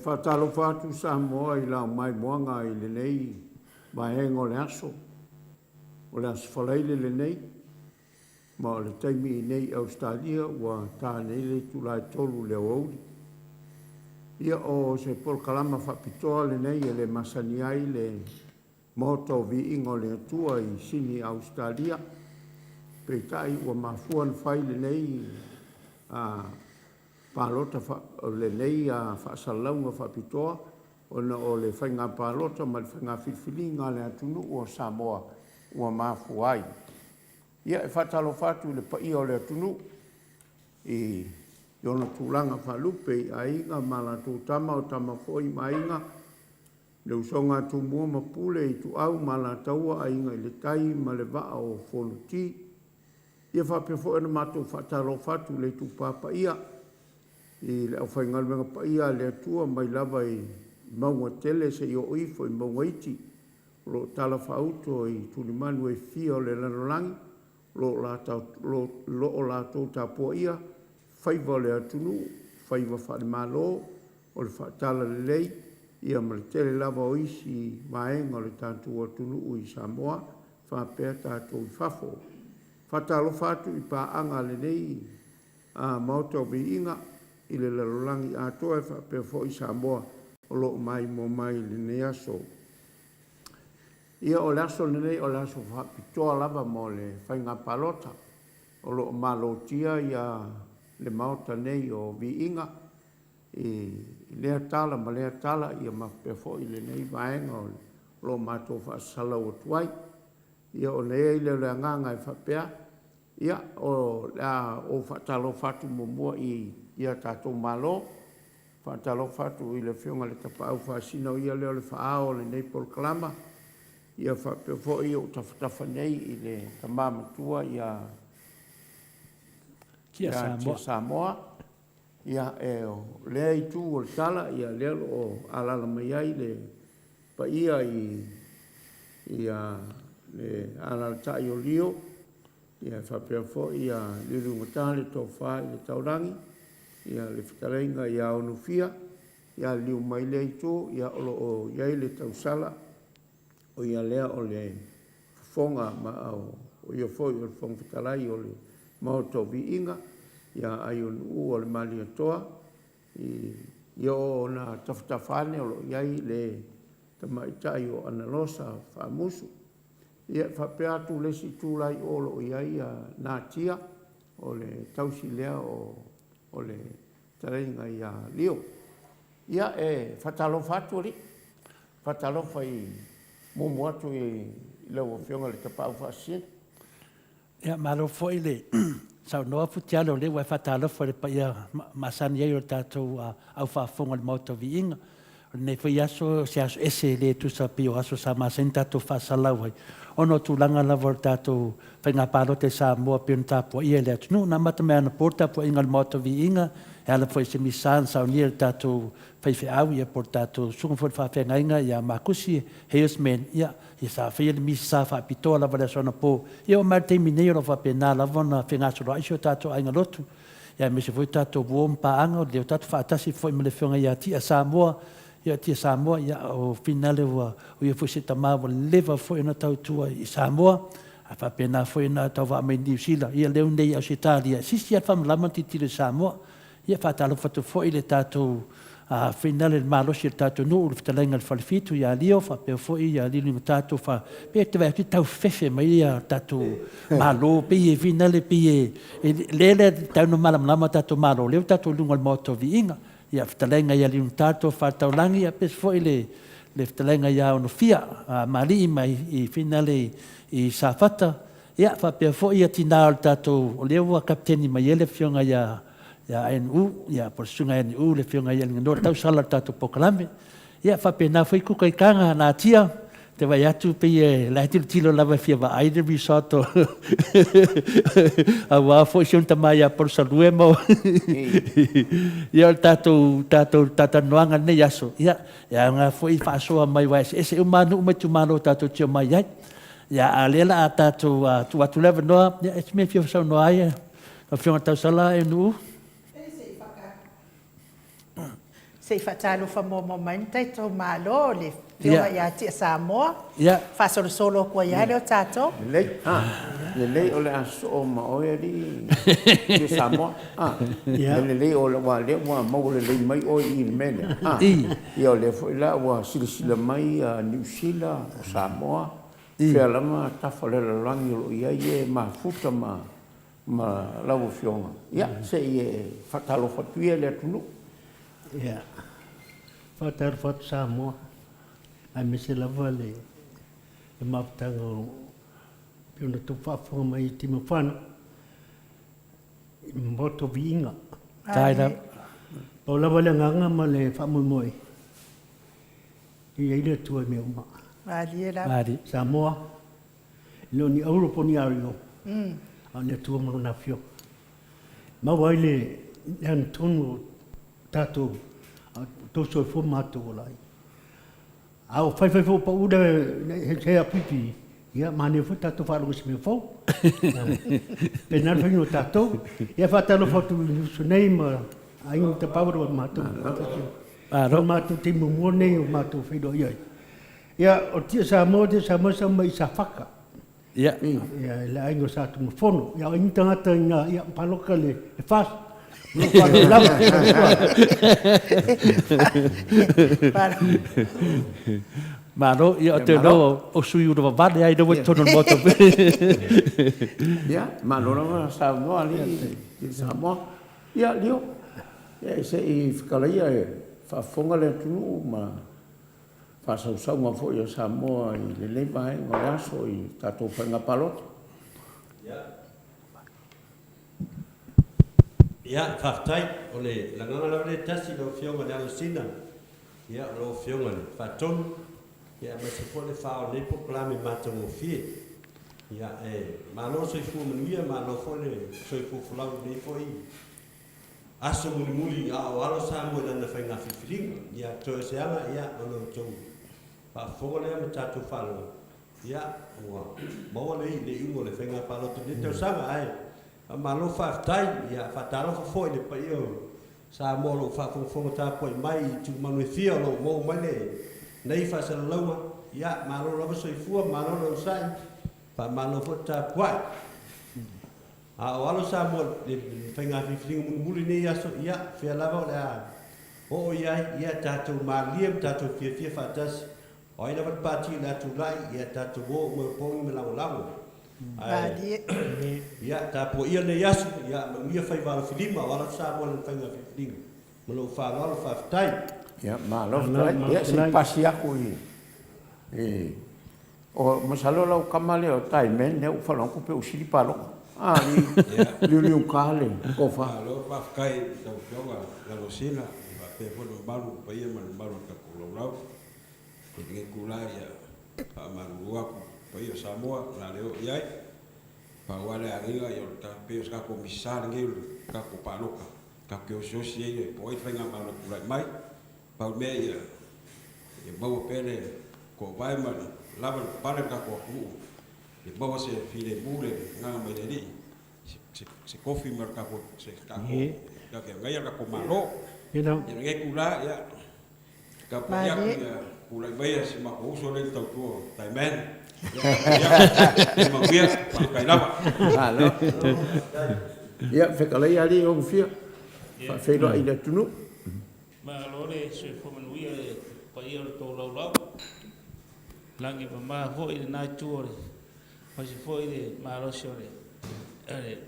whatalo whatu sa moa I la mai moanga I le nei mahengo le aso. O le aso whaleile le nei. Ma o le taimi I nei Australia ua tā nei le tulai tolu le auli. Ia o se polkalama whapitoa le nei e le masani ai le moto vi ingo le atua I sini Australia. Peitai ua mafuan whai le nei palota le nei whaasalaunga whapitoa ona o le whainga palota ma le whainga whiwhilinga le atunu o Samoa ua mafuai. Ia e whatalo whatu le pai o le atunu I ona tūlanga whalupe a inga mala tū tama o tama foi ma inga le usonga tū mua ma pule I tu au mala taua a inga I le tai ma le vaa o wholuti. Ia whapefo ena mātou whatalo whatu le tū papa ia I le au whaingalwenga pa ia le atua mai lava I maunga tele se I o ifo I maunga iti. Lo tala whauto I tulimanu e fia o le lanolangi. Lo o lātou tāpua ia. Whaiva le atunu. Whaiva whare malo. O le whatala le lei. Ia ma le tele lava o isi maenga o le tātou atunu ui Samoa. Whapea tātou I whafo. Whatalo whatu I pāanga le nei. Mauta o inga. I le lalolangi atoa e whapea fo I Samoa. O lo mai mo mai le nei aso. Ia o le aso le nei o le aso whapitoa lava mo le whainga palota. O lo malotia ia le mauta nei o vi inga. I lea tala ma lea tala ia mawhapea fo I le nei vaenga o lo mato whaasala o tuai. Ia o lea I le anganga e whapea. Ia o whatalo whatu mo ia tātou malo. Whatalo whatu I le whiunga le tapau whaasina o ia leo le whaao le nei polkalama. Ia whapea fo I o tawhatafa nei I le tamamatua ia Kia Samoa. Ia e o lea I tū o le tala ia leo o alala mai ai le pa ia ia le alala tai o lio. Ia whapea fo ia lirungatā le tō whā I le taurangi. Ia le whitarenga ia onu fia. Ia liu mai le ito. Ia olo o iai le tausala. O ia lea o le whonga ma o ia foi o le whonga whitarai o le maoto vi inga. Ia ai o le mali atoa. Ia o na tawhatawhane o lo iai le tamaitai o analosa whamusu. Ia whapea atu lesi tūlai o lo iai nā tia o le tausi lea o le tarenga ia lio. Ia e whatalo whatu ori. Whatalo whai momo atu I leo o whionga le tapau whaasien. Ia malo foi le sau noa futialo le wai whatalo whai le pa ia masani ai o tātou au whaafonga le mauta vi inga. Nei whai aso se aso ese le tusa pi o aso sa masani tātou whaasalau hai. Ono tūlanga lava tātou whainga pārote sa mua pion tāpua ia le atu. Nā mata mea na porta po inga le mauta vi inga. E ala foi se misan sa unia tātou whaiwhi au ia por tātou sunga fwoi whawhenga inga ia makusi heos men ia sa whaia le misi sa whapitoa lava le sona po. Ia o mara teimi nei ro whapena lava na whengasoro aisio tātou ainga lotu. Ia me se foi tātou buom paanga o leo tātou whaatasi foi me le whionga ia tia Samoa. Ia tia Samoa ia o finale o ia foi se tamawa leva foi na tautua I Samoa. A whapena foi na tau wa mai New Zealand. Ia leo nei au se tālia. Sisi at whamlama titire Samoa. Ia whatalo whatu fo I le tātou whenale le malosi le tātou nuu le whatalenga le whalifitu ia lio whapeo fo I ia lino tātou wha pia te wai tau whewhe mai ia tātou malo pe I whenale pe I lele tauna malamlama tātou malo leo tātou lunga le moto vi inga ia whatalenga ia lino tātou whataulangi ia pes fo I le whatalenga ia ono fia mali mai I whenale I sawhata ia whapeo fo ia tina o tātou o leo wa kapteni mai ele whionga ia ya NU ya por sunga NU le whionga ia ngano tau sala tātou pokalame ia whapena foi kuka I kanga nā tia te vai atu pe la tilo lava fia va aire risoto a wa foi xunta mai a por saluemo ia tātou noanga nei aso ia nga foi whaasoa mai wa ese umanu mai tu malo tātou tio mai ai ia alela a tātou tu atu leva noa ia es me fia sau noa ia a whionga tau sala NU Se whatalo wha mō mai tai tō mālo le Ia. whionga ia tia Samoa. Ia, Whasoro solo kua ia leo tātou. lelei o le aso o maoe ali te Samoa. Ia. Lelei o le wa le wa mau lelei mai o i mene. I. Ia o le foi la wa silasila mai a New Zealand o Samoa. I. Fea lama tafalela rangi o ia ie ma futa ma lau fionga. Ia, se ie whatalo whatuia le atunu. Ia. Whatar whatu Samoa. Ai me se lava le maputanga o piona tu whafunga mai i tima whana. I mboto viinga. taina. Pau lava le nganga ma le whamumoi. I eile tua me uma. Mali e la. Mari. Samoa. Leo ni Europa ni ario. A le tua mana fio. Ma waile yan tonu tato toso e fo mato lai. Au fai fo pa uda he a pipi. Ia mane fo tato fa lo me fo. Penar fai no tato. Ia fa talo fo tu su nei ma ai un te pavro mato. Aro. Mato te mo nei o mato fai do ia. Ia o tia sa mo sa mai sa faka. Ia. Ia le aingo sa tu fono. Ia in tangata nga ia paloka le fas. No palo lava. Maro, ia o te no o sui ura vavane ai no tono moto. Ia, ma lora ma Samoa ali i Samoa. Ia, lio. Ia, se i whikalaia e whafonga le atunu ma whasausaunga fo i o Samoa i le leipa e ngore aso i tatou whainga palota. Ia, whaftai, o le langanga lawa le tasi lo fionga le alusina. Ia, lo fionga le whatonu. Ia, ma se po le whao lepo plame matango fie. Ia, malo soifu manuia, malo fo le soifu fulau le fo i. Aso muli a o alo sa mo lana whainga whiwhiringa. Ia, toi se anga, ia, ono tau. Whafonga le ama tatu whalo. Ia, ua, maua le i le ingo le whainga paloto. Le tau sanga ai. Malo whaftai, ia whataro whafoi le pa io. Sa mo lo whafonga tā poi mai tu manu e fia lo mo mai le. Nei whasara lauma, ia malo lava soifua, malo lo sai. Pa malo fo tā poi. A o alo sa mo le whainga whiwhiringa muli nei aso, ia, whia lava o le a. O ia tātou māliam, tātou fia whatasi. O ina wat pāti la tu lai, ia tātou o mo pongi me lau lau. Mali e. Ia, tā po ia nei asu, ia, mangia whai wala whilima, wala sa mo le whainga whiwhiringa. Malo whanalo whaftai. Ia, ma lo ia se pasi aku i. O masalo lau kamale o tai men ne u whalongo pe usiri palo. Liu kale, ko fa. Alo whafkai tau whionga lalosina, wa pe whono maru, pa ia manu maru ka kulau. E tinge kula ia, pa manu uaku, pa ia Samoa, na leo iai. Pa wale anginga i o ta peos kako misar ngeu, kako paloka. Kako osiosi e po ai whainga maru kulai mai. Pa mea ia, e bawa pele, ko vai manu, lava pare kako aku. E bawa se file mure, nganga mai le rii. Se kofi mar kako, se kako, kake ngai kako malo. Ina. Ia ngai kula, ia. Kapo ia kula mai si mako uso le tau tuo, tai men. Ia, ma via, kai lava. Alo. Ia, whekalei ali o fia. Whewhero i le tunu. Ma lore se fomanuia pa ia to lau. Langi pa ma ho i na tuore. Pa se foi de ma rosore.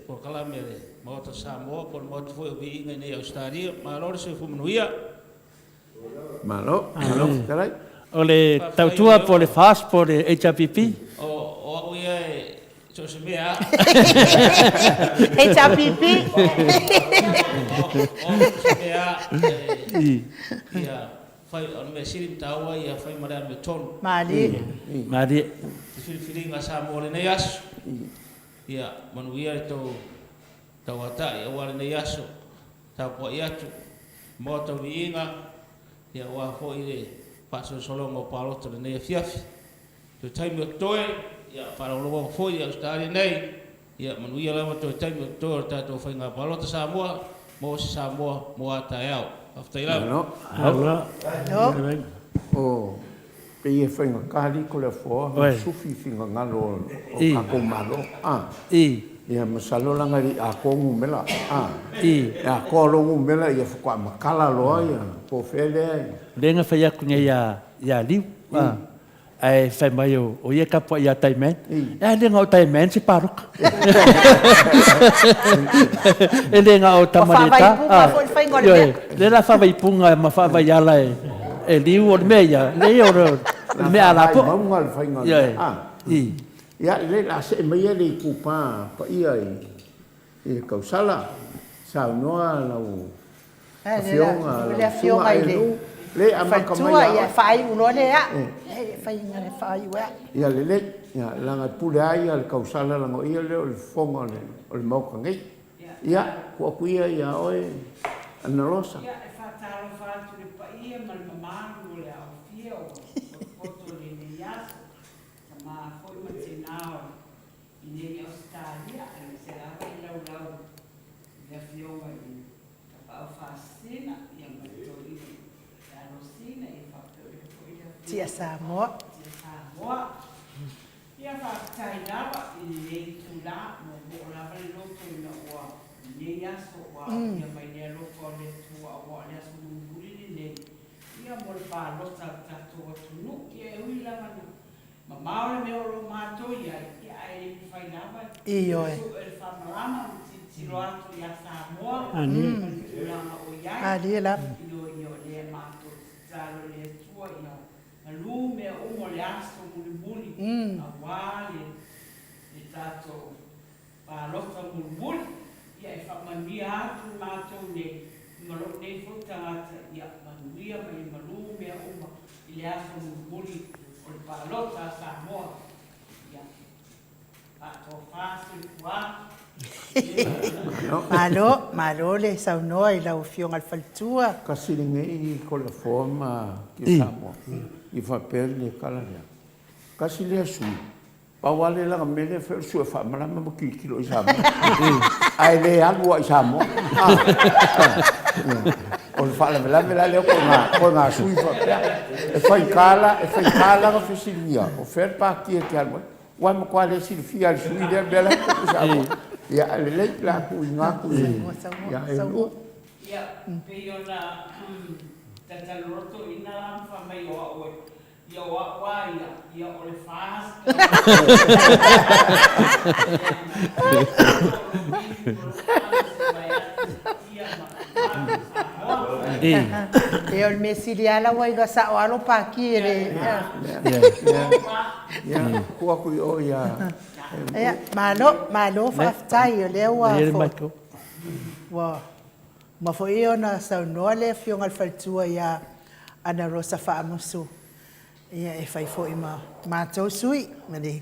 Por calamere, moto Samoa, por moto foi vi inga nei Australia, ma lore se fomanuia. Malo, whekalei. O le tautua po le fast po le HRPP. O ia so se mea. E tia pipi. O se mea. Ia fai on me sirim taua ia fai mara me ton. Mali. Mari. Whiwhiringa Samoa le nei aso. Ia manuia to tawata ia wale nei aso. Ta po ia tu moto viinga ia wa fo ile paso solongo paloto le nei fiafi. To time toe ia para lo fo ia Australia nei ia manuia lava to time to ta to whainga paloto Samoa mo Samoa mo ata au. Aftaila. No. Ala. No. O pe e whainga kāri ko le fōa, Oi. sufi whinga ngalo o I. kako malo. I. Ia masalo langa ri a kongu mela. I. Ia kōrongu mela ia whakua makala loa ia, po whele ai. Lenga whai aku ngai ia liu. Ai whai mai o ia kapua ia taimen. E lenga o taimen si paruka. E lenga o tamarita. Lenga whawaipunga ma whawaiala e liu o mea ia. Le o mea alapo. Maunga le whainga. I. Ia le la se mai le kupa pa ia i kausala. Sa noa lau. Le fionga i le. Le amaka mai. Fatua ia fai uno le a. Fai ngare fai ua. Ia le ia langa pule ai al kausala langa ia le o le fonga o le mauka ngai. Ia kua kuia ia oe ana rosa. Ia e whātaro whātu le paia ma le mamaru o le au fia o koto le ne yaso. Ka mā hoi ma te nao i ne Australia a le se lawa i lau lau le fionga i ka pao whāsina ia ma le tō i ka rosina i whapeo le tō i le Tia Samoa. Tia Samoa. Ia whakatai lawa i ne tūla mo mo lawa le loko i na ua ne yaso ua ia mai ne loko le tua ua le aso munguri ne ia mo le pālota tato atunu ia e hui lava na ma maore me oro mātou ia ai le whai lawa I oe. e whamarama tiro atu ia Samoa ulanga o iai Ali la. ino i o le mātou talo le tua ia ma lu me umo le aso muli a wā le tato pālota muli ia e whamania atu mātou ne ngalo nei whutangata ia manuia mai malu mea uma i le aso muli o le pālota Samoa ia pato whāsu kua Malo le saunoa i lau fionga al faltua. Kasi ngei ko le forma ki Samoa. I whapere le kalaria. Kasi le sui. Pawale la mele fer su fa mala ma ki kilo i Samoa. Ai le alua i Samoa. O le fala mela le ko nga sui fa. E fai kala ga fisilia. O fer pa ki e alwa. Wa mo kwa le silfia al sui le bela ko Samoa. Ya le la ku nga ku. Ya e lu. ia pe ona tataloto ina lam fa mai o o ia wa ia o le fast E o mesiliala wai ga sa o alo pa ki ele. Ya ku ku o ya. Malo whaftai o lea ua Ele fo. Michael. Wa. Ma fo i ona saunoa le fionga alfaltua ia ana rosa whaamusu. Ia e whai fo i mātou sui. Mani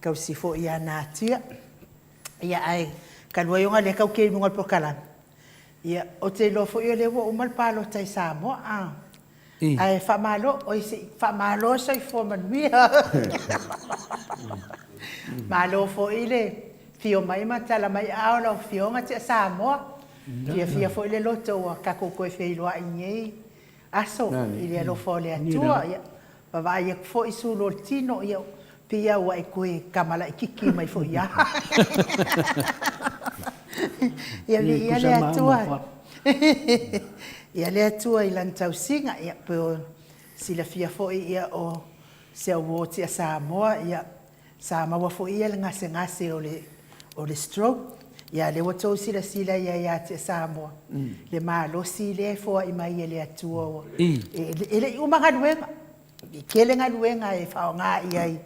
kausi fo i a nātia. Ia ai kanua yonga le kau kei mungal prokalan. Ia o te lo fo i o le ua umal palo tai Samoa. Ai whamalo, o isi whamalo sa i fo manuia. Malo fo i le fio mai matala mai ao lau fionga te Samoa. Fia fo i le loto ua kako koe wheiloa i ngei. Aso, i le alo fo le atua. Wawa ia fo i sulo tino ia pia ua i koe kamala i kiki mai fo ia. Ia le atua. Ia le atua i lantau singa ia peo sila fia fo i ia o se awo te Samoa ia Samoa fo ia le ngase o le stroke. Ia le watou sila ia te Samoa. Le malo sile fo i mai ia le atua. Ele umanga nuenga. Kele nga nuenga e whao ngā iai.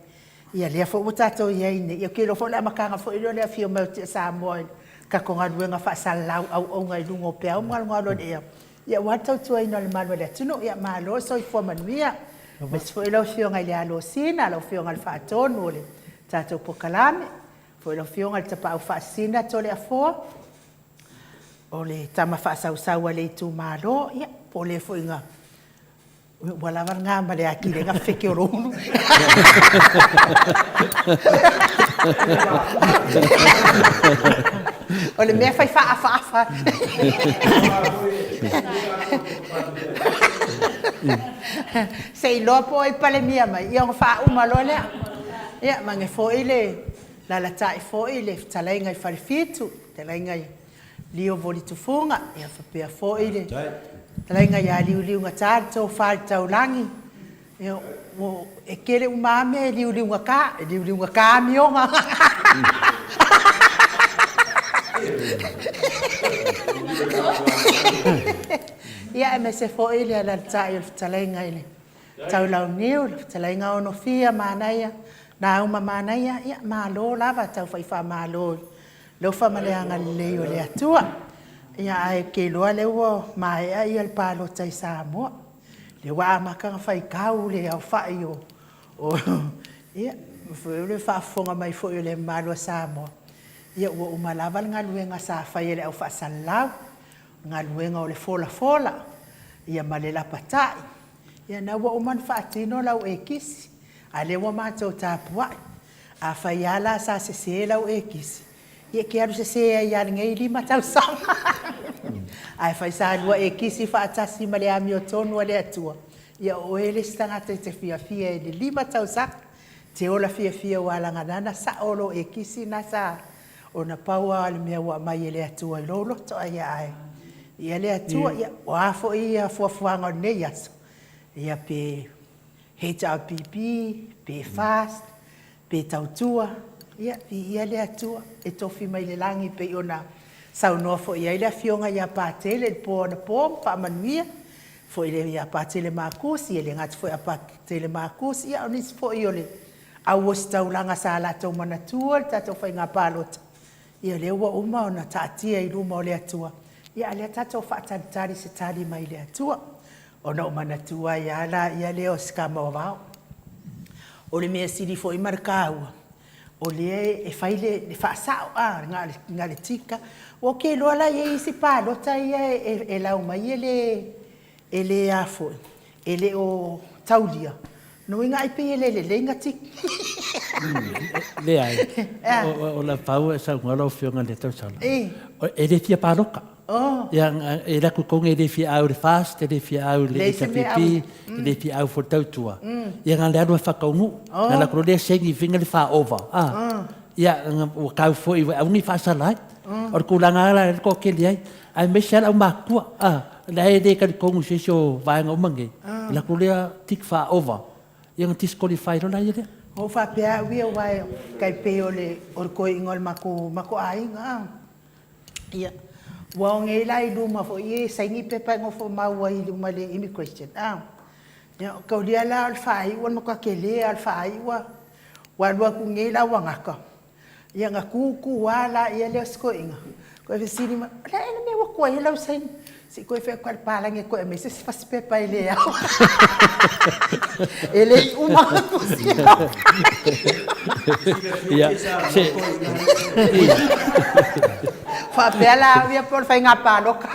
Ia lea fo utato iai ne. Ia kelo fo le amakanga fo ilo lea fio mau te Samoa. Kako ngā nuenga whaasalau au onga i lungo pea. Umalo ea. Ia watau tua ino le malo le atuno. Ia malo so i fo manuia. Mas fo ilo fio ngai le alo sina. Alo fio ngai le whaatonu le tatou pokalame. Fo ilo fio ngai le tapa au whaasina to le afoa. O le tama whaasausau le itu malo. Ia po le fo inga. Wala war nga ma le akile nga feke o ronu. O le mea fai whaafa. Sei loa po i pale mia mai. Ia ngā wha umalo lea. Ia, ma nge fo i le. Lala ta i fo i le. Talai ngai wharifitu. Talai ngai lio voli tufunga. Ia whapea fo i le. Talai ngai a liu ngā tāri tau whāri tau langi. Ia, e kere umame e liu ngā kā. E liu ngā kā mionga. Ia e me se fo i le ala tai o talai ngai le. Tau lau niu, talai ngā ono fia mānaia. Nā uma mānaia, ia mālo lava tau whaiwha mālo. Lau whamaleanga leo le atua. Ia ai ke loa leo maea i al pālo tai Samoa. Le waa makanga whaikau le au whai o. Ia, le whaafonga mai fo i le mālo Samoa. Ia ua umalava ngā luenga sa whai le au whaasalau. Ngā luenga o le fola. Ia male la patai. Ia na ua uman whaatino lau e kisi. A le ua mātou tāpuai. A whai ala sa se lau e kisi. Ia ke aru se ai ala ngai 5 tau sanga. Ai whai sa lua e kisi whaatasi ma le ami o tonu a le atua. Ia o ele stangata te fia e le 5 tau sanga. Te ola fia wala nganana sa olo e kisi na sa. O na paua ale mea ua mai e le atua i lolo to ai ai. Ia le atua, ia o afo ia fuafuanga o nei aso. Ia pe HRPP, pe FAST, pe tautua. Ia le atua, e tofi mai le langi pe ona saunoa fo ia le fionga ia pātele, po na pōm, whaamanuia. Fo ile ia pātele mākusi, ia le ngati fo ia pātele mākusi, ia onisi fo i ole. Au o staulanga sa la tau manatua, tatou whai ngā pālota. Ia le ua uma o na tātia i luma o le atua. Ia le tatou whaatari se tari mai le atua. O na umanatua ia le o skama o vau. O le mea siri fo i marakaua. O le e whaile le whaasao ngā le tika. O ke loa la ia isi pālota ia e lau mai e le afo. E le o taulia. No inga ipe le inga tik. Le ai. O la pau e sa ngalo fionga le tau sala. E le fia pāloka. Yang e la kukong e le fia au le fast, e le fia au le HPP, e le fia au for tautua. Yang ang le anu e whakaungu. Nga la kuro le sengi finga le wha over. Ia o kau fo i au ni whaasalai. O kulanga ala e ko ke liai. Ai me siala au makua. La e le karikongu se sio vaenga umange. La kuro le tik wha over. Yang disqualify ro la ia. O fa pea wia wai kai pe ole or ko ingol mako ai nga. Ia. Wa nge lai luma fo ye saingi pepa ngo fo maua i luma le immigration. Ya ko dia la al fai wan mo ka kele al fai wa lua ku nge la wa ngaka. Ia nga ku wala ia le sko inga. Ko e sini ma la ene me wa ko ia la sain. Si ko e fe ko pala nge ko e me se fa pepa ile au. Ele uma cozinha. Ia. Fa bela via por fai ngā pāloka.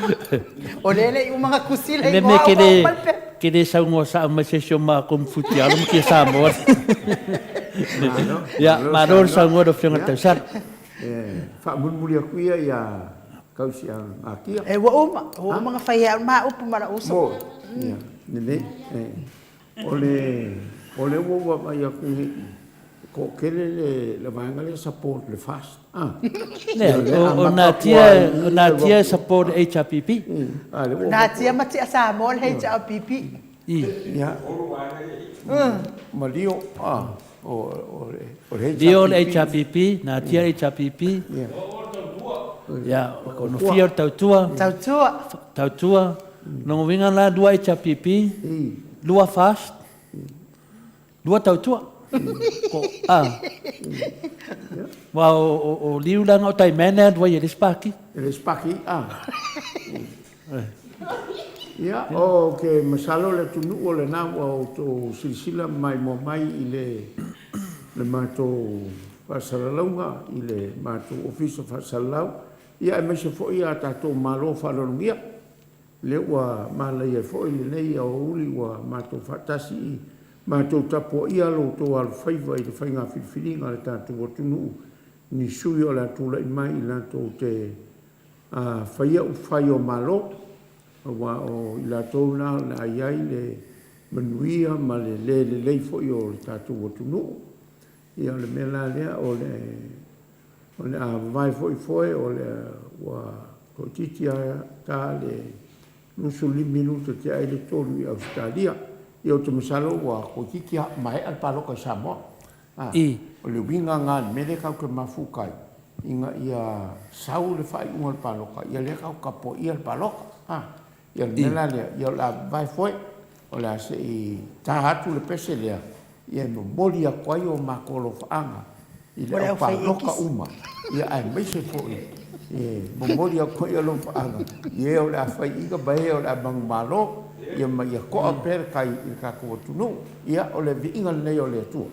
O lele i mga kusile i ngā malpe. Kene sa ngō sa ma se sio ma kum futi alo mo kia Samoa. Ia, ma ror sa ngō do whionga tau sara. Fa mulmuli aku ia kausi a akia. E wa o mga fai a ma upu mara uso. Mo, ia, nene. Ole wa mai aku ko kele le vanga le support le fast. O na tia support HRPP. Na tia mati Samoa HRPP. Ia. Malio o Dio HRPP, na tia HRPP. Ya, no fio tautua. No winga la 2 HRPP, 2 fast, 2 tautua. Wa o liu lang o tai mena 2 ye spaki. Spaki, Ia, o ke masalo le tunu o le nā o tō silsila mai mo mai i le mātou whasaralaunga, i le mātou ofisa whasalau. Ia e mese fo ia tātou mālo whalorungia. Le ua mālai e fo i le nei a uli ua mātou whatasi i mātou tapo ia lo tō alwhaiva i le whainga whiwhiringa le tātou o tunu. Ni sui o la tūla i mai i la tō te Whaia u whai o malo, wa o ila tōu nā na iai le manuia ma le fo i o le tātou o tunu. Ia o le mela lea o le a vai fo i foe o le wa ko titi a tā le nusu 5 minuta te ai le tonu i Australia. Ia o te masalo wa ko titi a mai al paloka Samoa. O le winga ngā mele kau ke mafukai. Inga ia sau le whai unga le paloka. Ia le kau kapo ia le paloka. Ia le mela lea. Ia la vai foe. O le ase i tahatu le pese lea. Ia no moli a kwai o makolo whaanga. I le au paloka uma. Ia ai meise foe. Mo moli a kwai o lo whaanga. Ia o le a whai iga bae o le a mangu malo. Ia ma ia koa pere kai i kako tunu. Ia o le vi inga nei o le atua.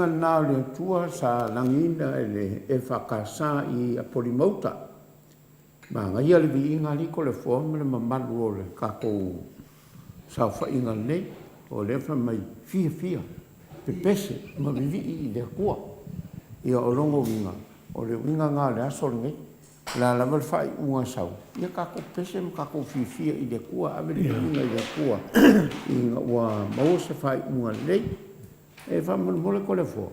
Nā le tua sa langina e whakasa i a polimauta. Ma ngai ale vi inga liko le forma le mamalu o le kako sa whainga nei o le wha mai fia pepese ma vivi i le kua. Ia o rongo winga o le winga ngā le asol nei la la mal whai unga sau. Ia kako pese ma kako fia i le kua ave le winga i le kua. Inga ua mau se whai unga nei e fa mole ko le fo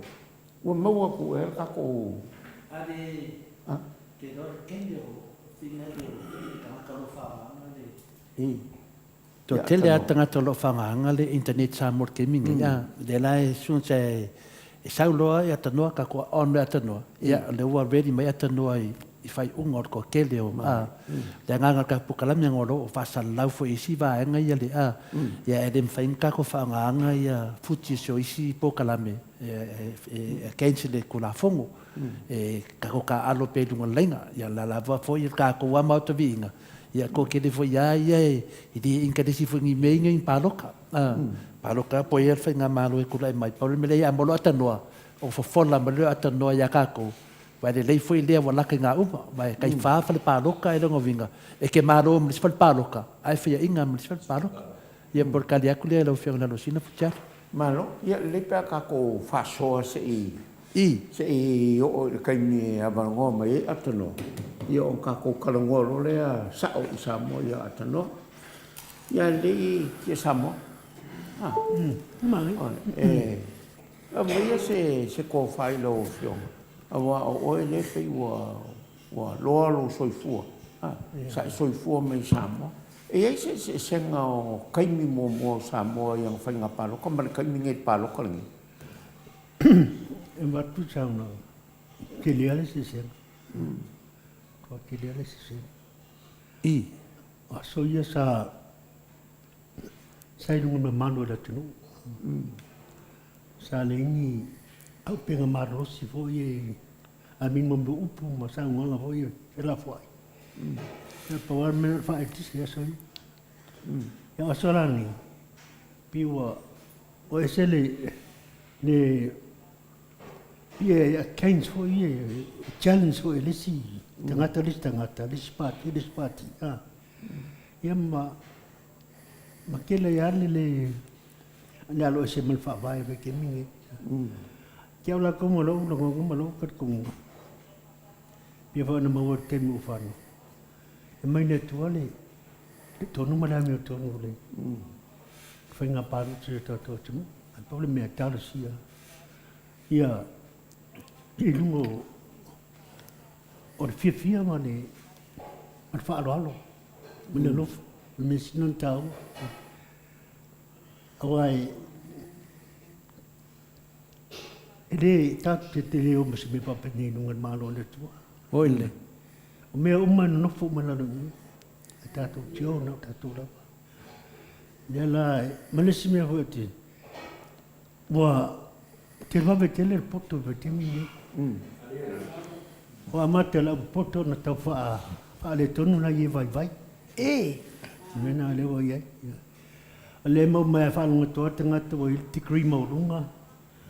o mau ko e ka ko ale ke do kende o fina de ka lo fa ale to tele atanga to lo fa ngale internet sa mor ke minga ya de la sun se saulo ya tano ka ko on ya tano ya le wa ready mai tano i fai ungor ko kele o le nganga ka pukala me ngolo fa salau fo isi va nga ya le ya edem fa inka ko fa nganga ya futi so isi pokala me cancel ko la fongo ka ko ka alo pe dunga lenga ya la va fo ya ka ko wa ma to vinga ya ko kele fo ya i di inka de si fo ngi me ngi paloka paloka po ya fa nga malo ko la mai po me le ya molo atanoa o fo fola me le atanoa ya ka ko vai le foi le wa laka nga uma vai kai fa fa le paloka e longo vinga e ke maro me fa paloka ai fa inga me fa paloka ia por kalia kule lo fe na lo sina fucha malo ia le pa ka ko fa so se i o kai ni avango mai atano ia on ka ko kalongo le sa o sa mo ia atano ia le ke sa mo mai Mai se ko fai lo fiong. Awa o ele fei wa lo soifua. Sa soifua mai Samoa. E ai se senga o kaimi mo Samoa yang fai nga palo. Ka man kaimi ngai palo ka langi. E watu sauna. Ke leale se senga. Ko ke leale se senga. I. Aso ia sa sai lunga mano da tunu. Sa lengi au penga marosi fo ye a min mo upu ma sa ngola fo ye la fo. E pawar me fa etis ya so. Ya asolani piwa o esele ne ye ya kains fo ye challenge fo elisi tangata lispati ya ma kele ya le alo se mal fa vai be ke mingi ke ola como lo kat kum pe fa na mo te mu fa no e mai ne tuale to no mala mi to no le fa nga pa tu to tu al problema è tal sia ia e lungo or fia ma ne al fa alo me lo me non tau awai ele te leo mas me pa peni nungan malo le tua Oile. o me no fu mana no tato tio no tato la nela malesi me hote wa te va vetele il poto vetemi o amate la poto na ta fa le tonu na ye vai mena le wo ye le mo me fa lunga to tanga to il degree mo lunga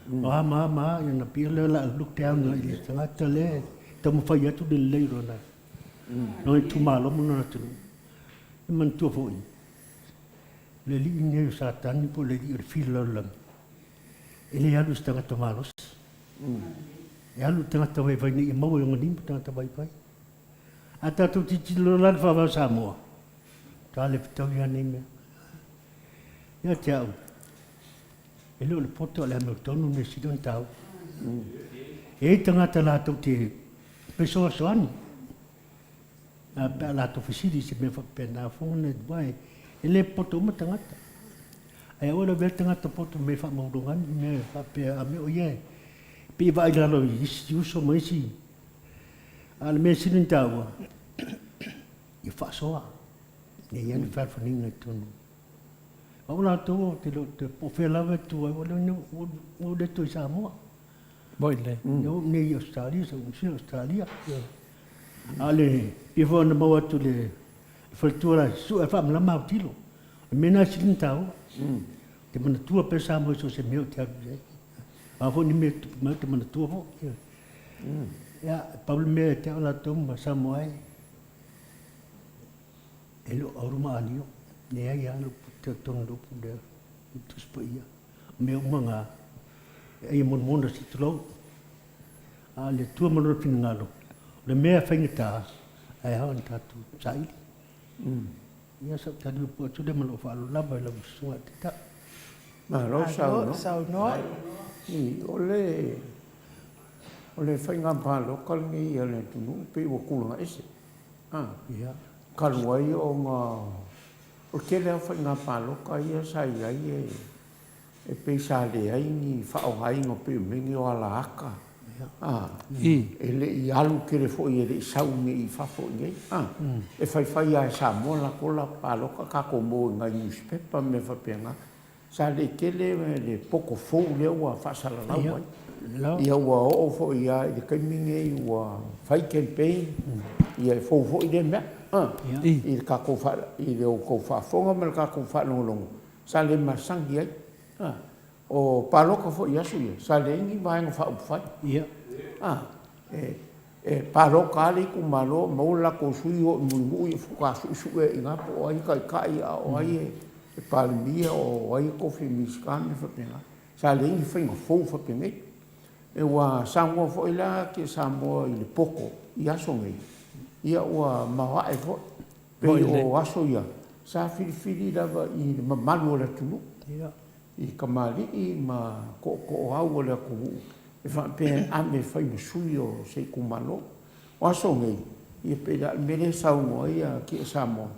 ma na pile la look down no il tanga to le to mo fa ya tu de le ro na no tu malo mo na tu man tu fo le li ne sa tan po le di filo la ele ya lu tanga to malos ya lu tanga to vai ni mo yo ngi tanga to vai ata tu ti lo la fa Samoa tale to ya ni me ya ciao e lo poto la mo tonu ne si don tau e tanga la to ti peso soani a pe la to fisidi se me fa pena fone vai e le poto mo tanga ai ora vel tanga to poto me fa mo dongan me fa pe a me o ye pe vai la lo si uso mo si al me si don tau e fa soa ne yan fa fa ni ne tonu Ola to te pofela ve tu ola no de tu Samoa. Oile. No ne Australia so Australia. Ale ifo na mawa tu le faltura su fa mla ma tilo. Mena sin tau. Te mana tu pe Samoa so se meu te abu. A fo ni me te mana tu fo. Ya Pablo me te ola to ma Samoa. Elo oruma alio. Ne ya no te tonu do puder tu spia me manga e mon si tlo ale tu mon finngalo le me fengta ai ha anta tu sai ya sa ta du po tu de mo fa la ba la su ta Ma lo Sau no. I ole fai nga palo kalngi ele tunu pe wo kulanga ese. ya Kalwai o nga o ke lea fai nga palo ka ia sai ai e pe sa le ai ni fa o hai ngo pe mingi o ala aka. E le i alu ke le fo i le sau ngi i fa fo ngi. E fai ai sa mo la kola palo ka ko mo nga newspaper me fa penga. Sa le ke le poko fo le wa fa sa la lau ai. Ia ua o fo ia i kai mingi i ua fai campaign ia i fo i le mea. I ka ko fa i le ko fa fonga me ka ko fa long sa le masangi ai o palo ko fo ia su ia sa le ngi vai ngo fa u fa ia e palo ka le ku malo mo la ko su i mu i fu ka su e nga po ai kai o ai e palmia o ai ko fi miskan me fa pena sa le ngi fa ngo fo fa pena e wa sango fo ila ke sambo i le poko ia so ngai ia ua mawa e fo pe o aso ia sa fili lava i mamalu la tulu I kamali i ma ko au o le ku e fa pe ame fai sui o se kumalo o aso ngai i pe da mele sa mo ia ki sa mo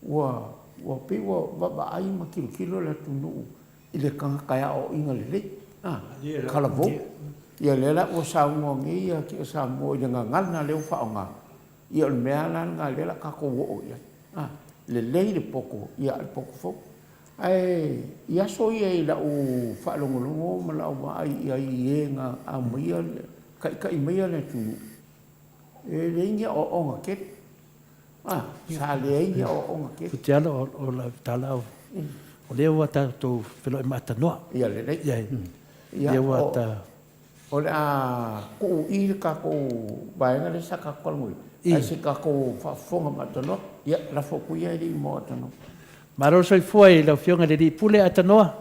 wa pe wa ba ai ma kilo le tunu i le kan ka o inga le kala vo ia le la o sa mo ngai ia ki sa mo ia ngal na le fa nga ia le mea nga le la ka ko o ia le poko ia le poko fo ai ia so ia la o fa longo ma la wa ai nga a mai kai mai le tu e le ia o nga ke sa le ia o nga ke Futialo o la tala o le wa ta to felo mata no ia le ia wa ta o le a ko i ka ko ba nga le sa ka ko mo ai se ka ko fa fonga mata no ia la fo ku ia di mo ta no Maro soi foi la fionga de di pule atanoa.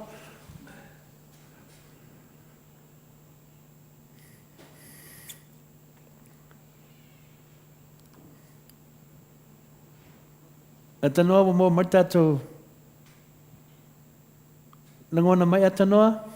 Atanoa mo matato. Langona mai atanoa.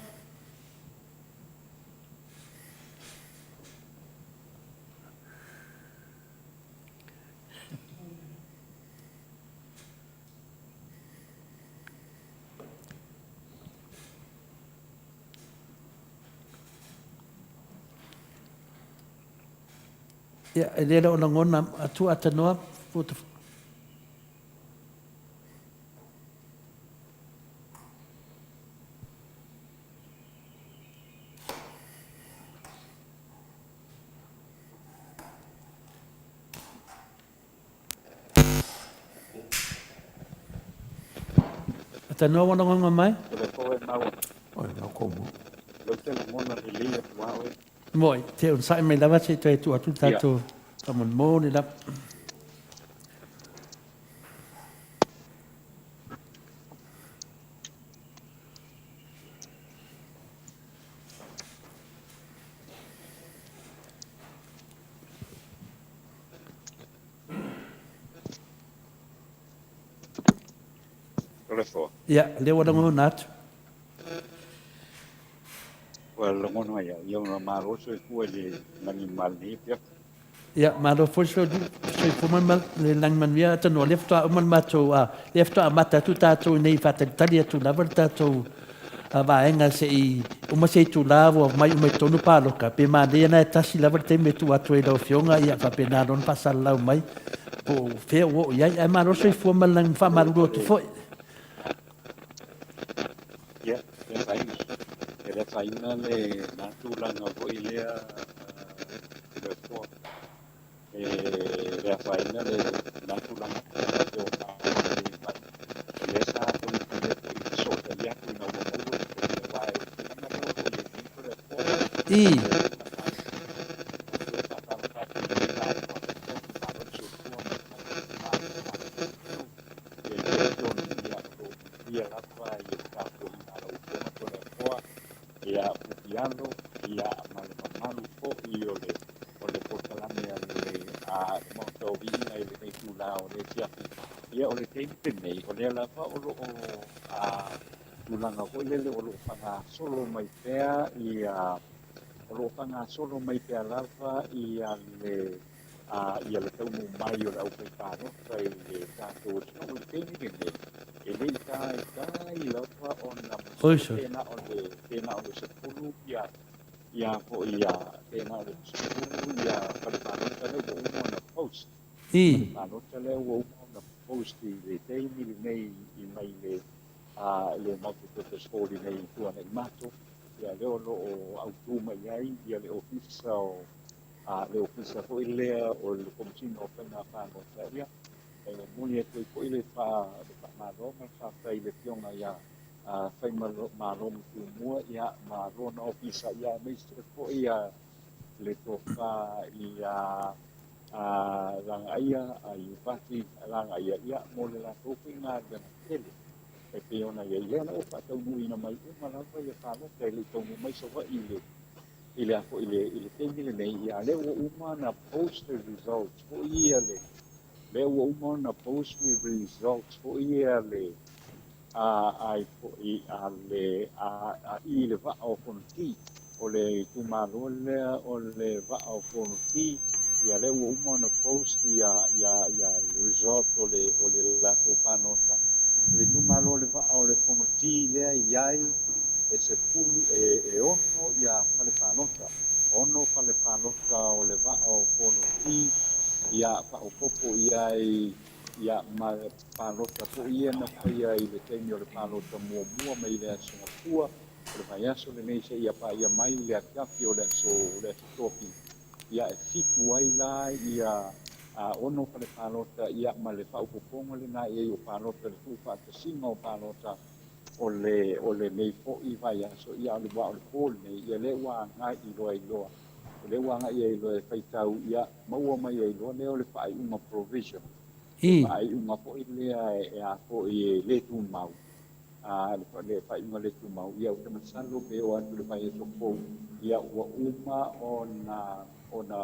Ya, ele era ona ngona atu atanoa puto. Atanoa ona ngona mai? Oi, no como. Moi, te un sai me lava se tu atu tato amon mo ni la. Ya, le wala ngo nat. Well, ngono ya, yung maro so kuali nangin malni ya. Ja, maar dat voor zo voor man lang man weer te no lefta man mato lefta mata tu tato nei fata talia tu la vertato va enga se uma se tu lavo mai uma tonu palo ka pe ma de na tasi la verte me tu atu e do fionga ia fa pena non passa la mai po fe wo ia e ma no se fu man lang fa ma ru tu foi Ya, ya sai. Era sai na le na tu la no ko ilea Rafaela de Natura yo esa ya que no tulanga ko lele o lo panga solo mai pea o lo panga solo mai pea lava ia le tau mo mai o lau pai pano kai le tato o tino le teni gene e le i lava o na tena o le sepulu ia po ia tena o le sepulu ia kalipano tale o umo na post kalipano tale o umo na post i le teni le nei i mai le multi-purpose hall nei tua nei mato ia leo lo o autuma iai ia le ofisa o le ofisa ko ilea o le komsino o pena whango ia muni e tui ko ile wha maroma wha whai le pionga ia whai maroma tu mua ia marona ofisa ia meistre ko ia le tofa ia ranga ia i pati ranga ia mo le la tofi ngā gana tele e pe ona ia ile na o patau nui na mai uma la vai fa no ke le tonu mai so va ile ako ile teni le nei ia le o uma na post the results o ia le o uma na post the results o ia le ai po i le va'o fonoti o le tumalo lea o le va'o fonoti ia le ua uma ona post ia result o le latou panota le tumalo le va'o le fonoti lea iai e se pulu e ono ia fale panota ono fale panota o le va'o fonoti ia fa'aopopo iai ia ma palota po ia na faia i le temi o le palota muamua mai le asogafua o le mai aso lenei seʻia paia mai le akafi o le aso topi ia e fitu ai la ia ono pa le palota ia ma le fa'aupopoga lenā iai o palota le tu'ufa'atasiga o palota o le nei fo'i vai aso ia o le wā o le pō lenei ia le ua aga'i iloa iloa o le ua aga'i ai iloa e faitau ia maua mai ai iloa lea o le fa'ai'uga provision fa'ai'uga fo'i lea e a fo'i e lē tumau le fa'ai'uga lē tumau ia o te masalo pe o atu le vai e sopou ia ua uma ona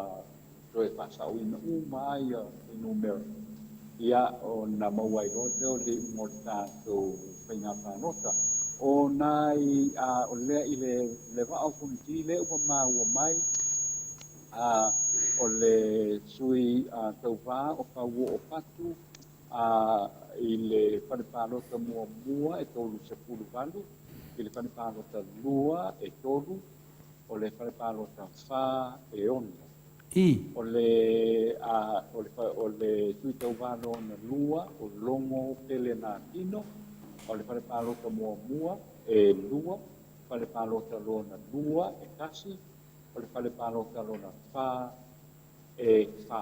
toe fa'asa'oina uma ai i numera ia ona maua iloa lea o le i'uga o le tatou faiga panota ona o lea i le va'o foniti le ua maua mai o le sui tauvā o pauo'o patu i le falepalota muamua e tolu sepulu valu i le falepalota lua e tolu o le falepalota fā e ono o le sui tauvā lona lua o logo pelenatino o le falepalota muamua e lua falepalota lona lua e kasi o le falepalota lona fā e fā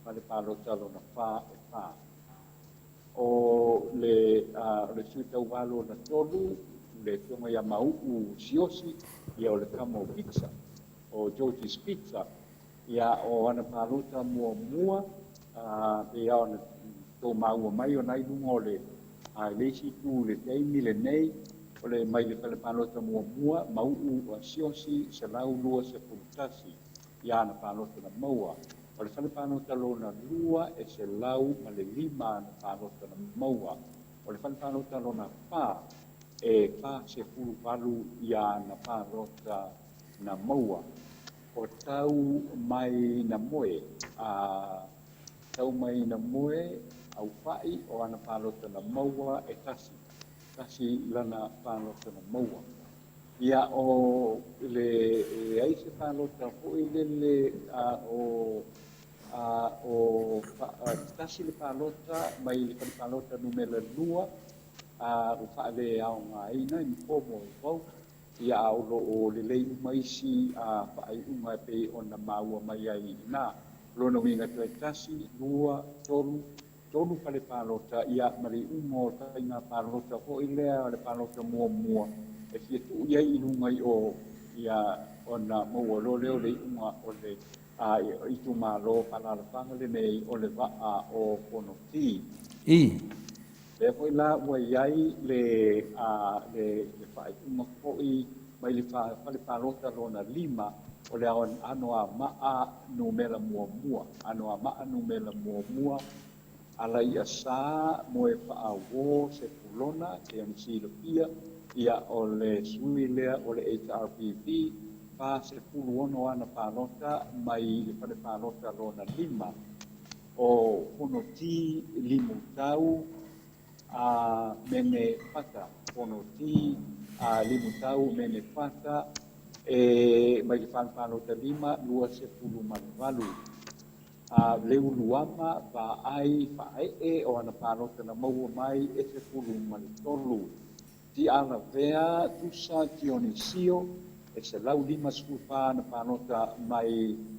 falepalota lona fā e fā o le sui tauvā lona tolu le toga ia mau'u siosi ia o le kamo pizza o George's Pizza ia o ana palota muamua ia ona tou maua mai ona i luga o le leisi tu le taimi lenei o le mai le falepalota muamua mau'u siosi selau lua sepulutasi ia ana palota na maua o le falepalota lona lua e selau ma le lima ana palota na maua o le falepalota lona fā e fā sepulu valu ia ana palota na maua o tau mai na moe au fa'i o ana palota na maua e kasi lana palota na maua ia o le ai se palota fo'i lele kasi le palota mai le palota numela lua o fa'aleaogaina i pomo i vau ia o lo'o lelei uma isi fa'ai'uga pei ona maua mai ai inā lona uiga toe tasi lua tolu falepalota ia ma le uma o taiga palota fo'i lea le palota muamua e fiatu'u iai i luga i o ia ona maua lo leo le i'uga o le i tumālō palalapaga lenei o le va'a o fonoti le fo'i la ua iai le fa'ai'uga fo'i mai le falepalota lona lima o le ano ama'a numela muamua ala ia sā mo e fa'auō sepulona e ana silopia ia o le sui lea o le HRPV pa sepulu ono ana palota mai le falepalota lona lima o fonoti limu tau mene fata fonoti limu tau mene fata e mai le falepalota lima lua sepulu manawalu le uluama va'ai fa'ae'e o ana palota na maua mai e sepulu manitolu ti ala vea tusa tionisio e se lau lima sefulufā ana palota mai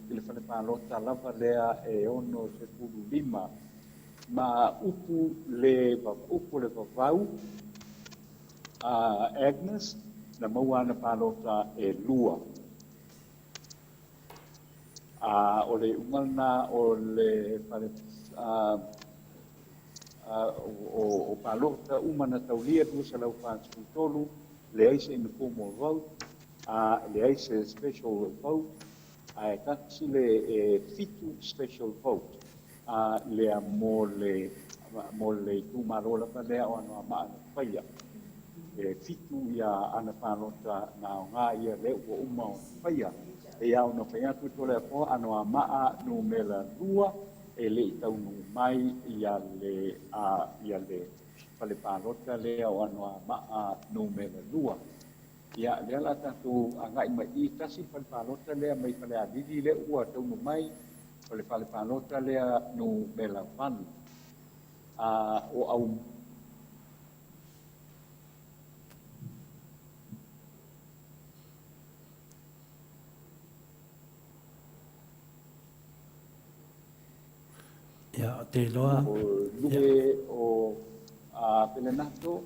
i le falepalota lava lea e ono sepulu lima ma upu le vavau Agnes na maua ana palota e lua o le umana o le o palota umana taulia tu se lau tolu le aise ina pomo vau le aise special vote e kasi le fitu special vote le mo le tumalola pa lea o ana maana faia fitu ia ana whanota na o ngā ia leo o umau whaia. E au na whaia tu tole po ano a maa no mela lua e le i tau no mai ia le whale whanota lea o ano a maa no mela lua. Ia lea la tatu a ngai mai i tasi whale whanota lea mai whale a lili le ua tau no mai whale whanota lea no mela whanu. O au Ya, te loa. o lue o Pelenato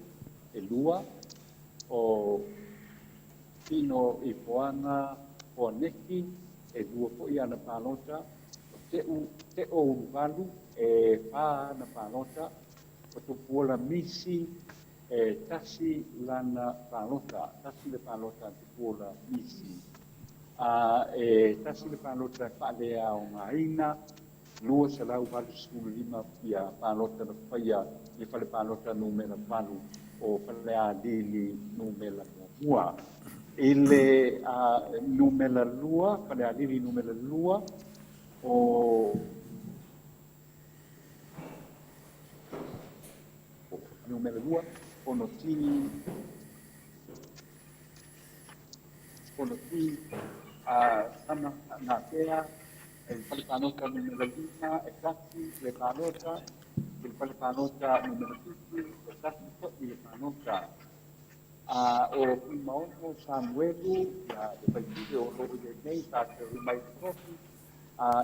e lua o Pino i Poanga o Neki e lua po i ana Palota te o Uruvalu e pā ana Palota o tupuola misi e tasi lana Palota tasi le Palota tupuola misi e tasi le Palota whalea o ngaina lua se lau valu skulu lima pia palota na whaia i whale palota numera valu o whale a lili numera mua. Ele numera lua, whale a lili numera lua o numera lua o no ti sama na tea il palpanota numero 1 e tassi le panota il palpanota numero 2 e tassi il panota o prima uno Samuelu la de paese o lo de nei tato mai topi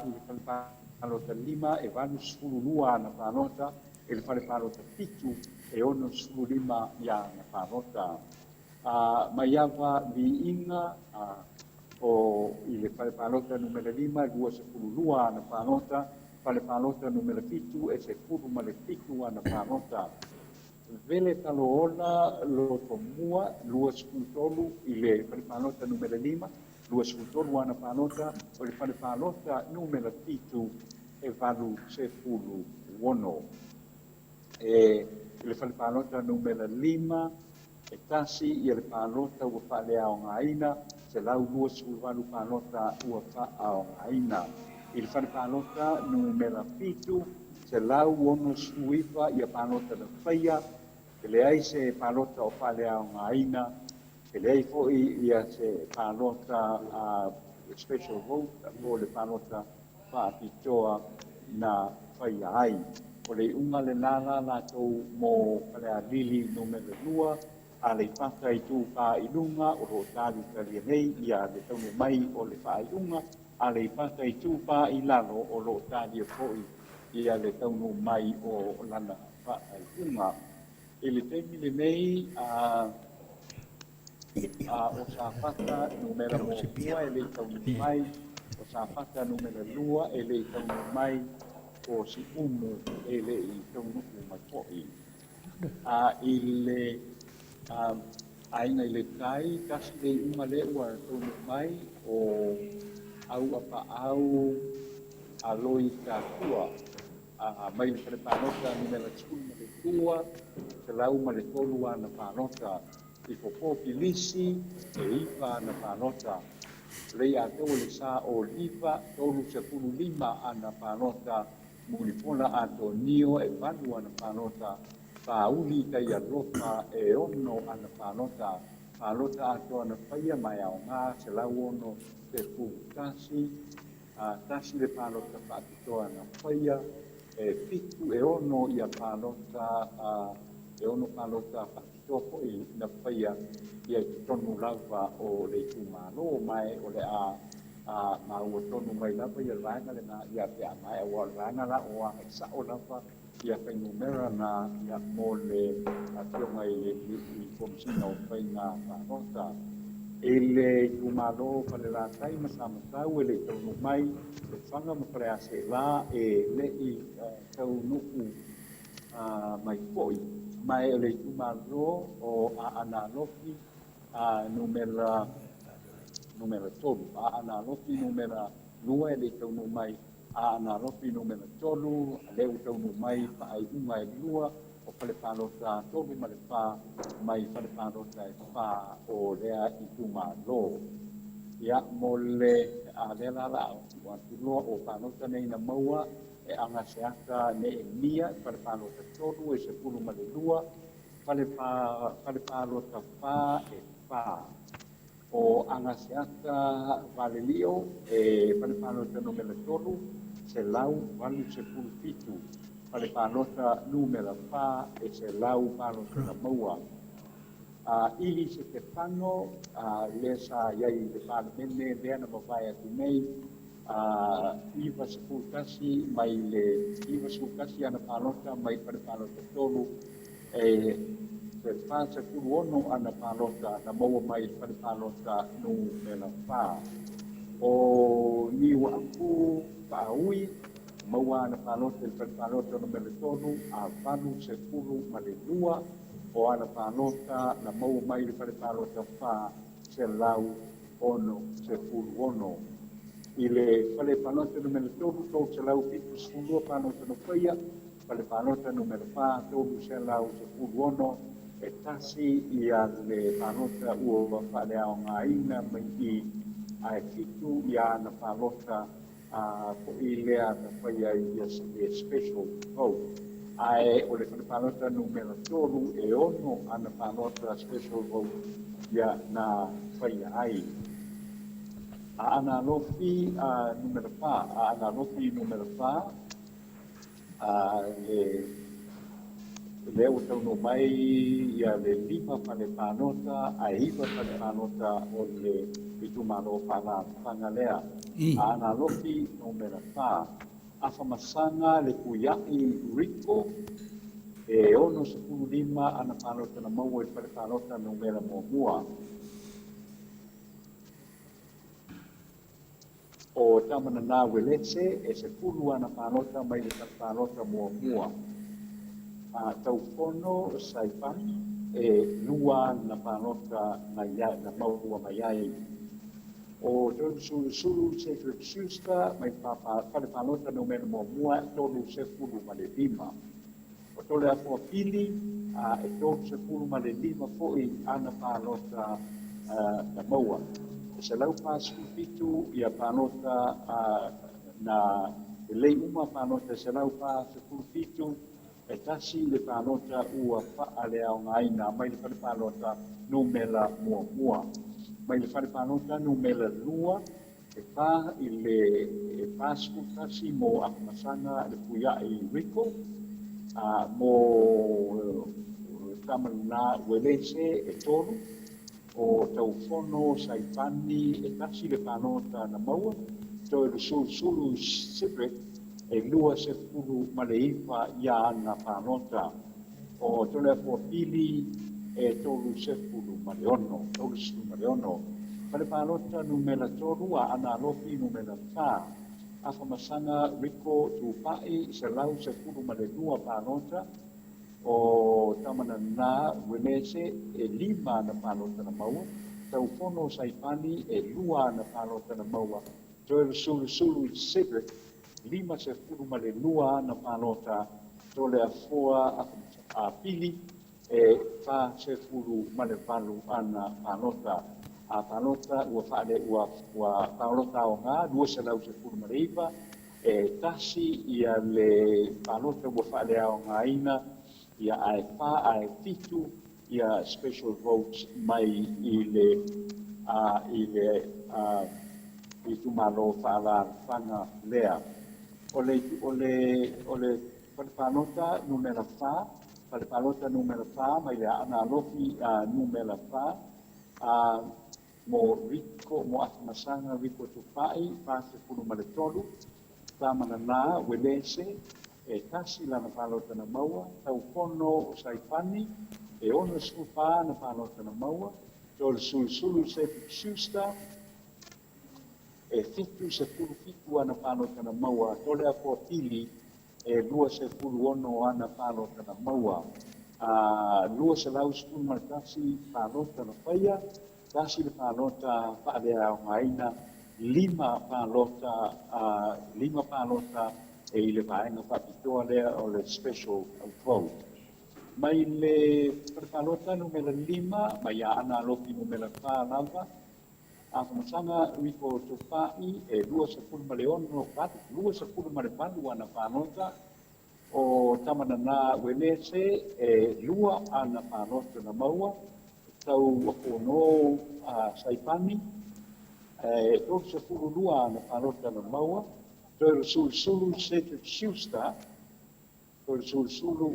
il palpanota lima e vanno sululua na panota il palpanota pitu e ono sululima ya na panota maiava di inga o i le palota numero 5 2 sepululua ana palota palota numero 7 e sepulu ma le pitu ana palota vele taloona lo tomua 2 sepultolu i le palota numero 5 2 sepultolu ana palota o le palota numero 7 e valu sepulu uono e le palota numero 5 e tasi i le palota ua whalea o ngaina se lau lua suvalu palota ua wha o ngaina. I le whare palota numera 7 se lau ono suiva i a palota na whaia e le ai se palota o whalea o ngaina e le ai foi i a se palota special vote o le palota whaapitoa na whaia ai. O le unga le nana la tau mo whalea lili numera 2 a le whaka i tū pā ilunga o ro tāli talia nei i a le taunu mai o le wha ilunga a le whaka i tū pā i lalo o ro tāli a poi i a le taunu mai o lana wha ilunga. E le teimi le nei o sa whaka numera mo mua e le taunu mai o sa whaka numera 2 e le taunu mai o si umu e le i taunu mai poi. I le aina i le kai kasi le uma le ua tonu mai o au apa au aloi tātua mai le pare pānota numera 10 ma le tua se lau ma le tolu ana pānota i popo pilisi e ipa ana pānota lei a tau le sa o lipa tolu se pulu lima ana pānota mulipona Antonio e vanu ana pānota pauli kai a ropa e ono ana palota ato ana whaia mai au ngā se lau ono te pūtasi tasi le palota whaapitoa ana whaia e pitu e ono i a palota e ono palota whaapitoa po i na whaia i a tonu lava o le tūmano mai o le ma ua tonu mai lava i a ranga le na i a pia mai a ua ranga la o a sa o lava ia kai numera na ia mole atio mai i komsina o kai na panota ele tumalo pale la kai masama tau ele tau mai le fanga mo pare ase la e le i tau no mai poi mai ele tumalo o analogi numera tolu analogi numera 2 ele tau mai ana ropi numera tolu leu tau no mai pa ai unga e lua o whalepālota tolu ma le whā mai whalepālota e whā o lea I tūmālo. Ia mo le a lea la lao, wa tuloa o whanota nei na maua e anga se aka ne e mia, whalepālota tolu e se pulu ma le lua, whalepālota whā e whā. O anga se aka vale lio e whalepālota no mele tolu, se lau walu se pulu pitu. Whalepālota numera whā e se lau pālota na maua. Ili se te whano, le sa iai le whalemene, lea na mawhai atu nei, iwa se pūtasi mai le iwa se pūtasi ana pālota mai whalepālota tolu, e se whā se pulu ono ana pālota na maua mai whalepālota numera whā. O niwa aku whaui, maua ana pālota le whalepālota numera tolu, a whanu se pulu ma le lua, o ana pālota na mau mai le whalepālota whā se lau ono se pulu ono. I le whalepālota numera tolu tau se lau pitu sepulua pālota no whaia, whalepālota numera whā tolu se lau se pulu ono, e tasi I a le pālota ua whaaleao ngā ina mai I a e fitu I ana pālota po I lea na whaia I a special vote. Ai o le whalepālota numera tolu e ono ana pālota special vote ia na whaia ai. A ana lofi numera whā, a ana lofi numera whā, le o tau no mai ia le 5 whalepālota, a 1 whalepālota o le pitumalo whangalea. A ana lofi numera whā, a whamasanga le kuiai Rico, e ono se pulu 5 ana pālota na maua I whalepālota numera mua. O tamana nā welese, e se pulu ana pālota mai le whalepālota mua. Tau whono saipani, e lua na pālota na maua mai ai. O tolu sulu se Susta mai whalepālota numera mua, tolu se pulu ma le 5. O tole a fua pili, e tolu se pulu ma le 5 fo'i ana pālota na maua. E se lau pāsiku pitu ia pālota na lei uma pālota se lau pāsiku pitu, e tasi le pālota ua whaaleao ngaina mai le whalepālota numera mua. Mai le whalepālota numera 2, e pā I le pāsiku tasi mo akamasanga le kuiai Rico, mo tamana welese e tolu, o tau whono saipani e tasi le pālota na maua, to le sulu sipre, e lua se pulu ma le iwa ia ana pālota. O tole a fua pili, e tolu se pulu ma le ono, tolu se pulu ma le ono. Whalepālota numera tolu a ana lofi numera 4. A whamasanga Rico tupai se lau se pulu ma le 2 pālota, o tamana nā welese e 5 na pālota na maua, tau whono saipani e 2 na pālota na maua, toe sulu sebe, 5 se pulu ma le 2 na pālota, tole a fua a pili, e wha se pulu ma le 4 ana pālota. A pālota ua whaale ua pālota o ngā, 2 se lau se pulu ma le 5, e tasi ia le pālota ua whaale o ngā ina, ia ae whā ae fitu, ia special votes mai I tumalo whaala lea. O le whalepālota numera 4, whalepālota numera 4, mai le ana lofi numera 4, mo Rico, mo Atmasanga Rico tupai, pāse pulu ma le tolu, tamana nā welese, e tasi lana pālota na maua, tau kono o saipani, e ono skupā na pālota na maua, tole sulu se Susta, e fitu se pulu fitu ana pālota na maua, tole a fua pili, e 2 se pulu ono ana pālota na maua. 2 se lau sepulu ma le tasi pālota na whaia, tasi le pālota whaarea o ngaina, 5 pālota e I le vaenga whapitoa lea o le special vote. mai le perkalota numero 5 mai ana loki numero 4 lava a masanga wiko tupai e 2 maleono kat 2 malepandu ana panota o tamanana welese e lua ana panota na maua tau wakono saipani e 2 ana panota na maua tau sulu se siusta sulu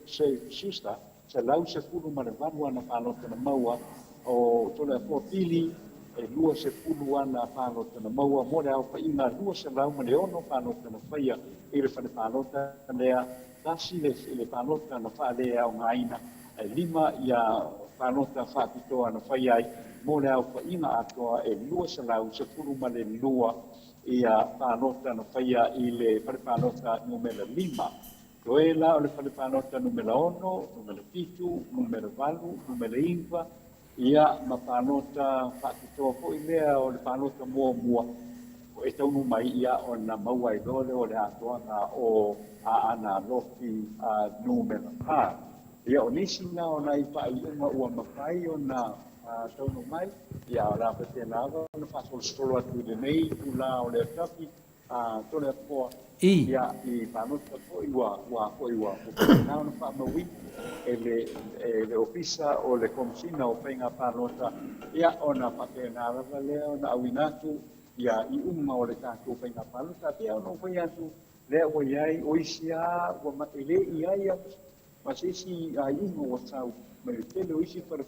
se siusta se lau se fulu malevanu ana panota na maua o tole po pili e 2 ana panota na maua mo le au pa ina 2 lau maleono panota na faia i le fale panota lea tasi le panota na fa le au ngaina e 5 ia panota fa pitoa na faia ai mo le au pa ina atoa e 2 lau se fulu male lua ia panota na faia i le fale panota numero 5 Doe la o le fale panota numero 1, numero 7, numero 8, numero 5, ia ma panota whakitoa po i lea o le panota mua. O e taunu mai ia o na maua i dole o le atoanga o a ana loki numero 4. Ia o nisi na o na ipa i unga ua mawhai o na taunu mai, ia o la pete lava o na whasolo atu i le nei, tu la o le atapi, tole a poa. Ia i panota po iwa po iwa na ona pa mawi ele ofisa o le komsina o penga panota ia ona pa ke na lava le ona awinatu ia i umma o le tātou penga panota ia ona foi atu le o iai o isia o matele ia masisi ai o sau me tele o isi para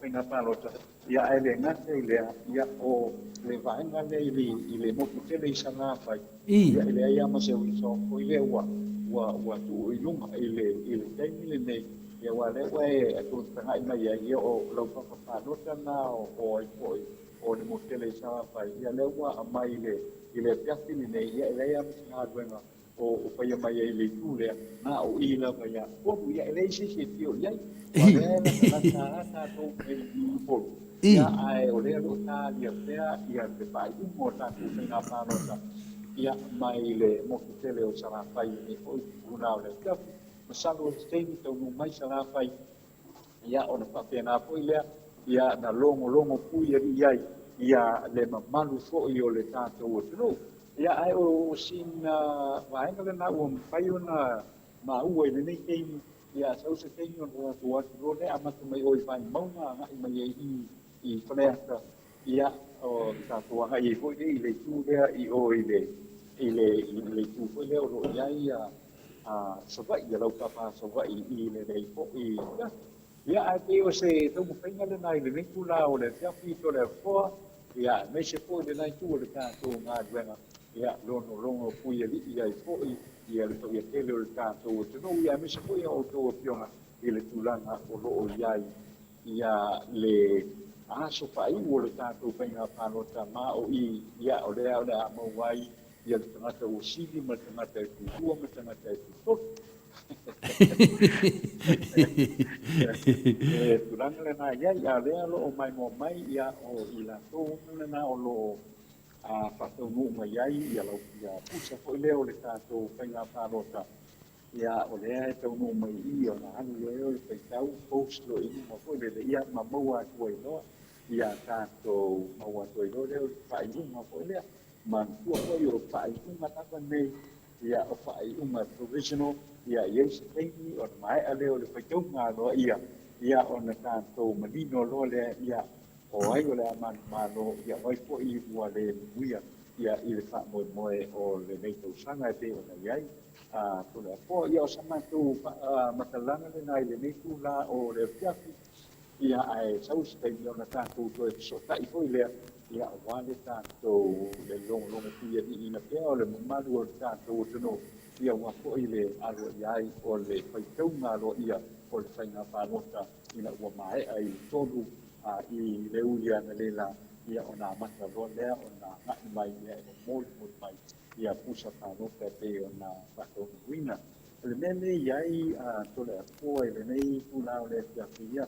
penga panota ia ele ngate ia o le vaenga le ile mo tele isana fai ia ele ia ma se so ko ile wa tu ilunga ile taimi nei ia wa le wa e tu tanga ina ia o lo pa nota na o le mo tele isana fai ia le wa mai ile piasti nei ia ele ia ma duenga o pa ia mai ile tu le na o ila pa ia o ia ele si tio ia wa na to po ia ai o le lo ta ia te pai mo ta tu na pa nota ia mai le mokutele o sarafai e oi una o le kapu masalo o steini tau no mai sarafai ia o na papena po ilea ia na longo pui ia le mamalu fo i o le tātou o tunu ia ai o sina waenga le na ua pai ona maua i le nei teimi ia sau se teimi o na tuatu rone amatu mai oi pai mauna ngai mai i whaneata ia o tātou anga i hoi i le tū lea i o i le tū hoi lea o lo iai sawai ia lau papa sawai i le rei po i ia ai te o se tau mo whainga le nai le nei tū la o le tiapi to le foa ia me se po le nai tū o le tātou ngā duenga ia longo pui e li ia i po ia le tau ia tele o le tātou o tino ia me se po ia o tō pionga i le tūlanga o lo o iai ia le aso pai o le tātou whainga whanota ma o ia o lea o le a mauai ia le tangata o sili ma tangata e tūtua ma tangata e tūtotu. Turanga le nā ia lea lo o mai mo mai ia o i la tōu le nā o lo whatau nuu mai ai ia lau ia pusa po i lea o le tātou whainga whanota ia o lea e tau nuu mai i o nā anu leo le whaitau post lo inu ma po le ia ma maua tua i loa ia tātou maua tua i loa leo le whainunga po i lea ma tua po i o whainunga tata nei ia o whainunga provisional ia iei se teimi o na mai a leo le whaitau ngā loa ia o na tātou manino loa lea ia o ai o le amanu malo ia oi po i ua le muia ia i le wha moe o le nei tau sanga e te o na iai tole a po ia o samatu matalanga le nai le nei tu la o le fiafi ia ai sau se teimi o na tātou to e so tai po i lea ia o wale tātou le longo pia i ina pia o le mamalu o le tātou o tano ia ua po i le alo iai o le whaitau ngā lo ia o le whainga whanota ina ua mae ai tolu i le uia na lela ia o nā mata loa lea o nā ngai mai lea o mōli mai ia pusa whanota pe o nā whakau wina. Le mele iai tole a poa i le nei tūna o le fiafi ia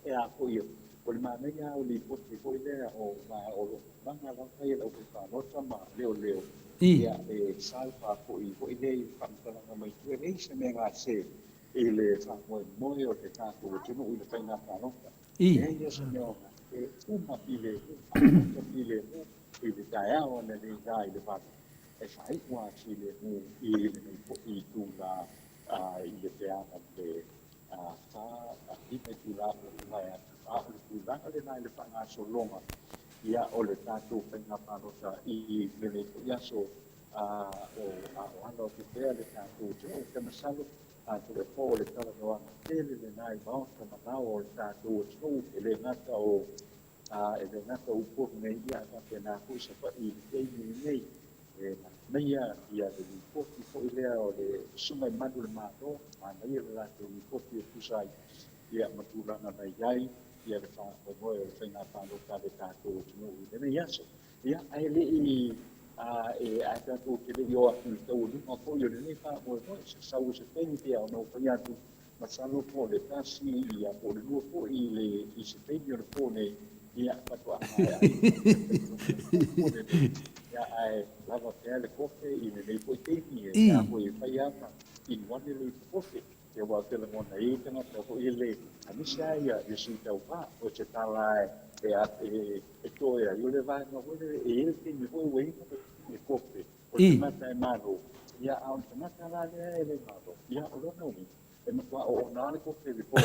e a po ia o le mānei a o li poti po i lea o o lo manga waka i lau pe whanota ma leo ia e salpa po i lea i whamtalanga mai tue nei se me ngā se i le whamoe o te tātou tunu i le whainga whanonga. I. E ia sa mea ona, e uma i le mu, i le tae ao na nei tā i le whaka. E whai ua si le mu i le nei po i tū la i le te ana le tā i me tū la o le mai atu. A o le tū langa le nai le whanga so longa ia o le tātou whainga whanonga i le nei po ia so o ana o te pēa le tātou tunu o te masalo to le po le tala no ana tele le nai bao ka manao o le tātou tunu e le ngata o upo nei ia ka pena ku sa pa i teimi nei e meia ia le upo ki po ilea o le sunga i manu le mano ma nei le lato upo ki o kusai ia matulanga na iai ia le whakomoe o le whainga whano ka le tātou tunu i le iaso ia ai le i e a tātou te rei o atu tau lunga po i o le nei whakomoe se sau se peini pia o nau pai atu masalo po le tasi ia po le lua po i se peini o le po nei ia patua ai ia ai lava pea le kofe i le nei po i teimi e ia po i whai ata i wane le kofe e wā te langona i tanga po i le anisa ia i si tau wā o te tala e toe a i o le vai ma wale e ele te mi hoi wei e kofe o te mata e maro ia au te mata la lea e le maro ia o lona umi e matua o nāne kofe li poa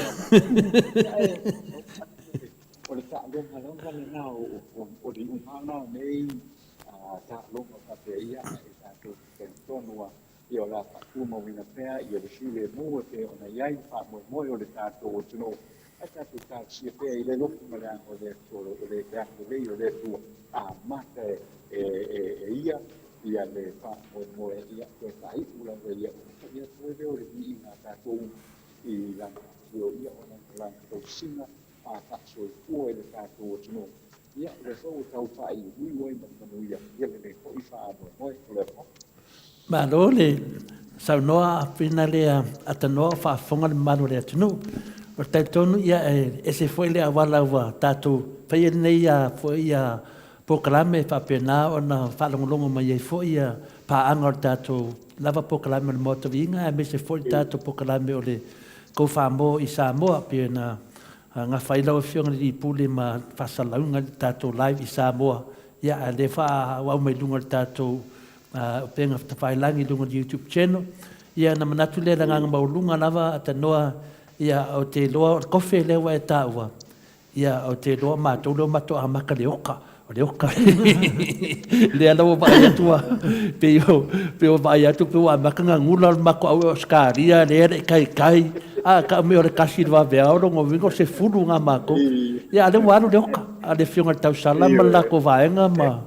o le ta longa longa le nā o li umana nei ta longa ka pe ia e ta te tonua i o la whakuma wina pēr i o le sile mua te o na iai whamoe o le tātou o tino a tātou tātia pēr i le loku mareang o le toro o le teako lei o le tua a mata ia ia le whamoe ia koe tai ulanga ia o ia koe leo le ni ina tātou i langa o ia o langa tau singa a tātou i kua i le tātou o tino ia le whau tau whai ui oi manu ia le ko i whamoe o le whau Ma lo le sau noa pina le ata noa fa fonga le malu le tunu. O tai tonu ia e se foi le awala wa tatu pai nei ia foi ia proclame fa pena ona fa longo mai ia foi ia pa angor tatu lava proclame le moto vinga e me se foi tatu proclame o le ko fa mo i Samoa pena nga fai lo fiong di puli ma fa salaunga tatu live i Samoa ia le fa wa mai lunga tatu penga whailangi lunga YouTube channel. Ia na manatu le ranganga maulunga lava ata noa ia o te loa kofe lewa e tāua. Ia o te loa mātou loa mātou a maka le oka. O le oka. Le alawa vai atua. Peo vai atu peo a maka ngā ngula mako au o skaria le ere kai. A ka me o le kasi le wawea oro ngō wingo se furu ngā mako. Ia ale waru le oka. Ale fionga tau salama lako vaenga ma.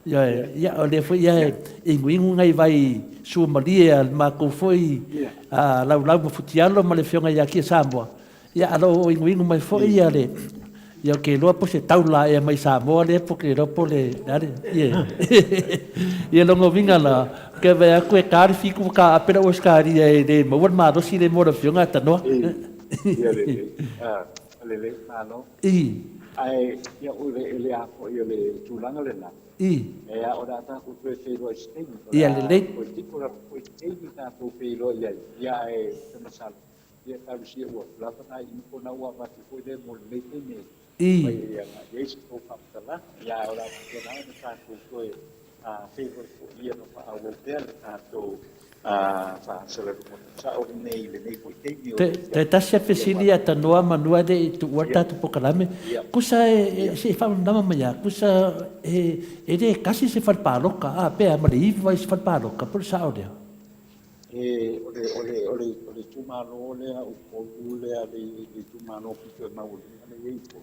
Ya ole foi ya inguingu ngai vai Somalia ma ko foi lau futialo ma le fionga ya ki Samoa ya alo inguingu mai foi ya le ya ke lo po se taula e mai Samoa le po ke lo po le dare ye lo ngo vinga la ke va ko e kar fiku ka apera os kari e de mo ma do si le mo fionga ta no ya le no ai ya le a ko le tulanga le na e a ora ta ku pe lo steng ia le le ko ti ko ko steng ta ko pe lo ia e te masal ia ta si o la ta i ko na wa ma ko de mo le te ne ia ia si ko pa ta ia ora ko na ta ko a fe ko ia no pa o per ta to fa sele ko sa o nei le nei ko te tasia fesilia ta noa manua de tu warta tu pokalame kusa se fa ndama maya kusa de kasi se fa paloka a pe a mari vai se fa paloka por sa o de ole tu mano le o ko le a de tu mano ki ma o le ye ko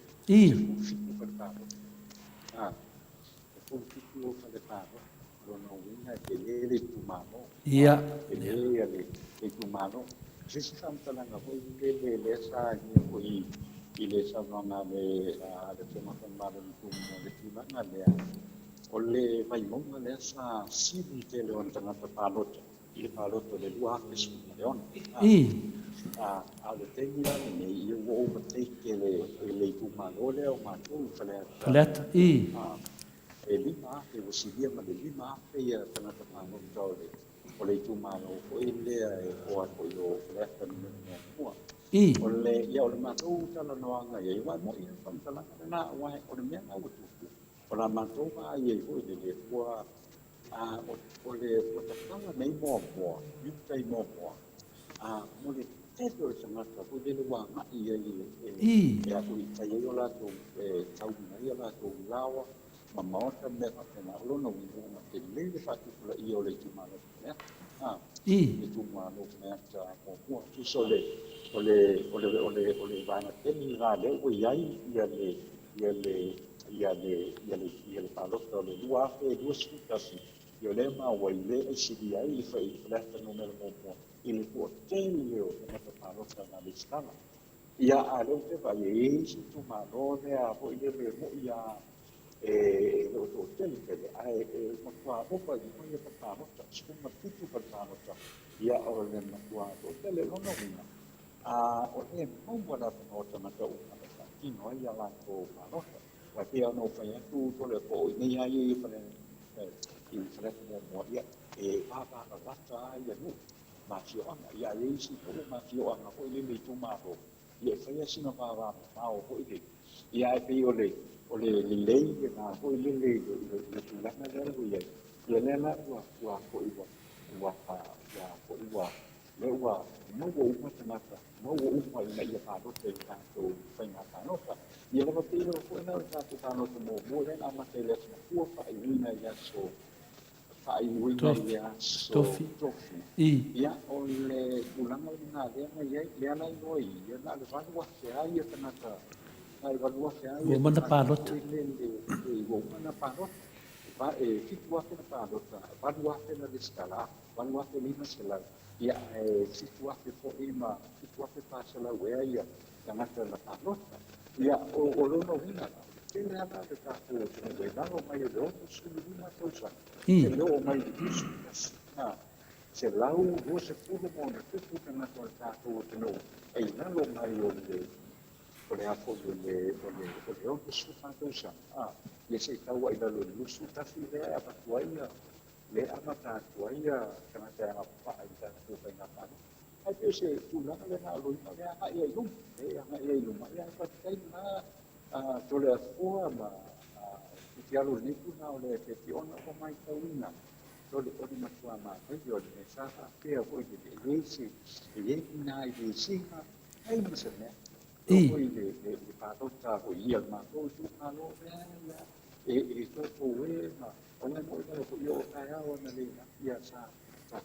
ko ko fa fa no winga ke le tu mano ia le tu mano se si samtalanga ko le sa ni ko i le sa nga le tema ma le tu le tu nga le o le vai mo le sa si te le on tanga palot i palot le lua ke su le on a le temi la ne i o te ke le tu mano le o ma tu flet e lima e o si dia ma le lima e ia tanga palot le o le tumalo ko ile o ko yo le tan mo I. o le ia o le matou tala noanga ia wa mo ia pan tala na wa o le mea na o tu o la matou ma ia o le kua a o le o tala nei mo yu tai mo mo le teto se mata ko le wa ma ia ia ko i tai o la to tau na ia la to lawa ma maota me ka na lo no wi ma te le fa tu la ia o le tumalo le tumalo me ta mo tu sole ole vana teni ngale o iai ia le palota le lua e lua sutasi io le ma waile e sidi ai fa i fletta no mel mo il po teni o le palota na le scala ia a le te vai e si tu ma no ne a po ile le mo ia lo to teni che ai mo qua po pa di mo ia palota scuma tutto per palota ia o le ma qua to tele no o le mo la no ta ma to ki no ia la ko palota wa te no fa ya tu to le po ni ai fa i fa mo ia pa la ta ia no ma si o na ia i si ko ma si o na ko le tu ma ko ia fa ya si no pa ma o ko i ia pe o le le na ko le tu la na le ia le na wa ko i wa le wa mo wo uma tamata mo wo uma ina ia pa do te ka to fai na pa no pa ia le te ro ko na ta ta no mo le na ma te le ko fa i ina ia so fa i ina ia so tofi ia o le ulanga na le na ia le na no ia na le va wa se ai ta na ta ai va wa se ai wo mana pa lot wo mana pa lot va fit wa ke pa lot va wa ke na scala va wa ke lina scala ia situasi fo ima situasi pasala wea ia tangata la palota ia o lono hina ele ana de ka ko te na no mai do su lima tosa e lo mai disu se lau o se fulo mo na tu na to ta ko te no e na lo mai o le afo le o su fa tosa ia se ka wa ida lo su ta fi le apa tuaia le amata tuaia kana te apa ita tu pa na pa ai pe se tu na le na lo na ya ia lu ma ya pa tai na to le fo ma ti alo ni tu na le te ti ona ko mai ta una to le o ma tu ma ai yo le sa pe ko i le si e na i si ma ai ma se ne ko i le pa to ta ko ia ma to tu na lo e to ko we ma ona mo ko yo ka ya ona le ia sa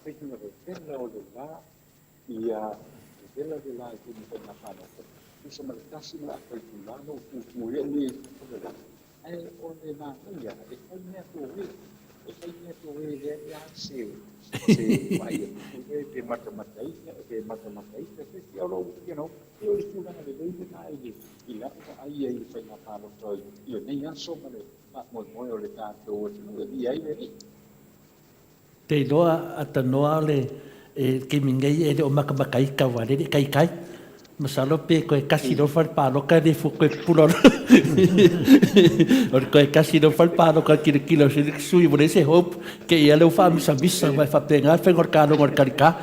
pe no le o le la ia de la que me na pa no isso me casi la ko tu la no ku ni ai o le na ia e ko ne to we ya se vai e matematai que eu não eu estudo na lei na ai e lá ai foi na pa no to io nem aso me mo o le ta to no e ai le te loa ata noa le ke mingai e o makakai ka wale kai masalo pe ko kasi no fal pa no ka de fu ko pulo or ko kasi no fal pa no ka kilo se sui bo se hope ke ia le fa misa vai fa pengar fe ngor ka no ngor karika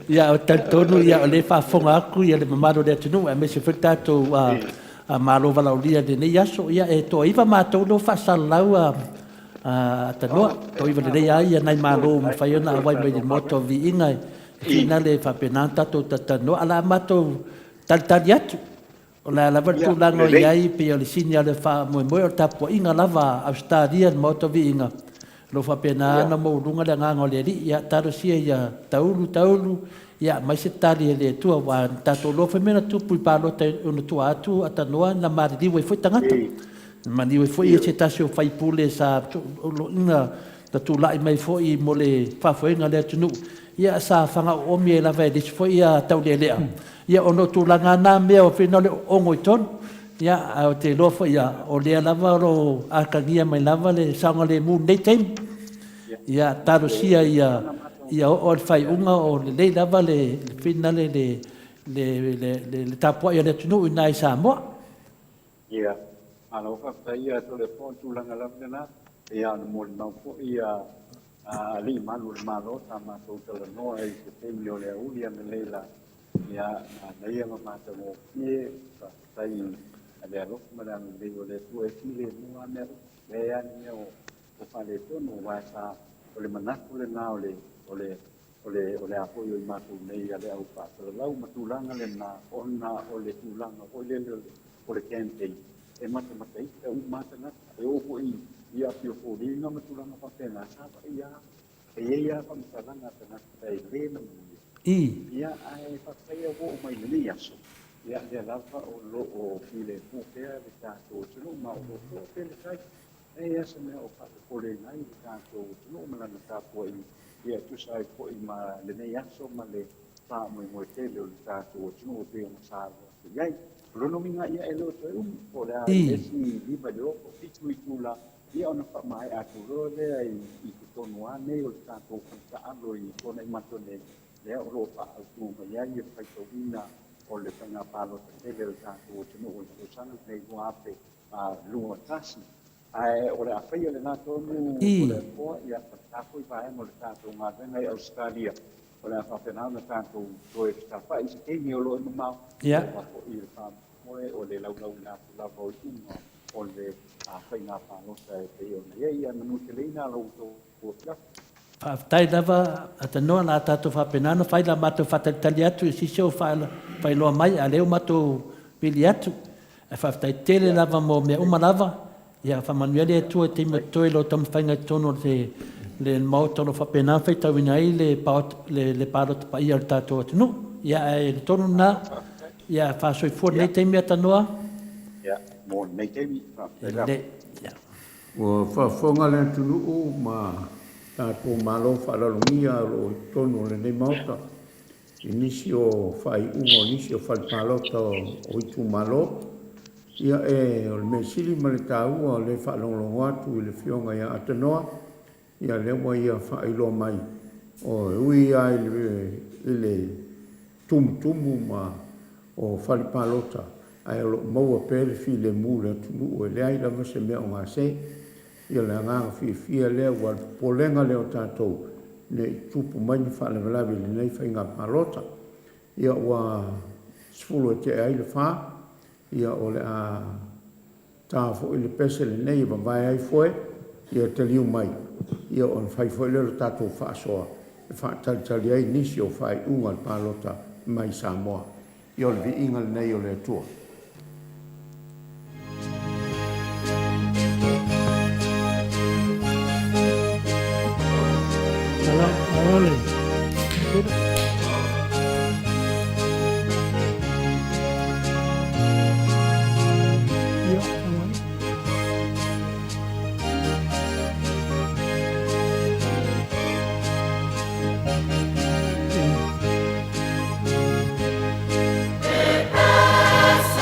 ya o tanto no ya le fa fonga ku ya le mamado de tunu e me se feta to a malo vala ulia de ne yaso ya e to iva mato no fa salau ta no to iva de ya ya nai malo ma fa na vai me de moto vi inga ina le fa penanta to ta no ala mato tal yatu la vertu la no yai pe le signal le fa mo ta po inga lava australia moto vi inga lo fa pena na mo lunga le nga le ri ya taro sia ya taulu ya mai se tali le tua wa tato lo fa mena tu pu pa lo te no tua atu atanoa na mari di we foi tangata mani we foi se tasio fai pule sa lo ina ta tu lai mai foi mo le fa foi nga le tunu ya sa fanga o mi la ve dis foi ya tau le ya ono tu langa na me o fina le ongo ton ya o te lo foi ya o le lava ro akagia mai lava le sanga le mu nei tem ya taro sia ya o fai unga o le lava le fina le tapo ya le tunu nai sa mo ya alo fa ia to le po tu langa lava na ya no mo no po ia ali malu le malo tama so tala no e se te mi ole uli ame leila ia na ia ma ta mo pie sa tai ale alo mara le ole tu e file mu ame le ya ni o fale to no wa sa ole manaku le na ole apoio i matu nei ale au pa lau matulanga le na ona ole tulanga ole kente e mata ita u mata na e o ko ia pio ko ringa matulanga pa pena sa pa ia pa matulanga na tai le na ia ai pa ia o mai ni aso ia de lava o lo o file pu pe de ta to no ma o to pe le sai e ia se me o pa ko le nai ta to no ma na ta po ia tu sai po ma le nei aso ma le pa mo te le ta to no pe ma sa ia lo no minga ia e lo to o la esi di ba do pitu itula ia ona pa mai a tu ro le ai I to no ane o ta to ka alo I ko nei ma to ne le o lo pa tu ma ia ia pa to ina o le panga palo te le ta to no o to sana nei go ape a lu tasi ai o le afai le na to no o le po ia pa ko I mo le ta to ma nei Australia o le fa pena na ta to e sta fa I se ni o lo ma ia o le lau na la vo o le afai na pa no sa te o ia na te leina lo to o ya tai lava atanoa na tatou faapenano fai la matou faatalitali atu e sisi o failoa mai a leo matou pili atu e faafetaitele lava mo mea uma lava ia faamanuia le atua e teimi toe lo tamafaiga tonu le maotolo faapenano faitauina ai le palota paia o le tatou atunuu ia e le tonu na ia faasoifua nei teimi atanoa ia mo nei teimi ua faafoga le atunuu ma tatou malo faalalongia lo tonu le nei maota I nisi o faiʻuga o nisi o falepalota o itu malo ia e o le mesili ma le tāua o le faalogologo atu I le fioga ia atanoa ia le ua ia faailoa mai o ui ia I le tumutumu ma o falepalota ae o loo maua pe le filemu le atunuu e leai lava se mea o gasē ia le agaga fiafia lea ua polega lea o tatou ne tupu mai ni faalavelave lenei faiga palota ia ua sefulu e teʻe ai le fā ia o le a tā foʻi le pese lenei e vavae ai foe ia taliu mai ia ona fai foʻi lea lo tatou faasoa e faatalitali ai nisi o faaiʻuga le palota mai Samoa ia o le viiga lenei o le atua Ole. Passa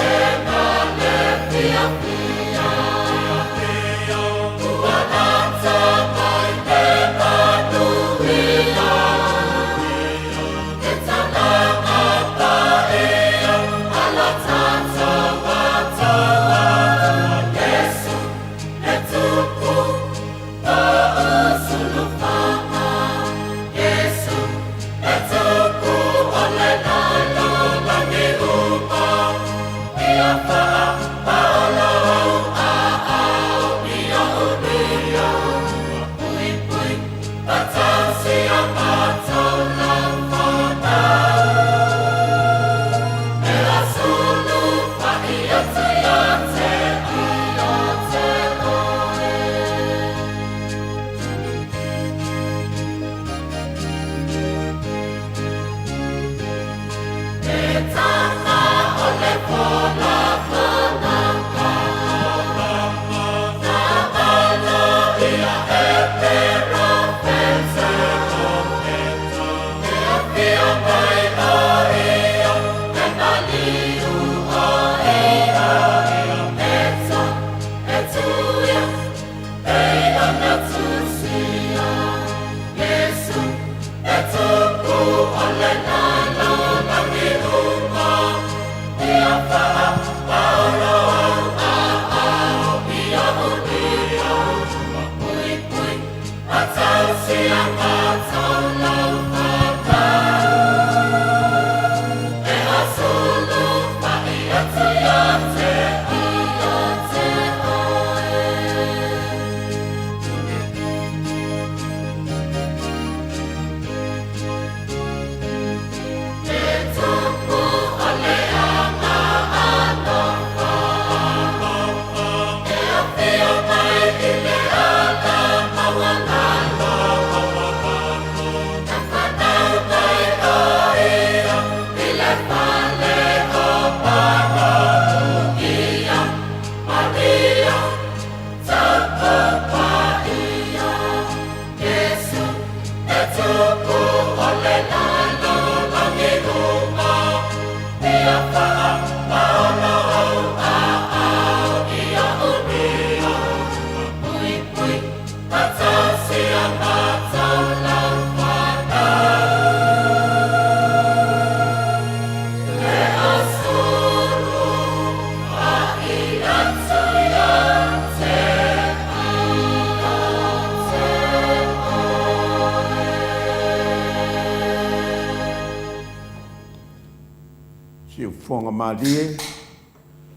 fonga malie,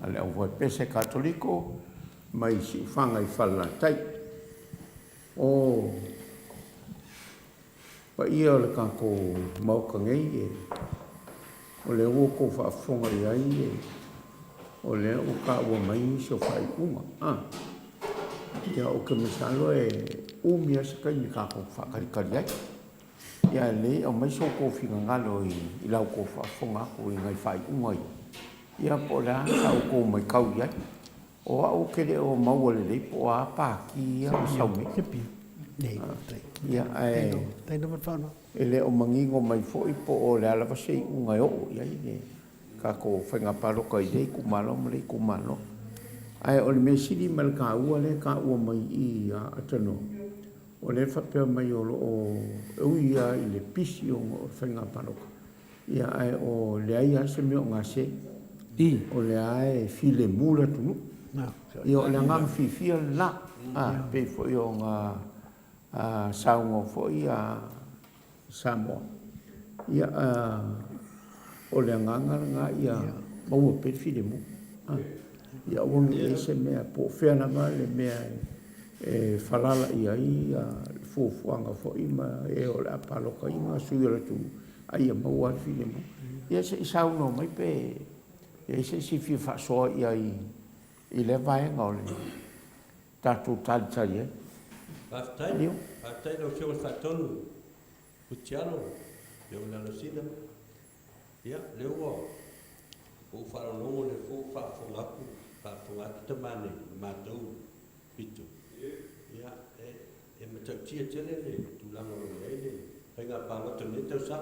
ale au vai pese katoliko, mai si whanga I whalatai. O, pa ia o le kako mauka ngei o le ua ko whaafonga I ai o le o ka ua mai so whai unga. Ia o ke misalo umia sa kai ni kako whakarikari ai. Ia le o mai so ko whiga ngalo I lau ko whaafonga ko I ngai whai unga I. Ia po le sa o ko mai kau ai. O au kere o maua le po a pāki ia o saume. Ia tai no mafano. Ele o mangingo mai foi po o le ala pasei unga o ia I ka ko whainga paroka I rei kumalo ma rei kumalo. Ai o le mesiri mal ka ua mai I atano. O le whapea mai o uia I le pisi o whainga paroka. Ia ai o le ai ase me o ngase. O le ai file mula tunu. Ia o le ngang fifia la. Pe foi o ngā saungo foi Samoa. Ia o le nganga ia maua pe file mu. Ia wangi ese mea po whena ngā le mea whalala ia fuafuanga foi ma o le apaloka I ngā suira tu aia maua file mu. Ia se sauno mai pe ia se si fi whasoa ia I le vaenga o le tātou talitari e. Whaftai no whio whatonu, Kutiano, leo lalo sina. Ia, leo o wharonongo le whafongaku tamane, mātou pito. Ia, matau tia tele le, tūlanga o le, whainga pālota ne tau sa.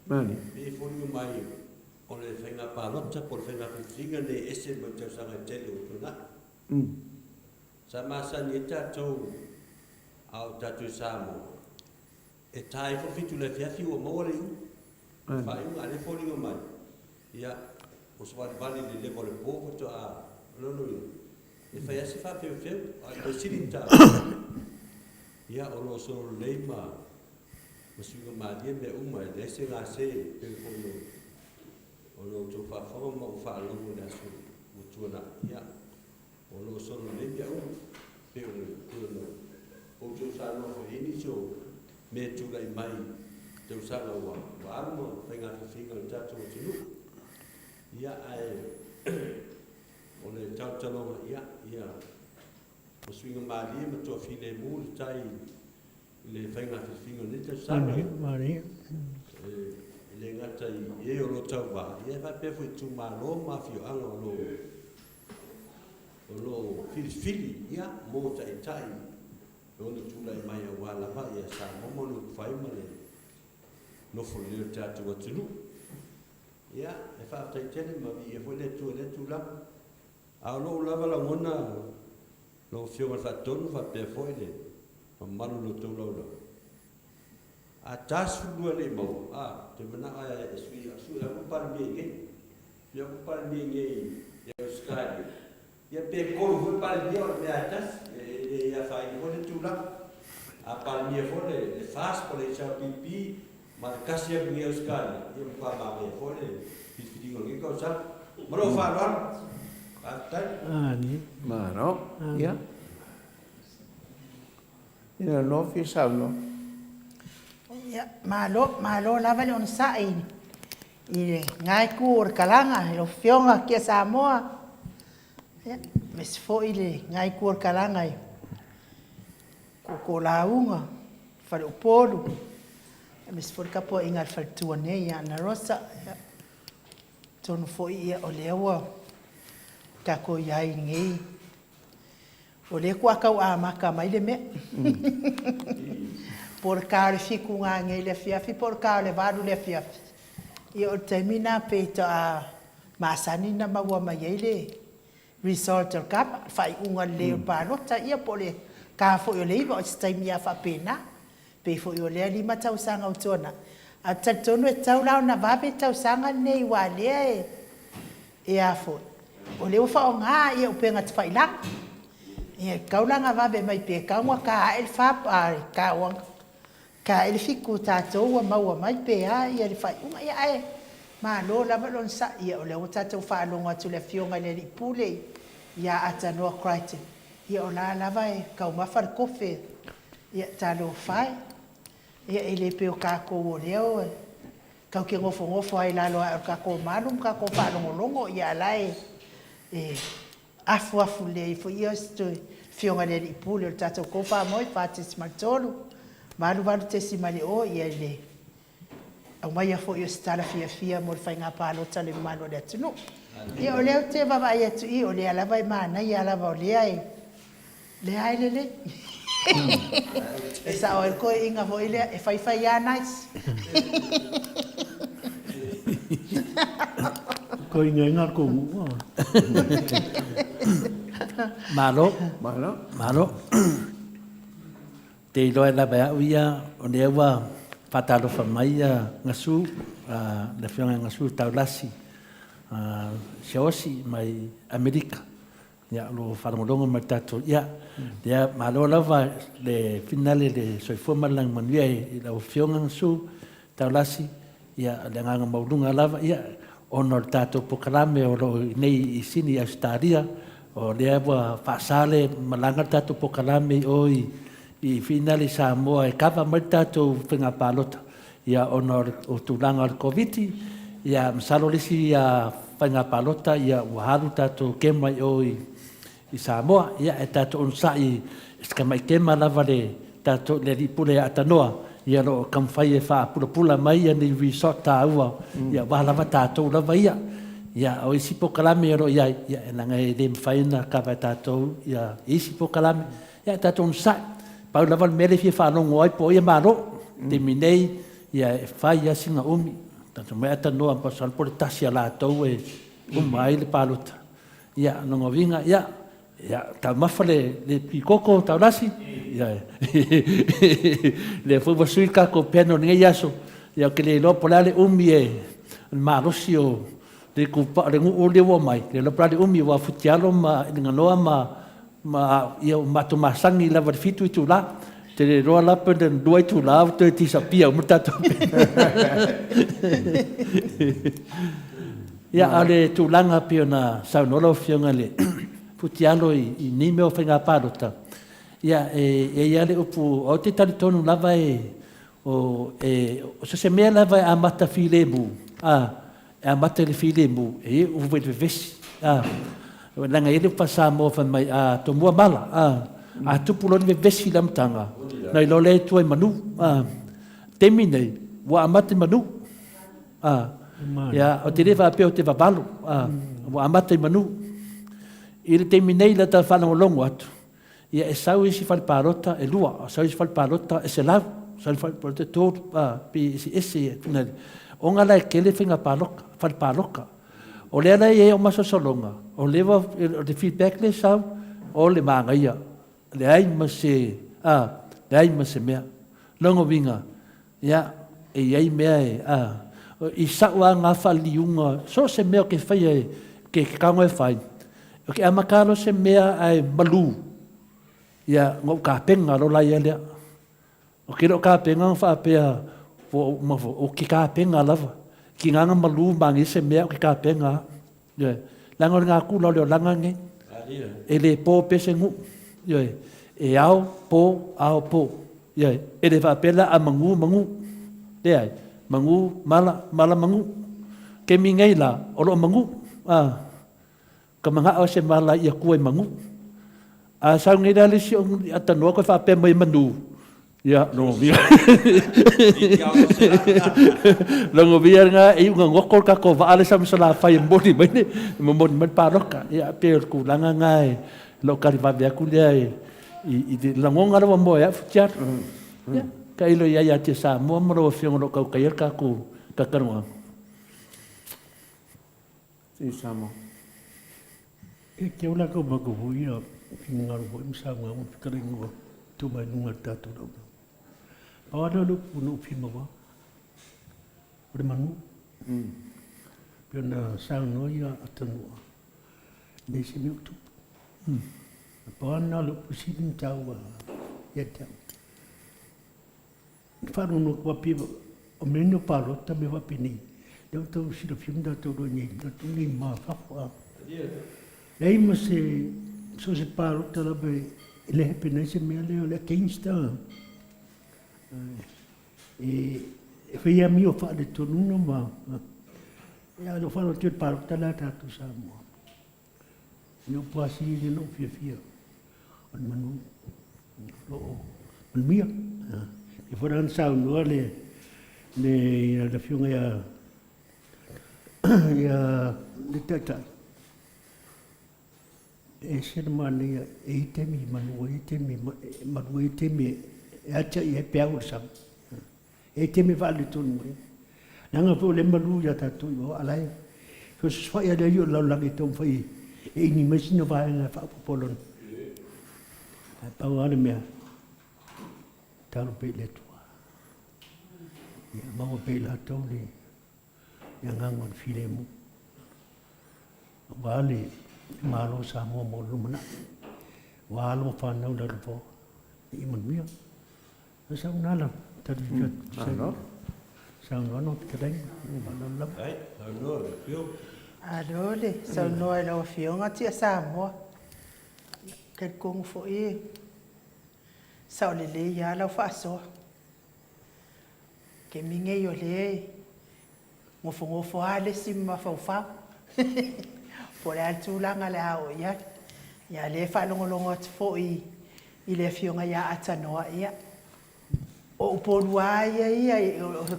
Mani. E whonio mai, o le whainga pālota, por whainga whiwhinga ne ese mo tau sanga tele o tuna. Sa māsani e tātou au tātou Samoa. E tāi whawhitu le whiawhi o maua le iu. Whainga ale whoninga mai. Ia, o swari vali le levo le pōwha to a lono iu. E whai ase whawheu whiu, a i siri tā. Ia, o lo soro leima, masuinga mādia me uma, e lese ngā se, pe kono, o lo tō whawhanga ma o whaalongo le asu, o tuana. Ia, o lo soro leima uma, pe o tuana. O tō sāno o hini so, me tūra I mai, tō sāna wa arma, whainga whiwhinga o tātou o tinu. Ia ai, o le tautalonga ia, o swinga mālia ma tō whine mū, le tai, le whainga whiwhinga ne tō sāna. Mari. Le ngata I o lo tau wā, ia whapewhi tū mālo, mawhio anga o lo whiwhili, ia, mō tai. Ona tula I mai a wala pa ia sa momo no fai male no fo le tātou atunu. Ia, e whaatai tene ma vi e foi le tula. A lo lava la ngona lo whionga whatonu whapea foi le ma manu no tau laula. A tāsu lua le mau, te mana aia e sui a kupari mie ngei. Ia kupari mie ngei e o skai. Ia pe kolu foi pari mie o me a tas. Ia whai ni hone tūla, a palmia hone, le whas po le chau pipi, ma le kasi a bungi au skali, ia mpa mame hone, pipitingo ngi kau sa, maro wharoan, pātai. Ni. Maro, ia. Ina no fi sauno. Ia, malo lava le ona sa I ngai ku o kalanga, lo whionga kia Samoa. Ia, mes fo I le ngai ku o kalanga I. Ko launga, whare o pōru. Mes fo ka po inga whaltua nei ia na rosa. Tonu fo ia o lewa. Ka ko iai ngei. O le kua kau a maka mai le me. Por ka le fiku ngā ngei le fiafi, por ka le varu le fiafi. Ia o taimina peita a masani na maua mai ei le resort o kapa. Whai unga leo pālota ia po le ka fo yo leiva o taimi a whapena. Pe fo yo lea lima tau sanga o tona. A tatonu e tau lau na vape tau sanga nei wa lea e a fo. O leo wha o ngā ia upenga te whailang. Ia kaulanga vape mai pe kaunga ka el whapa ka wang. Ka el fiku tātou wa maua mai pe a ia le whai unga ia e. Malo lava lon sa ia o le o tatou whaalonga tu le fionga le ripule ia Atanoa Crichton. Ia o la lava e kau mawhar kofe ia talo whai. Ia e le peo kako o leo e kau ke ngofo ai lalo a kako malum kako whaalongolongo ia lai e afu le fo ia sto fionga le ripule o tatou kofa moi whatis maltolu. Malu te simale o ia le au mai a fo i o stala fia mo le whainga pālota le mano le atunu. Ia o leo te wawa i atu i o le alawa i mana i alawa o lea e le ailele. E sa o el koe inga fo i lea e whai ia nice. Koe inga ko mua. Malo. Te iloa la bea uia o le ewa patalo fa mai ngasu le fionga ngasu taulasi siosi mai Amerika ya lo falongolongo mai tato ya dia malo lava le finale le soifoma lang manuia i la fionga ngasu taulasi ya le nganga maulunga lava ya ono tato pokalame o lo nei isini Australia o le ewa fasale malanga tato pokalame oi i finali Samoa e kapa mai tatou whinga pālota. Ia ono o tūlanga o COVID, ia msalo lisi ia whinga pālota, ia uharu tatou kemai o i Samoa, ia e tatou unsai, eskamai kema lava le tatou le ripule Atanoa, ia lo kamwhai e wha pula mai ia ni resort tā ua, ia wahalava tatou lava ia. Ia o isi pokalame ero ia e nanga e le mwhaina kapa tatou, ia isi pokalame, ia tatou unsai. Pau lava mele fia whanongo ai po ia maro, te minei, ia e whai asinga umi, tato mai Atanoa pa salpore tasi a lātou e umai le pālota. Ia nongo vinga, ia tau mawha le pikoko tau rasi, ia le fua sui kako peno ni yaso, ia ke le lopo lale umi e marosi o le kupa, le ngu o le wa mai, le lopo lale umi wa futialo ma nganoa ma ia matu masangi lava fitu i tula te roa lapa den dua i tula te tisapia mo tato ia ale tulanga pio na saunola fionga le futialo i nime o whenga pālota ia ia le upu o te talitonu lava o se mea lava a mata filemu a mata le filemu e uwe vesi nanga ele pasa mo fa mai a to mua mala a tupu lo vesi lam tanga na lo le tu manu temine wa amate manu ya o te leva pe o te vabalu wa amate manu il temine la ta fa no longo atu ya e sau isi fal parota e lua sau isi fal parota e se la sau fal parota to pi isi tunel onga la ke le finga paloka fal paloka o le ala e o maso solonga o leva de feedback le sau o le manga ia le ai mase mea longo vinga ia e ai mea i saua nga faliunga so se mea ke fai ke kango e fai o ke amakalo se mea ai malu ia ngau ka penga lo la ia lea o ke lo ka penga fa pea o ke ka penga lava ki nganga malu mangi se mea o ke ka penga langa ngā kula leo langa nge e le po pese ngu e ao po e le whapela a mangu te ai mangu mala mangu ke mi ngai la o lo mangu ka manga o se mala ia kua mangu a sau ngai la lisi o Atanoa ko whapea mai manu ia longo via longo via nga e unga ngokol ka ko va ale sam sala fai mboni bene mboni man paroka ia pe ku langa ngai lo kari va via kulia i de langonga lo mo ya futia ya ka ilo ya te sa mo mo fiong lo ka ka ku ka kanwa si samo e ke ula ko ma ko huia ngar bo imsa nga mo karingo tu mai nunga tatu lo awala lu puno pima wa ore manu piona sang noia Atanoa nesi mi tu pana lu pusin tawa yeta faru no kwa piva o menno palota me va pini Eu estou se do filme da todo ni da tu ni ma fa fa. Ei mas se paro tala be ele repente me le que insta. Foi a mio fa de tu não ma. Ya lo fa lo tu paro tala ta tu sa mo. Eu posso ir no fia. On manu lo on mia. E foram sa no le da filme ya ditata ser mani temi manu temi acha e pego sam temi vale tun nanga po le malu ya tatu yo alai so so ya de yo la la tom fai ni mesino va na fa polon pa wala me talo pe le tua ya ma pe la tole yang ngangon filemu wale malo samo mo lumna walo fanau da po imun mia sa unala tadi no sa no kadang malam ai no fio Adole, sa no lo fio ngati sa mo ke kung fo sa le ya lo fa so ke minge yo le ngofo ale simma fa por altu langa le ao ya le fa longo fo ile fionga ya atanoa ia o polua ia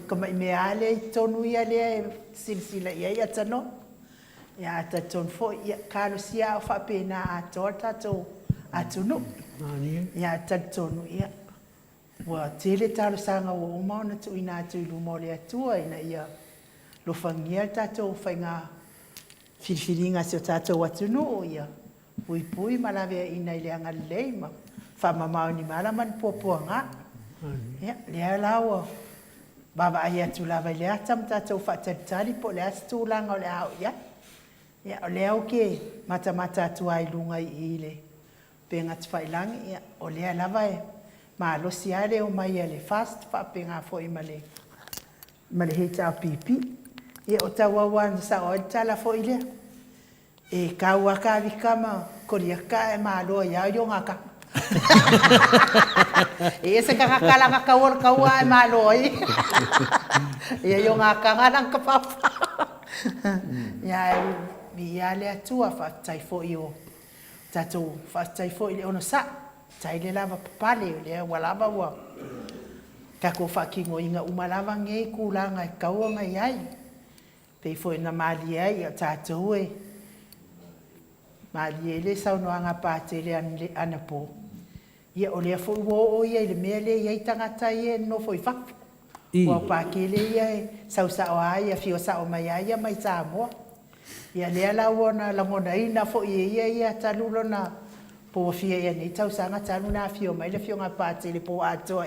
kama me ale tonu ia le silsila ia atano ya taton fo ia kalo sia fa pena atorta to atunu ya tatonu ia wa tele talo sanga o mauna tu ina tu lu mole atua ina ia lo fangia tato fainga filfilinga se tato watunu ia pui malave ina ile anga leima fa mama ni mala man popoanga ya le lawa baba aya tu lava le atam tato fa tali po le astu langa le au ya le oke mata tu ai lunga ile penga tfailang ya o le lava ma lo siale o mai le fast fa penga fo imale male hita pipi e o tawawan sa o tala fo ile e kawa ka vikama koria ka e malo ya yo ngaka e se ka kala ka kawor kawa e malo e yo ngaka ngalang ka papa ya mi ya le tua fa tai fo yo tato fa tai fo ile ono sa tai le lava pale le wala ba wa ka ko fa kingo inga umalava nge kulanga e kawa ngai ai pe foi na mali ai tato e mali ele sa no anga patele ana po ia ole fo o ia le mele ia tangata ia no foi fa o pa kele ia sa o ai fio sa o mai ia mai sa mo ia le ala ona la mona ina fo ia talulo na po fia ia ni tau sa nga talu na fio mai le fio nga patele po ato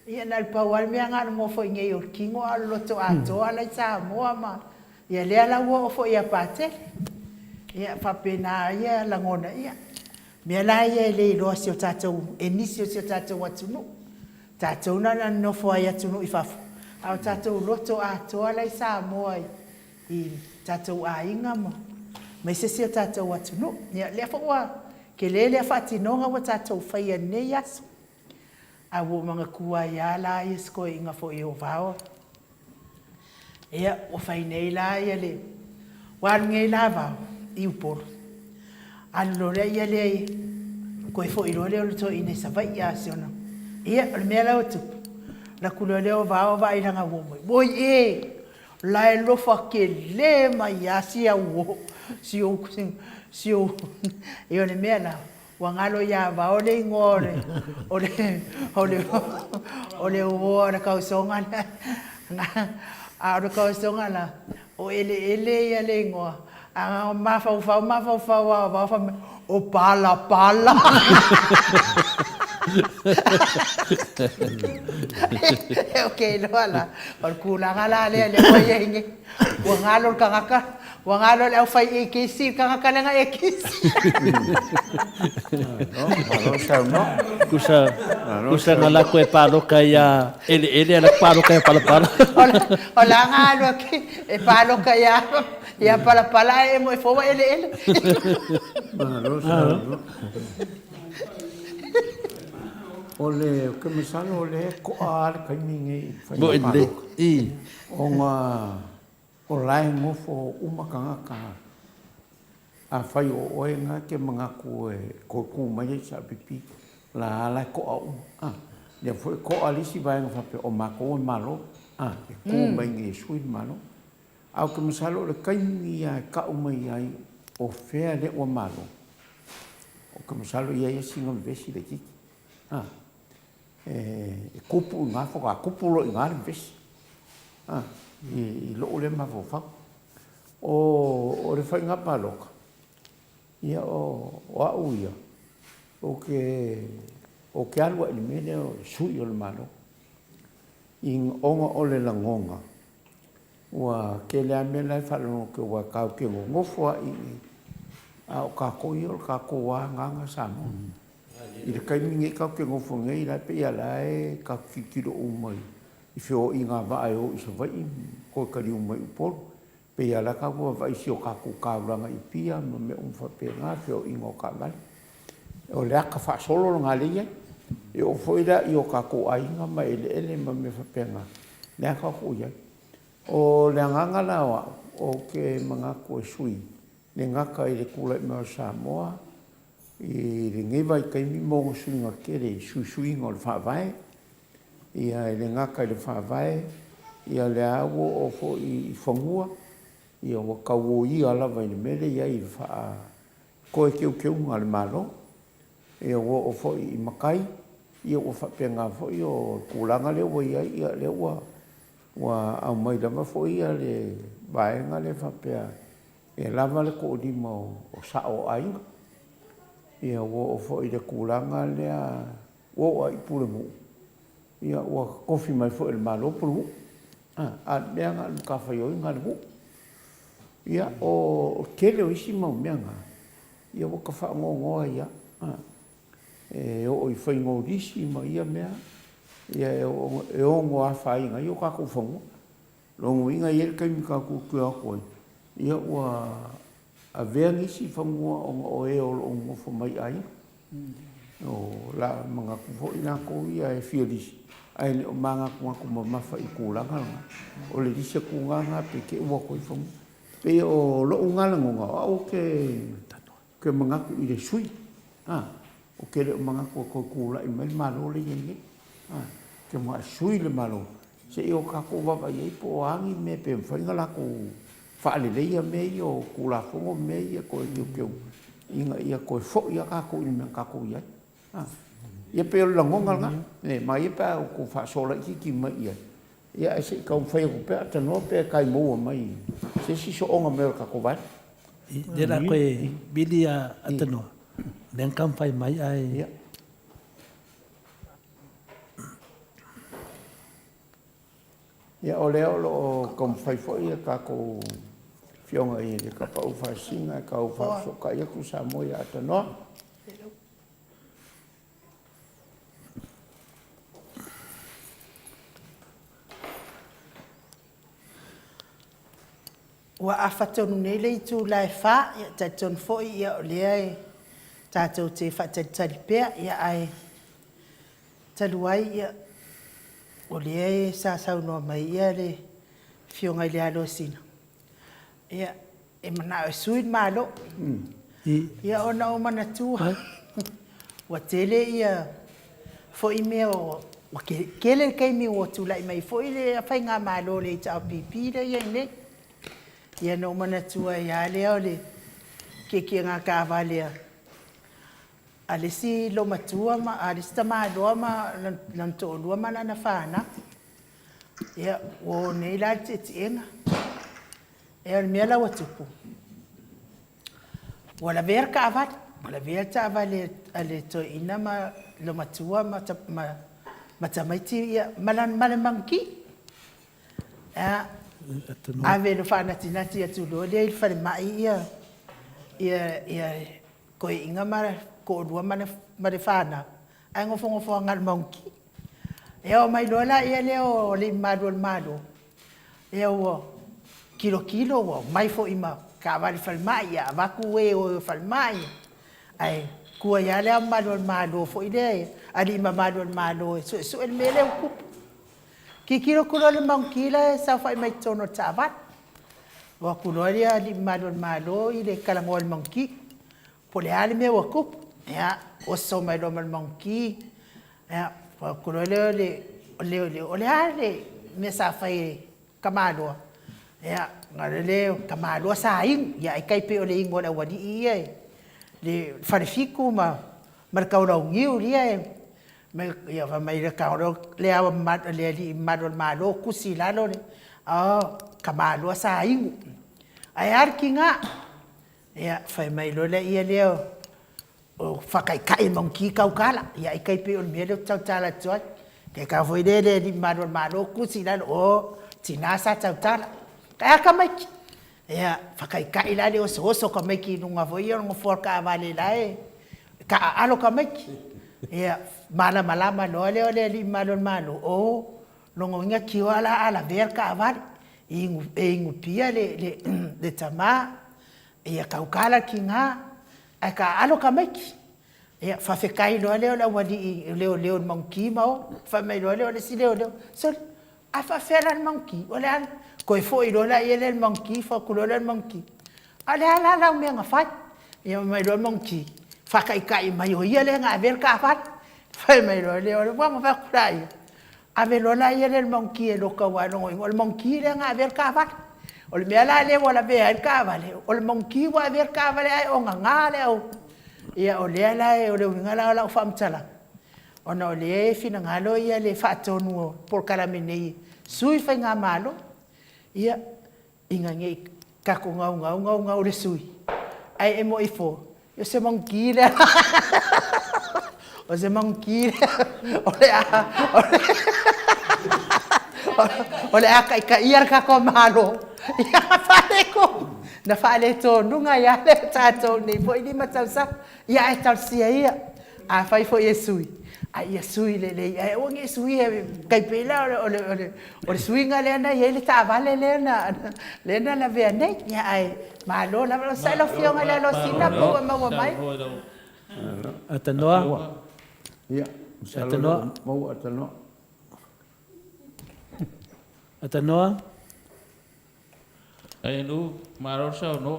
ia na pa wal me anga mo fo nge o kingo allo to ato ala sa mo ma ia le ala wo fo ia patele ia fa pena ia la ngona ia me la ia le lo si o tatou enisio si o tatou watunu tatou na no fo ia tunu ifa au tatou loto ato ala sa mo i tatou ainga mo me se si o tatou watunu ia le fo wa ke le fa tinonga wa tatou fa ia ne yasu a wo manga kua ia la isko inga fo i o vao ia o fa nei la ia le wa ngai la vao i upolo allo le ia le ko fo i le to ine sa vai ia siona ia le mela o tu la kulo le o va ina nga wo boy la lo fa ke le mai ia sia wo si o io le mela wa ngalo ia va o le ngore o le o ra ka songa na a ra ka songa la o ele ia le ngoa a mafa o pala okay lo ala or kula ngala le o yenge o ngalo kangaka Wa ngalo le au fai e kisi ka kalanga e kisi. Malo sa no. Kusa ngala ko e palo kaya ele ala palo kaya pala. Ola ngalo ki e palo kaya ya pala e mo e fo ele. Malo sa no. Ole ke misalo ole ko ar kai mingi. Bo inde I. Onga o lai ngofo umakanga ka. A fai o oenga ke mga ko ko mai sa pipi la ko au. Ya foi ko alisi vai nga fape o mako malo. Ko mai ngi sui malo. Au ke misalo le kai mingi ya ka umai ai o fea le o malo. O ke misalo ia singa vesi le ki. Kupu ngā whaka kupu lo I ngā vesi. I lo le ma fofa. O le whai ngā paloka. Ia o au ia. O ke alua I mene o sui o le malo. I onga o le langonga. Ua ke lea me lai whalano ke ua kau ke ngofua I o kako I o kako wā nganga samo. I le kaimingi kau ke ngofo ngai lai pe ia lai ka kikiro umai. I whio I ngā vae o I sa vai ko kari umai upolo. Pe ia lai ka kua vai si o kako kauranga I pia ma me umwhape ngā whio I ngō ka mali. O lea ka wha solo ngā leia. E o whoira I o kako ainga ma ele ma me whape ngā. Lea ka ko iai. O lea ngangala o ke mga koe sui. Le ngaka I le kula I mea Samoa. I le ngewa I kaimi mōngo sui ngā kere sui ngā le whawai. Ia le ngaka I le whawai. Ia le awo o fo I whangua. Ia wa kau o I alawa I le mele ia I le wha koe keu ngā le malo. Ia wa o fo I makai. Ia wa whapea ngā fo I o kūlanga leo wa ia leo wa au mai lama fo ia le vaenga le whapea. Ia lava le ko di mo o sa o ainga. Ia wo o fo I le kūlanga lea wo I pule mu. Ia wa kofi mai fo I le malo pule mu. A lea ngā ka whaioi ngā le mu. Ia o kele o isi mau mea ngā. Ia wa ka whaangongoa ia. E o I whaingo risi ma ia mea. Ia e o ngoa whainga. Ia o kako whangu. Longo inga ia le kaimi kako kua koe. Ia ua a vea ngisi whangua o e o ngofo mai ai. O la mga kufo ina ko ia e whiorisi. Ai le o mga kumaku mamafa I kūlanga. O le risa kūnganga pe ke ua koe whangu. Pe o lo ungala ngonga. O ke mga ku I le sui. O ke le o mga koe kūla I mai malo le yengi. Ke mga sui le malo. Se I o kako wawa iei po angi me pe mwhainga lako whaaleleia me I o kula whongo me I koe keu. Inga ia koe fo ia kako I mea kako iai. Ia pe o langonga nga. Ma ia pe o ko whaasola ki mai ia. Ia e se I kau whai ko pe atanoa pe kai moua mai. Se si so onga mea kako vai. Dera koe bili a atanoa. Nen kam whai mai ai. Ia. Ia o leo lo kom whai fo ia kako whionga I le ka pau whaisinga, ka au whaisoka ia ku sa moi atanoa. Wa afatonu nei le tu lai fa ia taton fo ia o le tatou te whatatari pea ia ai taluai ia o le sa saunoa mai ia le whionga I le alo sina. Ia e mana o suin malo. Ia ona o mana tua. Wa tele ia fo I mea o kele kaimi o tula I mai fo I le whainga malo le tau pipi le ia ne. Ia no mana tua ia lea o le ke ngā kāwa lea. A le si lo matua ma, a le si tama loa ma, lanto lua ma lana whāna. Ia o nei la te tienga. Ia le mea lau atupu. Wala vea kāwa, wala vea tāwa le to ina ma lo matua ma tamaiti ia malan manki. Ave no whanatinati atu lo le il whare mai ia koe inga mara ko rua mare whana. Ai ngofo ngal maunki. E o mai lola ia leo le mado. E o kilo o mai fo ima ka vale whare mai ia vaku e o whare mai. Ai kua ia leo mado fo ide ali ma mado so el mele o kupu. Ki kiro kulo le maunki la sa whai mai tono tavat. Wa kulo ia ali mado i le kalango le maunki. Pole ale me o kupu. Ya o so mai lo maunki. Ya wa kulo le ale me sa whai kamado. Ya ngale kamado sa ing ya kai pe o le ingo la wadi i le farifiku markau rau ngiu lia ia va mai ka ro le a malo kusi la lo le kamalo sa ing ai arkinga ia fai mai lo le ia le o fakai monkey kaukala ia kai pe o me le tau tala tsoi ke ka foi le malo kusi la o tinasa tau tala ka ka mai ia fakai la le o so ka mai ki nunga foi o ngo forka vale la ka alo ka mai ia malama no le malo o longo nga kiwala ala verka avar ingu pia le tama ia kaukala kinga aka alo kameki ia fa fekai lo le wadi le monkey mau fa mai lo le si le so a fa fera monkey ole ko foi lo la ia le monkey fa kulo le monkey ala me nga fa ia mai lo monkey fa kai mai o ia le nga verka avar fai mai lo le vamos fa kurai ave lo la ia le monkey lo ka wa no o monkey le nga ver ka va o le mela le wala be al ka va le o monkey wa ver ka va le ai o nga le o ia o le la o le ngala la fa mtala o no le fina ngalo ia le fa tonu por kala menei sui fa nga malo ia inga nge ka ko nga o le sui ai e mo ifo yo se monkey le o se monkey ole aka iar ka ko malo ia fale ko na fale to nunga ia le tato ni foi di matausa ia e tal sia ia a fai foi esui a esui le o ngi sui kai pela o sui nga le na ia le ta vale le na la ve ne ia ai malo la sa lo fio nga lo sina po ma mai atanoa ia atanoa ai nu maro sa no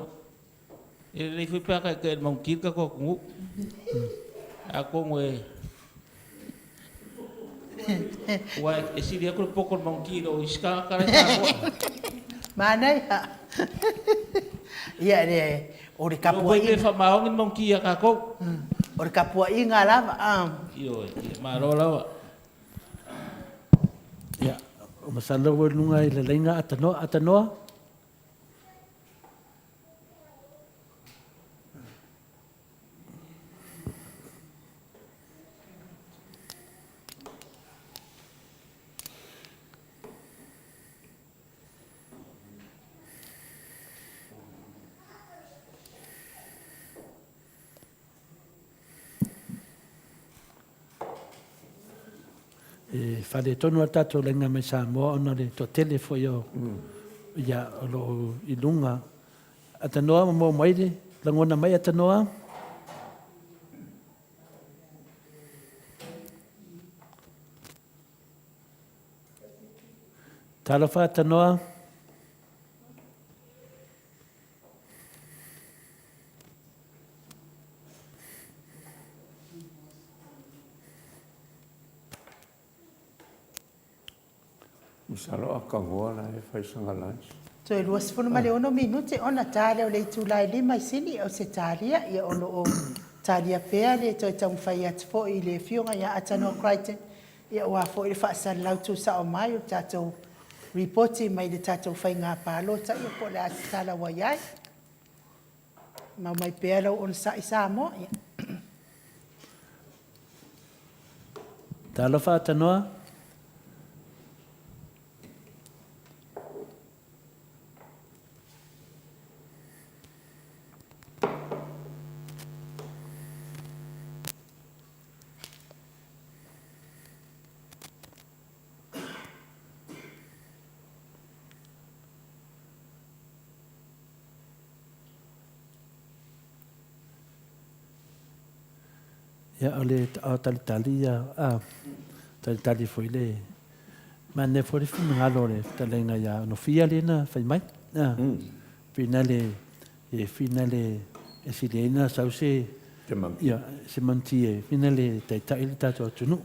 ele fui pa ka ke monkey ka ko ngu ako ngwe wa esi dia ko pokon monkey lo iska ka mana ia le o le kapua i fa maong monkey ka ko o le kapua inga lava io maro lava ya o masalo wo nunga i le lenga atanoa fale tonu atato lenga me sa mo ona le to tele fo yo ya lo ilunga atanoa mo mai de langona mai atanoa talofa atanoa Misalo aka gola e fai sanga lunch. So it was for male ono minute ona tale o le tulai le mai sini o se talia ia ono o talia pea le to tau fai at fo i le fionga ia atano kraite ia wa fo i fa san lau tu sa o mai o tato reporti mai le tato fai ngā palo ta ia po le atala wa iai ma mai pea lau on sa isa mo ia talofa atanoa ia ole tali tali foi le ma ne foi fina lore talenga ya no fia le na fai mai finale e silena sauce ia se mantie finale tai tato tunu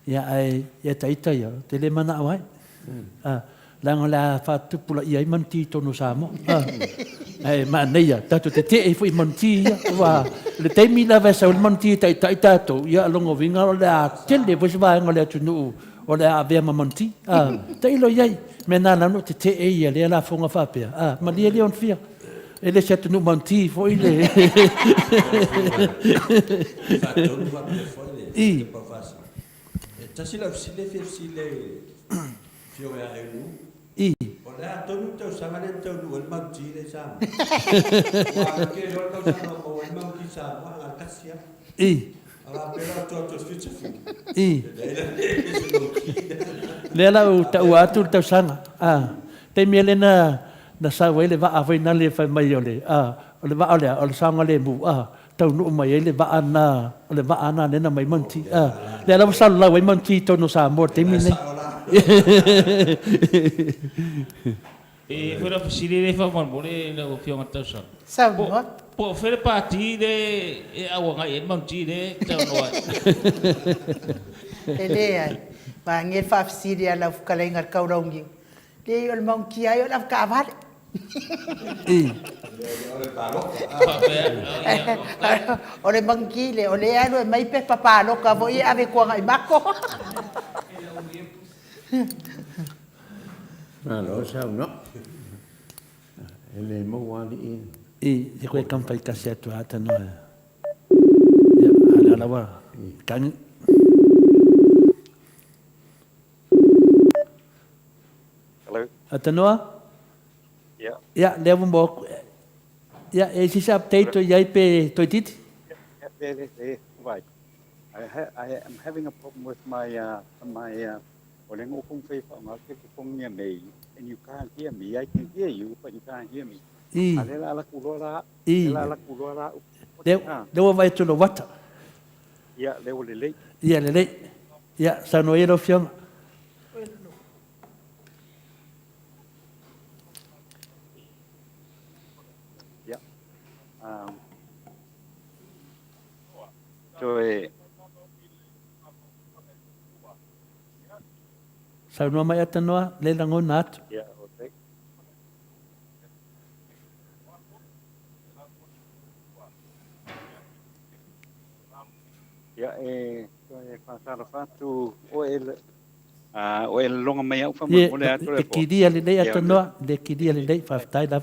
ia ai ia taita ia te le mana awai langa la fa tupula ia manti tonu samo ai ma neia tato te foi manti wa le te mina va sa manti tai tato ia longo vinga o la tele voi va ngole tunu o le ave manti te ilo ia mena na no te ia le la fonga fa pe ma le leon fia ele se tunu manti foi le i tasi la fsile fio ya enu i Olha, tonu tau sanga le tau nu el manti le sa wa ke lo tau sanga ko el manti sa wa al kasia i ala pero to ficha fu i le la ta atu ta sanga te mele na sa wele va ave na le fa mai ole ole va ole sanga le mu tau nu mai le va ana ole va ana le na mai manti le la sa la wai manti to no sa mo te mine e fora fasile le fa mon bole le o fio ngata sa Sa mo. po fere parti de e awa ngai e manti de tau no Ele ai. Ma ngel fa fsiri ala fkalenga kaurongi. Le ol mau ki ai ol ka vale. Ole mangi le ole ai no mai pe papa lo ka voi ave ko ngai mako. Lo sao no. Ele mo wali e koe kampai kasi atu ata no ala wa kan Hello. ata no ya le mo ya e si sa update to yai pe to tit Right. I am having a problem with my Olen ukong fei fa ma ke kong nya nei, and you can't hear me. I can hear you, but you can't hear me. Alela la kulora. La kulora. Le wa vai tu no wata. Ya, le wo le. Ya le. Ya sa no ero fiong. Ya. Joy. Sa no mai ata noa le lango nat. Ya, okay. Ya, pasar fatu o el longa mai au fa mo le ato le. Kidia le dei ata noa, le kidia le dei fa tai da.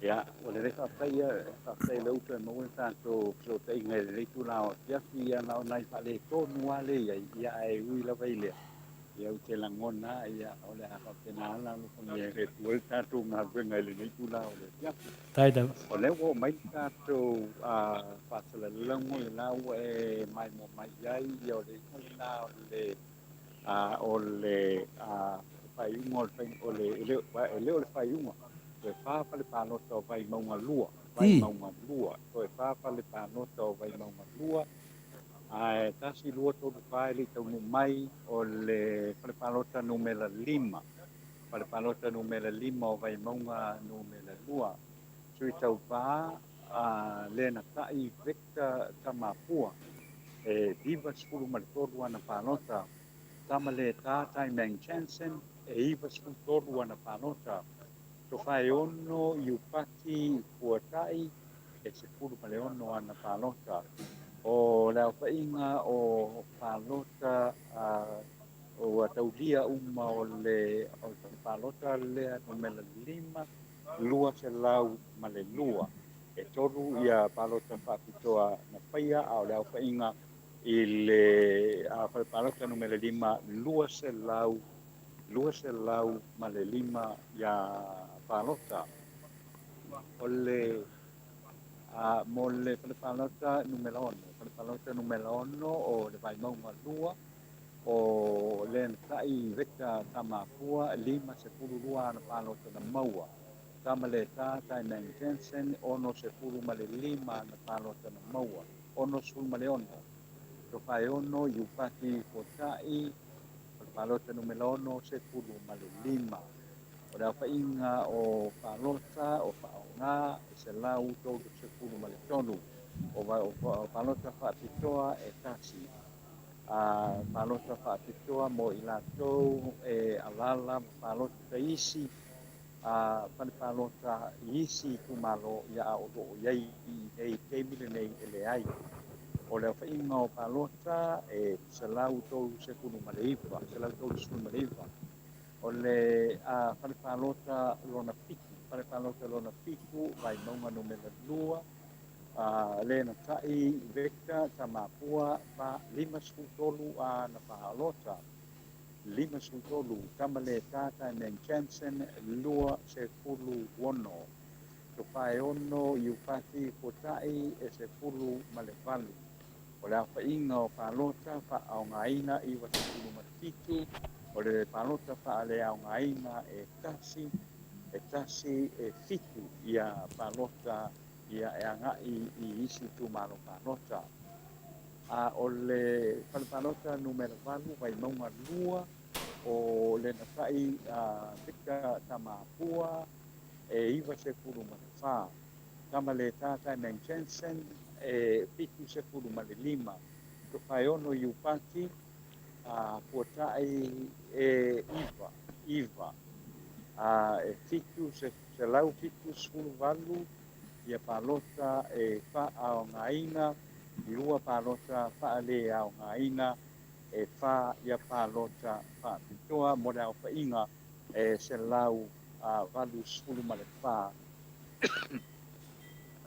Ya, o le fa tai le uto mo sa to tai ngai le tu lao. Ya si na nai fa le to no le ya ai ui la vai le. Ya uke langona ya ole apa penala lu punya ritual tatu ngabe le ni tula ole ya tai da ole wo mai tatu pasal lango la we mai mo mai yai yo le na ole pai ngol pai ole ole pai ungo le fa le pano to pai mo ngalua pai mo ngalua to fa le pano to pai mo ngalua ai tasi lua tolu pai li tau mai o le palapalota numela 5 palapalota numela 5 o vai maunga numela 2 sui tau pa le na tai vekta tamapua e diva skulu maltoru ana palota tamale ta tai meng chansen e iva skulu toru ana palota to fai ono yupati puatai e skulu maleono ana palota o la fainga o palota o taulia uma o le palota le numela 5 lua se lau male lua e toru ia palota papitoa na paia o la fainga ile palota numela 5 lua se lau male 5 ia palota o le molle palota numela 1 o le vai maunga lua o le tai veka tamapua 5 sepulu lua na palota na maua tamale ta tai na intention ono sepulu male 5 na palota na maua ono sulu ma le ono. To fai ono iu pati potai, palota numero ono se pulu ma le lima. O le whainga o palota o whaonga se lau tau se pulu ma le tonu. O palota whaapitoa e tasi. Palota whaapitoa mo i lātou e alala palota ta isi. Pane palota isi kumalo ia o iai i teimile nei ele ai. O le whainga o palota e se lau tau se pulu ma le iwa. Se lau tau se pulu ma le iwa. O le pane palota lona piku. Pane palota lona piku vai maunga numera 2. Le na tai veka ta mapua pa 5 na palota. 5 kama le tata men Jensen lua se pulu wono. To pae ono iu pati potai e se pulu ma le valu. O le apa inga o palota pa au ngaina i wa se pulu ma le pitu. O le palota pa ale au ngaina e tasi e fitu ia palota ia e anga i isi tu malo palota. O le palota numero 4 vai maunga lua o le natai vika tamapua e iwa se pulu ma le wha. Kama le tata men Jensen e pitu se pulu ma le 5. To whai ono iu pati puatai e iwa. E fitu se lau fitu sulu valu ia palota e wha ao ngaina i rua palota wha le ao ngaina e wha ia palota wha pitoa mo le au whainga e se lau valu sulu ma le wha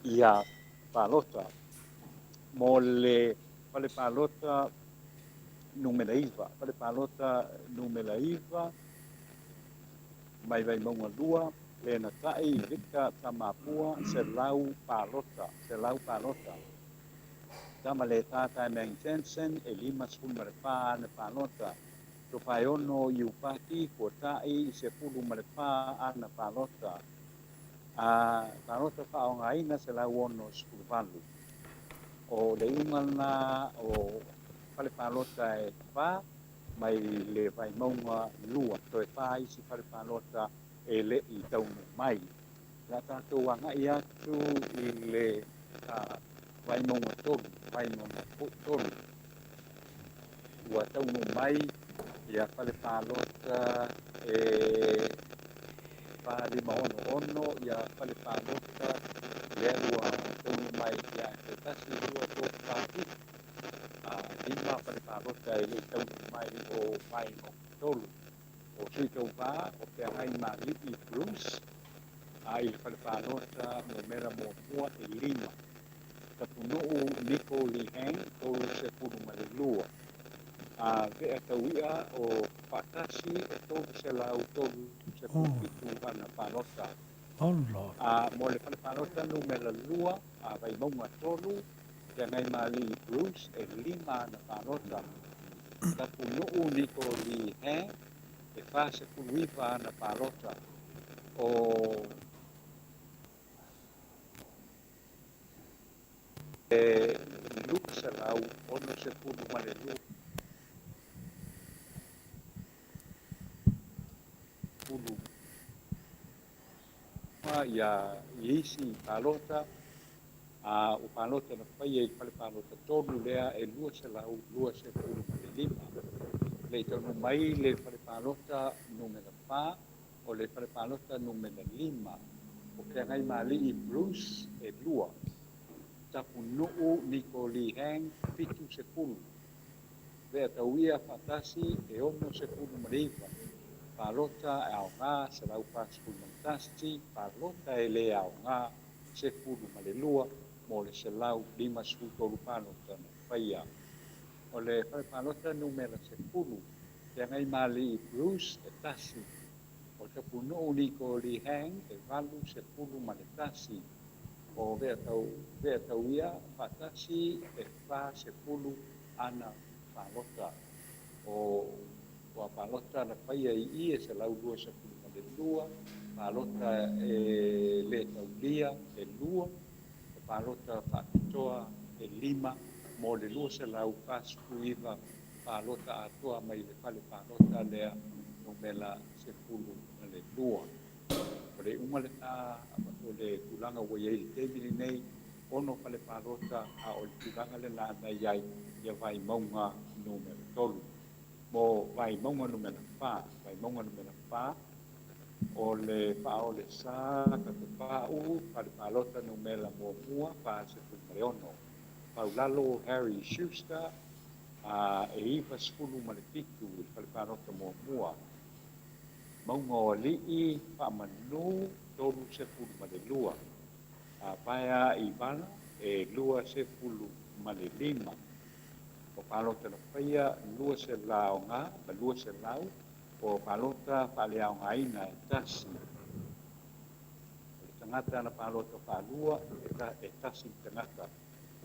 ia palota mo le palota numera iwa. Pale palota numera iwa mai vai maunga lua le na tai vika tamapua se lau palota. Tama le tata men Jensen e 5 ma le wha na palota. To whai ono iu pati ko tai se pulu ma le wha ana palota. Palota wha o ngaina se lau ono skulu valu. O le umana o pale palota e wha mai le vai maunga lua. To e wha isi pale palota e le i taunu mai. La tātou wanga i atu i le vai maunga tolu. Ua taunu mai ia pale palota e lima ono ia pale palota ia ua taunu mai ia e tasi lua tō pāti. Lima pale palota e le taunu mai o vai maunga tolu. O sui tau wā o te angai ma Lipi Bruce i le pale palota numera mua e 5. Tapunuu Nico Lihang tolu se pulu ma le lua. Vea tauia o Patasi e tolu se lau tolu se pulu pitu ana palota. Mo le pale palota numera 2 vai maunga tolu te ngai mali Bruce e 5 ana palota. Tapunuu Nico Lihang e fa se pulu iwa ana palota. O luka se lau ono se pulu ma le lua. Pulu. Ia isi palota. O palota na whaia i pale palota tonu lea e lua se lau, lua se pulu ma le 5. Le tonu mai le pale palota numera 4 o le pale palota numera 5. O ke ngai mali i Bruce e lua. Tapunuu Nico Lihang pitu se pulu. Vea tauia Patasi e ono se pulu ma le iwa. Palota e ao ngā se lau pāskulu mantasi. Palota e le ao ngā se pulu ma le lua. Mo le se lau 5 tolu palota na whaia. O le palota numera se pulu. Te ngai mali i Bruce e tasi. O tapunuu Nico Lihang e valu se pulu ma le tasi. O vea tauia Patasi e wha se pulu ana palota. O palota na whaia i e se lau lua se pulu ma le lua. Palota e le taulia e lua. O palota whaapitoa lima mo le lua se lau pasuiva palota atua mai le pale palota lea no mela se pulu na le lua. O le uma le ta o le tulanga wa yei te mini nei ono pale palota a o le tulanga le la na yai ia vai maunga numero tolu. Mo vai maunga numero pa, vai maunga numero pa o le pa o le sa ka te pa u pale palota numela mo mua pa se pulu ono. Paulalo Harry Schuster e iwa skulu ma le pitu i whaliparota mo mua. Maunga o li'i whamanu tolu se pulu ma le lua. Paia i wana e lua se pulu ma le lima. O palota na paia lua se lao ngā, ma lua se lau, o palota whaleao ngā ina e tasi. E tangata na palota whalua e tasi tangata.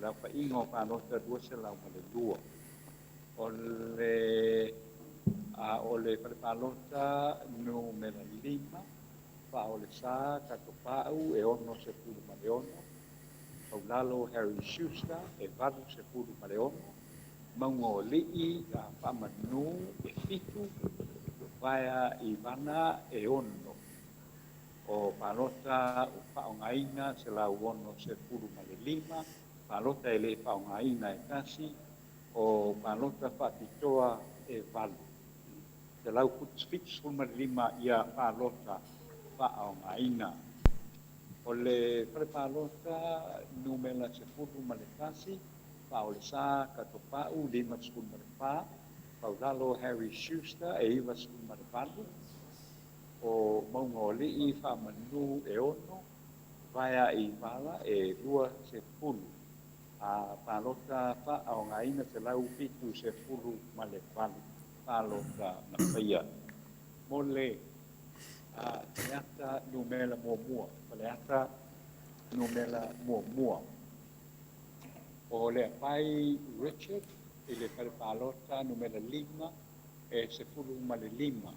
La pa ingo palota dua se lau ma le lua. O le palota no mela lima, pa o le sa katopau e ono se pulu ma le ono. Paulalo Harry Schuster e valu se pulu ma le ono. Maunga o li'i a whamanu e fitu, vaia i vana e ono. O palota o whaongaina se lau ono se pulu ma le lima, palota e le whaongaina e kasi, o palota whakitoa e valu. Te lau kutsfits fulma lima ia palota whaongaina. O le palota numela se pulu ma le kasi, pa o le sa katopau lima skulu ma le pa, Paulalo Harry Schuster e iwa skulu ma le valu, o maunga o li'i whamanu e ono, vaia i vala e lua se pulu. A palota whaongaina te lau pitu se pulu ma le valu, palota na paia. Mole teata numela mua, paleata numela mua. O le pai Richard, e le palota numela lima, e se pulu ma le lima.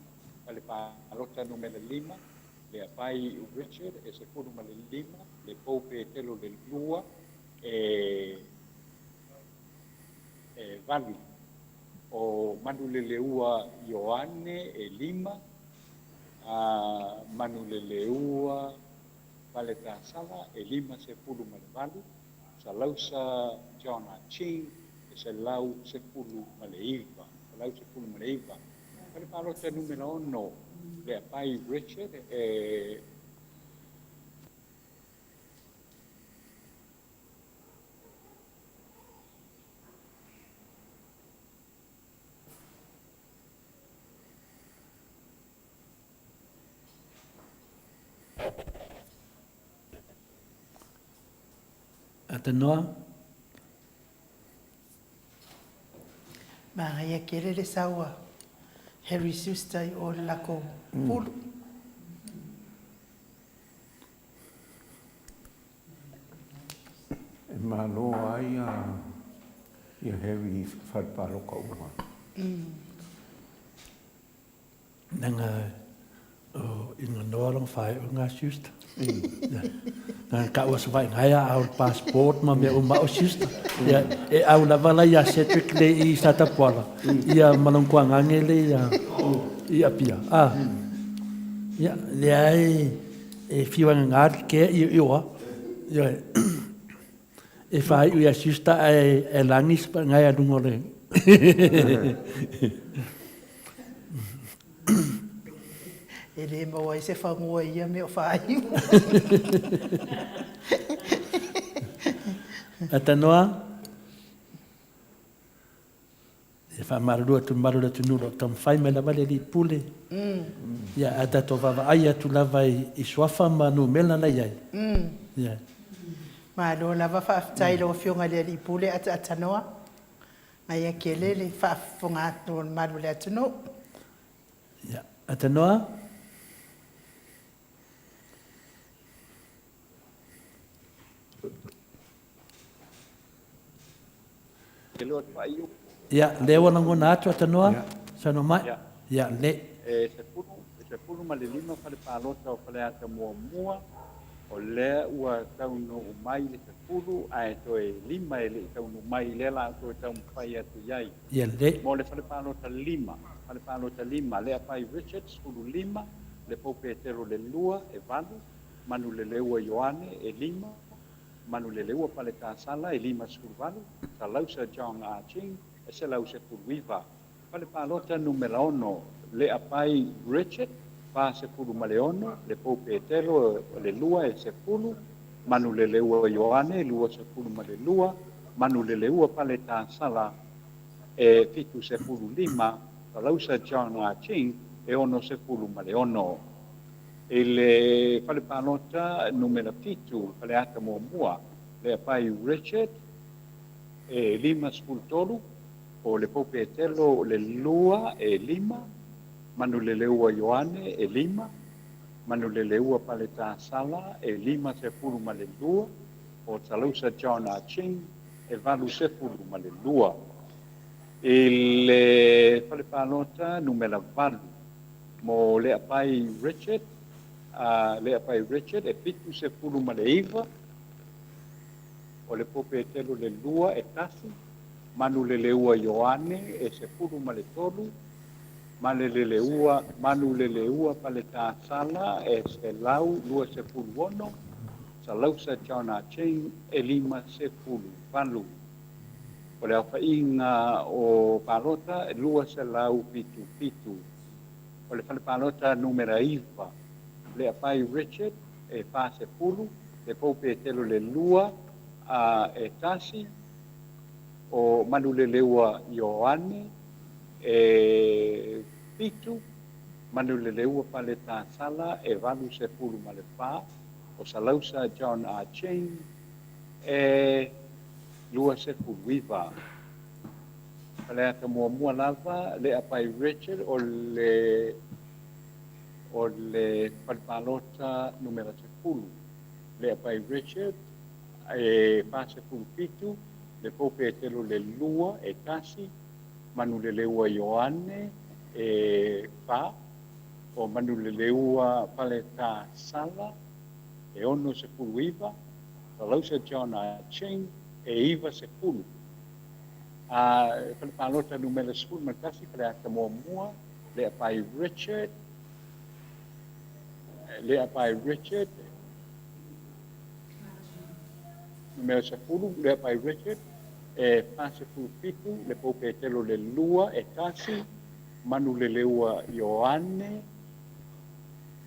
Le palota numela lima, le pai Richard, e se pulu ma le lima, le poupe telo le lua, e vali. O manu le leua Ioane e lima, manu le leua Valeta Sala e lima se pulu ma le vali, sa lausa John Ching e se lau se pulu ma le iwa, sa lau se pulu ma le iwa. Pale palota numero ono, le pai Richard e Atanoa. Ma ia kere le saua Harry Schuster i o lako pulu. E malo ai ia Harry whalparoka ua. Nanga inga noarong whai o ngā Schuster. Nanga ka ua sa whai ngaia au passport ma mea uma o Schuster. E au lavala ia Cedric le i Satapuala. Ia malongkua ngangele ia pia. Ia le ai e whiwanga ngāri ke i oa. E whai ua Schuster e langis pa ngai a rungore. E le maua i se whangua ia me o whai. Atanoa. E whamarua tu marua tu nuro tam whai me lava le li pule. Ia ata to vava ai atu lava i swafa manu mela na iai. Ma lo lava whaafitai lo whionga le li pule ata atanoa. Mai a kele le whaafonga atu maru le atano. Ia atanoa. Ia, le wana ngona atu atanoa. Sano mai. Ia, le. Se pulu ma le lima pale palota o pale ata mua. o lea ua taunu mai le sepulu ae toe lima e le'i taunu mai lea la toe taunu pai atu iai Ia le. mo le falepalota lima lea pai Richard sepulu lima le pou Petero le lua e valu manu le leua Ioane e lima manu le leua pale tasala e lima sepulu valu talausa John Arching e se lau sepulu iva falepalota numera ono lea pai Richard pa sepulu maleono le pou Petero le lua e sepulu manu le leua Ioane lua sepulu male lua manu le leua pale tasala e fitu sepulu lima talausa John Arching e ono sepulu male ono e le falepalota numera fitu pale ata muamua le pai Richard e lima sepulu tolu o le pou Petero le lua e lima manu le leua Ioane e lima manu le leua pale tasala e lima sepulu male lua o talausa John Arching e valu sepulu male lua e le falepalota numera valu mo le pai Richard e fitu sepulu male iva o le pou Petero le lua e tasi manu le leua Ioane e sepulu male tolu manu le leua pale tasala e se lau lua sepulu ono talausa John Arching e lima sepulu valu o le awhaiinga o palota lua se lau pitu o le falepalota numera iva le apai Richard e pa sepulu le pou Petero le lua e tasi o manu le leua Ioane e pitu manu le leua pale tasala e valu sepulu ma le pā o salausa John Arching e lua sepulu iva pale ata muamua lava le apai Richard o le falepalota numera sepulu le apai Richard e pa sepulu pitu le pou Petero le lua e tasi manu le leua Ioane e pa o manu le leua pale tasala e ono sepulu iva talausa John Arching e iva sepulu falepalota numera sepulu ma tasi pale ata muamua le apai Richard numera sepulu le apai Richard e pa sepulu pitu le pou Petero le lua e tasi manu le leua Ioane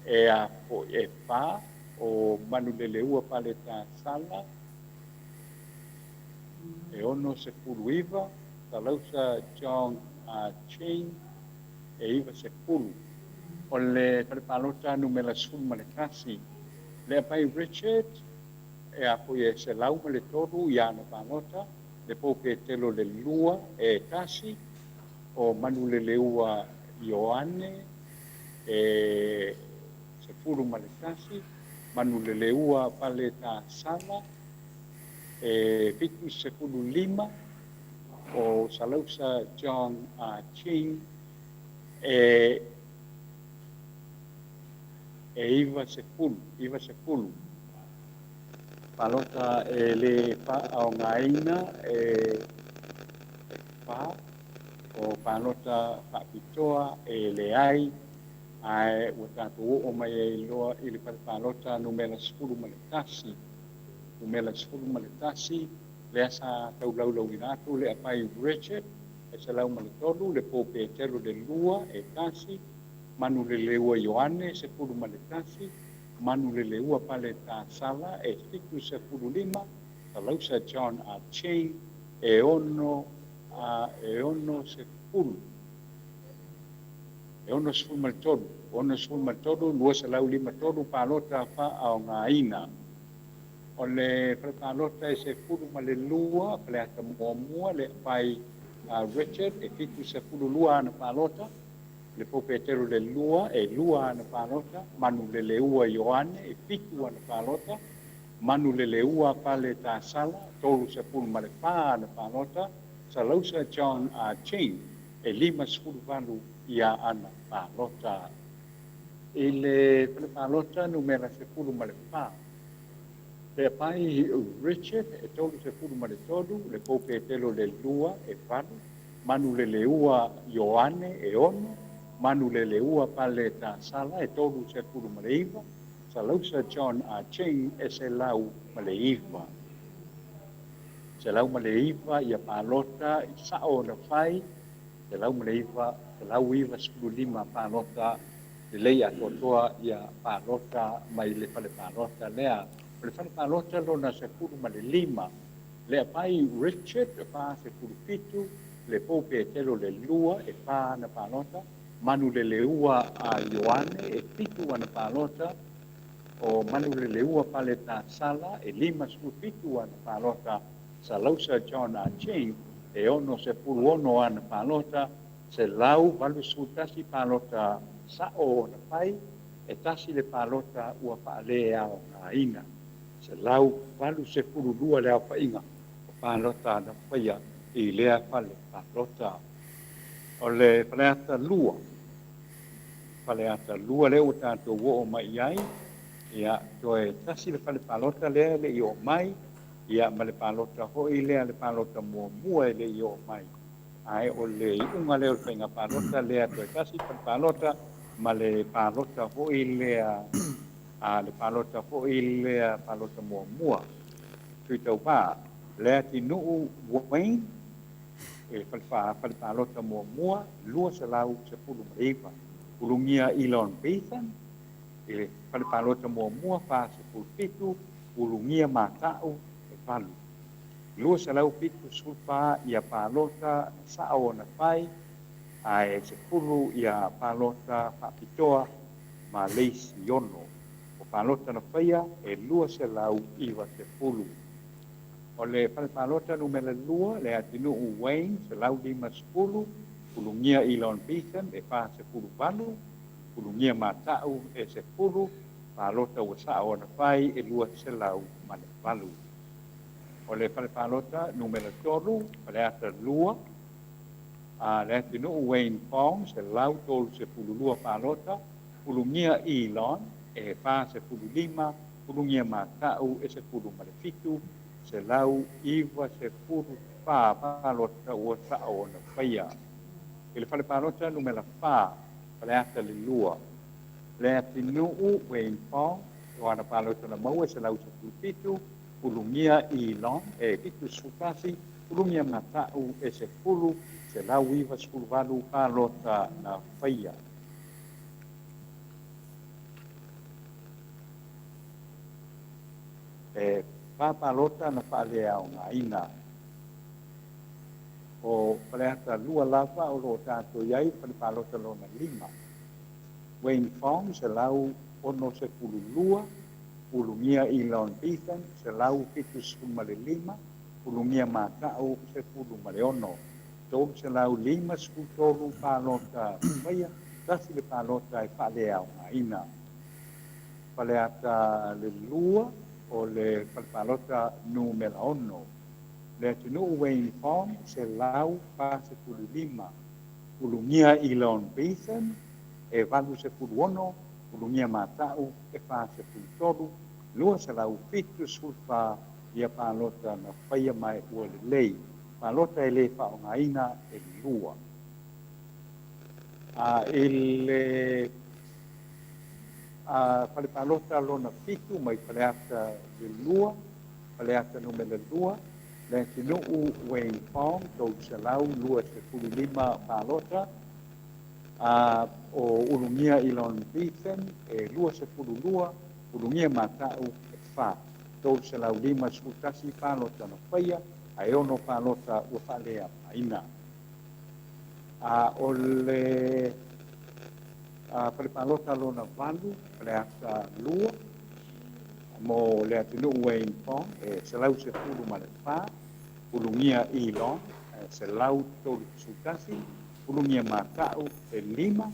e pa o manu le leua pale tasala e ono sepulu iva talausa John Arching e iva sepulu o le falepalota numera sepulu ma le tasi le apai Richard e apoia e se lau ma le tolu ia na palota le pou Petero le lua e tasi o manu le leua Ioane e sepulu ma le tasi manu le leua pale tasala e fitu sepulu lima o salausa John Arching e iva sepulu palota e le fa'aogaina e fa o palota fa'apitoa e leai ae ua tatou o'o mai ai loa i le falepalota numera sepulu ma le tasi le asa taulaulauina atu le apai Richard e se lau ma le tolu le pou Petero le lua e tasi manu le leua Ioane sepulu ma le tasi manu le leua pale tasala e fitu sepulu lima talausa John Arching e ono sepulu ma le tolu lua se lau lima tolu palota fa'aogaina o le falepalota e sepulu ma le lua pale ata muamua le apai Richard e fitu sepulu lua ana palota le pou Petero le lua e lua ana palota manu le leua Ioane e fitu ana palota manu le leua pale tasala tolu sepulu ma le pā ana palota salausa John Arching e lima sepulu valu ia ana palota i le falepalota numera sepulu ma le pā Le pai Richard e tolu se fulu ma le tolu, le pope telo le lua e valu, manu le leua Ioane e ono, manu le leua pale ta sala e tolu se fulu ma le iwa, sa lausa John a Ching e se lau ma le iwa. Se lau ma le iwa ia palota i sao na fai, se lau ma le iwa, se lau iwa skulu lima palota, le leia totoa ia palota mai le pale palota lea, le fale palota lona se fulu ma le lima, le pai Richard e pa se fulu pitu, le pope e telo le lua e pa na palota, manu le leua a Ioane e pitu ana palota, o manu le leua pale ta sala e lima su pitu ana palota, sa lausa John a Ching e ono se fulu ono ana palota, se lau valu su tasi palota sa o na pai, e tasi le palota ua paale ao na ina. Se lau valu se fulu lua le au painga, o palota na paia i lea pale palota. O le paleata lua, paleata lua le o tato wo o mai ai, ia toe tasi le pale palota lea le i o mai, ia ma le palota hoi lea le palota mua le i o mai. Ai o le unga leo le whainga palota lea toe tasi palota, ma le palota hoi lea, le palota hoi lea palota mua. Tui tau pā, lea ti nuu Wayne, e whale palota mua, lua se lau se pulu mreipa. Ulungia Elon Bethan, e whale palota mua, wha se pulu pitu, ulungia mātau e palu. Lua se lau pitu sulpa ia palota sao na pai, ai se pulu ia palota whapitoa ma leisi yono. O palota na paia e lua se lau iwa se pulu. O le palota numele lua le atinu Wayne se lau lima sepulu, ulungia Elon Bethan e pa se pulu valu, ulungia matau e se pulu, palota ua sao na pai e lua se lau mane valu. O le palota numele tolu, paleata lua, le atinu Wayne Pong se lau tolu se pulu lua palota, ulungia Elon e pa se pulu lima, ulungia matau e se pulu malefitu, se lau iwa se pulu pā palota ua sao na paia. E le whale palota numela pā, paleata le lua. Le atinu Wayne Pong, o ana palota na maua se lau se pulu pitu, ulungia Elon e pitu sukasi, ulungia matau e se pulu, se lau iwa se pulu valu palota na paia. E papalota na whaale au ngā ina. O paleata lua lava o lo tātou iai, palipalota lo na lima. Wayne Fong se lau ono se pulu lua, ulungia Elon Bethan se lau pitu sumale lima, ulungia mātau se pulu male ono. Tōm se lau lima skutolu palota whaia, tasi le palota e whaale au ngā ina. Paleata le lua, o le palpalota numela ono. Le atinu Wayne Fong se lau pa se pulu lima. Ulungia Elon Bethan e valu se pulu ono, ulungia matau e pa se pulu tolu, lua se lau pitu sulpa ia palota na whaia mai ua le lei. Palota e le whaongaina e lua. Ele palipalota lona pitu mai paleata le lua, paleata numele lua, le tinuu Wayne Fong, tau se lau lua se pulu lima palota, o ulungia Elon Bethan, e lua se pulu lua, ulungia matau e wha, tau se lau lima skutasi palota na whaia, ai ono palota ua whalea aina. O le palipalota lona valu, paleata lua, mo le atinu Wayne Fong, e se lau se pulu ma le wha, ulungia Elon, se lau tolu sutasi, ulungia matau e lima,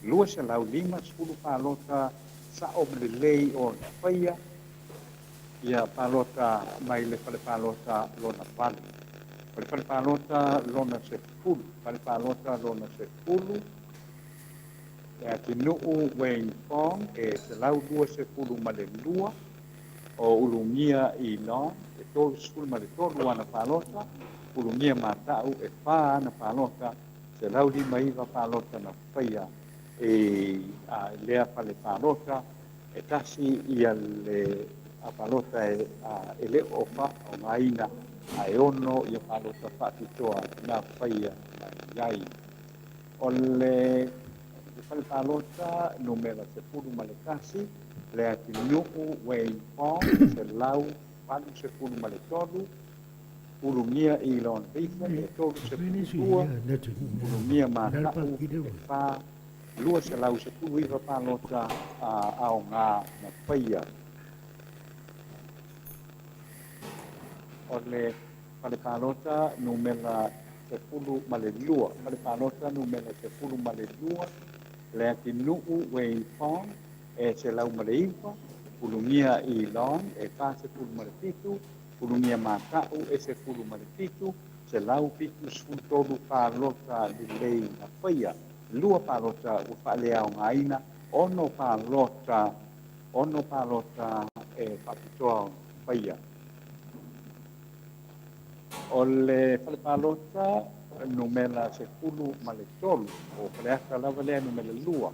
lua se lau lima, sepulu palota sa o me lei o na whaia, ia palota mai le palipalota lona valu. Palipalota lona se pulu, palipalota lona se pulu, e atinuu Wayne Fong e se lau lua se pulu ma le lua, o ulungia i lo e tolu sefulu ma le tolu ana palota ulungia matau e pā ana palota se lau lima iva palota na faia e a lea pale palota e tasi ia le a palota e le o fa o ngaina a e ono ia palota whaatutoa na faia mai iai. O le pale palota numera sepulu ma le tasi le ati nuku wei pong se lau palu sepulu ma le tolu ulungia i lon rifa e tolu sepulu tua ulungia matau e pā lua se lau sepulu iwa palota ao ngā na whaia. O le pale palota numera sepulu ma le lua pale palota numera sepulu ma le lua le ati nuku wei pong e se lau ma le iwa ulungia i lon e pā sepulu ma le pitu ulungia matau e sepulu ma le pitu se lau pitu sfutolu palota di lei na whaia lua palota u whaalea o ngaina ono palota e whapitoa o whaia. O le whale palota numela sepulu ma le tolu o whaleaka lava lea numela lua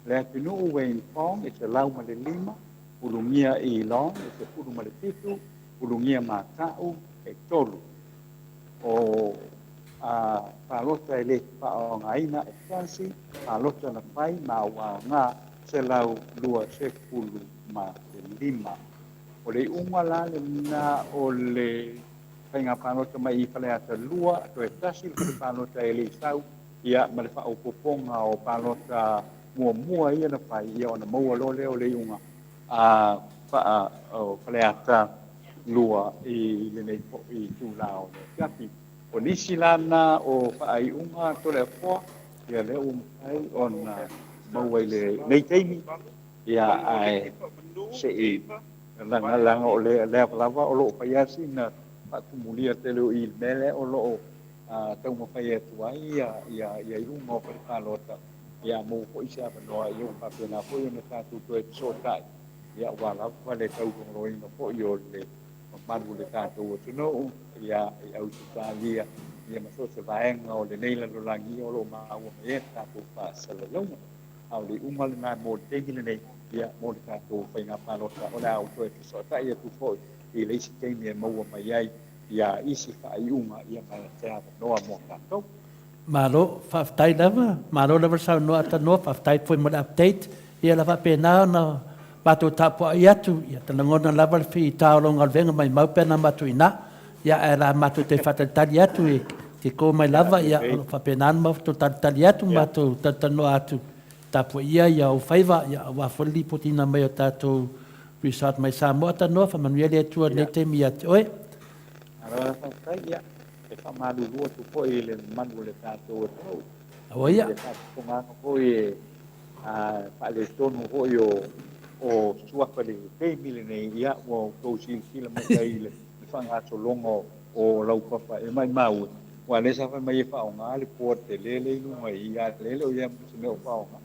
le ati nuu wei pong e se lau ma le lima ulungia i lon e sepulu ma le pitu ulungia matau e tolu o palota e le whaongaina e kasi palota na whai ma wanga se lau lua sepulu ma le lima o le unga la le na o le whainga palota mai i whaleata lua to e kasi le palota e le sau ia ma le whaopoponga o palota mua ia na whai ia o na maua lole o le unga o whaleata lua i le nei po i tūlao le kapi. O nisi lana o whaai unga to le poa ia le umai o na maua i le nei teimi ia ai se i langa o le lava o loo paiasi na whaatumulia te leo i mele o loo tau mawhai atu ai ia i unga o palota ia mo ko isa noa i un papena po i na tatu to e so tai ia wala le tau ko no po i o le malu le tatu o no ia i au Italia ia maso se vaenga o le neila lo langi o lo ma o e tatu pa sala lo au le umal na mo te gile nei ia mo le tatu fa ina palota o la au to e so tai e tu fo i le isi te mi mo mai ai ia isi fa i uma ia ma te noa mo tatu Malo, whaftai lava, malo lava sau noa ta noa, whaftai pui mo update, ia lava pēnā na bato tapo i atu, ia tana ngona lava le whi tau longa venga mai mau pēnā matu ina, ia e la matu te whatatali atu e te ko mai lava, ia whapēnā na mau tatali atu, matu tatanoa atu tapo ia o whaiva, ia wafoli potina mai o tātou resort mai Samoa ta noa, whamanuia le atua ne te mi atu, oe? Ara whaftai, ia. E whamarurua tu po i le manu le tātou o tau. Oia. Le tātou ngāna po i whaale tonu po i o suaka le teimile nei ia o kousi kila mai kai le whangato longo o laupapa e mai mau. Wa le sa mai e whaonga le po te lele inu mai ia lele o ia mtusine o whaonga.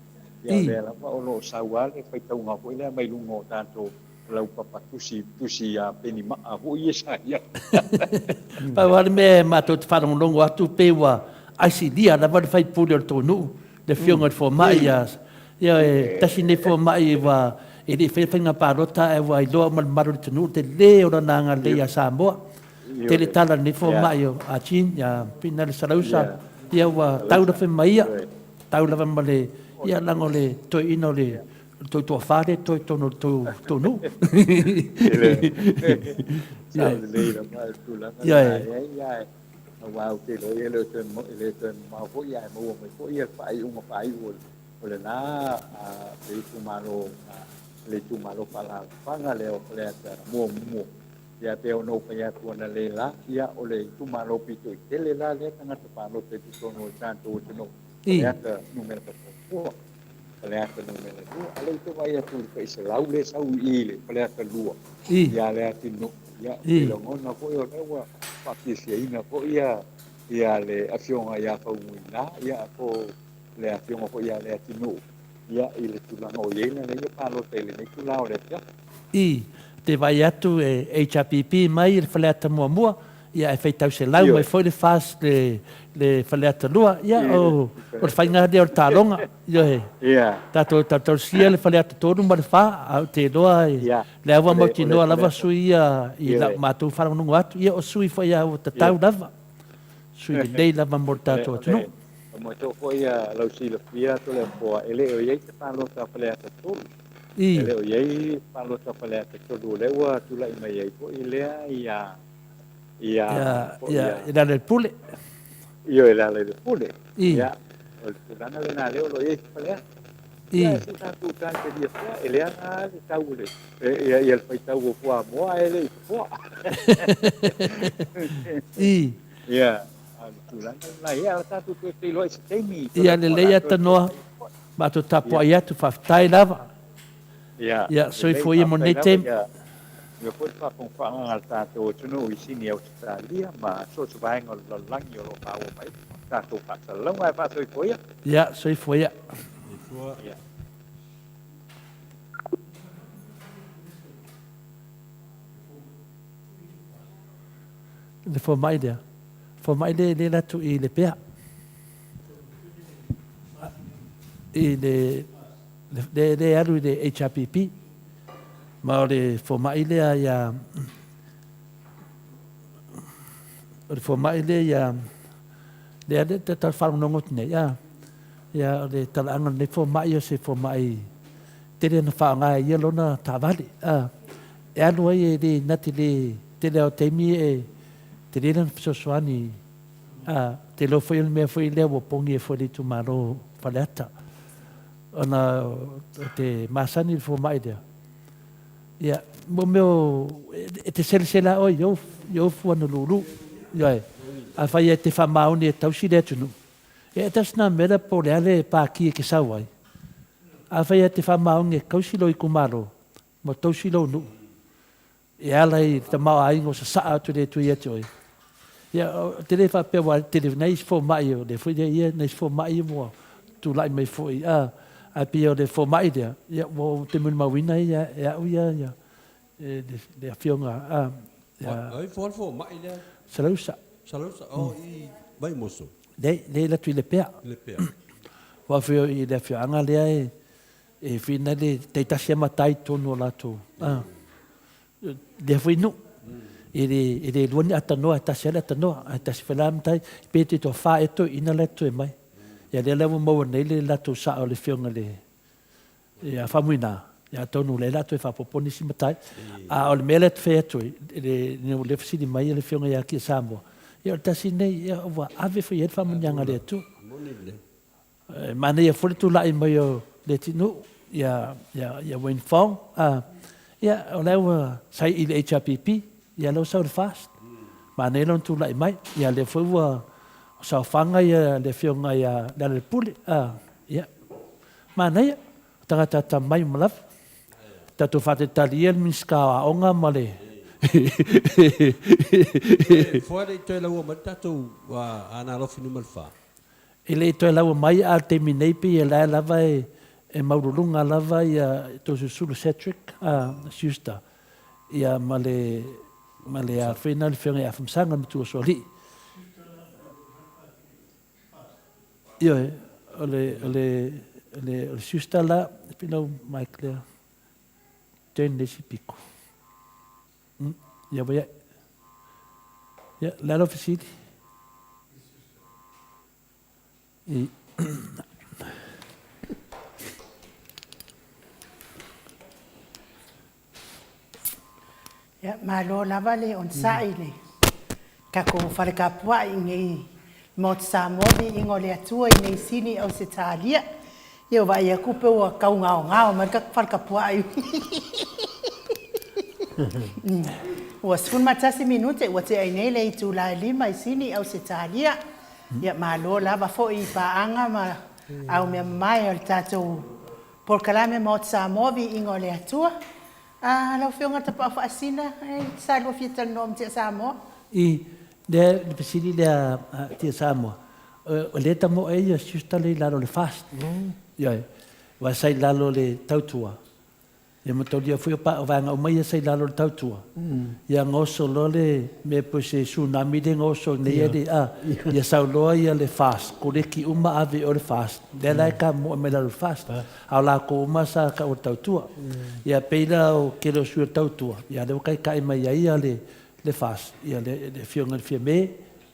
Ia le la pa o lo sauale whai taunga po i le mai lungo tātou lau papa tusi a peni maa ho ia sa ia. Pa wale me mato te whanong longo atu pewa aisi dia na wale whai pule o tonu le whionga fo mai ia e tasi ne fo mai wa e le whenga parota e wa i loa maru le tonu te leo na nanga le a Samoa te le tala ne fo mai o a chin ia pina le sarausa ia wa taura whi mai ia taura whi mai ia lango le toi ino le toi to fare toi tono tonu ya le ma tu la ya wa o te lo ele te ma fo ya mo mo fo ya fai un fai o le na le tu malo pala panga le o le mo ya te o no pa ya tu na le la ya o le tu malo pito te le la le tanga te palo te tu no tanto no ya te numero po Paleata numele lua, ale te vai atu ka isa laule sau ile, paleata lua. Ia le ati no, ia ilongona ko yo lewa, pakisia ina ko ia le afionga ia pauina, ia ko le afionga ko ia le ati no. Ia ile tulanga o yeina le ia palo tele ne tulao le tia. te vai atu e HRPP mai i le whaleata mua, ia e whaitau se lau mai foi le fas le whaleata lua, ia o le whainga de o le tāronga, ia he. Tātou sia le whaleata tōru ma le wha, au te loa le awa mau ti noa lava sui i la mātou whanonungu atu, ia o sui foi au tatau lava, sui le dei lava mo le tātou atunu. Mo to foi lau si le fia to le po ele o ye te palo ta whaleata tōru. Ele o ye palo ta whaleata tōru le ua tu lai mai ei po i lea ia le pule. Io era le pule. Ia o tulana le na le o ye whaleata. Ia se ta tu tan te dia fa ele ana le taule. Ia el fai tau o poa moa ele i poa. Ia ia le leia tanoa ma to tapo ia tu faftai lava ia so foi mo nei tem eu fui para com al tato tunu i sini Australia ma so so vai ngol langi o pa o mai tato pa salão vai pa so foi ia so foi ia le foi mai dia for mai le la tu i le pea i le alu de HRPP ma le for mai le ya le for mai le ya le de ta fa no ngot ne ya le ta ang le for mai yo se for mai te le na fa nga ye lo na ta vale e alu ye de nati le te le o te mi te rena sosoani te lo foi mea foi lea o pongi e foi tu maro whaleata. Ona te masani fo mai dea. Ia, mo meo, te sela oi, yo fuana lulu. Ia, a whai e te whamaoni e tausi lea tunu. E tasna mera po lea le pāki e ke sauai. A whai e te whamaoni e kausilo i kumaro, mo tausilo nu. E alai te mau aingo sa saa atu le tui atu oi. Ia, te le whapea wa te le neis fo mai o, le fo ia neis fo mai mo, tu lai mai fo i, a pia o le fo mai dea, ia, wo te mun mawina ia, ia, le fionga, ai fo mai dea? Salausa. Salausa, o i vai moso. Le la tui le pea. Le pea. Wa fio i le fioanga lea e fina le teitasia matai tonu o lato. Le fo inu. Ele luani atanoa, tasela atanoa, tasifela mtai, pete to fa eto ina leto e mai. Ia le lewa maua nei le lato sa o le fionga le, ia whamuina, ia tonu le lato e whapoponi si matai. A o le mele te whea toi, le fasini mai le fionga ia kia Samoa. Ia o tasi nei, ia o wa ave whi ed whamunianga le atu. Mana ia fole tu lai mai o le tinu, ia Wayne Fong, ia o lewa sai i le HRPP, ia lo sau le fast. Ma nei lon tu lai mai, ia le foi wa sau fanga ia le fionga ia le pule. Ia. Ma nei tangata mai malaf. Tatu fate talia miska onga male. Foi le toi la wa tatu wa ana lo finu malfa. Ele toi la mai a terminei pe ia lava e maurulunga lava ia to sulu Cedric sister. Ia male a final fenga a famsanga mtu soli. Ia le sister la pino mai clear. Ten desi pico. Ia vai. Ia la oficina. E ya malo lava le on saile ka ko fale ka pua ngi mot Samoa i ngole atua i nei sini o se talia ia vai ia kupe o ka ngao ma ka fale ka pua i o sun matasi minute o te ai nei le tu la lima i sini o se talia ia malo lava fo i paanga ma au me mai o tato por kalame mot Samoa i ngole atua lau fionga te paa whaasina, sa lo fia tano om tia Samoa? I, le pesini le tia Samoa. O le tamo e ia siusta le lalo le fast. Ia, wa sai lalo le tautua. Le motoria fui pa o vanga o mai sai lalo tautua. Ia ngoso lole me po se tsunami de ngoso ne ele ia sau loa ia le fast. Ko le ki uma ave o le fast. Le lai ka mo me la fast. Au la ko uma sa ka o tautua. Ia peila o ke lo sua tautua. Ia le kai mai ia le fast. Ia le fionga le fiame.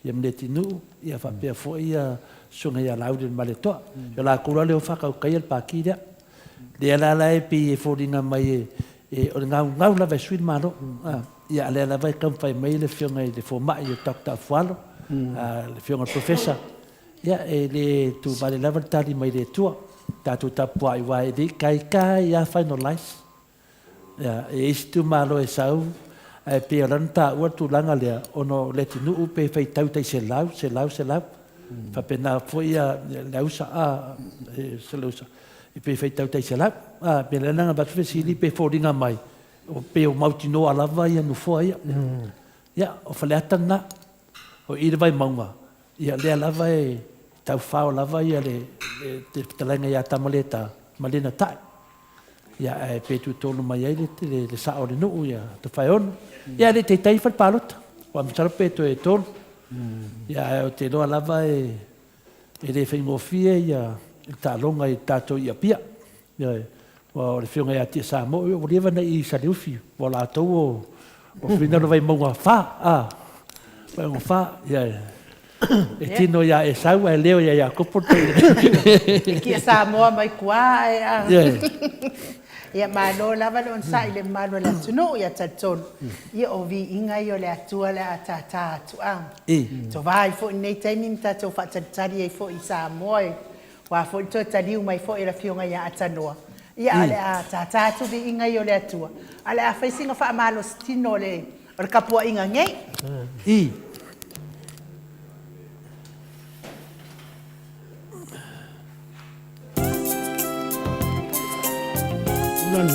Ia me tinu. Ia fa pe fo ia sunga ia laude male to. Ia la ko le o fa ka kai el pakida. Le la e pi e fodinga mai o ngau la vesui malo ia le la vai kam fai mai le fionga le fo mai o takta fualo le fionga professor ia le tu vale la tali mai le tua tatu tapua i vai di kai ia finalize ia istu malo e sau e pe ranta o tu langa le ono le tinu pe fai tau tai se lau fa pena foi le usa se lo usa e pe fai tau tai se lau pe le nanga bat fesili pe fodinga mai o pe o mautino alava ia no foi ia o faleatana o ira vai maunga ia le alava e tau fao lava ia le te talanga ia tamaleta malena tai ia e pe tu tonu mai ai le sa o le no ia te fai on ia le te tai fal palot o am sarpe to e ton ia o te lo alava e le fai ngofie ia ta longa i tato ia pia ia o le fionga ia tia sa mo o leva na i sa leufi o la tau o fina no vai maunga fa vai mo fa ia e tino ia e sau e leo ia kopo te ki sa mo mai kua ia malo lava lon sai le malo la tuno ia tatson ia o vi inga io le atua le atata tu to vai fo nei taiming tato fa tatari e fo i sa mo wa fo to taliu mai fo ira fionga ia atanoa ia ale atata tu vi inga io le atua ale a facinga fa malo stino le o kapua inga ngai Run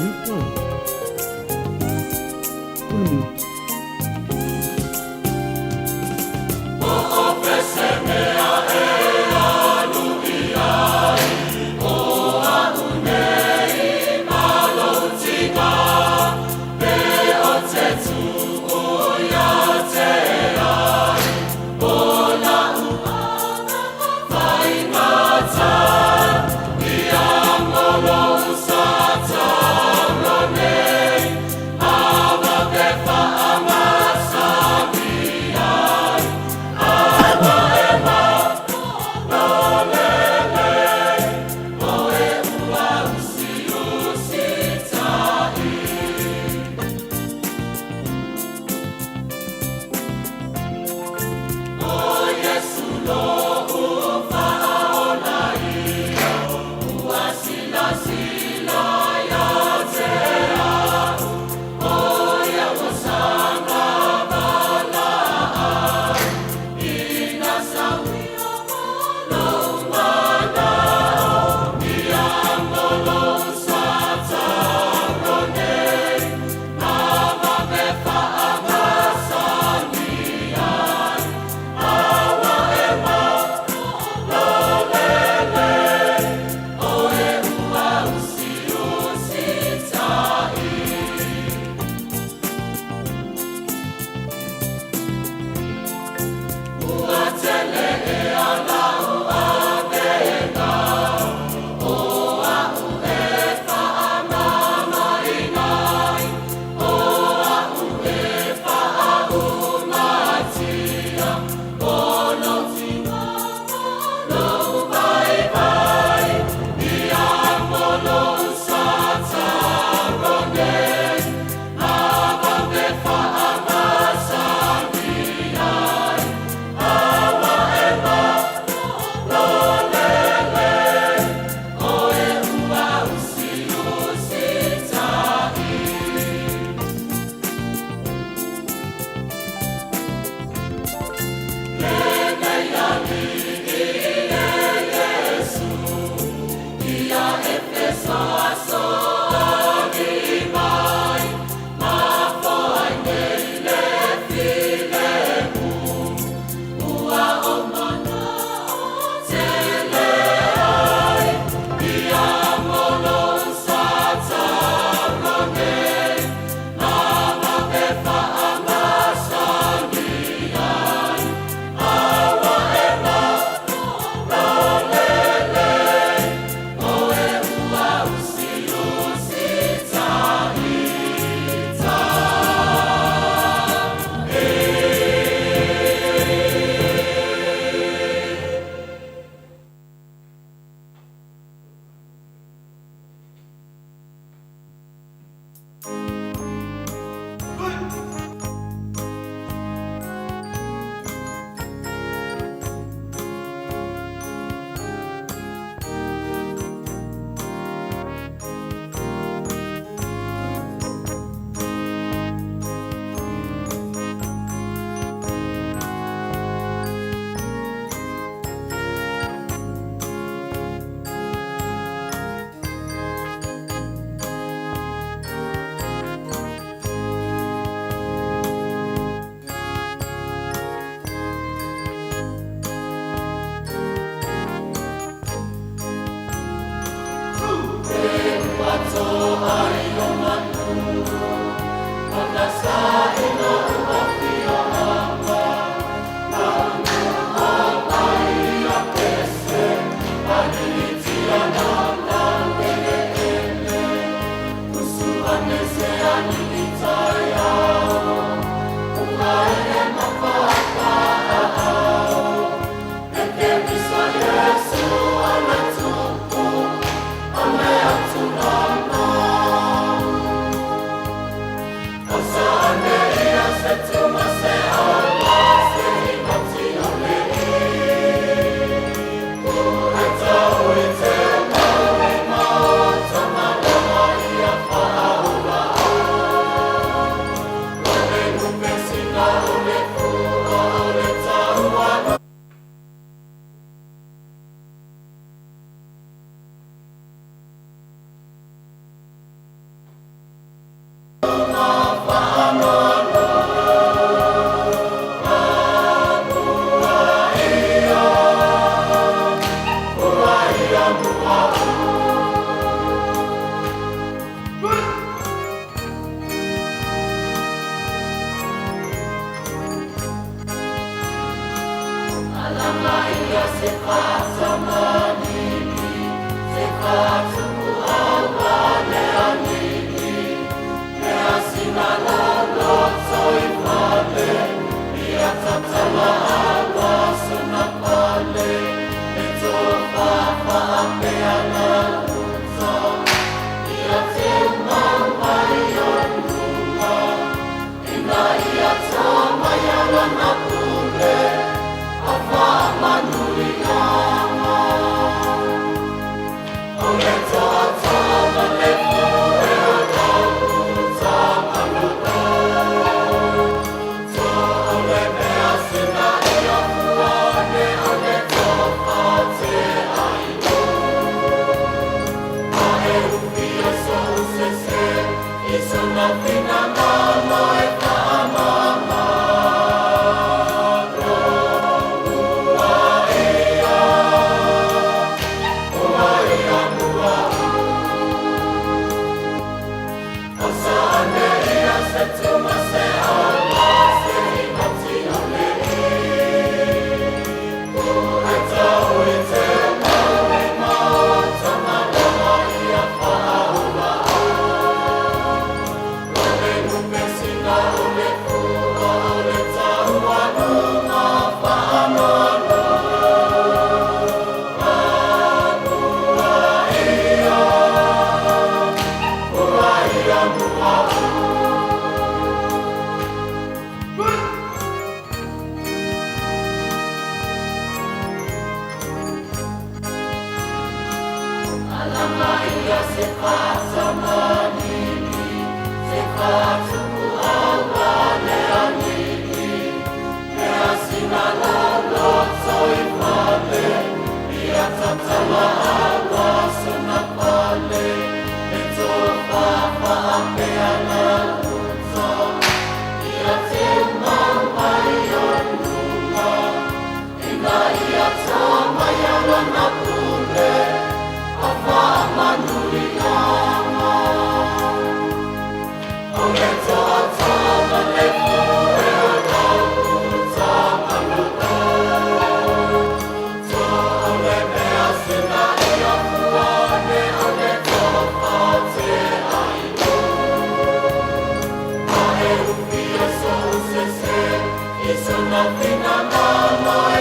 Nothing I'm all my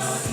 Bye.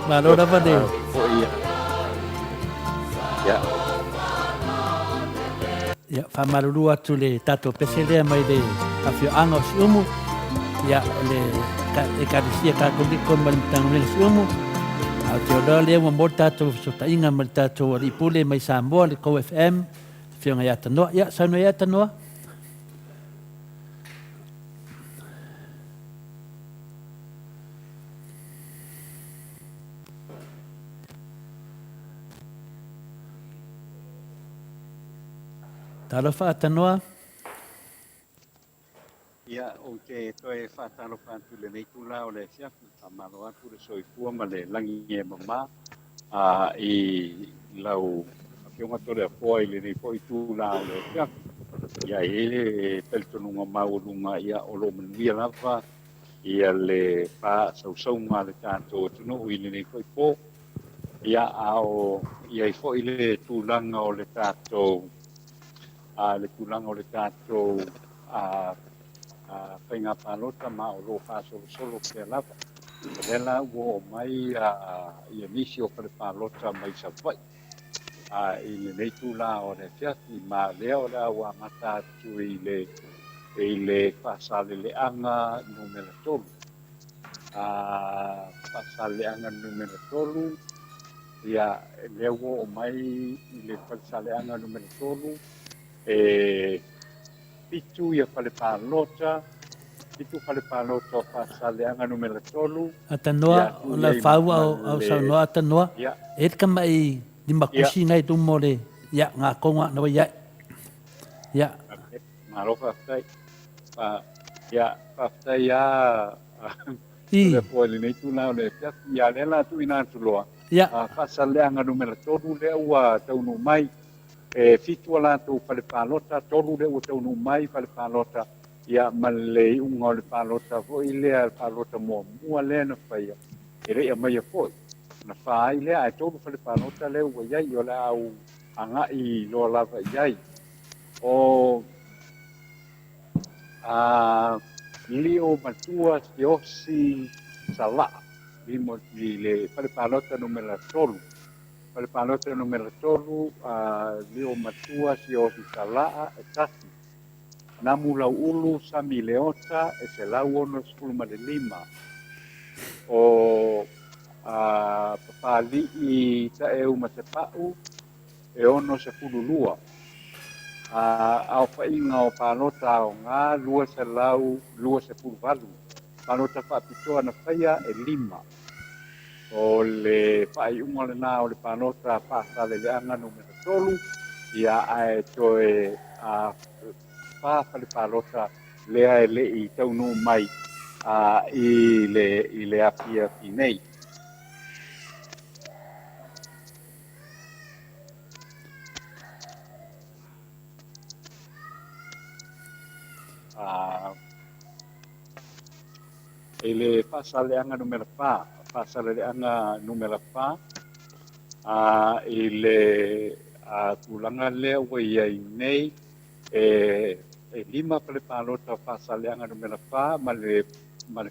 Malora vale. Ya. Ya, whamaruru atu le tato peselea mai le awhioanga o si umu. Ya, le ekarisia kakoliko mai le tangunele si umu. Au te ora lea wa mor tato so tainga mai tato o ripule mai Samoa le Ko FM. Whionga ia tanoa. Ya, sauna ia tanoa. Talo whaatanoa. Ia, o te toe whaatano whantu le nei tula o le siafu, a maro atu le soifua ma le langi e mama, i lau a whionga tole a poa i le nei poi tula o le siafu. Ia ele peltonunga maurunga ia o lo manuia lava, ia le pa sausaunga le tātou tunu i le nei poi po, ia ao, ia i fo i le tūlanga o le tātou, le tūlanga o le tātou, whainga pālota ma o lo whāsolo ke lava. Rela ua o mai i nisi o kare pālota mai sa vai. I le nei tūla o le fiati ma lea o le awa mata atu i le whasale le anga numera tolu. Whasale le anga numera tolu. Ia lea ua o mai i le whasale anga numera tolu. Pitu ia whale pālota, pitu whale pālota o whasaleanga numera tolu. Atanoa, o la whaua au saunoa atanoa. E ka mai ni makusi ngai tu mole. Ia, ngā konga nawa ia. Ia. Maro whaftai. Ia, whaftai ia. Le poele nei tūna o le fiatu. Ia, lela tu ina tuloa. Ia. Whasaleanga numera tolu lea ua taunu mai. Fitu ala tu pale palota tolu le o tonu mai pale palota ia male unga le palota fo ile al palota mo le na faia ele ia mai fo na fa ile ai tolu pale palota le o ia yo la au anga i lo la ia o lio matua siosi sala limo le pale palota numero tolu. Pale palota numero tolu, leo matua si o si salaa e tasi. Namu lau ulu sami leota e se lau ono skulma de lima. O papali i ta e uma se pau e ono se pululua. Au whainga o palota o ngā lua se lau, lua se puluvalu. Palota whapitoa na whaia e lima. O le whai unga le nā o le pānota pāsale le anga numera tolu ia ae toe pāpale pālota lea e le i taunu mai i le apia ki nei. E le pāsale anga numera pā pasale anga numera pa ile tulanga le o ia nei lima pale palota pasale anga numera pa male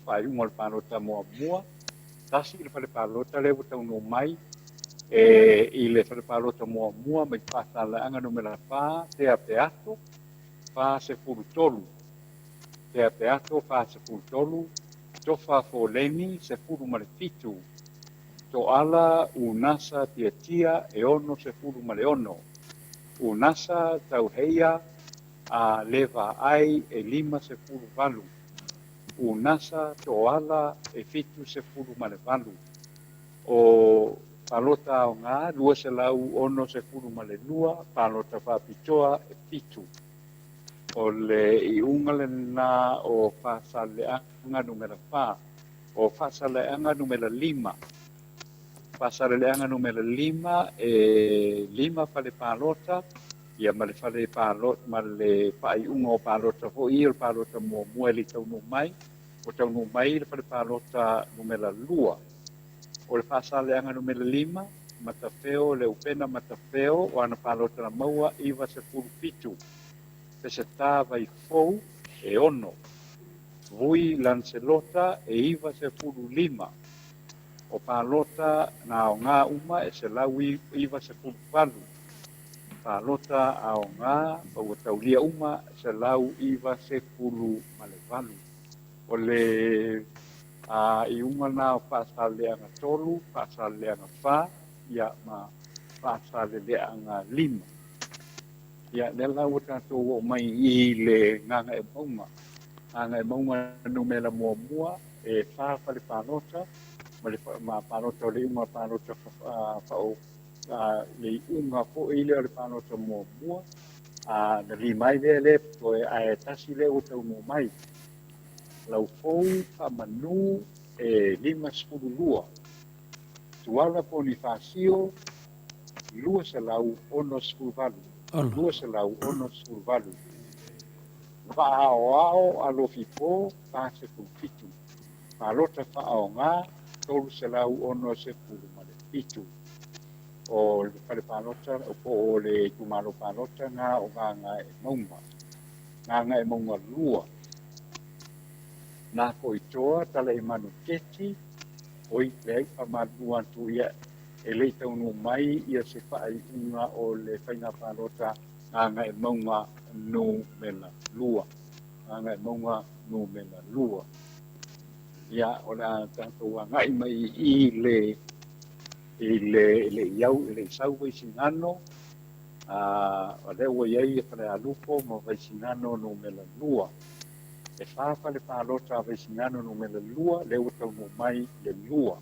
pa un palota mo tasi le pale palota le botão no mai ile pale palota mo mai pasale anga numera pa te apeato pa se furtolu te apeato pa se furtolu tofa foleni se furu malefitu. To ala unasa tia e ono se furu male ono. Unasa tauheia leva ai e lima se furu valu. Unasa to ala e fitu se furu male valu. O palota o ngā lua se lau ono se furu male lua, palota whapitoa e fitu. O le i unga le nā o whasaleanga numera whā, o whasaleanga numera lima. Whasaleanga numera lima e lima whale pālota, ia ma le whale pālota, ma le whai unga o pālota ho i o pālota mua mueli taunu mai, o taunu mai le whale pālota numera lua. O le whasaleanga numera lima, matawheo le upena matawheo o ana pālota na maua iwa se furu pitu. Se tava i fou e ono. Vui Lancelota e iwa se furu lima. o palota na o ngā uma e se lau iwa se pulupalu. Palota a o ngā o taulia uma e se lau iwa se pulu malevalu. O le i uma na o paasaleanga tolu, paasaleanga wha, ia ma paasaleanga lima. Ia le lau tātou o mai I le nganga e maunga. Nganga e maunga numela mua mua e wha le palota, ma palota o le uma palota whao le unga po I le palota mua mua. Na li mai le to e tasi le o tau mua mai. Lau fou manu e lima sepulu lua. Tuala po ni fasio, lua se lau ono sepulu valu. Lua se lau ono sepulu valu. Whaao alo fipo, pa sepulu fitu. Palota whaao ngā, tolu se lau ono sepulu male fitu. O le pale palota, o le kumalo palota ngā o ngā e maunga. Ngā e maunga lua. Nā ko I toa tala e manu keti, oi lei pa manu antu ia e lei taunu mai ia se whaai unga o le whainga palota ngā e maunga nu mela lua. Ngā e maunga nu mela lua. Ia o la tātou a ngai mai I le iau, le sau vai sinano, o le ua iai e whare alupo ma vai sinano nu mela lua. E whāwha le pālota vai sinano no me le lua, le utau no mai le lua.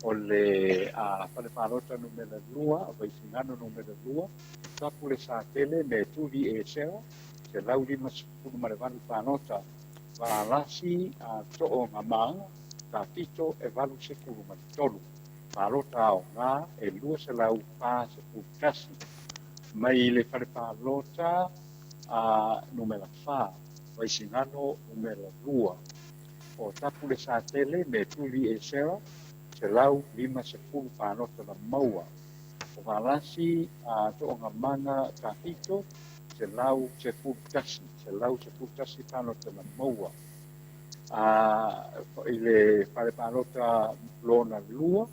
O le whale pālota no me le lua, vai sinano no me le lua, tapu le sātele me tuli e seo, se lau lima sepulu ma le valu pālota, wa alasi to'o ngā maanga, ka tito e valu sepulu ma le tolu. Pālota ao ngā e lua se lau pā sepulu kasi. Mai le whale pālota no me la whā. Vai sinano numela lua. O tapu le sātele me tuli e seo, se lau lima sepulu pānota na maua. O valasi to ngā manga ka hito, se lau sepulu tasi. Se lau sepulu tasi pānota na maua. I le pare pānota lona lua,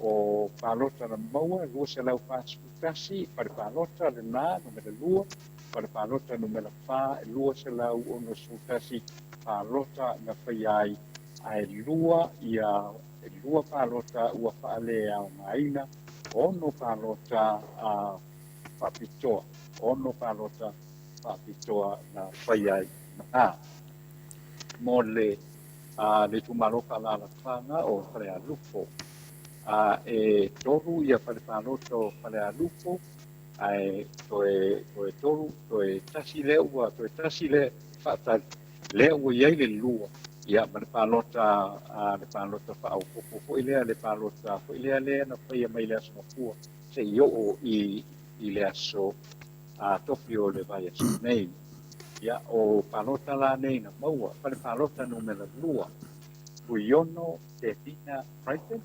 o pānota na maua, lua se lau sepulu tasi, pare pānota le nā, numela lua, para palota no mela fa lua se lau ono sultasi palota na fai ai lua ia lua palota ua faale au maina ono palota papitoa ono palota papitoa na fai ai na mole le tumaloka la fanga o farea lupo e toru ia para palota o farea lupo ai toe toru toe tasi le ua toe tasi le fata le ua iai le lua ia ma le palota fa au popo ile le palota fo ile le na fai mai le aso pua se yo I le aso topi o le vai aso nei ia o palota la nei na maua pa le palota no me la lua uiono te tina Brighton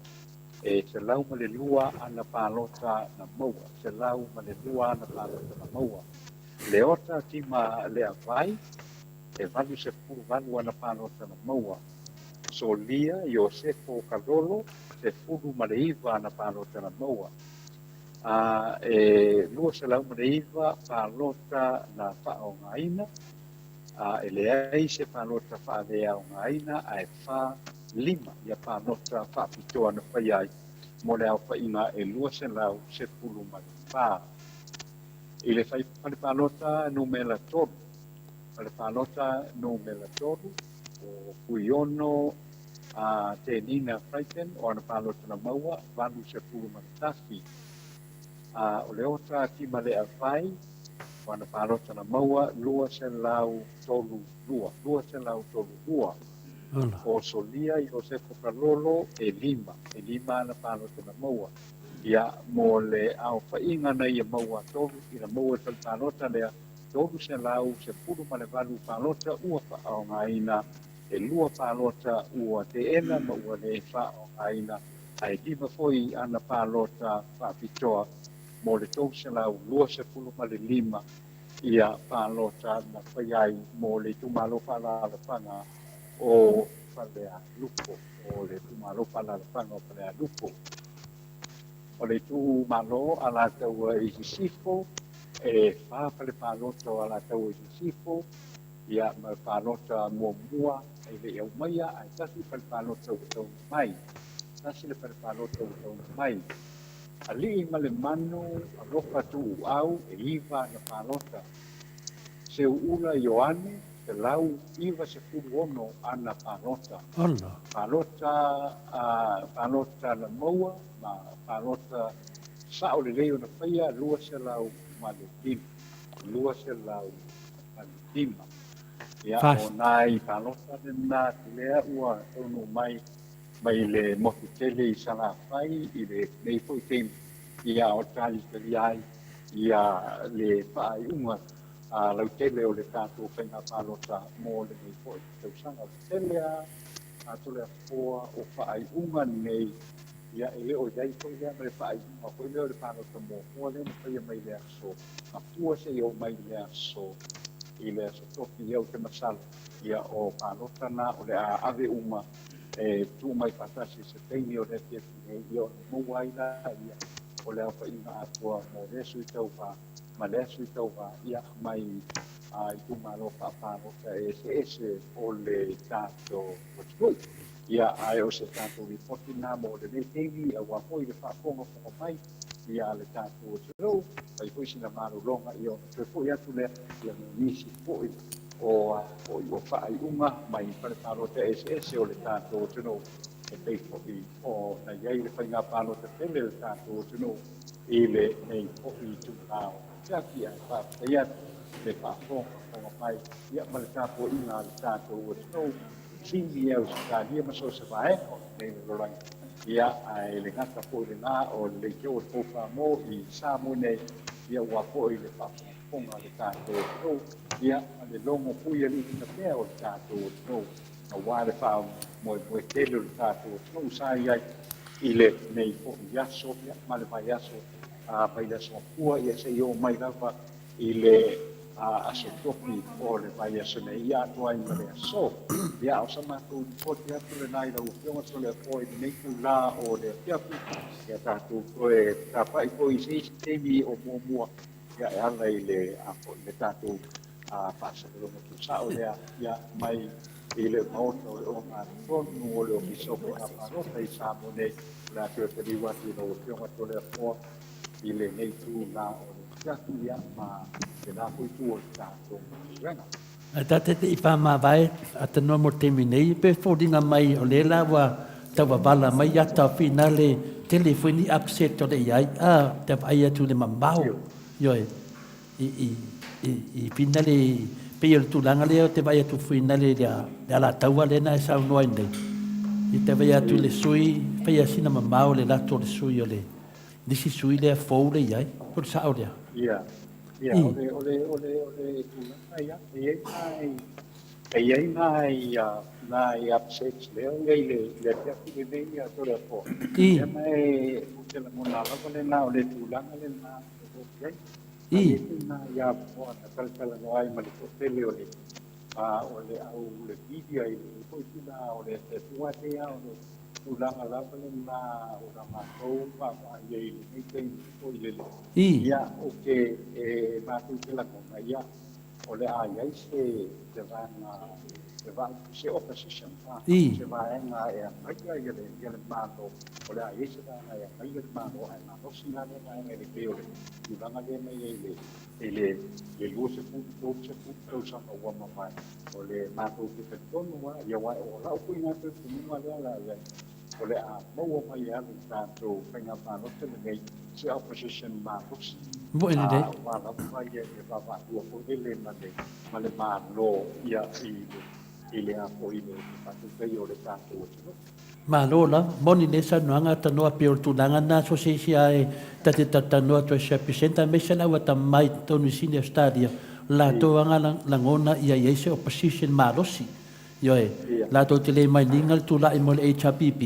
e se lau ma le lua ana palota na maua, se lau ma le lua ana palota na maua. Le ota tima le avai, e valu se puru valu ana palota na maua. Solia, Iosefo Kadolo, se puru ma le iwa ana palota na maua. E lua se lau ma le iwa palota na whao ngaina, e le ai se palota wha avea o ngaina, a wha lima ia palota whaapitoa na whai ai mo le au whainga e lua se lau se pulu mai wha. I le whai palota no me la toru. Pale palota no me la toru o kuiono te nina Brighton o ana palota na maua valu se pulu mai tasi. O le ota tima le avai o ana palota na maua lua se lau tolu lua. Lua se lau tolu lua. O solia Iosefo Kalolo e lima na palota na maua. Ia mo le au whainga na ia maua tolu, I na maua tal palota lea tolu se lau se puru ma le valu palota ua whaao ngaina e lua palota ua te ena ma ua le whaao ngaina ai lima foi ana palota whaapitoa mo le tolu se lau lua se puru ma le lima ia palota na whaiai mo le tumalo whaala whanga o whalea lupo o le tumalo pala whanga o pale alupo. O le tu malo a la tau i sifo, e whapale pāloto a la tau i sifo, ia ma pālota mua e le au maia, ai tasi pale pālota o tau mai. Tasi le pale pālota o tau mai. Ali ma le manu, a roka tu au, e iwa na pālota. Se ula Ioane, te lau iwa se ono ana pālota. Ola. Pālota na maua, ma pālota sao le leo na whaia, lua se lau malutima. Lua se lau malutima. Ia o nai pālota na te lea ua ono mai le motu tele i sala whai, i le nei fo i teim, ia o tali te liai, ia le whai unga, lau tele o le tātou whainga pālota mō le nei fo i tau sanga o tele a tole a fōa o whai unga nei, ia e leo iai fo i lea me le whai unga, fo i leo le pālota mō hoa le na whaia mai lea so, a pua se i o mai lea so, i lea so toki iau te masala, ia o pālota na o le a ave unga, e tu mai patasi se teini o le te e io mo wai la ia o le apa ina atua mo le sui tau va ma le sui tau va ia mai ai tu malo pa ese o le tato o ia ai o se tato vi fotina mo le teini a wa foi le fa fongo fongo mai ia le tato o ai foi sina maro longa io se foi atu le ia nisi foi o whaai unga mai whanepālota ese o le tātou tino e peipohi o na iei le whainga pālota tele le tātou tino i le nei pohi tūnao. Tiaki ai whaapai atu le whaafonga mai ia ma le tātou inga le tātou tino singi au se kānia maso se vaengo nei le rorangi. Ia ai le ngata po le nā o le kio le popa mō i sāmo nei ia ua po i le whaafonga le tātou tino ia le longo puia li na pea o tātou no na wale whao moe tele o tātou no sai ai i le nei po iaso ma le mai aso pai la so pua ia se i o mai lava i le aso topi o le mai aso nei ia atua i ma le aso ia o sa mātou poti atu le nai la ufionga so le po i nei ku la o le piapu ia tātou koe tāpai po i se temi o mua ia e ala i le le tātou pasa lo que sao le ya mai ile moto o ma no o lo que so a parota i samone la que te digo aquí no que o to le po ile nei tu la o ya tu ya ma que la fui tu o tanto venga Ata te i pa ma vai ata no mo te minei pe fodinga mai o le la wa tawa bala mai ata finale telefoni upset to le ai te vai tu le mambao yo i finale pe il tulanga le te vai tu finale ya la tawa le na sa no inde i te vai tu le sui pe ya sina mambao le la to le sui le disi sui le fo le ai por sa odia ole tulanga ai nai upset le te ki le ya to le po mai te la mona la na ole tulanga le na na ya po na kala no ai mali ko tele ole ole au le video ai ko tuna ole te tua te ya ole ulanga la na ora ma ko pa ye ni te ko ile ya o ke ma tu te la ko ya ole ai ai se va se opposition se va na ya mai ya le ma ko ole ai se na ya mai le ma ko ai ma ko sina le na le ke ole ulanga le mai le luce punto sa no wa mai ole ma ko te tono wa ya wa o la ko ina te no la ole a mo mai ya tanto penga pa no te nei se opposition ma ko bo ene de wa la mai ya va o ko ele male ma lo ya ile a ko ile pa tu pe yo le tanto ma lo la boni ne sa no anga ta no pe tu langa na so se ai ta no to se presenta me se na wa ta mai to ni sine stadia la to anga la ngona ia se opposition ma lo si yo la to te le mai ningal tu la mo le HPP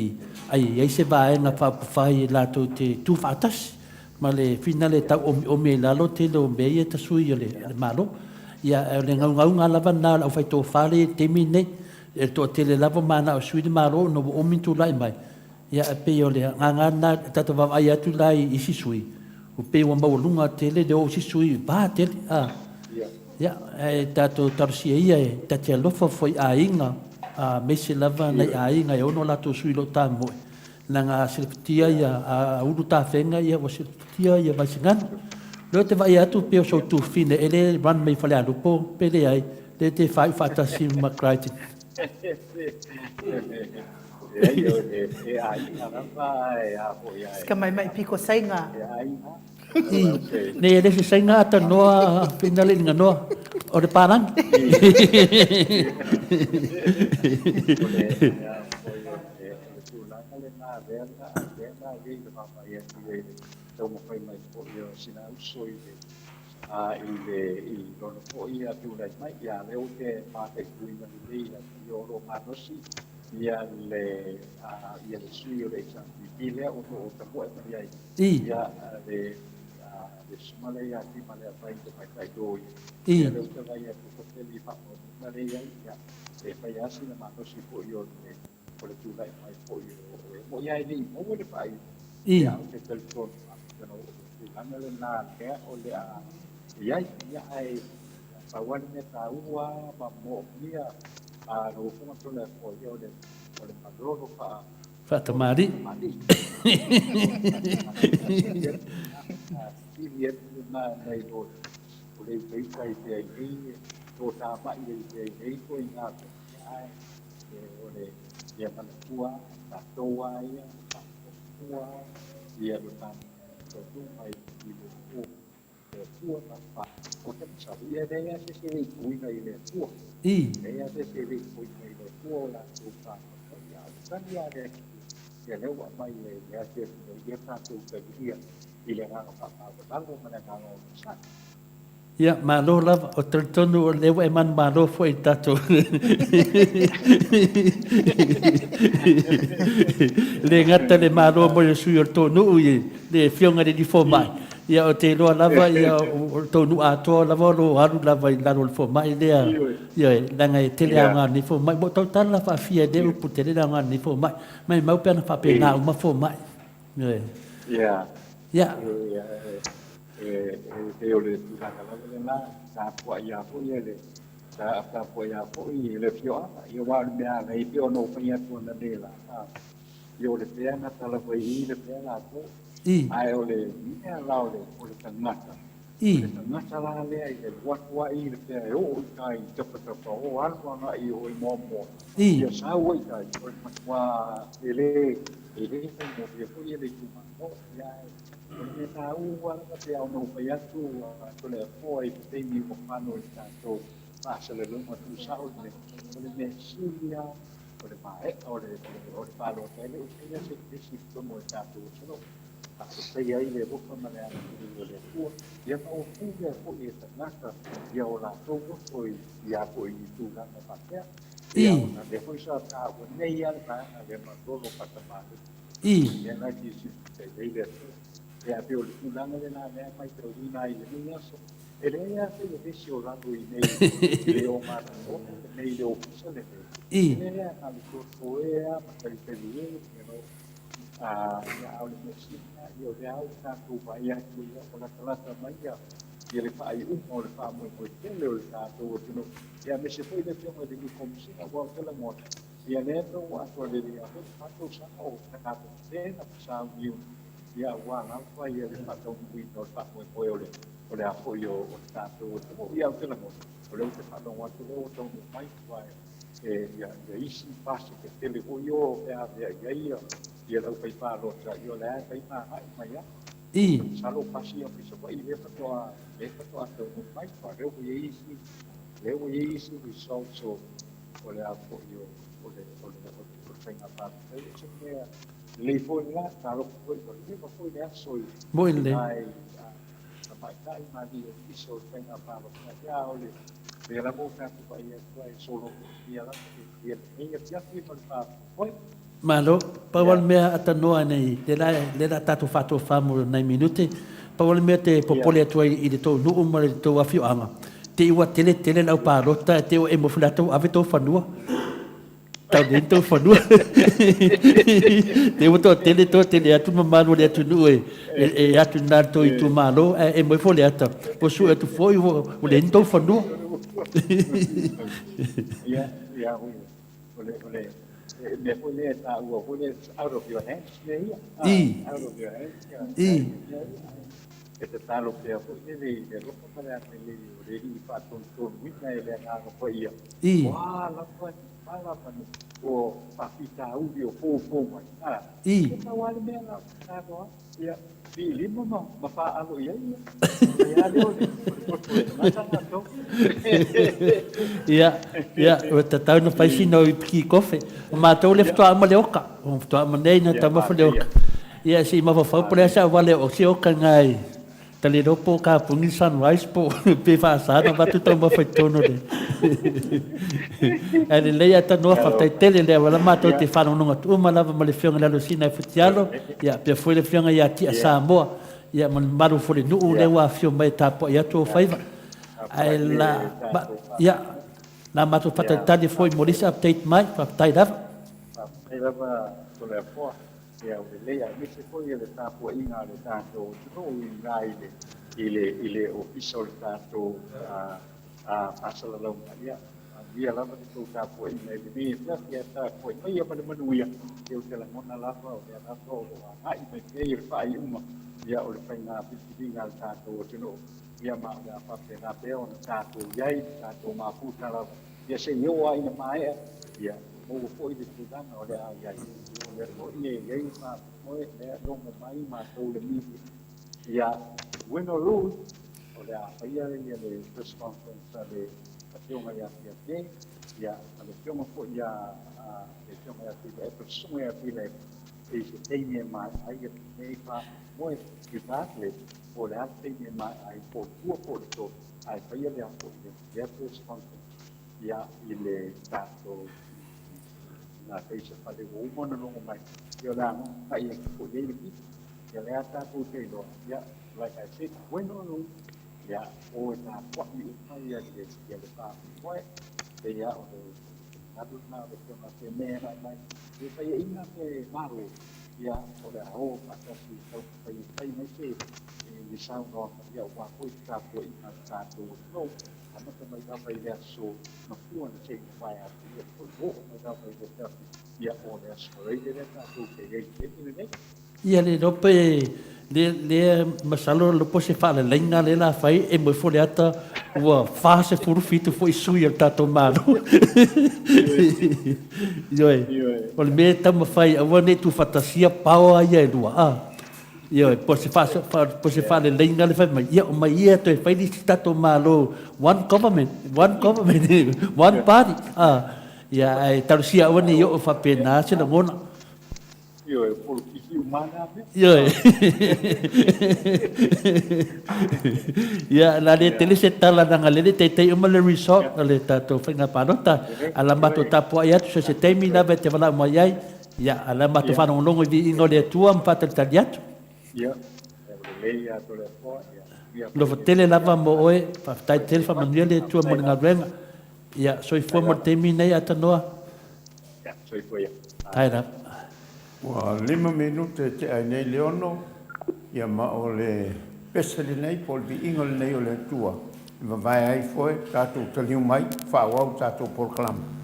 ai se va na fa fai la to te tu fatas ma le finale ta o me la lo te lo me ta sui yo le ma lo ia le ngau ngala va na o fai to fale te mine e to tele lava mana o suidi maro no o mintu lai mai ia pe o le ngana tatu va ai atu lai i sisui o pe o maulunga tele de o sisui ba tele ia e tatu tarsia ia e tatu lofa foi a inga a mesi lava nei a inga e ono lato sui lo tamo nanga silftia ia a ulu ta fenga ia o silftia ia vai singano lo te vai atu pe o so tu fine ele ran mai fale alu po pele ai le te fai fata si makraiti Ska mai piko sainga. Ne ele se sainga ata noa pinale nga noa o de parang. ia le sui o le example lea o ka poe mai ai ia le sumale ia ti male pai te pai kai doi ia le uta vai atu ko te li pa o male ia ia e pai asi na mano si po io le tu lai mai po io mo ia ni mo le pai ia o te telefon no ana le na ke o le a ia ia ai pa wan me ta ua pa mo ia no como tu le pollo de padrón pa Fatamari si bien na nei do o le kai te ai to ta pa i te ai ko ina ai o le ia pa tua ta toa ia ta tua ia do ta tu mai i le tua pa o te sa ia de ia se se kui nei le tua ea se se le kui nei le tua la tu pa ia kan ia de ia le wa mai le ia se ia ta tu pe ia i le nga pa pa ta lo mana nga sa ia ma lo lava o tonu o le wa man ma lo foi tato le ngata le ma lo mo su yo tonu le fionga de fo mai ia o te loa lava ia o tonu a to lava lo haru lava i laro le fo mai lea ia langa e tele anga ni fo mai bo tau tala fa fia de u putele anga ni fo mai mai mau pena fa pe na uma fo mai ia ia e o le tanga lava le na sa po ia po ia le sa po ia po i le fio ia wa le mea le fio no pa ia po na de la io le pena tala po i le pena po ai o le mea lao le o le tangata le tangata la lea i le watua i le pea e o kai tapatapa o alwanga i o i momo ia sa ua i kai o le matua e le mo ia po ia le tumano ia o le ta ua la te au no pai atu o le apoa i te mi o pano i tato pasa le luma tu sa o le mesulia o le mae o le palo tele o te ia se kisi tomo i tato o sei ai le boca mana le tua ia o fuga o e naka ia o la togo foi ia po i tu na patea ia na de foi sa ta o nei ia na le ma todo patama ia na ki se dei de ia pe o tu na na mai te o na i le niaso ele ia se de si o la do i nei le o ma o nei le o se le ia na le ko ia ma te te ni no ia au le mesina io le au tanto vai a tu o la calata mai ia le fai o le fa mo tele o tanto o no ia me se foi de fiume de comissina o aquela moto ia le no a to le ia tanto sa o tanto na sa ia wa na fa ia le fa to vi no fa mo o le apoio o tanto o ia aquela moto o le fa no wa to mai vai ia isi passe che tele o io ia lau pai pā rota i o lea pai pā mai ia. Salo pasi o pisa pa i le patoa te o mai pa reo i isi results o le apo i o le whainga pāta. Se mea le fo i la, tā roko fo i le ma fo i le aso i. Mo i le. Sa mai tai mani o iso o whainga pāta. Ia o le la mo kātu pa i e kua e solo ia la. Ia piafi ma le pāta. Malo, pawal mea atanoa nei, le la tatu fato famu nei minute, pawal mea te popole atua i le tau nuu ma le tau awhio anga. Te iwa tele lau pārota, te o e mofulatou ave tau whanua. Tau ni tau whanua. Te wato tele atu mamalo le atu nue. E atu nā tō i tū malo. E moi fo le ata. Po su atu fo i o le ni tau whanua. Yeah, ole. Me pone ta ua pone out of your hands, out of your hands. Ese talo pe po ni le ro pa le le le i fa ton wina le na ko ia. Wa la ko ala pa ni o pa pita u dio fo mai. Ta wa le na ta ko ia bi limo ma fa alo ia. Ia le o Ia, o te tau na paisi no i piki kofe. O mātou le ftoa ama le oka. O ftoa ama nei na tama fa le oka. Ia, si ma whawhau pole asa wale o si oka ngai. Tali ropo ka pungi sunrise po. Pe whaasana watu tau mawhai tono le. E le leia ta noa whaftai tele lea wala mātou te whanonga tu umalawa ma le whionga lalo sina e whutialo. Ia, pia fwoi le whionga ia ki a Samoa. Ia, man maru fwole nuu le wa whio mai tapo ia tō whaiva. Ai la, ia, la mātou whatatali fwoi morisa update mai, whaftai lava. Whaftai lava tole a fwa. Ia o le leia, mese fwoi le tāpua inga le tātou, tuno i ngā ile official tātou pasala launga ia. Ia lava ni tō tāpua inga i me ia tāpua inga ia mana manuia. Ia o te langona lava o le lava o le ngai mai kei le whai uma. Ia o le whai ngā pitiringa le tātou o tuno. Ia maa ngā whape ngā peo na tātou iai, tātou mā puta lava. Ia se ioa ina maea. Ia mō fwoi le tūranga o le a iai. Le fwoi e iai mā moe lea rongo mai mā tau le midi. Ia wino lū o le a whaia ia le press conference a le whionga ia pia te. Ia a le whionga fwoi ia le whionga ia pia e persunga ia pia e se teine mai ai e nei pa moe i tātle o le a teine mai ai po tua po le tō ai whaia le a fwoi ia press conference ia i le tātou na teisa whale o umona longo mai. Ia la no, kai e kipo iei le piti. Ia lea tātou te loa. Ia, like I said, bueno no, ia o e tā kwaki upai ia le pāpi koe. Te ia o le nadu na o le kona te mea mai. Ia kai e ina te maro. Ia o le aho matasi tau pai mai te ni sao no. Ia o wako i tātou ina tātou no. Amata mai dawa i lea so na pua na te whai atu. Ia o mai dawa i lea tātou. Ia o le asparaile le tātou ke rei te nei. Ia le rope le masalo lopo se whaale lenga le la whai e moi fole ata ua whaase furu fitu fo i sui al tātou mano. Ioe, o le mea tama whai awa ne tu whatasia pao a ia e lua. Ioe, po se whaale lenga le whai mai. Ia o mai ia toi whai ni si tātou mano. One government, one party. Ia ai tarusia awa ne i o whapena se na ngona. Ioe, polo kiki umana me. Ioe. Ia, la le tele se tala nanga lele te uma le resort le tātou whainga pānota. Ala mato tāpua i atu se teimi na te wala mai ai. Ia, ala mato whanongongo i ingo le atua mpata tali atu. Ia, le leia to le poa. Lova tele lava mo oe, whaftai tele whamanuia le atua mo ngā ruenga. Ia, soi fua mo teimi nei ata noa. Ia, soi fua ia. Taira. Wa 5 minute te ai nei leono, ia ma o le pesali nei po le ingol nei o le tua. Iwa vai ai foi, tātou taliu mai, whāwau tātou porklama.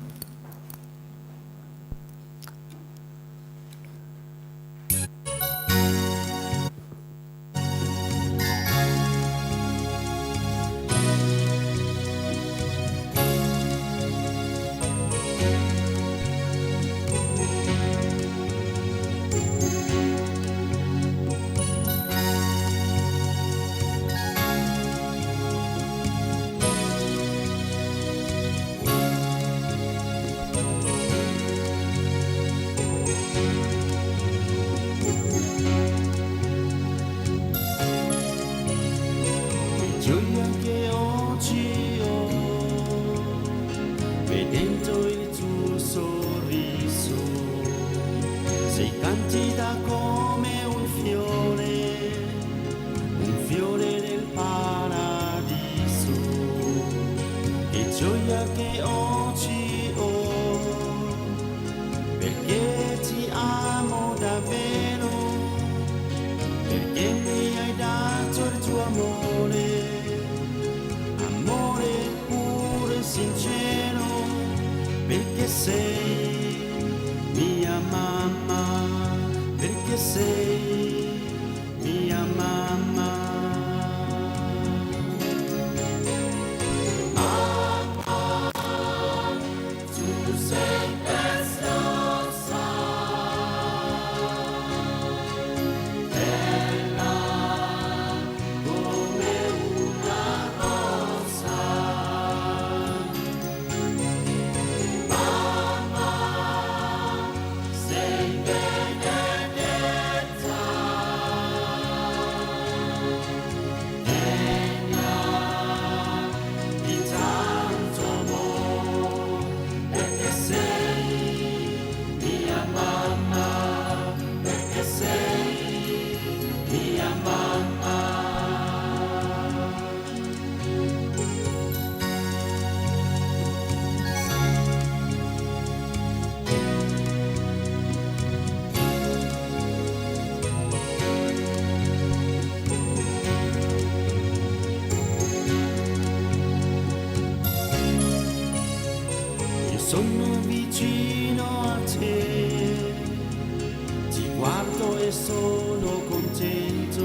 sono contento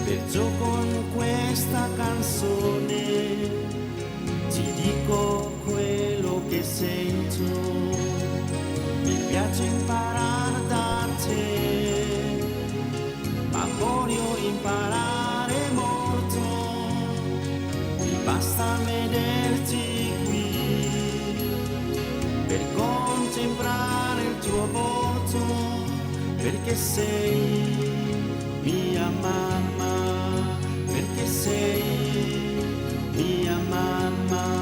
perciò con questa canzone ti dico quello che sento. Mi piace imparare da te, ma voglio imparare molto. Mi basta vederti qui per contemplare il tuo volto, perché sei mia mamma, perché sei mia mamma.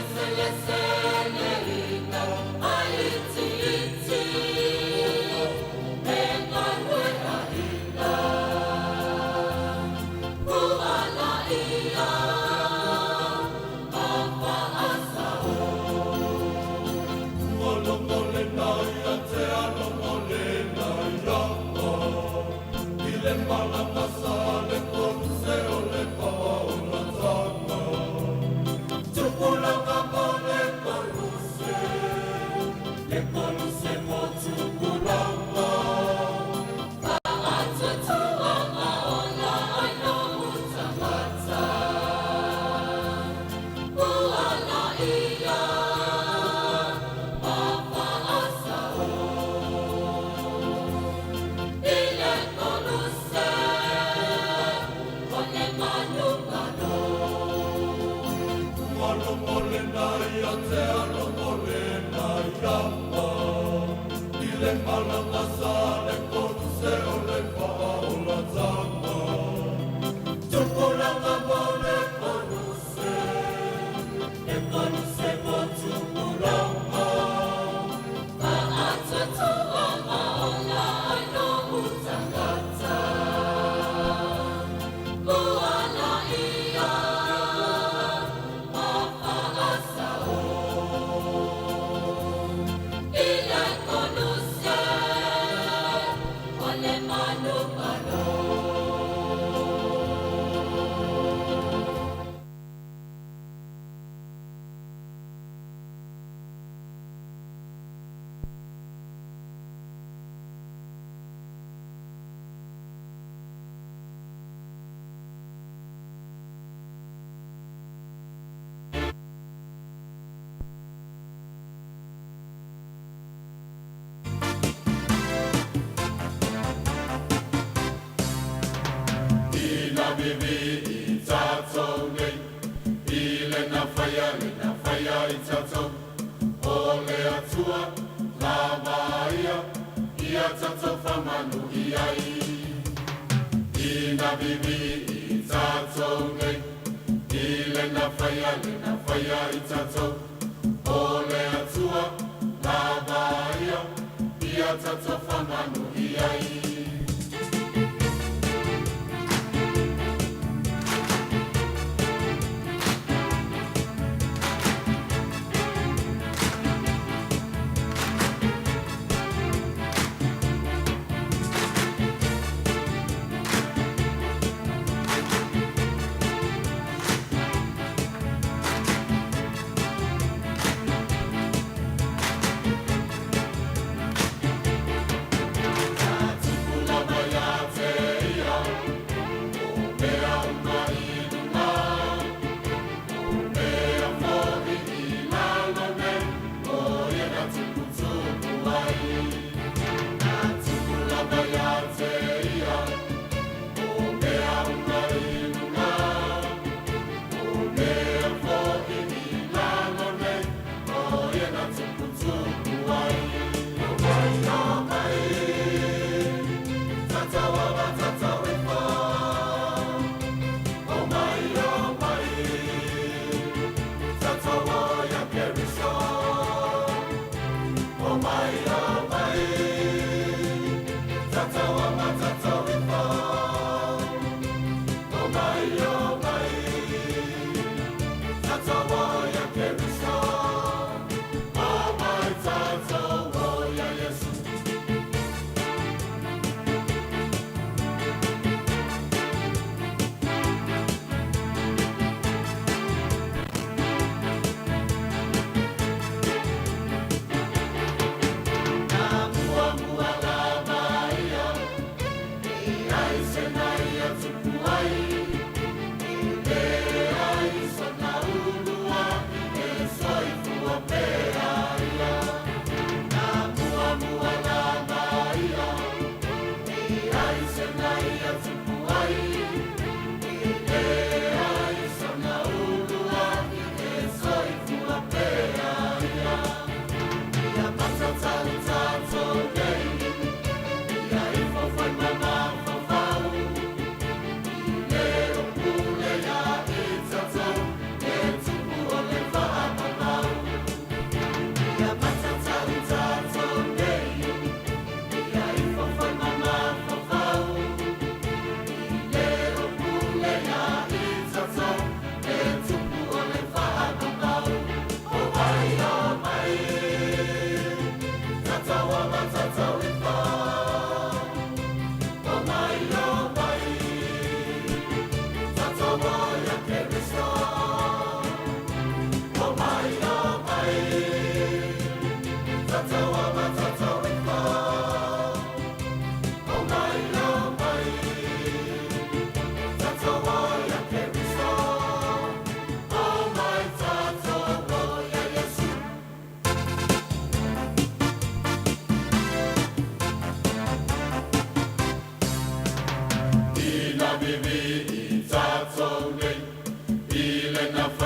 Thank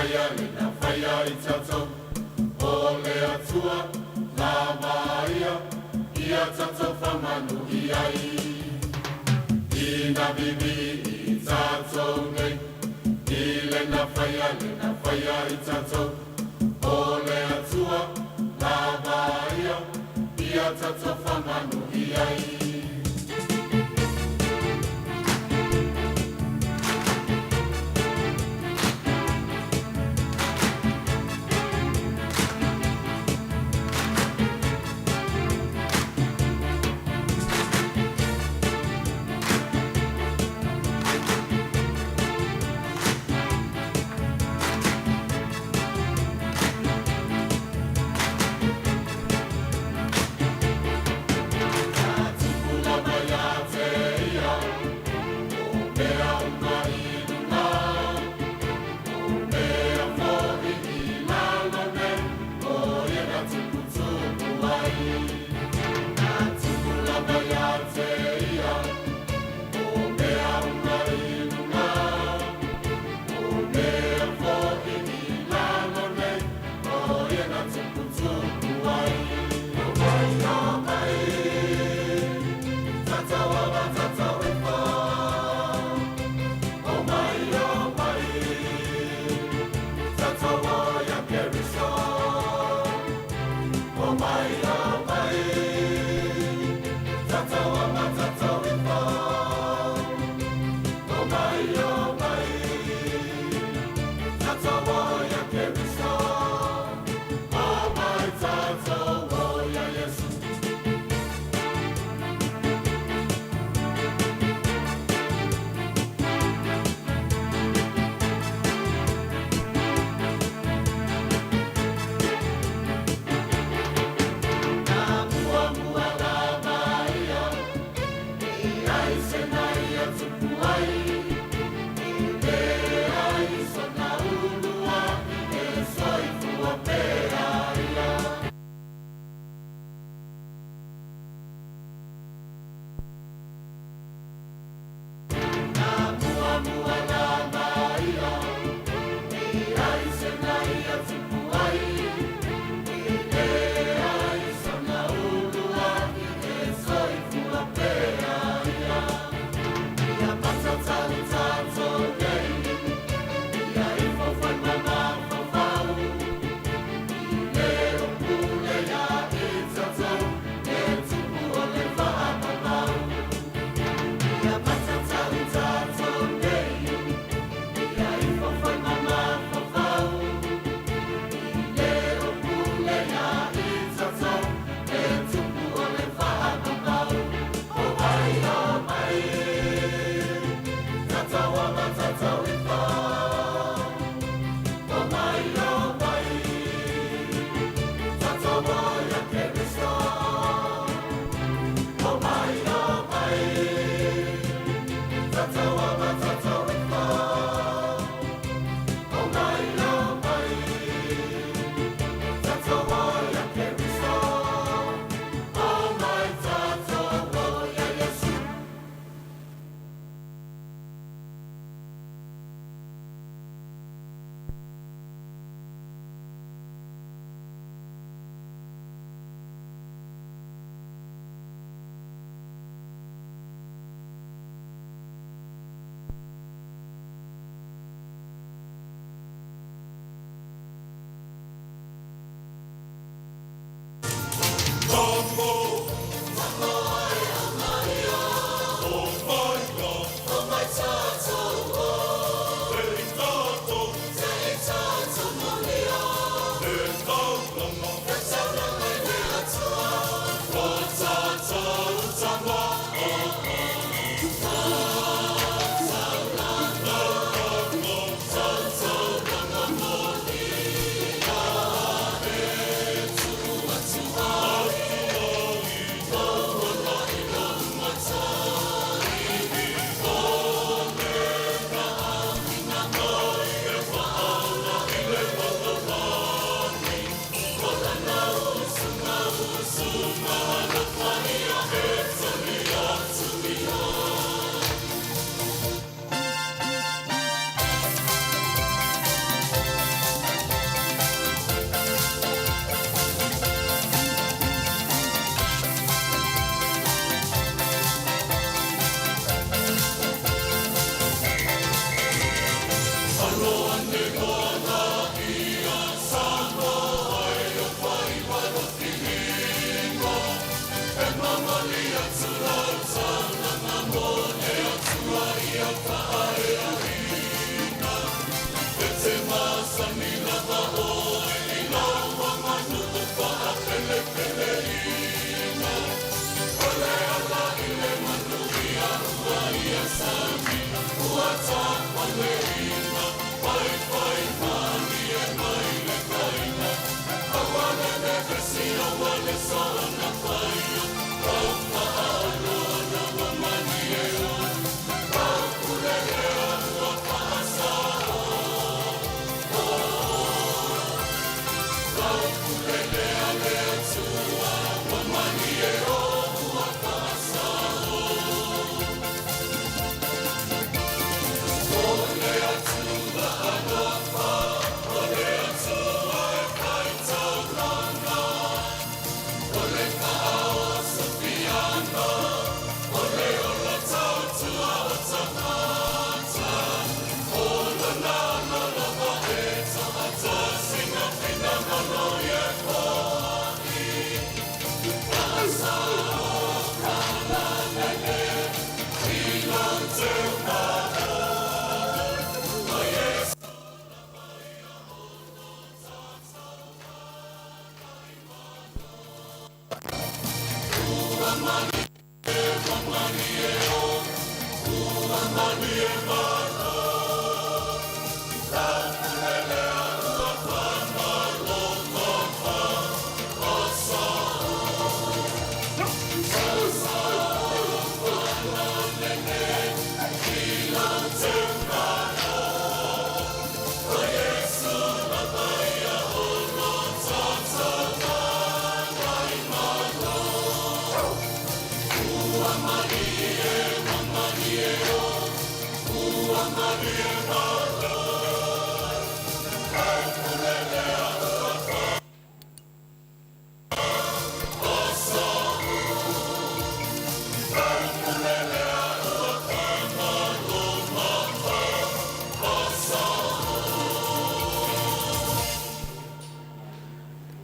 whaia le na whaia I tatou. O le atua, la maia, ia tatou whamanu I ai. I na bibi I tatou nei, I le na whaia I tatou. O le atua, la maia, ia tatou whamanu I ai.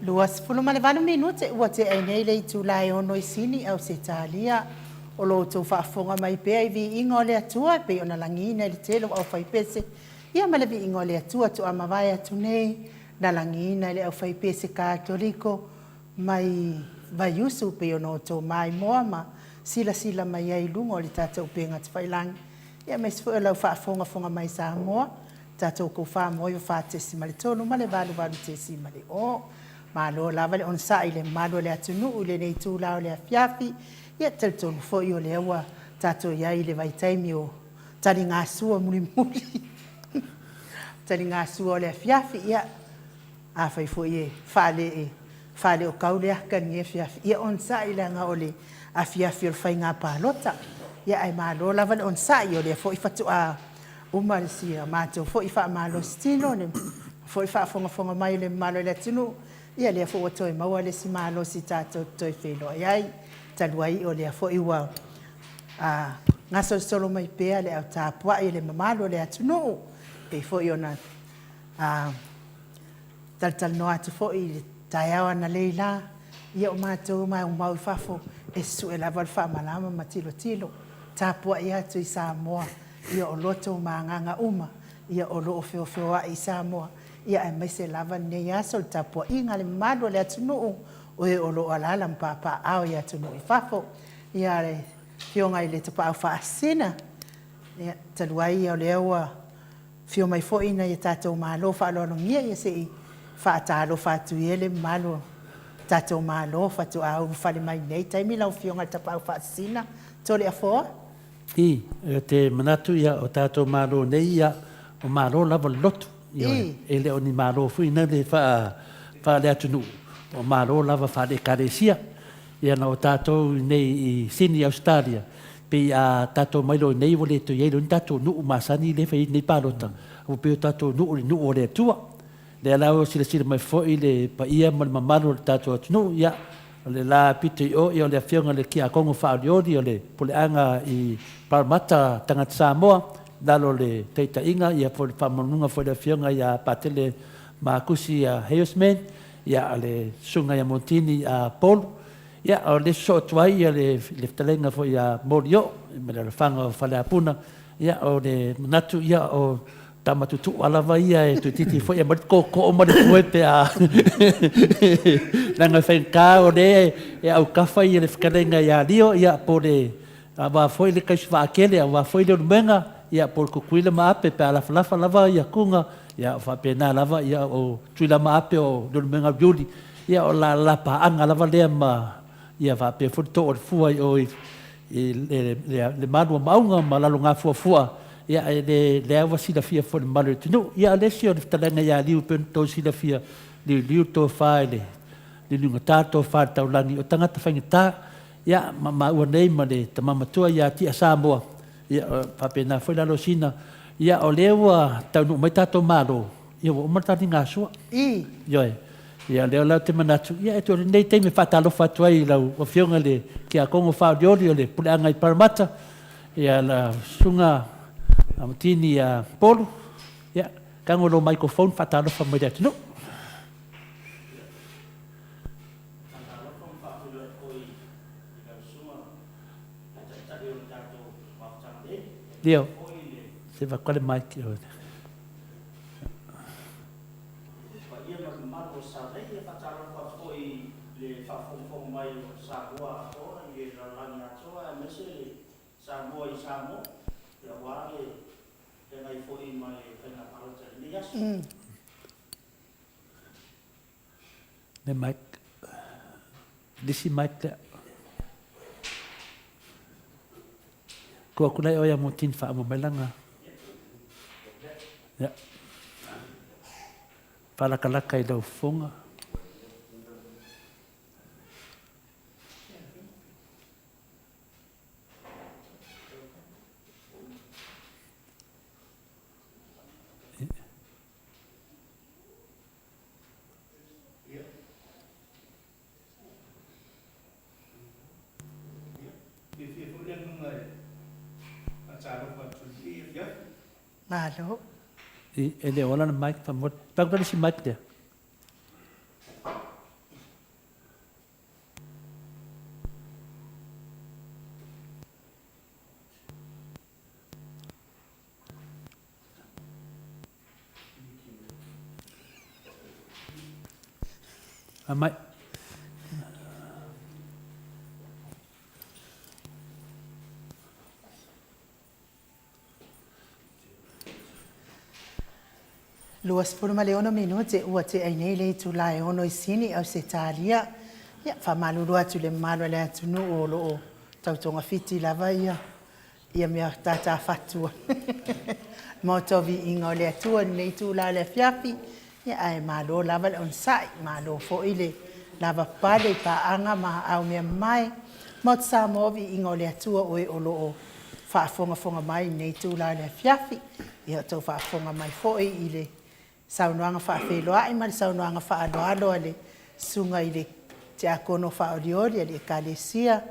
Luas fulu male valu minute ua te ai nei le tulai ono i sini au se talia o lo tau whaafonga mai pea i vi ingo le atua pe ona langina i le telo au whaipese ia male vi ingo le atua tu amawai atu nei na langina i le au whaipese Katoriko mai vaiusu pe ona o tau mai moama sila mai ai lungo o le tātou penga te whailangi ia mai sifu e lau whaafonga mai sa moa tātou kou wha moa i wha tesi male tonu male valu tesi male o malo lava le on sa ile malo le atunu le nei tu la le afiafi ia telton fo yo le wa tato ya ile vai taimi o tali nga sua muli tali nga sua le afiafi ia a fai fo ye fale o kaule kan ye afiafi ia on sa ile nga ole afiafi o fai nga palota ia ai malo lava le on sa yo le fo ifatu a uma si mato fo ifa malo stilo ne fo ifa fonga mai le malo le atunu ia le fo toi maua le si malo si tato toi felo ai taluai o le fo iwa ngaso solo mai pea le au tapua i le mamalo le atunu pe fo iona tal no atu fo i taiawa na leila ia o matou mai o mau fafo e su e lava fa malama matilo tapua ia tu i Samoa ia o loto manganga uma ia o lo feo i Samoa ia e mai se lava ne ia sol tapua inga le malo le atunu o e o lo alala mpapa au ia atunu i fafo ia le fionga i le tapa fa asina ia taluai ia o le aua fio mai fo ina ia tatou malo fa lo ngia ia se fa talo fa tu ele malo tatou malo fa tu au fa le mai nei taimi lau fionga tapa fa asina tole a fo I te manatu ia o tatou malo nei ia o malo lava lotu e le o ni malo fui na le fa le atunu o malo lava fa le karesia ia na o tatou nei i Sydney Australia pe a tatou mailo nei vole to yelo tatou nu masani le fai nei palota o pe tatou nu o le tua le ala o sila mai foi le pa ia mal mamalo tatou atunu ia le la pite o ia le fionga le kia kongo fa o le pole anga i Parramatta tangata Samoa dalo le teita inga ia for famonunga for le fionga ia patele makusi a Heosman ia le sunga ia Montini a Paul ia o le so tuai ia le talenga for ia Morio me le fanga fa le apuna ia o le natu ia o tamatutu ala vai ia e tu titi foi ma ko o ma foi pe a nanga fenka o le ia o kafa ia le fkalenga ia dio ia pole ava foi le kaisva akele ava foi le menga ia por kuila ma ape pe ala falafa lava ia kunga ia fa pena lava ia o tuila ma ape o le menga biuli ia o la pa anga lava le ma ia va pe foto o fua o le manu maunga ma la lunga fua ia le ava sila fia for malu tunu ia le sio de talanga ia liu pen to sila fia liu tō whae le nunga tātou whae taulangi o tangata whaingata ia ma ua nei ma le tamamatua ia ti a Samoa ia papena foi lalo sina ia o lewa taunu mai tātou malo ia o matani ngā sua ioi ia leo lau te manatu ia e tōre nei teime whatalofa atu ai lau o whionga le ki a kongo whaodiori o le puleanga i Paramata ia la sunga amatini a polu ia kangolo microphone whatalofa mai atu no Leo, se va quale mai che ho. Le mic. Disi mic. Kua kulai o ia mo tin wha mo melanga. Ya. Palakalaka i lau funga. Malo. Ele ola na mic pa mo. Pagdali si mic dia. Amai. Luas por ma leono minute ua te ai nei le tu lai ono i sini au se talia ia fa malulu atu le malo le atu no o lo tautonga fiti lava ia mea tata fatua motovi ingo le atua nei tu la le fiapi ia ai malo lava le on sai malo fo ile lava pale pa anga ma au mea mai mot sa movi ingo le atua o e o lo fa fonga mai nei tu la le fiapi ia to fa fonga mai fo ile saunoanga whaawheloa i mari saunoanga whaaloalo ale sunga i le te akono whaoriori ale ekalesia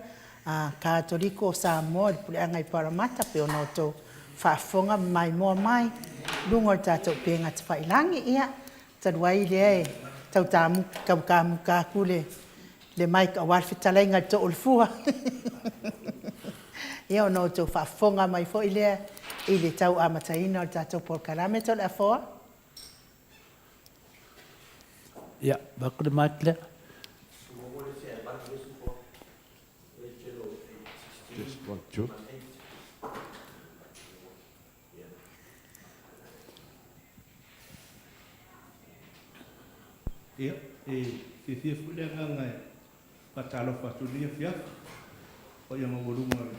Katoliko o Samoa le puleanga i Paramata pe ono tō whaafonga mai moa mai lungo le tātou penga te whailangi ia taruai lea e tau tāmu kaukamu kākule le mai ka walwhitalainga tō ulfua ia ono tō whaafonga mai fo i lea i le tau amataina o le tātou polkarame tō le afoa. Ja, welke de maak le? Ja, fifia fulenga ngai patalo fatulia fia. O ia mo voluma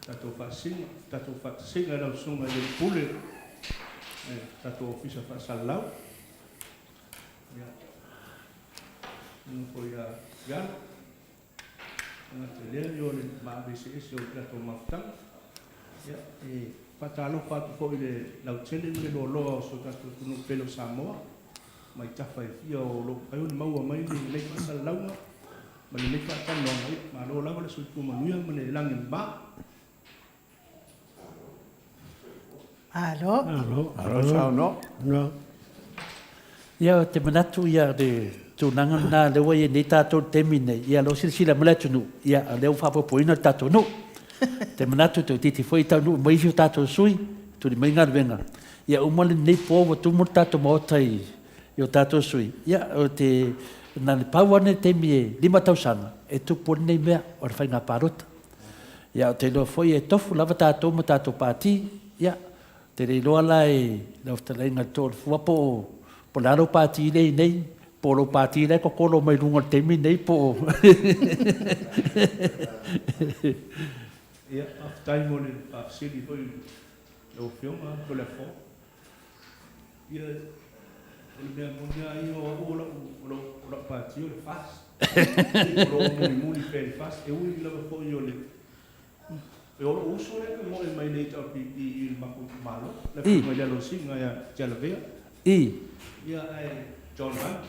tato fasinga la sunga le pule. Tato ofisa fa salau. Ya. Não foi a Gana. Na tele eu le mabisi esse o prato maftang. Ya, e patalo fatu foi le la tele le lo so tato no pelo Samoa. Mai tafa fia o lo ai o mau mai le pasa lauma. Ma le pa tan no mai ma lo la le so tu manuia ma le lang ba. Alo. No. No. Ia te manatu ia de tunanga na le wa ni tato temine ia lo silsila maletu nu ia le fa poina tato nu te manatu te titi foi tau mai fiu tato sui tu ni mainga venga ia o mole nei po tu mo tato mo tai io tato sui ia o te na le pawane temie lima tau sana e tu por nei mea o fa na parota ia te lo foi e tofu lava tato mo tato pati ia te le lo ala e lo tala inga tol fuapo po laro pati nei polo pati nei ko kolo mai lunga temi nei po Ia aftai mo le pasili foi lo fioma ko le fo. Ia mea monia i o la pati o le fas. O lo muli pe le fas, e ui la fo i o le. E o uso e mo e mai nei tau pipi i le maku malo. La fi mai le lo singa ia jala vea. Ia e John Hunt.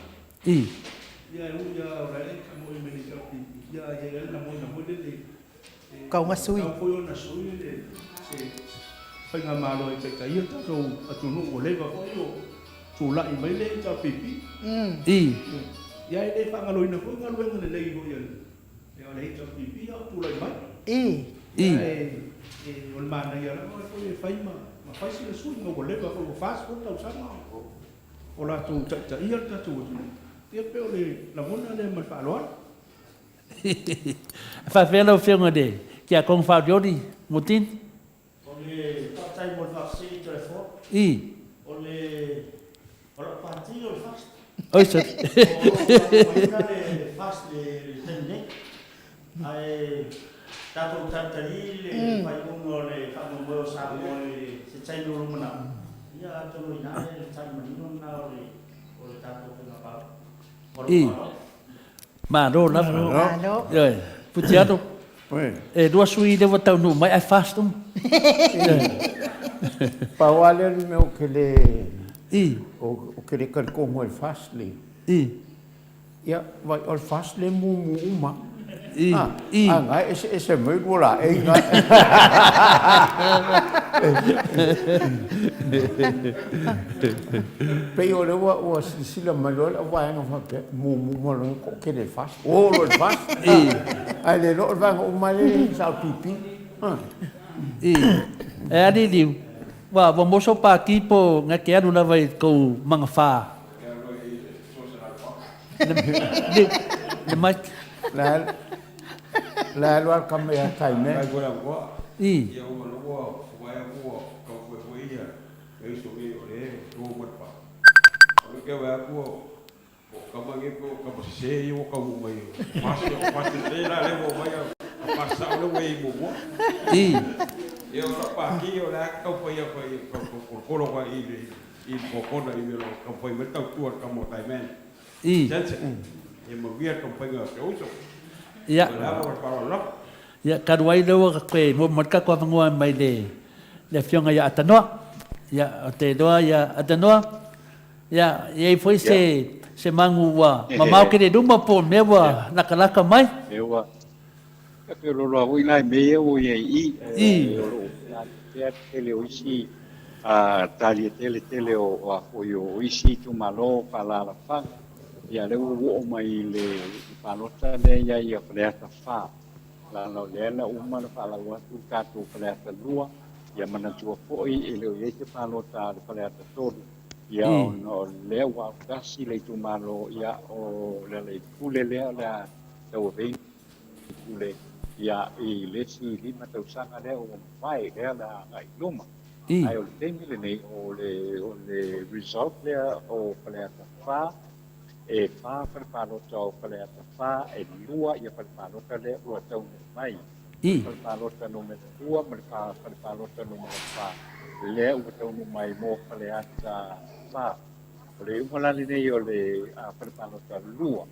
Ia e ui ia o rai ka mo e mai nei tau pipi. Ia e la mo le le. Kau ngasui. Kau foi o na sui le. Se whainga malo e teka ia tato atunu o lewa o i o. Tu la i mai le tau pipi. Ia e le whangalo ina koe ngalo enga le lei hoi ale. Ia le tau pipi au tu la i mai. O le mana ia la o e whai ma whai sila sui ngau o lewa o fast food tau sama. O la tu ta ia tatu o tunu. Ia pe o le la mona le mai whaaloa. Whawhela o whiunga de, kia kong whaodiori, mutin? O le whaatai mo le whaasiri to le fo. O le pāti o le fast. Oisa. O le fast le tenne. Ai tato tantari le pai ungo le whaamumoi o Samoa se taino rumana. Ia tono ina le tai manino na o le tato whenga pao. Maro na. Maro. Rồi, putiado. E dua sui de tau nu mai ai fastum. Pauale me o que le o que le kan ko mo fast le. Ya, vai o fast le mu uma. Nga ese me vola e nga. Pero le wa sila malol wa nga fa mu lo ko que le fast. O lo fast. Ai le lo va o male sa pipi. E ali liu. Wa mo so pa ki po nga ke anu na vai ko manga fa. Le mai la luar kamera tai me. Ai gora wa. Ia o no wa wa ka foi ia. E so me o le o mo pa. O que vai ko o kamangi ko ka se o ka mo mai. Mas te la le mo mai. Passa o le mo mo. E o pa ki o la ka foi ko lo wa i ko ko na i me lo ka foi me tau tu ka mo tai men. E mo via ka foi ga o so. Ya. Ya karuai lewa koe mo marka ko ngua mai le fionga ya atanoa. Ya te doa ya atanoa. Ya ye foi se mangu wa mamau ke de duma po mewa nakalaka mai. Mewa. Ka pe lo lo ina me o ye i. Ya tele o isi tali tele o o isi tu malo pala la fa. Ya le o mai le palota le ya ia paleta fa la no le na uma na pala wa tu ka tu paleta lua ya mana tu foi e le ye te palota le paleta todo ya no le wa kasi le tu malo ya o le kule le la tau ve kule ya e le si lima tau sanga le o mai le la ngai luma ai o le mile nei o le result le o paleta fa e fa per palota o paleta fa e lua ia per palota le o tau mai per palota no me tua per palota no me fa le o tau mai mo paleta fa le o la le o le per palota lua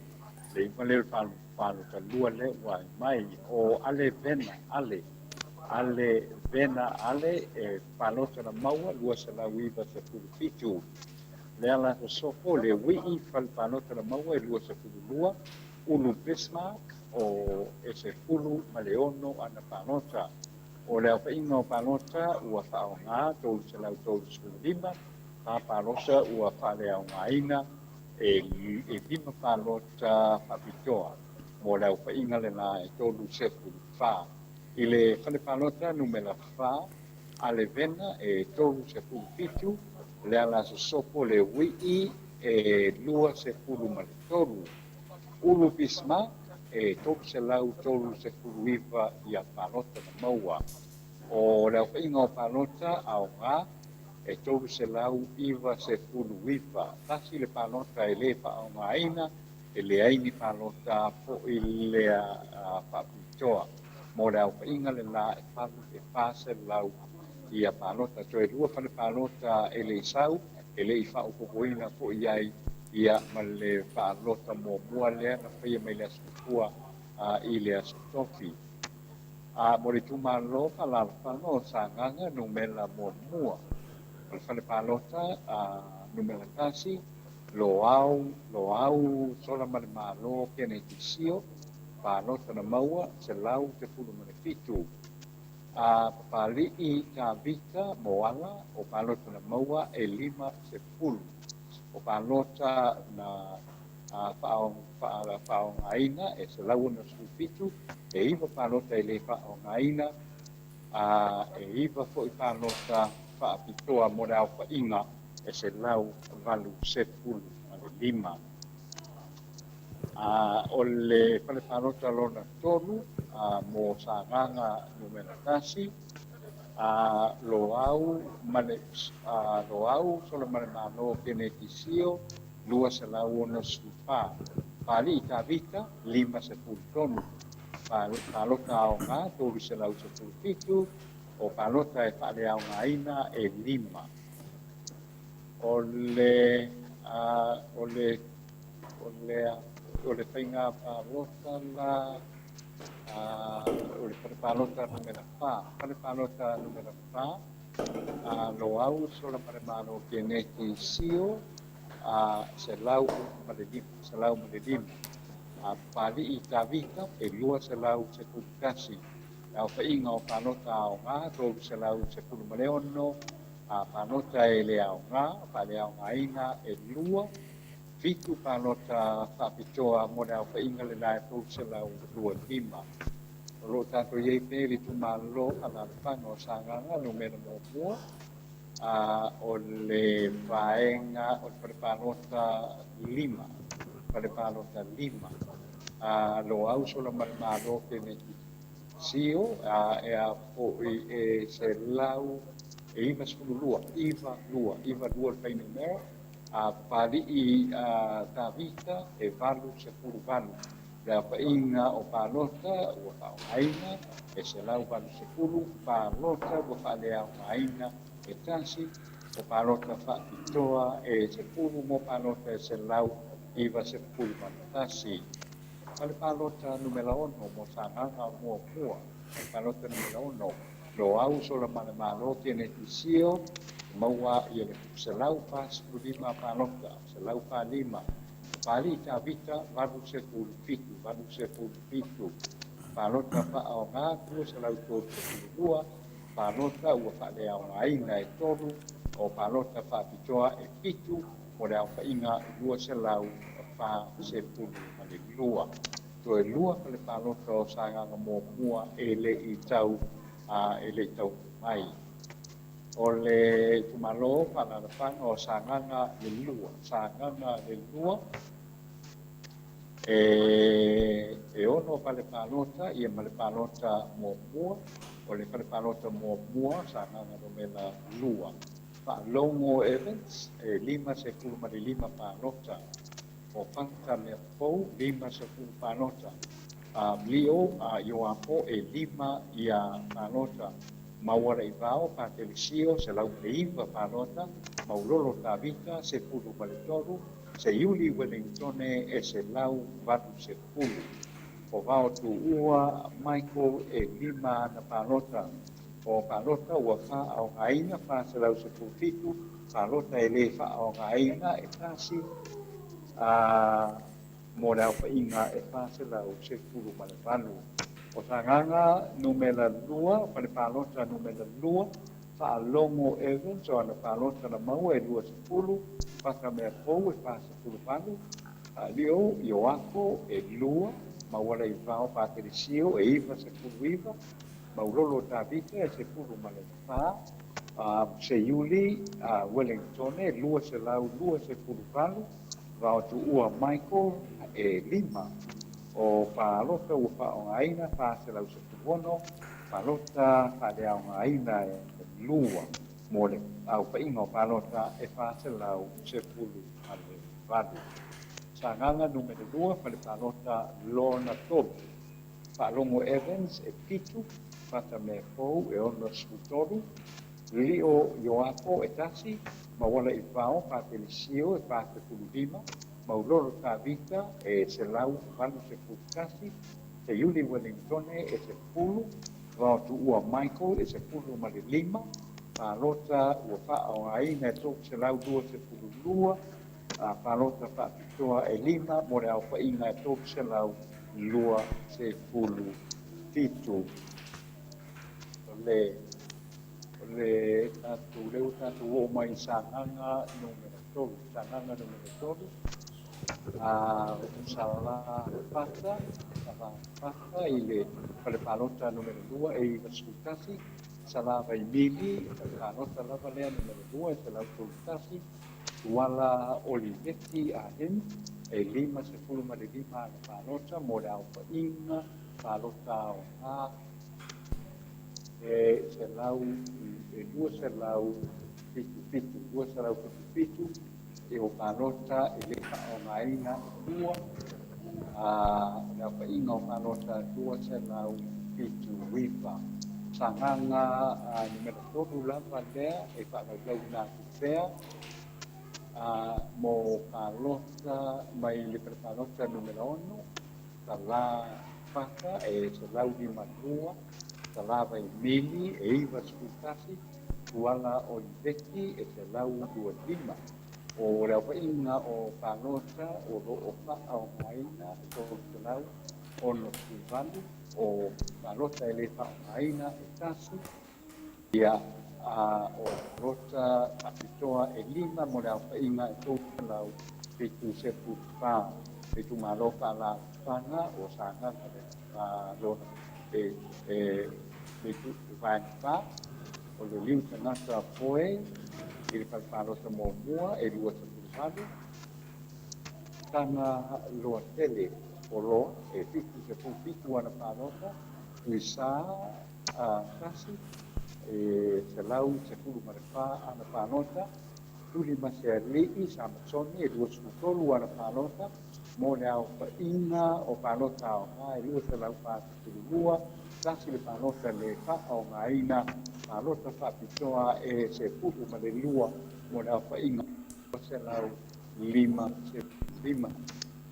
le o le palota lua le o mai o ale vena ale e palota na maua lua se la wiva se purificio le ala so le wi fal panota la maua e lua se lua ulu Bismarck o ese fulu maleono ana panota o le apa ingo panota ua faonga tolu se lau tolu lima pa palosa ua fale au ngaina e lima panota papitoa mo le apa inga le na e tolu se fa ile fale panota numela fa ale vena e tolu se fitu le ala sopo le wii e lua se fulu malitoru. Ulu Bismarck e tolu se lau tolu se fulu iwa ia palota na maua. O le au ingo palota au ngā e tolu se lau iwa se fulu iwa. Tasi le palota e le pa au ngā ina e le aini palota po i le papitoa. Mo le au inga le la e pase lau ia palota. So e lua fale palota e le isau e le i whaopopoina po iai ia ma le whaalota mua lea na whaia mai le asupua i le asutofi. Mo le tumalo whalalawhanga o sanganga numela mua. O le whale palota numela tasi, lo au sola male malo kene tisio, palota na maua, se lau te pulu male fitu. Papali i ta vita moala o palota na maua e 5 se pulu. O palota na whaongaina e se lau na sufitu, e iwa palota e le whaongaina, e iwa fo i palota whaapitoa mo le au whainga e se lau valu se pulu a le 5. O le whale palota lona tolu mo sanganga numera tasi, lo au sola male malo kene tisio, 2 se lau ona supa. Pali i ta vita, 5 se pulu tonu. Palota au ngā, 3 se lau se pulu fitu, o palota e whale au ngā ina e 5. O le whainga palota la, o le palota numera 4. Pale palota numera 4, lo au sola male malo kene tisio, se lau male 5. Pali i ta vita e 2 se lau se pulu kasi. Au whainga o palota au ngā, 3 se lau se pulu male ono, palota e le au ngā, pale au ngā ina e 2, fitu palota whapitoa mo le au whainga le lai 3 se lau 2-5. O lo tato iei pēri tu malo ana whanga o sanganga numera mua, o le whaenga o le palota 5, pale palota 5. Lo au sola male malo kene sio e a po e se lau e iwa skululua, iwa lua le whaine mea, pali i ta vita e valu se pulu valu. Le whainga o palota ua whaongaina e se lau valu se pulu, palota ua whale au ngaina e tasi, o palota whaapitoa e se pulu mo palota e se lau iwa se pulu manatasi. Pale palota numela 1 mo sanganga mua, palota numela 1, lo au sola male malo kene tisio, maua ia le se lau pa 5 palota, se lau pa 5. Pali ta vita valu se pulu fitu. Palota pa au ngā, 2 se lau tō se pulu 2, palota ua whale au ngaina e tolu, o palota whaapitoa e fitu, o le au whainga 2 se lau pa se pulu male 2. To e 2 pale palota o sanganga mua e le i tau mai. O le tumalo whanarapanga o sanganga le 2. E ono pale palota, ia male palota mua, o le pale palota mua, sanganga romela 2. Whaalongo Evans, 5 se pulu male 5 palota. O panta mea pou, 5 se pulu palota. Lio, Ioapo, 5 ia palota. Mauara i vao, Patelisio, se lau leiva palota. Maulolo Tavita, se pulu male toru. Se Iuli Wellingtone e se lau vatu se pulu. O vao tu ua Michael e 5 na palota. O palota ua wha au ngaina, wha se lau se pulu fitu. Palota e le wha au ngaina e tasi. Mo rau whainga e wha se lau se pulu male valu. O sanganga numela 2, pale palota numela 2. Whaalongo Evans, o ana palota na maua e 2 se pulu. Paka mea pou e wha se pulu valu. Lio, Ioako e 2. Mauara i vao Paterisio e 5 se pulu 5. Maulolo Tavita e se pulu male wha. Se Iuli Wellingtone 2 se lau 2 se pulu valu. Vao tu ua Michael e 5. O palota ua whaongaina, wha se lau se tuono. Palota whale au ngaina e 2. Mole au whainga o palota e wha se lau se pulu ale valu. Sanganga numero 2, pale palota Lorna Tobu. Whalongo Evans e 7. Pata me pou e ono skutoru. Lio Ioapo e tasi, ma wala I pao pa telisio e pa te kulima, ma uloro ta vita e se lau valu se putasi, se Yuli Wellingtone e se pulu, va tu ua Michael e se pulu ma le lima, pa lota ua pa o aina e tok se lau dua se pulu lua, pa lota pa pitoa e lima, mo le au pa ina e tok se lau lua se pulu fitu. Le tatu leu tatu o mai sanganga numero tolu, sanganga numero tolu. Sala pata I le pale palota numero 2 e I vascultasi, salava I mili, palota lava lea numero 2 e salava kultasi, wala Olivetti a hen, e lima se fulma le lima la palota, mole au pa inga, palota o a, e se lau, e due se lau pitu, due se lau pitu, e o palota e le o ngaina dua, la pa inga o palota dua se lau pitu wipa. Sanganga numero tolu lava lea, e whakalau nā kufea, mo palota mai le palota numero 1, tala paka e se lau di madua, talava I mili e iwa skutasi, kuala Olivetti e se lau 25. O reo inga o palota o o paa o maina e tō se lau ono Silvano o palota e le paa o maina e tasi. Ia o palota apitoa e lima mo reo inga e tō se lau pitu se putupaa. Pitu maloka la panga o sanga lona pitu paa o le liu tanata poe I le palota mo mua e lua sa pulvalo. Tanga loa tele o loa e pitu se pitu ana palota. Uisa kasi e se lau se pulu marepa ana palota. Tuli maserlii sa Amazoni e lua sutolu ana palota. Mo le au pa inga o palota o nga e lua se lau pa lua. Kasi le palota le pa o nga ina palota pa pitoa e se pupu ma le lua mo le au pa inga o se lau lima se lima.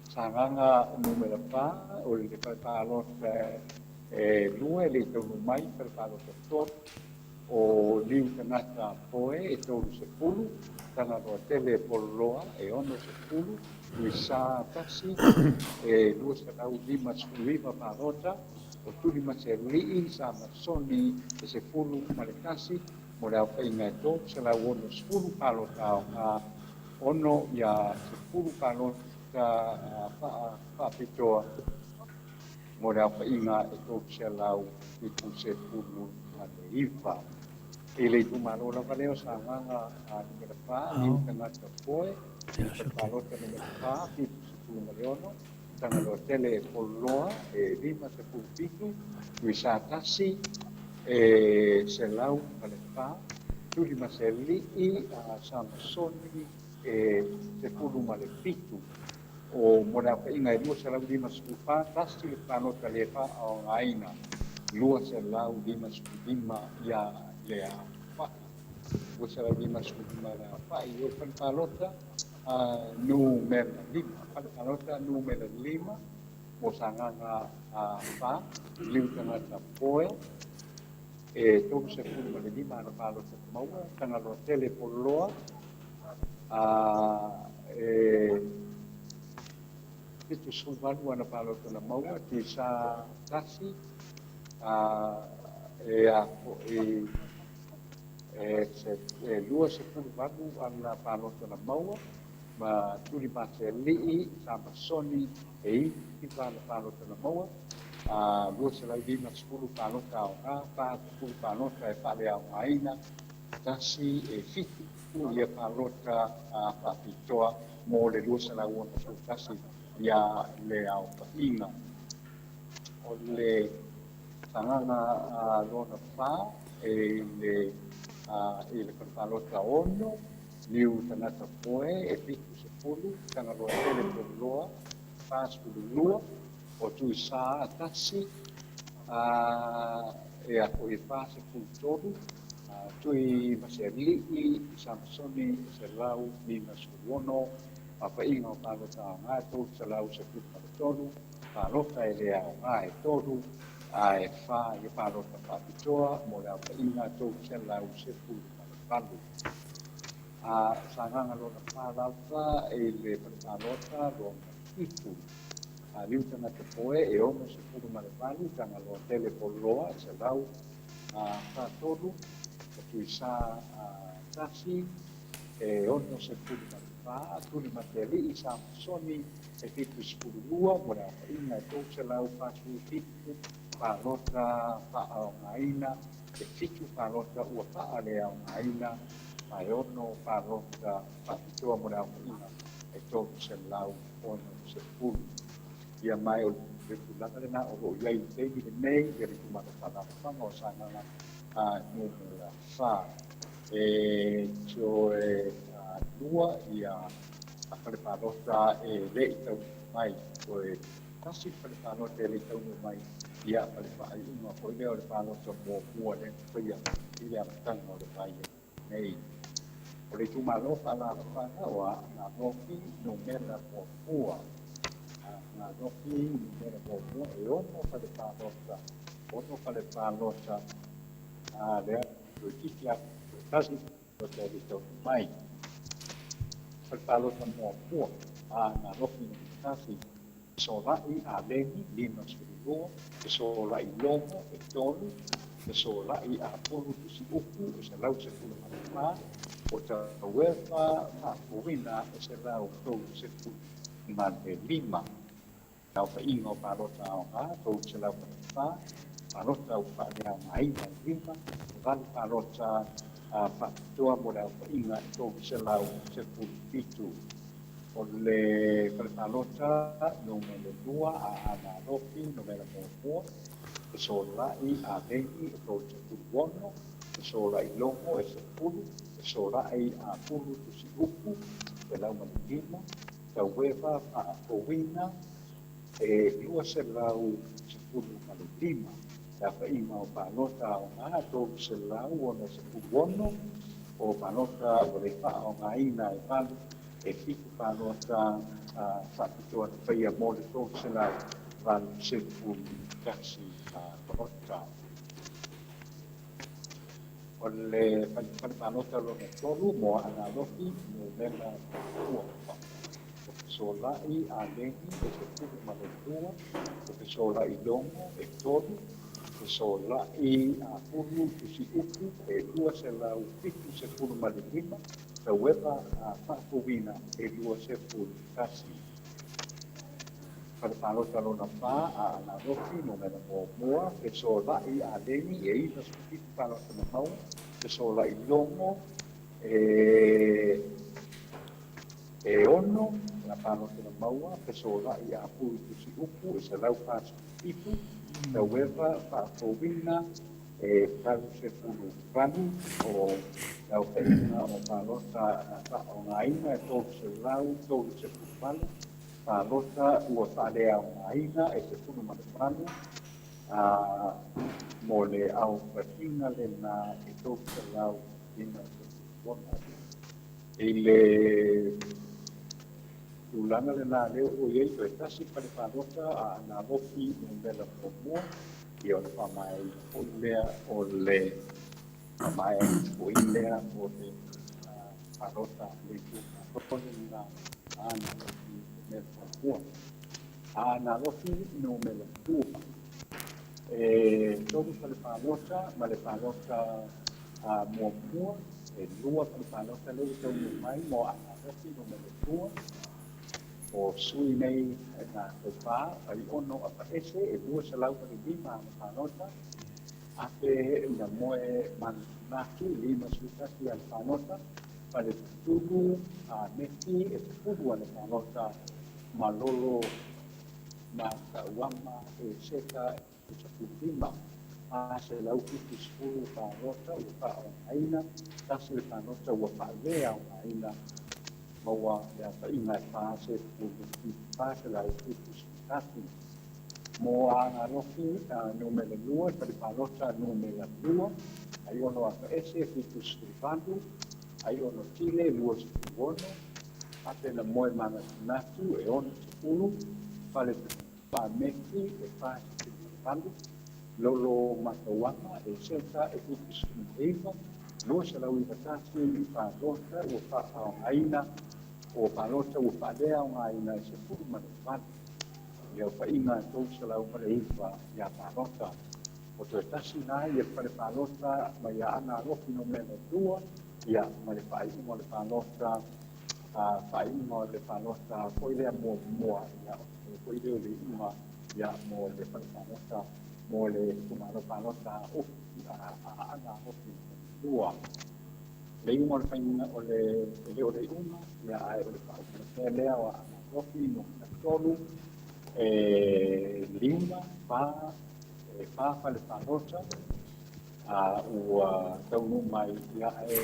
Sanganga numero pa o le palota e lua e le tonu mai per palota tot o liu tanata poe e tolu se pulu. Tanga roa tele poloa e ono se pulu. Uisa tasi e lua se lau lima skulima palota. O tuli maserlii sa Amazoni e se pulu malekasi mo le au inga e tō se lau ono se pulu palota o nga ono ia se pulu palota pitoa mo le au inga e tō se lau pitu se pulu male iwa. E le tumalo la valeo sa nganga numero pa, ni tangata poe, palota numero pa, pitu se pulu male ono. Tanga lo tele poloa e lima se pulpitu, uisa tasi e se lau palepa, tuli maselii Samsoni e se pulu malepitu. O mora pa inga e lua se lau lima skupa, tasi le panota le pa o ngaina, lua se lau lima skupima ia lea pa. Lua se lau lima skupima lea pa, i e palota, numero 5, palota numero 5, mo sanganga pa, liu tangata poe, e tōku se pulu male 5 ana palota maua, tanga lo tele poloa, e pitu suvalu ana palota na maua, ti sa tasi, lua se pulu valu ana palota na maua, ma tuli maselii sa Amazoni e I pala palota na maua. Lua se lau lima sepulu palota o nga, pa sepulu palota e pale au ngaina, tasi e fitu ia palota papitoa mo le lua se lau ona su tasi ia le au painga. O le sanganga lona pa e le palota ono, liu tanata poe e pitu se pulu, tanga roa tele poloa, pas pulu lua, o tui sa atasi, e ako e pa se pulu toru, tui maseli'i Samsoni se lau lima suluono mawhainga o palota o ngā tō se lau se puta tolu palota e lea o ngā e tolu a e whā i palota whapitoa mo le mawhainga tō se lau se puta palu. Sanganga lona palata e le palota lona tipu. Liutanga te poe e ono se puta palu tanga lo tele poloa se lau whatolu tui sa tasi e ono se puli matipa, tuli mateli i Samsoni e fitu spulua, mora ina e tau se lau pasu fitu, palota paa o ngaina, e fitu palota ua paa lea o ngaina, mai ono palota papitua mora ina e tau se lau ono se puli. Ia mai o le tulanga le na o lo iai teimi le nei, e le kumata whanapanga o sananga numera fa cioè dua ia a fare palota e le tau mai poi quasi fare palota e le tau mai ia fare fai una poi le palota mo buone poi ia tango le fai nei o le tu malo pala pala wa na roki numera mo bua na roki numera mo bua e ono fare palota le tuikia kasi to dito mai palota mo po na roki kasi sola I aleni lima suluo sola I lomo e tolu sola I apolu si uku se lau se pulu ma o ta wefa ma puina se lau to se pulu ma de lima tau fa ingo palota o ha to se lau pa palota o pa ya mai na lima van palota toa moda inga to se lau se pitu o le palota numero 2 a ana roki numero 4 sola I aveni to se buono sola I lomo e se pulu sola I a pulu tu si upu se lau malima ta weva a powina e lua se lau se pulu malima ta whainga o palota o ngā tō se lau o na se puono o palota o le wha o ngā ina e palu e whiku palota whakitoa na whaia mō le tō se lau valu se pulu kasi palota. O le palota lo na tolu mo ana loki no mena ua sola I aleni e se pulu maletua o sola I lomo e tolu sola I a pulu si upu e lua se lau fitu se pulu malima sa weba a whakowina e lua se pulu kasi. Palota lona pā a ana roki no mena mō mua e sola I a leni e ina su fitu palota na mau e sola I lomo e ono na palota na maua e sola I a pulu si upu e se lau pasu fitu However, whakowina e taru se pulu ranu o lau whainga o palota o ngā ina e tōru se lau, tōru se pulu ranu, palota ua whalea o ngā ina e se pulu manu ranu, mo le au whainga le nā e tōru se lau ina se pulu ranu. E le ulanga le nā leo o iei to e tasi pale palota a nā roki no mela pomua I o le whamai o lea o le whamai o I lea o le palota le tūna nā nā roki no mela pomua a nā roki no mela tua e toku pale palota ma le palota mua mua e lua pale palota le tau mai mo a nā roki no mela tua o sui nei na te pā, ai ono a paese e lua se lau pari lima na whanota, a te na moe manatu lima suitaki a whanota, pare tugu a neki e te tugu a whanota, malolo na tauama e seka e te lima, a se lau kiti skulu whanota, ua wha o aina, tasi le whanota ua wha lea o aina, maua ya whainga e pāse pūku pāse lai putu sitaki. mo ana rofi numero 2 per palota numero 2 ai ono a ese fitu stefano ai ono chile luo buono atena moe mana natu e ono sepulu fale pa meki e fa stefano lolo matawanga e senta e fitu stefano lo se la uita tasi i palota o fa aina o palota o padea aina e sepulu matawanga ia whainga tōsa lau pare iwa ia pārota. O tō tasi nā ia pare pārota ma ia ana roki no mena tua, ia ma le whainga le pārota, whainga le pārota, koilea mua, ia koilea le ima, ia mo le pare pārota, mo le kumaro pārota ana roki tua. Le ima le whainga o le uma, ia ai o le whainga lea o ana roki no tolu, lima pa le palota ua taunu mai ia e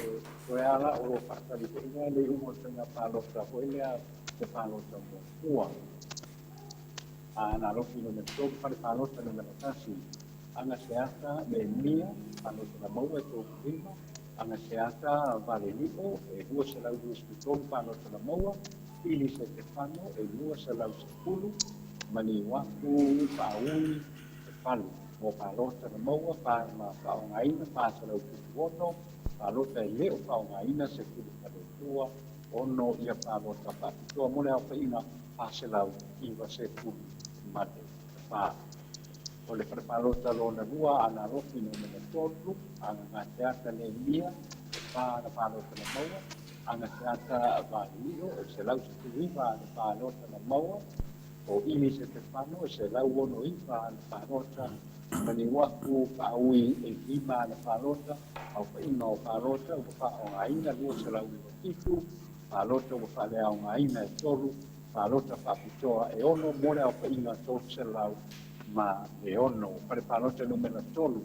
koe ala o lo whakari ko inga le umo tanga palota ko ilea te palota mo ua na loki no me tōku pale palota no me tasi anga se ata me mia palota na maua e tōku lima anga se ata vale lipo e hua se lau dueski tōku palota na maua ili se te whano e hua se lau se pulu mani waku paui e palu mo palota na maua pa ma paongaina pa sa lau kutuono palota e leo paongaina se kuru kalotua ono ia palota pa toa mole au paina pa se lau iwa se kuru mate pa o le palota lona lua ana roki no mena tolu ana ngateata le mia pa na palota na maua ana teata valio e se lau se kuru iwa na palota na maua o ili se te whano e se lau ono iwa na whanota mani waku paui e lima na whanota au whainga o whanota o wha o ngaina lua se lau ino titu whanota o whalea o ngaina e toru whanota whapitoa e ono more au whainga toru se lau ma e ono pare whanota numena toru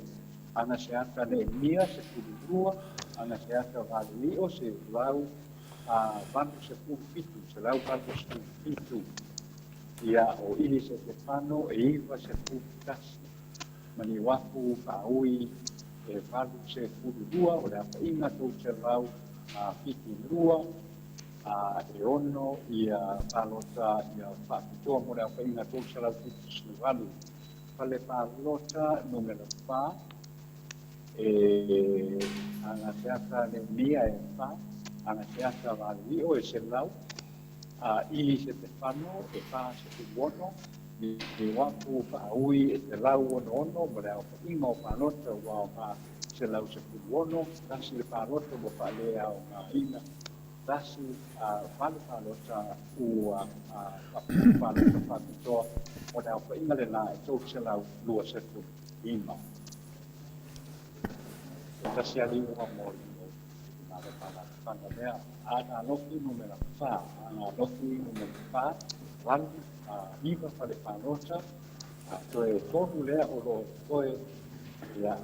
ana se ata le mia se kururua ana se ata vali o se lau vandu se kuru pitu se lau vandu se kuru pitu ia o ili se te whano e iwa se pūtasi. Mani waku, paui, e whalu se pūrurua, o rea whainga tō te rau, piti rua, e ono, ia whalota, ia whakitoa mo rea whainga tō te rau piti suwalu. Whale whalota numero 5, anga se ata le mia e wha, anga se ata wali o e se lau, ili se te whano e wha se te wono, ni wapu whaui e te lau ono, ma reo whainga o whanota wa o wha se lau se te wono, tasi le whanota mo whalea o ngā ina, tasi whale whanota ua whanota whakitoa, o reo whainga le nā e tau se lau lua se tu ima. Tasi ali ua mo Panga mea, ana loki numera 5, ana loki numera 5, wali, iwa whale whanota, toe tonu lea o lo toe ia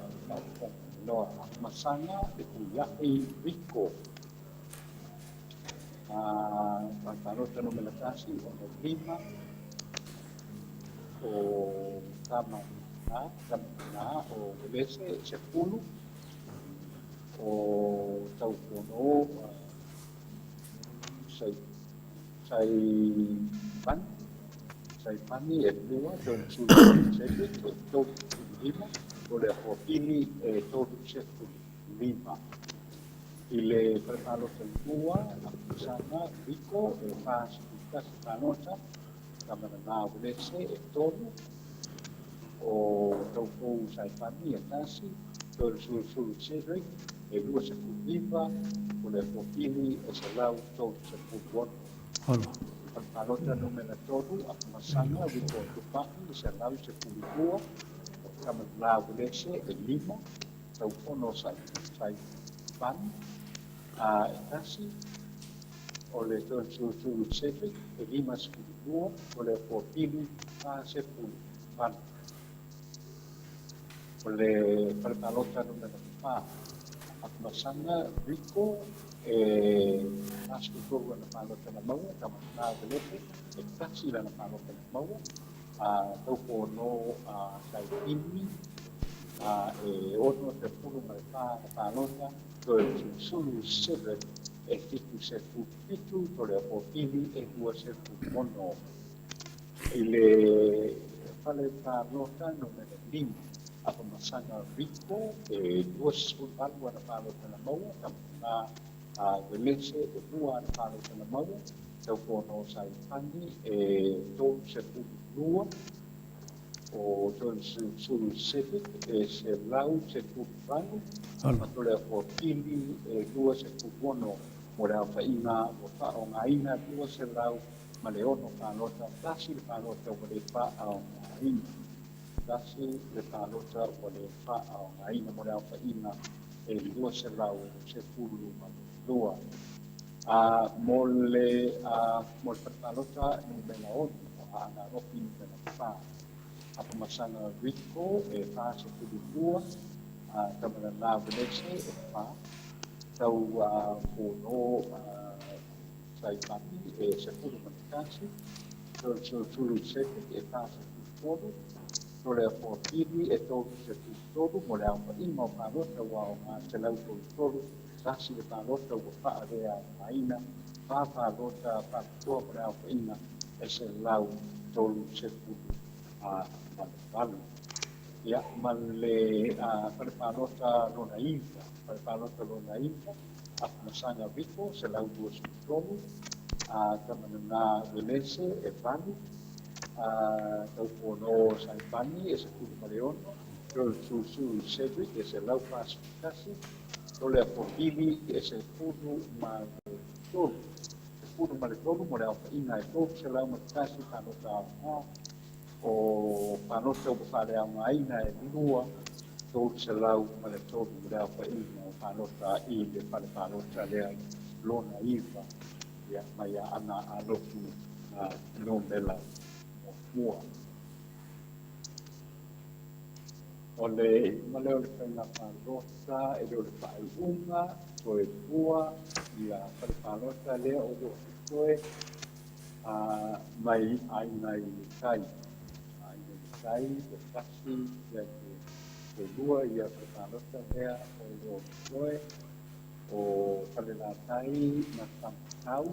noa masanga e ku iai riko. Whanota numera tasi, o no lima, o kama o lese, se pulu, o tau pono sai pani e lua don su se to lima o le hopini e to se lima ile preparo del lua la sana rico e fa sta nota camera na ulese e todo o tau po sai pani e tasi to su se e lua se kuliva, o le hopini e se lau tau se kubuon. Palota numera toru, a masanga, wiko tupaki, se lau se kulibua, o kama lau lese, e lima, tau pono sai pani, e tasi, o le tau su sefe, e lima se kulibua, o le hopini, se kulibua. O le palota numera 5, masanga rico asko ko na palota na maua kama na velete e taxi na palota na maua tau pono sai pini e ono te pulu mai whānota to e sulu sebe e fitu se fu fitu to le o pini e hua se fu mono i le whale whānota no me le lima a pa masanga riko e hua se fu valua na whānota na maua ka velese e hua na whānota na maua tau pono sai pani e tō se fu lua o tōn sulu sepe e se lau se kupanu ma tole o pili e lua se kupono mo rea whaina o whao ngaina lua se lau ma le ono whanota tasi le whanota o le whao ngaina tasi le whanota o le whao ngaina mo rea whaina e lua se lau se pulu ma lua mo le whanota ni mena ono a nga ropi ni mena whao apa masanga Rico e fa se kulua tamana na venese e fa tau pono sai pani e se kulu manikasi tulu sete e fa se kulua tole a portini e tolu se kulua mo le ama ima o panota wa o ma se lau tolu tasi le panota wa fa area maina fa panota fa tua mo le ama ima e se lau tolu se kulua Palu. Ya, male pada panota lona iva, pada panota lona iva, apa masanga Rico, selau dua sutolu, tamana velese e pani, tau pono sai pani e se kudu maleono, tol susu Cedric e selau pacificasi, tole a portili e se kudu maletolu, se kudu maletolu mo le au ina e tolu selau matasi panota o panota o whare au ngaina e lua tōru se lau ma le tōru rea whaina o panota i le whare panota lea lona iwa ia mai a ana a loku no mela o mua. O le male o le whaina panota e leo le whaeunga to e pua ia whare panota lea o lo toe mai aina i kai sai e kasi ia te lua ia preparota lea o lo toe o palela tai na tamtau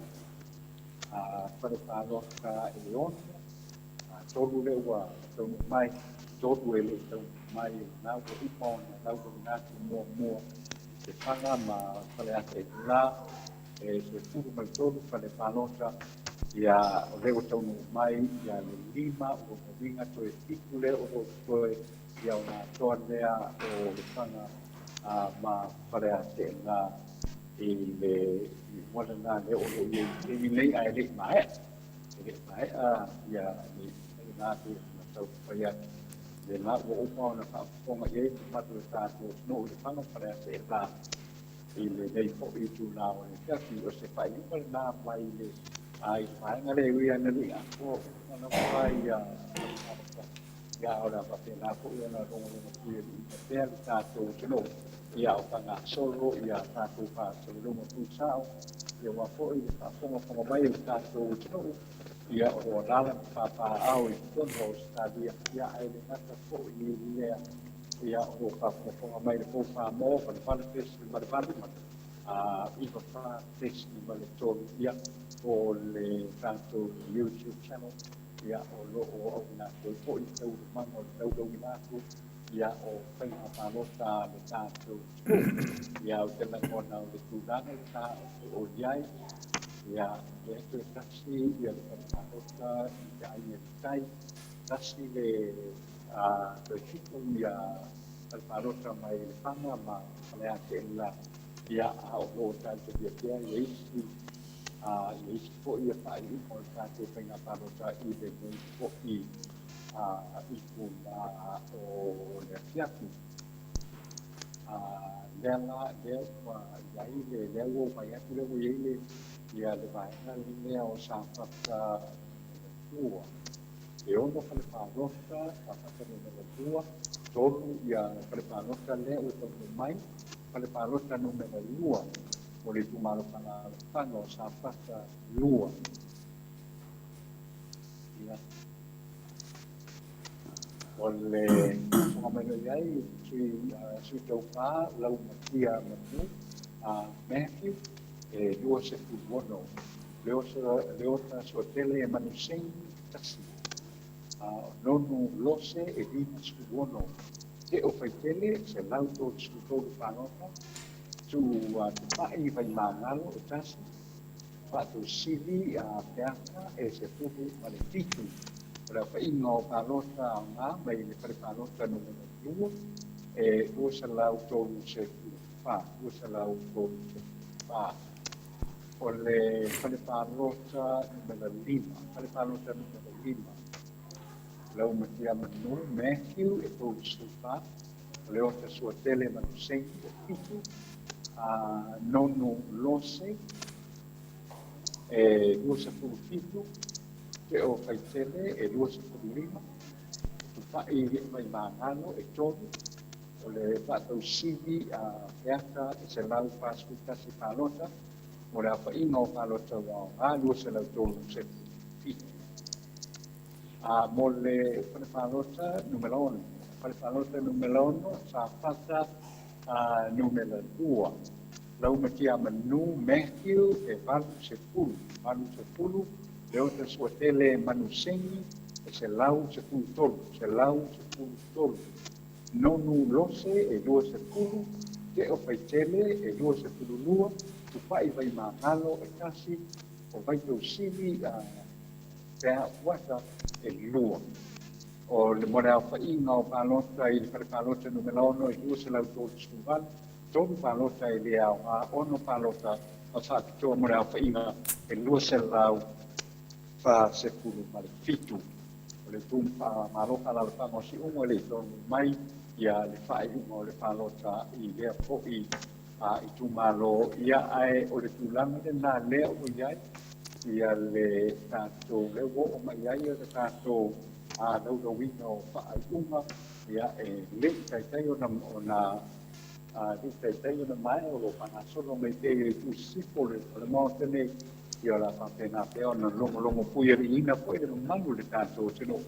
preparota e ono tolu le ua tonu mai tolu e le tonu mai nau o ipona nau o natu mua se panga ma palea te la e se furu mai tolu preparota ia o leo tonu mai ia le lima o vinga to e tiku leo o toe ia o nga toa lea o le whanga ma wharea te ngā i le wana ngā leo o le lei ai le mae ia le ngā te tau whaia le ngā o upa o na whaponga i e matu e tātou no o le whanga wharea te ngā i le nei po i tu nā o le kiaki o se whai upa le ngā mai le ai fai ngale wi ana ni ko ana fai ya ora pa te na ko ana ro mo ki te ta to no ya o panga solo ya ta to pa solo mo tu sao ya wa fo i ta fo mai ta to no ya o la pa au i to no sta dia ya ai le ta fo i le ya o pa fo mai le fo pa mo pa te ma pa i fa test ma le to ya o le tanto YouTube channel ia o lo o na ko po i tau mamo tau do ina ko ia o fai na panota le tanto ia o te na kona o le tudana ta o iai ia e te taxi ia le panota ia ia tai taxi le le chico ia al panota mai le panga ma le ate la ia o tanto dia ia isi i po ia pa i o ta te penga panota i de po i ku o le fiatu lela le wa yai le wo pa ya tu le wo ile ia le vai na linea o sa fa tua e ono fa le panota fa fa le tua tolu ia fa le panota le o to mai fa le panota no me lua o le tumalo pana pano sa fata lua ia o le whakameno iai sui tau pā lau matia manu Matthew e lua se kumono leota so tele e manusei tasi nonu lose e lima skuono te o faitele se lau to skutolu panota tu pai vai mangalo o tasi tu sili peaka e se fuku male titu ora fa ingo panota nga mai le panota no no e o se lau to se fa o se lau to fa o le panota numero 5 le panota numero 5 lau matia manu Matthew e to sufa le ota sua tele manu senti titu nonu lose e dua sepuluh fitu ke o faitele e 2.5 tu pai mai mangano e tonu o le patau sivi peaka e se lau pasukasi palota o le apa ingo palota wa lua se lau tolu se fitu mo le palota numero 1 palota numero 1 sa fata numero 2 lau matia manu Matthew e valu sepulu le ota sua tele manu sengi e se lau sepulu tolu nonu lose e 2.10 te o faitele e 2.12 tu pai vai mangalo e kasi o vai tau sili pea wata e lua o le mora au whainga o palota i le palota numero 1 e 2 se lau tolu skuvan tolu palota e le au ono palota a whakitoa mora au whainga e lua se lau wha se pulu male fitu o le tumpa maroka la whanga o si ungo le tonu mai ia le whai ungo le palota i lea po i tumalo ia ai o le tulanga le nā lea o iai ia le tātou le wo o mai ai le tātou laulauina o whaai unga ia e le taitai o na di taitai o na mai o lo panasolo mai te i tu sipole o le mao tene ia la whapena peo na longo puiri ina po e manu le tātou tino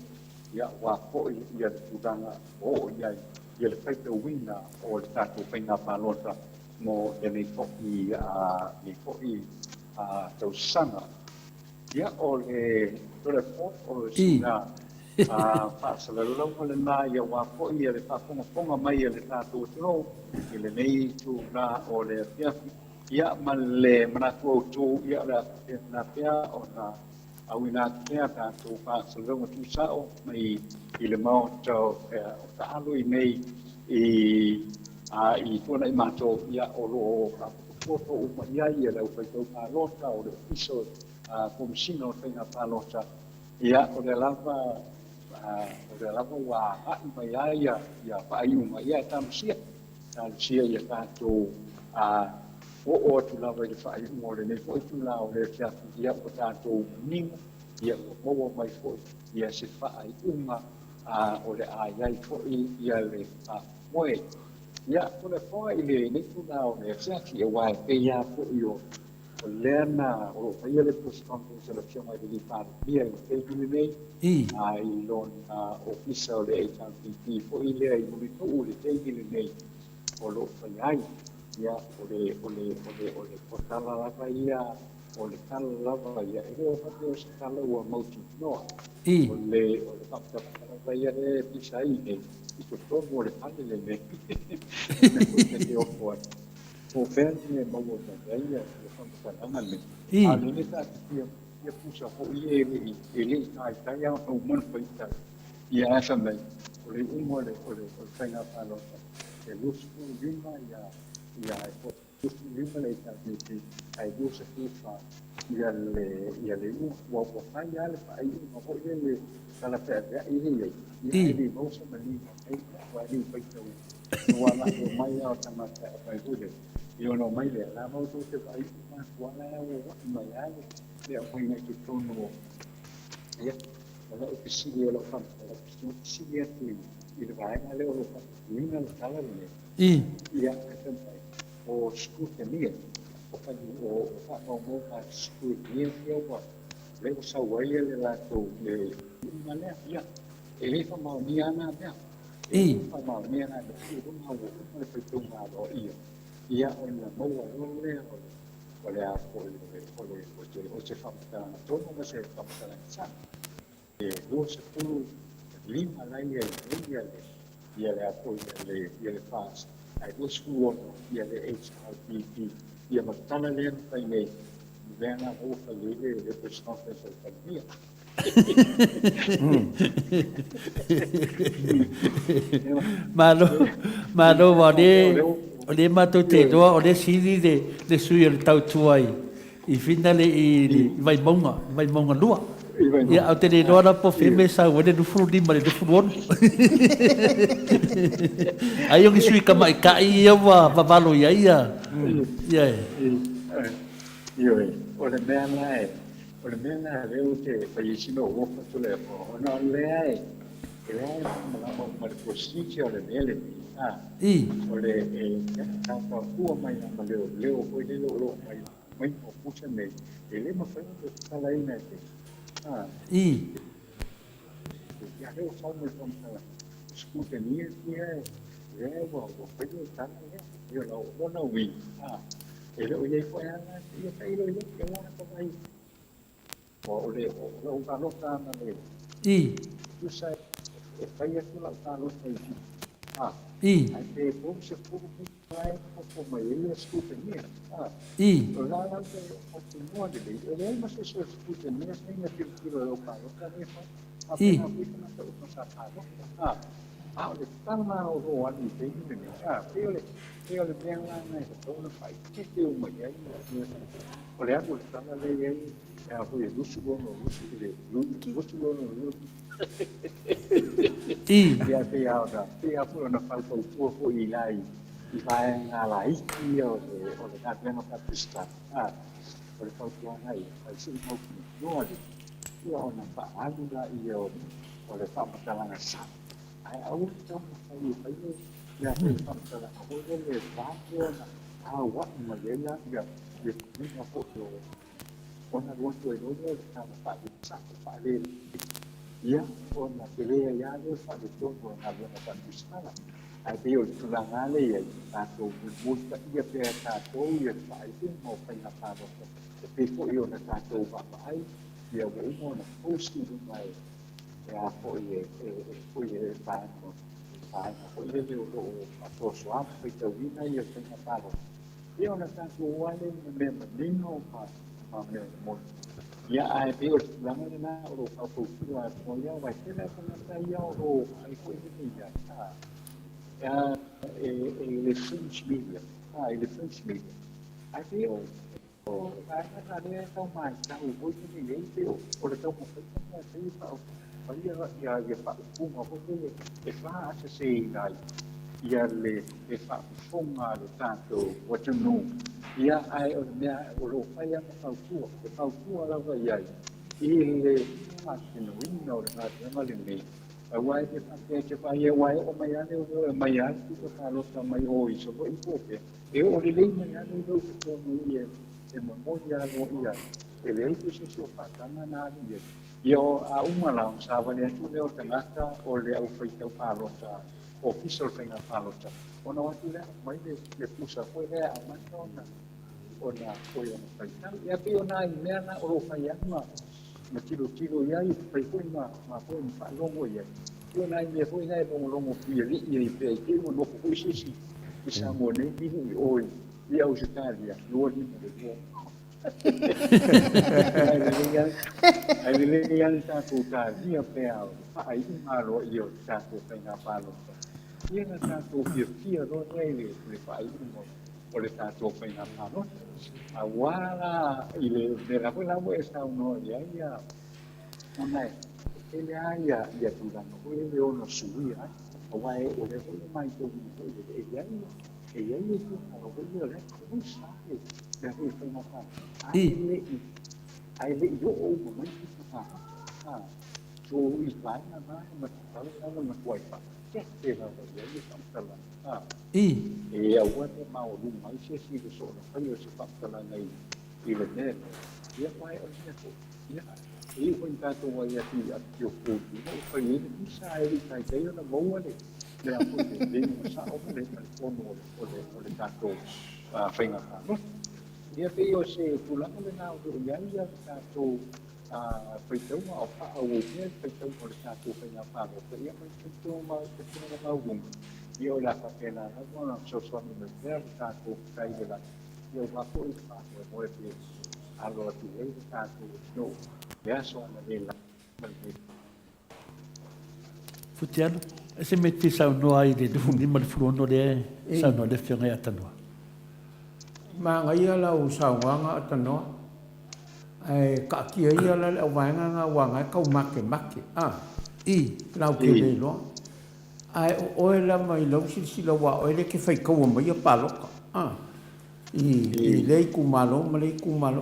ia wā po ia le tūranga o iai ia le whaita uina o le tātou whainga palota mo e nei poki tausanga ia o le tole po o le sina whaasalau le nā ia wā po ia le whaponga mai ia le tātou tino i le nei tū nā o le piafi ia ma le manatu au tū ia le nā pia o nā awina pia tātou whaasalau tu sao mai i le mau tau o ta alu i nei i tōna i mātou ia o lo kapoto o ma ia ia lau whaitau pālota o le iso komisina o whainga pālota ia o le lava wā ha'i mai aia ia whaaiunga ia tamusia ia tātou o tu lava i le whaaiunga o le nei fo tu la o le fiatu ia o tātou ninga ia o moa mai fo ia se whaaiunga o le aiai fo ia le moe ia o le foa i le nei tu la o le fiatu ia wā e ia fo i o Lena o ia le conference la fiona di lipare via il tele nei ai lon officer le HRPP poi le ai molto le tele nei o lo fai ia o le portala la vaia o le cala la vaia e o fatto se cala o molto no o le fatto la vaia le pisai nei i tutto le palle le nei o fuori o ferme mo da vaia Angale. Ale ta ia pusa ho ile tai o man paita. Ia asa mai. Ole umole ole faina palo. E lusku lima ia po lima le ta ti ai dusa fa ia le wa fa ia le fa ai mo ho ile kala fa ia ile ile mo so mani ai wa ni paita. Wa la mai au tamata fa ile. Io no mai le la mo tu te vai ma wala o mai ai le o mai tu tono ia la o che si lo fa la si è tu il vai ma le o fa mina la sala le ia o scute mia o fa mo fa scute mia io va le o sa wai le la tu le ma le ia ele fa mau ni ana ya I. fa mau ni ana i ko mau ko pe tu ma ro ia ona mau le ole a o se fa ta to no se fa ta sa e lo se pu lima la ia ia le apo ia le fast ai lo scuola ia le HRPP ia ma tana le pa nei vena o fa le persona per famiglia Malo o le matu te doa o le siri le sui o le tau tuai i fina le i vai monga lua ia au te le doa na po feme sa wene nufuru lima le nufuru onu ai o ki sui kama i kai ia wa vavalo ia ia o le mea nai leo te paisino o fa tole o no le ma le positi o le mele o le ka ua mai ma leo ko le lo mai o pucha me ele ma fa tala ina te ya leo fa me from tala skuta ni le o ko le tala yo lo no wi ele o ye ko ya ia kai lo ye ke la ko mai o le o ka no ka na le tu sai e fai aquilo lá tá no site aí tem como se for vai como ele escuta mesmo lá tem continua de ele mas se você escuta mesmo tem aquele tiro eu falo também apenas fica na sua sacada ele tá lá o ali tem ele bem lá né então não faz que deu uma aí olha o tá lá aí é foi do segundo ia te au na falta o tuo i lai i vai na lai i o le ka pleno ka pista o le falta ai ai si mo no i o na pa anga i o le fa matala na sa ai au to ai ia te fa matala o le fa na wa ma le la ia ni na foto ona lo to e lo ka pa sa pa le ia ona pelea ia le fa de tongo na le na pandisala ai pe o tulanga le ia ta to multa ia pe ta to ia fa i mo pa na pa ro pe fo io na ta to pa ai ia o mo na posti do mai ia fo ia pa no fo ia le o a to so a pe te vina ia pe na pa ro ia na ta to wale me no pa me mo ia ai pe o langa na o ka fu a ko ia vai te na ka ia o ai ko ni ia le French media le French media ai pe o ai na le tau mai ta o voi ni nei pe o le tau mo pa se pa o ia fa ku mo ko e fa se sei dai ia le fa fonga le tanto o te no ia ai o mea o lo fai a pautua la vai ai i le fasino winno le na le me a wai te fai wai o mai ane o mai ane tu ka lo ta mai o i so i po e o le mai ane lo ko mo ia e mo mo ia lo ia e le tu se so fa kana na ia io a uma la sa va le tu le o tanaka o le au fai tau pa lo ta official fai na pa lo ta ona wa tu le mai le pusa foi le a mantona ona foi ona fai ia pe ona i mea na o fai ana ma tiro ia i fai foi ma foi fa longo ia ona i me foi na longo ia i pe i mo no foi si i sa mo ne i o i au Italia lo ni mo de ai le ia ta tu ta ia pe au ai ma lo io ta tu fai na pa lo ia na ta tu fia lo nei le fai mo o le tato fai na pano a wala i le de la buena muestra uno ia ona ele ia tu la no ele ono subia o vai o le mai to ia tu a lo que le non sai da che fai na pano ai le io o mai tu fa so i vai na ma ma puoi fa che te va io sta e a wate mau lu mai se si so no fai o se fa nei i le ne ia mai o se ia e foi tanto aí aqui o fogo foi ele que sai ele sai daí na boa ali le a foi ele não sabe o que ele o tanto foi na casa e a veio se pulang le na o ya tanto foi tão ao o que foi tão por tanto foi na casa foi muito mais algum e eu lá para lá não só no meu tanto sai de lá eu vou por isso foi allora tu hai stato no verso alla villa Futiano, ese meti sa no ai de fundi mal funo de sa no de fianga atano. Ma ngai ala u sa wanga atano. Ai ka ki ai ala le wanga nga wanga kau make. I lau ke le lo. Ai o la mai lo si lo wa o le ke fai kau mai pa lo. I lei kumalo,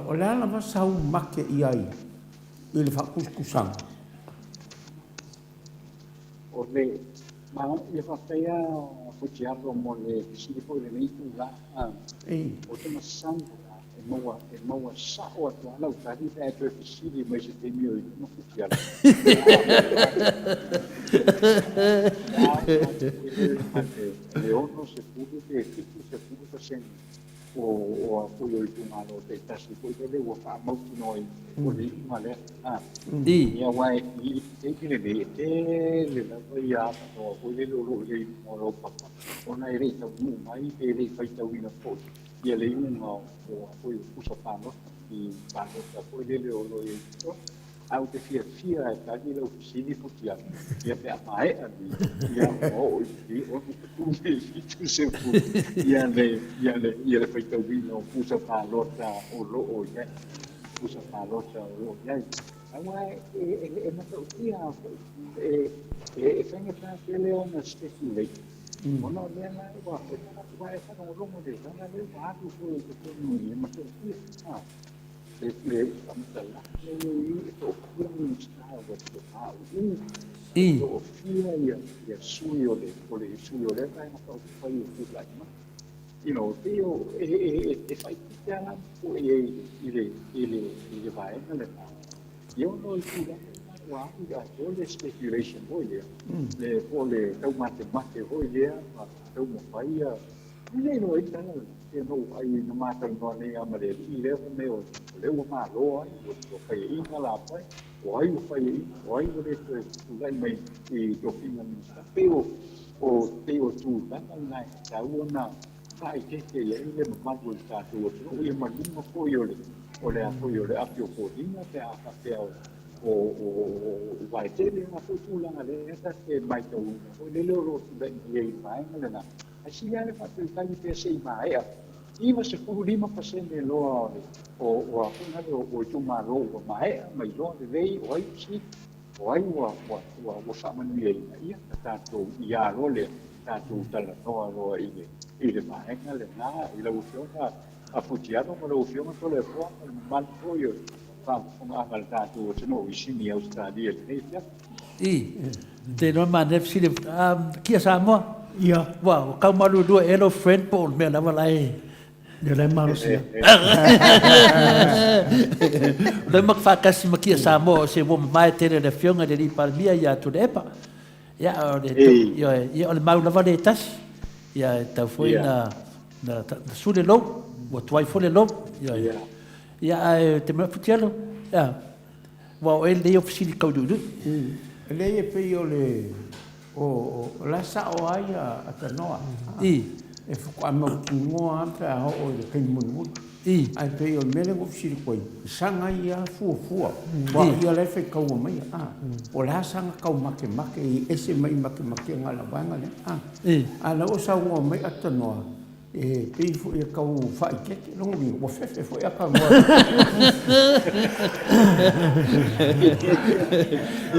o le ala masau make i ai, i le whakuskusang. O le, le whakaya whakiaro mo le kisiripo le nei tūra, o te masanga e maua sao atu ala utari e tue kisiri mai se te mio i no whakiaro. Le ono se puru te fitu se puru te seni. O apoio do malo de tasi foi de o fa mau noi o de male ia vai e que le la ia o le lo le mo pa ona ere ta mu mai ere fai ta wina po ia le o apoio usa pa no e pa ta foi le lo au te fia e tani lo sini putia ia pe mai ia o tu tu se fu ia le fai tau vino pusa pa lota o lo o ia pusa pa lota o lo ia ai ma tau ia fai ta ke le ona stefule ono le na wa e fa no lo mo de na le va tu fu tu no ma tau ia le amtala le to kuni stava to to fia ia suio le vai na to fai o like teo e fai tana o ile vai na le io no tu wa ga to le speculation le pole tau mate hoia tau mo fai le no ita no ai na mata no ne amare i le me o le o ma lo ai o fai i na la pai o ai o le tu lai mai i to fina mi sta pero o teo tu na ta una fai che le ma go sta tu o i ma lungo o le apio ko dinga te a te o vai te le na tu la le sta che mai to o le loro da i mai na asi ya le fatu tai pe sei mai iwa se fu 5% lo o a o tu ma lo mai lo de lei o si o ai o fa manu ia ta to ia lo le ta tu tala no lo i le mai le na i la usio a futiano ma lo usio ma to le fo mal foio fa ma ta tu se no i sini Australia le te no ma ne si kia sa mo ia wow kau malu dua elo friend pol me la valai de la malusia le mak fa kasi makia sa mo se wo mai te le fionga de li palmia ya tu depa ya o le mau la vale tas ya ta foi na su de lo o tuai foi lo ya te me futialo ya wow el de ofisi kau du le e pe yo le o la sa o ai a tanoa e fu ama mo anta o le kai mun ai pe yo mele go fisi koi sanga ia fu wa ia le fe kau mai o la sanga kau make ese mai make ngala banga le ala o sa o mai atanoa e pe fu e kau fa ke no mi o fe fu ya ka mo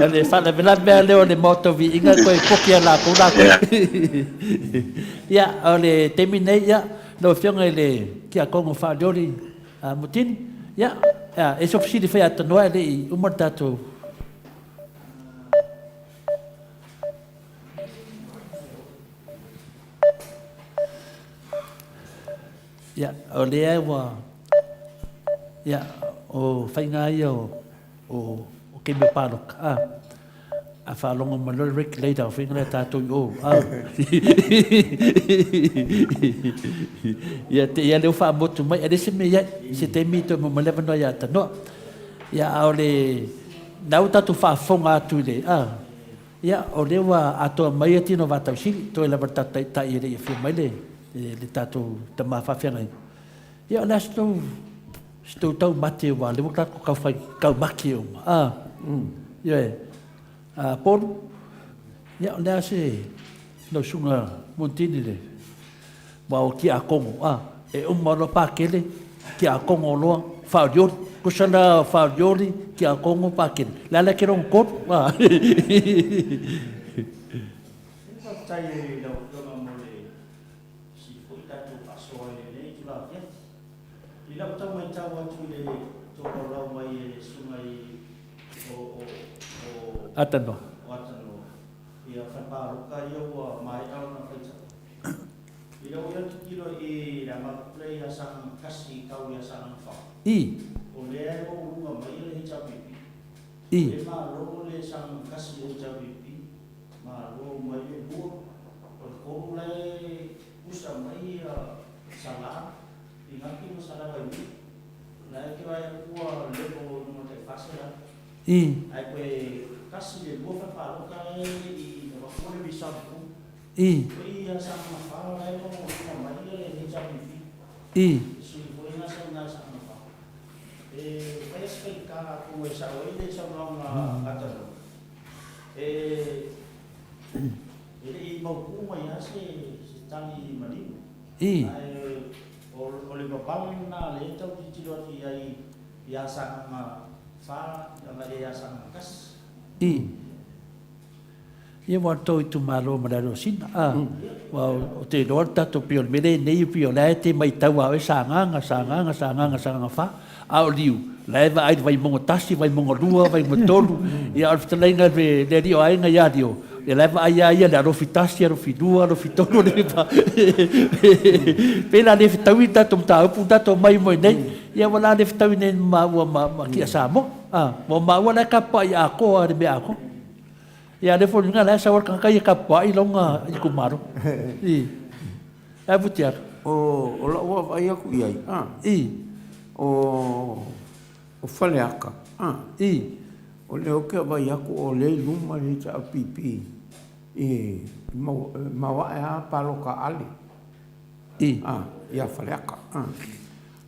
ale fa la vela belle le moto vi inga ko poki la ko da ya ole termine ya no fiong ele ki a kongo fa dori mutin ya e so fisi di fa ya no ele o mortato ya ole wa ya o fainga yo o ke me palok a whalonga malol regulator o whinga tātou i o. Ia te ia leo wha motu mai, a rese me iai, se te mito mo malewa no ia tanoa. Ia au le, nau tātou wha whonga atu le, ia o lewa atoa mai ati no vātau siri, toi lawa tātai tai ere ia whia mai le tātou tamā whawhiangai. Ia o lea stou tau mate wa lewa kako kau maki o ma. Ia e. Polu, ia o lea se no sunga montini le, wa o ki a kongo, e umaro pākele, ki a kongo loa, whauriori, kusana whauriori, ki a kongo pākele, lala ke rong koru, Tai e lau tonga mo le si fui tatu pasoa e le tu la fiat. I lau tau mai tau atu le toko lau mai e sunga i o Atano. O atano. Ia whakaroka ia ua mai tau na whaita. I lau ia tukilo i la maplei a sang kasi kau ia sang whao. O lea o unga mai le hita pipi. E maa loo le sang kasi hita pipi. Ma lo mai le bua o ko le usa mai sala i ngaki mo sala vai na ke vai bua le ko no te fasela ai ko kasi le bua fa pa ka i no ko le bisa ko i ya sa ma fa ai ko mo mai le ni ja mi si ko ina sa na sa ma fa vai explicar ko esa o ile sa no na ata ele i mau kuma ia se tangi malimu. O le papang na le tau titilo ati ai ia sanga wha, ia sanga kas. Ia wa toi tu malo mararo sina. Wa o te roa tato pio mele nei pio lai te mai tau au e sanganga wha. Ao liu. Leva ai vai mongo tasi, vai mongo lua, vai mongo tolu. Ia alfitalainga le rio ainga ia rio. E leva ai le arofi tasi, arofi lua, arofi tolu le pa. Pela le fitaui tato mta upu tato mai moi nei. Ia wala le fitaui nei maua ma kia samo. Mo maua le kapa i ako a le me ako. Ia le fo nga le sa warka kai kapa i longa i kumaro. E butiar. O la wa vai aku iai. O fale aka. O leo ke vai aku o le luma le ta pipi. Mawa e a paloka ali. Ia fale aka.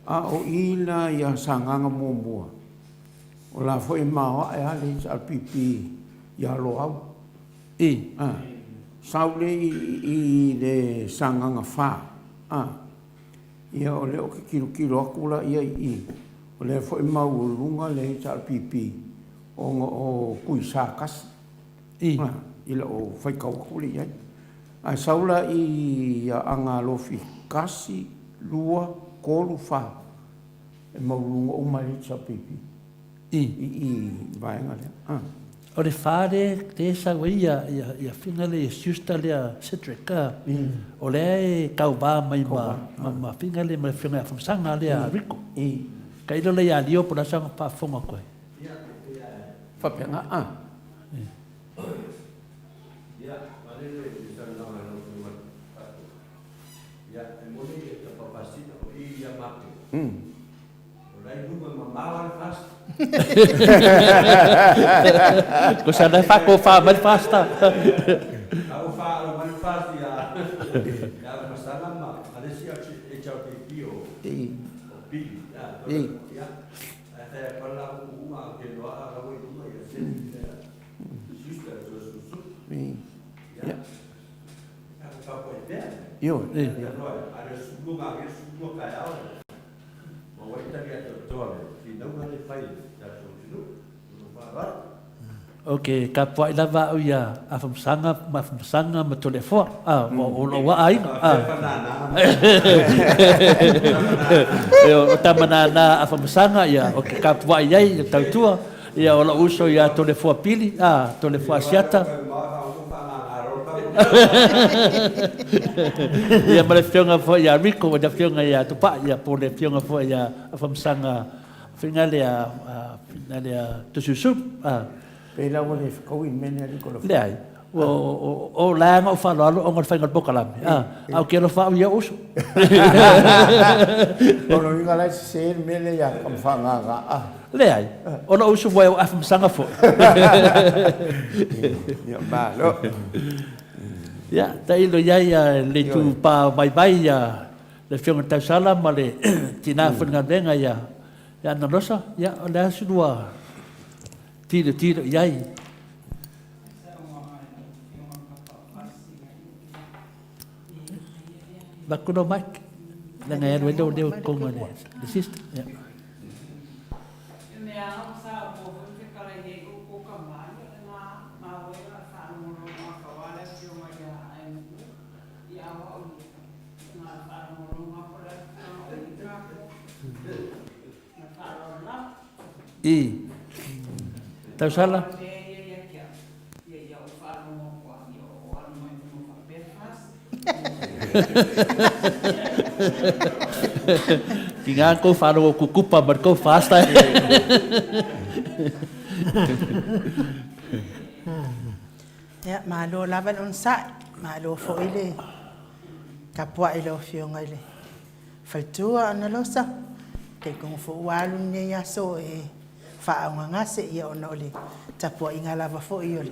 O ina ia sanganga mumbua. O la foi mawa e a le ta pipi. Ia lo au. Saule i le sanganga fa. Ia o leo ke kilo akula ia i. O le foi maulunga le ta pipi. O kui sakas. Ila o fai kau akuli ia. A saula i anga lofi kasi lua kolu fa. E maulunga o mai ta pipi. I vaenga le. O le whare, te sa ia whina le siusta lea Cedrica. O lea e kau wā mai ma whina le mai whina a whamsanga lea Rico. Ka ilo le ia lio pura sanga pa whonga koe. Whapenga, Ia, malele i sana nanga no kuma tato. Ia, e moni e ta papasina o i ia maki. O lai numa mamawa le fast. Ko sana whako wha mai fasta. Au wha alo mai fast ia. Ia la masana ma, alesi e chau te pio. O pili. Ia. A te pala uma ke loa a rawa i uma ia se. Justa e tua susu. Ia. Ia ka koe pēr. Io. Ia loa. Are sublunga ke sublunga kai au. Ma waitari a te tole. Ok, ka puai lava au ia a whamsanga ma tole fua. O lo wa ai. O tamanana a whamsanga ia. Ok, ka puai iai tautua. Ia o la uso ia tole fua pili. Tole fua siata. Ia ma le whionga fua ia Rico. Ia whionga ia tupa. Ia po le whionga fua ia a whamsanga Whinga lea tususu. Pela wale whakau in mene ali kola. Le ai. O langa o whanalo o ngar whainga pokalami. Au kia lo whau ia usu. Ono inga lai se mele ya kam whangaga. Le ai. Ono usu wai o afam sanga fo. Ia malo. Ya, ta ilo iai le tu pa bai le whionga tau sala ma le tina whanga renga ia nanosa, ia o le asu dua tiro iai. Bakuno Mike, le ngai anu endo leo konga le sister, ia. Tau sala? Ki ngā kou whanau o kukupa mar kou whāsta. Ya, malo laban on sa, malo fo ile. Kapua ile o whionga ile. Whaitua ana losa. Kei kong fo walu ne ya so whaonga ngase ia ona ole. Tapua inga lava fo i ole.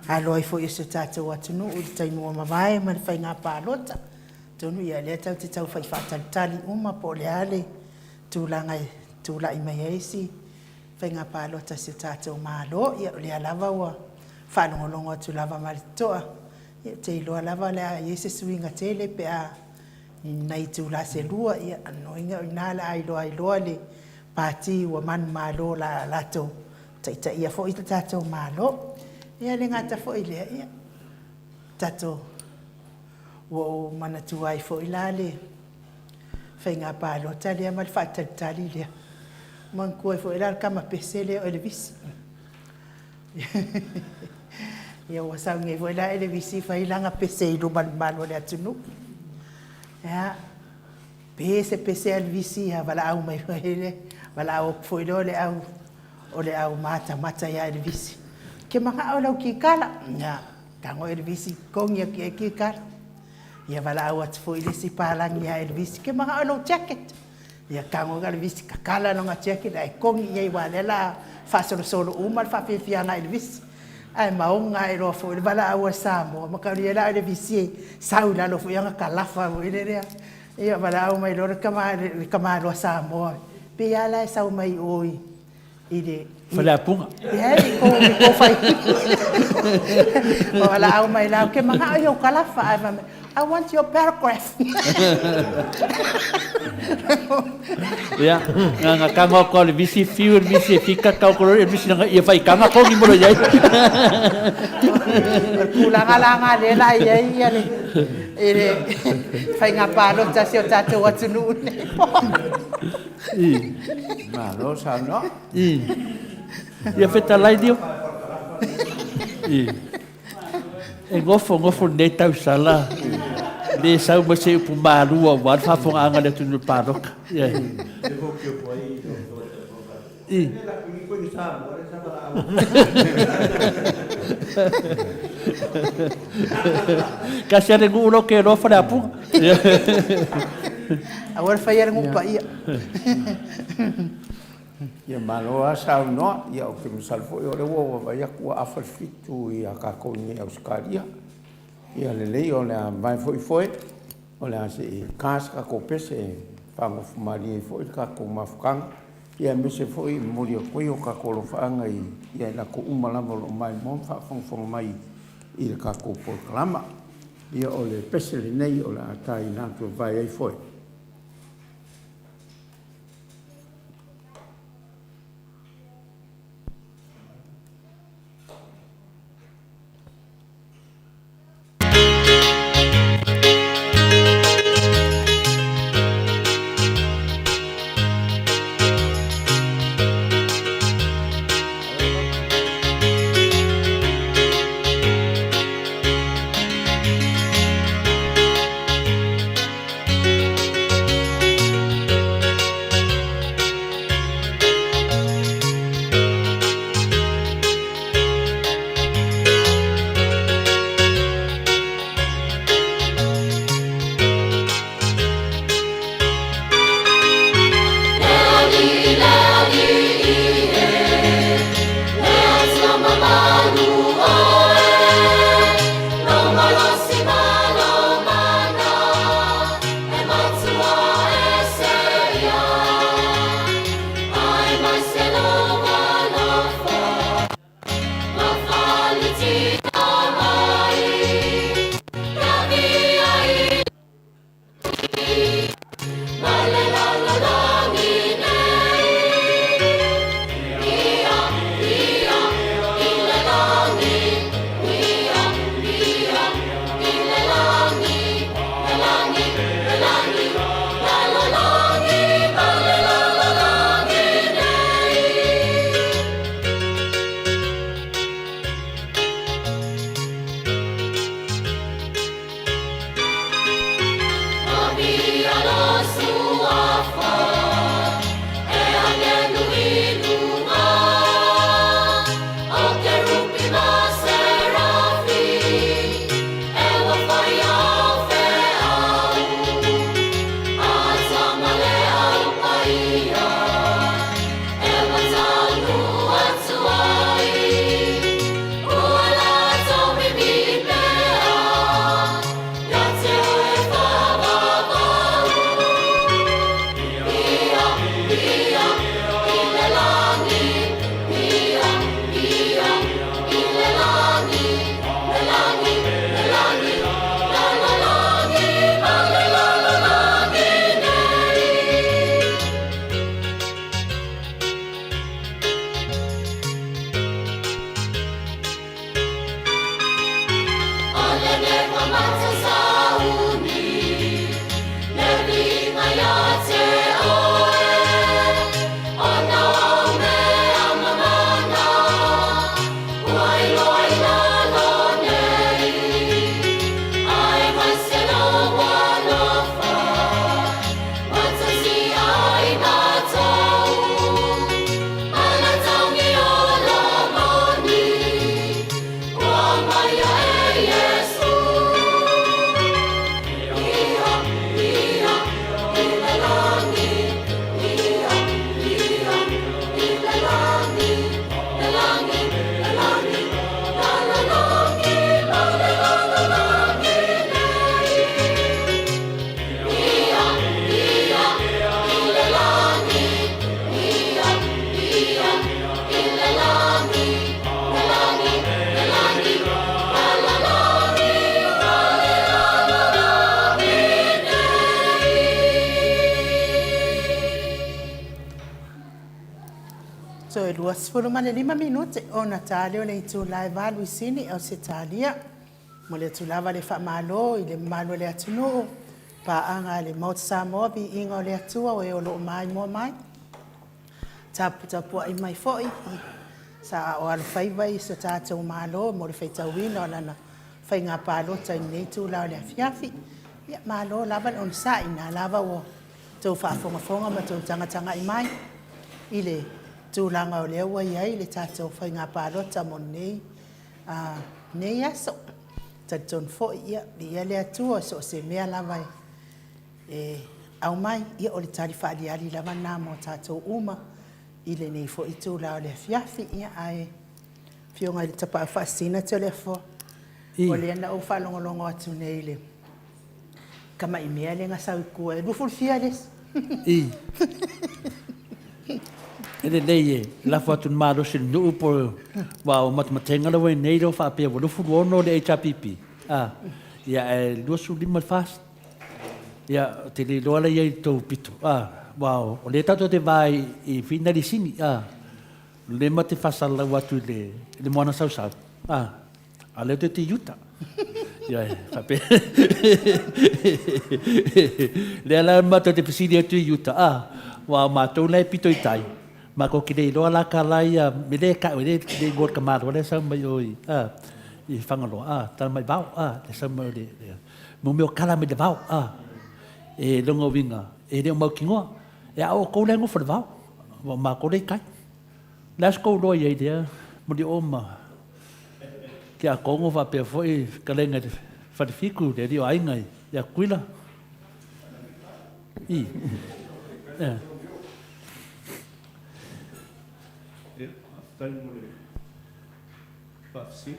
Aloi fo i se tātou atunu u taimu o mawai ma le whai ngā pālota. Tonu ia lea tau te tau whai whaatalitali uma po le ale. Tūla i mai eisi. Whai ngā pālota se tātou mālo ia ole a lava ua. Whanongolongo atu lava malitoa. Ia te iloa lava lea iese suinga tele pe a nei tūla se lua ia anoinga o inala ailoa le pāti ua manu mālo la lato. Taita ia fo i te tātou mālo. Ia le ngata fo i lea ia. Tātou o manatu ai fo i la le. Whai ngā pālota lea mal whaatalitali lea. Man kua fo i la kama pese lea o ele visi. Ia wasau ngai fo i la ele visi whai langa pese i lo malo lea tunu. Ya, pese al visi ha wala au mai hele, wala au fo i lo le au mata ya el visi. Ke maka au lau ki kala, ya, kango el visi kongia ki kala. Ya wala au at fo i le si palangi ya el visi, ke maka au lau jacket. Ya kango el visi kakala no nga jacket ai kongi ya i wale la fa solo umal fa fiana el visi. Ai maunga e roa fo i wala au a Samoa, maka ria la el visi sau la lo fo yanga kalafa o i le rea. Ia wala au mai lora kama roa Samoa. Pe ia la sau mai oi i le Whala punga. Ia, ko fai. Wala au mai lau, ke mga ayaw kalafa. I want your paragraph. Ia, nga kanga ko le visi fiu, visi fika kau ko le visi nga ia fai kanga ko ni mo ia. Kulanga le la ia le. Ele fai nga palo ta si o tatu atunu. Malo sa no? Ia feta lai dio. E ngofo nei tau sala. Le sau ma se upu marua wan whafonga anga le tunu paroka. Ia. Kasi are ngulo ke rofa le apu. Awal fai are ngupa ia. Ia maloa sau noa, ia o ke misalfo i o le ua vai aku a awhalifitu i a kakoni au skaria. Ia le lei o le a mai foi, o le a se i kāsa kako pese e whangofu mari e foi, kako mafukanga. Ia mese foi mori o koe o kako lo whaanga i ia na ko umalama lo mai mon whawhangwhanga mai i le kako pokalama. Ia o le pese le nei o le a tai nātua vai ei foi. So e 25 minute ona tale o le itu live valu isini o se talia mo le tulava le whamalo i le malo le atunu pa anga le Mount Samoa bi inga o le atua o e o lo mai mo mai tapu ai mai foi sa o al faiva i so tātou malo mo le whaitawina o lana whainga palo tai nei tula o le afiafi ia malo lava on sa ina lava o tau whaafonga ma tau tanga i mai i le tūlanga o lea ua iai le tātou whainga pālota mo nei nei aso taton fo ia ia le atua so se mea lava au mai ia o le tari whaaliali lava nā mo tātou uma i le nei fo i tūla o le fiafi ia ai fionga i le tapa whaasina te o le fo o le ana o whalongolongo atu nei le kama i mea le ngasau i kua e ruful fiales Ele nei la foto malo se no por wa o matematenga lo nei do fa pe lo fu no le HPP ya lo su lima fast ya te le lo la ye to pito wow o le tato te vai i finalisimi le mate fa la watu le mona sau ale te yuta ya fa pe le la mate te pisidi te yuta wa ma to le pito itai ma ko ki lo la kala ia me le ka le gol ka mar le sa mai oi i fangalo ta mai bau le sa mai le mo me kala me de bau e longo vinga e de mo kingo e au ko le ngo for bau ma ko le kai las ko lo ye de mo di oma ki a ko ngo va pe foi ka le ngai fa fiku de dio ai ngai ya kuila tai mo le pasi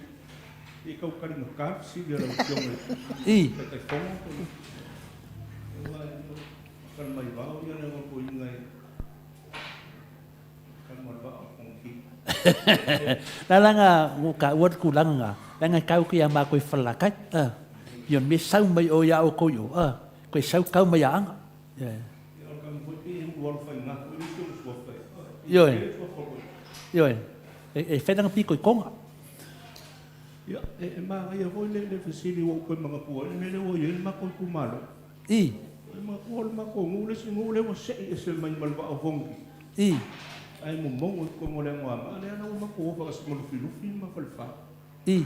e kau kari no ka si dia la opción tai fongo kan mai va o ia no ko ingai kan mo va o ki la langa ngo ka wot ku langa langa kau ki ama ko falakai yon me sau mai o ya o ko yo ko sau kau mai anga yo e fedang piko konga ya ma ia ho le fasili wo ko mga ko le wo ye ma ko ku malo ma ko ngule si ngule wo se se man mal ba vongi ai mo mo ko mo le ngwa ma le na ma ko fa se mo filu ma falfa e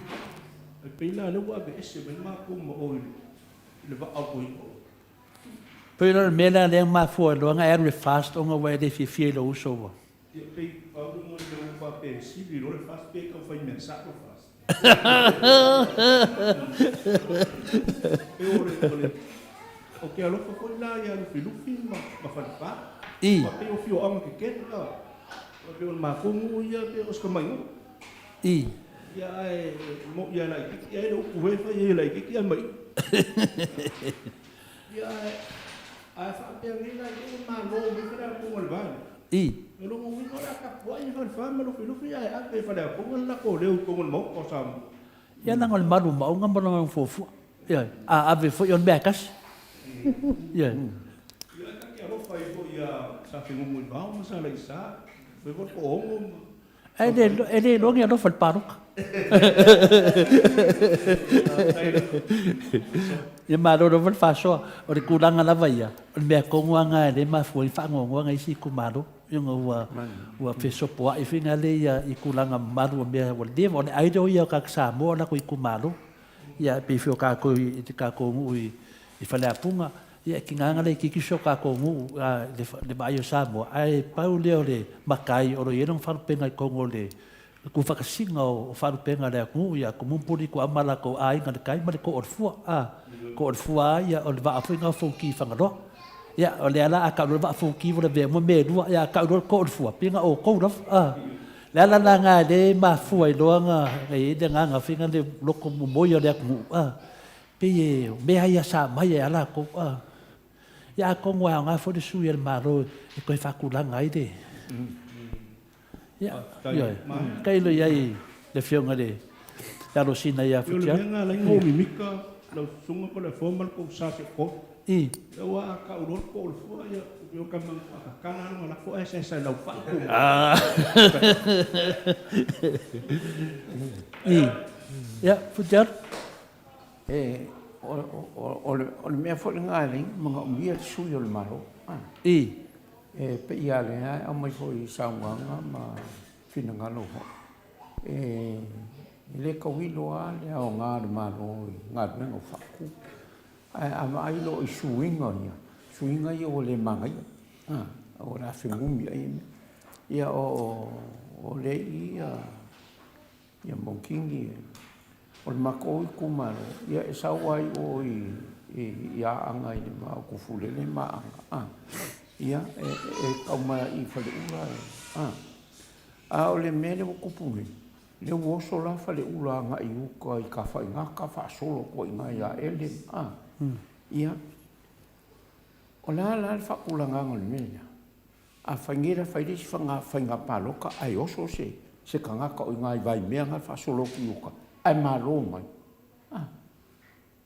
pela le wa be se ma ko mo o le ba ko Pero mela le ma fo lo nga er fast on wa de fi lo so o ke alo ko na ya lu filufi ma fa pa pe o fio ama ke ke o pe o ma ko mu ya pe os ko mai ya mo ya la ki ya lo ku fa ya la ki ya mai ya a fa pe ni la ki ma no mi fra ko mal ba lo mo wi ora ka po ai fa ma lo filufi ya a pe fa da ko la ko le ko mo ko sam ya nang al maru ma ngam bono fofu ya ave fo yon bekas ya ka ke ro fa i ya sa fi mo ba mo sa la isa fe ko o ele lo ngia no fal paruk Ia maroro wal faso o le kulanga lava ia. O le mea konguanga le mafua i whaangonga isi kumaro. Iunga ua fesopoa i whinga le ia i kulanga maru o mea wal lewa. O le aideo ia o kak Samoa lako i kumaro. Ia pefio kako i te kako ngu i whale apunga. Ia ki nganga le kikiso kako ngu le maio Samoa. Ai pau leo le makai o lo ienong wharupenga i kongo le ku whakasinga o wharupenga le ngu ia kumumpuri ku amala ko ainga le kai ma le ko orfua. Ko orfua ia o le waafuinga o fauki whangaroa. Ia o le ala a kaurua waafuki wala vea mo me rua ia kaurua ko orfua. Pinga o kouraf. Le ala na ngā le mafua i loanga e de nganga whinga le loko momoia le ngu. Pie mea ia sa mai e ala ko. Ia kongo a ngā fwere sui al maro e koe whakulanga i de. Ia, kailo iai le whionga le taro sina ia futia. Yo le menga lai ngō mimika lau sunga ko le formal ko sa se ko. I. Ewa ka uror ko le fua ia yo ka mang kana no la fua ese sa lau fa. I. Ia, futia. O le mea fwere ngāi mga umia sui o le maro. I. Pe ia le hai au mai fo i saunganga ma whina ngalo ho. Le kawilo a le au ngā le maro i ngā renga whaku. A mai lo i suinga ia. Suinga ia o le mangai. O la whingumi ai. Ia o le ia monkingi. O le mako i kumaro. Ia e sauai o i anga i le maa kufule le maa anga. Ia e kauma i whale ura. O le mele o kupuni. Le woso la whale ura nga i uka i ka whai ngā ka wha solo ko i ngā ia ele. Ia. O la le whakula ngā ngā le mele. A whaingira whairisi whai ngā pāloka ai oso se ka ngaka o i ngā i vai mea ngā wha solo ki uka. Ai maro mai.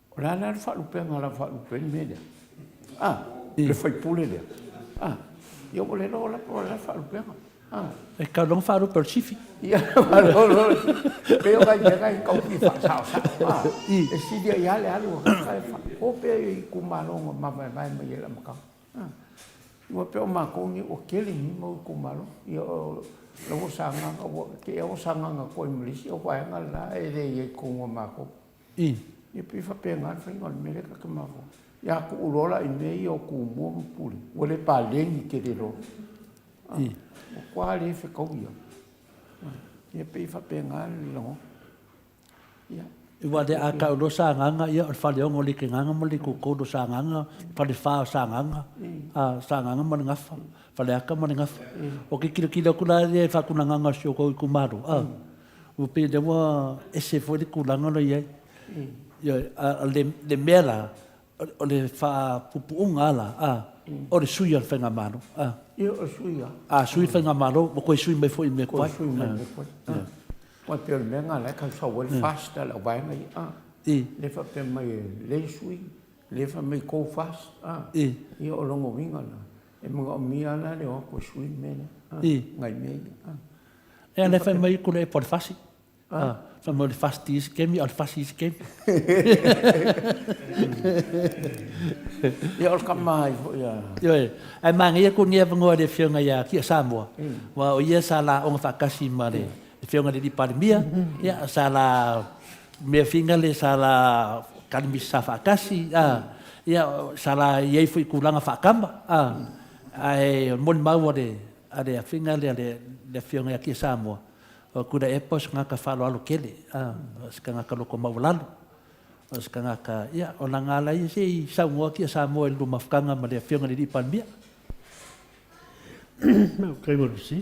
O la le whalupea ngā la whalupea ni mele. Le whai pule lea. Ia o le rola po la wharupenga. E ka long wharu persifi. Ia, wharu. Peo kai mea i kaupi whasao sa. E sidia i ale alu. O peo i kumalonga mawai mai mai e la makau. Ua peo makongi o kele ni mau kumalo. Ia o lawo sanganga. Ke o sanganga koi malisi. O whaenga la e rei e kongwa mako. Ia piwha pea ngā whainga le mele kakamako. Ia ku urola i mei o ku mua mpuri. O le pālengi ke re ro. O kua le whekau ia. Ia pei whape ngā le longo. Iwa de a kaulo sa nganga ia o whale ongo li ke nganga mo li ku koudo sa nganga. Whale whao sa nganga. Sa nganga mo ni ngafa. Whale aka mo ni ngafa. O ke kila kula e whakuna nganga sio kou i kumaru. Upe de wa ese fwere kulanga no iai. Le mera. O le wha pupuunga ala, o le sui al whenga maro. Ia o sui a? Sui whenga maro, o koe sui mai fo i me koe. O sui mai me koe. Wa peo le mea ngā lai kau sau le fasta la waenga i. Le wha pe mai le sui, le wha mai kou fast. Ia o longo winga la. E mga o mia la le o koe sui mene. Ngai mei. E le wha mai kule e por fasi. Van mo le fasti is kemi al fasti is kemi. Ia ol kamai ia. Yo ai manga ia ko nia vango de fianga ia ki Samoa. Wa o ia sala o fakasi mare. Fianga de pandemia ia sala me finga le sala kalmi sa fakasi ia sala ia foi kulanga fakamba. Ai mon mau de ade finga le fianga ki Samoa. O kuda e pos ngaka whalo alo kele, ska ngaka loko maulalo, ska ngaka, ia, o na ngala i se i Samoa ki a Samoa i luma whakanga ma lea whionga ni di panmia. Nau, kai mo risi.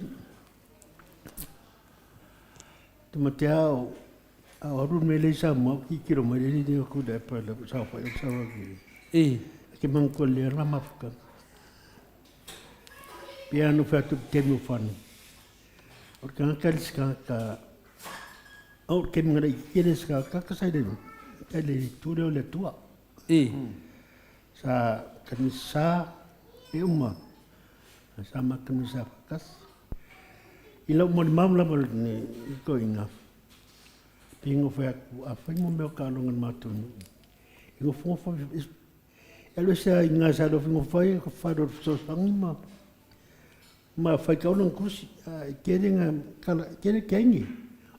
Tuma te ao, a orun me le Samoa ki kiro mai rini deo kuda e pa le sao whai o sao ki. Ke mangko le rama whakanga. Pia anu whatu temu whanu. O ka ngakari ska o ke mga na ikere ska kakasai denu. Ka le ture o le tua. Sa kanisa e uma. Sa ma kanisa fakas. Ila mo ni mamla mo ni iko inga. Ingo fai aku, a fai mo meo kālongan mātunu. Ingo fungo fai, elu sa inga sa do fingo fai, ko fai do sosangi ma fai kaulang kusi, kere nga, kere kengi,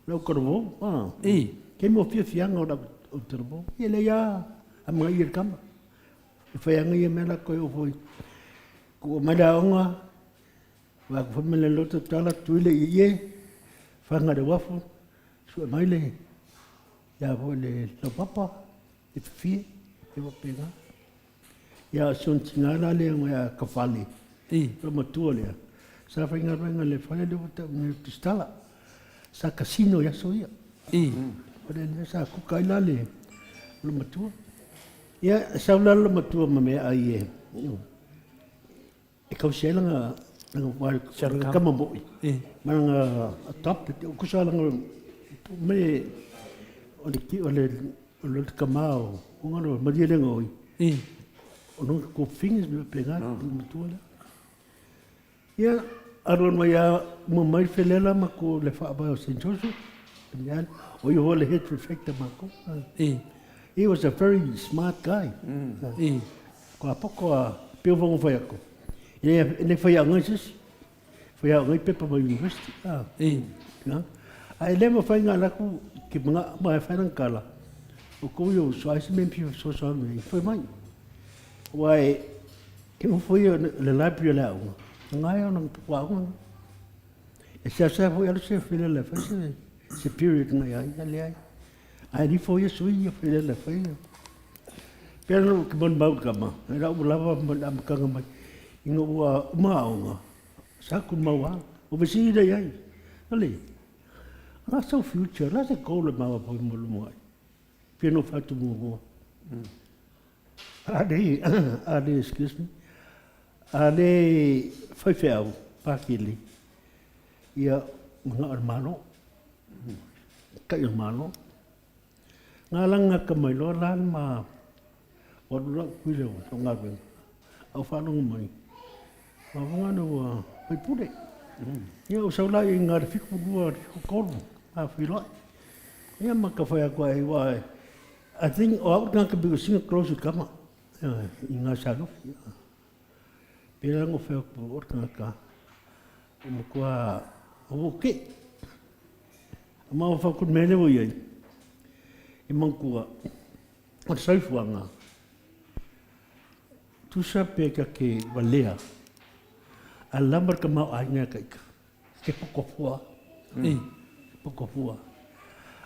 lau korvo, ke mo fia fianga o terbo, ele ya, a mga ier kama. Fai anga ia mela koe o foi, ko mada onga, wa ko mele loto tala tuile ie, fanga de wafu, su mai le ya vo le lo papa e fie e vo pega ya son tingana le ya kafali lo matua le sa fainga le fale de me pistala sa casino ya soia ora le sa ku kaila le lo matua ya sa lo matua me ai e kausela nga nga kama mo mana top ku sa lang me ole kamao ngano mariele ngoi ono ko fingers me pegar no tola ya aron maya mo mai felela mako le fa ba sentoso yan o yo le head perfect mako he was a very smart guy ko apoko pe vong foi ako ele foi a antes foi a ngai pepa ba university ai lembra foi ngala ku que mga whairan kala. O kuyo, so ai se me pio so me foi mai. Wai, ke mo foi le library la un. Ngai on wa un. E se foi alo se file le fa se period ngai ai le ai. Ai di foi so ia file le fa. Pero que bon bau kama. Era u lava mon am kanga mai. Ingo wa maunga. Sa ku mawa. O besi dai ai. Ale. That's our future. That's a goal of our boy. Piano fatu mo. Ade, excuse me. Ade, foi feio, pakili. Ia mga hermano. Kay hermano. Ngalang nga kamay lo lan ma. Wala kuilo so ngaben. Au fanong mai. Mga no foi pude. Ia usau lai ngar fiku dua ko filo ia maka foi agora ai I think o nga ka bi singa close kama inga salo pela ngo foi o ka mo kwa o ke ma fa ku mele wo ia e manku o sai fuanga tu sabe que valea a lambar ka mau ai ka ke poko fua poko fua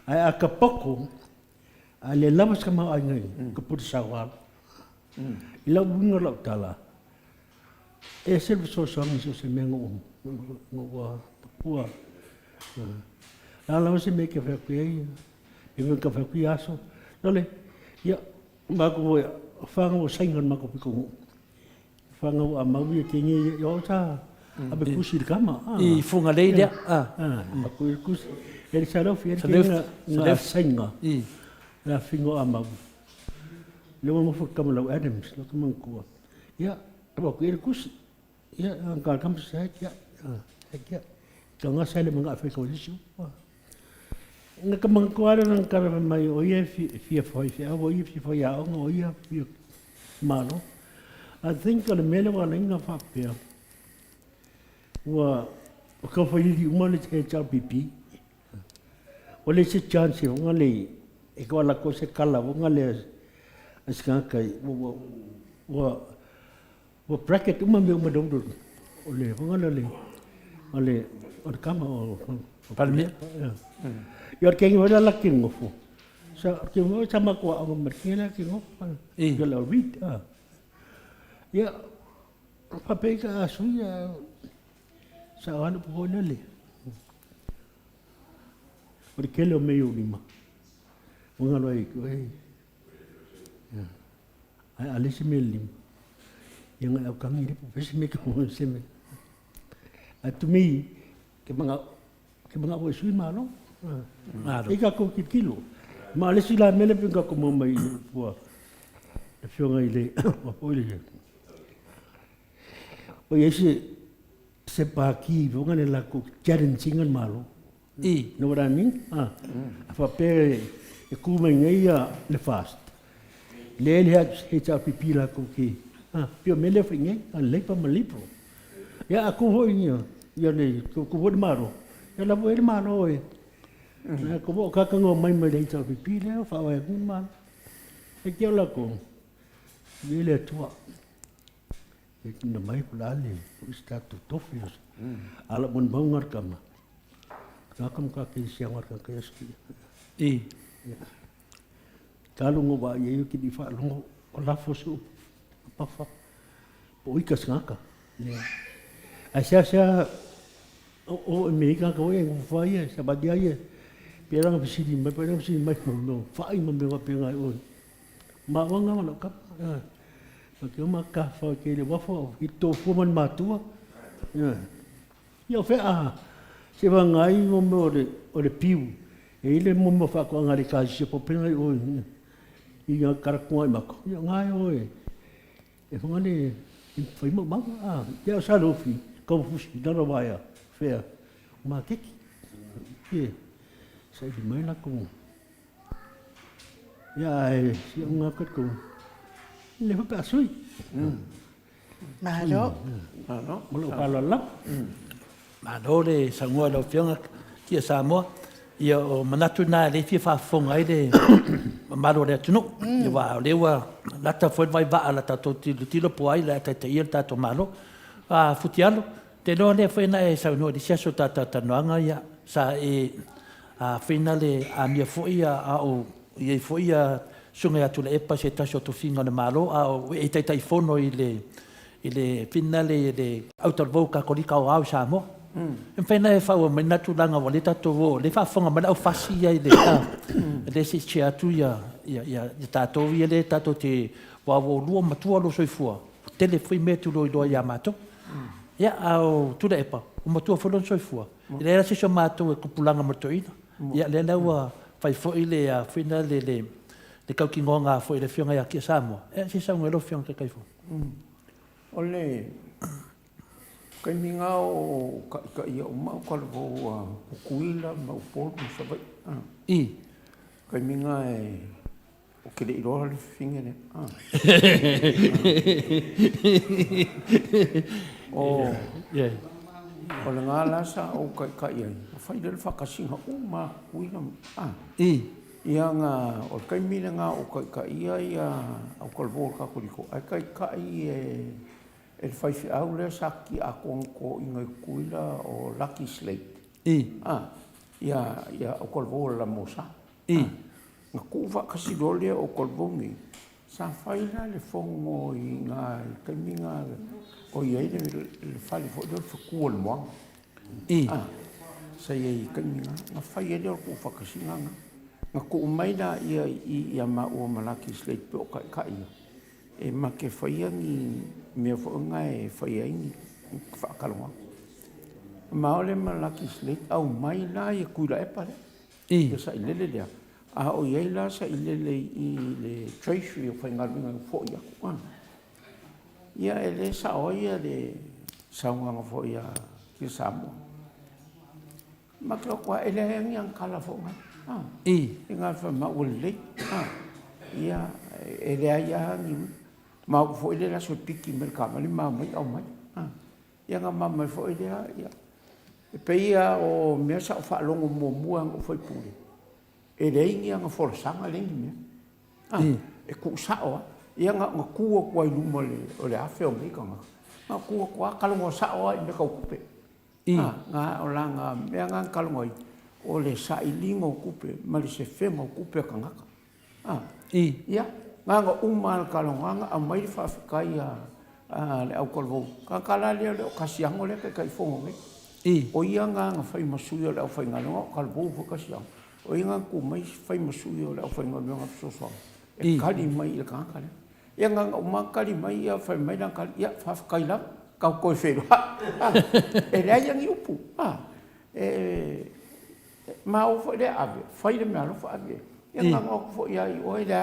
ai a ka poko a le lambar ka mau ai ka putu sawal ila bunga la tala e se so se mengo ngo fua la se me ke fa ku ai e me ka fa ku aso dole ya ma ko fa ngo saingan ma ko piko fanga a mau ia tingi yo ta abe kusi kama I funga leile ma ku kusi ele salo fi na senga la fingo a mau le mo fu kama lo Adams lo kama ku ya ba ku ele kusi ya angka kam sa ya ya kanga sale manga fa ko disu na kama ku ara nang kara mai o ia fi foi o ia fi foi a o ia fi malo I think que le mele wa lenga fa pe wa ko fa yi uma le che cha pipi o le se chance o ngale e ko la ko se kala o ngale aska kai wa bracket uma me uma do o le o ngale o kama o palme yo ke ngi wala la kingo fu sa ke mo sama ko o merkela kingo yo la read ya papeka suya sa ano po nale porque lo meio lima mga loy ko ay alis melim yang au kami ni pesi me ko se me atumi ke mga o sui malo ika ko kilo ma alis la mele pinga ko mo mai po e fionga ile o ile o ese se pa ki vonga la ko challenge ngal malo I. No what I mean? Fa pe e ku mai ngai le fast. Le he ta pipila ko ki. Pio mele fa ngai le pa malipo. Ya aku ho ni ya le ku ho maro. Ya la bo maro e. Ko bo ka ngo mai mai le ta pipila fa wa ku man. E ke la ko. Le tua. E na mai pula le. Ku sta tu tofios. Ala bon bangar kama. Kakam kaki siang warga keski. Kalau ngoba ye ki di fa longo la fosu pa fa. Po ikas ngaka. Asia o Amerika ko e fa ye sa badia ye. Perang bisidi mai perang bisidi mai no fa i mo me penga o. Ma wanga ma ka. Porque uma cafa que ele vai falar, e tô fumando matua. Eu falei, se vai ngai o meu piu, ele mo fa ko ngari ka se po pena o i nga kara ko ai mako. Ngai oi. E ngani foi mo ma ya sa lo fi, ko fu si da vai a fe. Ma que sai di mai la ko. Ya si nga ka ko. Le fa pasui. Malo. Malo. Malo palala. Malo le sangua lo fianga kia Samoa. Ia o manatu na le fia fa fonga i le malo le tunu. Ia wa le wa lata foi vai va ala tato tilo po ai la tata ia tato malo. A futialo. Te no le foi na e sa no di sia so tata noanga ia sa e a finale a mia foi a o ia foi a sunga atu le epa se taso to finga na malo a o e tai fono i le finale le autovoka kolika o au Samoa. En fena e fa o mena tu langa o le tato vo le fa fonga mana o fasi ia le le si che atu ia tato ia le tato te wa vo lu matua lo soifua tele foi metu lo ia mato ia au tu le epa o matua fo lo soifua le era se so mato e kupulanga motoina ia le lawa fai fo ile a finale le kau kingonga fo ile fionga ia ki Samoa e se sa ngelo fionga kai fo ole kai minga o ka ia o mau ka lo kuila mau polo sabai kai minga e o ke le iro le finga ne o le ngala sa o ka ia fai le whakasinga o ma kuila ia nga o kai minga o ka ia au kalvo ka kuriko ai kai e fai au le saki a ko inga kuila o Lucky Slate. Ia o kolvo la mosa. Nga kuwa kasi dole o kolvongi. Sa fai la le fongo i nga kaiminga o iei le fai fo dole fukua le moanga. Sa iei kaiminga. Nga fai ele o kuwa kasi nga. Nga kuumaina ia maua ma Lucky Slate pe o ka ia. E ma ke whaiangi mea whaunga e whaiangi whaakalonga. Maole ma Lucky Slate au mai la e kuila e pare. Ia sa ilele lea. A o iei la sa ilele i le treasury o whaingaringa fo ia kua. Ia e le sa oia le saunganga fo ia ki Samoa. Ma kio kua ele hengi ang kala fo nga. Inga wha maule. Ia e le aia hangi ma fo ile la so piki mer kamali ma mai au mai ia nga ma fo ile ia e peia o me sa fa longo mo mua o foi pule e reingi nga forsanga lengi me e ku sa o ia nga ku ko ai lu o le afe o me ka nga ku ko ka lo sa o i me ka kupe nga o la nga me nga ka lo o le sa ilingo kupe ma le se fe mo kupe ka nga ia nga umal kalonga a mai fa kai le au kolvo ka kala le okasiango le kai fongo o ia nga fai masuyo le fai ngalo kalvo fo kasiango o ia ku mai fai masuyo le fai ngalo nga so e kali mai le ka kale ia nga uma kali mai ia fai mai na kali ia fa kai la ka ko fero e le ia ngi upu ma o fo le ave fai le malo fo ave ia nga o fo ia o ele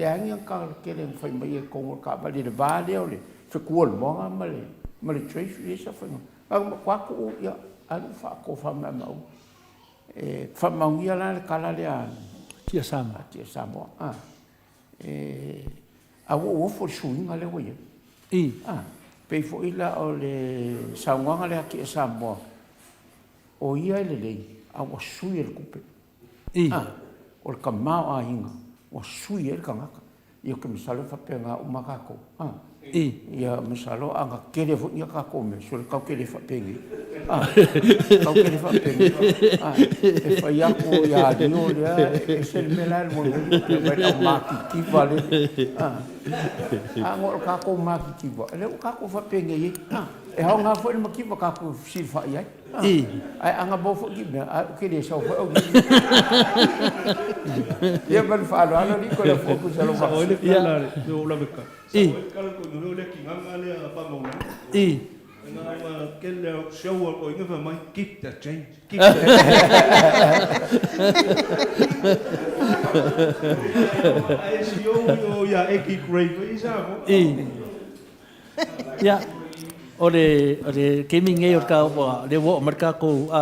angi ang ka kele fai mai ko ka ba le vale o le fe kuol mo ma le 3 sa fa no ang kwa ko ia alu fa ko fa ma mau whamaungia la le kala lea Tia Samoa. Tia Samoa. A wo fo suinga le wo ye. Pei fo ila o le saunga le aki Samoa. O ia le lei a wo sui le kupe. O le kamao a hinga. O sui le kangaka. Ia ke misalo whapenga o makako. Ia misalo anga kere fo ia kako me. So le kau kere whapengi. Kau kere whapengi. E whai ako ia rio lea. E sel mela le moni. E wai tau maki kiwa le. Ngor kako maki kiwa. Le o kako whapengi i. E hao ngā fo le makiwa kako siri whai ai. Ai anga bo fo gibna. Kere sau fo au gibna. Ia man whaalo ano ni ko le fokus alo maki. Sa oile kala le. Yo ula beka. Sa oile kala ko nure le ki nganga le a whamauna. Nga kele au show o inga wha mai. Keep the change. Keep the change. Ai si o ia eki grave. Isa mo. Ia. O le kemi ngai o ka le wo marka ko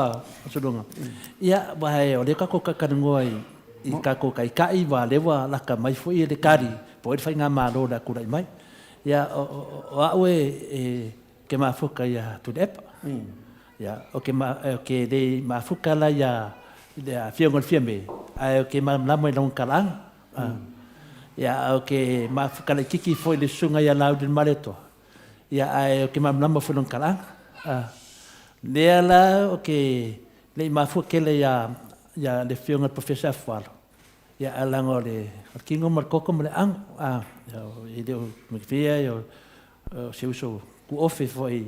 sudunga. Ia vai o le ka ko kakango ai I ka ko kai kai wa le wa la ka mai foi le kari po e fai nga malo da kurai mai. Ia o aue ke ma fuka ia tu dep. Ia o ke le ma fuka la ia le fiongol fiame. Ai o ke ma la mai long kalang. Ia o ke ma fuka le kiki foi le sunga ia lau del maleto. Ia ai ke mam lama fulong kalang le la o ke le ma fu ke le ya le fiong professor falo ia alango le kingo mar koko le ang i de me fia yo se uso ku ofe foi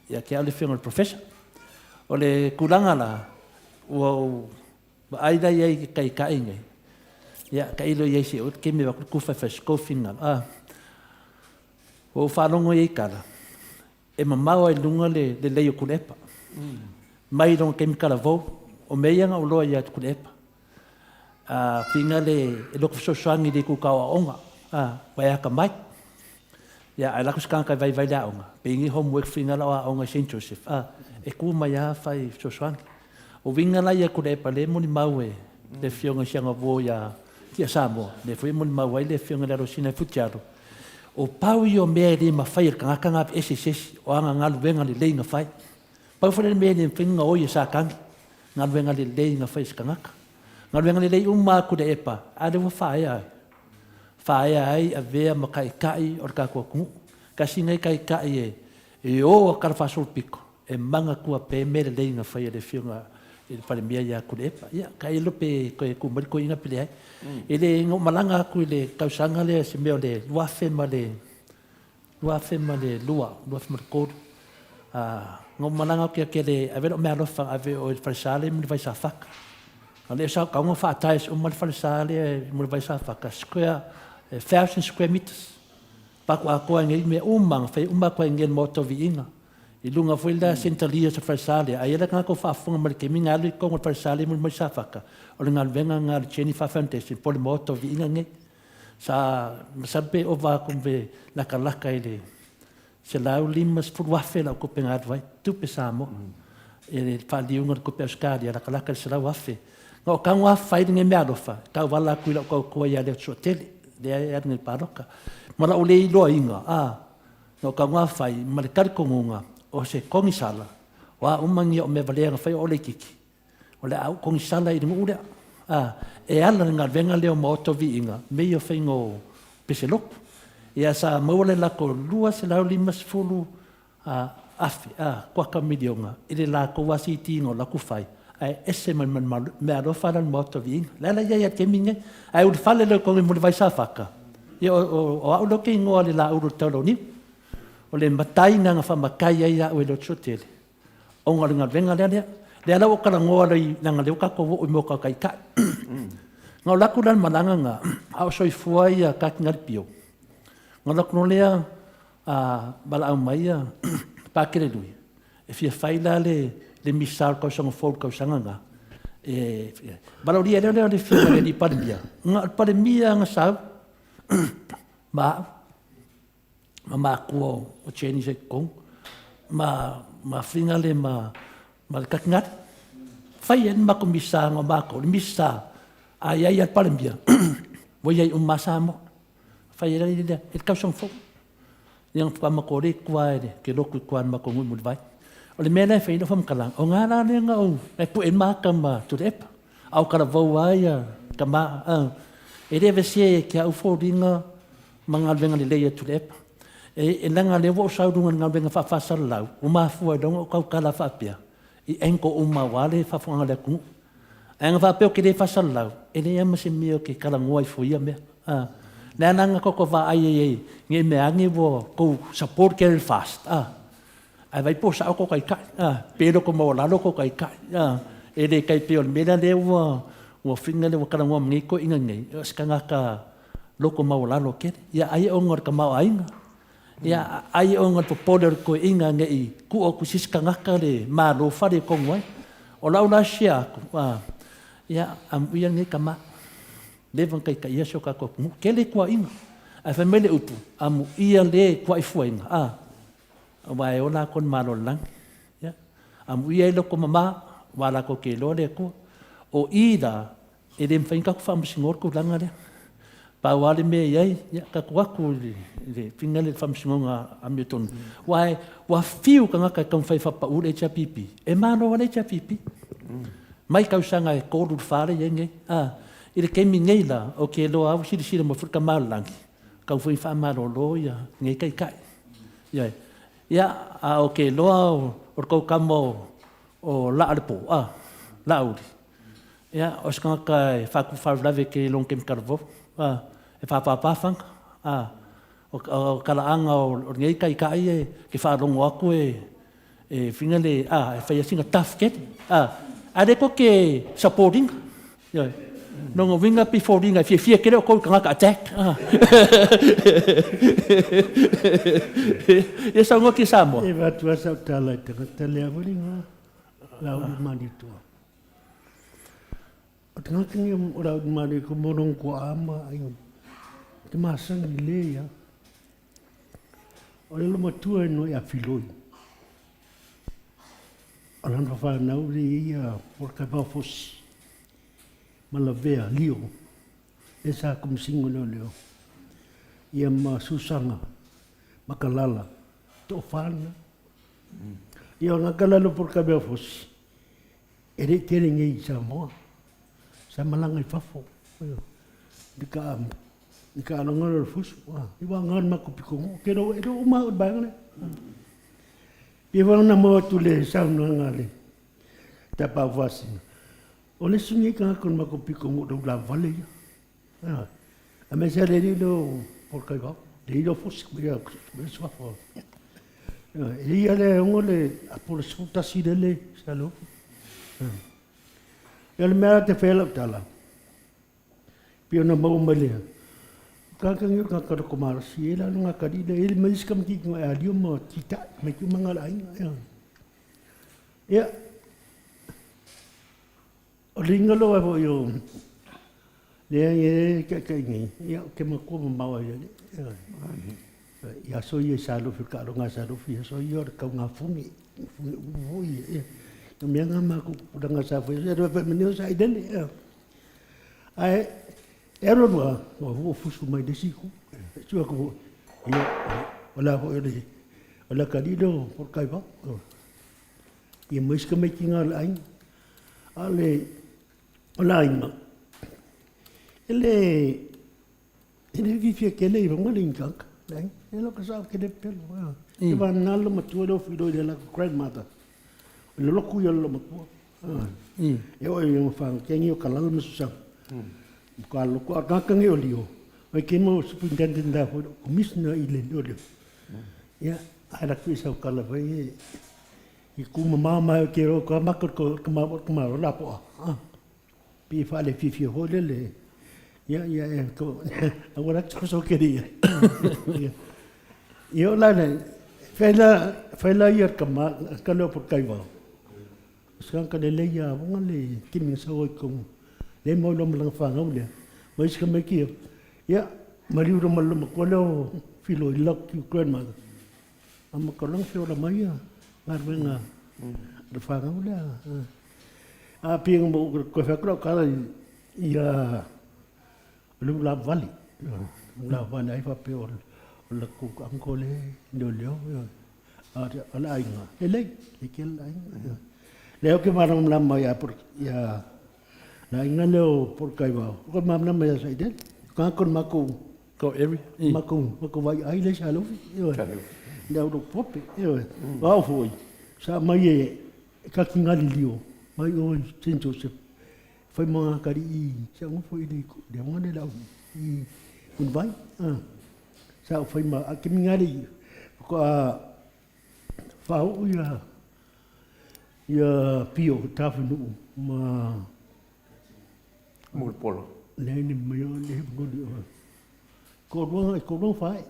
ia ke le fiong professor o le kulanga la o ai da ia kai kai ngai ia kai lo ia se o ke me ku fa fa skofinga o whanongo i kara. E mamau ai lunga le leo kulepa. Mai rong kemikala vau, o meianga o loa i atu kulepa. Whinga le loko fisosoangi le kukawa onga. Wai aka mai. Ia ai lako skanka vai vai la onga. Pingi homework whinga la onga St. Joseph. E ku mai a whai fisosoangi. O winga la i a kulepa le moni mau e le fionga sianga vo ia Tia Samoa. Le fui moni mau ai le fionga le rosina futiaro. O pau i o mea le mawhai kangaka ngā SSS o anga ngā luenga le lei ngā whai. Pau whare mea le whinga o i a sākangi. Ngā luenga le lei ngā whai skangaka. Ngā luenga le lei umā kuda epa. A le wa whae ai. Whae ai a vea ma kai kai o kā kua kungu. Kasi ngai kai kai e o a karawhasol piko. E manga kua pe mea le lei ngā whai le whiunga e whare mea ia kuda epa. Ia, kai lope koe kumari ko inga pile ai. E le ngō malanga aku i le kausanga le se meo le luafe ma le lua ma le kōru. Ngō malanga aku i ke le ave o mea lofa ave o i wharisale mo le vai sa whaka. Le sa kaunga whaatais o ma le wharisale mo le vai sa whaka. 1,000 square meters. Paku a koa ngei mea umanga whai koa ngei moto vi inga. I lunga fuila sentalia sa wharisale. A ela ngako whaafunga ma le keminga alu i kongo wharisale mo le vai sa whaka. O le ngalwenga ngā le Jennifer Foundation, po le moto vi inga nge. Sa be o wā kumbe laka i le. Se lau limas furuafe lau kupe ngā ruai, tupe Samoa. E le whaaliunga le kupe Australia, laka le se lau afe. Ngā o kangwa whaidi nge mea rofa, kau wala kui lau kau kua ia leo tsuatele, lea e ane paroka. Mara o le iloa inga, ngā o kangwa whai, ma le karikongunga, o se kongisala, wa umangi o me valeanga whai o le kiki. O le au kongisala i ringu urea. E ala ngā venga leo ma oto vi inga, mei o whaingo pese loku. Ia sa maua le lako lua se lau 5 afe, kwaka milionga, i le lako wasi i tingo laku whai. Ai ese man mea rofa lan ma oto vi inga. Lala ia ia keminge, ai uri whale leo kongi muli vai sa whaka. Ia o au loke ingoa le la uru taulo ni. O le matai nga whamakai ai a ue lo tsotele. O ngā venga lea lea. Le ala o kala ngoa rei nanga leo kako wo i moka kai kai. Ngā laku lan malanga ngā, au soi fuai a kaki ngari pio. Ngā laku no lea, bala au mai a pākere lui. E fia whaila le misal kau sanga fol kau sanga ngā. Bala uri leo leo le fia le li parimia. Ngā parimia ngā sau, ma kua o cheni se kong, ma whinga le ma le kaki ngari. fai en mako misa ngo mako misa ai ai al palembia voi ai umasa mo fai era ida e kausong fo yang fa mako re kwae ke loku kwan mako ngui vai ole mena fai no fam kalang o ngana ne nga o e pu en maka ma tu rep au kala vau ai kama e deve se ke au fo ringa mangal venga le tu rep e langa le vo sau dunga ngal venga fa fa salau uma fu e dongo kau kala fa pia i enko uma wale fa fonga le ku anga fa pe ke le fa salau e le ama se mio ke kala ngoi fu ia me na nanga ko va ai nge me angi vo ko support ke el fast ai vai po sa ko kai kai pero como la lo ko kai kai e le kai pe ol mena le wo finga le kala ngom ngi ko inga ngi skanga ka loko mau la lo ke ya ai ongor ka mau ainga ya ai ongor po poder ko inga ngi ku o kusis kanga ka le ma lo fa de ko ngoi o la una sia ya am uya ngi kama levan kai kai so ka ko ke le ko inga a famele upu am ia le ko ai fuenga vai ona kon malo lang ya am uya lo ko mama wala ko ke lo le ko o ida e dem fain ka fam singor ko langa le pa wale me yai ya ka ko le finale fam singonga amton wai wa fiu ka ka kan fai fa pa ule cha pipi e mano wale cha pipi mai ka usanga e ko ru fare yenge ile ke mi ngeila o ke lo au siri mo furka malang ka foi fa malo lo ya nge kai kai ya o ke lo o ko kamo o la alpo lauri ya os kan ka fa ku fa lave ke long kem karvo e fa pa fang o kala anga o ngai kai kai ke fa long wa ku e finale e fa yasinga tafket ade ko ke supporting ya no vinga before vinga fie ke ko kan ka attack e sa ngo ki samo e va tu sa tala te tele avulinga la mani tu o tanga kingi ora mani ko morong ko ama ai te masang le ya o le mo tu no ya filoi ala no fa na uri ya por ka ba fos malavea lio esa kum singo leo ia ma susanga makalala to fana ia ngakalalo por ka ba fos ere tere ngi samo sa malanga fafo dika no ngol fus iwa ngan makupiko kero ero uma bangle piwa na mo tule sa ngale tapa vasi ole sungi ka kon makupiko mo do la vale a me sa le do por ka ba le do fus ya so fo ia le ngole por suta sidele salo ele me te fela tala pio na mo male kakang ka ka ko mar si ela nga ka di ele me skam ki ngo ali mo tita me ki mangala ai ya ringalo avo yo le ka ngi ya ke mo ko ma wa ya so ye salo fi ka nga salo fi so yo ka nga fumi vui no me ngama ko danga sa foi era menino sai dele ai era no o fusu mai de siku tu ko yo wala ho ele wala kalido por kai ba e mais que me tinha ai ale wala ina ele vive que ele não linka dai ele que sabe que de pelo e vai nalo matudo filho dela grandmother le loku yo lo mako yo fa kengi o kala no susa ko lo ko ka kengi o lio o ke mo superintendent da ho commissioner ile do ya ara ku sa kala vai i ku mama ke ro ka makor ko ma la po pi fa le fifi ho le ya ko agora ko so queria yo la fela yer kama kalo por kai va sekarang kan le ya bunga le kimi sa oi ko le mo lo mlang fa ngau le mas ka me ki ya mari ro mal ko lo filo lok ki grandma am ko long filo la mai ya ngar benga de fa ngau le A pinga mo ko fa kro kala ia lu la vali. La vali ai fa pe o la ku angole no leo. Ala inga. Ele ikel inga. Leo ke maram lama ya por ya na inga leo por kai ba. Ko mam na ya sai den. Ka kon maku ko every maku vai ai le salo. Leo do pope. Wa foi. Sa mai ka kinga lio. Mai o Saint Joseph. Foi mga kari i. Sa mo foi di ko. Dia mo nila i kun vai. Sa foi ma akinga li. Ko Fau ia pio tafunu ma Mulpolo. Leni mayo le gudi ko ro fai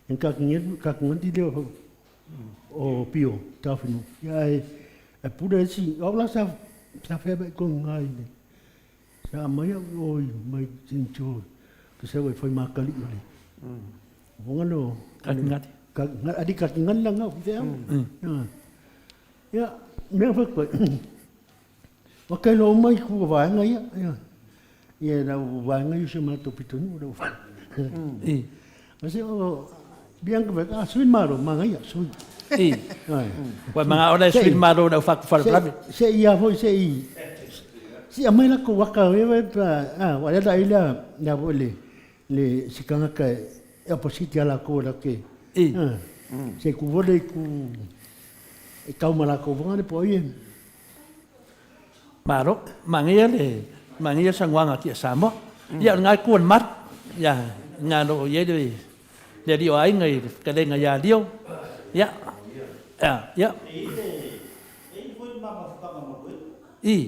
en ka ngin di le o pio tafunu ya e pure si o la sa fe ko ngai ni sa mayo oi mai tincho que se foi makali ni bongalo ngati adik ngan lang nga dia ya me fa ko wa kai lo mai ku va nga ya na va nga yu shima to pitun do masih biang ke swin maro ma nga ya swin wa mga ora swin maro na fa plan se ia foi se i si amai la ko wa ka we wa ya dai la ya bole le sikanga ka opposite la ko la ke se ku vole ku e kau mala ko vanga po ye maro mangia sangwanga ki samo ya ngai kuan mat ya ngano ye de dio ai ngai ka de ngai ya dio ya i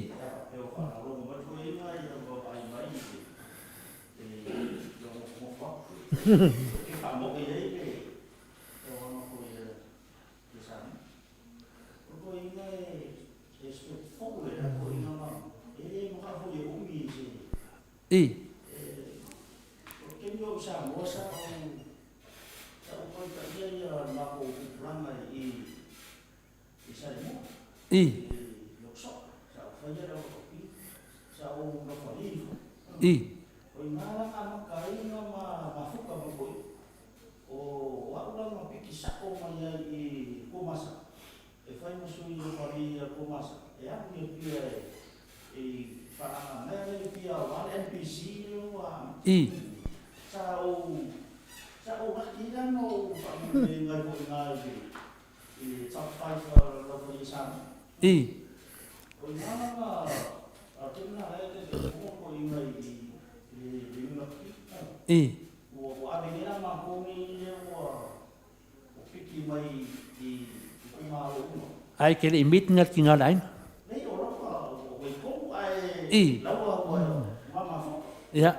ai ke imit ngat ki ngalain ya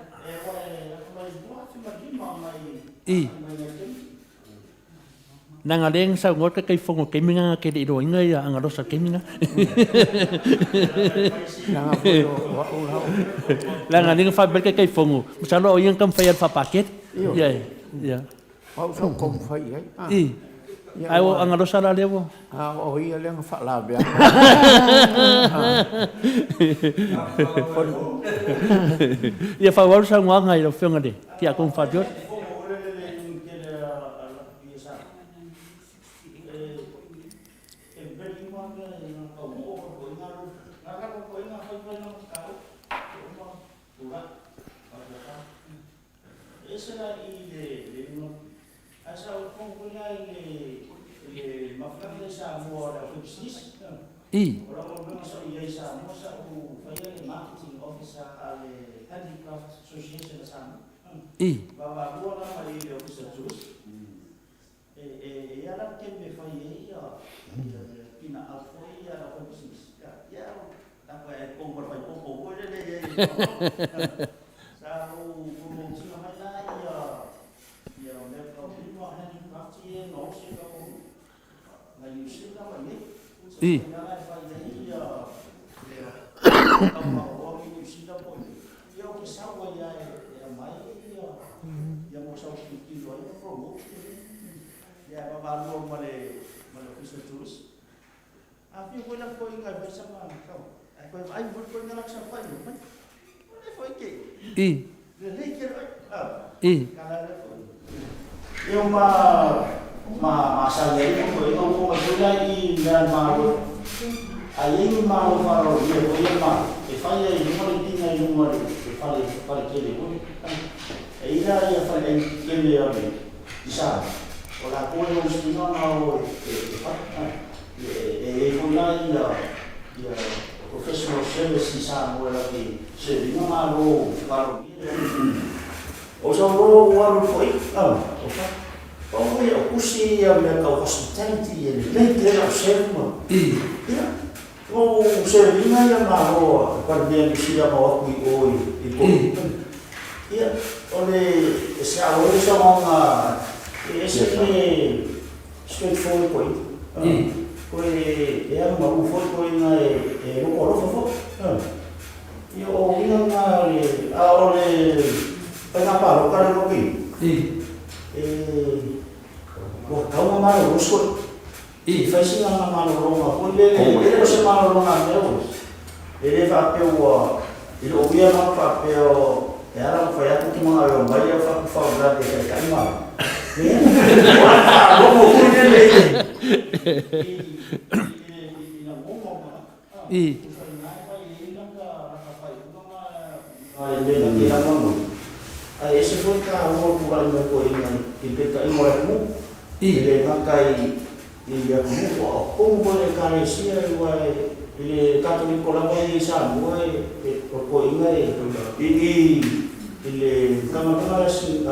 nangaleng sa ngot ka kay fongo kay minga ke di do ngay ang aro sa kay minga nangaleng fa bel kay fongo masalo yang kam fayan fa paket ya Pau so kom fai ai ai o ang aro sa la lewo o ia le fa la bia ya fa war sa ngwa ngai lo fenga de ti a kom fa jot Ai ko ngala sa pai no. Foi que. Le que kala eu ma sa ye ko ko I na ma aí ma faro ye ko ye ma e fai e mo tinga I mo e fai que le ko e ira ia fai que le ave isa o la ko no stino na o e ko na ia professional service isa mo la que se vino ma lo faro o sa ro wa foi o ia kusi ia me ka hospitality e le le serma o se vina ia ma o par bien sia ma o ko ia ole sa o sa ma ese ne straightforward point ko e ma u foi na e no ko fo io vina na a ole pa pa lo ka lo ki o kau mama lo so fai singa mama lo ronga ko le se mama lo ronga meu ele fa pe o ele o ia ma fa pe o era foi a que mama lo vai fa da de kai ma o mo ko le esse foi cá o lugar do coelho que peta e mora mu ele makai ele mu como pode carecer ele católico lá vai sa mu o coelho ele kama assim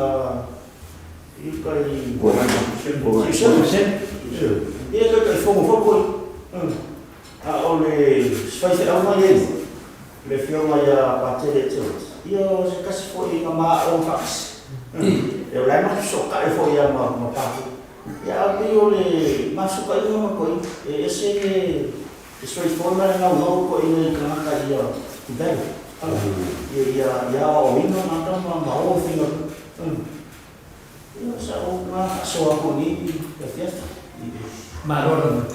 ele kai ele que fogo ole faz a uma le filma ya patele io se kasi foi ma o fax eu lá não só cai foi ya ma papo ya eu le mas o cai não coi esse foi forma não coi ele kana cai ya bem ya o hino não tá ma o fino eu só uma só a boni da festa marona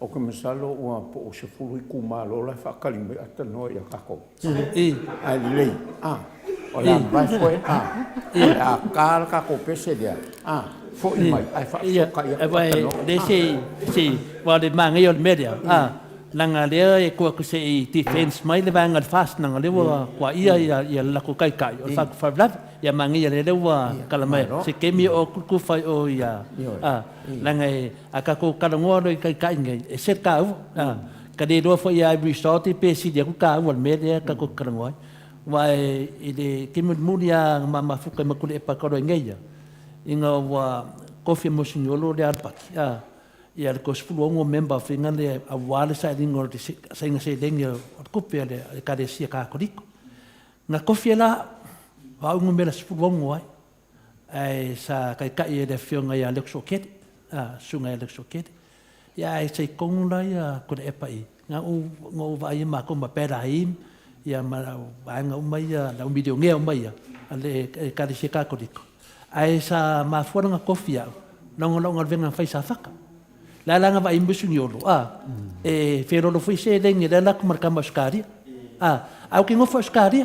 o que me salo o se fulu ku malo la fa kalime atano ya kako ai lei o la vai foi a kal kako pese dia foi mai ai fa ka ya vai desse va de manga yo media nanga le ko se defense mai le vanga fast nanga le wa ia la ko kai kai o fa fa blat ya manga ya le wa kalame se kemi o ku fa o ya nanga aka ko kalongo no kai kai ngai se ka ka de do fo ya resort pe si dia ku ka wa media ka ko kalongo wa ile kemi mulia mama fu ka makule pa ko ngai ya inga wa coffee mosinolo le alpat ia ko spulu member finga le awale sa dingo sa inga se lenga kupe le ka de sia ka kodiko na coffee la wa un mela spulu ai sa kai kai de fionga ia lexo ket sunga lexo ket ia ai se konga ia ko de pai nga u ngo vai ma ko ma pera im ia ma nga umai la video nge umai ale ka de sia ka kodiko ai sa ma fora nga coffee non lo venga fai sa faka la langa va imbusu nyolo fero lo foi se lenga la ku marka maskari au que ngo faskari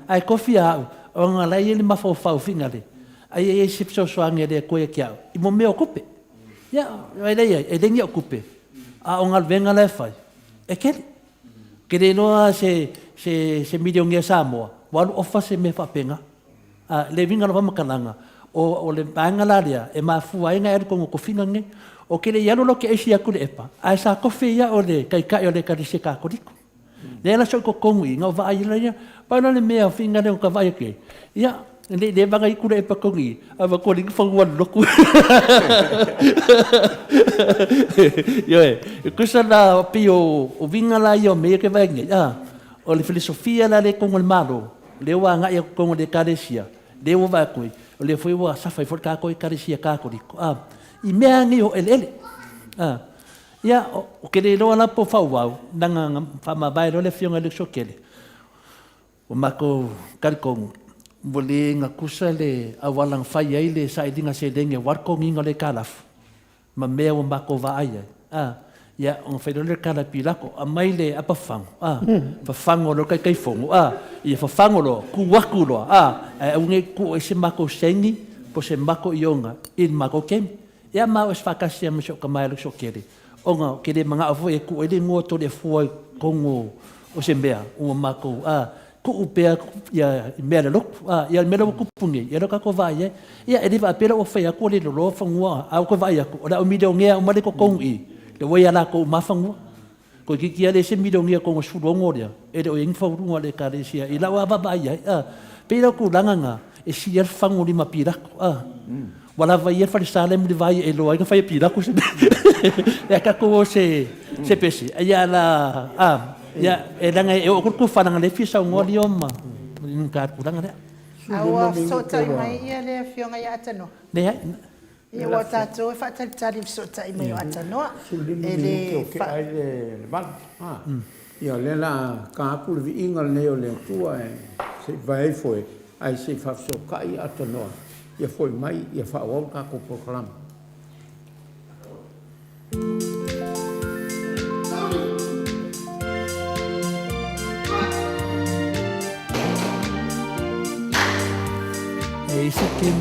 ai kofia o nga la ele ma fo fa finale ai se so so anga de ko ya i mo me ocupe ya ai dai e lenga ocupe o nga venga la fai e que de no se million ya samo wa o fa se me fa penga le vinga no va makalanga o le bangalaria e ma fu ai nga ko ko fingange o ke le yalo lo ke esi aku le epa ai sa kofi ya o le kai kai o le ka dise ka ko diko le la so ko kongi nga va ai la ya pa no le mea finga le ka vai ke ya le banga i ku le epa kongi ava ko ling fa wan lo ku yo ku sa la pio o vinga la yo me ke vai ya o le filosofia la le con el malo le wa nga ya con le cadesia le wa va ku le foi wa sa fai for ka ko cadesia ka ko diko i mea ngi o ele ia o ke le roa la po fau nanga fama vai le fionga le sokele o mako kalkong vole nga kusa le awalang fai ai le sa idinga se denge warko nginga le kalaf ma mea o mako va ai ia o whaidole kala pilako, a mai le apa whango, whango lo kai whango, ia whango lo, ku waku lo, e unge ku e se mako sengi, po se mako ionga, in mako kem, ia mau es whakasia me so kamaelo so kere, onga kere mga afu e ku e le ngua to le fuai kongo o se mea, o mako, ku upea ia mea le loku, ia mea le loku pungi, ia loka ko vai, ia e riva apera o whai ako le lo whangua, au ko vai ako, ora o mideo ngea o mare ko kongi, le wai ala ko mafangua ko ki ale se midongia ko surongo dia e o ing faurunga le karesia i lawa baba ia pero ku langanga e si er fangu lima pirako wala vai er fa sale mu vai e lo ai fa pirako se e ka ko se pesi ia la ia e langa e o ku fa langa le fisa ngoli oma nka ku langa Awa so tai mai ia le fionga ia atano. Ia wa tātou e whātari so tai mai o atanoa. E le ai le mal. Ia le la ka pu vi ingal ne o le tua e se vai foi ai se fa so kai atanoa. Ia foi mai ia fa o ka ko program. E se que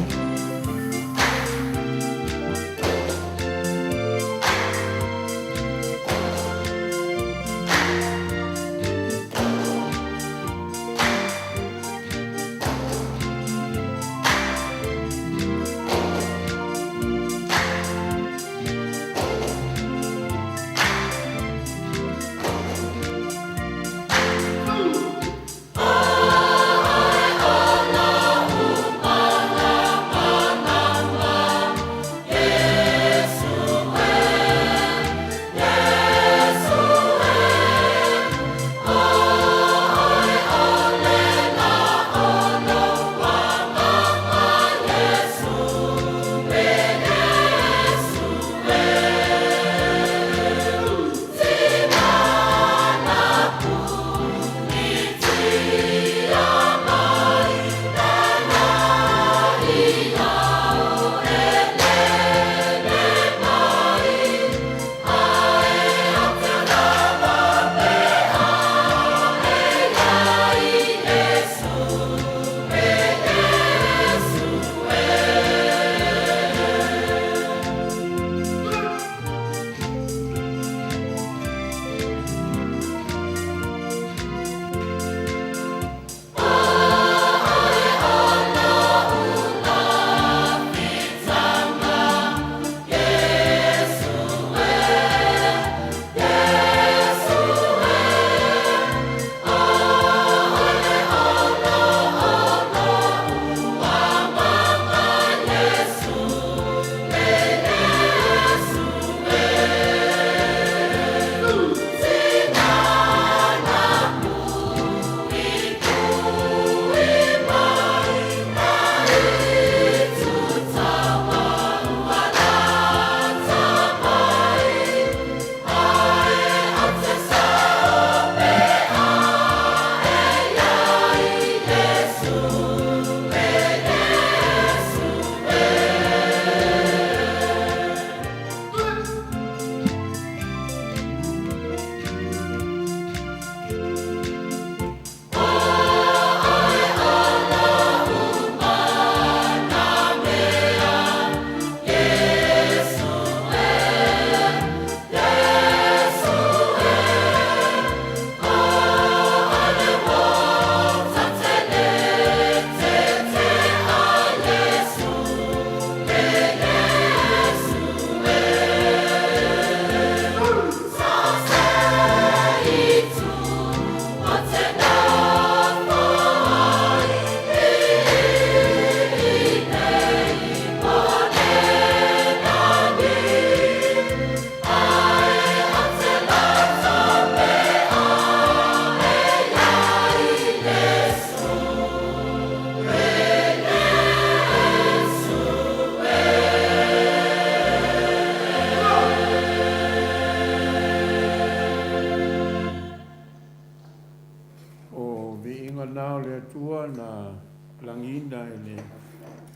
langina ele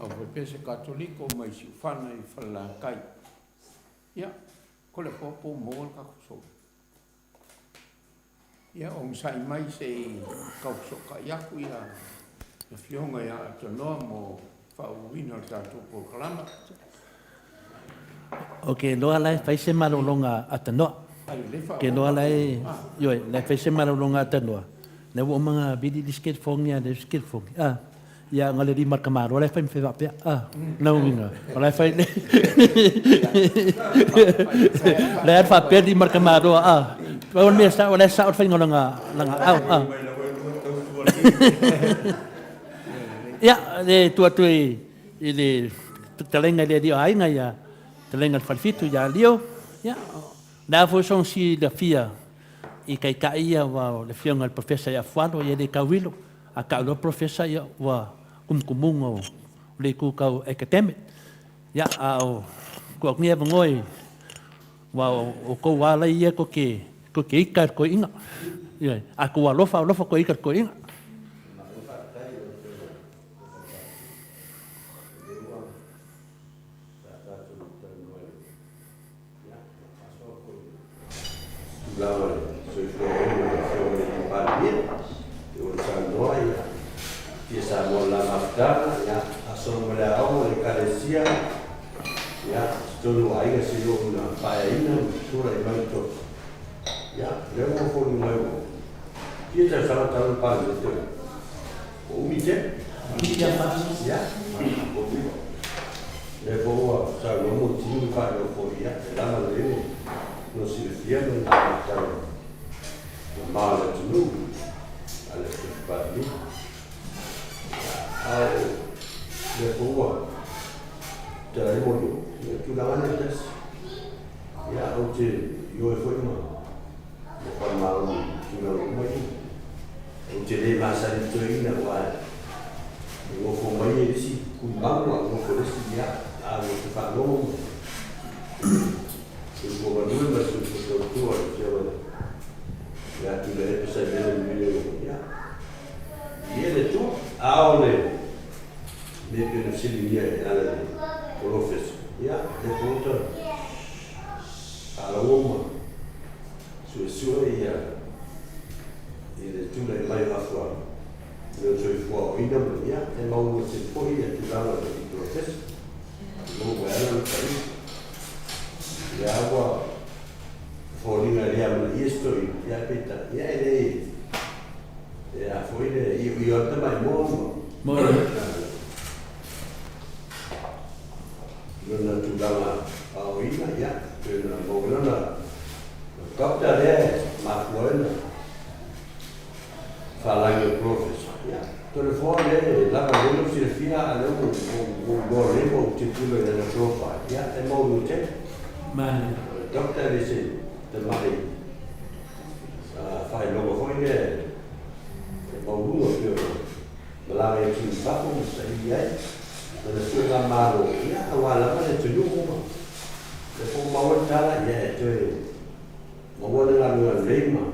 au pese katoliko mai si fana I fala kai. Ia, ko le popo mo ka so ia o sai mai se ka so ka ya ku ia e fionga ia to no mo fa uino ta to programa okay no ala fai se malolonga atano ke no ala yo le fai se malolonga atano ne wo mga bidi disket fongia de disket fong ya ngale di marka maro le fai me fa pe no winga ala fai le fa pe di marka maro Well, me sa wala sa fai ngolanga langa ya de tua ile telenga de dia ainga ya telenga falfitu ya lio ya da fo son si da fia I kai ia wa le fia ngal professor ya falo ya de kawilo a ka lo professor ya wa kumkumungo le ku ka academic ya au ko ngia ngoi wa o ko wala ia ko ke ikar ko inga ya aku wa lofa ko ikar ko inga Ya, leo for ni leo. Dia tak salah tahu apa itu. Umi je? Ya. Lepo saya mau tinggal pada Korea. Lama lagi, nasi dia mendak tahu. Malah tu, ada sebab ni. Lepo dari modu. Itu lawan atas. Ya, oke. Yo foi uma formal que não muito o tirei massa de treino lá eu vou mais esse com banco não foi esse dia a você falou eu vou mandar mas o doutor já tu deve saber o meu já e ele tu aula de penicilina ela professor já depois aloma sua ia ele tu le mai a sua eu sou foi ainda ia é mau se foi ia tu lá no processo não era no país e água foi na real isto e a peta e ele foi e eu também morro não tu lá ao ina ia na mogana Doctor dia makuana falando professor ya telefone lá para ele se refira a um gorrebo título da tropa ya é mau ter mas doctor disse também faz logo foi é mau que lá é que papo sai aí da sua mano ya awala para tu não depois mau entrar ya tu Mau ada lalu lima,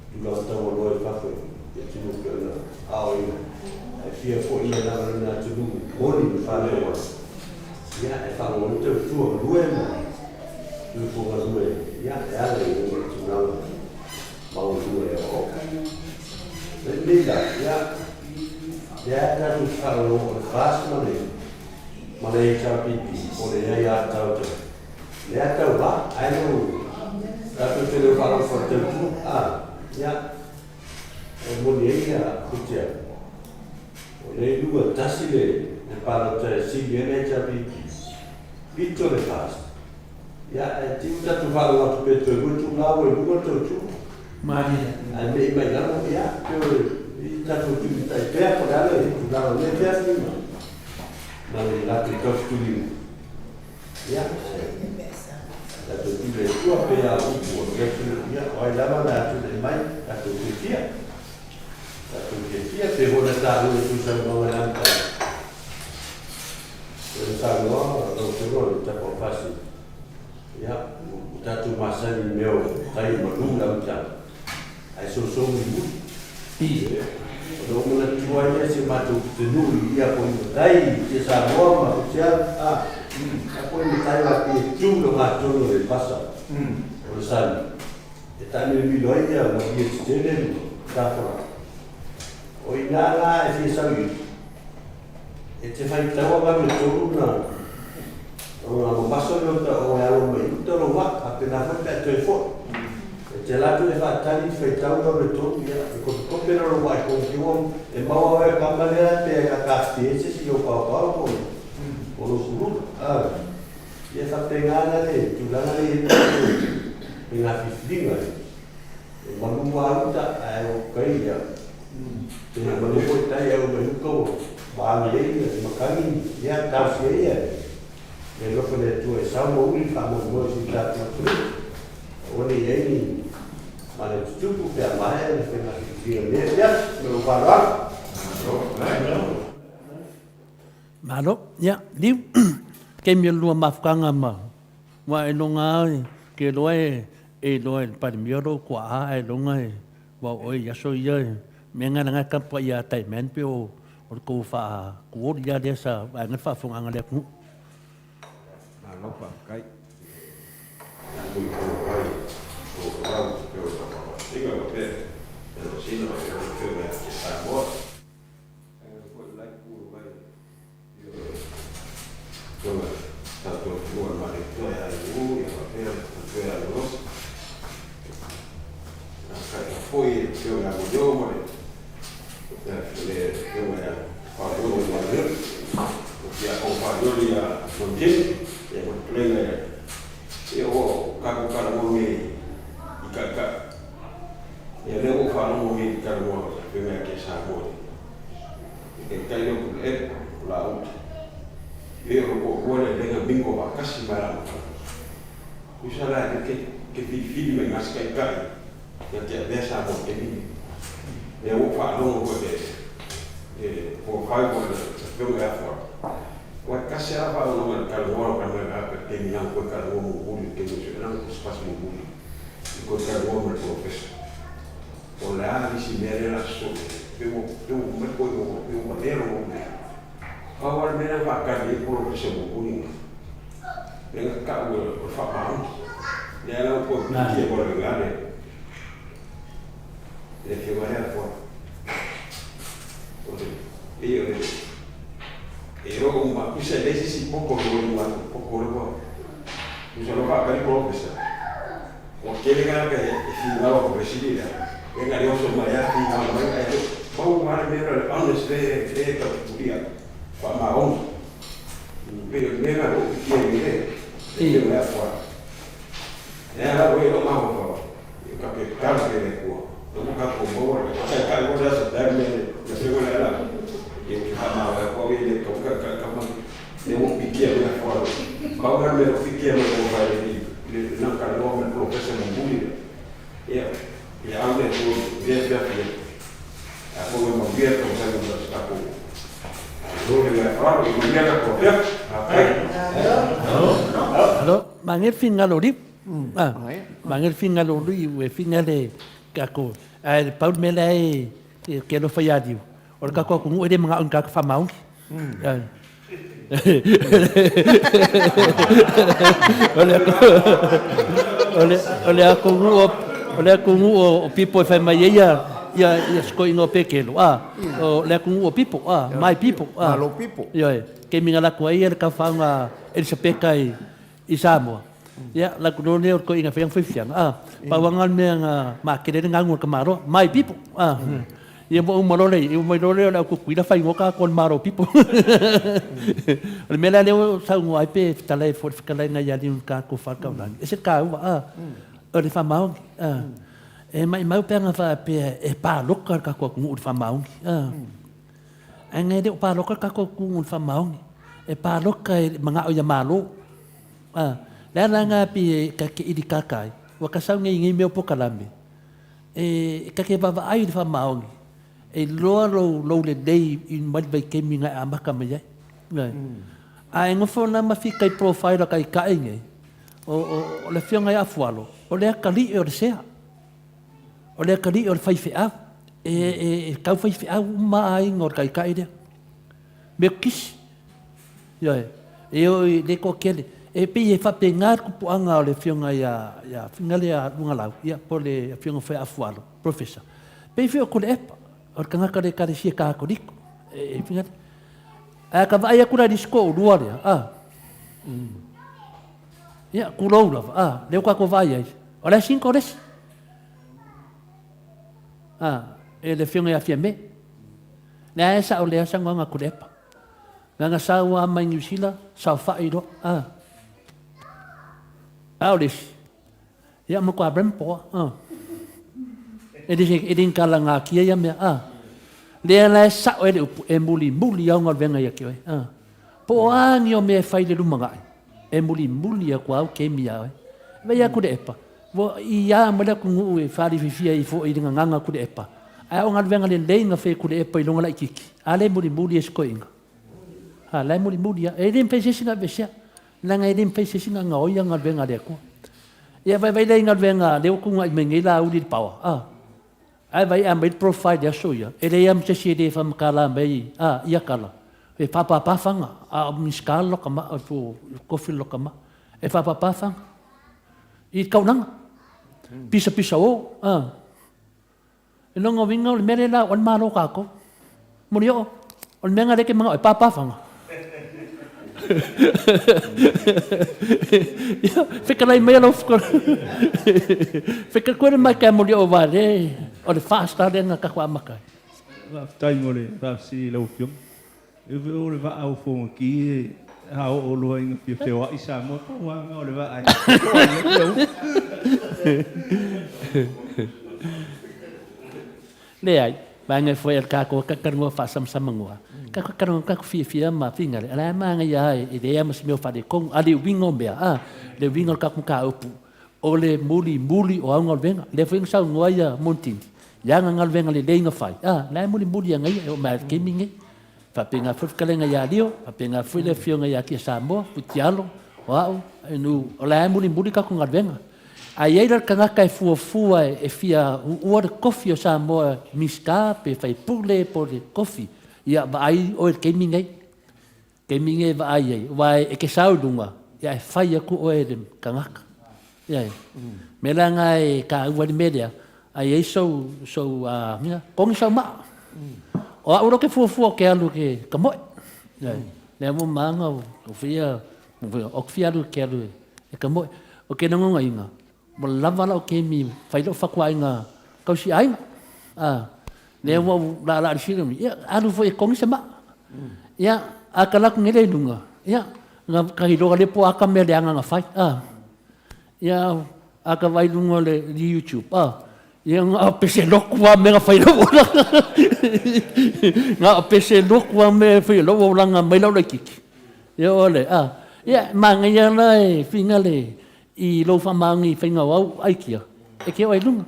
juga tahu loh apa yang cuma kerana awal dia pun ia lalu nak cuma body faham ya faham itu cuma dua bukan dua ya ada yang cuma mau dua dan ya ada tu kalau fast mana capai boleh ya tahu lah, I know. Tapi kalau kalau foto ya, mulai kerja. Oleh dua tasile, kalau saya sihir tapi itu lepas. Ya, tidak tu kalau waktu betul betul lawan dua tu. Mari. Ada ibadah ya, kita tu kita dia pada itu lawan lepas ni. Mari latih tu ya. Atau tidak itu apa yang aku dia orang lama dah tu main atau dia boleh tahu itu semua orang tak tahu atau semua tak pasti ya satu masa ni meu saya malu macam I so ibu kalau mula tuanya si matu tenuri ia ko i tai te sa moa ma sia a ko i tai la ke tulo ma tulo e pasa o sali e tani mi loia ma i stele ta fora o ina la e fi sa e te fai taua ma me tulo na o la mo paso no ta o ya lo mai to lo va appena fa per te fo te la tu fa tani fai taua ma tulo ya ko pero lo vai con io e ma o e cambalera te ka casti si yo pa ko lo suru ia fa pegana le tu la le en la piscina e quando guarda è ok ya te ma lo puoi tagliare un po' va lei magari ya casi e lo che le tue siamo un famoso si tratta o lei ma le stupido per mai per la piscina ya lo farà Malo, ya, liu. Ke mi lua mafkanga ma. Wa e longa ke loe e loe pa mi ro kwa e longa e. Wa o ya so ya menga nga ka pa ya tai men pe o ko fa ko ya de sa wa nga fa funga nga le ku. Malo pa kai. Tanto luar mari tu ya ibu ya papel tu ya los nah foi eu ya yo mari le eu ya para yo mari ya o para yo ya sonje ya con plena eu ka mo mi ikaka ya le o fa mo mi ka mo me ke sa mo e kai yo la io vuole delle bingo va casi mara usala che figli ma scaicai perché adesso ha poche mini e o fa non vuole può fare quello che ha fatto qua casi ha fatto un calvolo perché mi ha quel calvolo buio che non si spazio buio quel calvolo il professore con le ali si mette la sotto più manero awal mena bakar di pulau tersebut kuning dengan kau berfaham dia lalu pun dia boleh ada dia kembali apa iyo uma bisa desi si poco lo bisa lo bakar di pulau besar wakil kan apa ya final presiden yang ada usul maya final mereka itu bau mana mereka honest dia kemudian Famaon, pero nena lo que quiere es la fuerza. Nena lo que no más por yo creo que cambie de cuo. No busca como o sea, cargo de eso darme de seguridad la que jamás va a poder de tocar cama de un piquero de fuera. Va a ver lo piquero como va a ir. No cargo me profesor en bullying. Ya ande tu bien bien. A poco me convierto en algo escapo. Halo, mangel fingal ori. Mangel fingal ori we finale kako. Ai Paul melai ke lo fayadi. Or kako ku ngode mga ungka fa mau. Ole aku o people fa mai ya sko ingo pekelo o le ku o people my people malo people yo ke mingala ko ai ka fanga el sepeka i Samoa ya la ku no ko inga fiang fiang pawangan me nga makere ngangur kamaro my people ya mo malole la ku kuida fa ngoka kon maro people le mela le sa ngo ai pe tale for kala nga ya din ka ku fa ka lan ese ka o le fa mau e mai mau penga fa pe e pa loka ka ko ngur fa maung anga de pa loka ka ko ngur fa maung e pa loka manga o ya malo la nga pi ka ke idi kakai wa ka sa ngi ngi me po kalame e ka ke baba ai fa maung e lo le dei in mai vai ke minga amaka me ai ngo fo na ma fi kai profile kai kai nge o le fianga ya fualo o le kali o se o le kali o fai fea e kau fai fea ma ai ngor kai kai de me kisi. Ia e o le ko kele e pe e fa pengar ku puanga o le fionga ia fingale a lunga lau ia po le fionga fa afualo professor. Pe fio ko le epa o kanga kare kare sia ka ko dik e fingale. A ka vai ku ra disko ruare ia ku loula le ka ko vai ai. Ora 5 horas. Le fionga ia fiame. Na esa o le asa nganga ku le epa. Nga sa wa mai New Zealand sa fa iro Aulis ya mo ko brempo edin kala nga kia ya me le la sa o e muli ya nga venga ya ki po an yo me fai le lumanga e muli ya kwa ke mi ya ve ya ku de epa vo ia mo le ku e fali fifia i fo i nga ku de epa ai o nga venga le nga fe ku de epa i longa la kiki ale muli e sko inga lai muli ya e dim pese singa besia langa e dim pese singa nga oia nga venga le ko ia vai le nga venga le ku nga mengela u di pawa ai vai am bit profile ya soya e le am se de fam kala mai ia kala e papa fanga miskalo kama fu kofi lo kama e papa fanga i kaunanga pisa o e longa vinga le merela on malo kako murio on menga de ke mga papa fanga fica lá em meio of fica com mais que mulher o vale o de fasta dentro da qua makai tai mole va si lo fium e o le va au fo ki ha o lo in fi fe wa isa mo po wa o le va ai le ai bange foi el kako kakarngo fa sam ngwa kako fia ma finga ala manga ya idea mas meu fa de kong ali wingo bea le wingo ka upu o le muli o angol venga le foi sa ngoia montin ya ngal venga le denga fai la muli ngai o ma keminge fa penga fu kalenga ya dio fa penga fu le fionga ya ki sambo putialo wow nu la muli ka ngal venga ai era kanga kai fu e fia o kofi o sambo miska pe fai pule por kofi ia vai o keminge vai e ke saudunga ia fai aku o e kangaka ia melanga e ka wali media ai so kong sa ma o uro ke fu ke alu ke kamo ia le mo manga o fia lu ke alu e kamo o ke nango inga mo lava la o ke mi fai lo fakwa inga kau si ai le wo la sino ya alu foi kong sama ya akala ngele dunga ya nga kahilo le po aka me le nga fai ya aka vai dunga le YouTube ya nga pese lokwa me nga fai lo nga pese lokwa me fai lo nga mai lo le kiki ya ole ya manga ya la fingale i lo fa mangi finga wa ai kia e ke ai dunga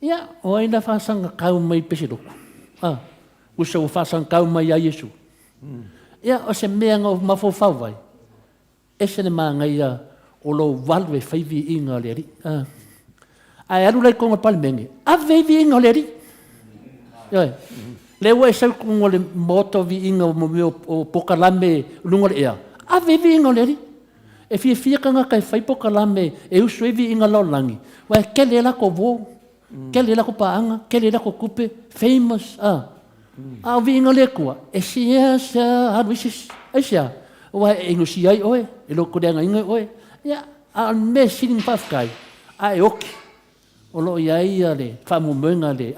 ya o ainda fasang kau mai pese lo usa fasang kau mai a Yesu ya o se mea ngo mafofau vai ese ne manga ia o lo valve fai vi inga le ri ai alu lai konga palmenge a vi inga le ri le wa sa konga le moto vi inga o pokalame lunga le ia a vi inga le ri e fia kanga kai fai pokalame e usu vi inga lo langi wa kele la ko vo kele la ko paanga kele la ko kupe famous a vinga le kua e sia hadwisis asia wa engusi ai oe e lo kodanga inga oe ya a me sin pafkai a e ok o lo ia le famu menga le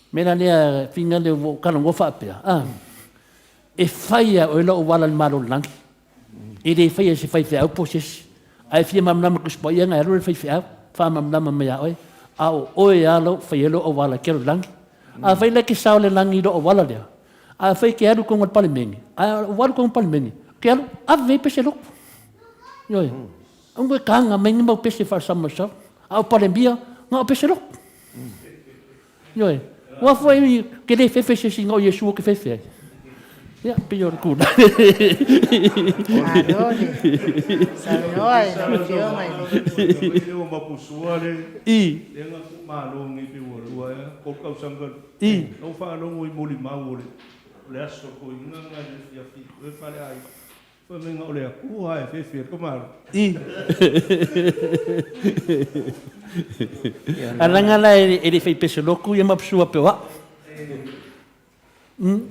mena le finga le vo kana ngo fa pe e faia o lo wala malo lang e de faia se fai fa poses ai fia mam nam ko spoia nga ro fai fa mam nam me ya oe a o ya lo faia lo wala ke lang a fai le ke saule langi do wala dia a fai ke aru ko ngot palmengi a wal ko palmengi ke aru a ve pese lo yo ngo kanga mengi mo pese fa sama sa a palembia ngo pese lo yo wa foi ke de fe pese singo Yesu ke fe ya pior ku Adone sanoi no yo mai o mapusuale lenga malo ngi pe wo ko kau sangka no fa lo ngoi muli mau le le aso ko inga nga le fia fi e fale ai fa menga o le aku ai fe fe ko mal I. Aranga la ele fai pese loku ia mapsua pe wa. I.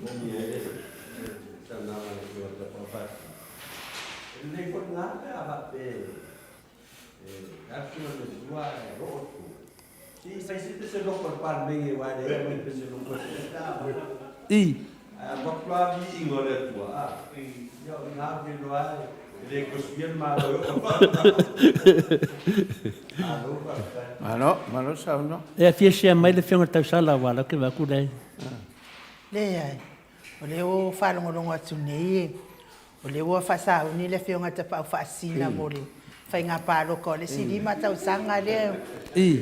Malo sa no. E fia sia mai le fionga tau sala wala ke wa ku dai. Le ai. O le o whalongolongo atu nei. O le o whasau ni le fionga te pau whaasina mo le. Whai ngā pāloko le sirima tau sanga le. I.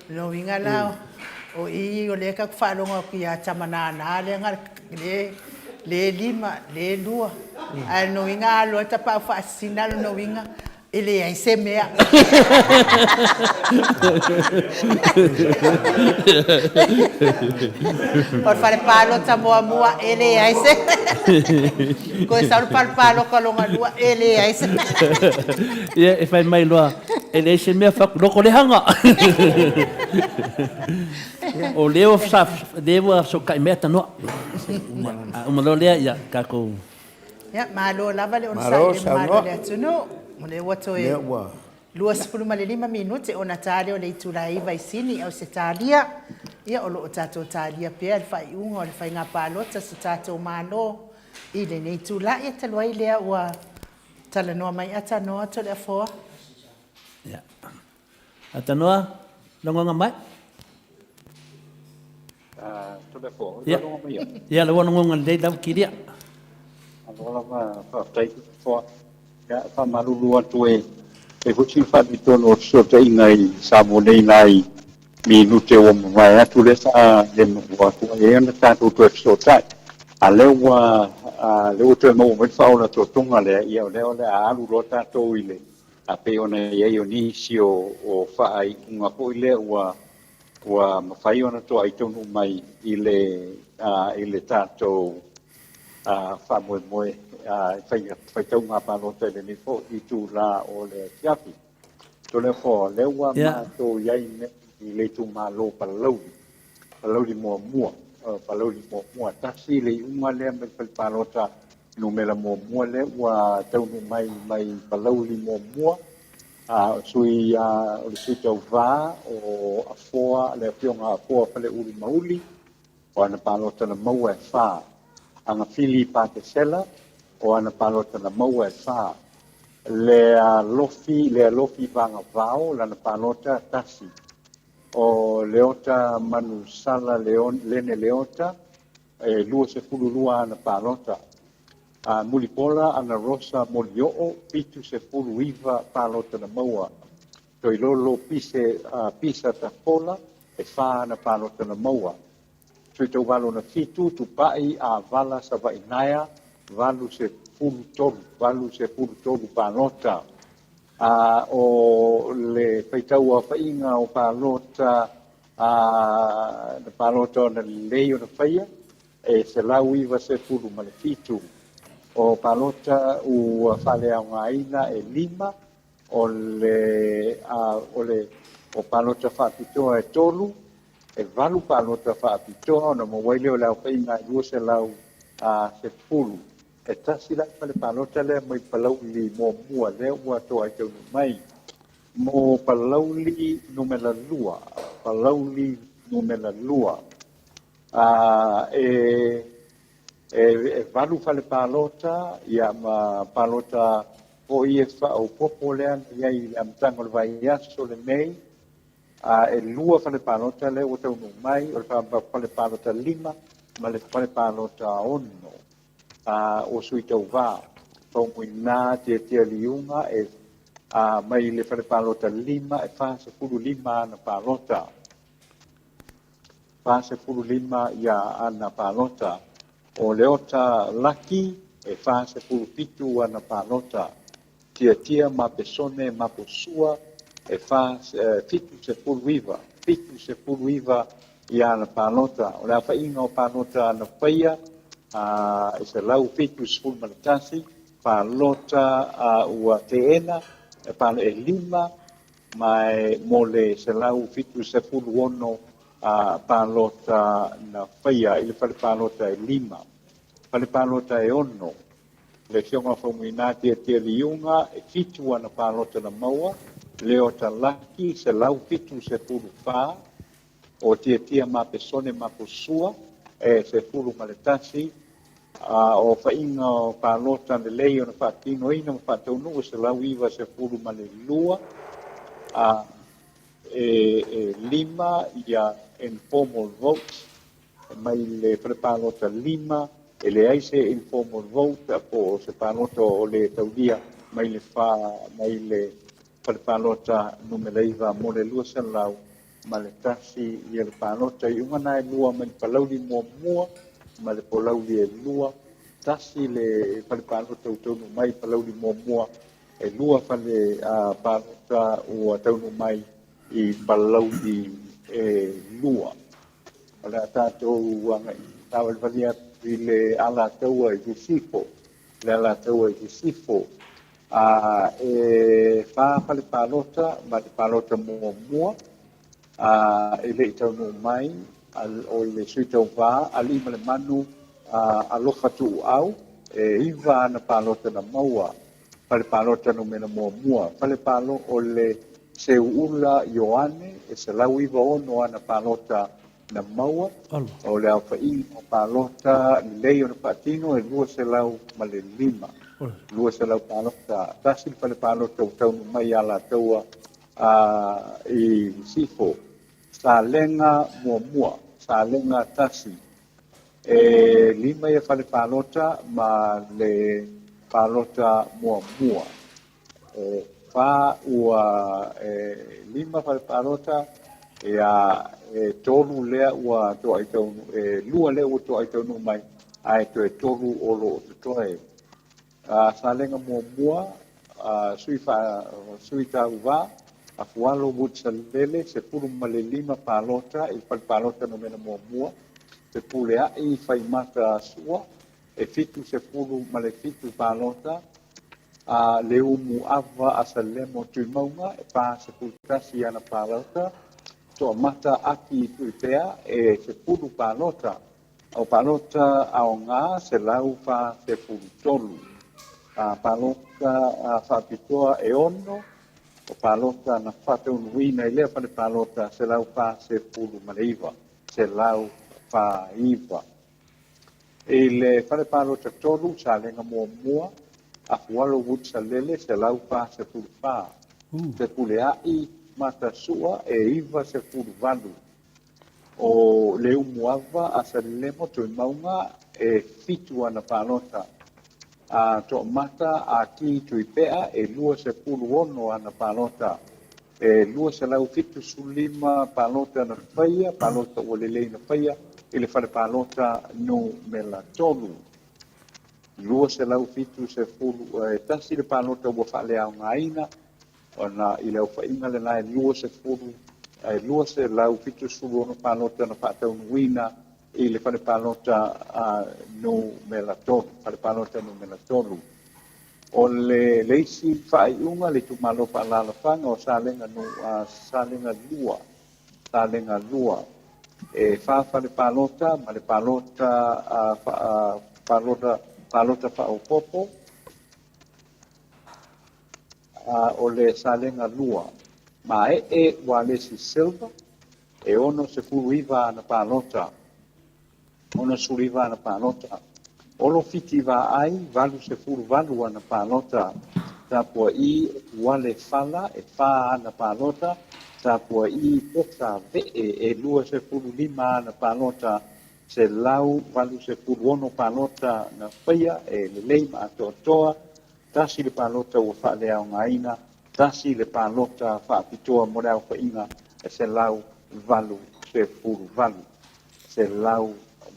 Lo inga lao. O i o le ka whalongo ki a tamanana le ngā le lima, le lua. Ai no inga alo te pau whaasina no inga. Ele ai se mea. Por fare palo tamoa mua ele ai se. Ko sa palo kalonga lua ele ai se. Ia e fai mai loa. Ele se mea fa loko le hanga. O leo sa devo so kai meta no. Uma lo le ia ka ko. Ya malo lava le on sa malo le tuno. Mole wato e lua sepulu male 5 minuti o Natale o le itulai vai sini au se talia ia o lo tato talia pe al fai ungo al fai ngā pālota se tato malo i le nei tulai e taluai lea ua talanoa mai atanoa to le afoa. Ia. Atanoa, longonga mai? To le afoa, longonga mai. Ia, longonga le lau kiria. Longonga whaatai foa. Ya fa malulu atu e futi fa bitono so tai ngai sa mo nei nai minute o mai atu le sa le mo atu e na ta tu so tai a le wa le o te mo me fa ona to tonga le ia le a lu rota to ile a pe ona ye o ni si o fa ai nga po ile wa ma fai ona to ai tonu mai ile ta to fa mo fai tau ngā pālota le ni fo i tū la o le tiapi. To le fo, le ua mātō iai ne i le tū mālo palauri mua mua, palauri mua mua. Tasi le unga lea me pālota no me la mua mua le ua taunu mai palauri mua mua. Sui o le sui tau vā o afoa, le pionga afoa pale uri mauli, o ana pālota na maua e whā. Anga fili pāte sela, o ana palota na maua e whā. Le lofi vanga vao, lana palota tasi. O leota manu sala lene leota, lua se fulu lua ana palota. Mulipola ana rosa molioo, pitu se fulu iwa palota na maua. Toi lolo pisa tapola, e whā ana palota na maua. Tui tau walo na fitu, tu pai a vala sa vainaya, valu se fulu tolu pālota. O le whaitau a whainga o pālota, na pālota o na leo na whaia, e se lau iwa se fulu malefitu. O pālota u whale au ngā ina e 5, o pālota whapitoa e tolu, e valu pālota whapitoa, na mawaile o lau whainga i se lau se fulu. E tasi la pale palota le mai palauli mo mua le ua to ai tau mai mo palauli numela lua e valu fale palota ia ma palota o ie fa o popo le an ia i am tango le vai aso le nei e lua fale palota le ua tau mai o fale palota 5 ma le fale palota 1 o sui tau vā. Tau mui nā tia liunga e mai le whare pālota 5 e whāse furu 5 ana pālota. Whāse furu 5 ia ana pālota. O leota laki e whāse furu 7 ana pālota. Tia ma pesone ma posua e whāse fitu se furu iwa. Fitu se furu iwa ia na palota. O le awhainga o palota na whaia, e se lau fitu sefulu ma le tasi, palota ua te ena, e palo e lima, mai mo le se lau fitu sefulu ono palota na whaia, i le whale palota e lima. Whale palota e ono, le fionga whaumuinati e tia liunga, e fitu ana palota na maua, leo ta laki se lau fitu sefulu wha, o tia mapesone mapusua, e sefulu ma le tasi, o whainga o palota le leo na whaatino ina ma whaataunu, se lau iwa sefulu ma le lua, lima ia informal votes, mai le palota lima, e le aise informal vote, po se palota o le taudia, mai le palota numeleiva mo le lua se lau, ma le tasi ia le palota i ungana e lua ma le palauli mua, ma le palauli e lua, tasi le palota utaunu mai palauli mua, e lua fale palota ua taunu mai i palauli e lua. Ole a tātou angai, tāwa le valia i le ala taua i kisifo, le ala taua i kisifo, e fale palota, ma le palota mua, e le taunu mai, o le sui tau wā, ali ma le manu, alofa tu au, e iwa ana palota na maua, fale palota no mena mua, fale palo o le se ula Ioane, e se lau iwa ono ana palota na maua, o le au whain o palota leo na patino, e lua se lau ma le lima, lua se lau palota, tasi fale palota o taunu mai ala taua i sifo, sa lenga mua, sa lenga tasi, e lima ia fale palota ma le palota mua, fa ua lima fale palota ia tolu lea ua to ai tau lua lea ua to ai tau no mai ai to tolu o lo to e sa lenga mua sui ta uva a fualo mutsalele se pulu male lima palota il palota no mena mua se pule a i fai mata sua e fitu se pulu male fitu palota le umu ava asalemo tu maunga e pa se pulu kasi ana palota to mata aki tuipea e se pulu palota o palota ao ngā se lau fa se pulu tolu palota fa pitoa e ono o palota na fata unuina i lea pale palota se lau fa se pulu maleiva se lau fa iva e le fale palota tolu sa lenga mua a fualo wutsa lele se lau fa se pulu fa se pule ai mata sua e iva se pulu valu. O le umuava a sa lemo to maunga e fitu ana palota. A to mata a ki tu ipea e lua se pulu ono ana palota. E lua se lau fitu sulima palota na whaia, palota o lelei na whaia, e le fale palota no mela tolu. Lua se lau fitu se pulu, tasi le palota ua fale au ngaina, ona i leo whainga le nai lua se furu, lua se lau fitu suru ono palota na whaataunuina i le whare palota no melatonu, whare palota no melatonu. O le leisi whaiunga le tumalo whaalalawhanga o salenga no salenga lua. E whawhare palota, ma le palota whaopopo, o le salenga lua. Ma wale si silva, e ono se furuiva na palota. Ono suriva na palota. Olo fitiva ai, valu se furu valu na palota. Tapua i wale fala, e fa na palota. Tapua i pota e lua se furu lima na palota. Se lau valu se furu ono palota na whaia, e le leima atoa. Tasi le palota ua whaale au ngaina, tasi le palota whaapitoa mo reo whainga, e se lau valu se furu valu. Se lau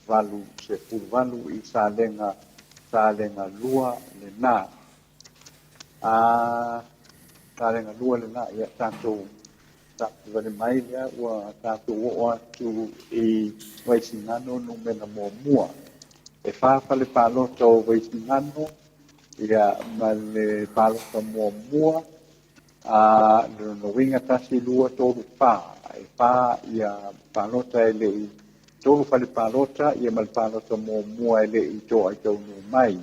valu se furu valu i salenga lua le nā. Salenga lua le nā, ia tātou Vale mai lea ua tātou o atu I Waisingano no mena mua. E whāwhale pālota o Waisingano ia ma le pālota mua no winga tasi lua tolu pā. E pā ia pālota e lei tolu whale pālota ia ma le pālota mua e lei tō ai tau no mai.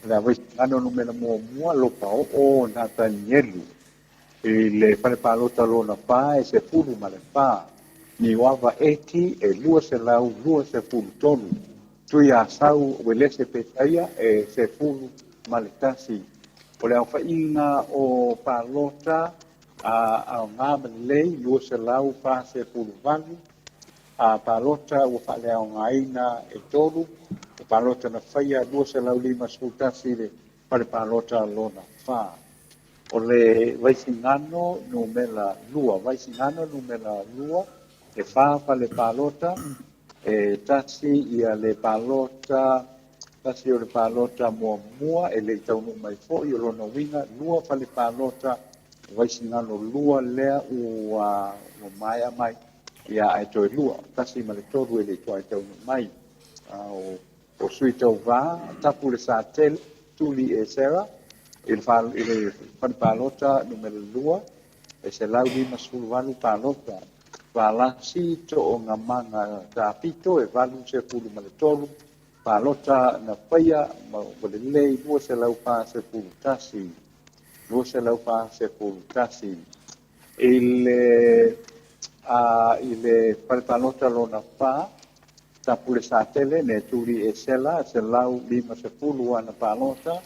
La Waisingano no mena mua lopa o nā tani elu. I le whale pālota lona pā e se furu ma le pā. Ni wawa eti e lua se lau, lua se furu tonu. Tui a sau wele se petaia e se furu ma le tasi. O le au whainga o pālota a ngā malei lua se lau pā se furu vanu. A pālota ua whale au ngā ina e tonu. O pālota na whaia lua se lau lima su tasi le whale pālota lona pā. O le Waisingano no mela lua, Waisingano no mela lua, e whāwha le pālota, e tasi ia le pālota, tasi o le pālota mua, e le taunu mai fo, i o lona winga, lua wha le pālota, Waisingano lua lea ua mai, ia ai toi lua, tasi ma le toru e le toa ai taunu mai. O sui tau vā, tapu le sātel, tuli e sera, il pālota numero 2 e se lau lima sulu walu pālota valasi to o ngā manga tāpito e walu se pulu ma le tolu pālota na whaia ma wale lei lua se lau pā se pulu tasi lua se lau pā se pulu tasi ile pālota lona pā tapule sa tele ne turi e sela se lau lima se pulu wana pālota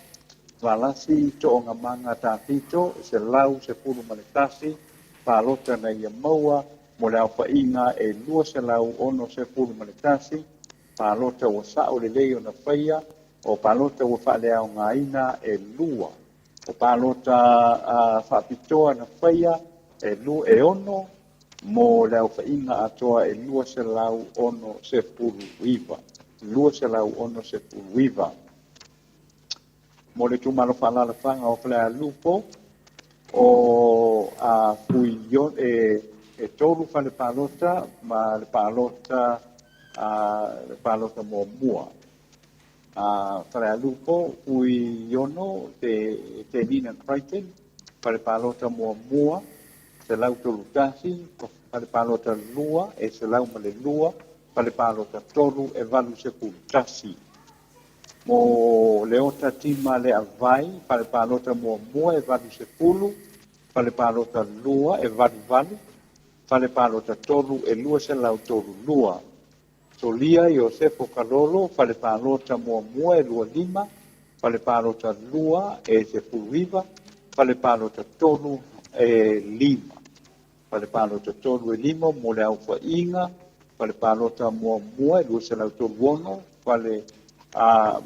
valasi to o ngā manga tāpito, se lau se pulu maletasi, pālota na ia maua, mo le au whainga e lua se lau ono se pulu maletasi, pālota ua sao le leo na whaia, o pālota ua whale au ngā ina e lua. O pālota whapitoa na whaia e ono, mo le au whainga atoa e lua se lau ono se pulu iwa. Lua se lau ono se pulu iwa. Mo le tumalo whalala whanga o whalea lupo, o fuion e tolu whale pālota, ma le pālota mua. Whalea lupo, fuiono te Nina Crichton, whale pālota mua, se lau tolu tasi, whale pālota lua, e se lau ma le lua, whale pālota tolu e valu se pulu tasi. Mo leota tima le avai, pale pālota mua e valu se pulu, pale pālota lua e valu, pale pālota tolu e lua se lau tolu lua. Solia Iosefo Kalolo, pale pālota mua e lua lima, pale pālota lua e se pulu iwa, pale pālota tolu e lima. Pale pālota tolu e lima, mo le au whainga, pale pālota mua e lua se lau tolu ono, pale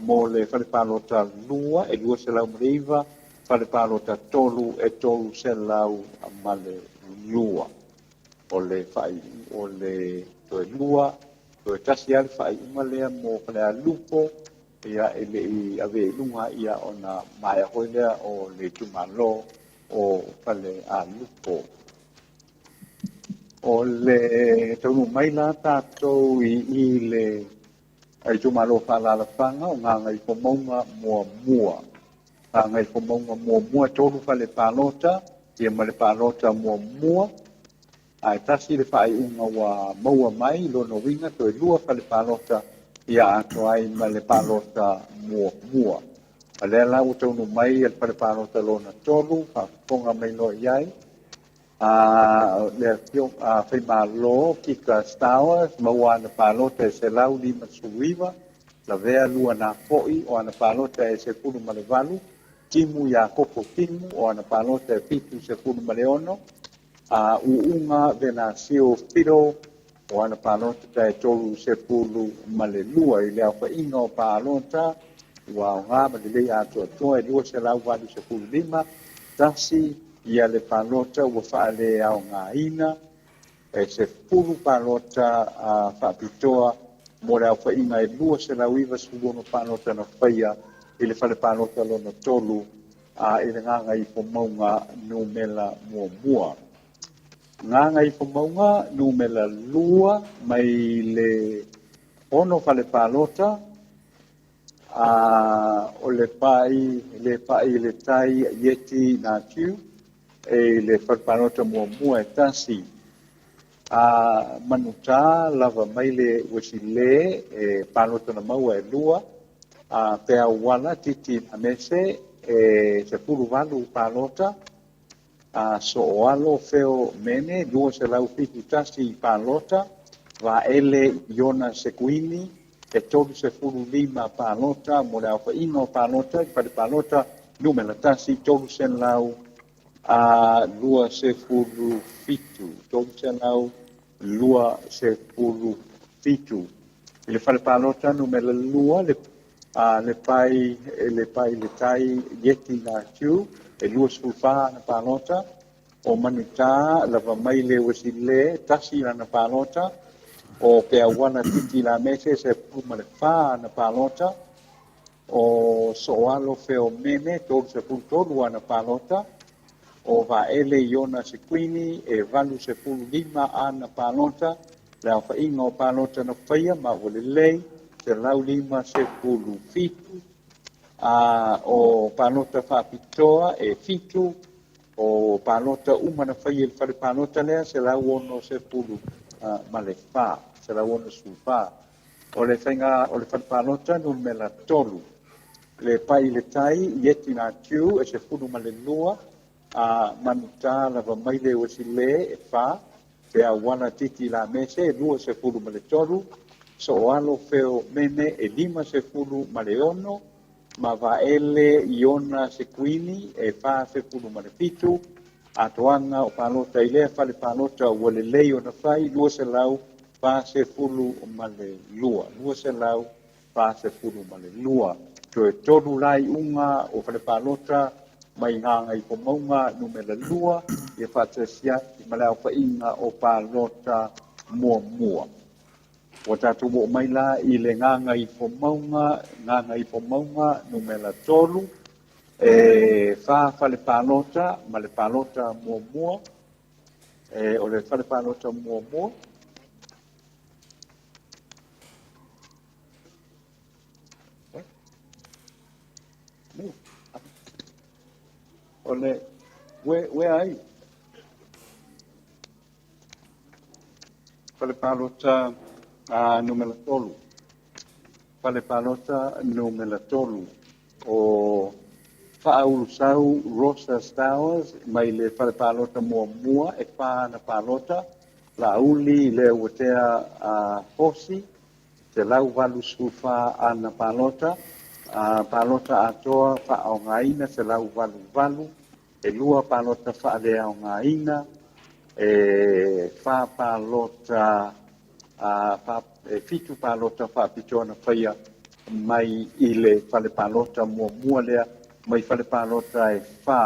mo le whale pālota lua e lua se lau mreiva, whale pālota tolu e tolu se lau male lua. O le toe lua, toe tasi ale whai umalea mo whale a lupo, ia e le I ave lunga ia o na mai hoilea o le tumalo o whale a lupo. O le taunu mai la tātou I le ai tu malo whalala whanga o ngā ngai whamonga mua. Ngā ngai whamonga mua tolu whale pālota, ia ma le pālota mua. Ai tasi le whae unga wa maua mai, lono winga toi lua whale pālota, ia ato ai ma le pālota mua. A lea lau taunu mai al whale pālota lona tolu, whaponga mai lo iai. Le whai malo kika stawa, maua ana pālota e se lau lima suiwa, la vea lua na poi o ana pālota e se pulu male valu, timu ya koko timu o ana pālota e pitu se pulu male ono, uunga vena sio piro o ana pālota e tolu se pulu male lua, I lea whainga o pālota, ua o ngā male lei ato atoa e lua se lau valu se pulu lima, tasi, ia le pālota ua whaale au ngā ina, e se pulu pālota whapitoa, mo le au whainga e lua se lau iwa sugono pālota na whaia, I le whale pālota lona tolu, I le nganga I pomaunga no mela mua. ngā ngai whamaunga numela lua mai le ono whale pālota o le pai le tai ieti nā tiu e le whale pālota mua e tasi manuta lava mai le wasile e pālota na maua e lua pe awala titi na mese e se puru walu pālota so oalo feo mene lua se lau pitu tasi pālota va ele Iona Sekuini e tolu se furu lima pālota mo le awha ino pālota i pari pālota numela tasi tolu se lau lua se furu fitu tolu se lau lua se furu fitu i le fale pālota numela lua le pai le tai yeti na tiu e lua sulfa na pālota o manuta lava mai le wasile tasi na pālota o pe awana titi la mese se puma le fa na pālota o soalo feo mene tolu se pulu tolu na pālota o va ele Iona Sekuini e valu se pulu lima ana pālota le awha inga o pālota na whaia ma wale lei se lau lima se pulu fitu o pālota whapitoa e fitu o pālota umana whaia le whare pālota lea se lau ono se pulu ma le wha se lau ono sulfa o le whainga o le whare pālota numela tolu le pai le tai ieti nā tiu e se pulu ma le lua manuta lava mai le wasile e wha pe awana titi la mese e lua se pulu ma le tolu so oalo feo mene e lima se pulu ma le ono ma va ele Iona Sekuini e wha se pulu ma le fitu atoanga o pālota i lea whale pālota ua le lei o na whai lua se lau wha se pulu ma le lua lua se lau wha se pulu ma le lua to e tolu lai unga o whale pālota mai nganga i pomaunga numela lua e whaatasia i malao whainga o pālota mua o tātou mo mai la i le nganga i pomaunga numela tolu e whale pālota ma le pālota mua o le whale pālota mua o le we ai whale pālota numela tolu whale pālota numela tolu o whaau sau Rosa Stowers mai le whale pālota mua e whāna pālota la uli le uatea hosi te lau walu sufa ana pālota pālota atoa whaau ngaina te lau walu e lua pālota whaalea o ngaina e wha pālota e fitu pālota whaapitona whaia mai i le whale pālota mua lea mai whale pālota e wha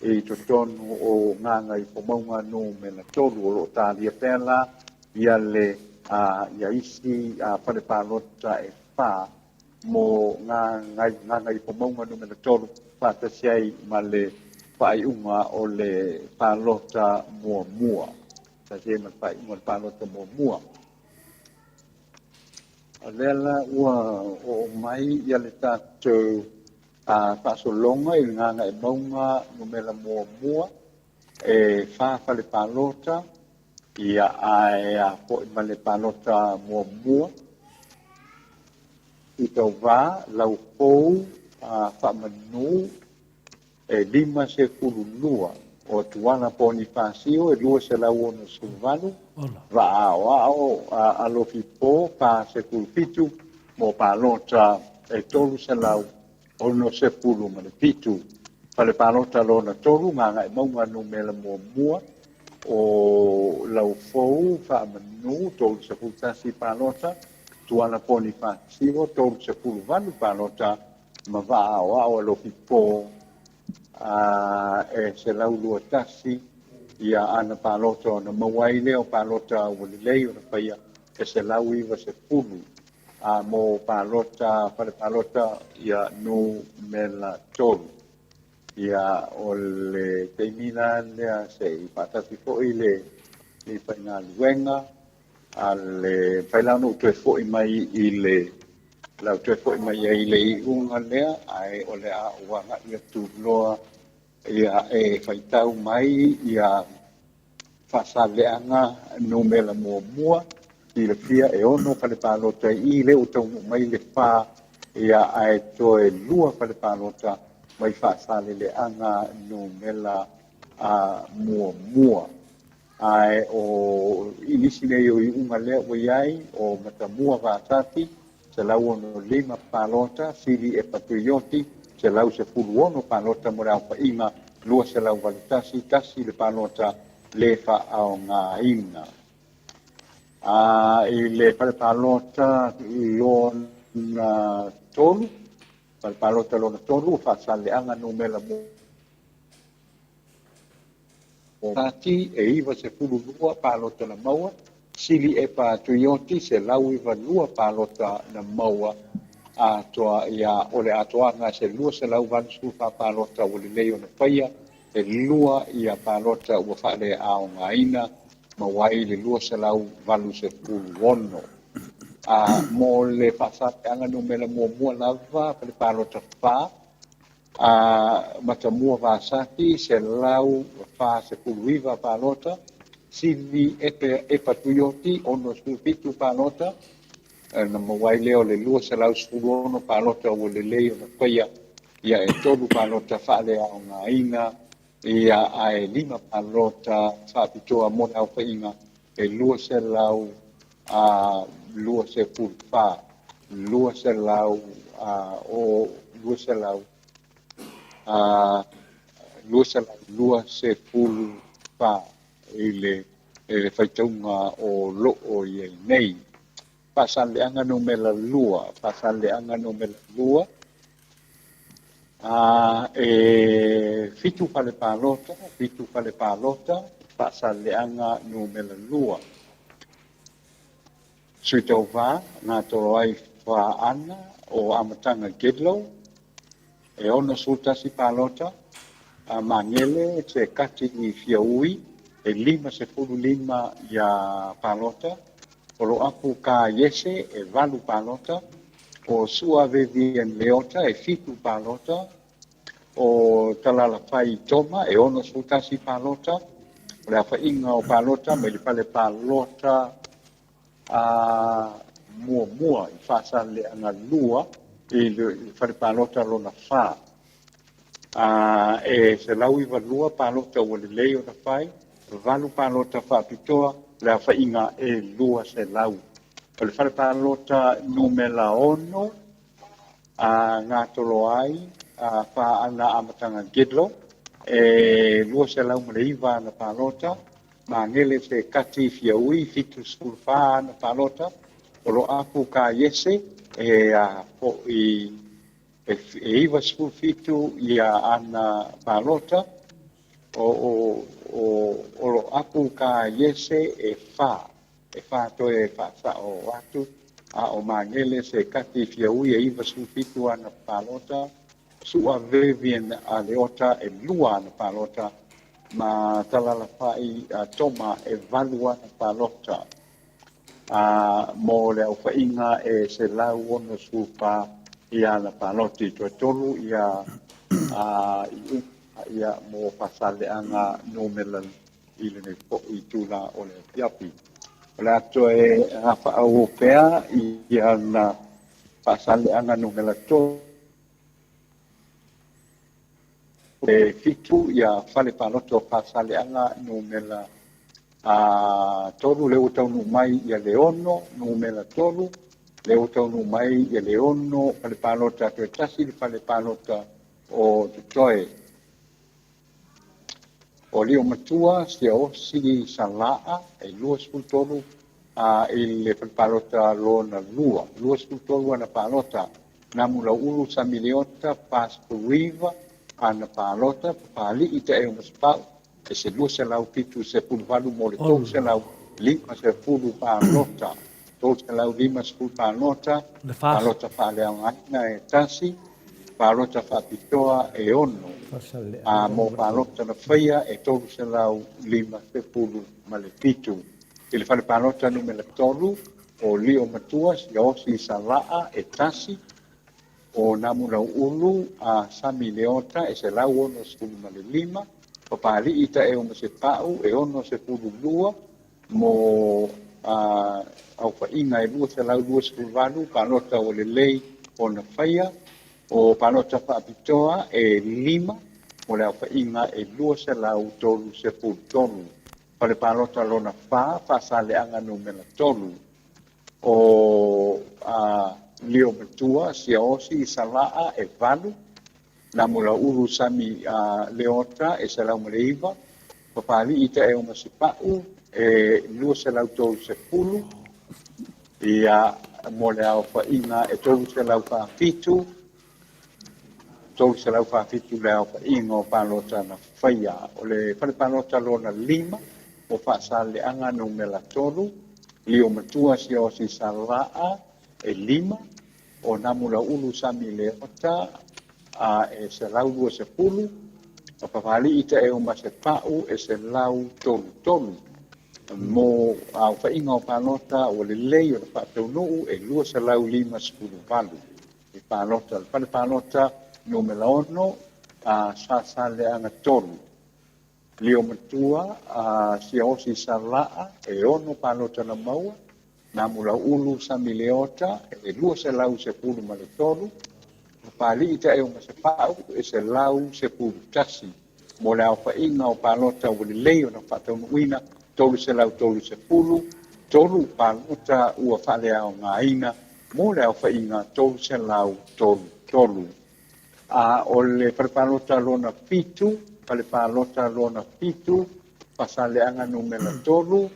e totonu o nganga i pomaunga no me na tolu o lo tālia pēla ia le ia isi whale pālota e wha mo nganga i pomaunga no me na tolu whaatasiai ma le whaiunga o le pālota mua sa se ma whaiunga le pālota mua Alela ua o mai ia le tātou whaasolonga i nganga e maunga numela mua e whawhale pālota ia ai po i male pālota mua i tau wā lau pou whamanu e lima se kurulua o tuana poni pasio e lua se lau ono suvalu va ao alofi po pa se kulpitu mo pālota e tolu se lau ono se pulu ma le pitu pale pālota lona tolu nganga e maunga numela mua o lau fou whamanu tolu se pultasi pālota tuana poni pasio tolu se pulu valu pālota ma va ao alofi po e se lau lua tasi ia ana pālota o na mawaile o pālota walilei o na whaia e se lau iwa se pulu mo pālota pale pālota ia no mela tolu ia o le teimina lea se i pātasi po i le i whainga luenga, a le whailau no tue fōi mai i le lau tue fōi mai i le i unga lea, ai o le a wanga i atu loa ia e whaitau mai ia whasaleanga no mela mua i le fia e ono whale pālota i le utau mai le wha ia ai toe lua whale pālota mai whasaleanga no mela mua. Ai o inisi nei o i unga lea o iai o matamua vātati, se lau ono lima pālota, sili e patrioti, se lau se fulu ono pālota mo rau whainga, lua se lau valitasi, tasi le pālota le wha ao ngā inga. I le pale pālota lona tolu, pale pālota lona tolu, whasaleanga no mela mua. Tati e iwa se fulu lua pālota na maua, sili e patrioti se lau iwa lua pālota na maua, toa ia ole atoanga se lua se lau vansu fa pālota o le leo na whaia, e lua ia pālota ua whare ao ngā ina, mawai le lua se lau valu se fulu ono. Mo le whasate anga no mela mua lava, pale pālota wha, matamua vasati se lau fa se puluiva pālota, sili e patuioti ono sufitu pālota, na mawai leo le lua se lau sulono pālota o le leo na whaia, ia e tolu pālota whaale ao ngā inga, ia ai lima pālota whapitoa mona au whainga, e lua se lau lua se pulpa, lua se lau lua se fulu pa ile e whaitaunga o loo i nei. Pasaleanga no mela lua, fitu pale pālota, pasaleanga no mela lua. Suitau wā, ngā toro ai wha ana o amatanga Gedlow, e ono sultasi pālota, mangele se kati i fiaui, e lima se fulu lima ia pālota, o lo apu ka yese e valu pālota, o sua vevien leota e fitu pālota, o talala whai toma e ono sultasi pālota, o le awha inga o pālota, me li pale pālota mua i whasa le anga lua, i whare pālota lona wha. E se lau iwa lua pālota o le leo na whai, valu pālota whapitoa, le awha inga e lua se lau. O le whare pālota numela ono, ngā tolo ai, wha ana amatanga Gedlow, e lua se lau mele iwa na pālota, ma ngele se kati fiaui, fitu skul wha na pālota, o lo aku ka yese, e iwa skul fitu ia ana pālota, o lo aku ka yese e wha toe wha o watu, o mangele se kati fiaui e iwa skul fitu ana pālota, sua vevien a leota e lua ana pālota, ma talala whai toma e valua ana pālota. Mo le au whainga e se lau ono supa ia na pāloti to tolu ia mo pasaleanga no melan ile ne po i tula o le piapi. O le ato e hafa au pea ia na pasaleanga no melato e fitu ia fale paloto pasaleanga no mela tolu le utau no mai ia leono no mela tolu le utau no mai ia leono fale palota to tasi fale palota o toe o leo matua se o si salaa e lua spultolu il fale palota lona lua spultolu na palota namu la ulu sa miliota pas riva ana palota pali ita e umaspa e se lua se lau pitu se pulvalu mole tau se lau lima se pulu palota tau se lau lima se pulu palota palota pale au ngaina e tasi palota whapitoa e ono mo palota na whaia e tolu se lau 5 ma le pitu. I le whare palota numela tolu o Leo Matua si osi sa raa e tasi o namuna ulu a Sami Leota e se lau ono se pulu ma le 5 o pali ita e o ma se pau e ono se pulu lua mo au whainga e lua se lau 2 se pulu valu palota o le lei o na whaia o palota whaapitoa e 5 o le au whainga e lua se lau tolu se pulu tolu. Pale palota lona wha sale anga numela tolu. O Leo Matua si osi sa laa e valu na mula ulu Sami Leota e se lau maleiva papali ita e uma sipau e lua se lau tolu se pulu ia mo le au whainga e tolu se lau whaafitu le au whainga o palota na whaia o le pale palota lona 5 o whaasale anga numela tolu Leo Matua si osi sa laa e 5 o namula ulu Sami Leota e se lau 2 se pulu o papali ita e uma se pau e se lau tolu mo au whainga o palota o le lei o le whaataunuu e lua se lau 5 se pulu valu i palota le pale palota numela 1 sa le anga tolu Leo Matua si osi sa laa e ono palota na maua na mula ulu Sami Leota e lua se lau se pulu ma le tolu pali ita e uma se pau e se lau se pulu tasi mo le au whainga o palota o le lei o na whaataunuina tolu se lau tolu se pulu tolu palota ua whalea o ngā ina mo le au whainga tolu se lau tolu o le palota lona pitu pale palota lona pitu pasale anga numela tolu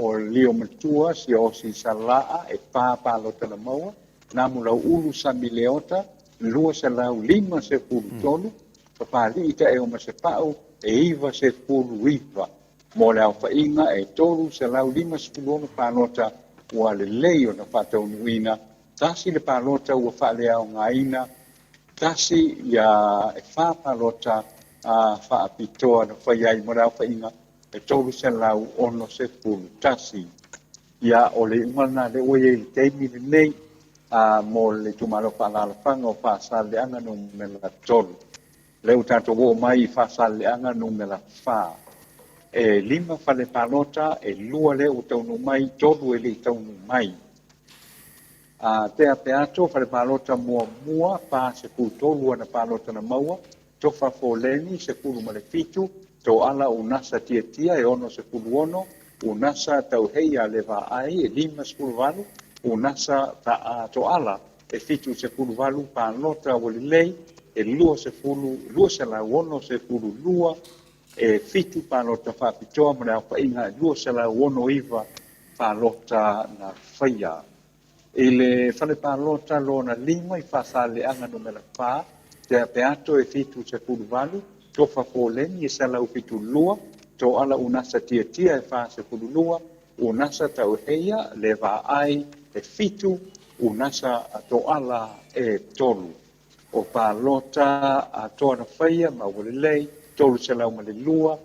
o Leo Matua si osi sa laa e palota na maua na mula ulu Sami Leota lua se lau 5 se pulu tolu papali ita e uma se pau e iwa se pulu iwa mo le au whainga e tolu se lau 5 se pulu ono palota ua le lei o na whaataunuina tasi le palota ua whalea o ngā ina tasi ia e whapalota whaapitoa na whaiai mo le au whainga e tolu se lau ono se pulu tasi ia o le umana le oie i teimi le nei mo le tumalo whaalalapanga o whaasale anga numela tolu leu tato wo mai whaasale anga numela wha e 5 whale palota e lua le o taunu mai tolu e le taunu mai te ato whale palota mua pa se pulu tolu ana palota na maua tofa foleni se pulu ma le fitu to ala unasa tia e ono se pulu ono unasa tau heia le vaai e 5 se pulu valu unasa to ala e fitu se pulu valu palota o le lei e lua se la ono se pulu lua e fitu palota whaapitoa mo le au whainga lua se la ono iwa palota na whaia e le whale palota lona 5 i whaasale anga numela wha te apeato e fitu se pulu valu tofa foleni e se lau fitu lua to ala unasa tia e wha se pulu lua unasa tau heia le vaai e fitu unasa to ala e tolu o palota toa na whaia ma wale lei tolu se lau ma le lua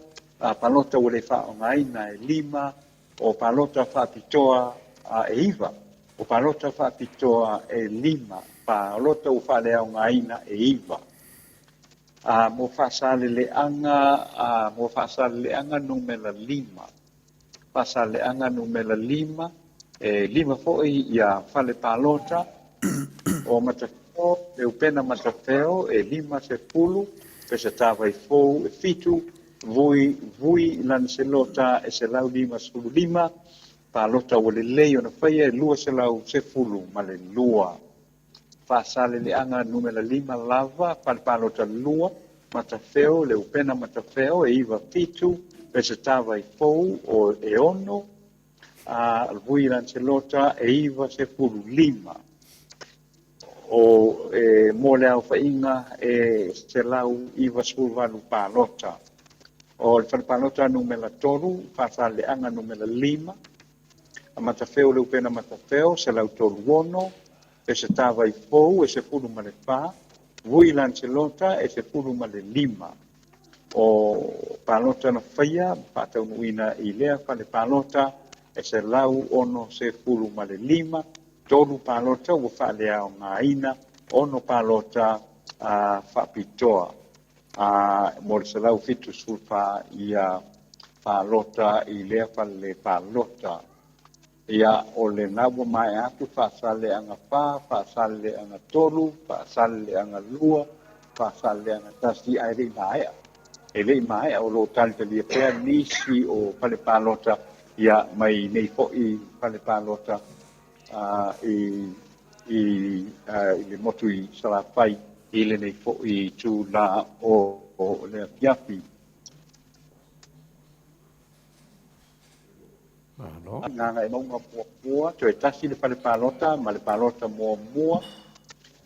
palota wale wha o ngaina e 5 o palota whaapitoa e iwa o palota whaapitoa e 5 palota u whalea o ngaina e iwa mo whaasale le anga numela 5 whaasale anga numela 5 e 5 foi ia whale palota o matafeo e upena matafeo e 5 se pulu pe se tava i fou e fitu vui lan se lota e se lau 5 se pulu 5 palota wale lei o na whaia e lua se lau se pulu ma le lua whaasale le anga numela 5 lava palota lua matafeo le upena matafeo e iwa fitu pe se tava i fou o e ono vui lan se lota e iwa se pulu 5 o mo le au whainga e se lau iwa se pulu valu palota o le palota numela tolu whaasale anga numela 5 a matafeo le upena matafeo se lau tolu ono e se tava i fou e se pulu ma le pā Vui Lancelota e se pulu ma le 5 o palota na faia faataunuina i lea fale palota e se lau ono se pulu ma le 5 tolu palota ua faaleaogāina ono palota faapitoa mo le salau fitu sulfa ia palota i lea fale palota ia o le naua mae atu faasaleaga pā faasaleaga tolu faasaleaga lua faasaleaga tasi ae leʻi maea e leʻi maea o loo talitalia pea nisi o fale palota ia mai nei foʻi fale palota i le motu i salafai i lenei foʻi tulā o le afiafi Nganga e maunga pua toe tasi le fale palota ma le palota mua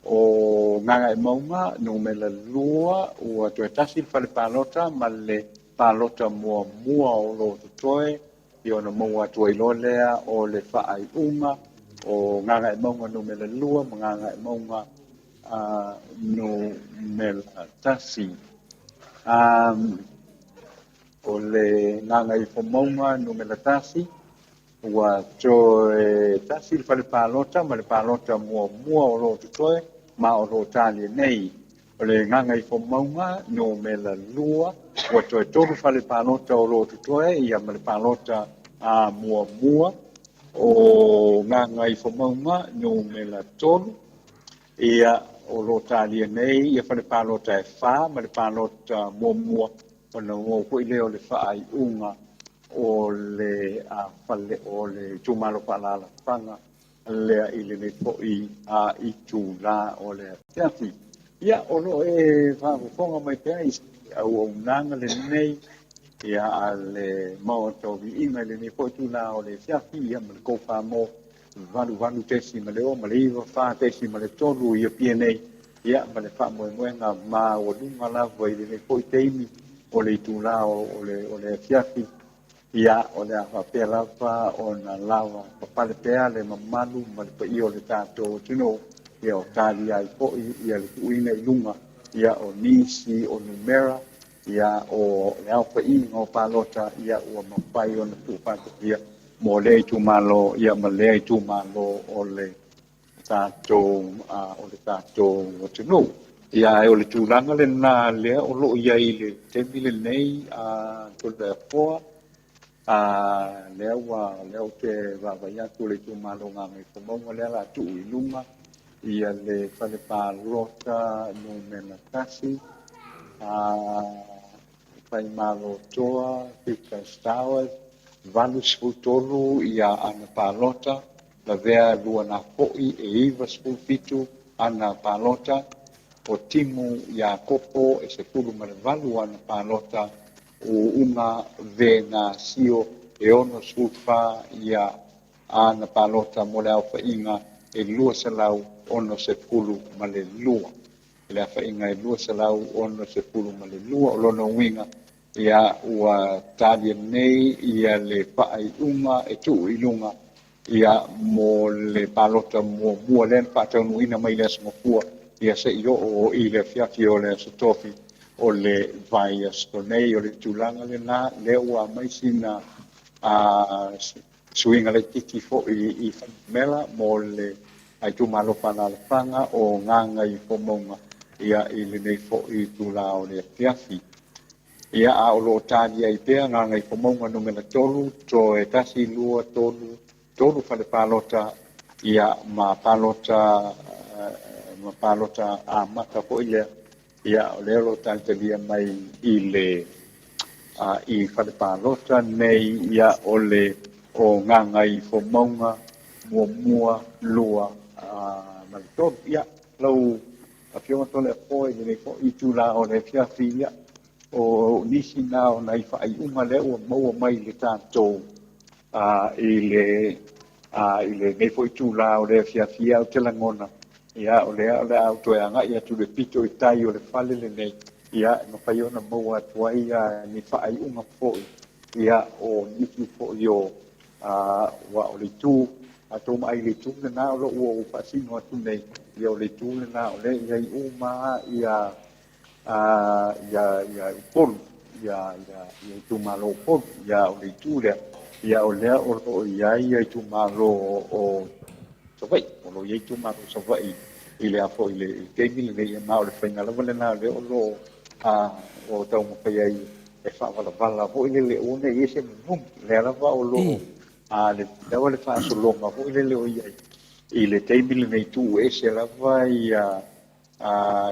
o nganga e maunga no me la lua ua toe tasi le fale palota ma le palota mua o lo toe i ona maua tua ilo lea o le faaiʻuga o nganga e maunga no me la lua ma nganga e maunga no me la tasi o le nganga i fomaunga no me la tasi ua toe tasi le fale palota ma le palota mua o lo toe ma o lo talia nei o le nganga i fomaunga no me la lua ua toe tolu fale palota o lo toe ia ma le palota mua o nganga i fomaunga no me la tolu ia o lo talia nei ia fale palota e fa ma le palota mua ona ua koʻi lea o le faaiʻuga o le fale o le tumalo faalalafaga lea i lenei foʻi i tulā o le afiafi ia o loo e faafofoga mai pea i auaunaga lenei ia a le maoatoviʻiga i lenei foʻi tulā o le afiafi ia ma le kou famo valuvalu tesi ma le o ma le iva fā tesi ma le tolu ia pia nei ia ma le faamoemoega ma ua luga lava i lenei foʻi teimi o le itulā o le afiafi ia o le afaapea lava ona lava papale pea le mamalu ma le paia o le tatou atunuu ia o talia ai foʻi ia le kuʻuina i luga ia o nisi o numera ia o le aopaʻiga o palota ia ua mapai ona puʻupatopia mo lea i tumalo ia ma lea i tumalo o le tatou atunuu ia e o le tulaga lenā lea o loo ia i le temi lenei tole afoa lea o te vavai atu le tumalogaga i pomauga lea latuu i luga ia le fale palota no me la tasi fai malotoa Picas valu sepulutolu ia ana palota lavea luana foʻi e iva sepulufitu ana palota o timu Iakopo e sepulu ma le valu ana palota o uma venasio e ono sepulufā ia ana palota mo le aofaʻiga e lua salau ono sepulu ma le lua le afaʻiga e lua salau ono sepulu ma le lua o lona uiga ia ua talia nei ia le faaiʻuga e tuu i luga ia mo le palota muamua lea na faataunuina mai le asogafua ia seʻi oo i le afiafi o le asotofi o le vai astonei o le tulaga lenā lea ua maisi na suiga laitiiti foʻi i faamela mo le aitumalofa alalafaga o gaga i pomauga ia i lenei foʻi tulā o le afiafi ia a o loo talia ai pea gaga i pomauga numela tolu toe tasi lua tolu fale palota ia ma palota amata foʻi lea ia o lea lo talitalia mai i le i fale palota nei ia o le o gaga i pomauga muamua lua ma le tolu ia lau afioga tole afoa i lenei foʻi tulā o le afiafi ia o nisi na o nai faaiʻuga lea ua maua mai le tatou i le nei foʻi tulā o le afiafia o te lagona ia o lea o le autoe agaʻi atu le pito i tai o le fale lenei ia e mafai ona maua atu ai ni faaiʻuga foʻi ia o nisi foʻi o ua o le itu atou maʻai le itu lenā o loo ua faasino atu nei ia o le tūle nā o le ia I uma ia polu ia tūmalo polu ia o le tūle ia o lea o lo ia tūmalo o savai o lo ia tūmalo savai I le afo I le keimi le ia mā o le whainga lava le nā le o lo o tau mawhai ai e whaavala ho I le one I ese mum le lava o lo le tawa le whaasolonga ho I le o ia I le keimi le nei tū ese lava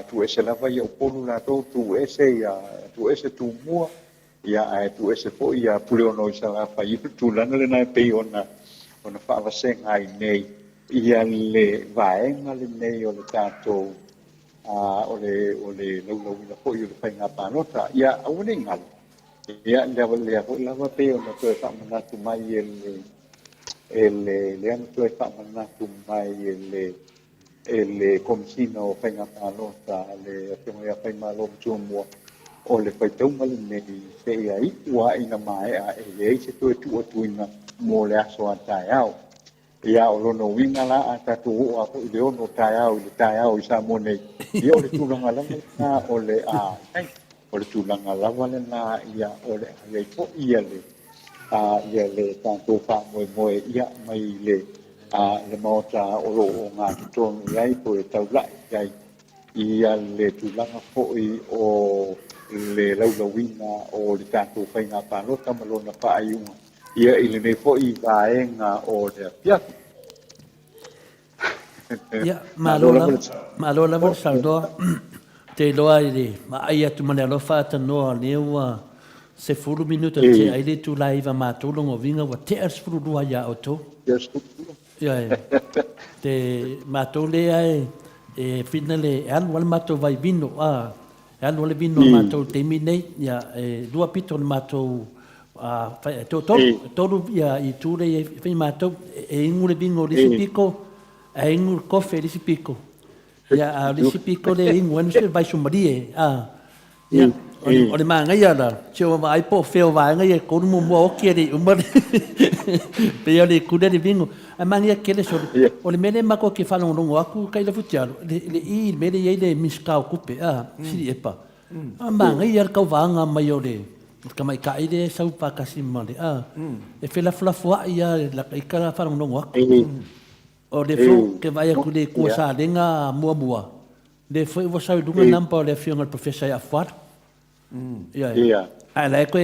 tu ese lava ia upolu la tō tu ese tu mua ia tu ese po ia pule ono I sa la whai tu lana le nai pei ona whaavasenga ai nei ia le vaenga le nei o le tātou o le lau ina po I le whainga pānota ia aune ngal ia le ho lava pei ona toe whaamanatu mai le anu toe whaamanatu mai le komisina o whainga pānota le whionga whaimalo mtua o le whaitaunga le nei pei ai ua ina mai le eise toe tuina mo le aso a tai au ia o lono winga la a tatu o I le ono tai au I sa mo nei ia o le tūlanga lava na o le o le tūlanga lava le na ia o le ai po ia le tātou whamoe ia mai le maota o lo o ngā tutonu iai po e taulai iai ia le tūlanga fo'i o le laulawina o le tātou whainga pānota malona whaaiunga ia I le nei fo'i vaenga o le apiaki. Ia, malola wala saldoa te loa I le maai atu mane alofa atanoa leua se 10 minuta te aile tu laiva mātolongo vinga wa te aspurua ia o tō. Ia, te mātole ai e whina le anu wale mātou vai vino anu wale vino mātou te minei ia lua pito le mātou tolu ia I tūre I whi mātou e ingu le vingo lisi piko e ingu kofe lisi piko ia lisi piko le ingu anu se vai sumarie ia o le maanga ia la tio wa ai po feo vaanga ia konu mo mo oki le umare pe ia le kude le vingo a mangia kele so o le mele mako ke fala longo aku kai le futialo le I mele ia le miskau kupe siri epa a maanga ia ka vaanga mai o le kamai ka ide sau pa kasi male e fela flafua ia la ka fala longo aku o le fo ke vai ku le ku sa lenga mua le foi vo sai dunga nampa le fiona professor ya fat ia ala ko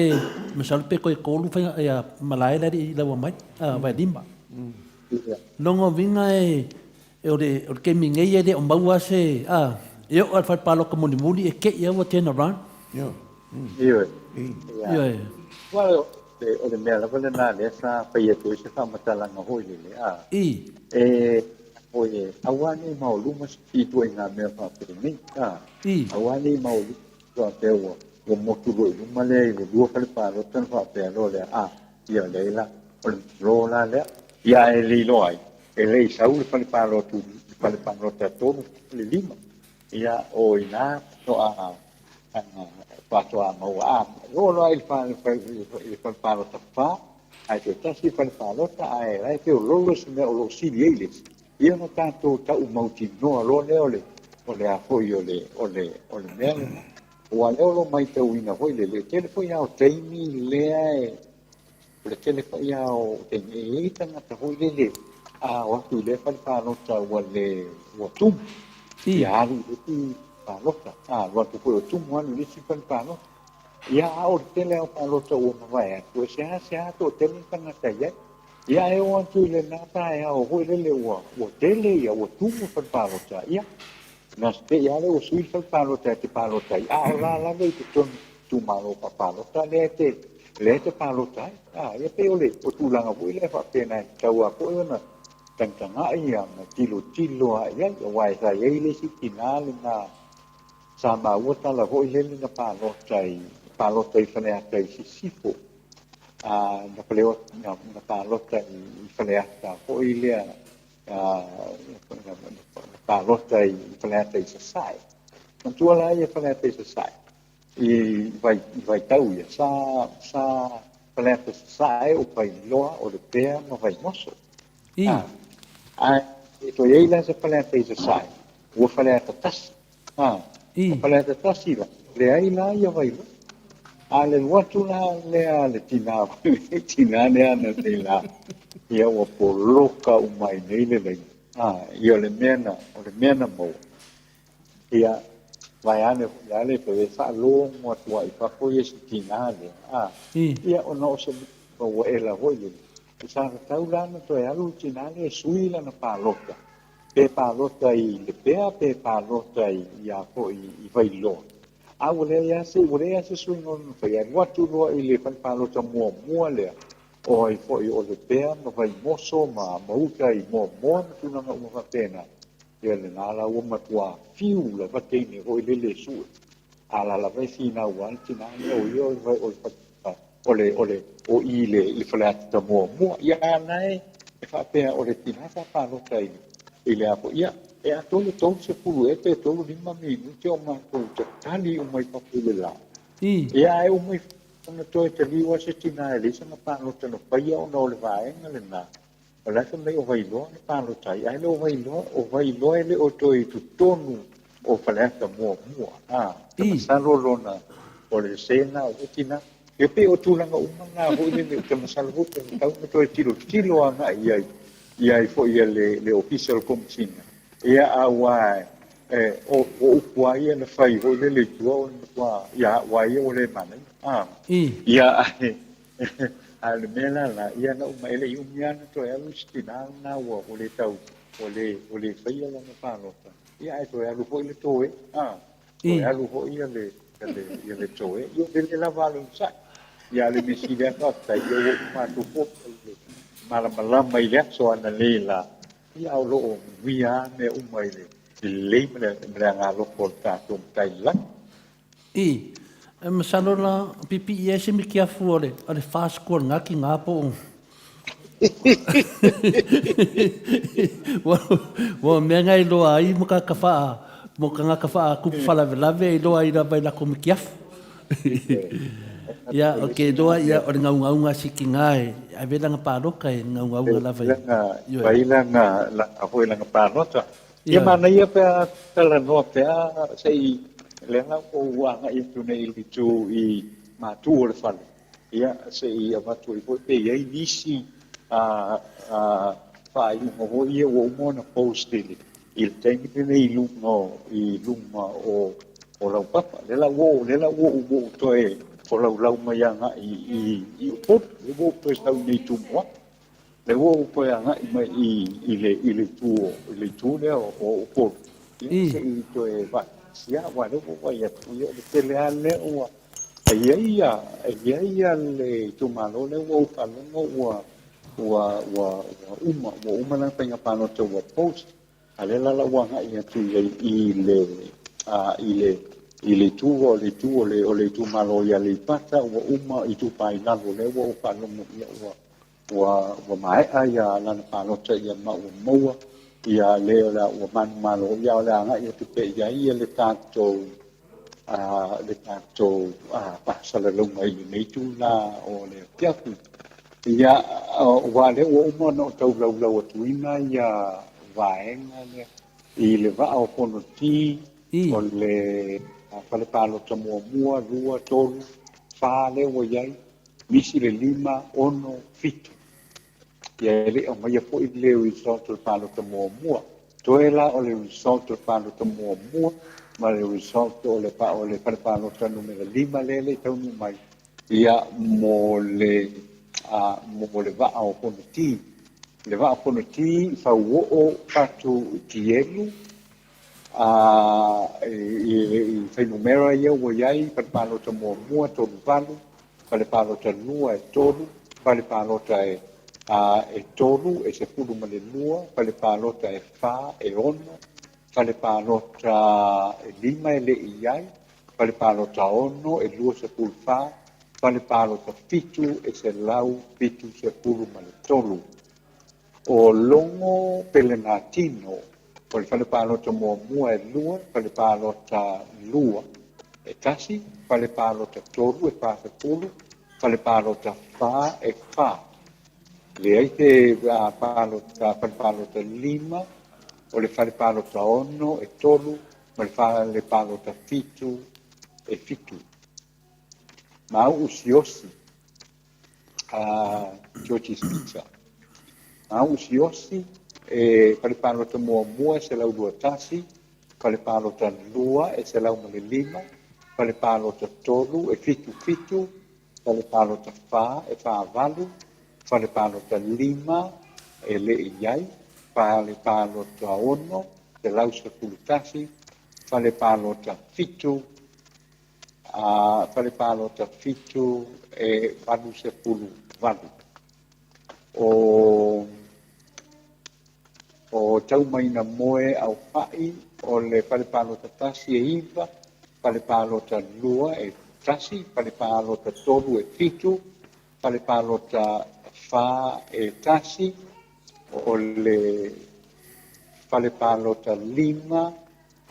misal pe ko lu fa ia malai la I la mai vai dimba longo vinga o ke minge ia de o maua se eu al fa palo como ni muli e ke ia o ten around Well, o le mea lava le nā lea sa paia toi se whamatalanga hoi le oe, awane maoluma si tu ngā mea whapere nei, awane maoluma teua, o motu roi luma lea I le lua whaleparo tana whapere lo lea, ia leila, o le lo la lea, ia e li loai, e lei sau le whaleparo tu, whaleparo te tonu, le lima, ia o ina, to Pato a mau lo ai il palo tappa ai te tasi il palo ai che lo se o lo si ele io non tanto ta un mauti no lo le a foi o le mele o ale lo mai te uina foi le telefoni au teimi le telefoni au teimi tanga ta foi le o tu le palo ta o le o tu ia palota lo tu puoi tu muoio lì si palo ia o tele o palota o vai tu se to tele kana tai ia e o tu le nata e o ho le o tele ia o tu palota ia na ste ia le o sui palota ti palota ia la le tu malo palota le te palota ia pe o le o tu langa voi le fa pena tau a ko na tanga ia na tilo ia o vai sa ia le si kinale na sama wata la hoi lele na palota I whaneata I sisifo na paleo na palota I whaneata hoi lea palota I whaneata I sasai na tua la I whaneata I sasai I vai tau ia sa whaneata sasai o pai loa o le pea ma vai moso I to iei la sa whaneata I sasai ua whale tatasi. Whale tatasi la. Le ai la ia vai la. A le watu la lea le tina. Tina lea na te la. Ia ua poloka umai nei le lei. Ia le mena, o le mena mau. Ia vai ane le pe fa lo mo tua I fa ko ye tina le. Ia ona o se ua ela hoi. Sa tau lana to e alu tina le sui lana palota. Pe palota I le pea, pe palota ia ko I vai lo. A ule ya se sui ngon fa ia watu lo I le palota mua le. O I fo I o le pea ma vai moso ma mauta I mo tuna nga uma pena. Ia le nala ua matua fiu la vatene o I le sui. Ala la vai fina wan tina o io vai o I le falata mua ia nai e fa pea o le tina fa palota I le apo ia e a tolu se pulu e pe tolu 5 minuti o ma ko tali o mai papule la ia e o mai ona toi te liwa se tina e lisa na palota no paia o no le vaenga le na o la mai o vai lo na palota ia le o vai lo ele o toi tu tonu o falata mua sa lona o le sena o tina e pe o tulanga umanga ho le te masalvo te tau me toi tilo anga ia fo ia le official commissioner ia awa o upua ia na fai ho le tua o ia wa ia o le mana ia al mena la ia na uma ele umiana to e lustina na o le tau o le fai la na palota ia to e lu ho le toe to e lu ho ia le toe io le lavalo sa ia le misile fa io ma tu po malama I le so ana lela ia o lo via me umai le me nga lo porta tum tai la masalo la pipi ia se mi kia fuore ale fast call ngaki ngapo wa me ngai lo ai mo ka kafa ku fala velave lo ai da vai la ko mi kia ia okay doa ia o ngaunga sikingai a vela nga paroka e ngaunga la vai la foi la parota ia mana ia pe tala no pe sei le nga o wanga I tu nei li tu I matu le fale ia sei a matu I pe ia nisi fai mo ia o mona post il tempo nei lunga o la papa le la wo to e o lau mai anga I pot le wo to sta nei tu mo le wo po anga mai I le tu le o pot I to e va sia wa le wo ia tu le le o ia le tu malo le wo fa no uma na penga pano to wo post ale la wanga ia tu I le tuo le tu malo ia le pata o uma I tu pai na le o pa no ia o mai ia na pa no te ia ma o moa ia le la o man malo ia la nga ia tu pe ia le tanto pa sala lo mai nei tu la o le piatu ia wa le o uma no tau lau tu ina ia vaenga I le va o pono ti o le fale palo tamo mua rua tolu fale o iai misi le 5 ono fitu ia le o mai fo I le result palo tamo mua toela o le result palo tamo mua ma le result o le fale palo numero 5 le tau mai ia mo le va o pono ti le va pono ti fa o patu tielu I fai numero ia o iai palo ta mua tolu valu pale palo ta lua e tolu pale palo ta e tolu e se pulu ma le lua pale palo ta e fa e ono pale palo ta e 5 e le iai pale palo ta ono e lua se pulu fa pale palo ta fitu e se lau fitu se pulu ma le tolu o longo pelenatino pale fale palo ta mua e lua pale palo ta lua e tasi pale palo ta tolu e pa se pulu pale palo ta fa e fa le ai te pale palo ta 5 o le falepalota ono e tolu ma le falepalota fitu e fitu. Ma au usiosi a George's Pizza. Ma au usiosi e falepalota mua e se lau dua tasi, falepalota lua e se lau male lima, falepalota tolu e fitu fitu, falepalota fa e fa valu, falepalota lima e le iai, falepalota ono, se lau se kulutasi, falepalota fitu, falepalota fitu e valu se pulu valu. O tau maina moe au pai o le falepalota tasi e iwa, falepalota lua e tasi, falepalota tolu e fitu, falepalota fa e tasi, o le falepalota lima,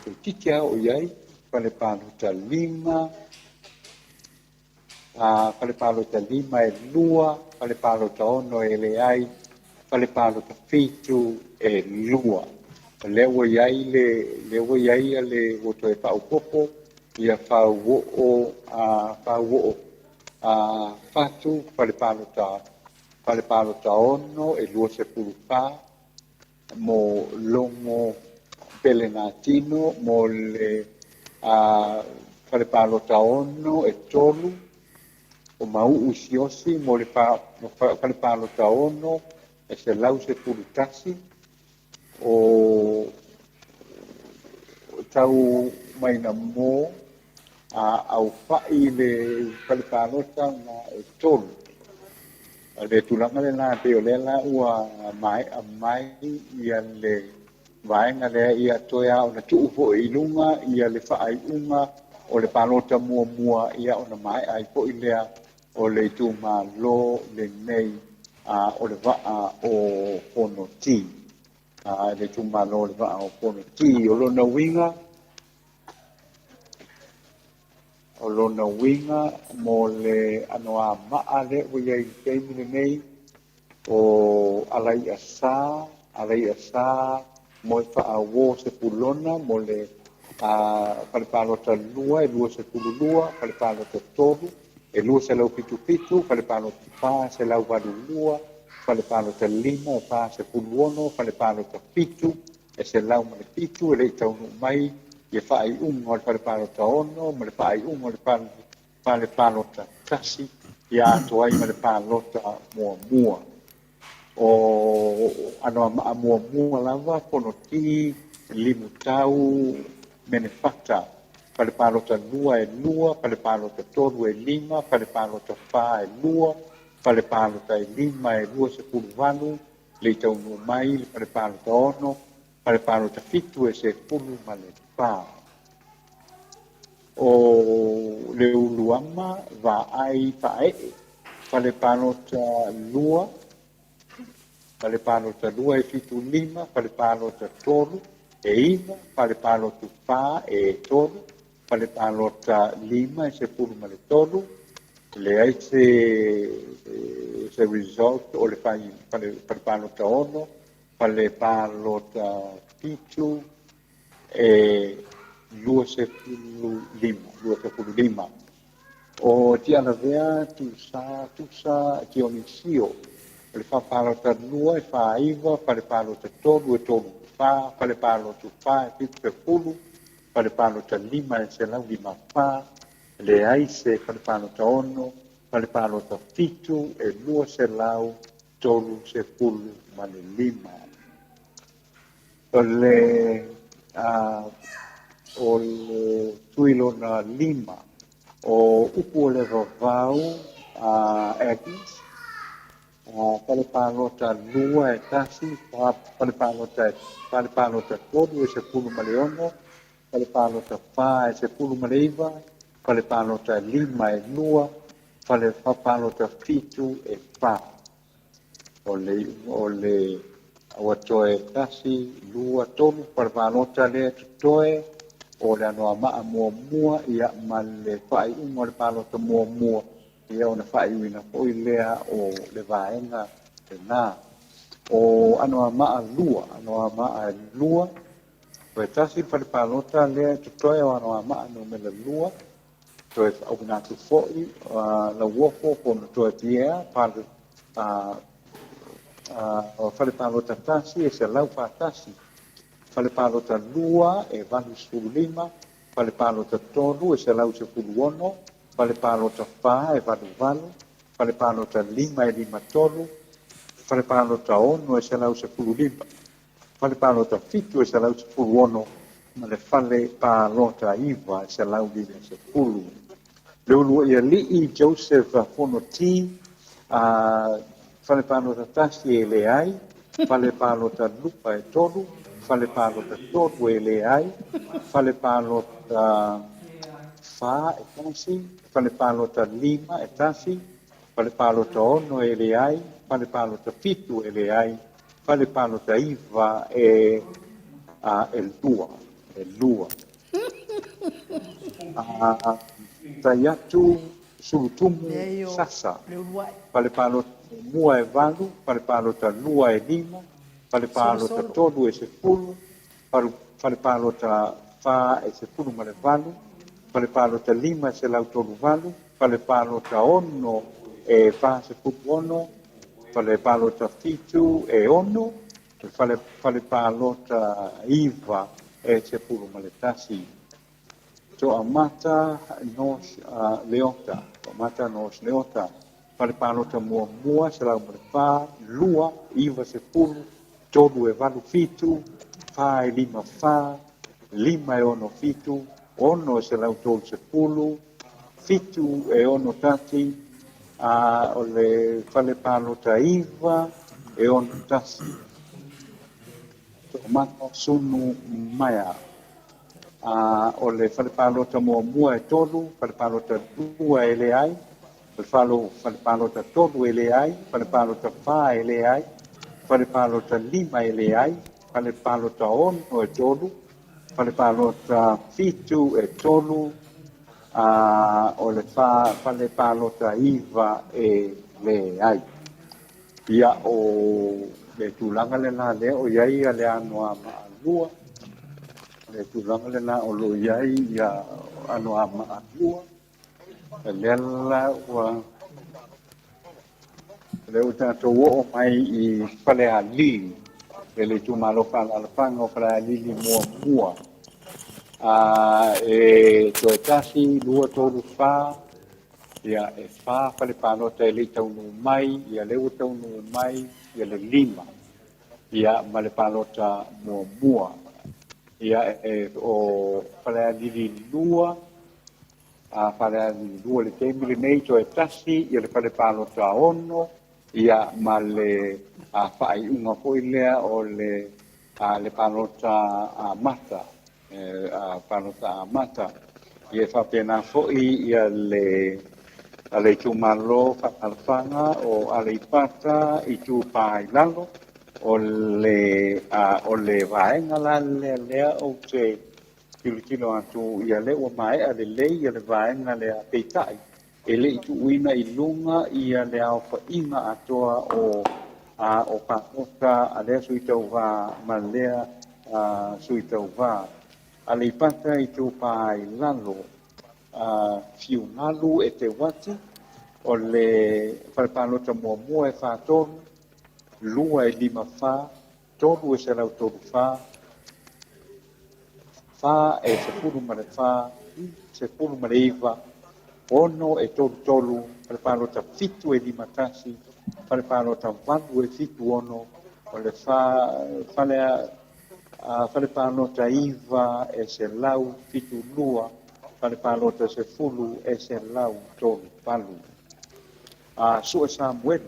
o titia o iai, falepalota lima, falepalota lima e lua, falepalota ono e le ai, falepalota fitu e lua. Lewa iai le woto e pao popo, ia fatu falepalota ono e lua se pulupa, mo longo pelenatino, mo le falepalota ono e tolu, o mau usiosi, mo le falepalota ono e se lau se pulutasi, o tau maina mo au fai le falepalota na e tolu. Le tulanga le la pe o le la ua mai ia le vaenga le ia toia o na tuu fo i lunga ia le fai unga o le palota mua ia o na mai ai fo i lea o le tu ma lo le nei o le vaa o pono ti. Le tu ma lo le vaa o pono ti o lo na winga mo le anoa maa le o iai teimine nei o alai asa mo e faa wo se pulona mo le falepalota lua e lua se pululua, falepalota tolu e lua se lau pitu pitu, falepalota pa se lau vadu lua, falepalota lima e pa se puluono, falepalota pitu e se lau mane pitu e le taunu mai ia fai unga o le falepalota ono, ma le fai unga o le falepalota tasi, ia ato ai ma le palota mua. O anoa mua lava, pono ti, limu tau, menefata, falepalota lua e lua, falepalota tolu e lima, falepalota fa e lua, falepalota e lima e lua se pulu valu, le taunu mai, le falepalota ono, falepalota fitu e se pulu ma le fa. O le uluama va ai fae, falepalota lua e fitu lima, falepalota tolu e iva, falepalota fa e tolu, falepalota lima e se pulu ma le tolu, le ai se result o le falepalota ono, falepalota fitu e lua se pulu lima. O ti ana vea tusa Dionisio, le falepalota lua e fa iva, falepalota tolu e tolu fa, falepalota fa e fitu e pulu, falepalota lima e se lau lima fa, le ai se falepalota ono, falepalota fitu e lua se lau tolu se pulu ma le lima. O le tuilona lima o upu o le vavau Agnes, falepalota lua e tasi, falepalota tolu e se pulu ma le ono, falepalota fa e se pulu ma le iva, falepalota lima e lua, falepalota fitu e fa. O le awatoe tasi, lua tolu, falepalota le tutoe, o le anoa maa mua ia ma le fai unga le palota mua ia o na fai uina po i lea o le vaenga e nā. o anoa maa lua, o e tasi pale palota lea tutoe o anoa maa no me le lua, to e au na tu foi la uofo po no to tia pale o fale palota tasi e se lau pa tasi, fale palota lua e vali sulima, fale palota tolu e se lau se puluono, fale palota fa e valu valu, fale palota lima e lima tolu, fale palota ono e se lau se pululima, fale palota fitu e se lau se puluono, ma le fale palota iva e se lau lima se pulu. Le ulu ia lii Joseph Fonoti, fale palota tasi e le ai, fale palota lupa e tolu, fale palota tolu e le ai, fale palota fa e tasi, fale palota lima e tasi, fale palota ono e le ai, fale palota fitu e le ai, fale palota iva e lua. Tai atu sulutumu sasa, fale palota mua e valu, fale palota lua e lima, fale palota tolu e sepulu, fale palota fa e sepulu ma le valu, fale palota lima e se lau tolu valu, fale palota ono e fa sepulu ono, fale palota fitu e ono, fale palota iva e sepulu ma le tasi. So amata nos leota, fale palota mua se lau fa, lua, iva se pulu, tolu e valu fitu, fa e lima e ono fitu, ono e se lau tolu se pulu, fitu e ono tati, o le fale palota iva e ono tasi. So amata sunu maya. O le fale palota mua e tolu, fale palota lua e le ai, fale palota tolu e le ai, fale palota fa e le ai, fale palota lima e le ai, fale palota ono e tolu, fale palota fitu e tolu, o le fale palota iva e le ai. Ia o le tūlanga le nā lea o iai a le anoa maa lua, le tulanga le na o lo iai ia ano a maapua le la wa le uta to wo mai I fale ali le tu malo pa la pango fra ali mua e to tasi lua to fa ia e fa fale pa no te le tau no mai ia le uta no mai ia le lima ia male pa lota mua ia o fale lili lua fale lili lua le temile nei to e tasi ia le fale palota ono ia male fai unga foi lea o le palota mata palota mata ia fa pena foi ia le tumalo alfanga o ale pata I tu pai lalo o le vaenga la le o te kilo atu ia le o mai ale le ia le vaenga le peitai e le tu uina I lunga ia le au fa inga atoa o pakota ale suitau va malea suitau va ale pata I tu pai lalo fiu malu e te wati o le falpalota mua e fatonu lua e lima fa, tolu e se lau tolu fa e se pulu ma le fa, se pulu ma le iva, ono e tolu, fale palota fitu e lima tasi, fale palota valu e fitu ono, o le fale palota iva e se lau fitu lua, fale palota se pulu e se lau tolu valu. Sua Samuel.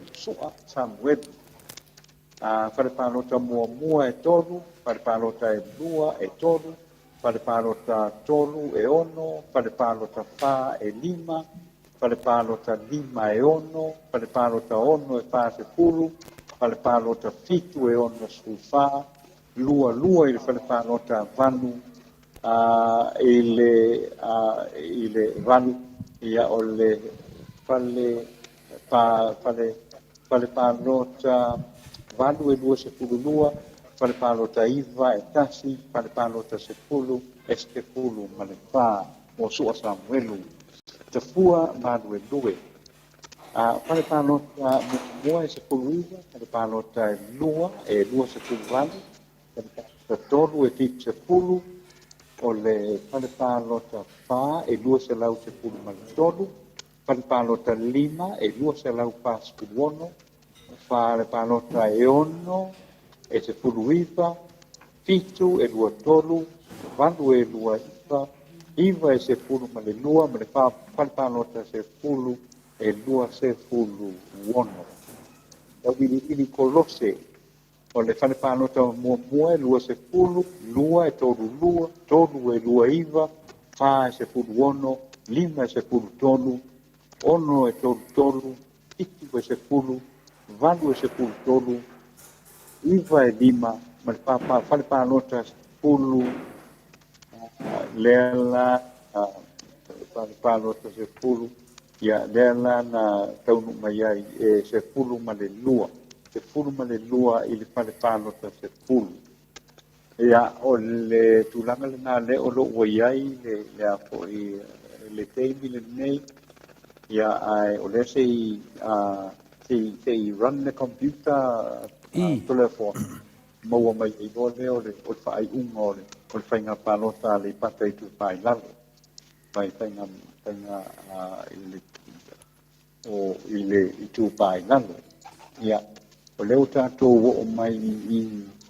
Fale palota mua e tolu, fale palota e lua e tolu, fale palota tolu e ono, fale palota fa e lima, fale palota lima e ono, fale palota ono e fa se pulu, fale palota fitu e ono su fa, lua il fale palota vanu, ile vanu, ia o le fale palota valu e lua sepulu lua, falepalota iva e tasi, falepalota sepulu e sepulu ma le pā o sua Samuelu. Tafua malu e lue. Falepalota mua e sepulu iva, falepalota e lua sepulu valu, falepalota tolu e titu sepulu, o le falepalota pā e lua selau sepulu ma le tolu, falepalota lima e lua selau pā sepulu ono, falepalota e ono e sepulu iva, fitu e lua tolu, valu e lua iva e sepulu ma le lua, ma le falepalota sepulu e lua sepulu ono. Au ili kolose, o le falepalota mua e lua sepulu, lua e tolu e lua iva, fa e sepulu ono, lima e sepulu tolu, ono e tolu, fitu e sepulu, valu e sepulu tolu, iva e lima, ma le falepalota sepulu, lela, falepalota sepulu, ia lela na taunu mai ai e sepulu ma le lua. Sepulu ma le lua i le falepalota sepulu. Ia o le tulaga lenā le o loo ua iai le a foʻi le teimi lenei ia ae o lea sei run le computer telefon maua mai ai loa lea o le faaiʻuga o le faiga palota a le ipata i tupailalo faiga i le tupailalo ia o lea o tatou oo mai i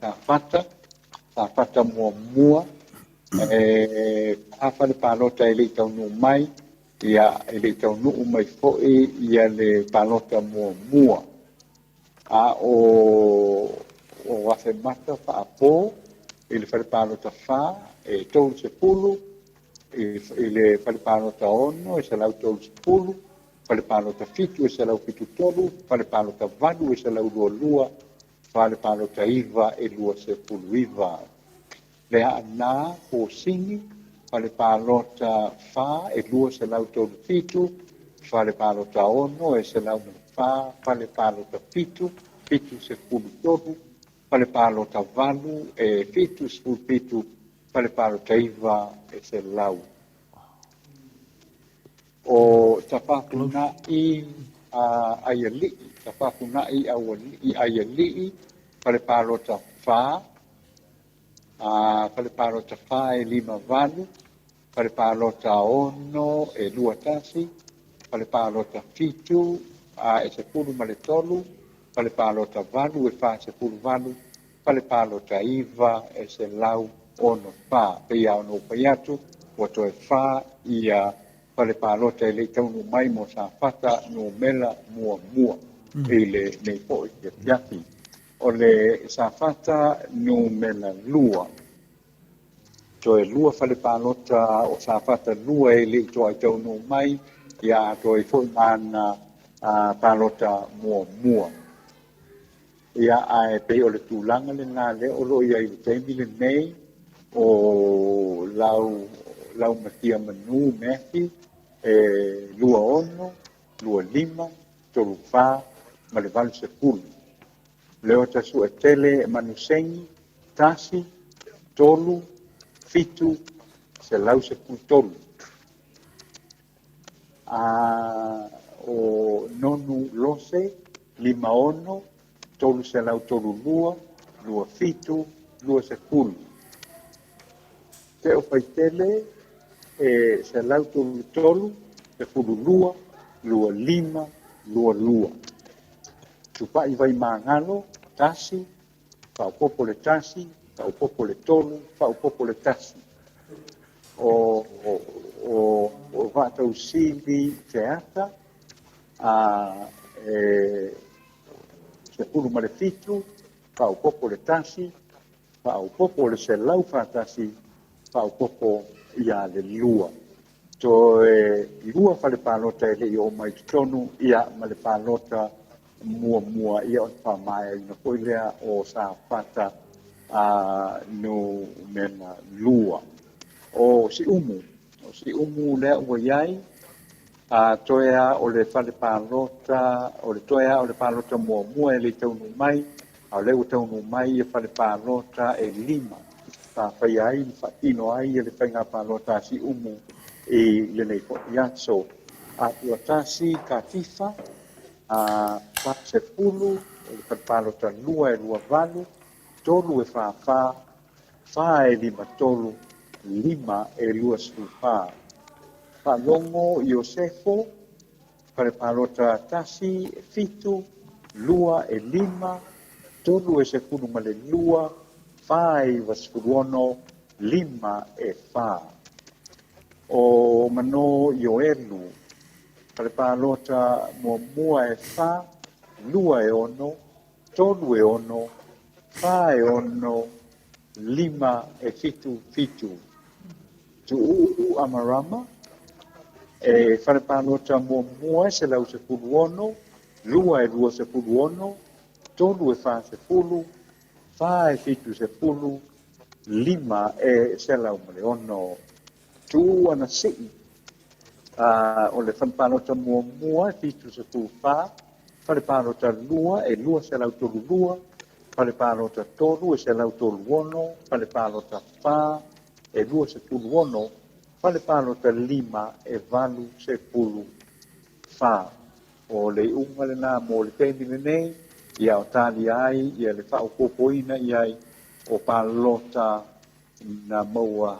safata muamua falepalota e leʻi taunuu mai ia e leʻi taunuu mai foʻi ia le palota muamua a o afe mata faapō i le falepalota fā e tolu sepulu i le falepalota ono e salau tolu sepulu falepalota fitu e salau fitu tolu falepalota valu e salau lualua falepalota iva e lua sepulu iva le aʻanā posini falepalota fā e lua selau tolu fitu falepalota ono e selau fā falepalota fitu sepulu tolu falepalota valu e fitu sepulu fitu falepalota iva e selau o tapapunaʻi aia liʻi tapapunaʻi aia liʻi falepalota fā falepalota fā e lima valu falepalota ono e lua tasi falepalota fitu e sepulu ma le tolu falepalota valu e fā sepulu valu falepalota iva e selau ono fā peia ono pai atu ua toe fā ia falepalota e leʻi taunu mai mo safata no mela muamua i le nei foʻi piapiapi o le safata no mela lua toe lua falepalota o safata lua e leʻi toʻai taunu mai ia toe foʻi mana palota muamua ia ae pei o le tulaga lenā lea o loo iai le taimi lenei o lau matia manū mefi e lua ono lua lima tolu fā ma le valu sepulu le o tasuʻetele e manusegi tasi tolu fitu selau sepulu tolu o nonu lose lima ono tolu selau tolu lua fitu lua sepulu te o faitele e selau tolu sepulu lua lima lua tupaʻi vai magalo tasi faaupoopo le tasi faaupoopo le tolu faaupoopo le tasi o vaatausili teata sepulu ma le fitu faaupoopo le tasi faaupoopo le selau fatasi faaupoopo ia le lua toe lua falepalota e leʻi o mai totonu ia ma le palota muamua ia o le faamaeaina foʻi lea o safata no mena lua o siʻumu lea ua iai toe a o le falepalota o le toe a o le palota muamua e leʻi taunu mai a le o tau no mai e whare pālota e lima. Tā whai ai, whaino ai e le whainga pālota si umu e le nei po iatso. A ua tasi ka tifa, a pa se pulu, e le pālota lua e lua valu, tolu e whawha, wha e lima tolu, lima e lua sufa. Palongo Iosefo, whare pālota tasi, fitu, lua e lima, tolu e se punu ma le lua, wha e wasfuruono, lima e wha. O mano Ioelu, whare pālota mua e wha, lua e ono, tolu e ono, wha e ono, lima e fitu fitu. Tu amarama, e whare pālota mua se lau se pulu ono, lua e lua se pulu ono, tolu e wha se pulu, wha e fitu se pulu, lima e se lau male ono. Tu ana sei, o le whare pālota mua e fitu se pulu wha, whare pālota lua e lua se lau tolu lua, whare pālota tolu e se lau tolu ono, whare pālota wha e lua se pulu ono, whare pālota lima e valu se pulu wha. O le unga le nā mō le teimine nei, ia o tāli ai, ia le whao kōpoina iai, o pālota na maua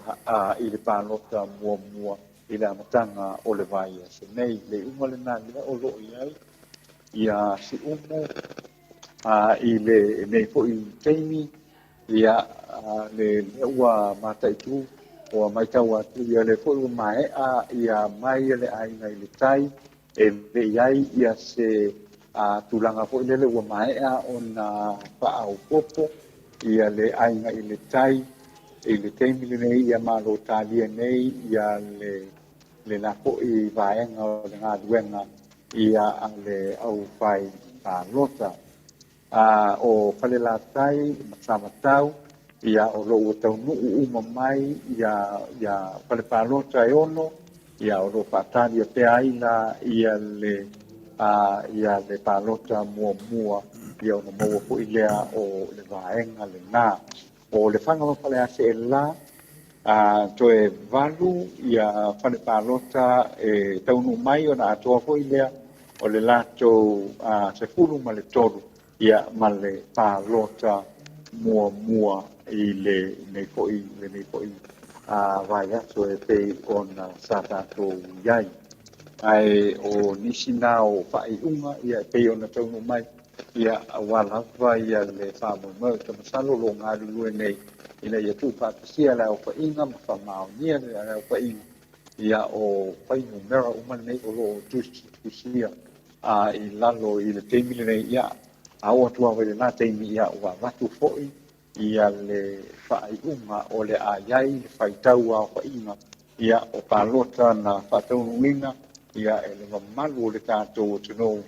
i le pālota mua, i le amatanga o le vaia. Se nei, le unga le nā mira o loo iai, ia si umu, i le nei po i teimi, ia le ua mataitu, o mai tau atu ia le fo mai ia mai le ainga i le tai e le iai ia se tulanga fo le ua mai ona pa au popo ia le ainga i le tai i le teimi le nei ia malo talia nei ia le na fo i vaenga o le ngā duenga ia le au fai lota o pale la tai matau ia o lo tau nu uma mai ia pale palota e ono ia o lo patani e pe aina ia le palota mua ia o mo po ilea o le vaenga le na o le fanga mo pale ase e la to e valu ia pale palota e tau nu mai o na atoa po ilea o le lato se fulu ma le toru ia ma le palota mua i le nei poi vai atu e pei ona satato iai ai o nisina o fai unga ia pei ona taunu mai ia walava ia le whamau ta masalo lo ngā lulu nei ina ia tu whakasia la o whainga ma whamau nia le o whainga ia o whainga mera umana nei o lo tusia i lalo i le teimile nei ia aua tua wele nā teimi ia ua watu foi ia le whaiunga o le aiai le whaitau a whainga ia o palota na whataunuinga ia e le mamalu o le tātou o tunou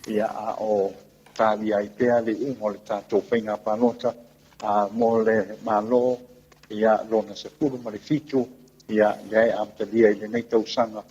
ia a o tāli ai pēa le unga o le tātou whainga palota mo le malo ia lona se puru ma le fitu ia le amtalia i le nei tausanga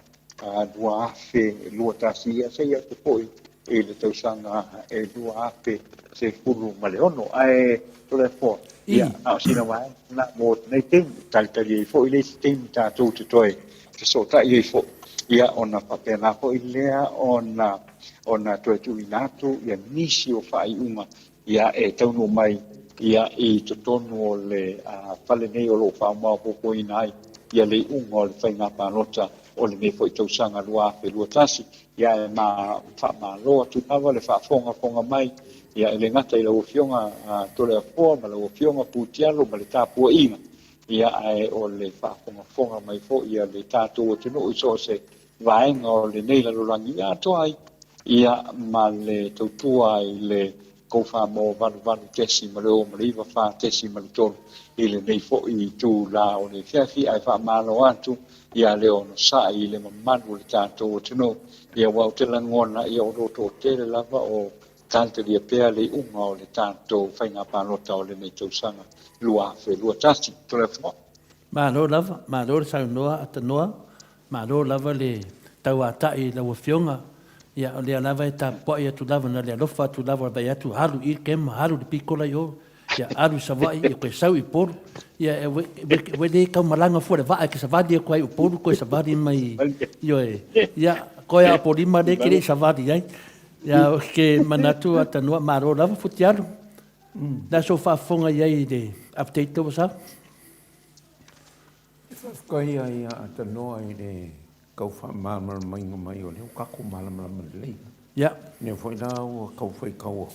dua afe lua tasi ia se ia te poi e le tausanga e dua afe se puru ma le ono ai tole fo ia a sina mai na mo nei tem tali fo ile tem ta tu te toi te so ta ie fo ia ona papena fo ilea ona to tu inatu ia nisi o fai uma ia e taunu mai ia e tonu le fale nei o lo fa ma po inai ia le unga o le whainga pālota o le me fo i tausanga lua pe lua tasi ia e ma wha ma loa tu awa le wha fonga mai ia le ngata i la ofionga tole a fōa ma la ofionga pūtialo ma le tāpua inga ia ai o le whafonga mai fo ia le tātou o tino i so se vaenga o le neila lorangi ia toai ia ma le tautua i le kouwha mo valu tesi ma le o ma le iwa wha tesi ma le tolu i le nei fo i tū la o le fiafi ai wha malo atu ia le ono sa i le mamanu le tātou o tino ia wau te langona ia o roto o tere lava o tante dia pea le unga o le tātou whainga pālota o le nei tausanga lua fe lua tasi tole fo. Malo lava, malo le sau noa ata noa, malo lava le tau atai la wafionga, ia o le lava ta po ia tu lava na le lofa tu lava ba ia tu halu I kem halu de pikola yo ia alu sa vai e ko sau I por ia we le ka malanga fo le va ke sa va dia ko I por ko sa va di mai yo ia ko ia por di ma de ke sa va di ai ia ke manatu ata no maro lava futiaro da so fa fonga ia de update to sa ko ia ata no ai de kau fa mal mai mai o le ka ko mal le ya ne foi na o kau foi kau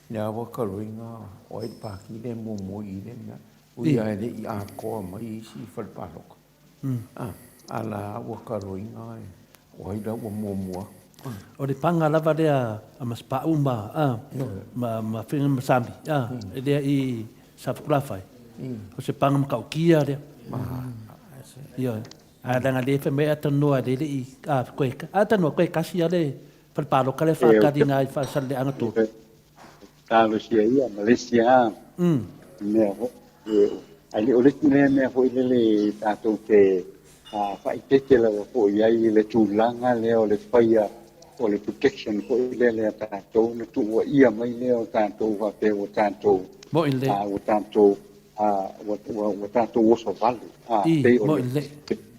ya wa ka roinga o I pa ki le mo I le na o ia le I a ko mai si fa pa lo ala wa ka roinga o I da o mo o le panga lava le a mas pa uma ma finga masambi le I sa fai o se panga ka kia le yo ada ngale fe me atano ale I koe atano koe kasi ale fa palo kale fa kadinga fa sale anga to talo sia ia Malaysia me ali ole me ho ile tato te fa ite la ho ia ile tulanga le ole faia ole protection ko ile tato no tu ia mai le tato va pe o tato mo ile o tato o tato o so vale mo ile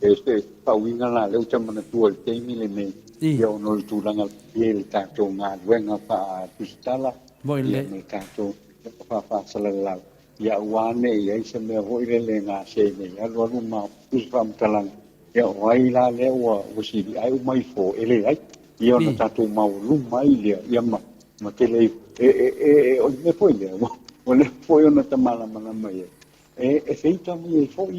este pauinga la le chamana tu el temi le me yo no tu langa el tato nga wenga pa pistala mo ile me tato fa salala ya wane ya se me ho ile le nga se me ya lo ma pam talang ya wai la le wa si ai mai fo ele ai yo no tato ma lu mai le ya ma ke le o me foi le o le foi ona tamala mana mai feita mi fo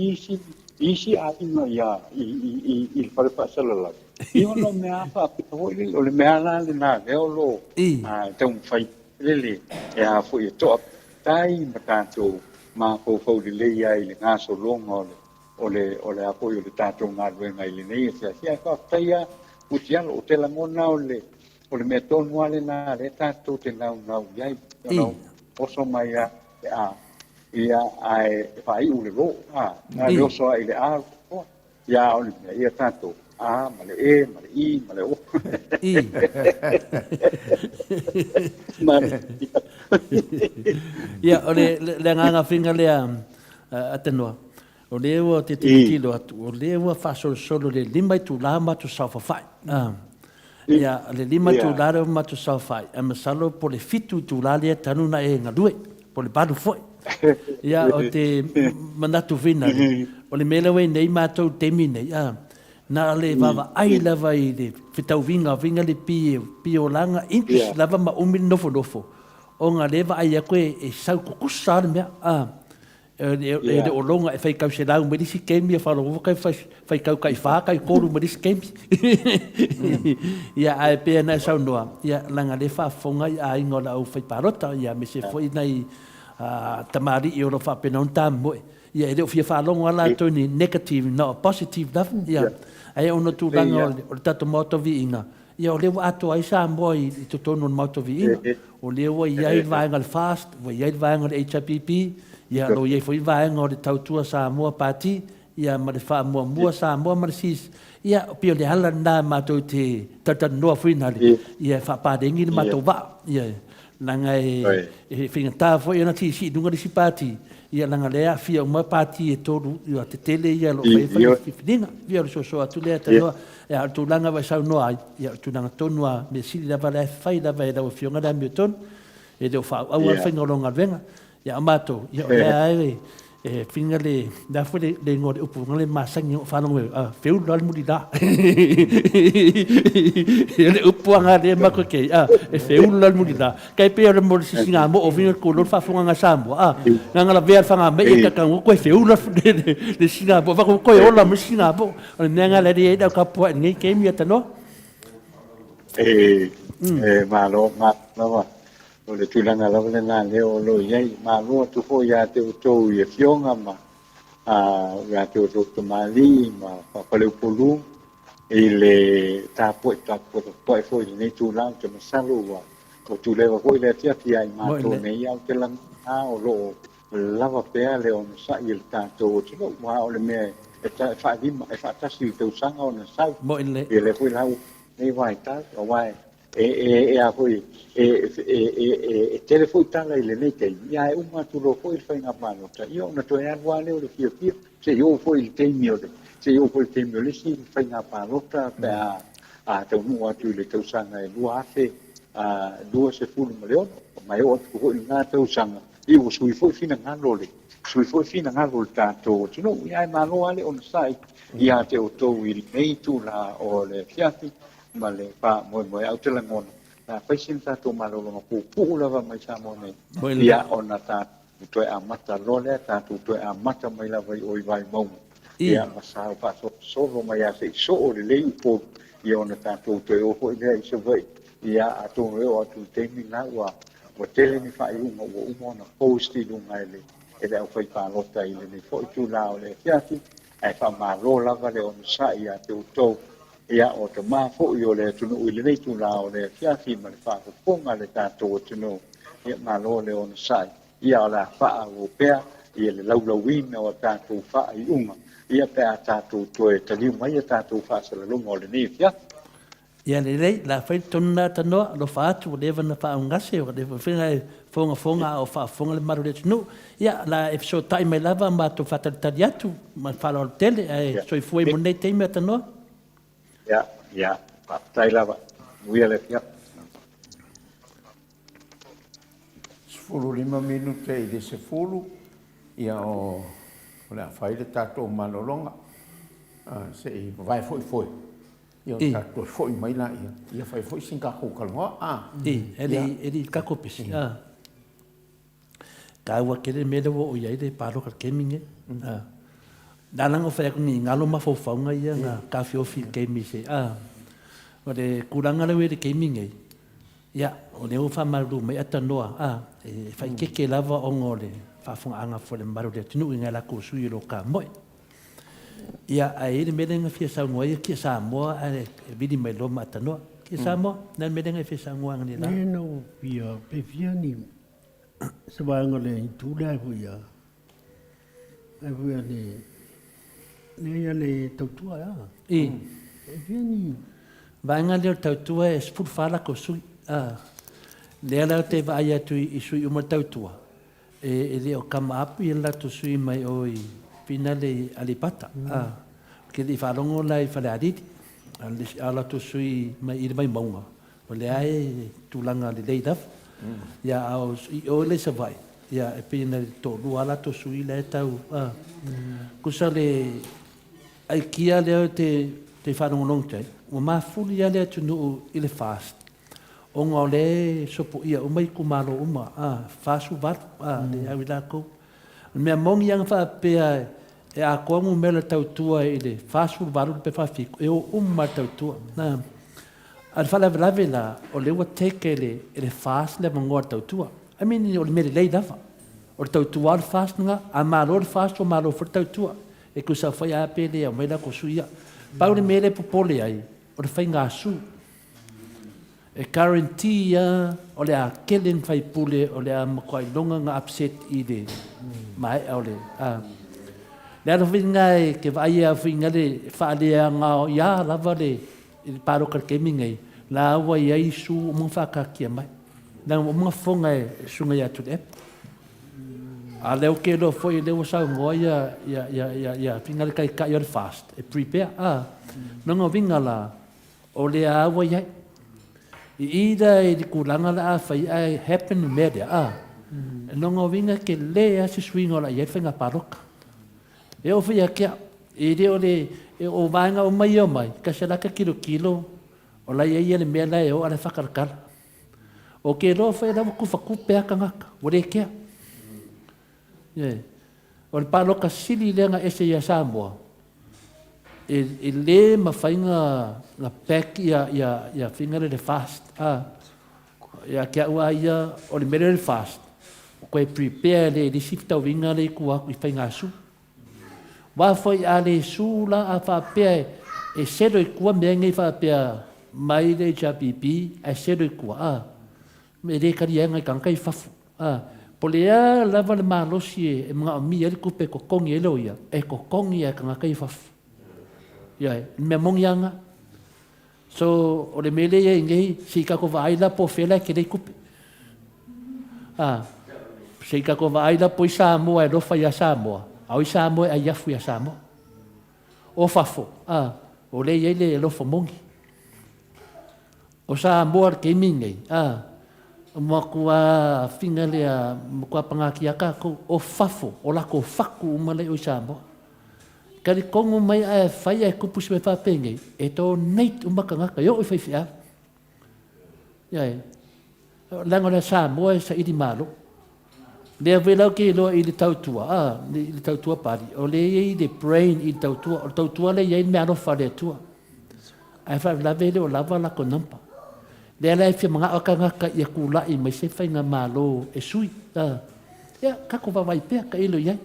isi a ino ya il fare passare la io non mi ha fatto o le me ala le na le lo te un fai le ya fu io to tai ma tanto ma fo di le ya il ngaso longo o le apo io le tanto nga le ngai le nei sia fa taia usian o te la mona o le me tonu ale na le tanto te na ya no posso mai ia ai fai ule lo na lo so ai le a ia o le ia tanto ma le ma le I ma le o ia o le nganga finga le atenoa o le o te kilo o le o fa solo le lima tu lama tu sa fa fai ia le lima tu lama ma tu sa fai a masalo po le fitu tu lale tanu na e ngalue po le balu foi ia o te manatu vina o le mele we nei matou temi nei na le vava ai lava I le fitau vinga le pio langa interest lava ma umi nofo o nga leva ai a koe e sau kukusa le mea e o longa e fai kau se lau merisi kemi e whalo kai fai kau kai wha kai koru merisi kemi ia ai pēr na sau noa ia langa le wha fonga I a ingo la au fai parota ia me se foi nei tamari I o lo whapena un tam ia e reo fia whalongo ala tōni negative no positive love ia ai ono tu langa o le tato motovi inga ia o lewa ato ai sa mo I to tonu motovi inga o lewa ia I vaenga le fast o ia I vaenga le HPP ia lo ia foi vaenga o le tautua sa mua pati ia ma le wha mua sa mua ma le sis ia pio le hala na mato te tatan noa fuina le ia whapadengi le mato wa ia langa e finga ta foi ona ti si dunga si pati ia langa lea fia uma pati e toru ia te tele ia lo fai fidinga ia so atu lea te noa ia tu langa vai sau noa ia tu langa tonua me sili lava le fai lava e lau fionga da miuton e deo wha au fai ngolonga venga ia amato ia lea ai e finga le da foi le ngore upu ngale masangi o whanongo feu lal muri da le upu anga le mako ke e feu lal muri da kai pe le mo singa mo o vinga ko lo fa funga nga sambo nga la ver fanga me e ka ko feu lal le singa bo va ko ola mo singa bo nga la de da ka po ngai ke mi atano malo o le tulanga la le na le o lo ye ma lo tu fo ya te to ye fionga ma ya te to mali ma pa le pulu e le ta po fo ni tu la te masalo wa o tu le ko le tia tia ma to ne ya te la o lo lava pe le on sa il tanto tu lo wa o le me e fa di ma e fa ta si te usanga on sa mo le e le fo la nei vai ta o vai a foi telefone tala ile nei te ia e uma tu lo foi fai na mano ta io na to ia wa le fio fio se io foi il temio se io foi il temio le si fai na mano ta a te nu atu le tau sanga e lua afe dua se fulu maleo mai o ko nga tau sanga i o sui foi fina ngalo le sui foi fina ngalo ta to no ia mano ale on sai ia te o to i nei tu la o le fiafi ma le pa mo au te langono na paisin ta to malolo ko pu lava mai sa mo ne ia ona ta to a mata lole ta to a mata mai lava i vai mo ia masa pa so mai a se so o le po ia ona ta to o ko ia se vai ia a to o tu te mi na wa o tele mi fa i mo o mo na post i lunga ele ele o fai pa lota ile ni fo tu la o le fiati ai fa ma lo lava le on sa ia te to ia o te mafo i o le tunu i le nei tu la o le fiafi ma le whakaponga le tātou tunu ia malo le ona sai ia o la wha o pea ia le laulawina o tātou wha i unga ia pea tātou toe taliu mai a tātou wha sa le lunga o le nei fiafi ia le rei la whai tonu tanoa lo wha atu o lewa na wha ngase o lewa whinga e fonga o wha fonga le maru le tunu ia la e so tai mai lava ma to whatalitali atu ma whala o tele e soi fuai mo nei teime tanoa ya tai lava uia le fia sefulu lima minute i le sefulu ia o le afai le tatou malolonga se i vai foi ia tatou foi mai la ia fai foi singa ko kalwa eli kako pesi ka wa kele me o ia le paro ka keminge Dalang o fai ni ngalo ma fo faunga ia nga ka fio fi game se o de kuranga le de gaming ai ya o le o fa maru me atanoa e fai ke lava o ngole fa funga anga fo le maru de tinu nga la ku su i lo ka mo ya ai le me nga fi sa ngo ia ki sa mo e vidi me lo ma atanoa ki sa mo na me nga fi sa ngo ngani la no pia pe fiani se va ngole tu da fu ya ai fu ya Nei le tautua ya. E vieni. Vai nga le tautua e spur fala ko sui. Le ala te vai atu i sui uma tautua. E le o kama apu i la tu sui mai o i pina le alipata. Ke di falongo la i fale aditi. Ala tu sui mai i mai maunga. O le ai tulanga le leidaf. Ya au o le se vai. Ya e pina to luala tu sui le tau. Kusa le ai kia leo te whanongo nong te, o maa fuli ia lea tunu i le fast. O ngau le sopo ia umai kumaro uma, fasu varu, le awi lako. Mea mongi anga wha pea e a koangu mele tautua i le fasu varu pe whawhiko, e o umma tautua. Al whalawelawe la, o lewa teke e le fast le mangoa tautua. I mean, o le mere lei dawa. O le tautua le fast nga, a malo le fast o malo for tautua. E ku sa fai a pele a mela ko suia. Pau le mele popole ai, o le fai ngā su. E guarantee o le a kelen fai pule o le a makoai longa ngā upset i le mai au le. Le alo whinga e ke vai a whinga le whaalea ngā o ia lava le i paro karkeming ai. La awa i ai su o mga whakakia mai. Na o mga whonga e sunga i atu le epa. A leo ke lo foi leo sa ngoa ya finga le kai kai or fast e prepare no vinga la o le awa ya i ida e di kulanga la fai ai happen media no vinga ke le si swing ola ya finga paroka e o fia ke e de o le o vanga o mai ka se la ka kilo o la ia le mela e o ala fakarkal o ke lo foi la ku fa ku pe ka ngaka o le ke o le paloka sili lenga ese ia Samoa e le mawhainga nga pek ia fingare le fast ia kia ua ia o le mere le fast koe prepare le sifta winga le kua kui whainga su wa foi a le su la a whapea e sedo i kua mea ngai whapea mai le japipi e sedo i kua me re kari e ngai kankai whafu Polea lava le malosi e mga omi ele kupe kokongi ele oia. E kokongi e kanga kai fafu. Ia e, me mongi anga. So, o le mele e ngei, si ka ko vaila po fela ke le kupe. Si ka ko vaila po i Samoa e rofa ia Samoa. Au i Samoa e iafu ia Samoa. O fafo, o le iei le lofa mongi. O Samoa ke mingei, mo kua finga lea, mo kua pangaki aka, o fafo, o lako faku umale o i Samoa. Kari kongo mai a whai e kupus me whapenge, e tō neit umakangaka, yo i whaiwhia. Iai, lango na Samoa e sa iri malo. Lea velau ke loa i le tautua, i le tautua pari. O le i le brain i le tautua, o le tautua le iei me alofa le tua. Ai whai lawe le o lava lako nampa. Lea lai whia mga akangaka i a kulai mai se whainga malo e sui. Ia, kako wawai pia ka ilo iai.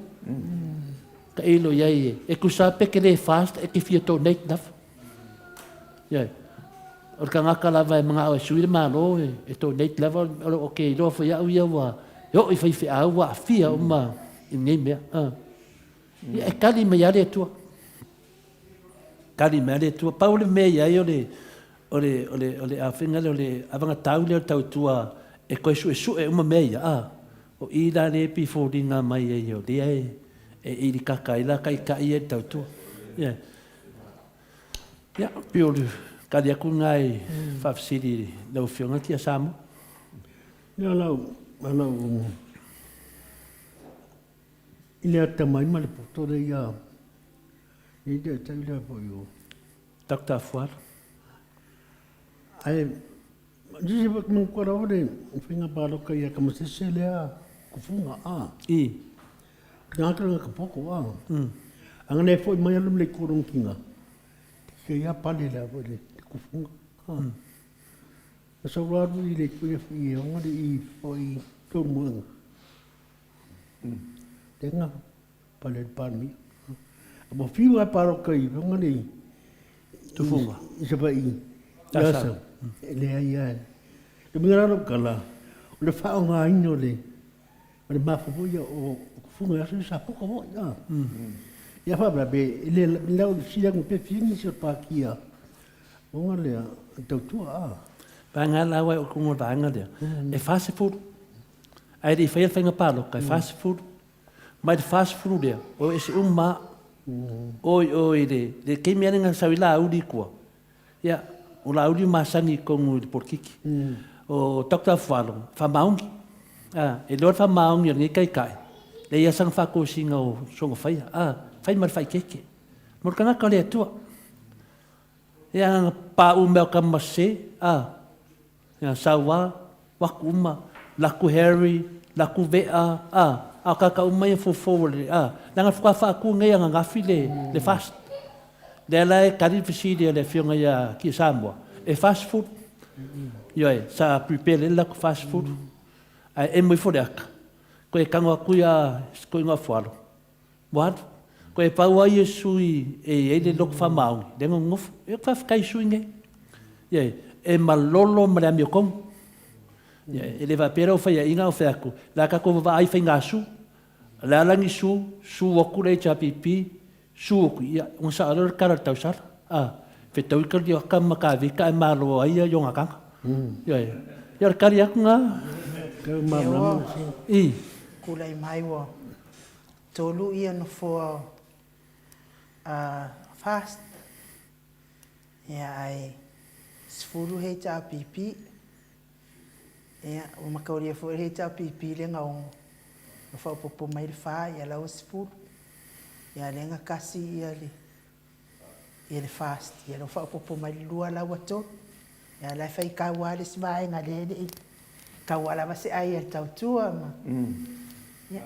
Ka ilo iai e kusa peke le fast e ke fia tō neit nafa. Iai. O ka ngaka lava e mga o e sui le malo e tō neit lava o ke ilo whai au ia wa yo i whai au wa fia o ma i ngei mea. Ia e kali mai ale tua. Kali mai ale tua. Pau le mea iai o le a whinga le o le avanga tau le o tau tua e koe su e uma mea ia. O i la le pi fōringa mai e o le e iri kaka i la kai kai e tau tua. Ia. Ia, piolu. Kari aku ngai whafsiri lau whionga tia Samoa. Ia lau, i lea tamai ma le potore ia. I te tau lea po i o. Dr. Fuar. Ai, jisi wak mong kora ore, whinga pāroka ia ka masese lea kufunga I. Ngākara ka poko Anga nei fo mai alum le kurung kinga. Ke ia pale lea po le kufunga Sa waru i le kuia i onga le i fo i tō muanga. Tenga pale le pāmi. Amo whiu ai pāroka i onga le Tufunga. I sa pa i. Tasa. Le ai ai. Le mingararo kala. O le whao ngā ino le. O le mafapuia o kufunga aso sa poka mo. Ia whabra be. Le lau silang pe whingi sa pākia. Onga lea. Tautua Panga lawa o kungo vanga lea. E fast food. Ai di whaia whainga pālo. Kai fast food. Mai fast food lea. O ese umma. Oi le kemi ane ngā sawi la audi kua. Ia. O la audi masangi kongu i porkiki. O Dr. Fualong. Whamaungi. E lor whamaungi ngai kai kai. Le ia sang whako singa o songo whaia. Whai mar whai keke. Morkanga ka lea tua. Ia pa umeo ka mase. Ia sawa. Waku uma. Laku Harry. Laku vea. A kaka umai e fofo le. Nanga whakawhaku ngai anga ngafi le fast. Le ala e kari fisiri le whionga ia ki Samoa. E fast food. Ioi, sa prepare le lako fast food. Ai e mui fore aka. Ko e kangwa kuia ko inga whalo. Wad. Ko e pau ai e sui e le loko whamaungi. Lengo ngofu. E whawhakai sui ngai. Ioi, e malolo mare ami o kongu. E le vapera o whaia inga o whaku. La kako wa ai whai ngā su. La langi su oku rei chapipi. Su oku ia. Unga sa arora kara tau sara. Whetau i kari o kama ka vika e malo ai a yonga kanga. Ioi. Ia kari aku ngā. Kau mamama. I. Kula i mai wa. Tolu ia no for fast. Ia ai sfuru hei ta pipi. Ia o makauri fo hei ta pipi le ngau. No fa popo mai le fa ia la sfuru. Ia lenga kasi ia le. Ia le fast. Ia no fa popo mai lua la wato. Ia la fai ka wa le svai ngale. Ka wa la se ai tau tua ma. Ia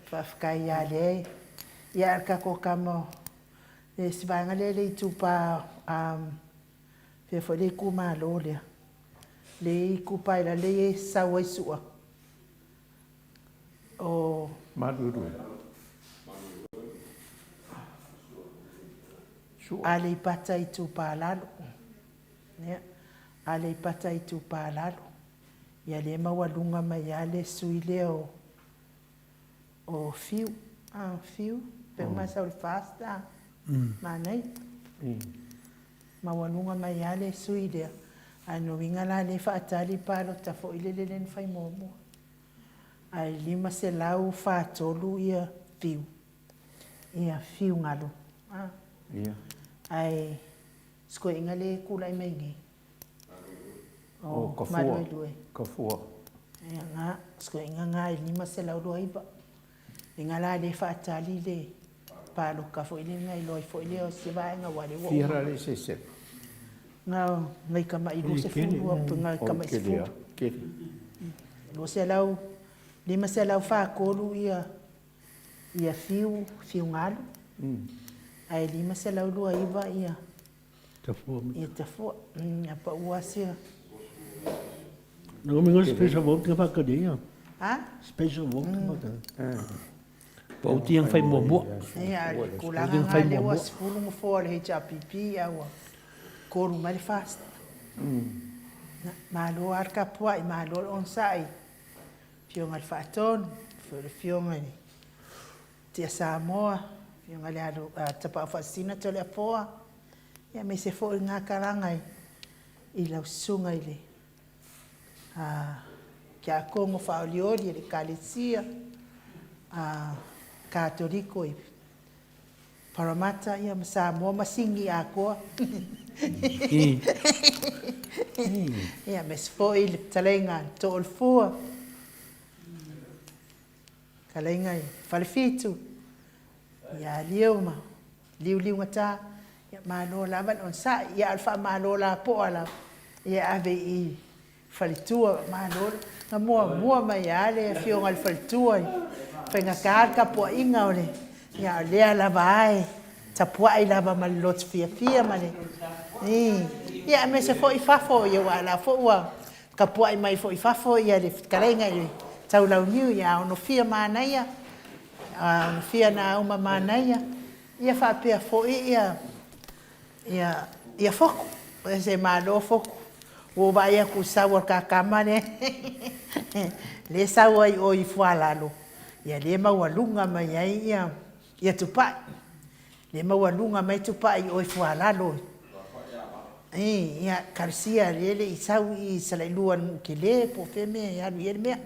whafkai ia le. Ia ka ko kamo. Le sivanga le tupa pe fo le ku malo le. Le ku pai la le sa wai sua. O Maduru. Ale pata i tupa lalo. Ia. Ale pata i tupa lalo. Ia le mawalunga mai ale sui leo. O fiu. Fiu. Pe ma sa fasta. Manai. Mawalunga mai ale sui lea. Ano winga la le whaatali palo ta fo ile le len whai momo. Ai 5 se lau whaatolu ia fiu. Ia fiu ngalo. Ai sko inga le kula i maingi. Kafua. Ia nga sko inga nga 5 se lau lua iba. Inga la le whaatali le palo ka fo ile ngai loi fo ile o se vaenga wale wo. Fira le se. Ngai kama i lo se fulu a ngai kama i se fulu. Lo se lau 5 se lau whaakolu ia fiu ngalo. Ai 5 se lau lua iba ia tafua. Ia pa ua sia. Não, mas special vote que vai cadeia. Special vote que vai. Pau tiang fai momo. Ia kulanga ngale wa sepulu mo fo le HPP awa. Koru mai fast. Malo arka pua i malo on sai. Fionga faton, fionga ni. Tia Samoa, fionga le alo tapa fasina tole apoa. Ia me se fo nga karangai i lau sunga ile. Kia kongo faoliori le kalesia. Katoliko i Parramatta ia Samoa masingi a koa. Ia me se fo i le talenga to fua. Kalenga i whalefitu. Ia liu ngata. Ia malo laban on sa. Ia alfa malo la poa la. Ia ave i whalitua malo. Nga mua mai ale fionga le whalitua i. Whenga kārka poa inga ole. Ia lea lava ai. Ta poa i lava malilot fia male. Ia me se fo i fafo ia wala fo ua. Ka poa i mai fo i fafo ia le kalenga i. Tau lau niu ia ono fia manaia. Ono fia na uma manaia. Ia whapea fo ia foku. Se malo foku. O vai ku sawa ka kamane. Le sawa i o i fualalo. Ia le mawalunga mai ai ia tupai. Le mawalunga mai tupai o i fualalo. Ia karsia le i sau i salailuan kile po feme ia le mea.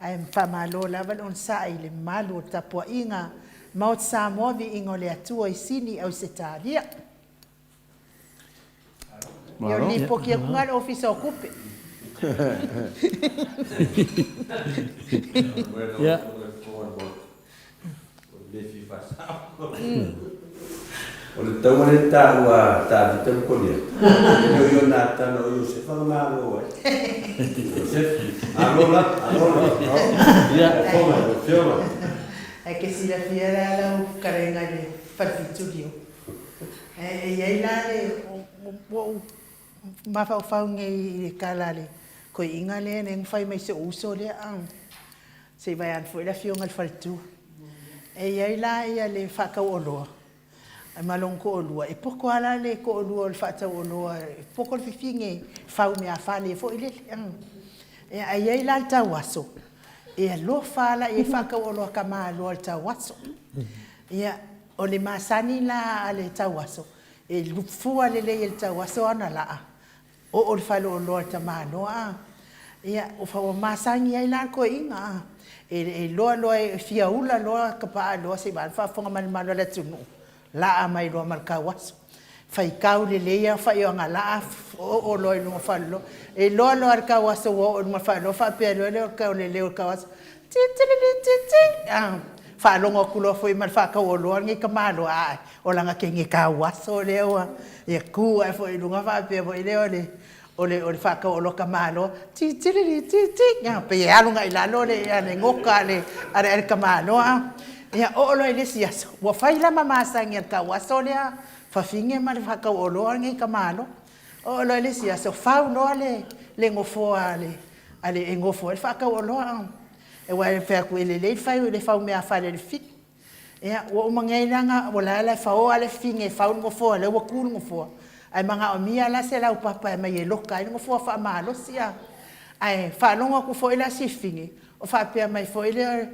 Ai famalo lavan on sai le malu tapua inga maut Samoa vi ingo le atua i sini au se talia. Yo ni poki a kunga ofisa o kupe. Ya. O le tau mane tāua tāti tau konia. Yo nata no yo se whamalo ai. Alola. Ya. Fiona. E ke sila fiera lau karenga le whawhiturio. E iei la le mawhau ngai le kala le. Ko inga le neng whai mai se uso le ang. Se vai an fo la fionga le whaltu. E iei la ia le whakau oloa. Ai malong ko olua. E poko ala le ko olua le whatau oloa. E poko le whiwhinge whau mea whale fo ile le ang. E ai iei la le tau aso. E lo fala e whakau oloa ka maa loa le tau aso. Ia o le masani la le tau aso. E lupfua le le tau aso ana laa. O le whalo oloa le tamaa noa. Ia o whaua masani ai la ko inga. E loa e fia ula loa ka paa loa se maan whafonga mani le tunu. Laa mai loa markau aso. Whai kau le leia whai o ngā laa o loa i lunga whalo. E loa loa ar kau aso o lunga whalo. Whapea loa leo kau le leo kau aso. Whalonga kulo fwoi mar whakau o loa ngi ka malo ai. O langa ke ngi kau aso leo. Ia kua e fwoi lunga whapea fwoi leo le. O le whakau o loa ka malo. Pe alunga i lalo le ngoka le are ka malo. Ia o loa i lesi aso. Wa whaila mamasangi ar kau aso lea. Whawhinge ma le whakau o loa ngai ka malo. O loa i lesi aso. Whau noa le ngofoa le. Ale e ngofoa le whakau o loa. E wai pea ku ele le whai le whau mea whale le whik. Ea, ua umangai langa, o la whao ale whinge, whau ngofoa, le ua kūru ngofoa. Ai manga o mia la se lau papa e mai e loka, e ngofoa wha mahalo sia. Ai, whanonga ku fo ila si whinge, o whapea mai fo ile,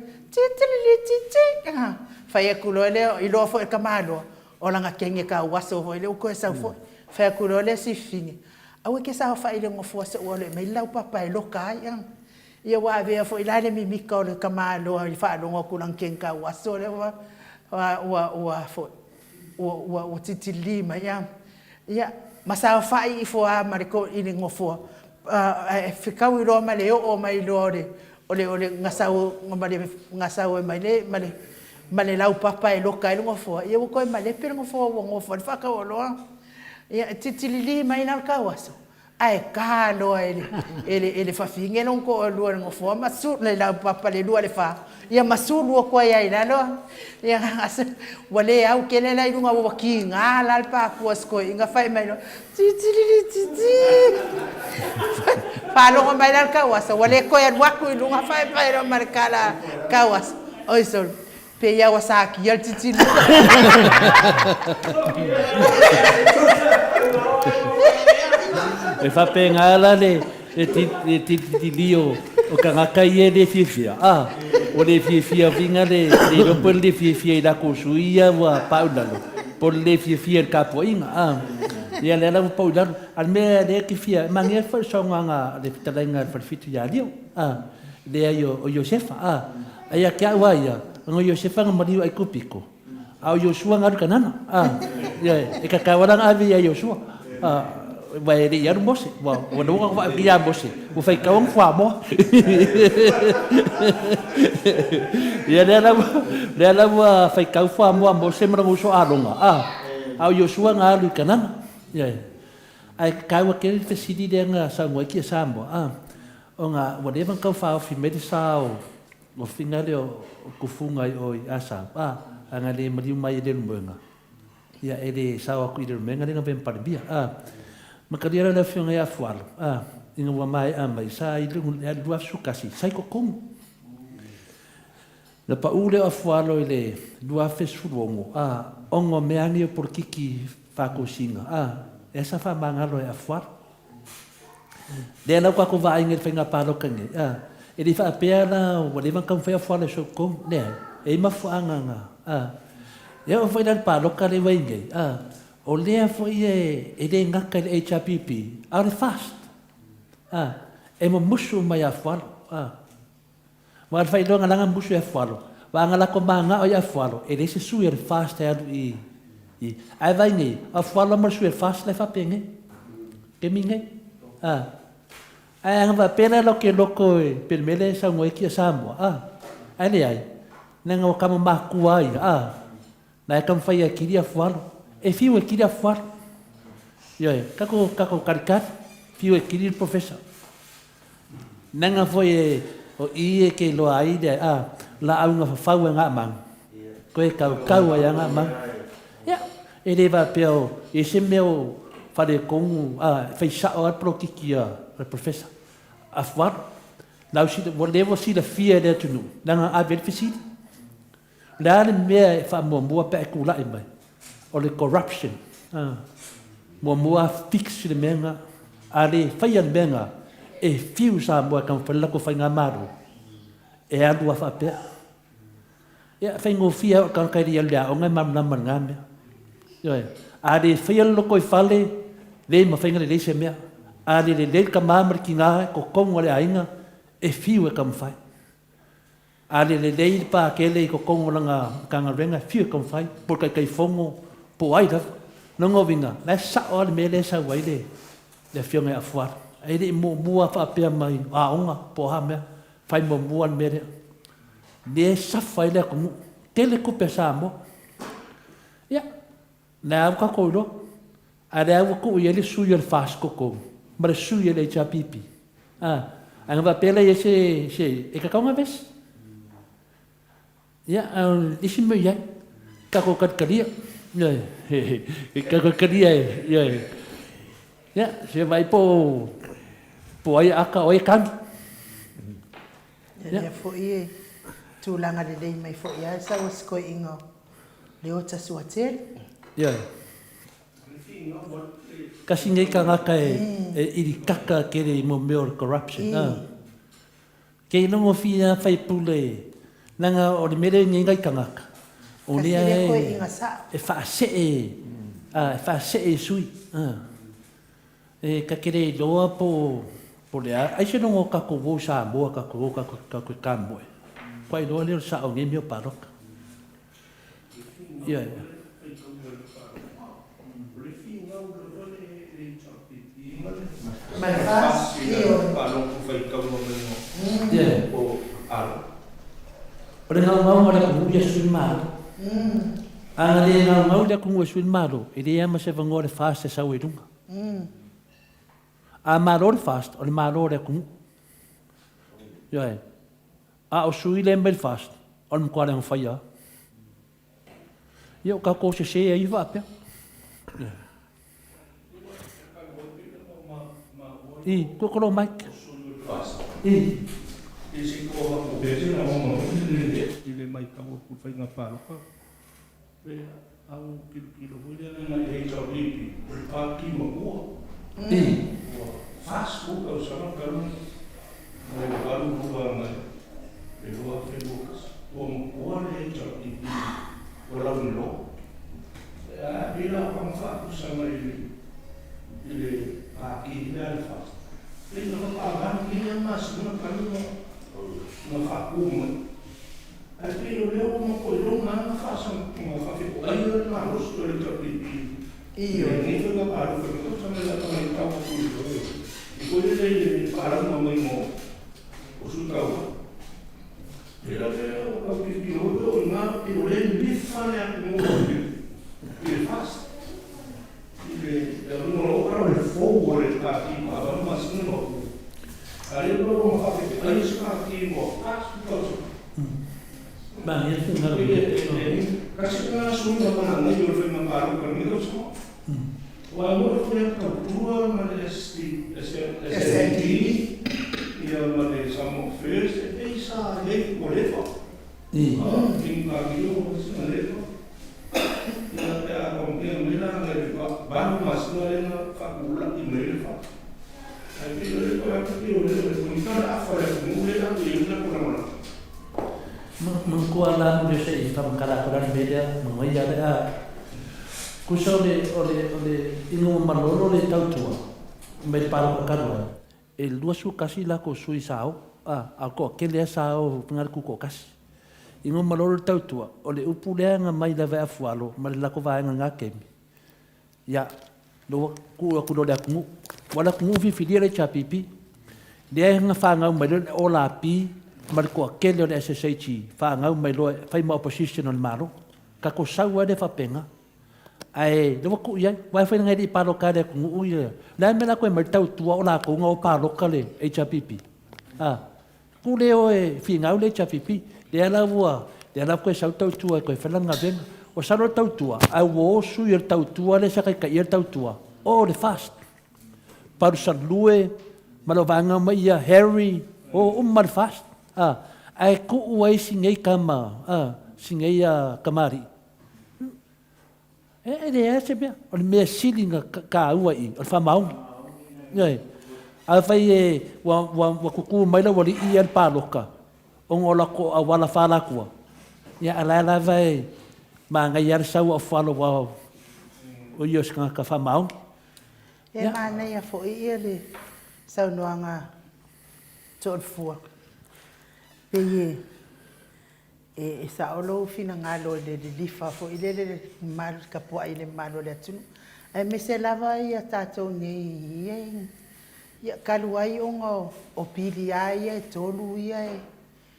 whai e kulo ele, i loa fo e ka mahalo, o langa kenge ka uaso fo ile, uko e sau fo. Whea kuro le si fini. Au ke sa wha ile ngofua se ua le mai lau papa e loka ai ang. Ia wa vea fo ilale mi mika o le kamaloa i wha longa kulang kenka ua so le ua fo. Ua titi lima ia. Ia masa wha i fua mariko ili ngofua. Whikau i roa ma le o mai loa ole ngasau e mai le ma le lau papa e loka i ngofua. Ia wako e ma le pere ngofua ua ngofua. Ni whakau o loa. Ia titilili mai na ka waso ai ka lo ele fafinge non ko lo ngo fo ma su le la papa le lo le fa ia masu lo ko ia ina lo ia wale au ke le la irunga wa ki nga la pa ko sko inga fai mai lo titilili pa lo mai na ka waso wale ko ia wa ko irunga fai pa ro markala ka was oi so pe ia wasaki ia titilili e fa pengala le lio o kangaka ie le fifia o le fifia vinga le lo por le fifia la kusuia wa paulalo por le fifia kapoinga ia le la paulalo al me le kifia mangia fa songa le talenga fa fitu ya lio le ayo o Josefa aya kia waia ngo Josefa ngomari ai kupiko au Joshua ngar kanana ia e kakawala avi ya Joshua vai ri yar mose wa no wa ya mose u fai ka on fa mo ya la wa fai ka fa mo mose mra mo so alonga au Joshua ngalu kanana ya ai ka wa ke fesidi de nga sa mo ki sa mo onga whatever ka fa fi medisao o finale o kufunga o asa anga le mari mai de mbenga ya ele sa wa ku de mbenga le ngam parbia Makariara na fianga ya fualo. Inga wa mai mai sa i lungu le alua sukasi. Sai ko kong. Na pa ule a fualo ile lua fesurongo. Ongo meani o por kiki fako singa. Esa fa mangalo e a fualo. Le na kwa ko va inga fenga palo kange. Ele fa pea na o le van kan fa fualo so kong. Ne. E ma fuanga nga. Ya o fa dan palo kale wa inga. O lea foi e le ngaka le HRPP, are fast. E mo musu mai a whalo. Wa fai longa langa musu e whalo. Wa ngala ko manga o ia whalo. E le se sui e fast e adu i. Ai vai ngi, a whalo mo sui e fast le whapenge. Ke minge. Ai anga va pena lo ke loko e permele sa ngoi ki Samoa. Ai le ai. Nanga o kama makua ai. Na e kam fai a kiri a whalo. E fiu e kiri a whar. Ioi, kako karikat, fiu e kiri professor. Nanga foi o i e ke loa ai de la aunga whawhau e ngā mang. Koe kau ai a ngā mang. Ia, e rewa peo, e se meo whare kongu, whai sao at pro kiki a professor. A whar, nau si, lewo si la fia rea tunu, nanga a verifisiri. Lea le mea e wha mua pe e kula e mai. O le corruption. Mua fix le menga. A le whaia le menga. E fiu sa mua kam whalako whai ngā maru. E alu a whapea. Ia whai ngō fia o kan kairi a lea o ngai mamnaman ngā mea. A le whaia loko i whale. Le ma whainga le leise mea. A le ka mamari ki ngā ko kongo le ainga. E fiu e kam whai. A le pa kele i ko kongo langa kanga renga. Fiu e kam whai. Por kai fongo. Po ai da no ngovinga na sa o me le sa wai le fionga a fuar ai de mo fa pe mai onga po ha me fai mo me le sa fai le ko tele ko pesa mo ya na ka ko do a le ko ele su yo fas ko ma su yo le cha pipi anga va pele se e ka nga ves ya isi me ya ka ko kat kalia Kako kadia ya se vai po ai aka oi kan ya foi tu langa de dei mai foi ya sa was ko ingo le ota suatel ya kasi ngai ka ngaka e kaka kere mo meor corruption ke no fia fai pule nanga o le mere ngai ka ngaka o lea e whaase Fa se e sui. Ka kere loa po lea. Ai se nongo ka kovo sa moa ka kovo ka kamboe. Pai loa leo sa o ngemio paroka. Ia. Mai fas, o le ngau le kungu ia sui malo. Anga le ngau le kungu ia sui malo. E le ama se vango le fast e sau e runga. A malo le fast, o le malo le kungu. Ia e. A o sui le mbel fast, o le mkwa le ngwhaia. Ia o ka kose se e iwa apea. I, kukoro Mike. I. Isi ko ko besi na mo ile mai ka mo ku fai nga palo ka pe au kilo hulia na e cho lipi pa ki mo ko fast food o sama ka no mo alu ku ba na e lo a fe o mo ko le cho lipi o la no a bila pa fa ku sama ile pa ki ile fast le no pa ga ki mas no ka no ma fakuma ai lo leo mo ko lo na fa so mo fa fi ai lo na lo sto le topi io ni to ga paro ko so me la to mai ka ko i ko le para mo mai mo o su ka o era le o ki lo na i lo le mi fa le mo il fast il no lo para il fuoco le ta ki ma ma no Aí eu vou fazer aí isso aqui, ó, Bang, ya tu ngaruh. Kasih na sunda mana yo fe na paru kan itu so. Wa mo fe ka tua ma SNT ia ma de samo first e sa le colefa. King ka yo sa le. Ia ta con que me la de ba mas no le na fakula i me fa. Ai que le ko ka yo le ko ka afara mo le na yo na ko na. Mengkuala dia saya hitam kara-kara beda mengoyak ada. Kusau le inu malolo le tau tua. Mbei paro karua. El dua su kasi la ko sui sao. Ako kele sao pengar ku ko kasi. Inu malolo tau tua. Ole upule nga mai la va fualo, mal la ko va nga kemi. Ya, do ku lo da ku. Wala ku vi filia cha pipi. Dia nga fa nga mai o la pi. Marco aquele o SSH fa ngau mai lo fai ma opposition on maro ka ko saua de fa penga ai do ku ia vai fa ngai di palo ka de ku uia la me la ko mai tau tu ola ko ngau palo ka le HPP ku le o fi ngau le HPP de la voa de la ko sa tau tu ko fa langa ben o sa ro tau tu ai wo su ir tau tu le sa ka ir tau tu o le fast par sa lue malo vanga mai Harry o mal fast ai ku uai singei kama singei kamari ele se bia o me silinga ka uai o fa mau ai a fai wa ku mai la wali i al paloka o ngola ko wala fala ku ya ala vai ma nga yar sa wa falo wa o yos ka fa mau e mana ya fo ele sa noanga tot fu Peye e sa olo fina ngalo de lifa fo ile mal kapua ile malo le tunu ai me se lava ia tato nei ia kaluai ongo o pili ai tolu ia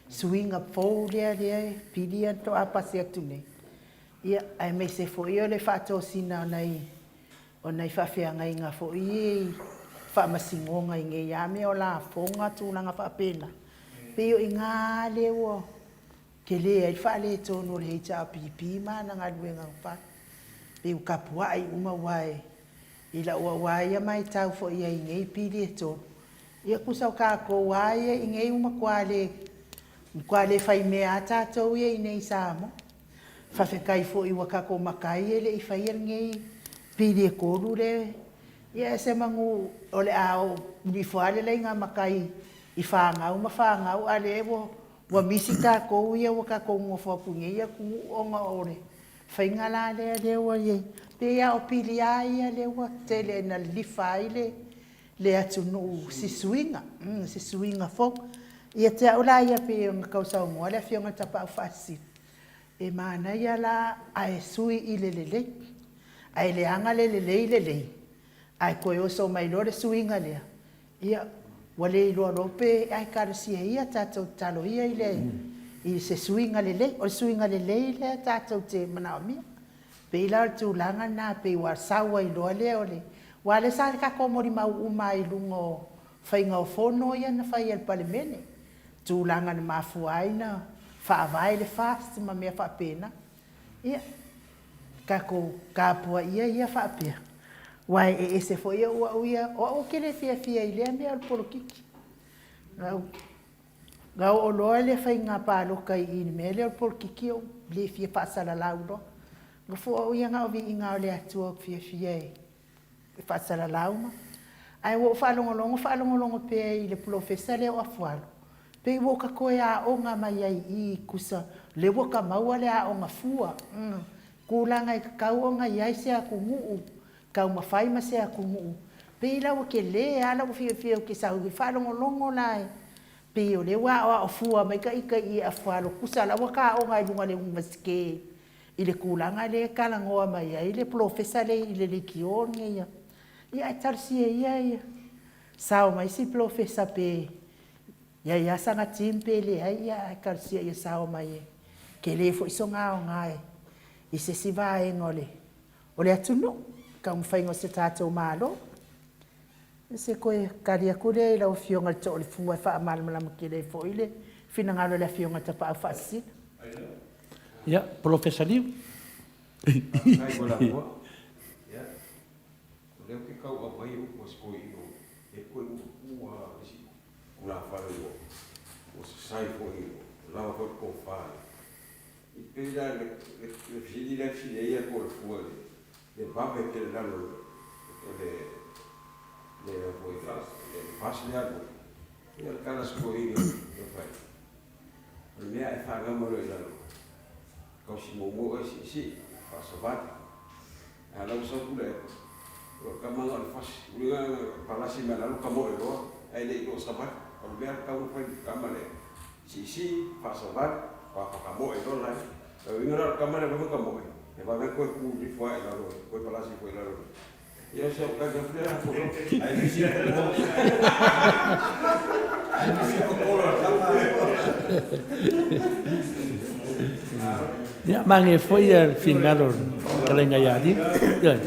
swing up fo le pili to apa se tune ia ai me se fo ia le fato sina nai o nai fa fia ngai nga fo i fa masingonga nge ya me ola fonga tuna nga fa pena Peo inga lewo kele ai fa le tono le cha pipi mana nga luenga pa peo kapua ai uma wai ila wa wai mai tau fo ia ngai pili to ia kusa ka ko wai ngai uma kwale fai me ata to ia nei samo fa fe kai fo i waka ko makai ele i fai ngai pili ko lure ia se mangu ole ao ni fo ale nga makai I whāngau ma whāngau ale wa misika ko ia wa ka ko ngofo punge ia ku onga ore whainga la le ua ye. Pe ia o pili ia le ua te le na lifa ai le atu nuu sisuinga. Sisuinga fok. Ia te aula ia pe o ngakau ngoa le fionga tapa au whaasi. E maana ia la ai sui i le lele. Ai le anga le lele. Ai koe o so mai lore suinga lea. Ia wale i loa lope ai karasia ia tātou talo ia i le. I se suinga lele. O suinga lele i le tātou te manao mia. Pe ila tu langa na pe wa sawa i loa lea o le. Wa le sa ka komori mau uma i lungo whainga o fono ia na whai al palemene. Tu langa na mafuai na whaavai le fast ma mea whaapena. Ia. Kako kapua ia whaapea. Wai e se foi ia ua uia o ke le fia i lea mea al polokiki. Gau o loa le whainga pāloka i ni mea le al polokiki o le fia whaasala launo. Nga fua uia ngā o vi inga o le atua fia e whaasala lauma. Ai wo whaalongolongo pe i le profesa le o afualo. Pe i woka koe a o ngā mai ai i kusa le woka maua le a o ngā fua. Kūlanga i kakau o ngā iai se a kunguu. Kau mawhai ma se a kunguu. Pe i lau ke le ala o fia o ke sau i whaalongolongo lai. Pe o le wa o fua mai ka ika i a fualo kusa la waka o ngai lunga le umasike. I le kūlanga le kalangoa mai ai le profesa le i le kione ia. Ia e tarsia ia. Sao mai si profesa pe. Ia sanga timpe le ia e tarsia ia sao mai e. Ke le fo iso ngā o ngai. I se si vai ngole. O le atunu. Ka mwhaingo se tātou mālo. Se koe karia kure i lau fionga le tō le fua e wha amalama ke le fo ile. Whina ngalo le fionga ta pa au whaasina. Ia, Professor Liu. Ai wala mua. Ia. Leo ke kau a mai o ko skoi o. E koe ua isi. Ula whare o. O se sai ko i o. Lawa koe ko whare. I pēra le whiri le whiri ia ko le fua le. Le vape ke le lalo le foi fácil algo. E el cara skoi o fai. Le mea e whagamo le lalo. Kau si momo e si pasabat. Alau sa kule. O kamanga le fas. Ulinga palasi me lalu kamo e loa. Ai le ilo sabat. O mea kau fai kamale. Si pasabat. Pa kamo e loa. O inga kamale mo kamo e. E va ver koe ku li foi la ro, koe palasi foi la ro. Ia se o ka ga flera ko. Ai ni si ko. Ai ni si ko la. Ia mange foi al final kalenga ya di. Ia.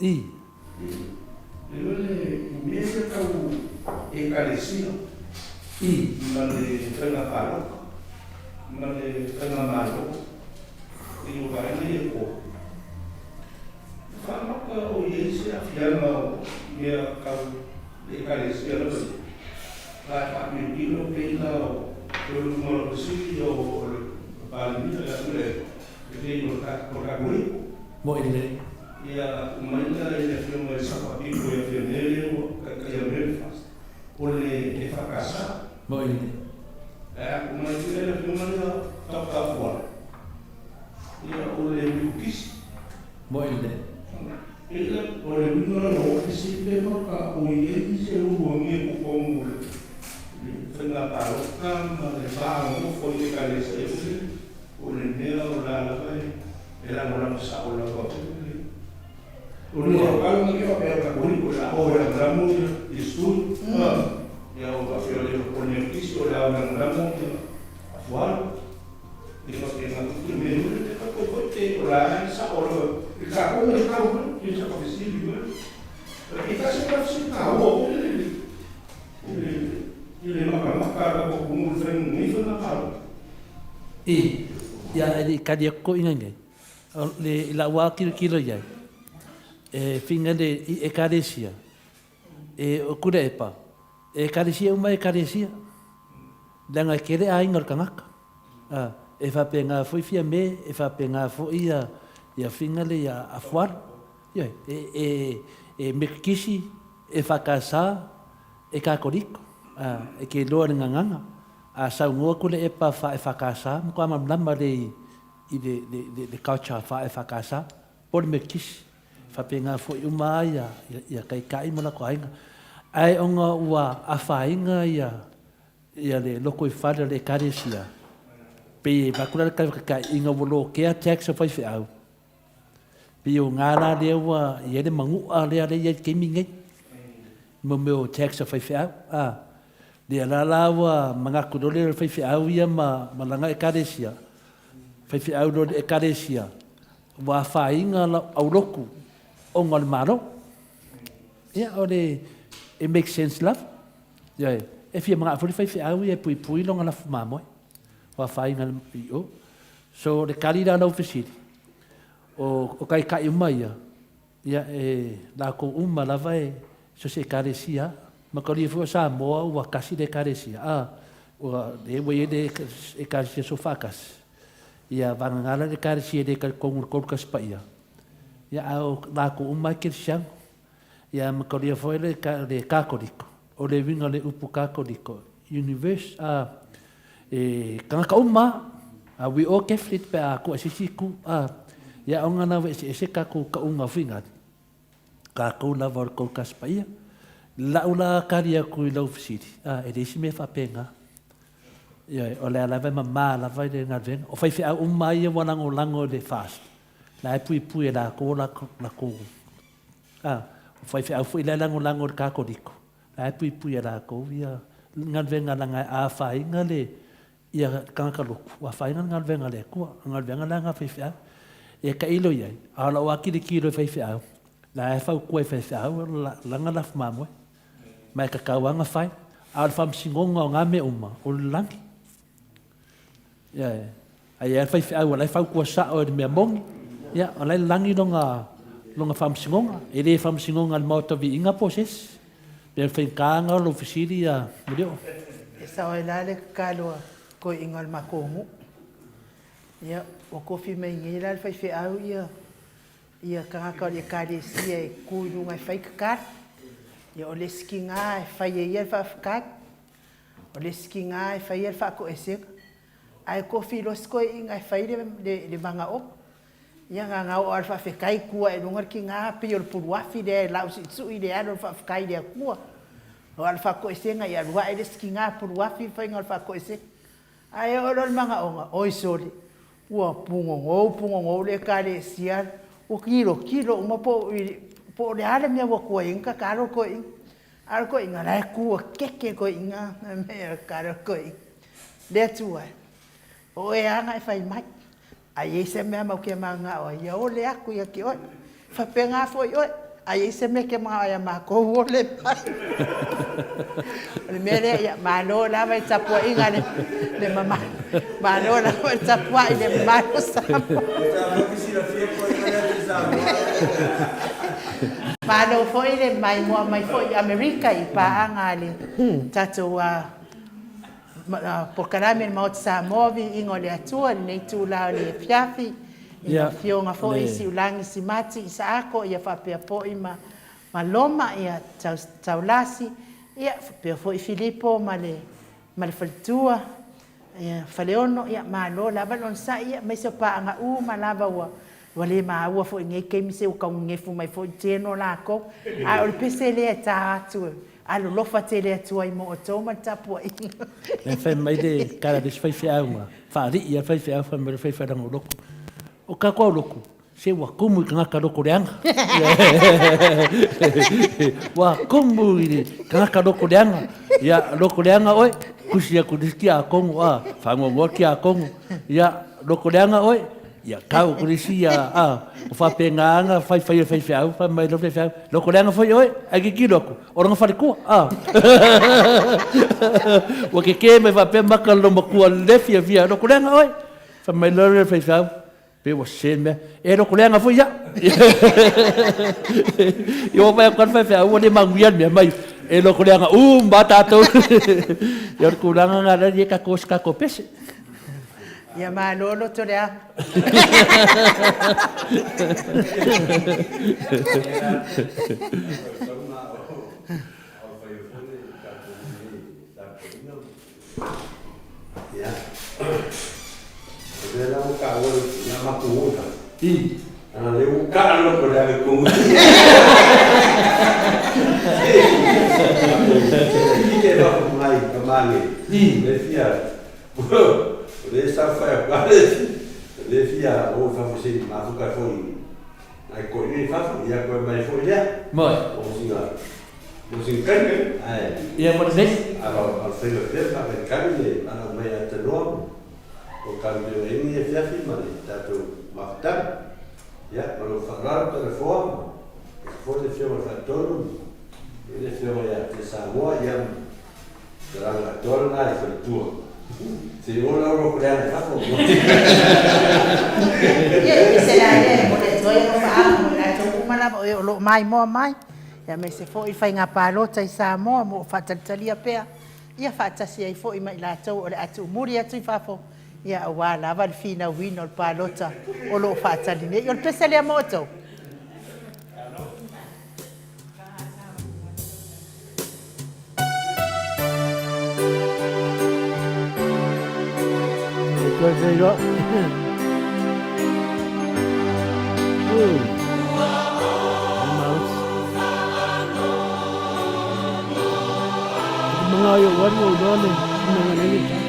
I. Mesa kau e karesino i mane tanga palo mane tanga malo i o vai ni ko fama ka o yesi a fiama mea kau e karesino vai pa mi dilo pela o mo si o pa mi la sule e no ka ko ka mo ile ia umaina ele filme de sapatinho e pioneiro que é bem fácil ole e fracassa muito umaina ele filme de tocar fora ia ole o quis muito ele ole não se leva para o ele se o bonito como foi na paróquia mas não foi de cabeça ole neo lá vai ela mora sa ola ko Uno kalau nanti apa yang kau beri orang ramu isu, ya orang orang punya isu orang ramu awal, itu yang aku menu itu aku kote orang seorang, kalau mereka tahu, dia cakap di sini juga, kita sih tahu, ini makan aku mungkin ni pun tahu. Ya ini kadiak ko ingat le lawa kilo ya. Finga de ekaresia o kura epa ekaresia uma ekaresia danga kere a ingar kangaka e fa penga foi fia me e fa penga foi ia finga le ia afuar ia e me kisi e fa casa e ka koriko e ke loa nganga a sa ngoa kule e pa fa e fakasa mo kwa mamlama le i de culture fa e fakasa por me kis fa penga fo uma ia kai mo la koinga ai onga ua a fainga ia le loko i fale le karesia pe bakula ka inga volo ke a tax fa fi au pe o ngala le ua ia le mangu a le ia ke minge mo meu tax fa fi au le la wa manga kudole fa fi au ia ma langa e karesia fa fi au le karesia wa fainga la au loku o ngal maro ia ole it makes sense love yeah if you mga fuli fa au ia pui longa la mamo wa fainga o so le kalida no fisiti o kai mai ia la ko uma la vai so se karesia ma ko li fo sa mo wa kasi de karesia o de we de e karesia so fakas ia vangala de karesia de ko kas pa ia o la ko uma ke siang ia ma ko li fo le kakoriko o le vinga le upu kakoriko universe kanga uma we all keflit pe ko sisiku ia onga na we se ka unga finga ka ko la vor ko kas pa ia la ula karia ku lo fisiti e de si me fa penga ia o le la ma la vai de na ven o fai fa uma ia wana ngo lango de fast la pui la ko la ko o fai fa fu la lango ka ko diko la pui la ko ia ngal ven la nga a fai ngale ia ka lo wa fai ngal ven le ko ngal ven la nga fai fa e ka ilo ia ala wa kilo fai fa la fa ko fai fa la nga la fmamo mai ka kawanga fai al fam singonga nga me uma o langi ya ai fai fa wala fa ko sa o me mong ya ala langi longa fam singonga e le fam singonga al moto vi inga poses per fin kanga lo fisiri ya mudio sa wala le kalo ko ingal makomu ya o ko fi me ngira fai fa au ia ka ka le kale si e ku nunga fai ka ia o le skinga e fai ia fa fkat o le skinga e fai ia fa ko esek ai ko fi los ko inga fai de manga o ia nga o alfa fe kai ku e nunga kinga pe o purwa fi de la su ide ado fa kai de ku o alfa ko esenga ia wa e skinga purwa fi fa inga alfa ko esek ai o lo manga o oi sori ua pungo le kare sia o kilo uma po le ale me wa ko inga karo ko inga la ku ke ko inga me karo ko that's why o e anga fai mai ai se me ma ke manga o ia o le aku ia ki o fa penga fo o ai se me ke ma ia ma ko o le pai le mere ia ma no la vai tapo inga le mama ma no la vai tapo ile ma no sa ma no fo ile mai fo America i pa anga le tato por karame mo sa movi ingo le atua nei tu la le fiafi ia fionga fo isi ulangi simati isa ako ia fa pe po ima maloma ia taulasi ia pe fo Filippo male faltua ia faleono ia malo lava non sa ia me so pa nga malava wa wale ma wa fo nge ke mi se o ka nge fu mai fo teno la ko a o pese le ta tu alo lo fa tele tu ai mo to ma tapo e fa mai de cara de fai fa uma fa ri ia fai fa me fai fa dango loko o ka ko loko se wa kumu ka ka loko reanga wa kumu ni ka ka loko reanga ya loko reanga oi kusia kudiskia kongo fa ngo kia kongo ya loko reanga oi ya kau kurisia o fa penganga fai au fa mai lo fai lo kolenga foi oi agi kiloko orang fa ku o que me va pe makal lo makua le via lo kolenga oi fa mai lo fai au pe o seme e lo kolenga foi ya yo vai kon fai au o de manguian me mai e lo kolenga batato yo kolenga ngala ye ka koska ko pese ia malolo to lea le la ka o na ma ku ta ana le u ka lo ko da ku ke ba ku mai ka mani le fia le sa fa pa le fia o fa fo si ma fu ka fo ai ko ni fa fu ya ko mai fo ya moi o singa o singa ai ia mo ne al fai le fa per camine ana mai a te no o cambio e mi fia fi ma tato mafta ya ma lo farà telefon forse fiore fa torno e le fiore ya te sa mo ya la torna e il tuo se uno lo prende fa poco se la le mo le toi no fa mo la to mana lo mai mo mai ya me se fo I fai nga palota I sa mo fa tatalia pe ia fa tasi ai fo I mai la to o le atu muri atu fa fo ia wala va fina wino il palota o lo fa tali ne io il pesa le moto Cosa io? Mga yung wari o doon eh. Mga nangit.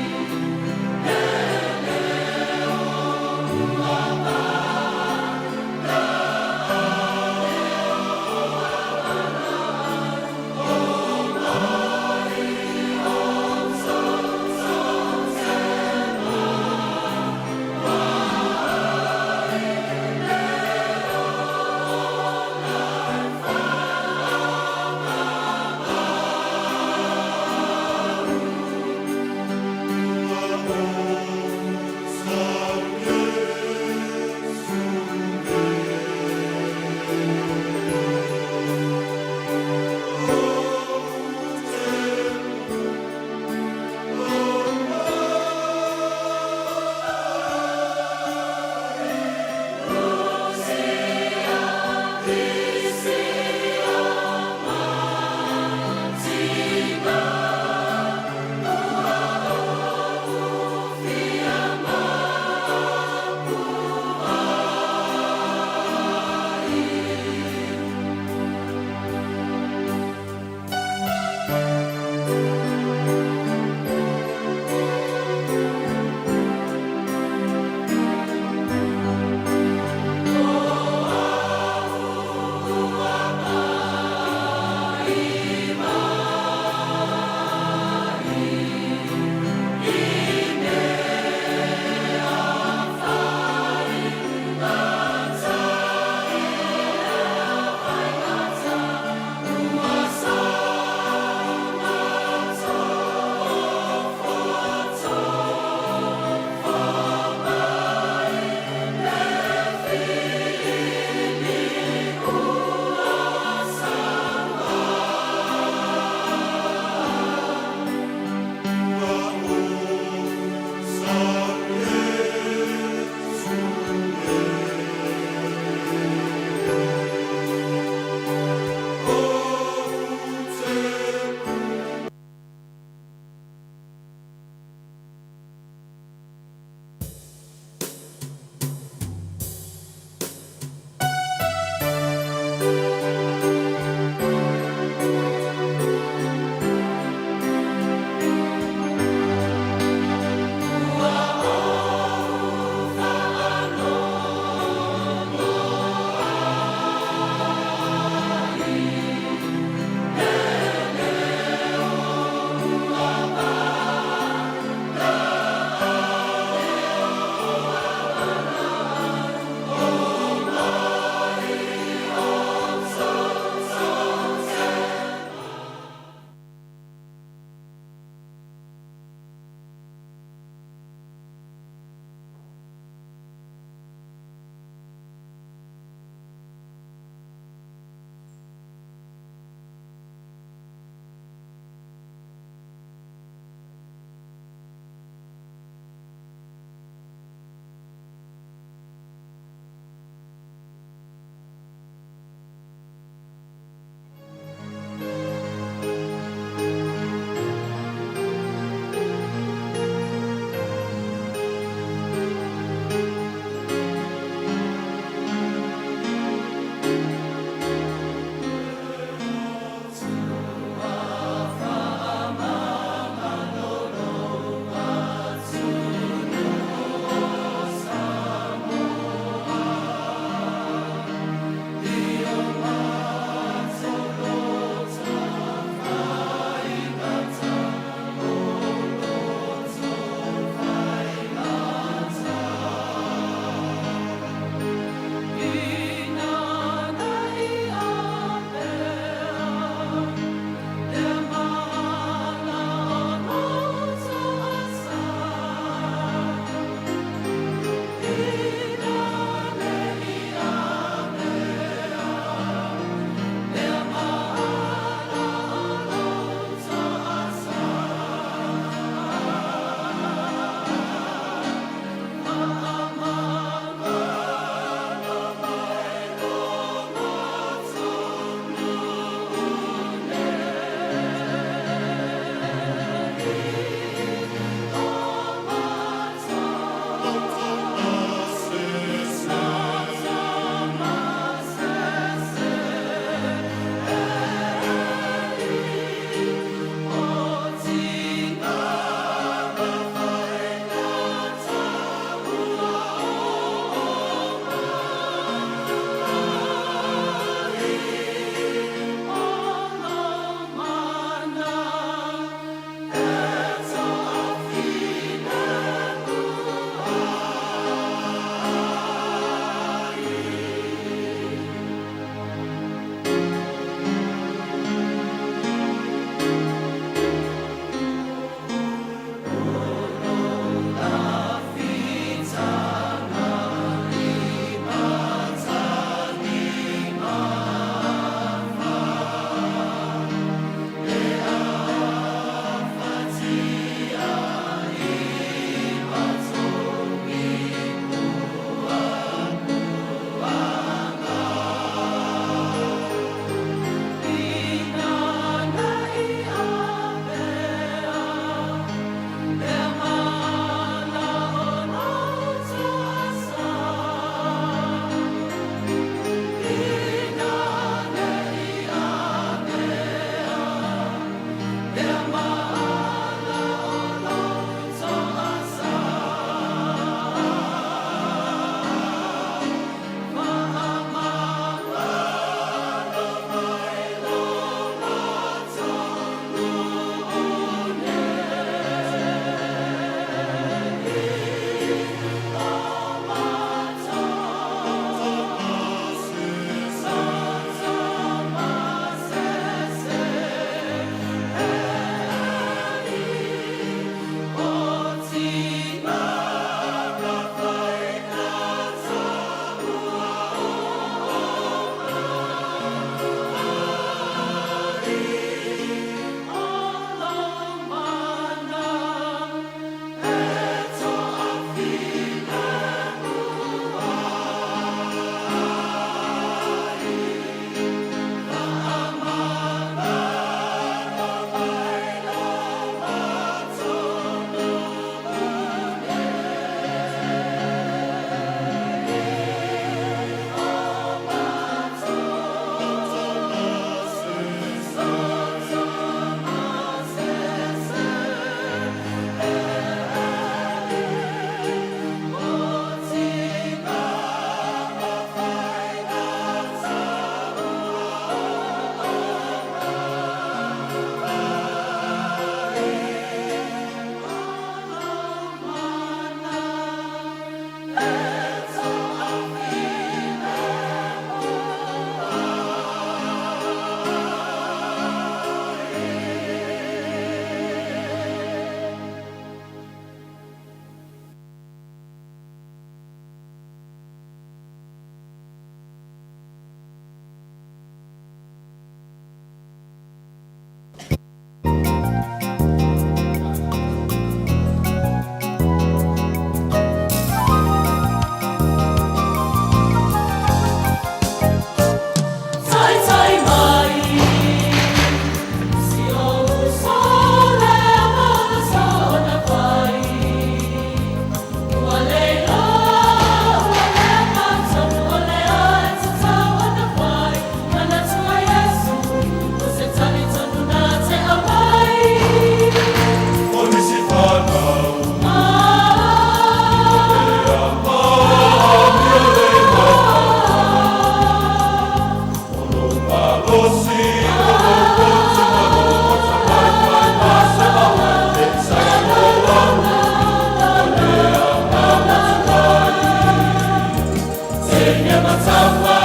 Tua,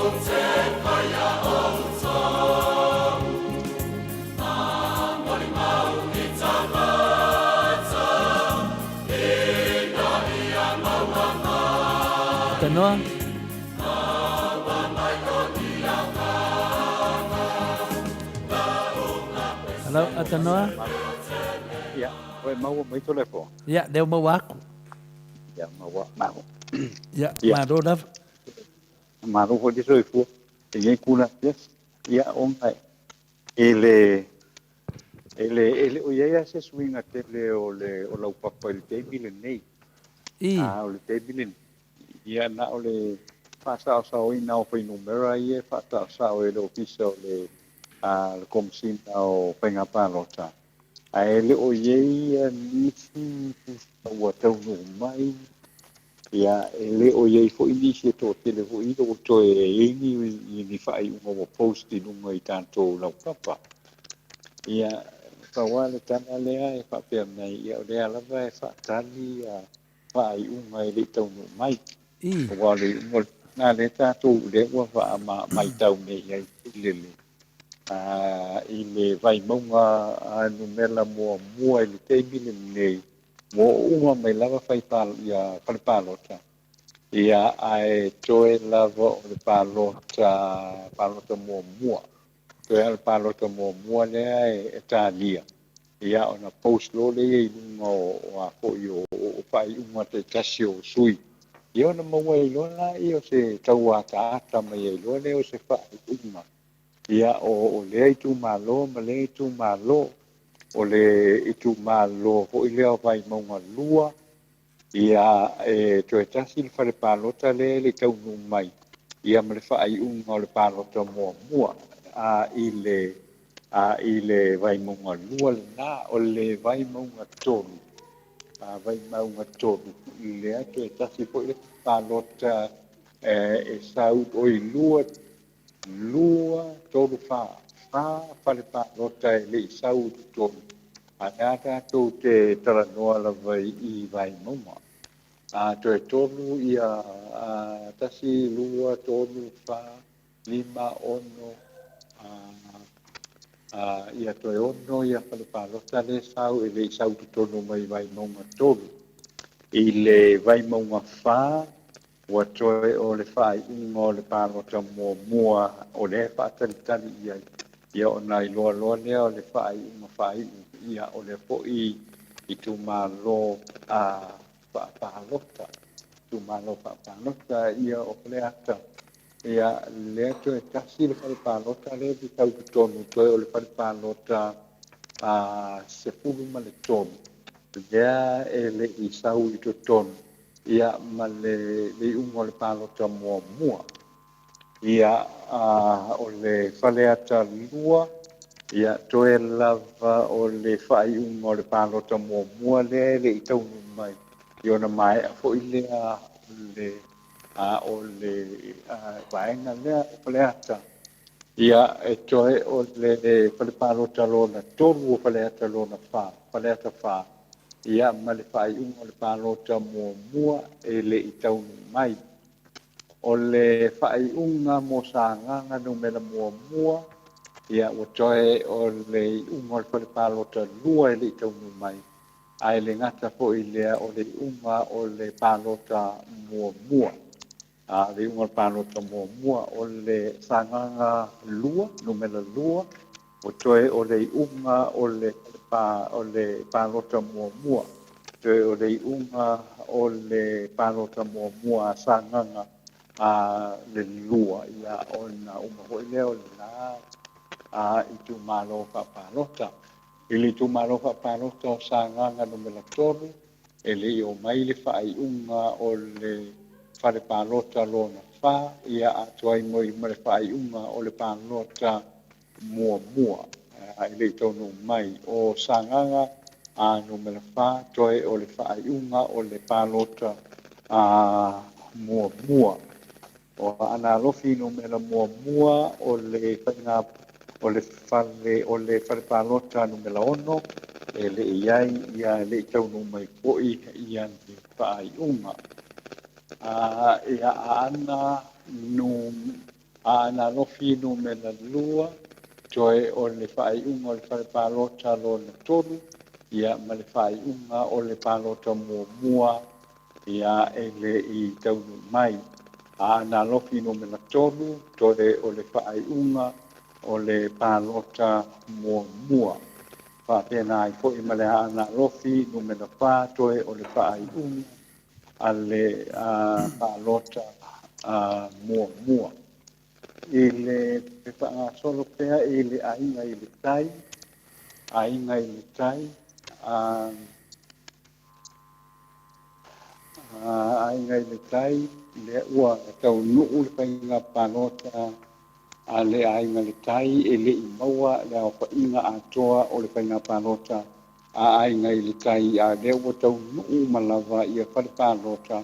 Tanoa. Hello, Atanoa. Ya, koe mau mai tole po. Ya, deu mau aku. Ya, mau. Ya, maro lava. Maro ho diso fu. Tinge kuna, yes. Ya, ongai. Ele o ia se swinga tele o lau papa le tebile nei. O le tebile. Ia na o le pasa o ina o pe numera ia pasa o le ofisa o le komsina o penga palota. Ele o ia nisi o tau no mai. Ia ele o ia fo inisi to tele fo ito o to ini ni fai un post in un i tanto lau papa. Ia kawale tana lea e whapea nei ia o lea lava e whaatali whai unga e le tau no mai. Kawale unga nā le tātou le ua wha mai tau nei ai lele. I le vai maunga numela mua i le teimile nei. Mo unga mai lava whai palota. Ia ai toe lava o le palota mua. Toe al palota mua lea e tālia. Ia ona post lo le i lunga o a koi o whai unga te tasi o sui. Ia ona maua i lona i o se tau a taata mai i lona o se whai unga. Ia o lea i tu malo, ma lea i tu malo. O le i tu malo o i lea vai maunga lua. Ia toe tasi le whare palota le le tau nu mai. Ia ma le whai unga o le palota mua. I le vai maunga lua le nā o le vai maunga tonu. Vai maunga tonu. I le atu e tasi po i le palota e saut o i lua tonu whare palota e le i saut tonu. A nāta tō te taranoa la vai i vai maunga. Toe tonu i tasi lua tonu lima ono ia toe ono ia palopalota le sau e le sau tonu mai vai maunga tonu. I le vai maunga whā, ua toe o le whai unga o le palota mua o le whaatalitali ia. Ia o nai loa lea o le whai unga ia o le po'i i tu malo whaapalota. Tu malo whaapalota ia o le ata. Ia le ato e kasi le whalipalota le di tau tonu toe o le whalipalota se fulu ma le tonu. Lea e le i sau i to tonu. Ia ma le ungo le palota mua. Ia o le whaleata lua. Ia toe lava o le whai ungo le palota mua le i tau mai. Iona mai a fo i lea o le vaenga lea o le ata. Ia e toe o le palipalota lona tolu o paleata lona paleata whā. Ia ma le whai unga le palota mua e le i tau mai. O le whai unga mo sa nganga no mela mua. Ia o toe o le unga le palipalota lua e le i tau mai. Ai le ngata po i lea o le unga o le palota mua. Le unga palota mua o le sanganga lua, numela lua, o toe o le unga o le palota mua. Toe o le unga o le palota mua sanganga le lua. Ia o na unga hoi leo le na i tu malo palota. Ili tu malo palota o sanganga numela toru, ele o mai le whai unga o le whare palota lona whā, ia atuai moi ma le whai unga o le palota mua. Ele tonu mai o sanganga numela whā, toi o le whai unga o le palota mua. O ana lofi numela mua o le whainga o le whare palota numela ono, ele iai ia le tonu mai poi ia ni whai unga. Ia ana a na lofi no me la lua toe o le whaaiunga o le whalepālota lo na tolu, ia ma le whaaiunga o le pālota mua ia e le i taunu mai. A na lofi no me la tolu, toe o le whaaiunga o le pālota mua. Whapena ai fo i ma le ana lofi no me la wha, toe o le whaaiunga a le pālota mua. I le pepa solo pea i le ainga i le tai, ainga i le tai, ainga i le tai, le ua tau nuu le painga panota a le ainga le tai, e le i maua le au painga atoa o le painga panota a ainga i le tai, a le ua tau nuu malava i a pale panota,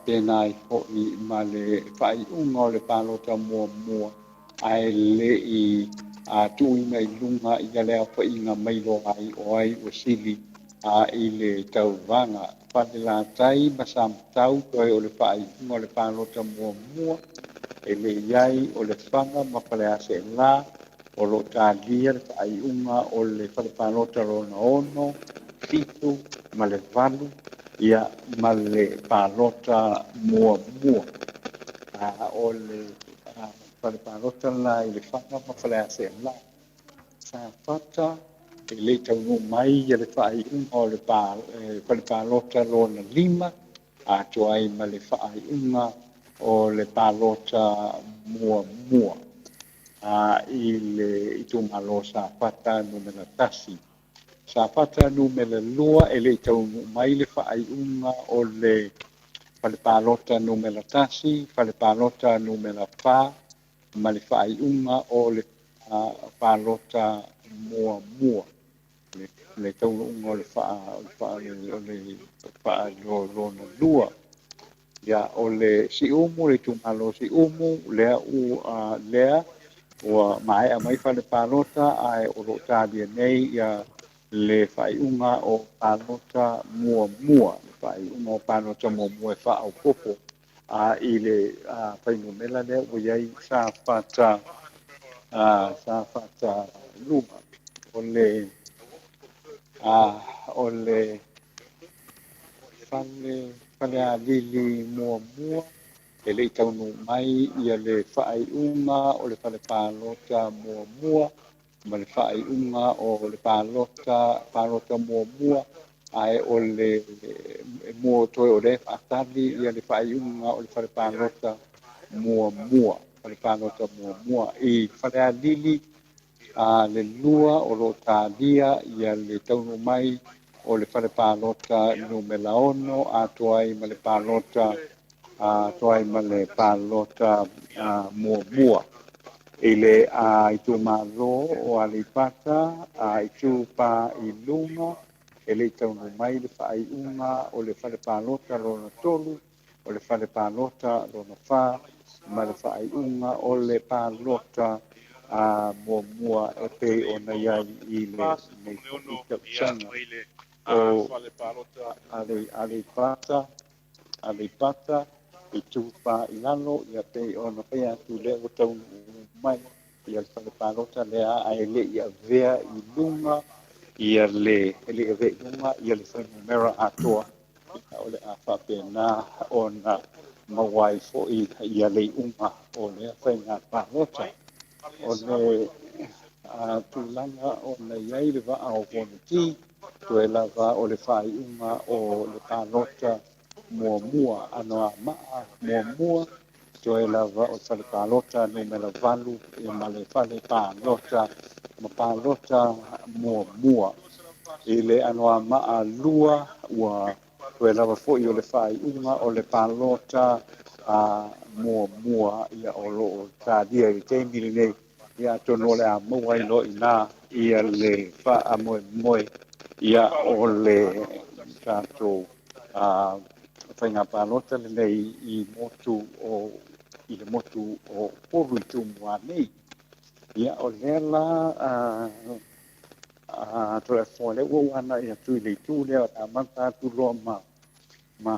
pena i ho'i ma le whaiunga o le pālota mua ai le i tuina i lunga i a lea whainga mailo ai o ai o sili i le tauvanga. Whale la tai masam tau toi o le whaiunga o le pālota mua e le iai o le whanga ma whale ase la o lo tālia le whaiunga o le whale pālota rona ono, fitu, ma le valu, ia ma le pālota mua. O le pālota la i le whanga ma whale ase la. Sa whata e le taunu mai ia le whaiunga o le pālota lona lima, a tuai ma le whaiunga o le pālota mua. I le itu malo sa whata numera tasi. Sa whata numera lua e le taunu mai le whaiunga o le whalepālota numera tasi, whalepālota numera wha, ma le whaiunga o le pālota mua. Le taununga o le whaalona lua. Ia o le si umu, le tumalo si umu, lea lea, ua mai a mai whalepālota ai o lo tādia nei ia le whaiunga o pālota mua. Le whaiunga o pālota mua e whaau popo. I le whainumela lea o iai sa whata luma. O le whale a lili mua. E le taunu mai ia le whaiunga o le whalepālota mua. Ma le whaiunga o le pālota mua, ai o le mua toi o le whaatali ia le whaiunga o le whalepālota mua. Whalepālota mua. I whalea lili le lua o lo tālia ia le taunu mai o le whalepālota numela ono, a tuai ma le pālota mua. I le i tu malo o alipata i tu pa i lunga e le taunu mai le whaiunga o le whalepālota rona tolu o le whalepālota rona wha ma le whaiunga o le pālota mua e pe o na iai i le nei tausanga o alipata i tupa i lalo ia pe ona pea tu le o taunu mai ia le whalepālota lea ai le ia vea i lunga ia le vea i lunga ia le whainumera atoa o le a whapena ona mawai fo ia le unga o le whainga pālota o le tūlanga o na iai le waa o vonati tue lava o le whaiunga o le pālota mua anoa maa mua tue lava o le pālota numera valu e ma le pālota ma pālota mua i le anoa maa lua ua tue lava fo i o le whaiunga o le pālota mua ia o lo tādia i te mili nei ia tono le a mua i lo ina ia le wha moe ia o le tātou whainga pālota le nei i le motu o poru i tu mua nei ia o le la toa fo le ua wana ia tui le tu lea a manta tu loa ma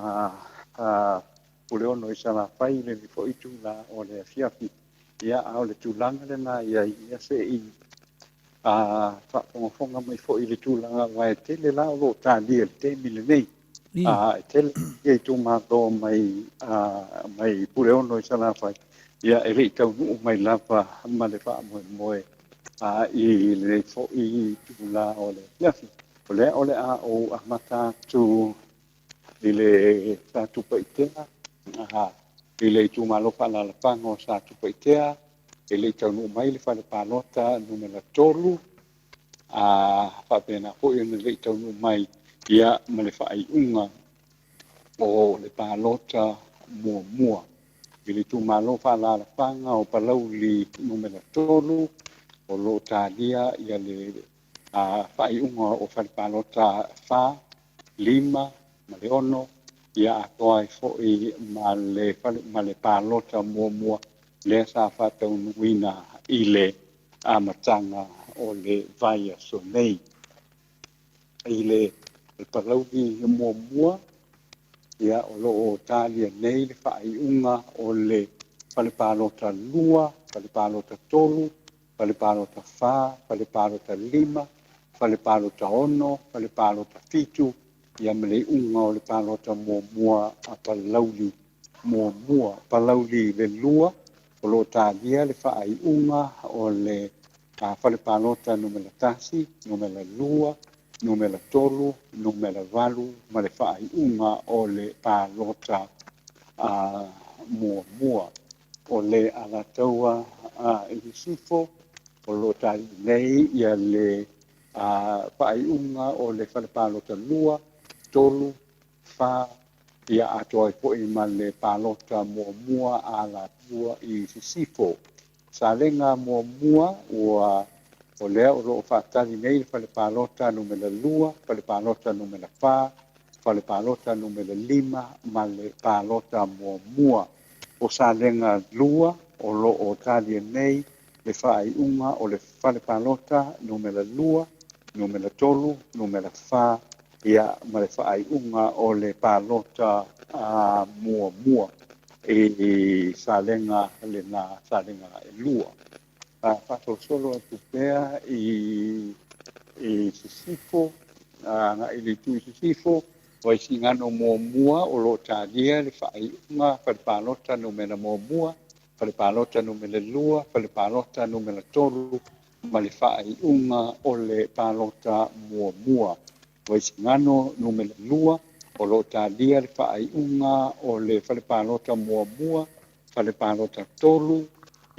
uleo no isa la whai le ni fo i tu la o le fiafi ia au le tūlanga le nā ia se i whaafonga mai fo i le tūlanga wai tele la o lo tālia le te mile nei. Tele ia i tū mātō mai pure ono i sana whai. Ia e rei tau nuu mai lava ma le wha moe moe i le fo i tūla o le iafi. O le a o a mata tu i le tātu paitea. I le tū malo whala la pango sa tu paitea. I le tau nuu mai le whale pālota numela tolu. Whapena hoi ana le tau nuu mai ia ma le whaai unga o le pālota mua mua. I le tū malo whala la panga o palau li numela tolu. O lo tālia ia le whaai unga o whale pālota 5 ma le ono. Ia atoa i fo'i ma le pālota mua mua le sa whatau nuina i le amatanga o le vaia so nei. I le palau i mua mua ia o lo o tālia nei le whaai unga o le whale pālota 2, whale pālota 3, whale pālota 4, whale pālota 5, whale pālota 1, whale pālota 7, ia mele unga o le pālota mua mua a palauli mua mua. Palauli le lua o lo tālia le whaai unga o le whale pālota numela tasi, numela lua, numela tolu, numela valu, ma le whaai unga o le pālota mua mua. O le alataua i sifo o lo tālia nei ia le whaai unga o le whale pālota lua, tolu, wha, ia atoa i po'i ma le pālota mua mua a la tua i sifo. Sa lenga mua mua o lea o loo whaatari nei le whale pālota numela lua, whale pālota numela wha, whale pālota numela 5, ma le pālota mua mua. O sa lenga lua o loo talia nei le whaai unga o le whale pālota numela lua, numela tolu, numela wha, ia ma le whaai unga o le pālota mua mua e salenga le na salenga e lua. Whato solo atu pēr i sisifo, nga i le tui sisifo, o i singano mua mua o lo tālia le whaai unga whale pālota numela mua mua, whale pālota numela lua, whale pālota numela tolu, ma le whaai unga o le pālota mua mua. O i singano numela lua, o lo tālia le whaai unga o le whale pālota mua mua, whale pālota tolu,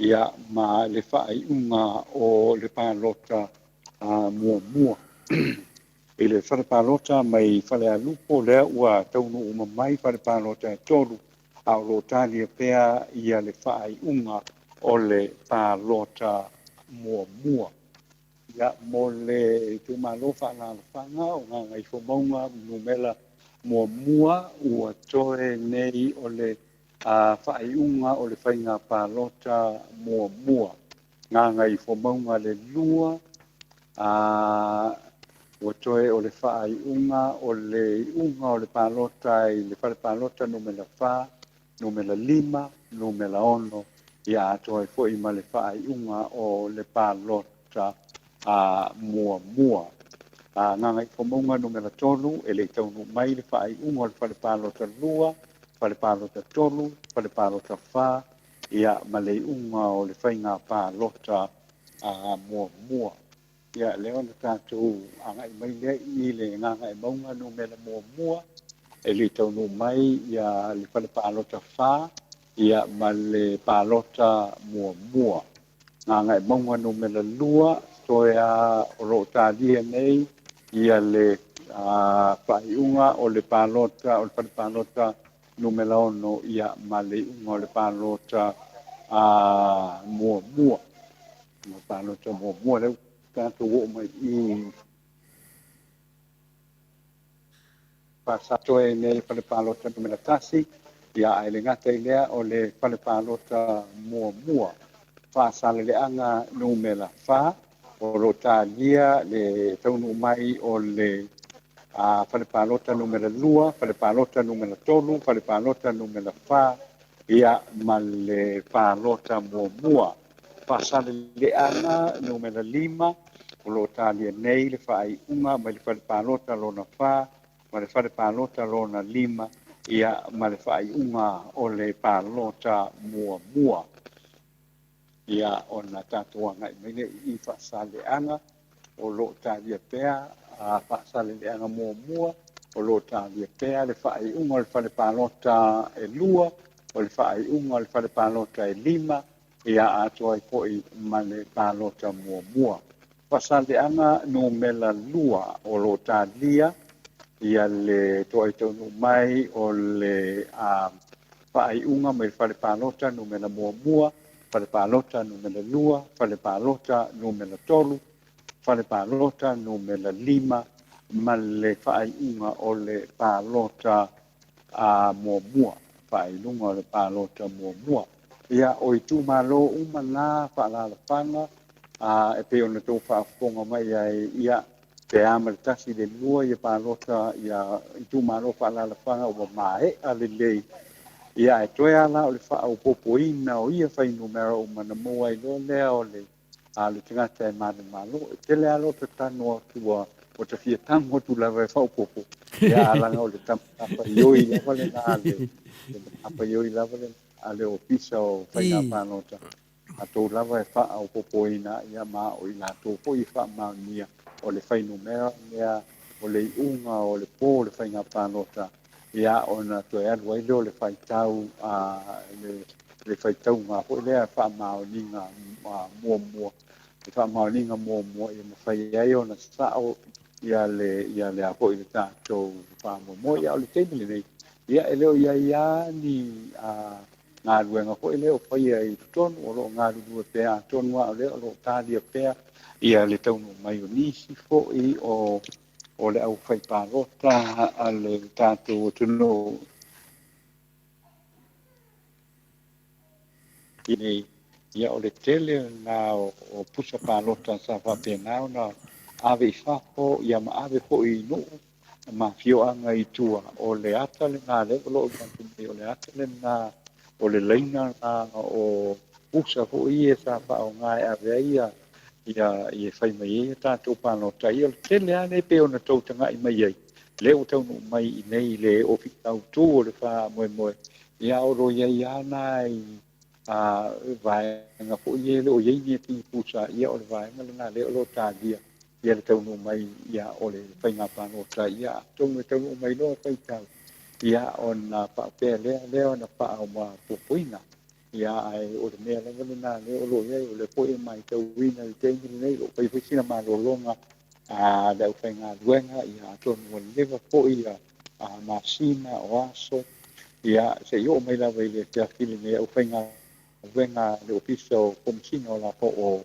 ia ma le whaai unga o le pālota mua mua. I le whale pālota mai whale alupo lea ua taunu uma mai whale pālota tolu, a o lo tālia pēr ia le whaai unga o le pālota mua mua. Ia mo le tu malo whaala whanga o ngā ngai whomaunga numela mua mua ua toe nei o le whaaiunga o le whainga pālota mua mua. Ngā ngai whomaunga le lua ua toe o le whaaiunga o le unga o le pālota i le whale pālota numela 4, numela 5, numela 1, ia atoe fwoi ma le whaaiunga o le pālota mua mua. Ngā ngai whomaunga numera tolu, e le taunu mai le whaai unga le whale pālota lua, whale pālota tolu, whale pālota wha, ia ma le unga o le whainga pālota mua mua. Ia leo na tātou angai mai lea i le ngā ngai maunga numera mua mua, e le taunu mai ia le whale pālota wha, ia ma le pālota mua mua. Ngā ngai maunga numera lua, toea o lo tālia nei, ia le whaiunga o le pālota, o le pālota numela 1, ia ma le unga o le pālota mua mua. Pālota mua mua, leu tātou o mai i pasatoe nei le pālota numela tasi, ia ai le ngata i lea o le pālota mua mua. Whaasale le anga numela 4, o lo tālia le taunu mai o le whale pālota numera 2, whale pālota numera 3, whale pālota numera 4, ia ma le palota muamua fasalele'aga numela 5 o loo talia nei le fa'ai'uga ma le falepalota lona fā ma le falepalota lona 5 ia ma le fa'ai'uga o le palota muamua ia ona tatou aga'i mai le'i fa'asale'aga o loo talia pea fa'asale'aga muamua o loo talia pea le fa'ai'uga o le falepalota lua o le fa'ai'uga o le falepalota 5 ia atu ai fo'i ma le palota muamua fa'asale'aga numela 2 o loo talia ia le to'aitaunu mai o le fa'ai'uga mai le falepalota numela muamua falepalota numela 2 falepalota numela 3 falepalota numela 5 ma le fa'ai'uga o le palota muamua fa'ailuga o le palota muamua ia o i tumālō uma la fa'alalafaga e pei ona tou fa'afofoga mai ai ia pe ama le tasi le lua ia palota ia i tumālō fa'alalafaga ua mae'a lelei ia e toe ala o le fa'aupopoina o ia fainumera uma na mo ai loa lea o le le tagata e malemalo e tele alo te tano atua o te fiatago atu lava e fa'aupopo ia alaga o le tapaioi lava le na le tapaioi lava le a le opisa o faina palota atou lava e fa'aupopoina ia ma o i latou fo'i fa'amaunia o le fainumera lea o le i'uga o le pō le faina palota ia ona toe alu ai leo le faitau le faitauga fo'i lea fa'amaoniga muamua e fa'amaoniga muamua ia mafai ai ona sa'o ia le a fo'i le tatou fa'amuamua ia o le taimi lenei ia e leo ia ni galuega fo'i lea o faia i totonu o lo'o galulue pea atonu a o lea o lo'o talia pea ia le taunu mai o nisi fo'i o le au faipalota a le tatou atunuu inei ia o le tele na o pusa palota sa fa'apenao na ave i fa'apo ia ma ave fo'i nu'u ma fio'aga i tua o le ata le galego lo'o matumi o le ata le na o le laina na o pusa fo'i e sa fa'aoga e ave ai ia fai mai ia tatou palota ia le tele ane pe ona tou taga'i mai ai le o taunu mai i nei le ofitautu o le fa'amoemoe ia o lo iai ana ai vaega fo'i e le o iai ni pusa ia o le vaega lena le o lo talia ia le taunu mai ia o le faiga palota ia atou e taunu mai loa faitau ia ona fa'apea lea ona fa'aoma popoina ia ai o le mea lava lena le o lo iai o le fo'i mai tauina i taimi lenei lo faifaisina malologa le aufaigaluega ia atonu o le leva fo'i masina o aso ia se'i o'o mai lava i le teafili nei aufaigaluega le opisa o komisina o la o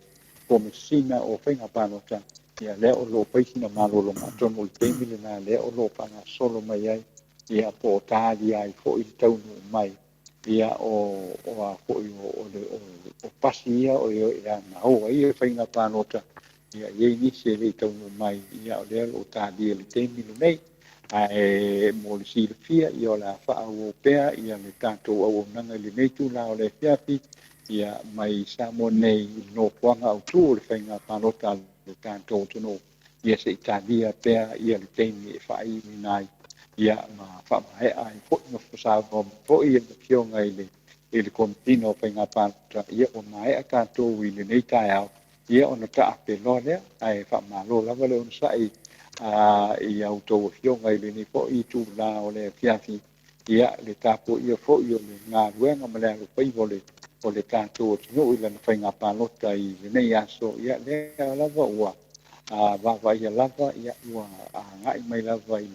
komisina o faiga palota ia lea o lo faisina malologa atonu o le taimi lena lea o lo fa'agasolo mai ai ia po o talia ai fo'i le taunu mai ia o a fo'i o pasi ia o ia na hoa ia faiga palota ia iai nisi e le'i taunu mai ia o lea lo talia le taimi lenei ae mo le silafia ia o le a fa'aauau pea ia le tatou auaunaga i lenei tula o le afiafi ia mai sa mo nei nofoaga autū o le faiga palota a le tatou atunuu ia se'i talia pea ia le taimi e fa'ai'uina ai ia ma fa'amae'a ai fo'i ma fasāua fo'i e mafioga i le komitina o faiga palota ia o mae'a tatou i lenei taeao ia ona ta'ape loa lea ae fa'amālō lava le ona sa'i i autou afioga i lenei fo'i tula o le afiafi ia le tapua'ia fo'i o le galuega ma le alopaiva o le tatou atunuu i lana faiga palota i lenei aso ia lea lava ua va'avaia lava ia ua aga'i mai lava i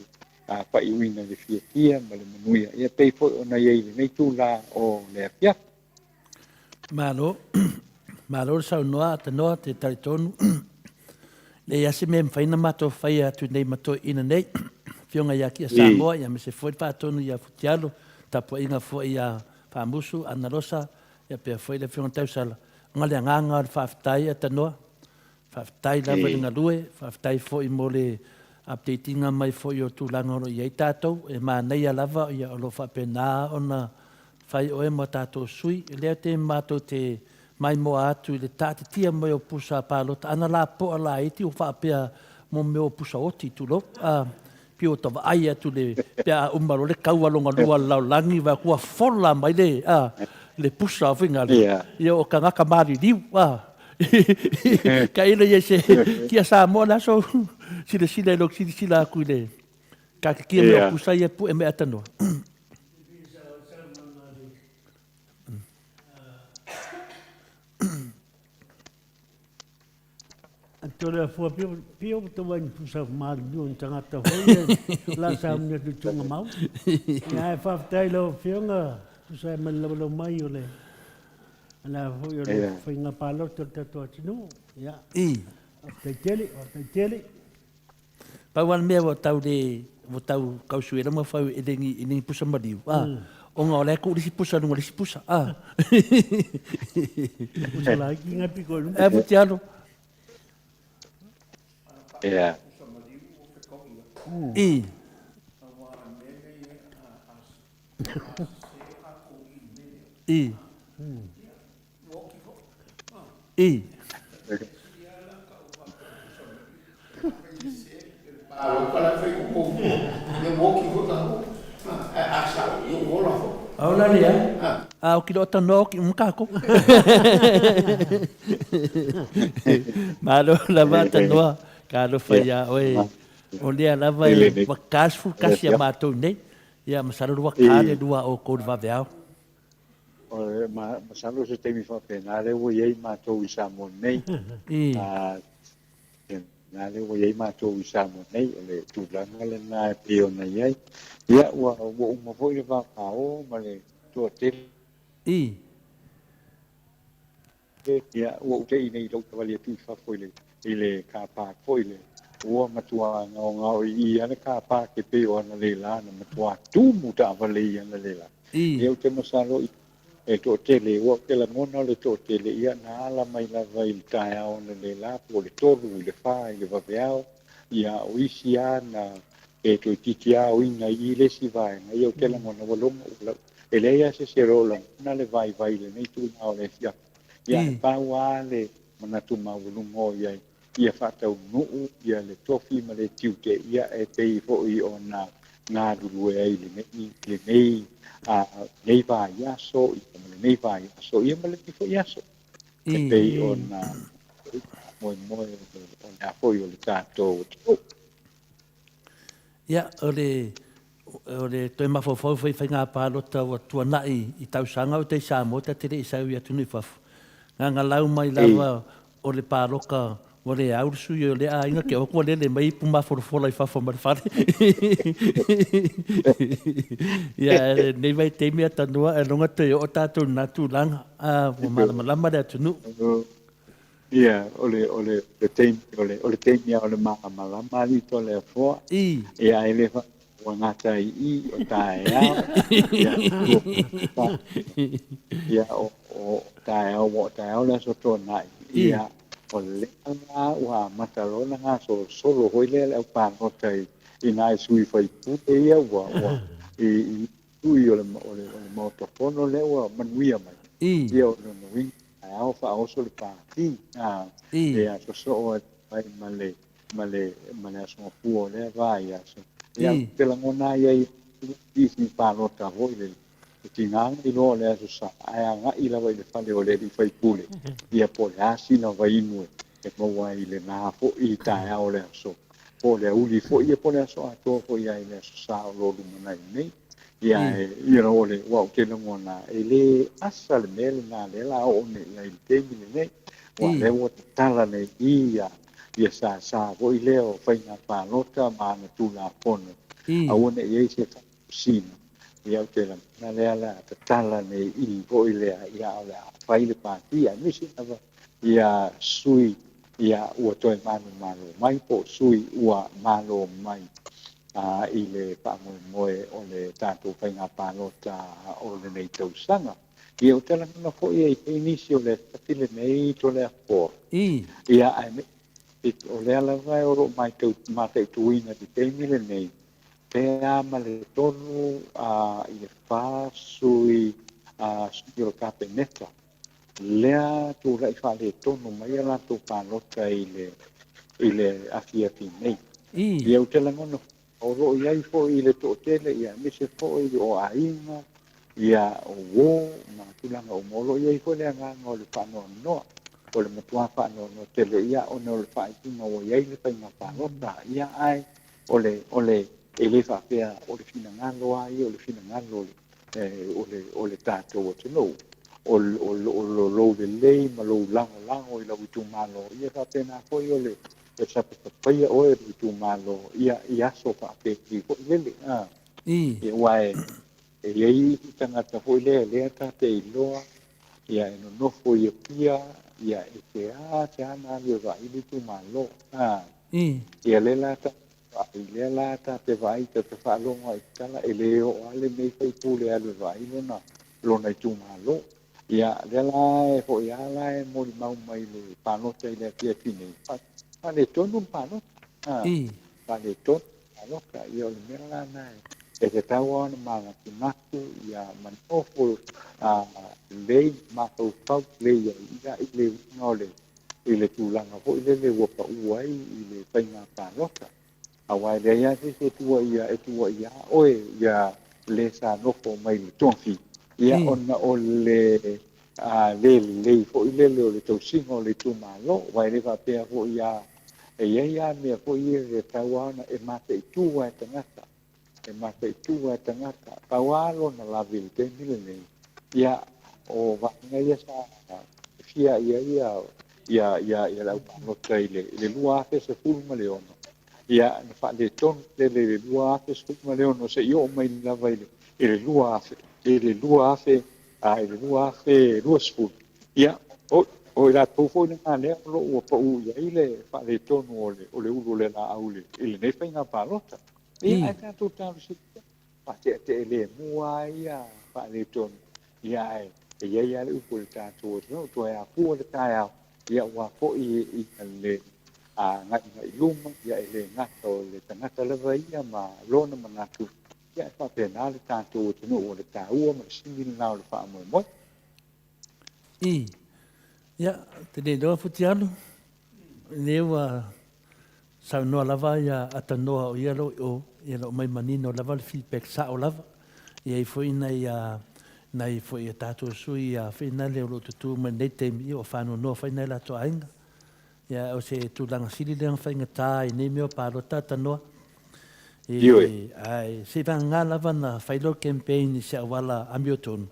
fa'iuina le fiafia ma le manuia ia pei fo'i ona iai lenei tula o le afiafi malo malo le saunoa atanoa te talitonu le iasi me mawhaina mato whai atu nei mato ina nei fionga ia ki a Samoa ia me se foi whaatonu ia futialo tapo inga foi ia whaamusu ana rosa ia pia foi le fionga tausala ngale anganga o le whaafitai atanoa whaafitai lava ringa lue whaafitai foi mo le updatinga mai foi o tūlanga oro iai tātou e mānei a lava ia o lo whapena ona Whai o e mo tātou sui, lea te mātou te mai mo atu i le tāte tia mo o pusa pālota. Ana la po la iti o whaapea mo me o pusa oti tu lo. Pi o tawa ai atu le pia umaro le kaualonga lua laulangi wa kua fola mai le pusa o whinga le. Ia o ka ngaka mari liu. Ka ina ia se kia sa mo la so sila lo sila aku le. Ka kia me o pusa ia pu e me atanoa. Tore fua pio to wan pusa mal bion tangata hoi la sa me tu tunga mau. Ya fa tailo fionga pusa man lo mai ole. Ana hoi ole finga palo to tinu. Ya. Te tele. Pa wan me wo tau kau suera mo fa ini pusa madiu. O ngā ole ko risi pusa nunga risi pusa. Pusa lagi ngapi ko. Puti alo. Yeah. I. I. I. Au la lia. Au ki rota no ki mkako. Malo la mata noa. Kalo faya oi. O lea lava e wakasfu kasi a mātou nei. Ia masaru wakare dua o kod vaveao. Masaru se temi whapena lewo iei mātou i Samoa nei. Nā lewo iei mātou i Samoa nei. O le tūlanga le nā e peo na iei. Ia ua umawoi le wāpao ma le tua tele. Ia ua utei nei lau tawali atu i whafoi le. I le kāpā koi le ua matua ngao i ana kāpā ke peo ana le la na matua tūmu ta awale i ana le la. Iau te masalo e tō tele ua ke la ngona le tō tele ia na ala mai la vai i tae au ana le la po le toru i le whā i le waweao ia o isi ana e tō titi au ina i le si vai na iau te la ngona walonga ula e le ia se se rola na le vai le nei tū nao le fia ia e pau a le manatu mawulungo iai ia whātau nuu, ia le tofi ma le tiute, ia e pei hoi o ngā rurue ai le nei nei vā iaso, ia ma le nei vā iaso, ia ma le tifo iaso. E pei o ngā moe o ngā hoi o le tātou. Ia, o le toi mawhawhau whai ngā pālota o tua nai i tausanga o te Samoa, te tere i sau i atunu i whafu. Ngā lau mai lava o le pāloka o le aursu i o le ainga ke okua le mai puma whorofola i whawha marwhare. Ia, nei vai teimea tanua e longa te o tātou nā tūlanga. O malamalama le atunu. Ia, o le teimea o le malamalama li to le afoa. Ia, e le o ngata i o tae au. Ia, o tae au le so tō nai. Ia, o le anga ua matarona ngā solo hoi le au pānotai i nai sui whai pute ia ua i tui o le maotofono le ua manuia mai. Ia o le nuing ai au wha oso le pāti. Ia so o ai ma le asonga pua le vai aso. Ia te langona ia i isi pānota hoi le tinanga i loa le aso sa aia nga i lawa i le whale o le di whai pule. Ia po le asi na vai inue e maua i le nā fo i tae au le aso. Po le uli fo i e po le aso ato fo i ai le aso sa o lolu manai nei. Ia e o le wau te langona e le asa le mele nā le la o ne ia i le temi le nei. Wa le o te tala nei ia sa fo i leo whainga pānota ma na tūna pono. A one i eise whakusina. Ia te la na lea la te tala nei i po i lea ia o lea whaile pāti a misi awa ia sui ia ua toi manu mai po sui ua malo mai i le pāmoe o le tātou whainga pānota o le nei tausanga. Ia o tala nuna po ia i te inisi o le tatile nei to lea po. Ia ai me o lea la vai oro mai tau tuina di teimile nei. Pea ma le tonu i le whāsui yo kapeneta lea tu rai fa le tonu mai la tu palota ile afia finei ia o tela ngono o ro ia i fo ile to tele ia mi se fo i o ainga ia o wo ma tulanga o molo ia i fo le nga ngol pa no o le matua pa no tele ia o no le fa i ma o ia ile pa nga palota ia ai o le ele fa pea o le fina ngalo ai o le fina ngalo o le tato o te no o lo le lei ma lo lango i la witu malo ia fa pena foi o le sa pa ia o e witu malo ia so fa pe ki ko lele e wai e ia tangata foi le ta te iloa ia no foi ia ia e te te ana le va i witu malo ia le la ta ile la ta te vai te fa longa i tala ele o ale me fai pule ale vai lo na tu malo ia le la e fo ia la e mo mau mai le pano te le pia fine pa le tonu pano pa le tonu pano ka io le mera na e te tawa na manga ki matu ia man ofo le matu pau le ia ile nole ile tu langa fo ile le wo pa uai ile painga pano ka awai le ia se tua ia oe ia le sa nofo mai le tonfi ia ona o le le fo ile le to singo le tu malo wai le va pe fo ia ia me fo ia le tawana e mate tu wa tangata pawalo na la vil te mile ia o va ngai sa fia ia la no tele le lua se fulma le ono ia na fa le ton le lua fe skuma le ono se io mai la vai le lua fe le lua fe lua sfu ia o la to fo na le lo o pa u ia ile fa le ton o le u le la au le ne fa nga palota ia ka to ta si pa te le mua ia fa le ton ia ia le u ko ta to no to ya pu le ta ia wa fo i le ngai luma ia ele ngato le tangata lava ia ma lona manatu ia fa pena le tanto tunu o le taua ma singi na le fa mo ia te de do futiano le wa sa no lava ia atanoa o ia lo mai manino lava le feedback sa o lava ia i foi nai foi tato sui a fina le lo tu ma nei te mi o fa no fa nei la to ainga ia o se tulanga sili le fa ngata i nei meo palo tata no ai se vanga lava na failo campaign se wala amioton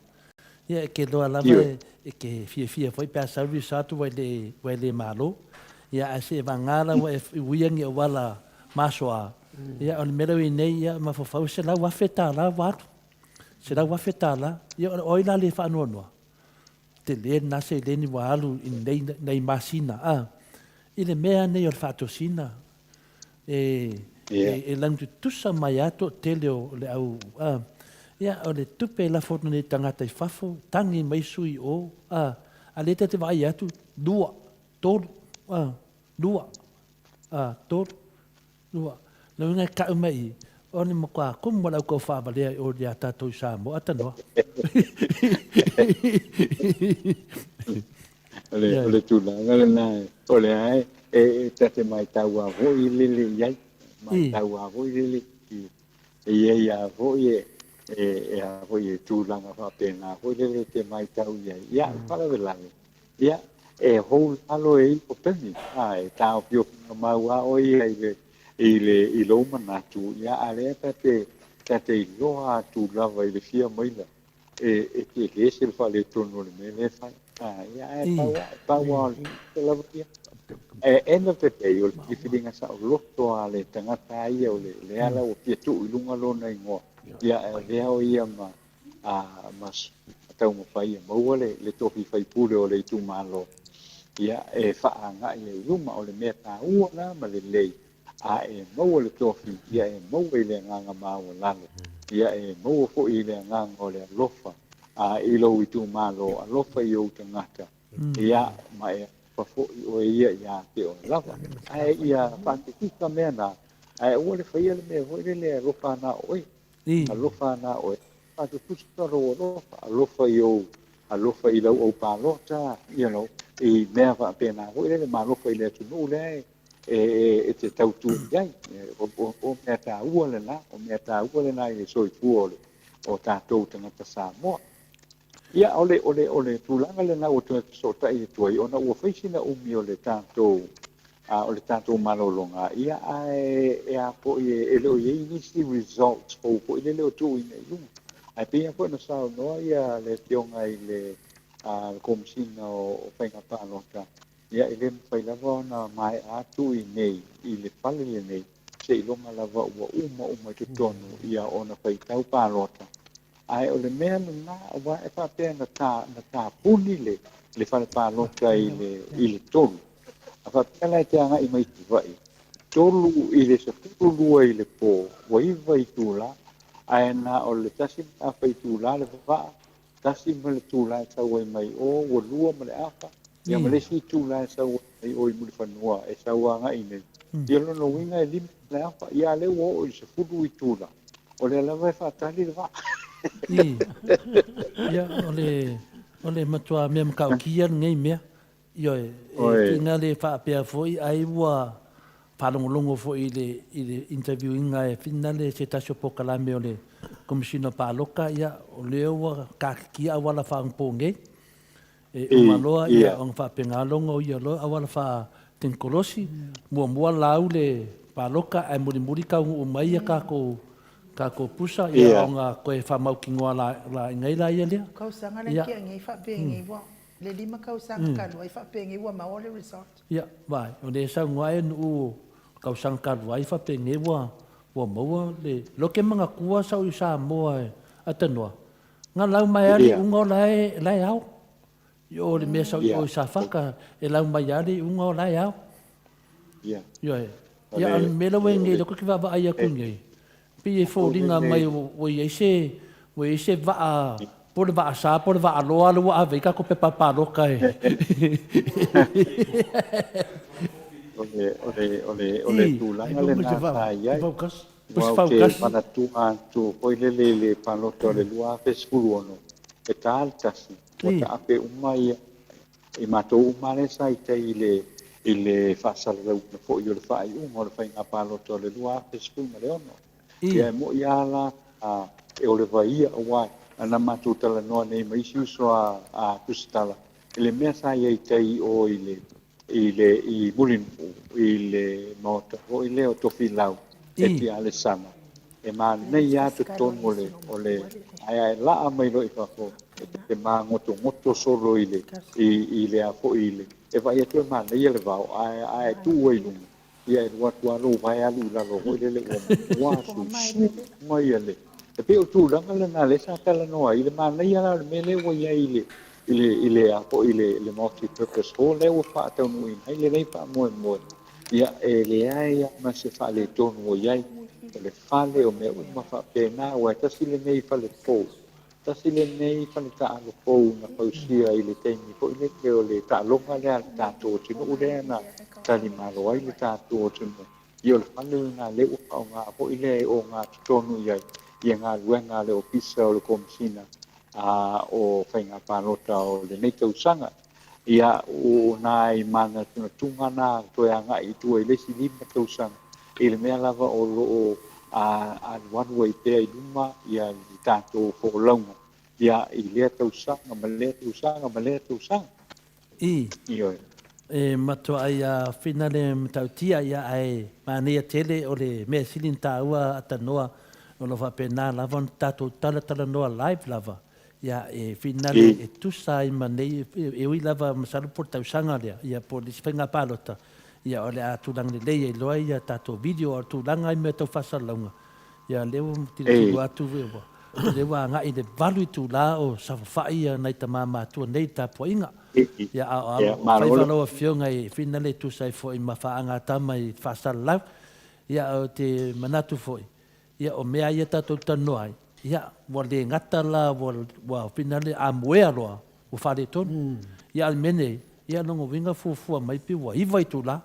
ia ke lo lava e ke fia foi pa service atu vai le malo ia se vanga lava e wiangi wala masoa ia on mero i nei ia ma fa se la wa feta la wa se la wa feta la ia o ila le fa no te le na se le ni walu in nei masina ile mea nei o fatosina e langu tusa mai ato tele o le au ia o le tupe la foto nei tangata i fafo tangi mai sui o a le te vai atu dua tolu no nga ka mai o ni makwa kum wala ko fa ba le o dia tato sa mo atano le tu la na o le ai e te mai taua ho i lili iai mai taua ho i lili ia ho i ho i tu langa fa pena ho i lili te mai tau iai ia para velani ia ho alo e o peni ai tau pio maua o i lo manatu ia ale te loa tu lava i le fia maila ke se fa le tono le mele fa ia taua te lava ia end of the day o le filinga sa o loto a le tangata ia o le ala o pia tu i lunga lona ingoa ia leo ia mas tau mo fai ma ua le tofi fai pule o le tu malo ia whaanga ia i luma o le mea tā ua na ma le lei maua le tofi ia maua i le nganga maua lalo ia maua fo i le nganga o le alofa i lo i tu malo alofa i o tangata ia ma fo o ia te o lava ia patika mena ua le faia le mea hoi le alofa na oi alofa na oi whātutusi taro alofa i lau au pālota, i mea whapena hoi le malofa i le atunu le e te tautu iai, o mea tā ua le na, i le soifua o tātou tangata Samoa. Ia ole tūlanga le na o tūna sota i tuai, ona ua whaisina umi o le tātou malolonga. Ia e a po e leo i nisi results po i le leo tū i nei lunga. Ai pia po na sao noa ia le tionga i le komisina o whainga pālota. Ia i le mwhai lava na mai atu i nei, i le pale le nei, se i longa lava ua uma i tutonu ia o na whai tau pālota. Ai o le mea na wa e whapea na tā puni le whale pālota i le tolu. A whapea lai te anga i mai tu vai. Tolu i le safuru lua i le pō, waiva i tūla, ai na o le tasi a whai tūla le wawaa, tasi ma le tūla e tau ai mai o, wa lua ma le afa, ia ma le si tūla e tau ai o i muli whanua, e tau anga i nei. Ia lono winga e lima le afa, ia le o i safuru i tūla. O le alawa e whaatali le waa. Ia, o le matua mea makau kia ngai mea. Ia, inga le whaapea foi, ai ua whalongolongo foi i le interview inga e whina le se tasio pokalame o le komisina pāloka, ia, o leo ua kākia awala whaangpō ngai. E umaloa, ia, o ngwhape ngālongo, ia loa, awala wha tenkolosi, mua lau le pāloka, ai muri kaungu o mai a kako pusa, ia o ngā koe whamau ki ngoa la ngai la ia lea. Kausanga le kia ngai whape ngai wa. Le lima kausanga kalua i whape ngai wa maua le resort. Ia, vai, o le sa ngoa e nu kausanga kalua i whape ngai wa maua le loke mga kua sau i sa moa e atanua. Ngā lau mai ali unga o lai au. Yo le mea sau i o i sa whaka e lau mai ali unga o lai au. Ia. Ia, anu mela we ngai loko ki wawa ai aku ngai. Pi e fōringa mai o i eise vaa, pore vaa sā, pore vaa loa lua a veika ko pe papaloka e. Ole tūlanga le nā tāiai. Wau ke manatu antu, hoi le paloto le lua pe skulu ono. E tāle tasi, o ta ape umai, i mātou umare sa i te i le whasala rau na fo i o le whai unga o le whai ngā paloto le lua pe skulu ma le ono. Ia mo ia la e o le vaia o wai ana mātou tala noa nei ma isi uso a tusitala. I le mea sa iei tei o i mulinu, i le mota, o i le o tofi lau, e ti ale sana. E mā nei atu tonu o le ai laa mai lo i whako, e mā ngoto solo i le a fo i le. E vai atu e mā nei le vau, ai tu oi lunga. Ia e watu alo vai alu lalo hoi lele ua wasu mai ale. E pe o tūranga le nā le sa tala noa i le mānei ala le mele ua ia i le apo i le multi-purpose hall le ua wha atau nui hai le nei wha moe. Ia e le ai a ma se wha le tonu o iai o le whale o mea uma wha pēnā ua tasi le nei whale pou. Tasi le nei whale ta alo pou na pausia i le teimi po i le ke o le ta longa le ala tātou tino ure na tali malo ai le tātou o tino. I o le whale ngā le uka o ngā po i le o ngā tutonu iai. Ia ngā luenga le opisa o le komisina o whainga pālota o le nei tausanga. Ia o nai mana tungana toe anga i tua i lesi lima tausanga. I le mea lava o loo a wanua i pēa i luma ia i tātou whokolaunga. Ia i lea tausanga, ma lea tausanga. Ioi. E matua ai a whina le matautia ia ai mānea tele o le mea silin tāua atanoa o lo whapena lava tātou tala noa live lava. Ia e whina le e tusa i manei e ui lava masaru por tausanga lea. Ia por lisi whainga pālota. Ia o le a tūlanga le leia i loa ia tātou video o tūlanga i mea tau whasalaunga. Ia leo tira atu wewa. Leo a ngā i le valu i tūlā o sawhai ia nei ta mātua nei tā poinga. Ia a whaiwaloa whionga i whina le tusa i fo i mawhaanga tama i whasalau. Ia o te manatu foi. Ia o mea ia tātou tanoa ai. Ia wa le ngata la wa whina le a moea loa o whare tonu. Ia al mene, ia longo winga fuafua mai pi wa iwa i tūlā.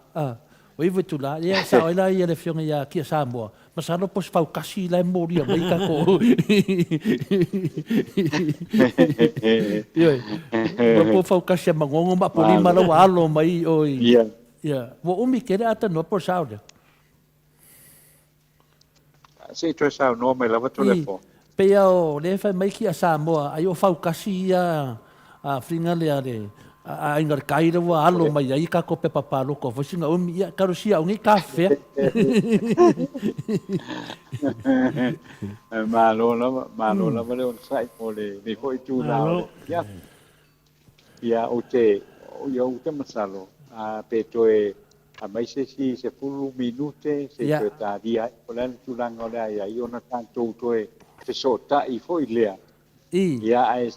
O iwa i tūlā, ia sa oila ia le whionga ia kia Samoa. Masalo pos fau kasi lai mori mai ka ko. Yo. Po fau kasi mangongo ma poli mala walo mai oi. Ia. Ia. Wo umi kere ata no por saude. Se tu sa no me lava telefone. Pe o le fa mai ki a Samoa ai o fau kasi a fringa le ale. A ingar kaira wa alo mai ai ka ko pe papalo ko fosinga umi ia karusia ungi kafe. Malo lava le on sai mo le hoi tu na. Ia o te masalo a pe toe a mai se fulu minute se te taria o le tulanga le ai i ona tanto toe te sota i foi lea. Ia ai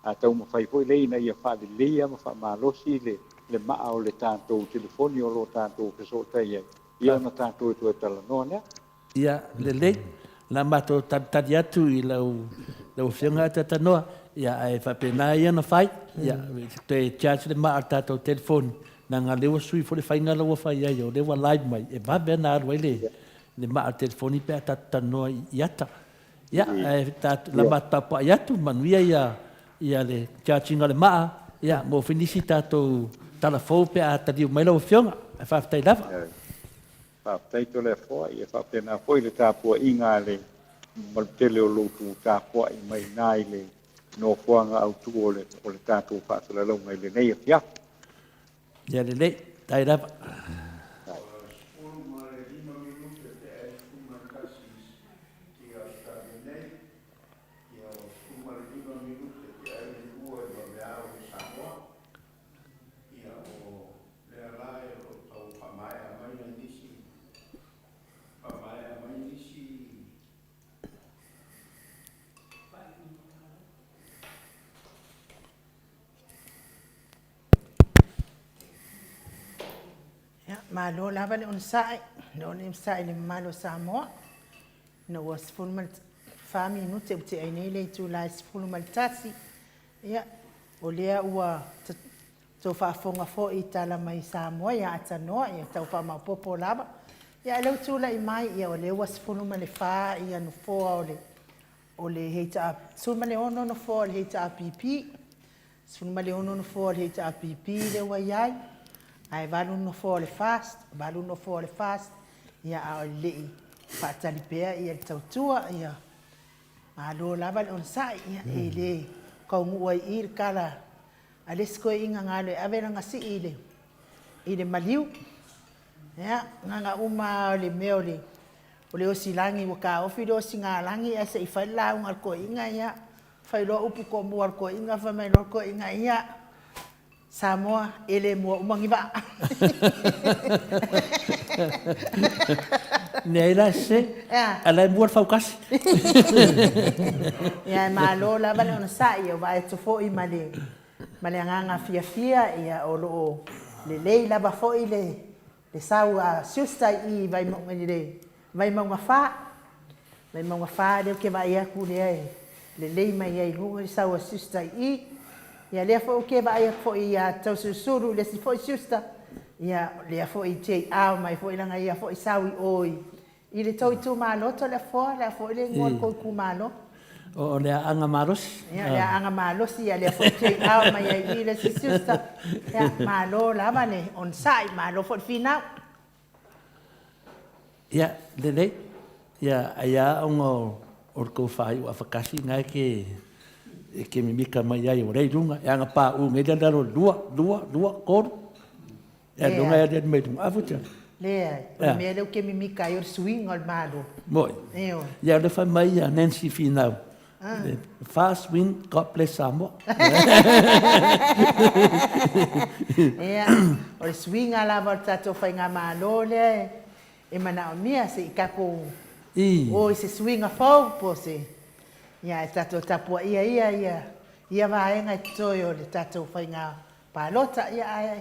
a tau mawhai foi leina ia whaade lea ma wha malosi le maa o le tātou telefoni o lo tātou pesota ia. Ia ona tātou e tala noa nea. Ia le la mato tadi atu i lau whianga tata noa. Ia ai whapena ia na whai. Ia te charge le maa tātou telefoni. Nā ngā lewa sui fo le whainga lawa whai ai o lewa live mai. E babea nā arua le maa telefoni pe a tata noa i ata. Ia la matapa i atu manuia ia le charging le maa, ia mo finisi tātou talafou pe a taliu mai lau whionga, e whawhtai lava. Whawhtai to le fua, ia whawhena fwoi le tāpua inga le maltele o loutu tāpua i mai nai le no fuanga au tu o le tātou whaatula lau mai le nei a fia. Ia le nei, tai lava. Malo lava le on sai, no le sai le malo Samoa. No was full mal fami no te te ai nei le tu la full mal tasi. Ia o lea ua to fa fonga fo i tala mai Samoa ia ata no ia tau fa ma popo lava. Ia le tu la i mai ia o le was full mal fa ia no fo o le heita sul mal ono no fo le heita pipi. Sul mal ono no fo le heita pipi le wa iai. Ai valu no for le fast, ia a lei fatali pea ia tautua ia malo lava on sai ia ele ko ngua ir kala alesko inga ngale avena ngasi ile maliu ia nga uma le meole ole o silangi waka o fido singa langi asa ifala un alko inga ia failo upu ko mo alko inga fa mai alko inga ia Samoa ele mo umangiba. Nei la se. Ala muor faukas. Ya malo la bale on sai o vai to fo i male. Male nganga fia ia o lo le la ba fo i le saua susta i vai mo ngile. Vai mo fa. Vai mo fa de ke vai aku le mai ai lu saua susta i. Ia lea fo ke ba ia fo ia tau susuru le si fo susta ia lea fo i te au mai fo ilanga ia fo i sawi oi i le tau tu malo to le fo le ngol ko ku malo o le anga malos ia le anga malos ia le fo te au mai i le si susta ia malo la bane on sai malo fo fina ia le ia ia ongo orko fai wa fakasi ngai ke mi mika mai ai o rei runga e anga pa u ngai dalo dua kor e dunga e den me dunga afuta le me le ke mi mika yo swing al malo moi ya le fa mai a Nancy Finau fast win God bless Samoa o swing ala volta to fa nga malo le e mana mia se kapo o se swing a fo po se ia tato tapua ia vaenga toyo le tato whainga palota ia ai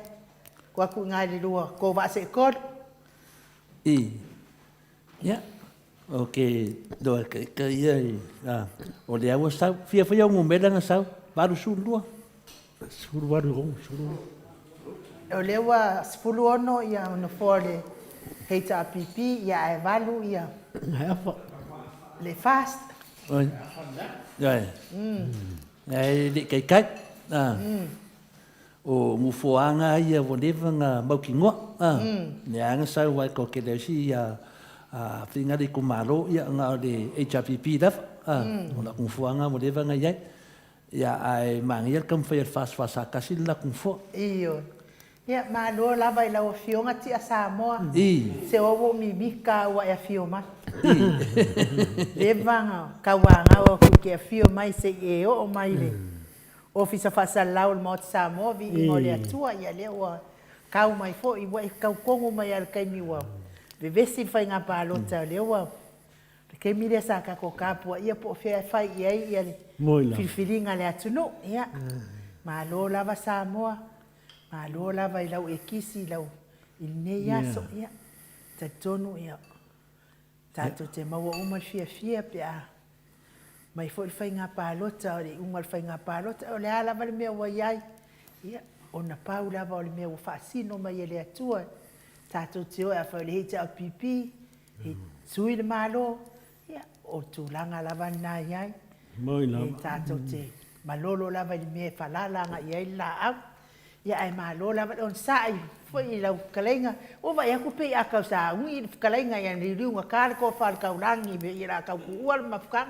kua ku ngai le lua ko va se kor ia do ke ia o le awa sau fia un mela na sau baru sulua o le wa spulu ono ia no fole hei ta pipi ia e valu ia Hafa. le fast. Oi. Rồi. Ai đi cái cách. O mu foanga ia wo levanga mau ki ngoa. Nia nga sau wai ko ke lesi ia finga di kumalo ia nga de HPP daf. Ona ku foanga mo levanga ia. Ia ai mangia kam fa fasa kasil la ku fo. Iyo. Ia malo lava ila o fionga ti a Samoa. Se o mi bika wa ia fioma. Levanga kawanga o ke fioma se e o mai le. Ofisa fasa lau mo Samoa vi ngole atua ia le o kau mai fo i wa kau kongo mai al kai mi wa. Ve vesi fa nga pa lo ta le wa. Ke mi le sa ka ko kapu ia po fe fa ia le. Filfilinga le atuno ia. Malo lava Samoa. Malo lava i lau e kisi lau i nei aso ia. Ta tonu ia. Tato te maua umal fia pe a. Mai fo il fai ngā pālota o le ungal fai ngā pālota o le ala vale mea ua iai. Ia, o na pau lava o le mea ua whaasino mai e le atua. Tato te oe a whau le heita o pipi. He sui le malo. Ia, o tūlanga lava nā iai. Moi lava. Tato te malolo lava i le mea whalalanga iai la au. Ia ai malo lava on sai foi i lau kalenga o vai aku pe akau sa ui kalenga ia ni riunga kar ko fal kaulangi be ira kau kual mafka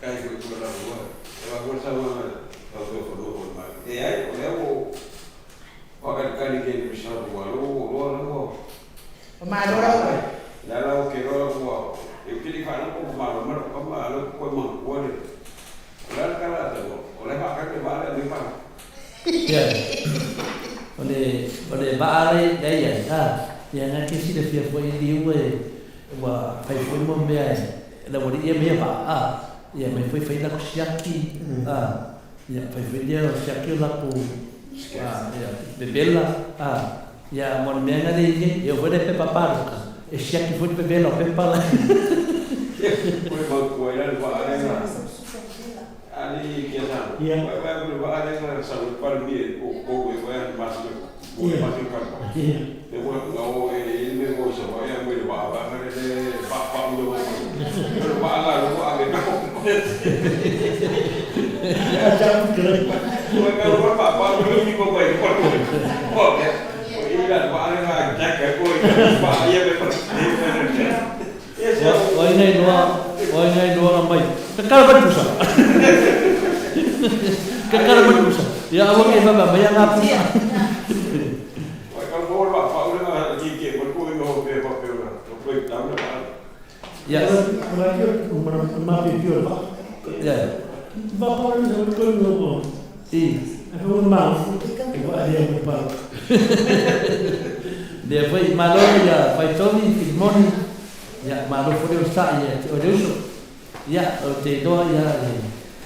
kai ko la rua e va por sa ma o do ma e ai o levo o ka ni ke sa rua lo o malo la o ke ro eu queria falar um pouco mais, mas como ela foi uma coisa, olha cara, olha para que vale ali para. Oleh baale daya ya nga kisi de fia foi diwe wa fai foi mo mea la wori ia mea ba ya me foi la kusiaki ya fai dia siaki la ku ya bebela ya mon mea nga de eu vou de pe paparuka e siaki foi bebela pe pala Foi mal coisa ba ali que já vai para sabe para mim o vai mais mais cara eu vou ele me vou só vai me vai ele papa do vai lá vou a ver já grande vai papa do me vou vai por ele vai lá já que foi vai ia me Oi ngai doa mai. Kakara berdosa. Kakara berdosa. Ya awak ni bapa bayang apa? Kalau bol pak udah gigi, berkuih mau apa orang, berkuih tahu lah. Ya. Maaf jujur pak. Ya. Bapa orang berkuih mau. Aku maaf. Ibu ada yang lupa. Dia foi malo ya, foi Tony Filmoni. Ya, malo foi o sa ya, o deuso. Ya, o te doa ya,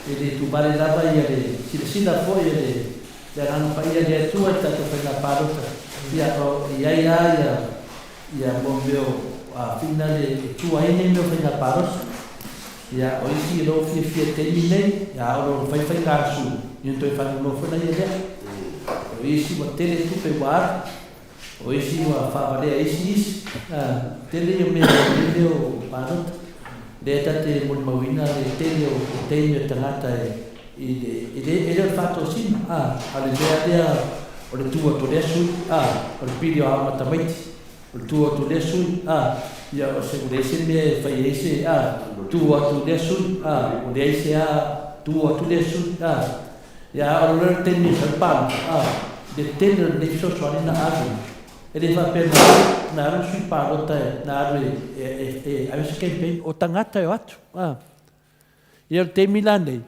ele tu pare lava ya de, sila foi ya de, jangan pa ya de tua ta to pela parota. Ya, o ya bombeo a final de tua ene no pela paros. Ya, o isi lo fie termine, ya o fai caso. Eu tô falando no foi na ideia. O isi o tele tu pe war. O isi wa fa vale isi tele yo me video parot deta te mon mawina le tele o tele tangata ele fatto sim ale dia o le tua to desu o le video a matamait o le tua to desu ya o seguresin me fa ese tua to desu o de ese tua to desu ya o le tele salpan de tele de so so na azu ele vai pegar na área de parota na área a vezes quem vem o tangata eu acho e ele tem milane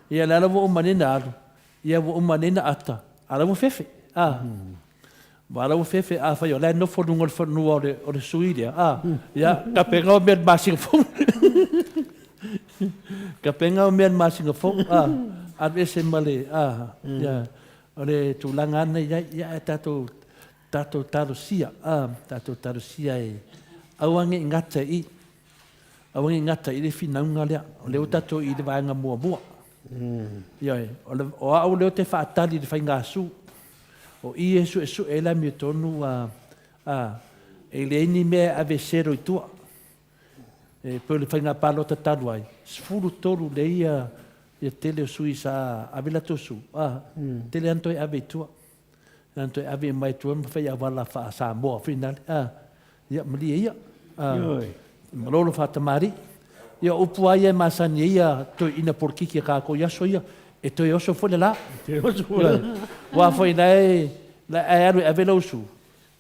e ele era o manena e o manena ata era o fefe era o fefe foi olha não foi no o suíria já capengau mer masing fom capengau mer masing fom às vezes male já olha tulangan ya tato tarusia e awange ngata i le finaunga lea o leo tato i le vaenga mua Ia o au leo te whaatari de whainga su. O i e su e la mi tonu e le ini mea ave sero i tua. E peo le whainga pālota taru ai. Sfuru toru le ia tele o sui sa avila tosu. Tele anto e ave i tua. Anto e ave mai tua mwhai awala wha sa moa finale. Ia malia ia. Malolo whatamari. Ia upu ai e masani ia toi ina porkiki ka ko yaso ia. E toi oso fole la. Wa foi nei la aru avila usu.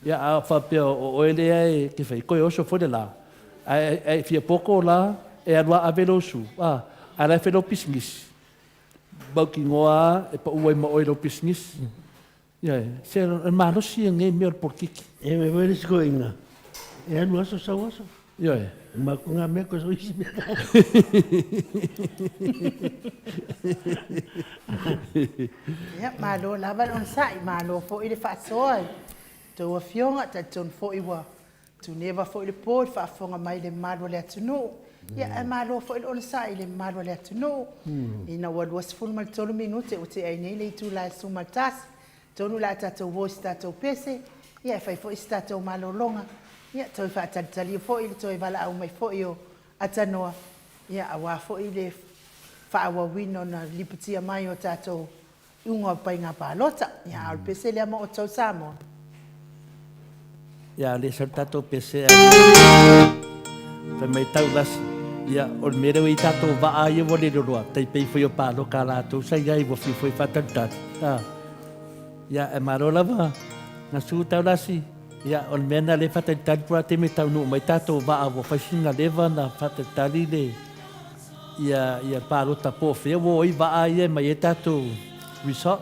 Ia a whapea o ele ai ke whai koe oso fole la. Ai fia poko la e arua avila usu. Ara whelo pisngis. Bauki ngoa e pa uai ma oilo pisngis. Ia se manosi ngai mea porkiki. E me vere sko inga. E anu aso sa aso. Ia ma ko nga me ko so isi. Ia malo lava on sai malo fo i le fa soi. To fionga ta ton fo i wa. To never fo i le po fa fonga mai le malo le tunu. Ia e malo fo i on sai le malo le tunu. Ina wa was full mal tolu minute o te ai nei le tu la su maltas. Tonu la ta to wo sta to pese. Ia fai fo sta to malo longa. Ia toi fa tali fo i toi vala au mai fo i o atanoa. Ia awa fo i le fa wa wino na liputia mai o tato unga pai ngā pālota. Ia al pese le ama o tau Samoa. Ia le sa tato pese fa mai tau lasi. Ia o mere o i tato va ai o le roa. Tai pei foi o pālo ka lātou sa ia i wo foi whatantat. Ia e maro lava. Na su tau lasi. Ia o mena le whatantat pura te me tau nu mai tato va a wo whaisinga lewa na whatatali le. Ia pālota po whea wo i va ai e mai e tato resort.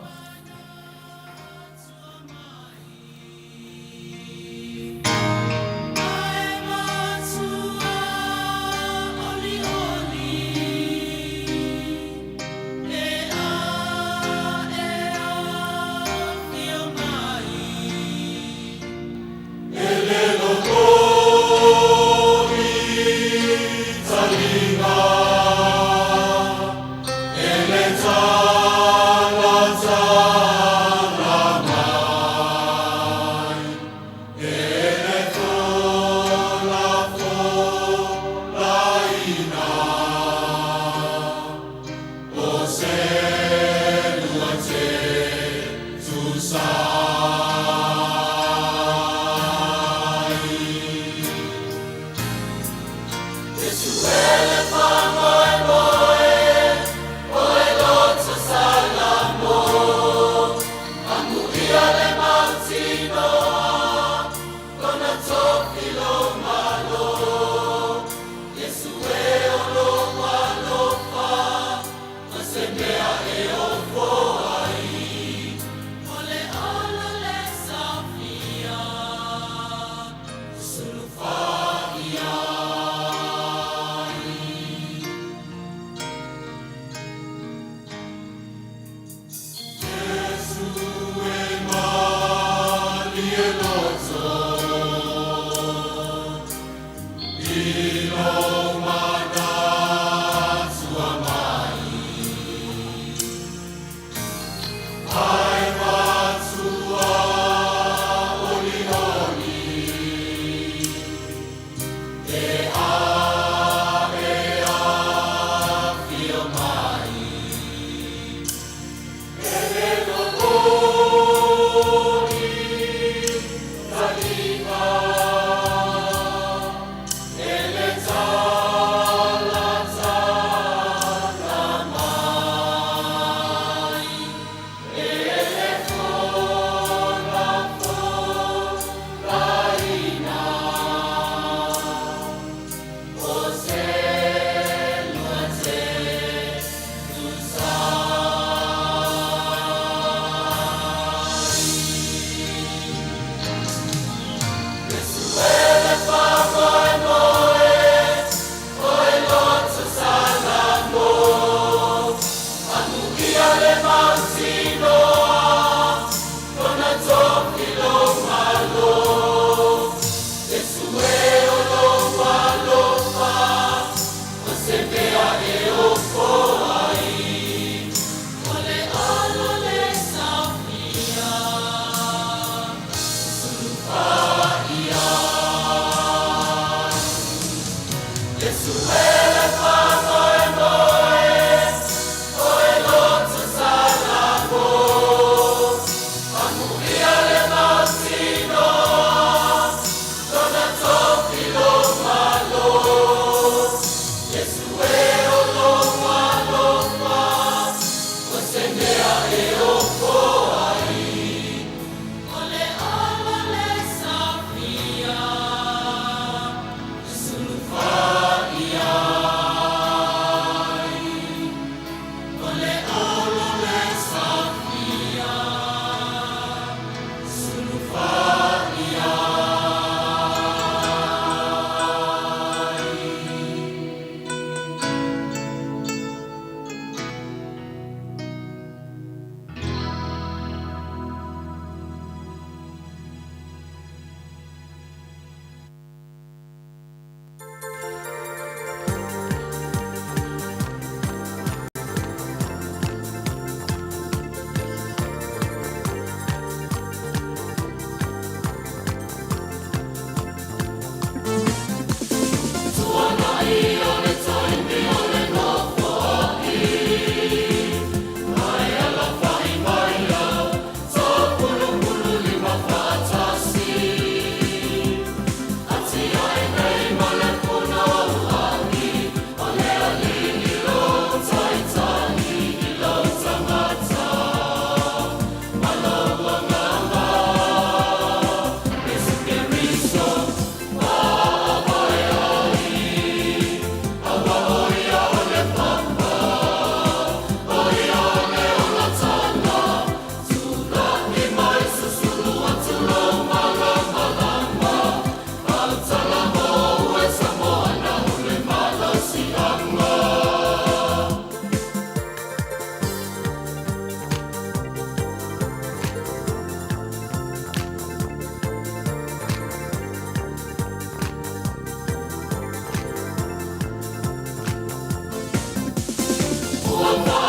Bye.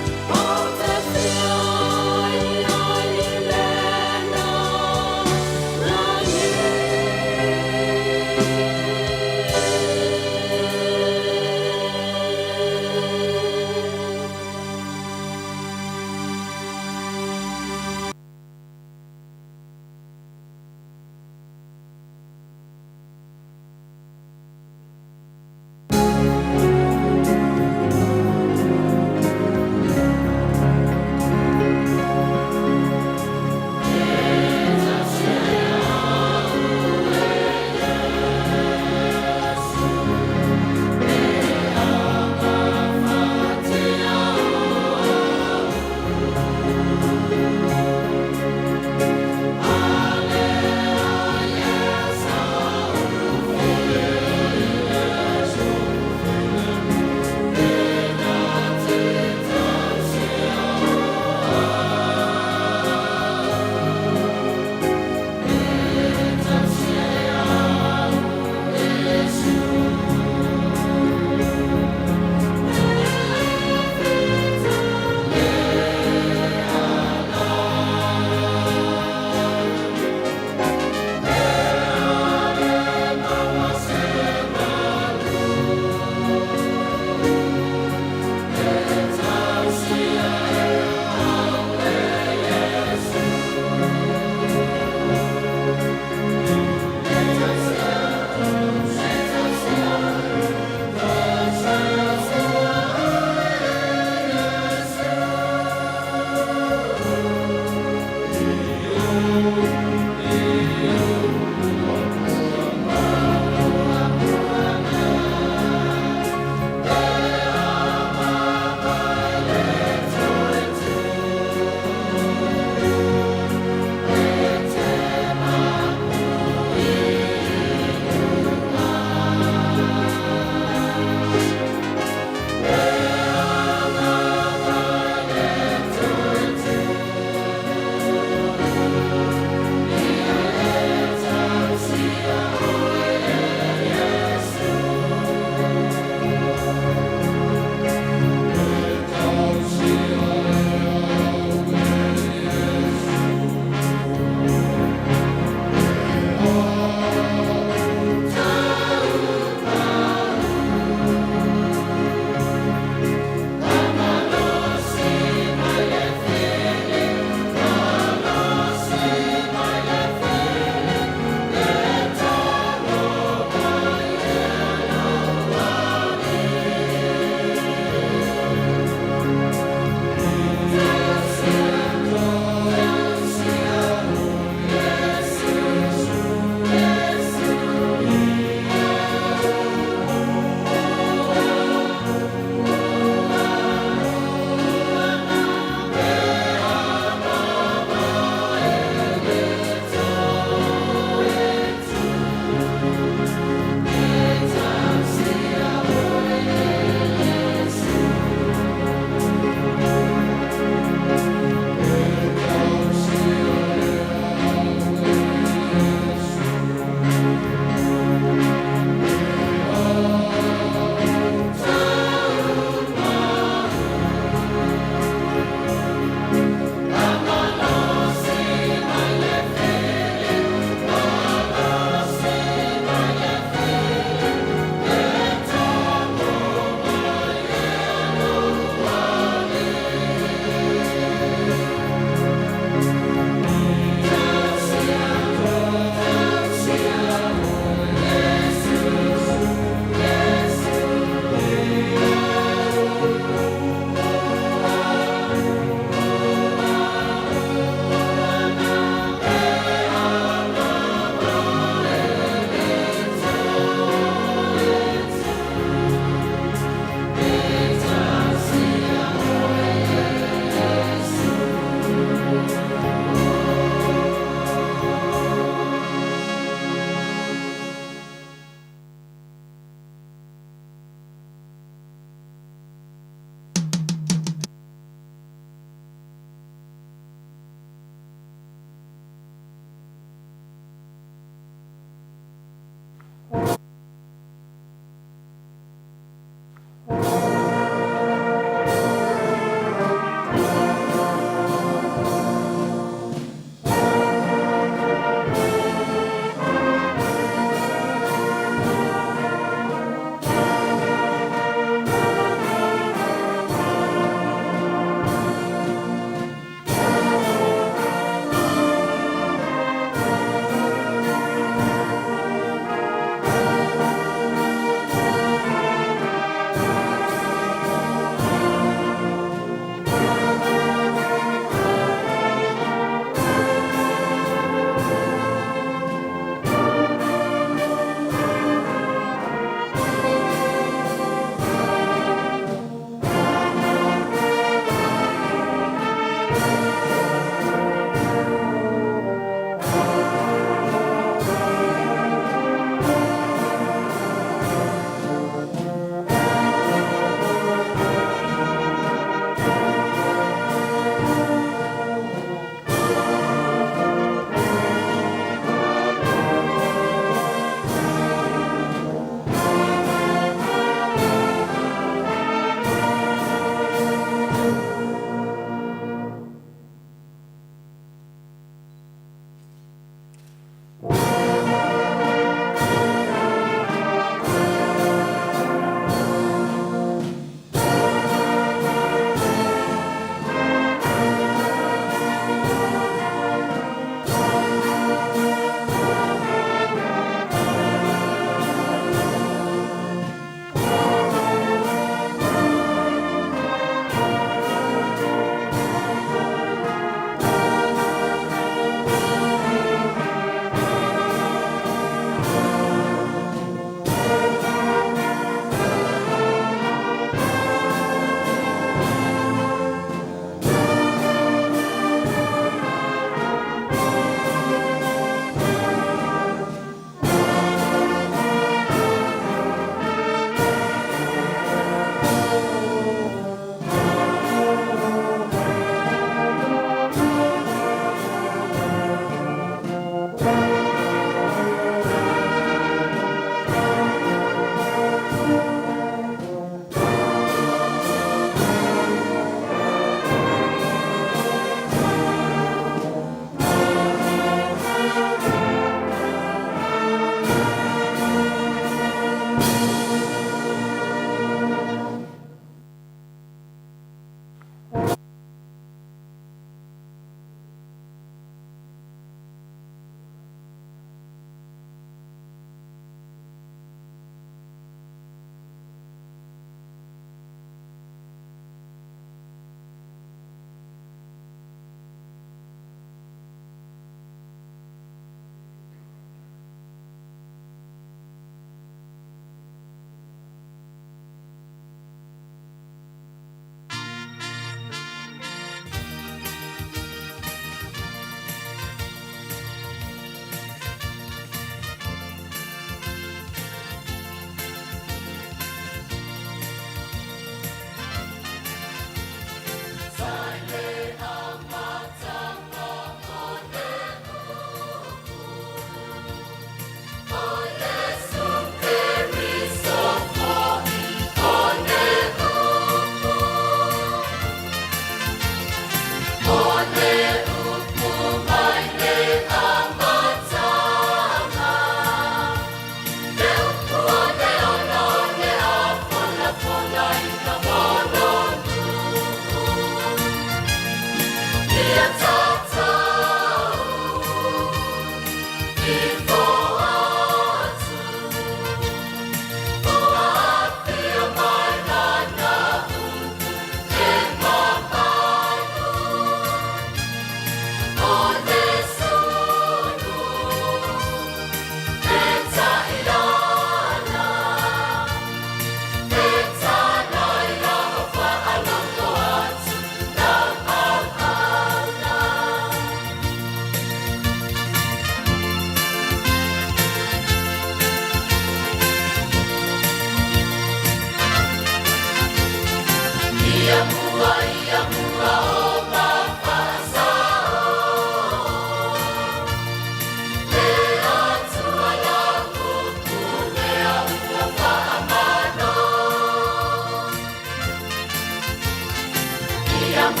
Ia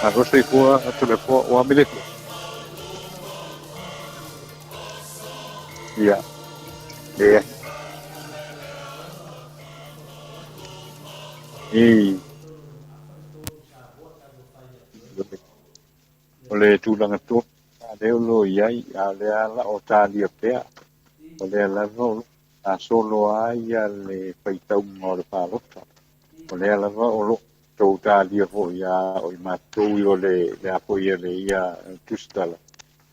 Aku sei kua atu le po o amile. Ia. Ia. Ole tulanga tu leo lo iai a le ala o talia pea. Ole ala no a solo ai le paitau mo le palota. Ole ala o lo tau talia fo ia o i matou i o le apo ia le ia tustala.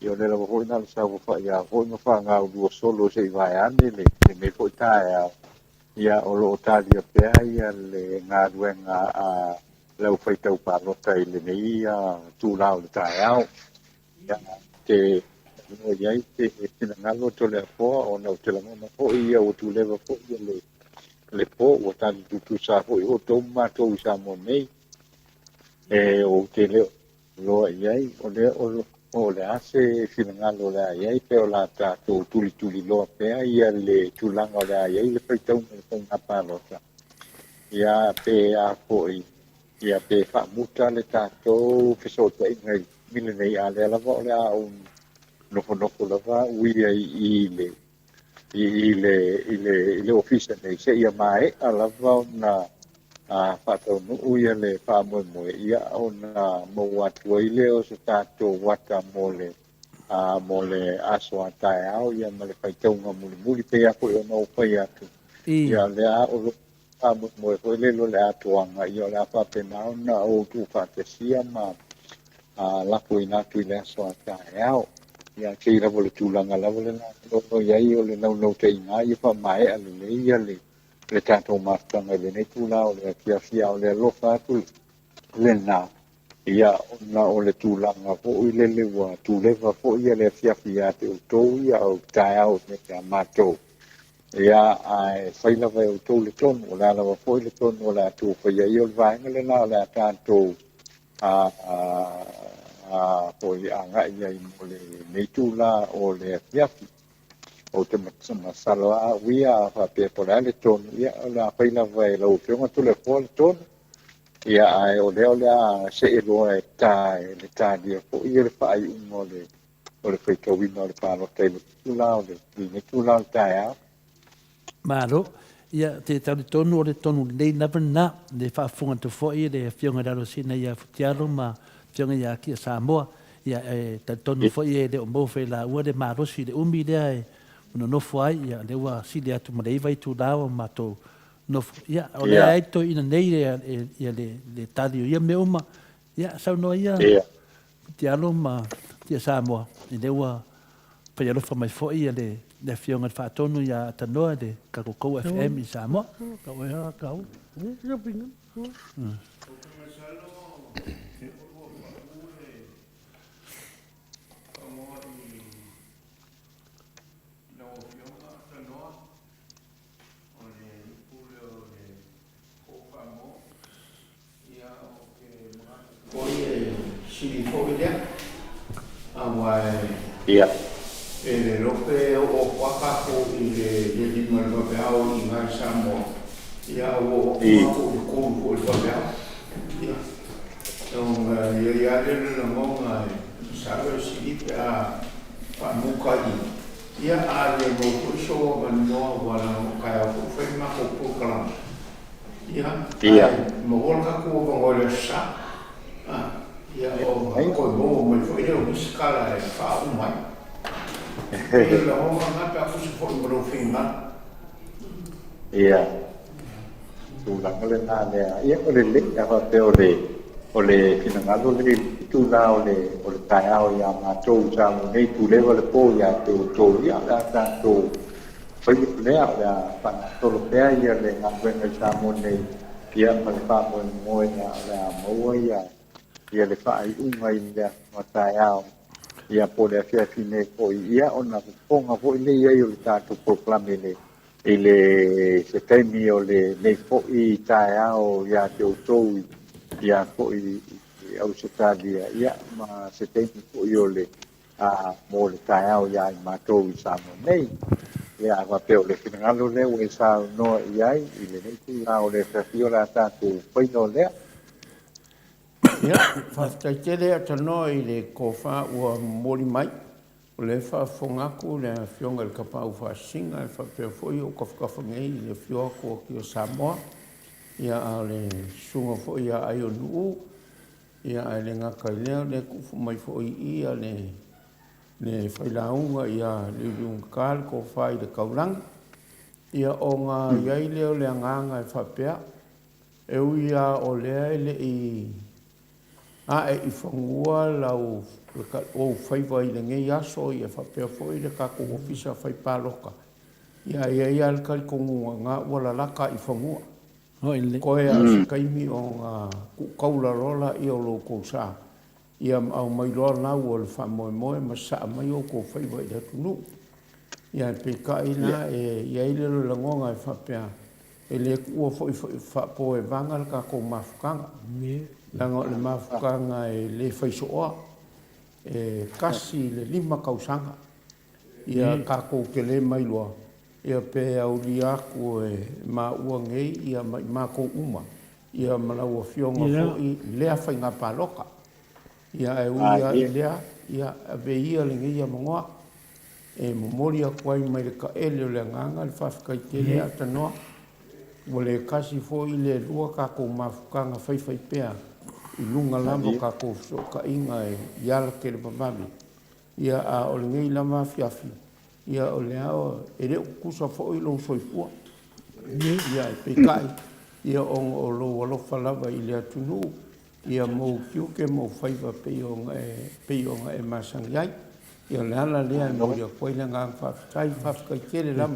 I o le la fo ina le sa fo ia fo no fa nga o solo se vai ane le me fo taia ia o lo talia pea ia le nga duenga a lau faitau palota i le ia tu lao le taia ia te no iai te ngalo to le fo o no te la mo fo ia o tu le fo ia le po o tali tu sa fo o to ma to sa mo nei o te le lo iai o le ase finangalo le iai pe o la ta to tuli lo pe ia le tulanga le iai le faitau me ko na palota ia pe a fo ia pe fa muta le ta to fiso te ngai mile nei a le la vo le a un no la va ui ile office nei se ia mai ala va na a fato no ui le fa mo ia ona mo watu ile o se tato wata mole a mole aso atai au ia male faitau nga muli pe a ko no pe atu ia le a o a mo ko le lo le atuanga ia la fa pe na o tu fa te sia ma a la ko ina tu le aso atai au ia ke ira vole tulanga la vole na no ia i o le no te ina i fa mai a le ia le tato mastanga le ne tula o le fia o le lofa tu le na ia na o le tulanga fo i le wa tu le va fo ia le fia te o to ia o tai au me te mato ia ai fai la va o to le ton o la va fo le ton o la tu fa ia i o va le na le tanto po i anga ia i mo le neitula o le fiafi o te masalo a wia fa pe po le ton ia la paina vai lo fionga tu le po le ton ia ai o le se e lo e ta dia po ia le fai o le fai ka wina le palo te le tula o le neitula o taia Malo ia te tau tonu o le tonu nei na le whaafunga tu fwoi le whionga raro sina ia futialo ma whionga ia kia Samoa ia te tonu fwoi le o mowhe la ua le marosi le umi lea e una nofo ai ia le ua sile atu ma leiva i tu lao ma tō nofo ia o le ai to ina nei ia le tali o ia me uma ia sau noa ia futialo ma kia Samoa i le ua paialofa mai fwoi ia le whionga whaatonu ia tanoa le Kakokou FM i Samoa. Kau e ha kau. Ia pinga. Ia. E le lope o whakako i le lima le wapeao i ngai Samoa. Ia o whakako i kōru o le wapeao. Ia. Ia ia le la monga e sawe silipe a whamuka i. Ia a le mo kuiso maninoa wala o kai au whai mako pūkalama. Ia. Mo wolka kua wangole sa. Ia o koe mo mai whaile o miskala e wha umai. Iya. Tulang le na le ia o le le ka pe o le finangalo le tu na o le taia o ia ma tou sa mo nei tu le le po ia to ia la ta to foi le ia pa to lo pe ia le na ben sa mo nei ia ma fa mo ia la mo ia le fa ai unga ia ma taia ia po le fia fine ko ia ona ponga po ile ia yo ta to proclame le se temi o le fo i taia o ia te to ia ko i au se tadia ia ma se temi ko yo le a mo le taia o ia ma to i sa mo nei ia va pe o le finalo le o sa no ia i le nei tu la o le fio la ta to poi no le Ia, whaftaitele ata noa i le kofa ua mori mai. O le whaafongaku le whionga le kapau whaasinga, le whapea fwoi o kawhakawhangei i le whioako o ki o Samoa. Ia a le sunga fwoi a ai o nuu. Ia a le ngaka i leo le kufu mai fwoi ia le whailaunga ia le liungkal ko whai le kaurangi. Ia o ngā iai leo le anganga e whapea. E uia o lea ele i e i whangua lau o whaiwa i le ngei aso i e whapea fwoi le kako ofisa whai pāloka. Ia ia alkari kongunga ngā ua laka i whangua. Koe a sikaimi o ngā kaula rola i o loko sa. Ia au mai roa nau o le whamoe moe ma saa mai o ko whaiwa i le tunu. Ia peka ina e ia i lero langonga e whapea. E le kua whapo e vanga le kako mafukanga. Langa le mafukanga e le whaisoa, e kasi le 5 kausanga. Ia kako ke le mailua, ia pe au li aku e ma ua ngei, ia ma ko uma. Ia malaua whionga fo i lea whainga pāloka. Ia e uia i lea, ia ave ia le ngei a mongoa. E momori a kuai mai le ka ele o le nganga, le whawhikai te lea tanoa. Wa le kasi fo i le lua kako mafukanga whaiwhai pea. I lunga lambo ka kōwhio ka inga e iala ke le pamami. Ia a o le ngei lama fiafi. Ia o le ao e reo kusa fo i lo soifua. Ia e pekai. Ia o lo walofa lava i le atunu. Ia mou kiuke mou whaiva peionga e masangi ai. Ia le ala lea e mori a koe le ngang whawhikai kere lama.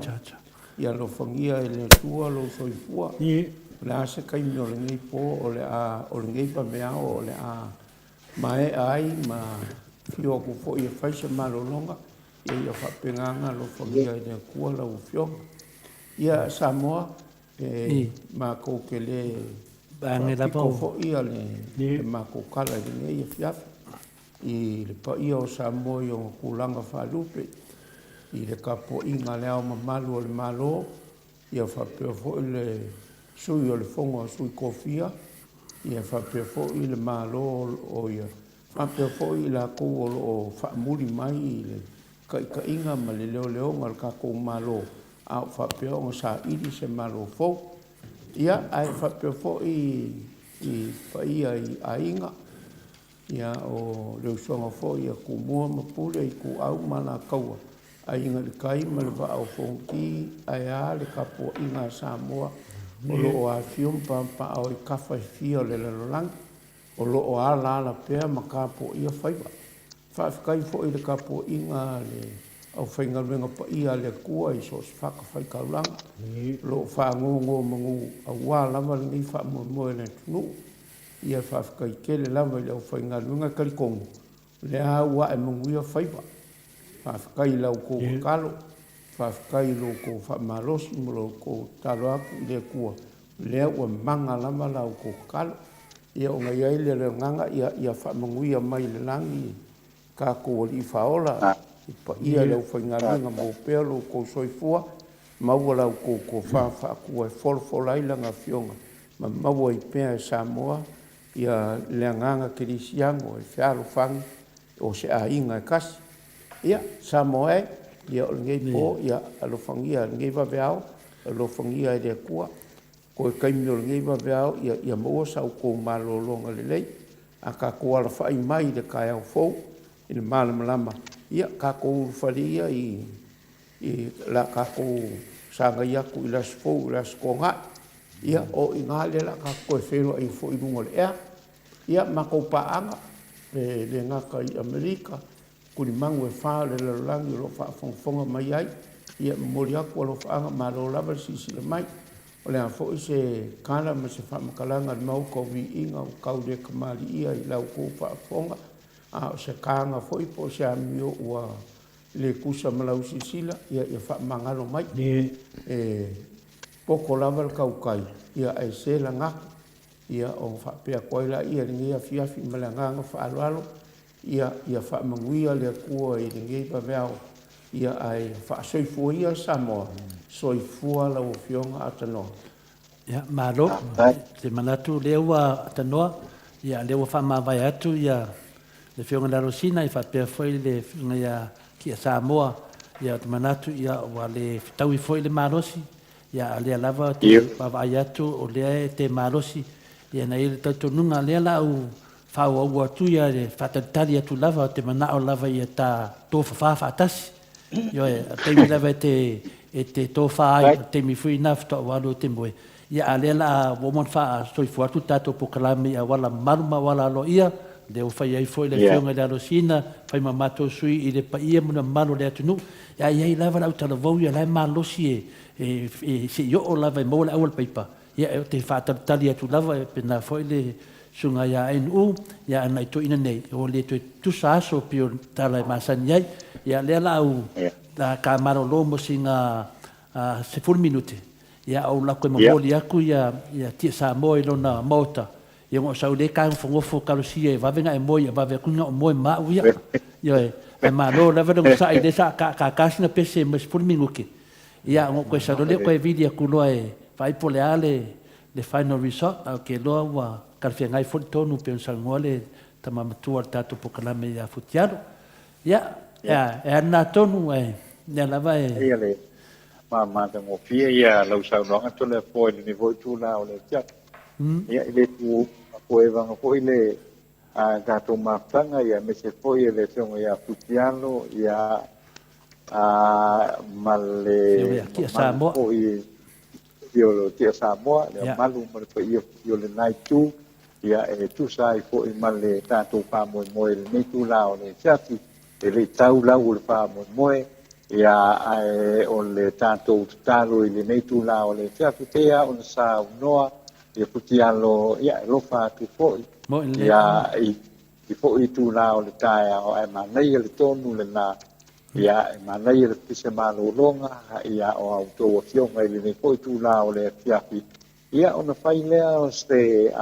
Ia lo whangia e le tua lo soifua. La se kai no le ngai po o le ngai pa mea o le a mai ai ma fio ku fo i fai se malolonga ia fa penganga lo fo ia de kua la u fio ia Samoa ma ko ke le bange la po fo ia le ma ko kala de ngai fia i le pa ia o Samoa o kulanga fa lupe i le kapo inga le au malu o le malo ia fa pe fo le sui o le fonga sui kofia ia whapea fo i le malo o ia whapea fo i la kou o whaamuri mai i le ka inga ma le leo leo ngal ka kou malo au whapea o sa iri se malo fōu. Ia, ai whapea fōu i paia i ainga. Ia o leo songa fōu ia ku mua mapule i ku au mana kaua. Ainga le kai ma le wa au fōngi, ai a le kapo inga Samoa. O loo a fiumpa pa au i kawhai fia le lalolangi. O loo a la pea ma kapo ia whaiwa. Whaafikai fōu i le kapo inga le au whainga renga pa ia le kua i so se whakawhai kaulanga. Loo whaangongo mangu au wā lama le ngai whaamoe le tunu. Ia whaafikai kele lama i le au whainga renga karikongo. Le a ua e mangu ia whaiwa. Whaafikai lau ko kalo. Whaafikai lo ko whaamalosi mo lo ko talo aku i le kua. Lea ua manga lama lau ko kalo. Ia o ngai ai le nganga ia whaamangu ia mai le langi. Ka ko li whaola. Pa ia lau whaingaringa mō pēr lo ko soifua. Maua lau ko whawha kua e wholwholai langa fionga. Ma maua i pēr Samoa. Ia le nganga kirisiango e whiaro whangi. O se a inga e kasi. Ia, Samoa e. Ia o ngei pō. Ia alo whangia ngei waweao. Alo whangia e rea kua. Ko e kaimi o ngei waweao. Ia maua sau ko malolonga lelei. A ka ko ala whai mai le kai au fōu. I le malamalama. Ia ka ko faria i la ka ko sanga ia ku ila sfo ila skonga ia o ingale la ka ko felo i fo i lungo le ia ma ko paanga le ngaka i Amerika ku ni mangu e fa le langi lo fa fonga mai ai ia moria ko lo fa ma lo lava si le mai o le fo i se kala ma se fa makalanga mau ko vi inga o kaude kamali ia i la ko fa fonga a se kanga foi po se amio ua le kusa malau sisila ia fa mangalo mai poko lava kaukai ia ai se langa ia o fa pe koila ia ngia fiafi malanga fa alalo ia fa manguia le kua i ngia pa veo ia ai fa soifua Samoa soifua la o fionga atano ia malo te manatu lewa atano ia lewa fa mavai atu ia le fionga la rosina i whapea foi le fionga ia kia Samoa ia te manatu ia wa le taui foi le marosi ia lea lava te wawai atu o lea te marosi ia na ile tauto nunga lea la au whau au atu ia le whatatari atu lava te manao lava ia ta tofa whafa atasi ia teimi lava te tofa ai teimi fui nafta o walo te moe ia lea la womon wha soifu atu tato pokalami ia wala maruma wala lo ia Deo fai ai foi le fionga le arosina, fai mamato sui i le paia muna malo le atunu. Ia iai lava lau tala vau ia lai malosi se i o lava i maua le awal paipa. Ia te whātaritari atu lava pena foi le sunga ia NU, ia ana i to ina nei. O le to tusa aso pio tala i masani ai. Ia lea lau ka maro lo mo singa 10 minute. Ia au lako i mamoli aku ia tia Samoa i lona mota. Ia ngo sau le ka fongofo karosia e vavenga e moia vave kunga o moe ma uia ia e malo lava ngo sa ile sa ka kasina pese mas por minuke ia ngo ko sa le ko e vidia kulo e vai pole ale le final result au ke lo wa karfia ngai fo tonu pe sa ngole tama matua tatu pokalame ia futiaro ia e na tonu e ia lava e ia le ma ngo fia ia lo sa no to le po ni vo tu la o le tia ia ile tu ko e vanga ko ile a gato mafanga ia me se foi le songo ia futiano ia a male kia Samoa io lo kia Samoa ia malu mo ko io le nai tu ia e tu sai ko i male tato pa mo le ni tu la o le chati e le tau la o le pa mo ia o le tato talo i le ni tu la o le chati te a on sa noa ia futiano ia lo fa tu foi ia i foi tu la o le tae o e manai le tonu le na ia e manai le pise malo longa ia o auto fionga i le foi tu la o le fiafi ia ona fai lea o ste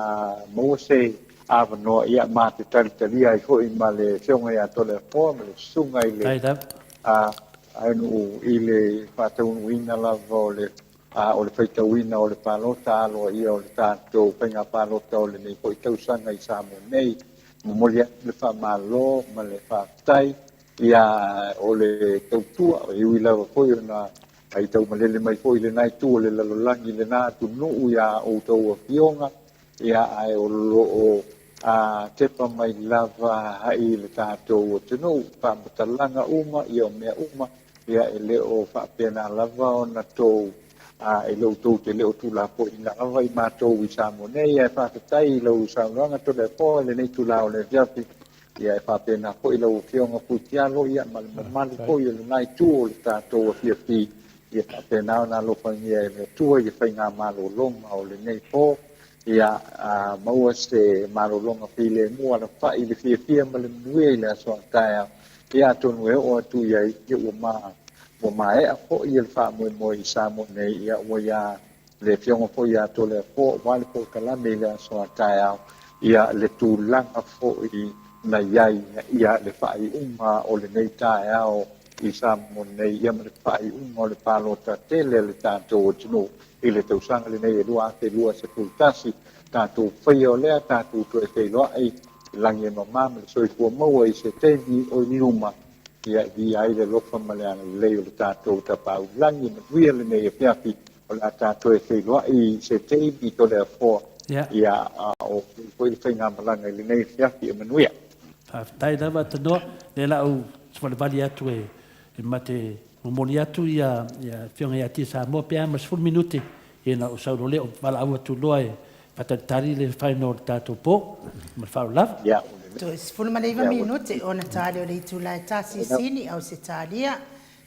mo se avano ia mate talitalia i foi ma le fionga ia tole forma le sunga i le anu i le fatau ina la vole o le faitauina o le palota alo ia o le tatou paiga palota o lenei foʻi tausaga i sa mo nei momoli atu le faamālō ma le faafetai ia o le tautua o iui lava foi ona ai tau malele mai foi le nai tu le lalolangi le nā tu nuu ia o tau a fionga ia ai o lo a tepa mai lava hai le tātou o tunu whamatalanga uma ia o mea uma ia e leo whapena lava o na tau e leo tau te leo tula po i nga lava i mātou i Samonei ia e whakatai i lau saunanga to le po le nei tula o le viapi ia e whapena po i lau fionga putialo ia malimamali po i le nai tu o le tātou a fiapi ia whapena o na lopangia e me tua i whainga malo longa o le nei po ia maua se malolonga pile mua na whai le fia ma le nue le aso taia ia tonu e o atu ia i ua ma e a po i le wha mo i Samonei ia ua ia le fionga po ia to le po wale po kalame le aso taia ia le tūlanga po i na iai ia le whai uma o le nei taia o i Samonei ia ma le whai uma o le palota tele le tātou o tino i le tausanga le nei e lua ate lua se pultasi tātou whaia o lea tātou tu e kei loa ei langi e mamama le soi kua maua i se tevi o ni uma ia i ai le lofa ma le ana lei o le tātou tapau langi ma tuia le nei e piapi o le tātou e kei loa i se tevi to le afoa ia o koi le whainga malanga i le nei e piapi e manuia. Tai lava tanoa le lau swale vali atu e mate Momoni atu ia fionga ia tia Samoa pea mas 10 minuti e na o sauro leo wala au atu loa e patatari le whaino tātou po ma whao lava. To is 10 minuti o na tāle o le itu lai tāsi sini au se tālia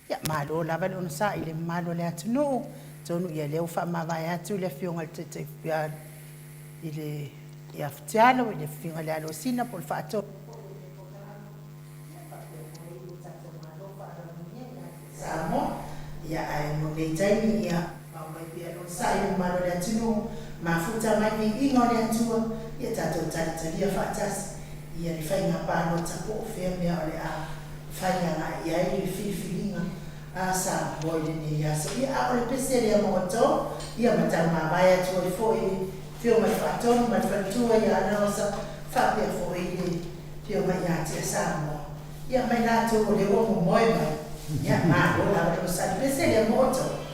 ia malo lava le ona sa i le malo le atu nuu tonu ia leo wha mawai atu le fionga le te pia i le ia ftiano i le fionga le alo sina po le wha ato. Samoa ia ai mo le taimi ia mai pia no sai mo le atunu mafuta mai i ngone atua ia tato talia fatas ia le fainga pa no tapo fe me ole a fainga ia i filinga a sa boy ni ia so ia ole pese le moto ia mata ma vai atua foi fio mai faton ma fatua ia no sa fa pia foi fio mai ia tia Samoa ia mai na to le wo mo mai ya ma ora lo sa pese le moto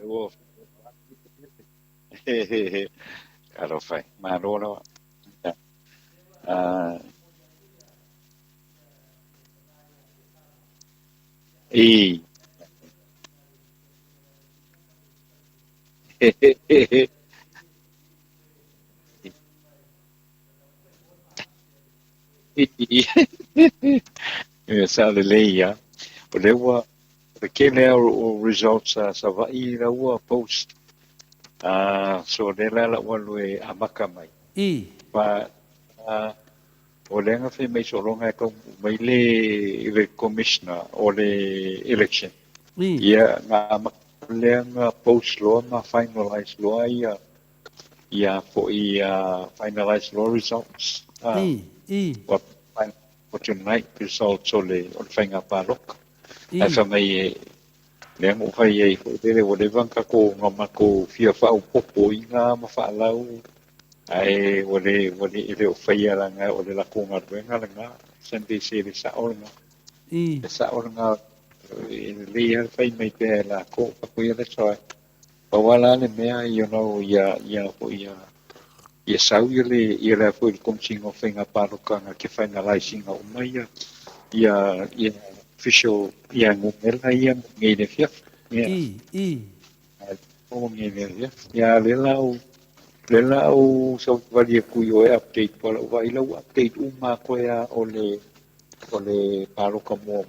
Wo. Karo fai. Maroro. E sa le leia. O le ua ke lea o results sa vai la ua post. So le la ua lue amaka mai. Pa o le nga fe mai soronga e kau mai le commissioner o le election. Ia nga le nga post loa nga finalize loa ia po finalize loa results. For tonight results o le whainga pāroka. Ai whamai le ngu whai e tere o le vanka ko ngā mako fia whau popo i ngā mawhaalau. Ai o le ele o whai aranga o le lako ngā ruenga le ngā. Sunday se le saoringa. Le saoringa le ia whai mai pēr la ko pakuia le soe. Pawala le mea i ono ia ia sau ia le foi komsinga o whainga pāroka ngā ke finalizing o mai ia official ia ngumela ia ngai le fiaf. O ngai le fiaf. Ia le lau sau valia kui o update pala vai lau update uma koea o le pāroka mua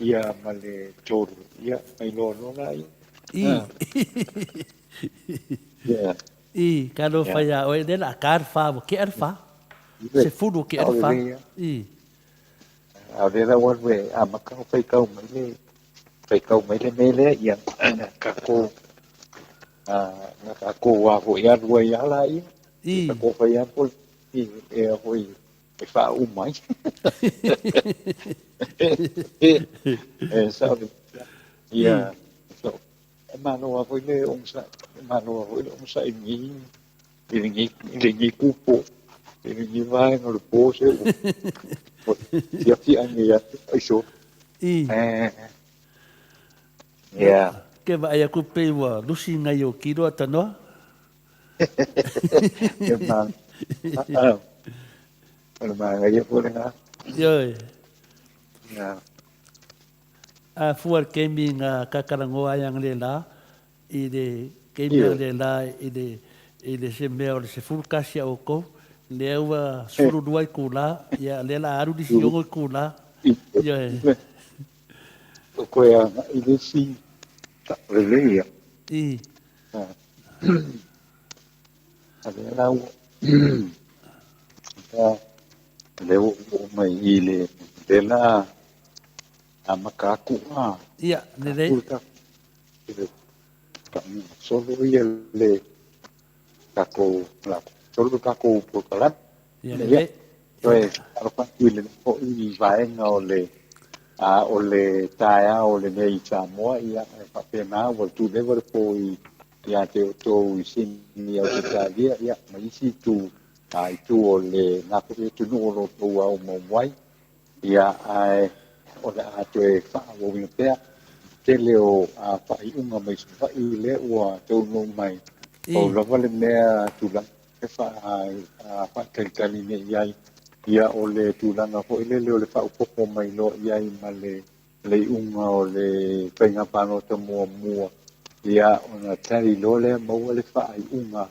ia ma le toru ia mai lono la ia. Kalo faya o ele la karfa o ke arfa. Se fudu ke arfa. A vera we amaka fai kau mai le mele ia kako wa ho ia rua ia la ia. Kako fai a pol e hoi e fa umai. Sao ia mano a foi le onsa ingi kupo ingi vai no le pose ia ngia iso ke va ia kupe wa lusi ngai o kiro atano ngai po na yo a fuar kemi nga kakarangoa yang le la i de kemi le la i de se meo se fulkasia o ko le ua suru duai kula ia le la aru di siongo kula ia ko ia i de si releia ale la le o mai i le la makaku ia nele solo ia le kako la solo kako por kalat ia pues apa ile o i vai no o le taia o le nei Samoa ia pa pena o tu level po ia te to sin ia o Italia ia mai si tu ai tu o le na po tu no lo po o mo mai ia ai o le ato e wha o winapea te leo a whai unga mai su whai le ua tau no mai o rawa le mea tula e wha kaitali ne iai ia o le tulanga po ile leo le wha upopo mai lo iai ma le unga o le whainga panota mua ia o na tari lo le maua le whai unga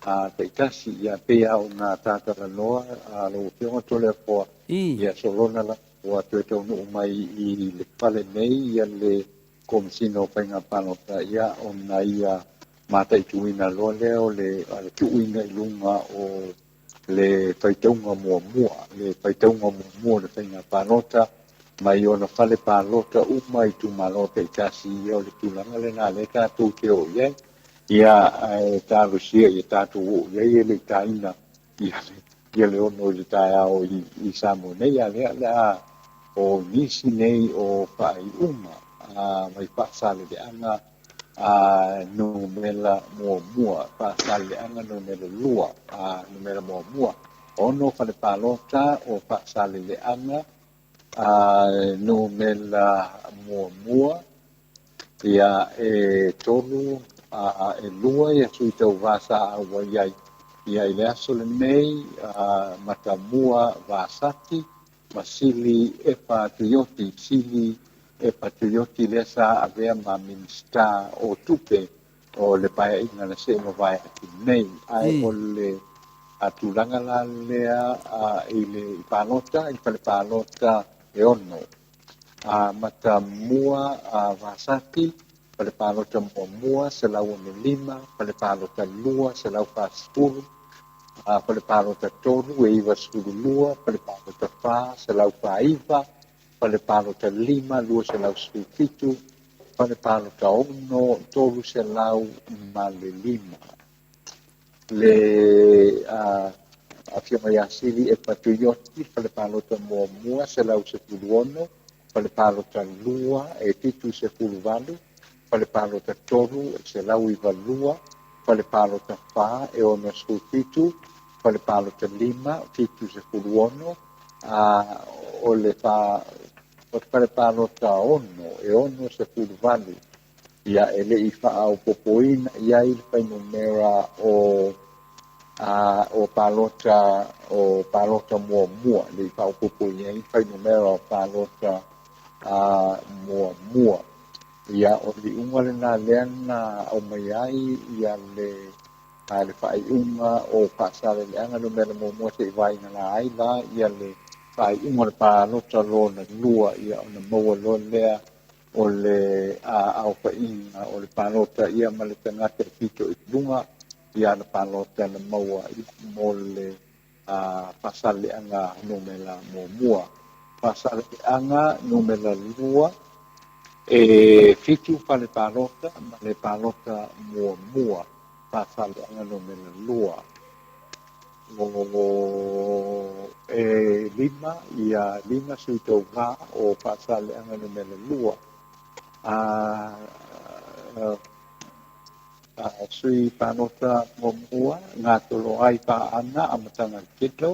a teitasi ia pea o na tātara noa a lo whionga tole a poa ia solona la o atu tau no mai i le pale nei ia le komsino whainga panota ia o na ia mata i tuina loa leo le tuina i lunga o le whaitaunga mua le whaitaunga mua le whainga panota mai o na whale panota uma i tu malota i tasi ia o le tulanga le nā le tātou te o iai ia tārusia i tātou o iai le taina ia le ono le taia o i Samoa nei a lea o nisi nei o whai uma mai whaasale de anga no mela mua whaasale anga no mela lua no mela mua ono whale palota o whaasale de anga no mela mua ia tolu e lua ia sui tau vasa aua iai ia i le aso lenei matamua vasati ma sili e patrioti sili e patrioti lea sa avea ma minista o tupe o le paeaʻiga le se mavae atu nei ae o le atulaga la lea i le palota i palepalota e ono matamua vasati palepalota muamua selau one lima palepalota lua selau pasipulu palepalota tolu e iva sepululua palepalota fa selau paiva palepalota lima lua selau sepulufitu palepalota ono tolu selau ma le lima le afioga iasili e patrioti palepalota muamua selau sepuluono palepalota lua e titu sepuluvalu palepalota tolu e selau ivalua palepalota fa e ono sepulufitu palepalota lima titu sepuluono o le palepalota ono e ono sepuluvalu ia e leʻi faaupopoina ia i le fainumera o palota muamua leʻi faaupopoina ai fainumera o palota muamua ia o liʻuga lenā lea na aumai ai ia le faaiʻuga o faasaleleʻaga le mea le muamua seʻi vaega la ai la ia le faaiʻuga le palota lona lua ia ona maua loa lea o le ʻaopaʻiga o le palota ia ma le tagata e pito i luga ia le palota na maua mo le faasaleʻaga numela muamua faasaleʻaga numela lua e fitu palepalota ma le palota muamua faasaleʻaga numela lua e lima ia lima sui tauvā o faasaleʻaga numela lua sui palota muamua gatolo ai paana amataga kelo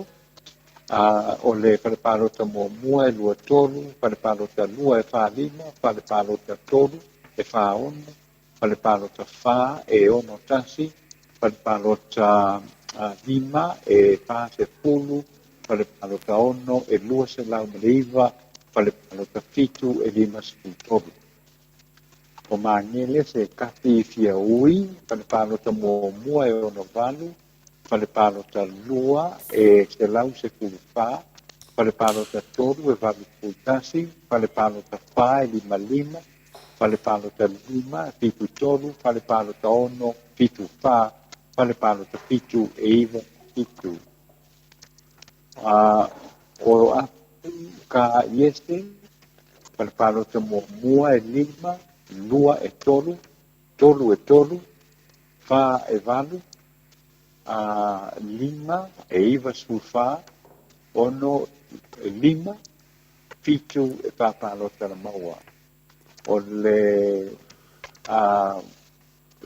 o le palepalota muamua e lua tolu palepalota lua e falima palepalota tolu e faono palepalota fa e ono tasi palepalota lima e pasepulu palepalota ono e lua selau ma le iva palepalota fitu e lima sepulutolu o magele se kapi fiaui palepalota muamua e ono valu palepalota lua e selau sepulufa palepalota tolu e valupulutasi palepalota fa e lima lima palepalota lima fitu tolu palepalota ono fitu fa palepalota fitu e iva fitu o atu ka iese palepalota muamua e lima lua e tolu tolu e tolu fa e valu lima e iva sepulufa ono e lima fitu e papalota la maua o le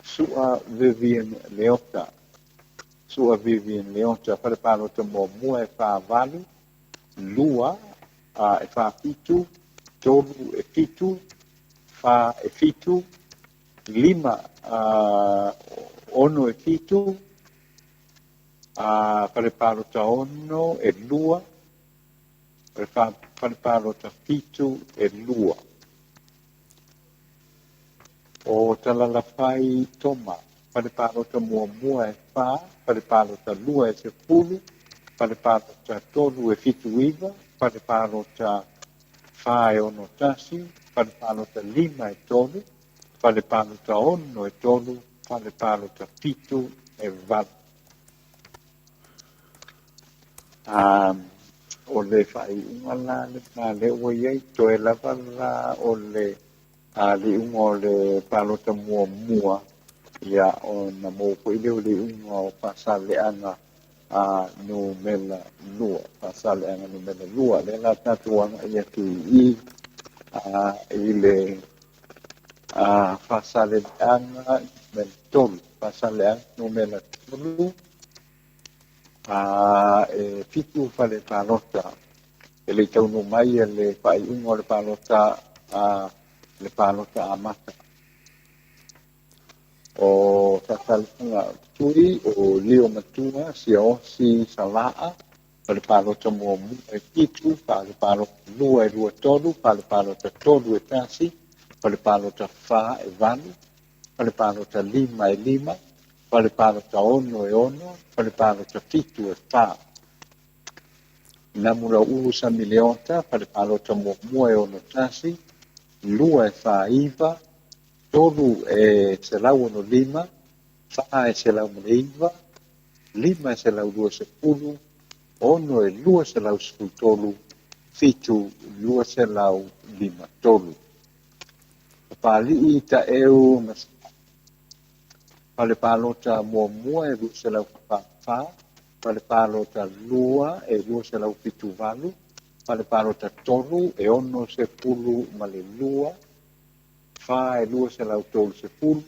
suʻa Vivian Leota palepalota muamua e favalu lua e fafitu tolu e fitu fa e fitu lima ono e fitu palepalota ono e lua palepalota fitu e lua o talalafai toma palepalota muamua e fa palepalota lua e sepulu palepalota tolu e fituiva palepalota fa e ono tasi palepalota lima e tolu palepalota ono e tolu palepalota fitu e valu o le faaiʻuga la le ua iai toe lava la o le liʻuga o le palota muamua ia ona maupoʻi lea o liʻuga o faasaleʻaga numela lua faasaleʻaga numela lua le la tatuaga ia tuiʻi i le faasaleʻaga numela tolu faasaleʻaga numela tolu e fitu palepalota e le taunu mai e le whaiunga o le pālota a mata. O tatalanga tui o leo matua si osi salaa pa le pālota mua e kitu, pa le pālota lua e lua tolu, pa le pālota tolu e tasi, pa le pālota wha e vanu, pa le pālota lima e lima, pa le pālota ono e ono, pa le pālota fitu e wha. Namura ulu sa miliota, pa le pālota mua e ono tasi, lua e wha iwa, tolu e se lau ono lima, wha e se lau mone iwa, lima e se lau lua se pulu, ono e lua se lau se tolu, fitu lua se lau lima tolu. Pali i ta eu mas pale palota mua e lua se lau wha, pale palota lua e lua se lau fitu valu, pale palota tolu e ono se pulu male lua, wha e lua se lau tolu se pulu,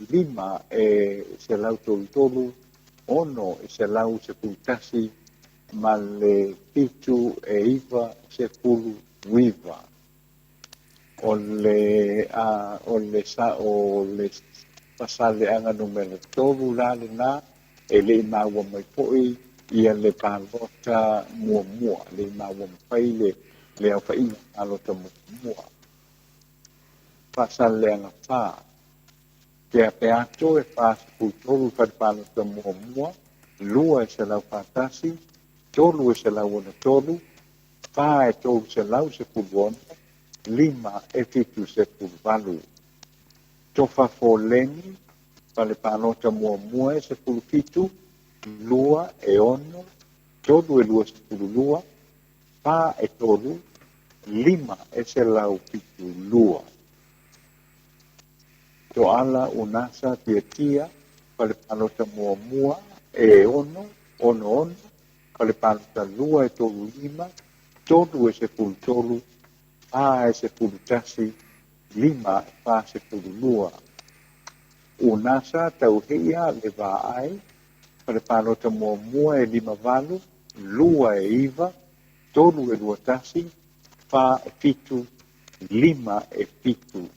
lima e se lau tolu, ono e se lau se pulu tasi, ma le pitu e iwa se pulu wiwa. O le pasale anga numero tolu lale na, e le maua mai poi, ia le palota mua, le maua mai le au faina palota mua. Pasale anga pa, ke a peato e pa se pulu tolu pa palota mua, lua e se lau patasi, tolu e se lau ona tolu, pa e tolu se lau se pulu ona, lima e fitu se pulu valu. Tofa foleni, pa le palota mua e se pulu fitu, lua e ono, tolu e lua se pulu lua, pa e tolu, lima e se lau fitu lua. To ala unasa tia, pa le palota mua e ono, pa le palota lua e tolu lima, tolu e se pulu tolu, pa e se pulu tasi, lima e pa se pulu lua. Unasa tauhia le vaai, pa le palota mua e lima valu, lua e iwa, tolu e lua tasi, pa e fitu, lima e fitu.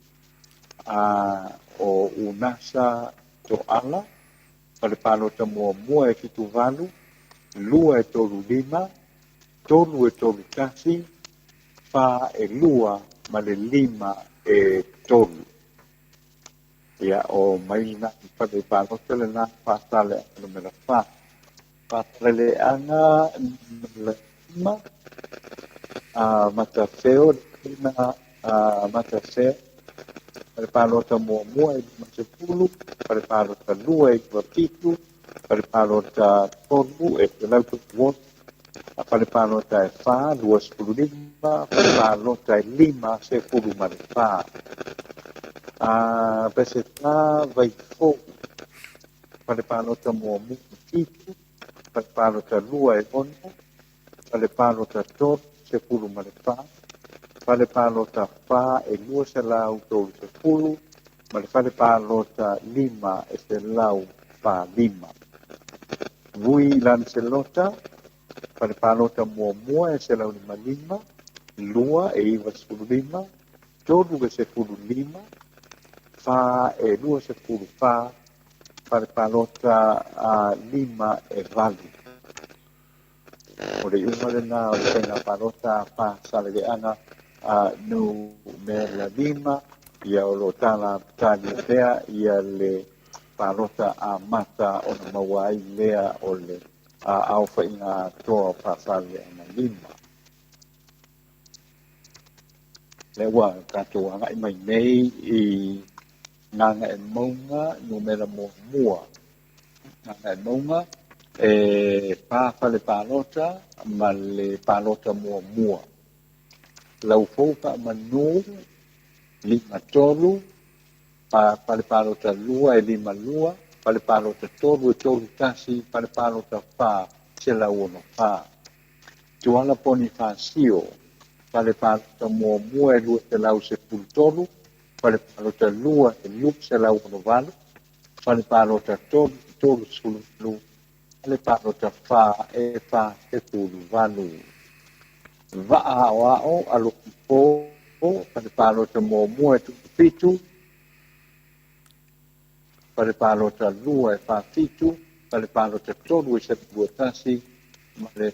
O unasa to ala, pa le palota mua e fitu valu, lua e tolu lima, tolu e tolu tasi, fa e lua ma le lima e tolu. Ia o mai na pa le palota le na pasale numero fa. Pasale anga lima, matafeo, lima matafeo, per palota mua e lima sepulu, per palota lua e lima fitu, per palota tolu e l'altro vuoto, per palota e fa, lua sepulu lima, per palota e lima sepulu ma le fa. Per se fa vai fuoco, per palota mua fitu, per palota lua e ono, per palota tolu sepulu ma le fa, fale palota fa e lua se lau tolu se pulu, ma le fale palota lima e se lau fa lima. Vui lan se lota, fale palota mua e se lau lima lima, lua e iwa se pulu lima, tolu e se pulu lima, fa e lua se pulu fa, fale palota lima e vali. O le umare na o le pena palota fa sale de ana, no me la lima, ia o lo tala tani lea, ia le palota a mata o na mawai lea o le au whainga toa pasale ana lima. Le wa katoa ngai mai nei i nganga e maunga numera mua. Nganga e maunga e pa le palota ma le palota mua. Lau fauka manu, lima tolu, pa le palota lua e lima lua, pa le palota tolu e tolu tasi, pa le palota fa, se lau ono fa. Tuala poni fa sio, pa le palota mua e lua se lau se pulu tolu, pa le palota lua e lua se lau ono valu, pa le palota tolu sulu lu, pa le palota fa e fa se pulu valu. va'a o aloki po palepalota muamua e tu'upitu palepalota lua e pafitu palepalota tolu e sepuatasi ma le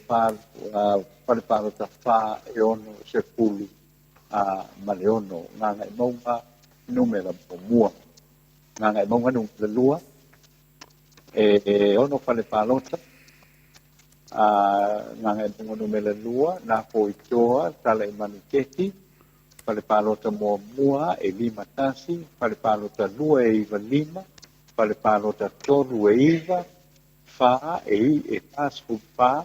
palepalota fa e ono sepulu ma le ono gaga e mauga numera muamua gaga e mauga numera lua e ono palepalota gaga e mauga numera lua na poitoa tala e maniketi palepalota muamua e lima tasi palepalota lua e iva lima palepalota tolu e iva fa e tasu fa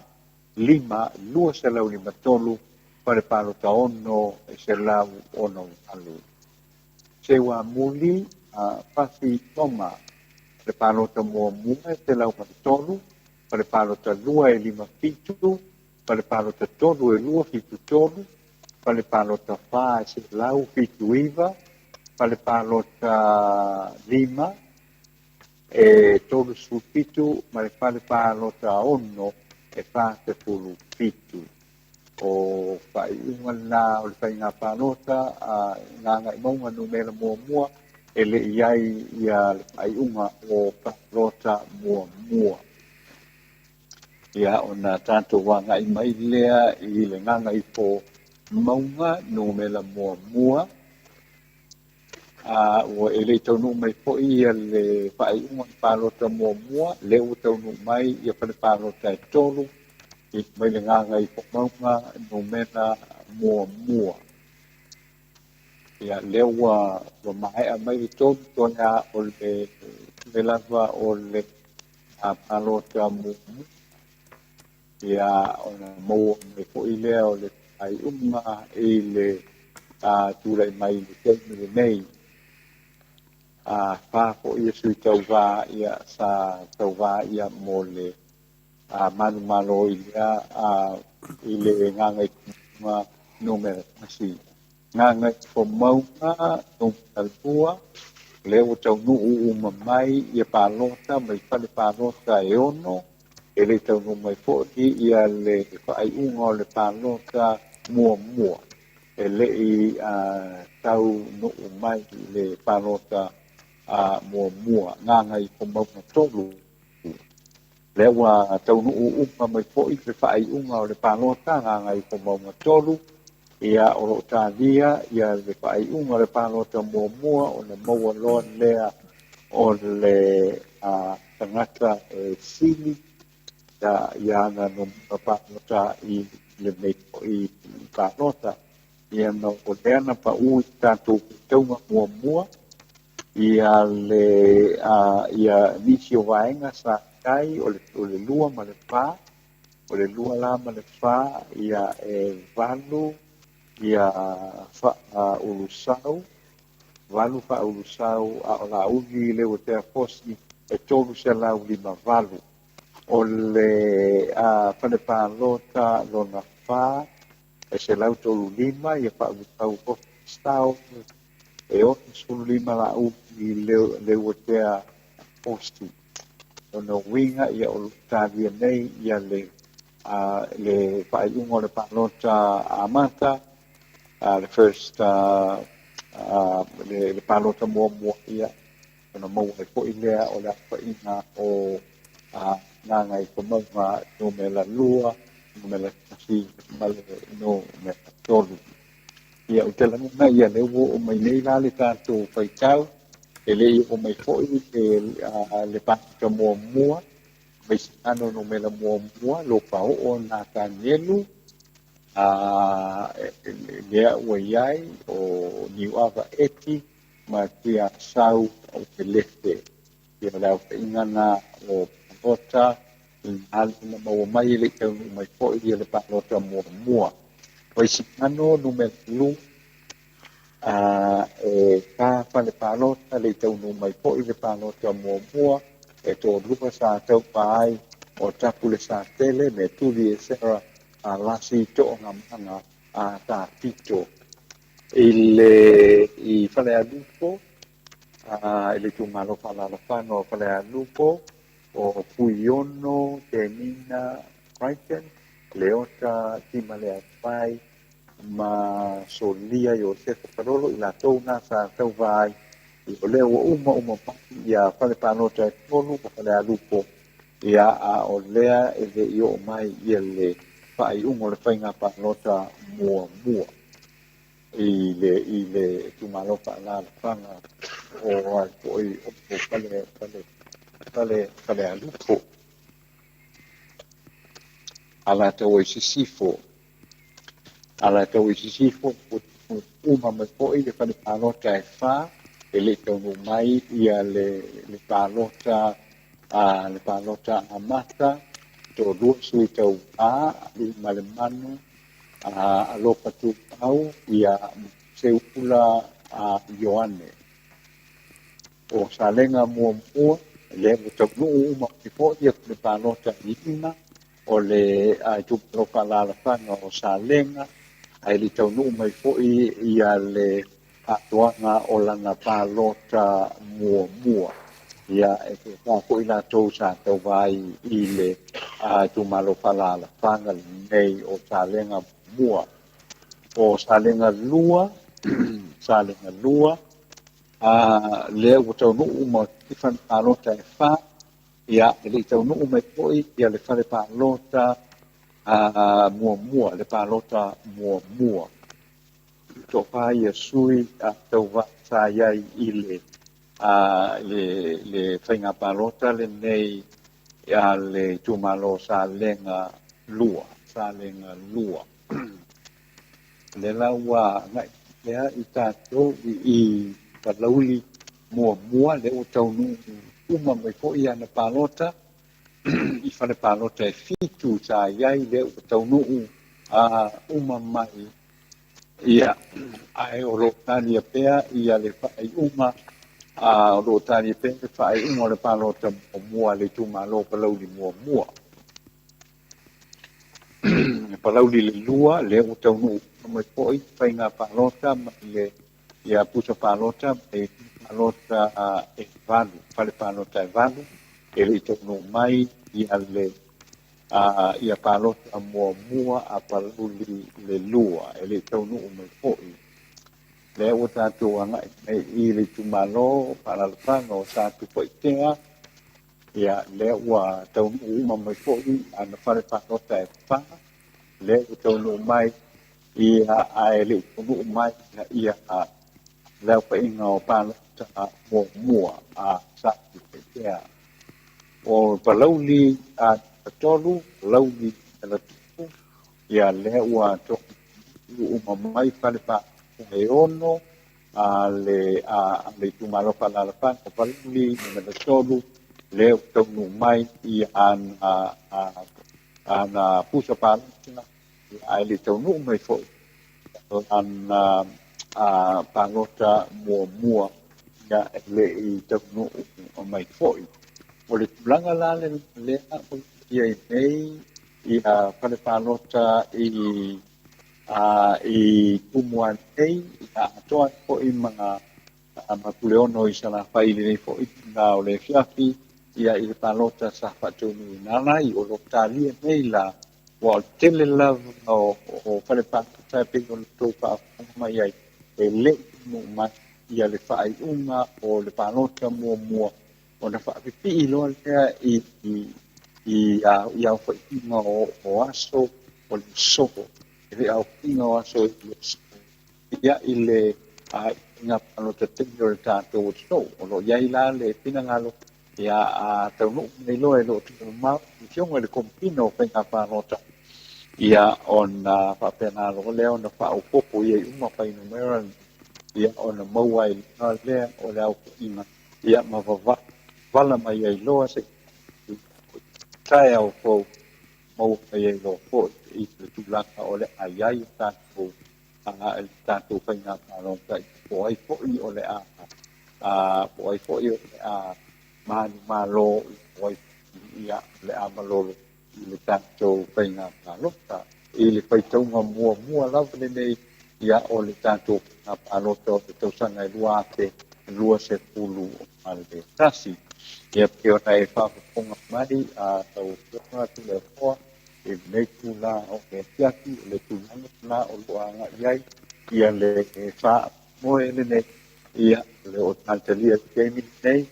lima lua selau lima tolu palepalota ono e selau ono alu sewa muli pasi toma palepalota muamua e selau tolu palepalota lua e lima fitu palepalota tolu e lua fitu tolu palepalota fa e selau fitu iva palepalota lima e tolu sufitu ma le palepalota ono e fa sepulu fitu o faiunga la o le fainga palota gaga i mauga numera muamua e le'i ai ia le faiunga o palota muamua ia ona tatou aga'i mai lea i le gaga i po mauga numera muamua ua e lei taunuu mai fo'i ia le fa'ai'uga i palota muamua le ua taunuu mai ia palepalota e tolu i mai le gaga i pomauga numera muamua ia lea ua mae'a mai le tolu toea o le lava o le palota muamua ia ona maua mai fo'i lea o le fa'ai'uga i le tula'i mai le taimi lenei fa po ia sui tauvā ia sa tauvā ia mo le malumalo i lea i le gaga i kuga numera tasi gaga i pomauga numera lua le ua taunuu uma mai ia palota mai palepalota e ono e le taunuu mai fo'i ia le fa'ai'uga o le palota muamua e le'i taunuu mai le palota muamua gaga i pomauga tolu le ua taunuu uma mai fo'i le fa'ai'uga o le palota gaga i pomauga tolu ia o lo'o talia ia le fa'ai'uga o le palota muamua ona maua loa lea o le tagata e sili ia na nomuna palota i le mei fo'i i palota ia na o lea na pa'u i tatou tauga muamua ia le ia nisi o vaenga sa kai o le lua ma le fa o le lua la ma le fa ia e valu ia fa ulusau valu fa ulusau a o la ugi le o te fosi e tolu se la lima valu o le palepalota lona fa e se lau tolu lima ia fa ulusau o stau e o sulu lima la ugi le o te posti ona winga ia o talia nei ia le fa'ai'uga o le palota amata le first le palota muamua ia ona maua ai fo'i lea o le a'afa'iga o gaga i pomauga numera lua numera tasi ma le numera tolu ia o te laguna ia le ua o mai nei la le tatou faitau e le'i o mai fo'i le palota muamua mai sigano numera muamua lo pao'o na kanielu lea ua iai o niu'ava eti ma tia sau o pelefe ia le aufa'igana o palota ale na maua mai le'i taunuu mai fo'i ia le palota muamua mai sigano numera lu e ka pale palota le taunuu mai fo'i le palota muamua e tolupa sa taupa ai o tapu le sa tele me tuli e sera lasi to'ogamanga a tāpito i falealupo i le tumalofa lalafano o falealupo o Puiono, Tenina, Crichton leo ta tima le pai ma solia yo se parolo ila tau na sa tau vai i o leo uma ia fale panota tonu pa fale alupo ia a o lea e le io mai ia le fai ungo le whainga panota mua i le tumalo pa la whanga o ai po i o fale alupo ala tau i sisifo uma me po i le fale panota e wha e le tau mai ia le panota le panota amata to dua sui tau i malemanu a lopa tu au ia se ula Ioane o salenga mua le tau uma i po ia le panota ina o le tu lopa la fanga o salenga ai le tau mai po ia le atuanga o lana palota mua ia e ke ka ko ina tau sa tau vai i le tu malo pala la fanga nei o salenga mua o salenga lua le o tau no uma tifan palota e fa ia le tau no mai poi ia le fale palota mua le palota mua to pa ia sui tau va sa ia i le whainga palota le nei ia le tumalo salenga lua le laua ngai lea i tātou i palauli mua le o tau nu uma mai po ia na palota i whale palota e fitu sa iai le o tau nu uma mai ia ai o rotani pea ia le whaai uma o rotani pea le whaai uma le palota mua le tumalo palauli mua palauli le lua le o tau nu mai poi whainga palota le ia pusa palota e palota e valu whale palota e valu e le tau nu mai ia le ia palota mua a palauli le lua e le tau nu mai poi le o tātou anga i le tumalo palalapanga o tātou poitea ia le ua tau nu mai poi ana whale palota e wha le o tau nu mai ia a e le tau nu mai ia a leo pa inga o palota mua a tātou poitea o palauli a tolu lauli la tupu ia le ua to uma mai fale pa e ono le tumalo pala la pa palauli na tolu le tonu mai i ana pusa pa ai le tonu mai fo an pangota mua ya le i tonu mai fo o le tulanga la le ia nei ia pale palota i kumuan nei ia atoa po i mga mapuleono i sana whaile nei po i nga o le fiafi ia i le palota sa whatunu nana i o loktalia nei la wa tele la o pale palota e pingo le topa a ia e le ma ia le whaai unga o le palota mua o na whaapipi i loa lea i au whainga o aso o le soko. E le au whainga o aso i le soko. Ia i le inga palota teni o le tātou o tau. O lo iai la le pina ngalo ia a tau nuk nei loa e lo tino mau. I fionga le kompino o whainga palota. Ia o na whapena lo lea o na whaopopo ia i uma whai numeran. Ia o na maua i lea o le au whainga. Ia mawawak. Wala mai ai loa se tae au fo mau mai ai loa fo i le tūlaka o le aiai tātou tātou whainga palota i po ai fo i o le po ai fo i o le mani malo i po ai ia le malolo i le tātou whainga palota i le whaitaunga mua lawa nei ia o le tātou whainga palota o le tausanga i lua ate lua se pulu o le tasi ia peo na e whapaponga mari a tau pionga tu le hoa e nei tula o ke tiaki o le tula na o loanga iai ia le fa moe le nei ia le o tantalia kemi nei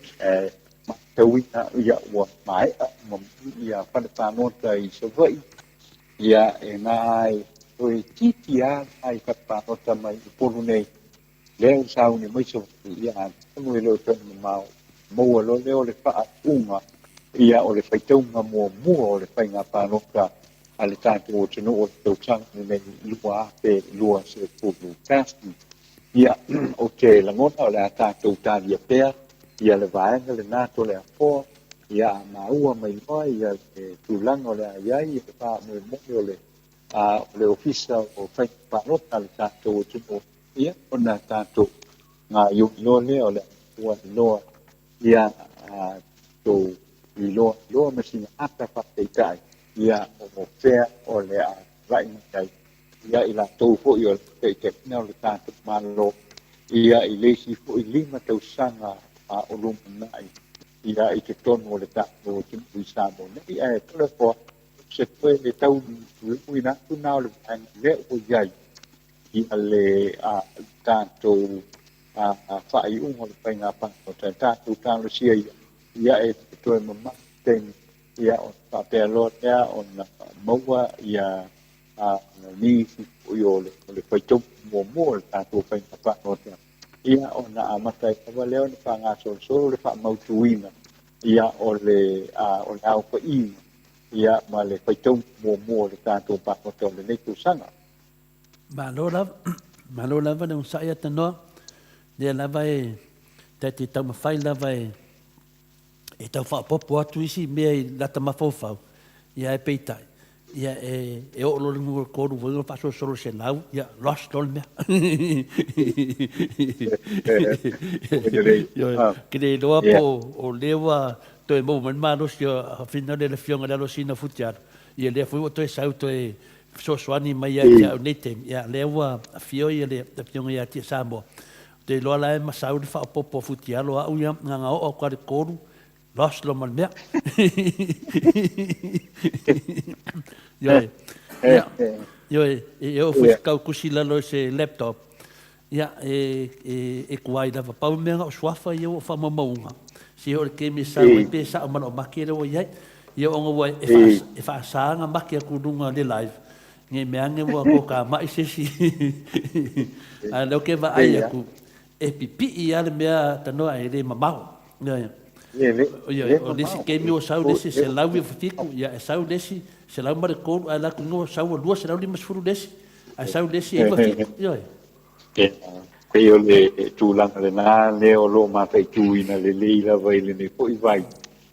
ma tawina ia ua mai ma ia pana panota i savai ia e nai oi titia ai ka panota mai i polu nei leo sau ni mai so ia no le to mau mo lo leo le fa unga ia o le faitaunga mua o le whainga pānoka a le tātou o tino o tau tang nei lua pe lua se pūpu kāsti. Ia o te langona o le a tātou tālia pēr, ia le vaenga le nāto le a pō, ia a maua mai loa, ia le tūlanga o le a iai, ia le pā mui mui o le ofisa o whainga pānoka le tātou o tino ia o nā tātou ngā iungi o le a loa ia tō i loa masina ata whakeitai ia o mo whea o le a rai mai ia i la tau fo i o le te pina o le tātou malo ia i leisi fo i 5 tausanga a o lumu nai ia i te tonu o le tātou o timu i sāmo nei e tole fo se koe le tau ui nā tu nao le vang le o iai ia le tātou whai ungo le whainga pāngo tātou tālo sia ia e toi mama ten ia o papelo ia o na maua ia ni yo le faito mo ta to fa pa no ia o na amata e va leo ni pa nga so le fa mautuina ia o le o na o i ia ma le faito mo le ta to pa no to le tu sanga malo la va no sa ia tano de la vai te tau fai la vai e tau whaapopo atu isi mea i lata mawhauwhau. Ia e peitai. Ia e o lori mua kōru wanga whaso soro se lau. Ia lost tol mea. Kene loa po o lewa toi mou man mano si a whina le whionga lalo sina futiara. Ia lea fui o toi sau toi sosoani mai ia kia o nete. Ia lewa a whio ia le whionga ia tia Samoa. Te loa lae masau le whaapopo futiara loa au ia nganga o kare kōru. Lost lo mal mea. Yo fui kau kusi lalo se laptop. Ia e kuai lava pau mea o swafa ia o whamamaunga. Si hore ke me sa ui pe sa o mana o maki rewa iai. Ia o ngawai e wha saanga maki a kurunga le live. Nge mea nge wa ko ka mai se si. A leo ke wa ai aku. E pipi i ale mea tanoa e re mamau. O lesi ke mi o sau lesi se lau i fiku ia e sau lesi se lau mare kōru a la kungo sau o lua se lau lima sfuru lesi a sau lesi e fiku ia Pei o le tūlanga le nā leo lo mātai tūina le leila vai le ne fo i vai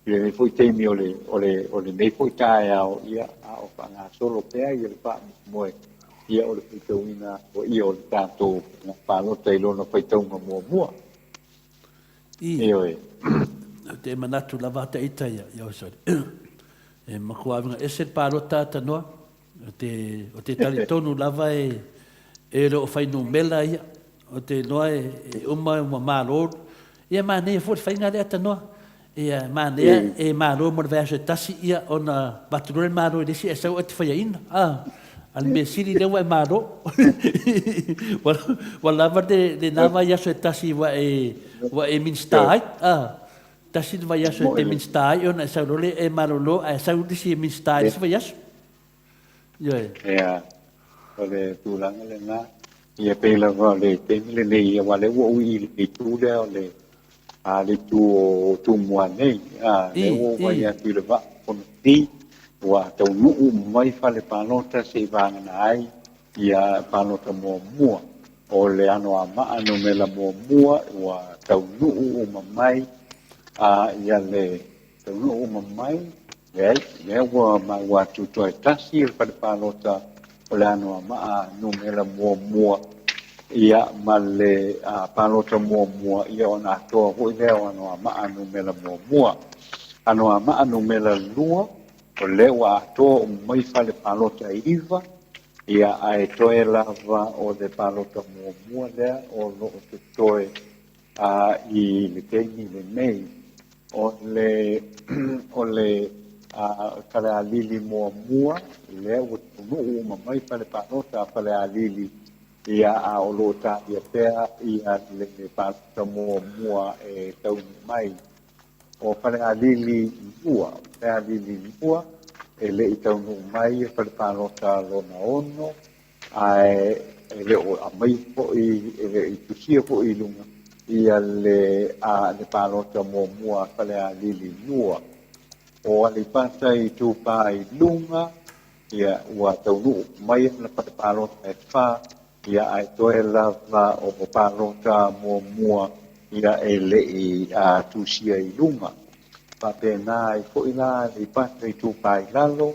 le ne fo i teimi o le ne fo i tāe au ia a o whanga solo pēa i le wha moe ia o le whitauina o ia o le tātou ngā whālota i lona whitaunga mua Ioi te manatu lava te ita ia o sori. E makuavinga ese pārota tanoa, o te tali tonu lava e reo whainu mela ia, o te noa e uma māroru. Ia māne e fōri whainga rea tanoa, ia māne e māroru mo le tasi ia o na baturore māroru resi e sau e te whaiaina. Al me siri lewa e māro. Walava de nava iaso e tasi wa e minstai. Tasi de vai aso te minstai ona sa role e marolo a sa udisi minstai se vai aso. Ja. Ole tulang le na. Ia pela le te le le wale wo i le tu le le tu mo nei. Le wo vai a tu le va con ti wa tau nu mai fa le panota se vanga nai. Ia panota mo mua. O le ano ama ano me la mo mua wa tau nu mai. Ia le tau nu mai. Le wa ma wa tu toi tasi pa le panota o le ano ama no me la mo mua. Ia ma le panota mo mua ia ona to ho le ano ama ano me la mo mua. Ano ama ano me la lua o le wa to mai fa le panota iva. Ia ai toe lava o le palota mua lea o no te toe i le teini le nei o le pale alili mua le o tunu ma mai pale panota pale alili ia a o lo ta ia pea ia le panota mua e tau mai o pale alili mua e le i tau mai pale panota lona ono ai le o a mai po i le i tusia po i lunga ia le panota mua pale alili mua o ali pasa i tupa i lunga ia ua taunu mai na palota e fa ia ai toe lava o palota mua ia e le i tusia i lunga pa pena i ko ina li pasa i tupa i lalo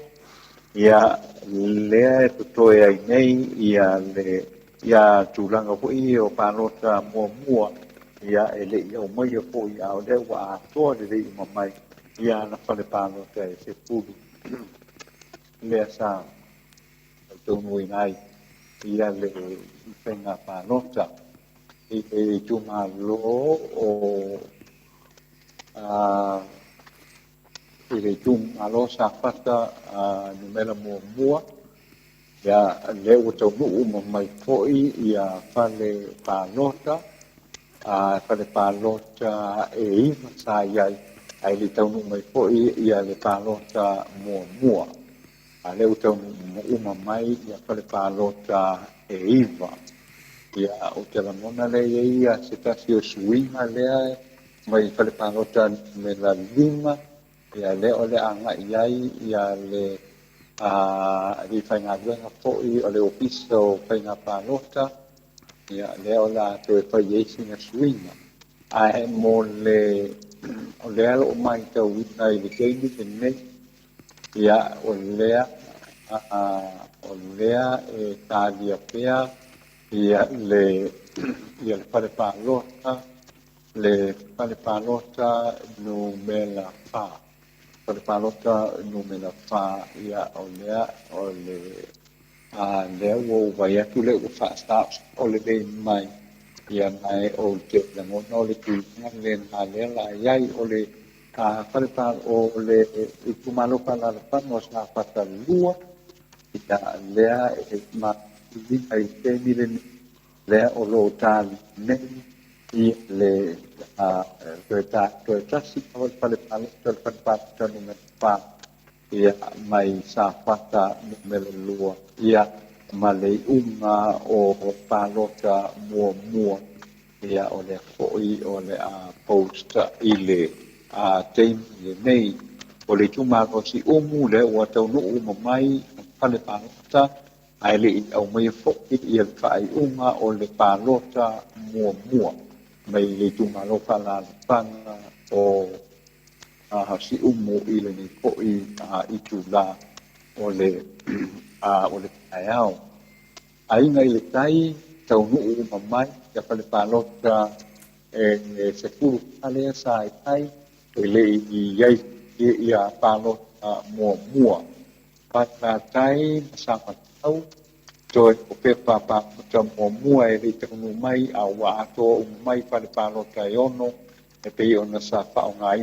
ia le toe ai nei ia tulanga ko i o palota mua ia e le i o mai po i au le wa to le i mai ia na fale pano te se pulu le sa to muy nai ia le penga panota e tu malo o le tu malo sa fata numera mua ia le o to mu mai foi ia fale panota e ima sa ia ai le tau mai po ia le palota mua le tau uma mai ia pale palota e iva ia o te ramona le ia se tasi o suinga le mai pale palota me la lima ia le o le anga iai ia le li fainga duenga po o le opiso fainga palota ia le o la te fai eisi na suinga ai mo le o lea o mai tau wina i le keini te nei ia o lea e tālia pea ia le pare pālota no mela whā pare pālota no mela whā ia o lea o le lea o vai atu le o wha o le lei mai ia mai o te langona o le tuina le na le la iai o le wharepa o le tumalo pala pano sa pata lua ia lea e ma vita i te mire lea o lo tali nei i le toe tasi o le wharepa tanu me pa ia mai sa pata numero lua ia ma le unga o palota mua ia o le foi o le posta i le teimi nei o le tuma o si umu le o tau no uma mai pale palota ai le au mai foi i le fai unga o le palota mua mai le tuma lo pala panga o si umu i le ni foi i tula o le aiao ai ngai le tai tau nuu mamai ya pale palota e se puru ale sai tai e le i yai ia palota mua pata tai sa patau toi o pepa pa mua e le tau nu mai a wa ato mai pale palota e ono e pe ona sa fa ngai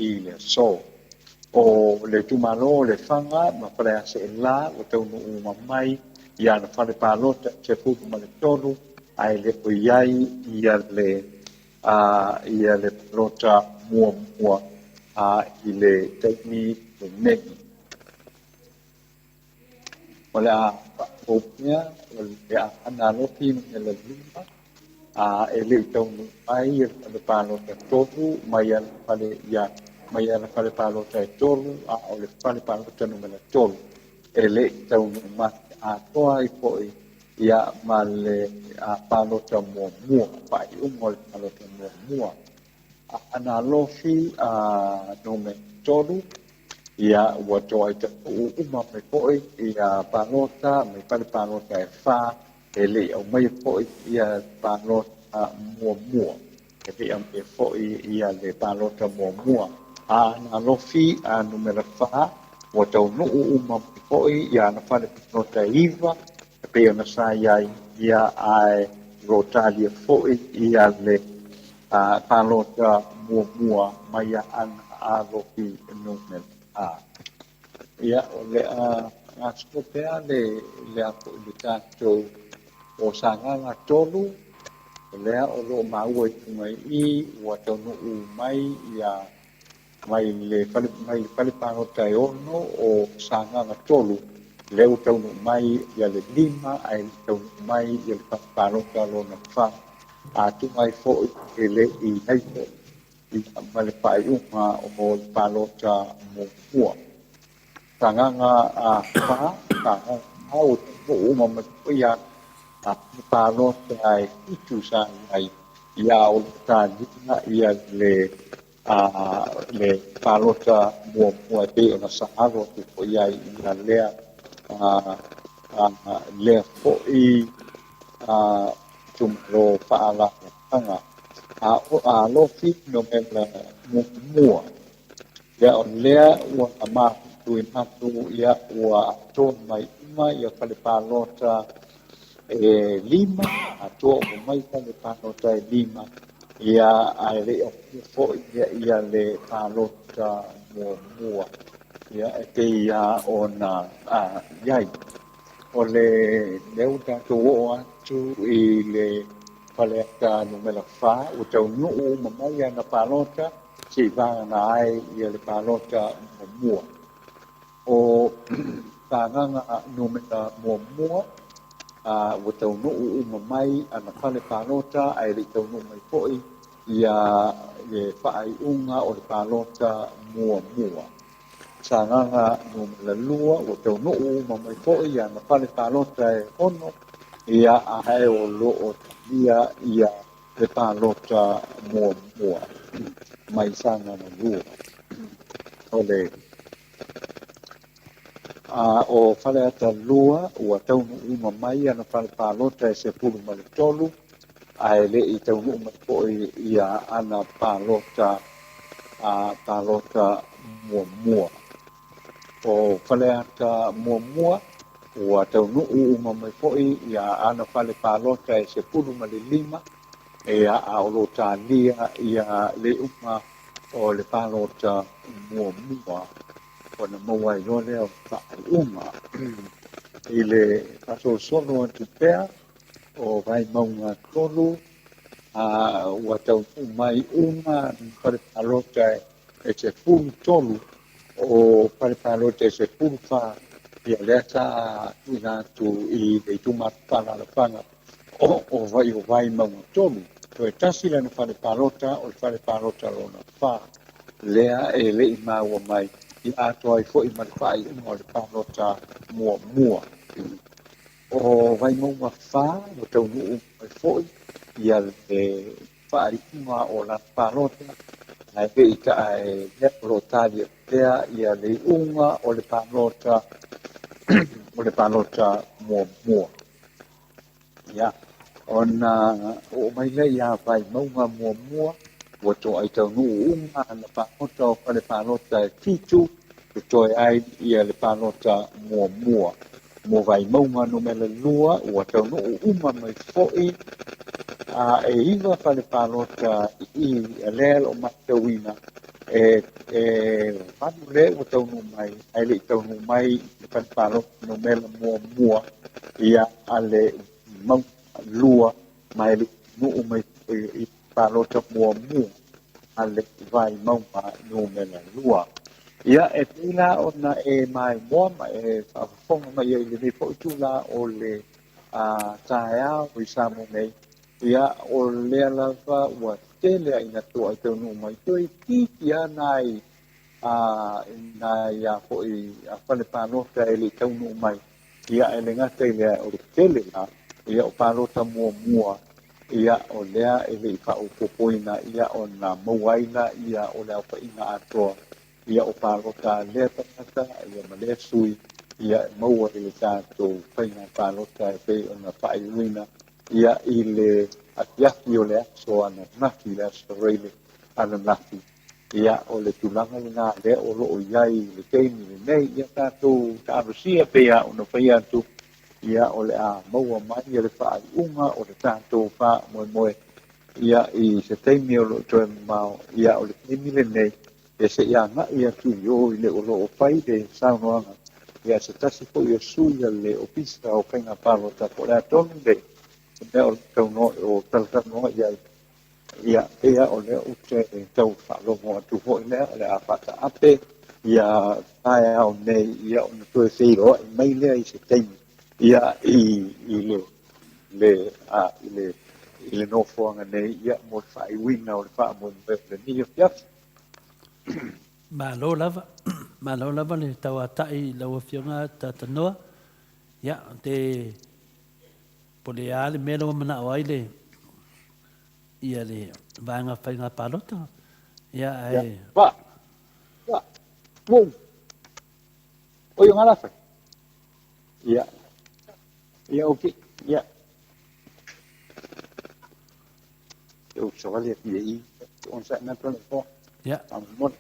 i le so o le tumalo le fanga ma prea se la o tau no mamai ia na fale palota se fuku ma le tolu ai le o iai ia le palota mua i le teimi le negi o le o le ana lofi me le lima e le tau no mai le palota tolu mai ia fale ia mai ana fale palota e tolu o le fale palota numero tolu e le tau ma toa i poi ia ma le palota mua pai le palota mua ana lofi numero tolu ia ua toa i te uma me poi ia palota me fale palota e fa e le au mai poi ia palota mua e le au mai poi ia le palota mua na lofi numero fa o tau nuu uma poi ia na fale nota iva pe ona sa ia ai rotalia foi ia le palota mua mai an a lofi numero ia o le a skopea le a po le tātou o sanganga tolu lea o lo maua i mai I ua taunu u mai ia mai le pale pano tai ono o sanganga tolu leu taunu mai ia le lima ai taunu mai ia le pano talo na fa a tu mai fo e le I nei fo I male pai uma o le pano ta mo mua sanganga a fa sanganga au tu uma mai ia a pano tai itu sa ai ia o ta dina ia le palota mua te ona saharo te po ia ia lea lea po I tumro paala anga a lo fit no mena mua ia on lea ua ama tuin hatu ia ua ton mai ima ia kale palota lima ato mai kale palota lima ia ale fo ia le palota mua ia te ia ona iai o le leuta to atu I le paleta numela fa o tau nuu mamai na palota si va na ai ia le palota mua o tanganga numela mua o tau nuu mamai ana pale palota ai le tau nuu mai foi ia le fai unga o le palota mua sanganga numela lua o tau nuu mamai foi ia na pale palota ono ia ai o lo o ia le palota mua mai sanganga lua ole o fale ata lua ua taunu uma mai ana fale palota e se pulu ma le tolu ae le'i taunu uma fo'i ia ana palota mua o fale ata mua ua taunu uma mai fo'i ia ana fale palota e se pulu ma le lima e a o lo talia ia le uma o le palota mua ona maua I lole o uma I le paso solo atu pea o vai maunga tolu ua tau mai uma pare palota e se pulu tolu o pare palota e se pulu fa ia leta ina tu I le tumatu pala la panga o vai maunga tolu to e tasi le na pare palota o le pare palota lona fa lea e le maua mai I ato ai fo I malfai o le palota mua o vai maunga fa o tau nuu mai fo ia le fai uma o la palota ai ve ita ai le rotalia pea ia le unga o le palota mua ia ona o mai le ia vai maunga mua o to ai tau nuu unga na palota o le palota fitu to ai ia le palota mua mo vai maunga no mele lua o tau nuu uma mai fo'i e iwa fale palota I lel o matawina manu le o tau nuu mai ai le tau nuu mai le fale palota no mele mua ia ale mau lua mai le nuu mai I palota mua ale vai maunga no mele lua ia e pila ona e mai moa ma e whaafonga mai e le po tula o le taea o I samo nei ia o le alava ua tele ina toa I tau nuu mai toi tiki anai na ia po I whale palota e le tau nuu mai ia e le ngata I lea o le tele la ia o palota mua ia o lea e le I whao popoina ia o na mauaina ia o lea o ina atoa ia o palota le tangata ia ma le sui ia maua I le tātou whainga palota e whai o na whai uina ia I le atiaki o le aso ana nafi le aso reile ana nafi ia o le tulanga le ngā le o loo iai le teimi le nei ia tātou tārusia pea o na whai atu ia o le a maua mai ia le whai unga o le tātou wha moe ia I se teimi o lo toe mau ia o le teimi le nei e se ia nga'i atu i o i le o lo o pai le saunoanga ia se tasi po i o sui a le opisa o kainga palota po le atonu le mea o tauno o talakanoa ia ea o le o te tau whalomo atu ho i lea le a whata ape ia tae au nei ia o na tue whiroa i mai lea i se teimi ia i le nofoanga nei ia mo le whaiwina o le wha mo le ni o fiafi. Malo lava le tau atai lau fionga tatanoa. Ya, te pole ale melo mana o aile ia le vanga whainga palota. Ya, ai. Va. Wow. O yung alafa. Ya. Ya, okay. Ya. Yo, sawali at i on sa na plan po. Ya. Amon.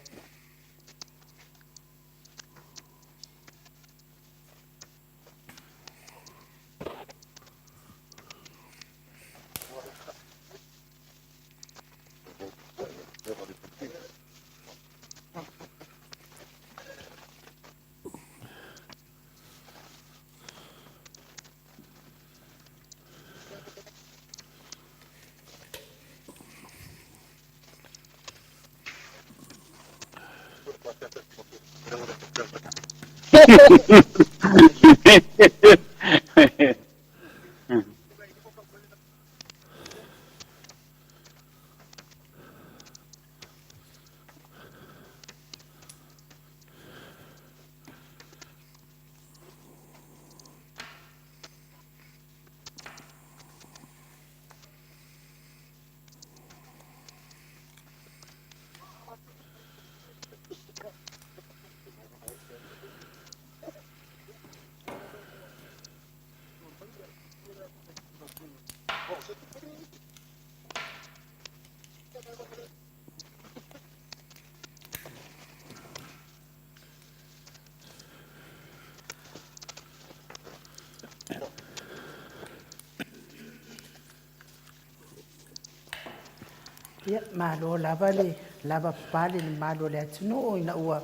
Ia, malo lava pale le malo le atunu o ina ua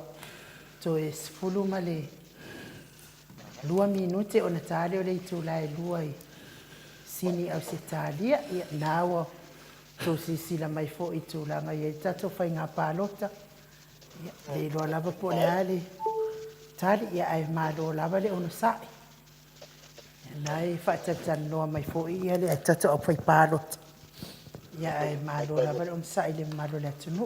to e sfulu ma le 2 minute o na tale o le itula e lua i sini au se talia ia nawa to sila mai fo itula mai e tato fai ngā palota ia le loa lava po le ale tali ia ai malo lava le ono sai nai whaatatan noa mai fo ia le tato au fai palota ia ai malo lava le ono sai le malo le atunu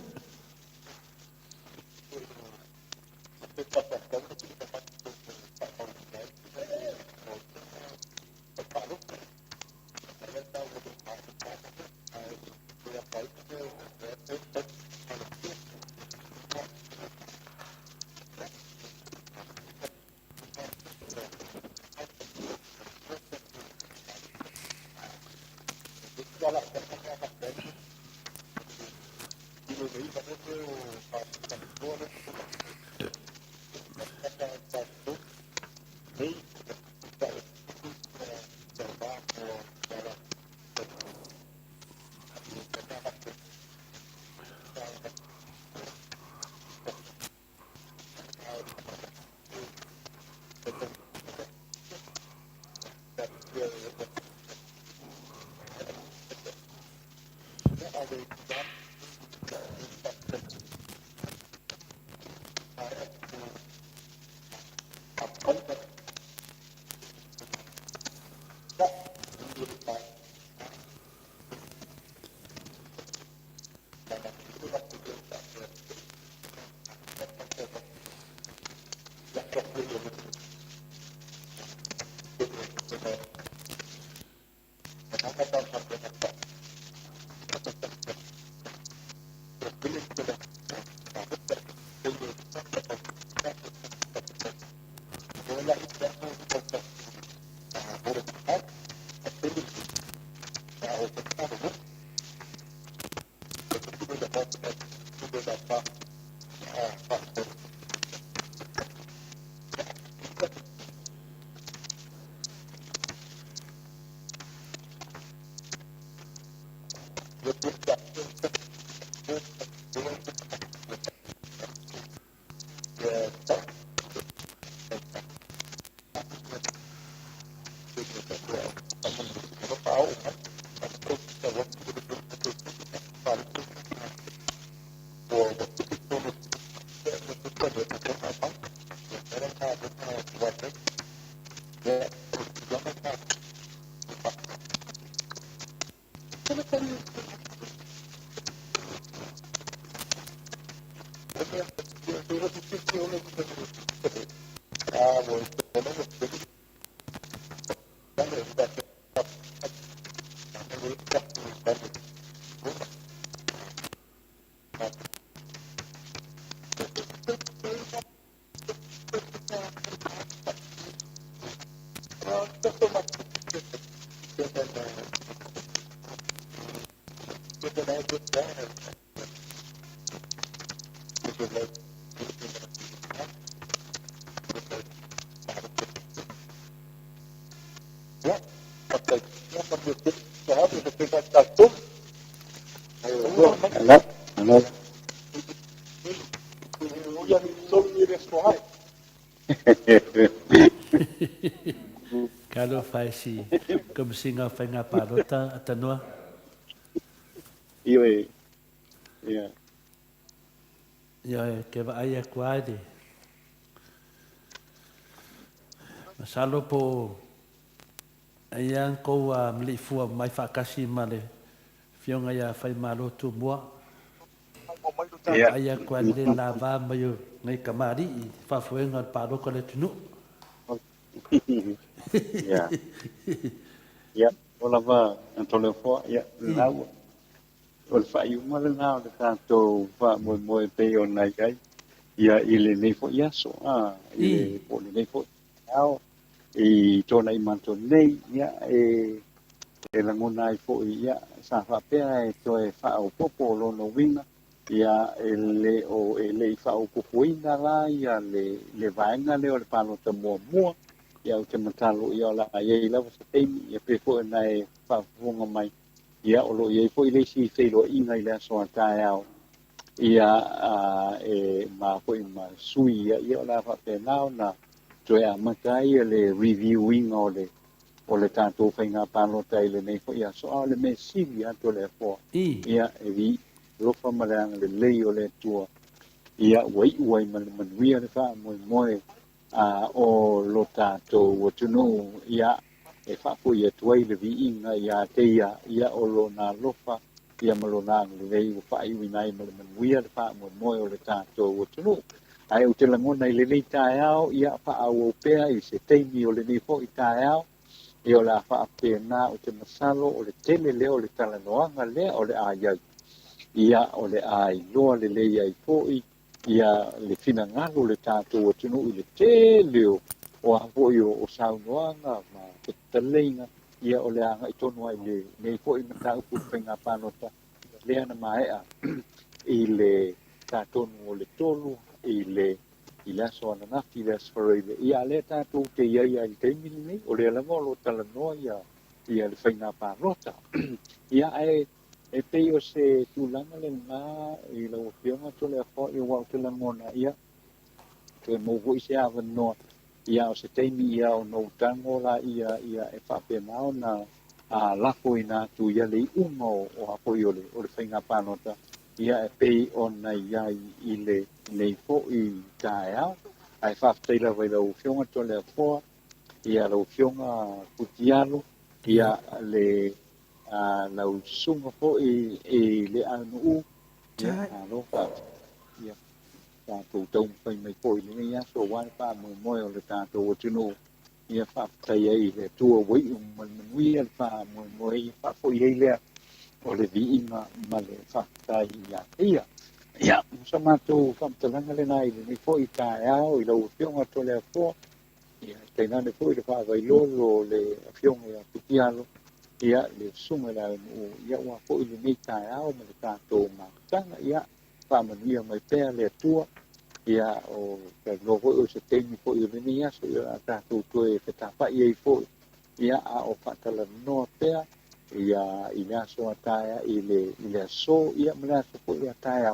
Kalau fai si kumsinga fai nga palota atanua. Iwe, ya. Ya ke va aya kuade. Masalo po ayang ko mli fu mai fa kasi male. Fionga ya fai malo tu mua. Aya kuade lava mayo ngai kamari fa fuenga palo ko le tunu. Ya. Ya, ola va antole fo ya lau. Ol fa yu mal na de tanto fa mo pe on nai kai. Ya ile nei fo ya so ile po nei fo ao e tona i manto nei ya e la ngona i fo ya sa fa pe e to e fa o popo lo no winga ya ele o ele fa o pupuina la ya le vaenga le o le palo te mo ya o te matalo ya la ye la se te ya pe fo nai fa funga mai ya o lo ye fo ile si fe lo inga ile so ta ya ia e ma fo ma sui ya la fa pe na Joya makai le reviewing o le tanto whainga pānota i le nei fo ia so le me siri ato le fo ia e vi rofa maranga le lei o le tua ia wai manuia le wha moe o lo tato o tunu ia e wha po ia tuai le vi inga ia te ia o lo na lofa ia malo na le lei o wha iwi nai manuia le wha moe o le tato o tunu ai o te langona i le nei tae au ia wha au pea i se teimi o le nei fo i tae au i o la wha apena o te masalo o le tele leo le talanoanga lea o le aiau ia o le ai loa le lei ai fo ia le fina ngalo le tato o tunu i le tele o a fo i o saunoanga ma te taleinga ia o le anga i tonu ai le nei fo i matau pupenga panota lea na maea i le tatonu o le tolu i le so na nafi le sfore ia le tatu te ia i te mini o le la ngolo tala no ia le faina pa rota ia e pe o se tulanga le nga i lo fiona to le fo i wa te la ngona ia te mo vo se ava no ia o se te mi ia o no tango la ia e fa pe na na la ko ina tu ia le umo o apoio le o le faina pa nota ia e pe ona ia i le nei fo i taea ai fa teila vai lo fiona to le fo ia lo fiona putialo ia le la sunga fo i le anu ia lo fa ia ta to pai mai fo i le ia so wa pa mo o le ta to tino ia fa teia i le tu wai man wi fa mo i fa fo i le o le vi ma le fa tai ia ia sama tu kam talanga le nai ni fo i taea o i lo fiona to le fo ia te na le fo i le fa vai lo le fiona ia putialo ia le sunga la ia wa fo i le nei taea o me ta to ma tanga ia fa mania mai pe le tua ia o ke lo o se te ni fo i le ni ia so ia ta to e te ta fa i fo ia a o fa tala no pe ia ina so ataia ile so ia mena so po ia taia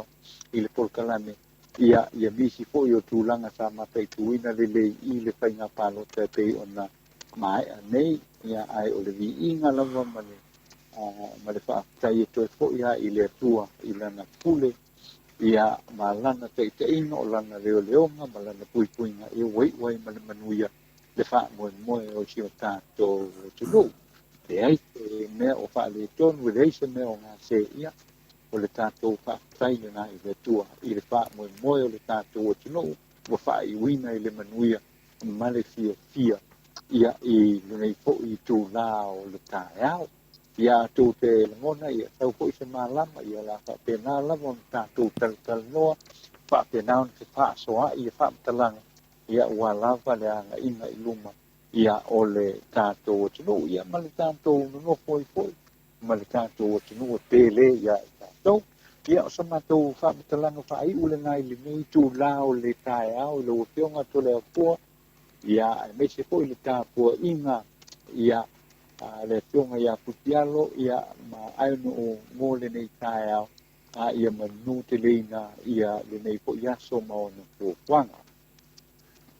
ile por kalame ia misi po yo tulanga sa mata tuina le ile fainga palo te pe ona mai nei ia ai o le vi inga lava mane fa tai to fo ia ile tua ile na pule ia malana te ino lana leonga malana puipuinga ia wai manuia le fa mo o sio tato tulu e ai me o fa le ton relation me o nga se ia o le tato fa tai na i le tua i le fa mo o le tato tulu o fa i wina i le manuia male fia ia i nei fo i tu la o le taeao ia tu te ngona ia tau fo se malama ia la fa pena la mon ta tu tal no fa pena on te fa soa ia fa talanga ia wala va le anga ina iluma ia ole tato tunu ia male tato no foi male tato tunu tele ia tato ia sama tu fa talanga fa ai ule nai le nei tu la o le taeao lo fionga to le po ia me se foi le tapo inga ia le tonga ia putialo ia ma ai no mo le nei taeao ia manu te leina ia le nei po ia so mo no po kwanga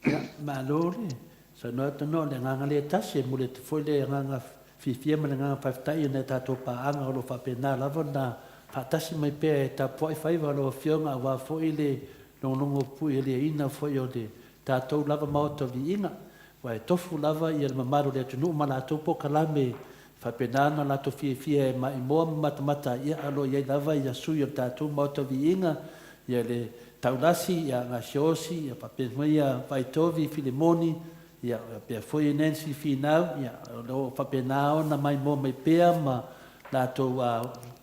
ia ma lori sa no to no le nganga le tasi mo le foi le nganga fifia ma le nganga paftai ne tato pa anga lo fa pena la vona fa tasi mai pe ta poi fai va lo fionga wa foi le no no pu le ina foi o de tato lava maoto vi inga wa tofu lava ia le mamaru le tunu mana to po kalame fa penana la to fie ma i mo mata ia alo ia lava ia sui o tato maoto vi inga ia le taulasi ia ngasiosi ia pape ia vai tovi filimoni ia pe foi nensi finau ia lo fa penao na mai mo mai pea ma la to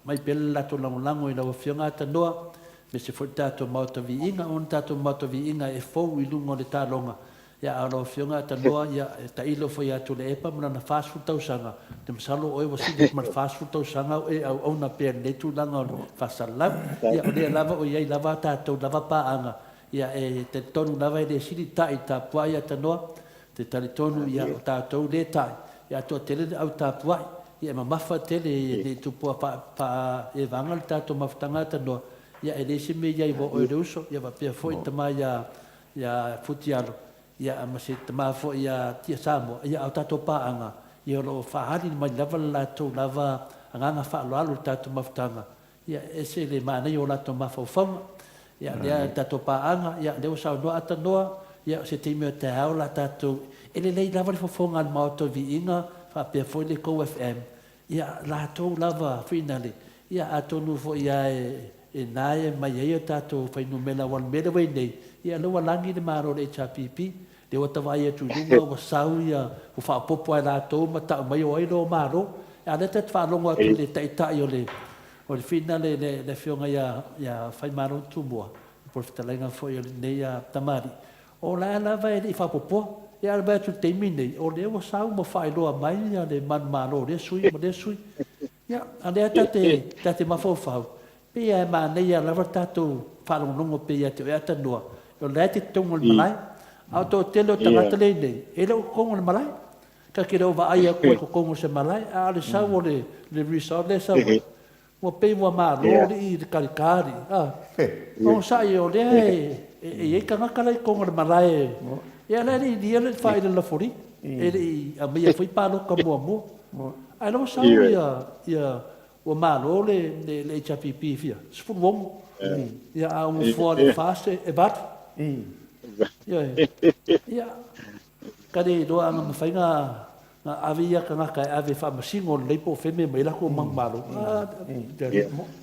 mai pel la to lango i la fionga tanoa me se foi tato maoto vi inga on tato maoto vi inga e fo i lungo le talonga ia alo fionga tanoa ia ta ilo foi atu le epa mana na fast food tau sanga te masalo oi wasi de mar fast food tau sanga e au ona pe le tu langa no fasala ia o le lava o ia lava tato lava pa anga ia e te tonu lava e de sili tai ta pua ia tanoa te tali tonu ia o tato le tai ia to tele au ta pua ia mamafa tele le tu pua pa e vanga tato maftanga tanoa ia e lesi me ia i vo o reuso ia va pe foi tama ia futialo ia ma se tama fo ia tia samo ia au tato pa anga ia lo fa hali mai lava la to lava anga fa lo alu tato maftanga ia ese le mana yo la to mafofam ia le tato pa anga ia le sa no atanoa ia se te me te au la tato ele le lava le fofonga al mauto vi inga fa pe foi le co fm ia la to lava finally ia atonu fo ia e nai mai ia tato fai no mela wan mela wei nei ia lo langi de maro le chapipi de o tawai tu lunga o sauia o fa popo ala to mata mai o ilo maro ale te fa longo atu le taita yo le o le finale le fionga ia fai maro tu boa por fitalenga foi nei a tamari o la vai le fa popo ia ba tu te mine o le o sau mo fai lo mai ia le man maro le sui mo le sui ia ale tate mafofau pia ma nei ia lava tato falongongo pia te ata noa o lete tongo malai auto telo tangata le nei ele kongo malai ka kiro va ai ko kongo se malai a le sawo le resort le sawo mo pe mo ma lo i karikari o sai o le e kanga kala kongo malai ia le ni dia le fai le fori ele a me foi palo como mo ai lo sawo ia o malo le chapipi fia sfurwong ia a un fuori fase e bat ia kade do anga mafainga na avia kanga kai ave fa masingo le po feme mai la ko mang malo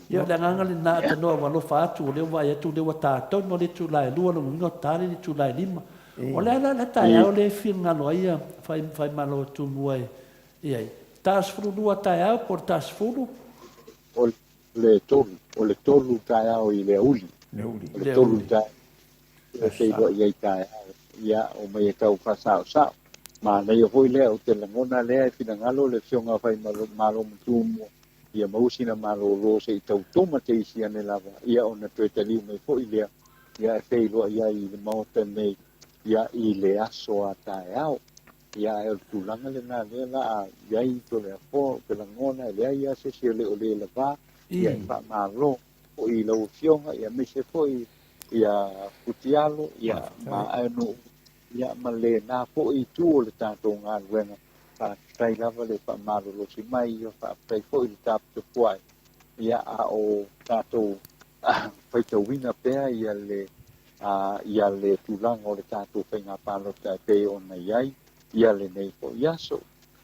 ia la nganga le na tano wa lo fa tu le wa ya tu le wa ta to no le tu lai lu no no ta le tu lai lima o la ta ya o le finga no ia fa malo tu muai ia tas furu lua ta ya por tas furu o le tolu taeao i le uli. Le tolu taeao. Le seiwa i taeao. Ia o mai e tau whasao sao. Ma nei o hoi lea o te langona lea e whina ngalo le fionga whai malo mtumo. Ia mausina malo lo se i tau toma te isi ane lava. Ia o na tue te liu mai hoi lea. Ia e wheiloa ia i le maota nei. Ia i le aso a taeao. Ia e tulanga le na le la a iai to le fo ke la ngona le ia se se le o le la va ia fa malo o i lo fionga ia me se foi ia putialo ia ma anu ia ma le na fo i tu le tato nga wenga fa tai lava le fa malo lo si mai ia fa tai fo i tap to kwai ia a o tato faitauina pea ia le tulaga o le tatou faigapalota e pei ona iai ia lenei fo'i aso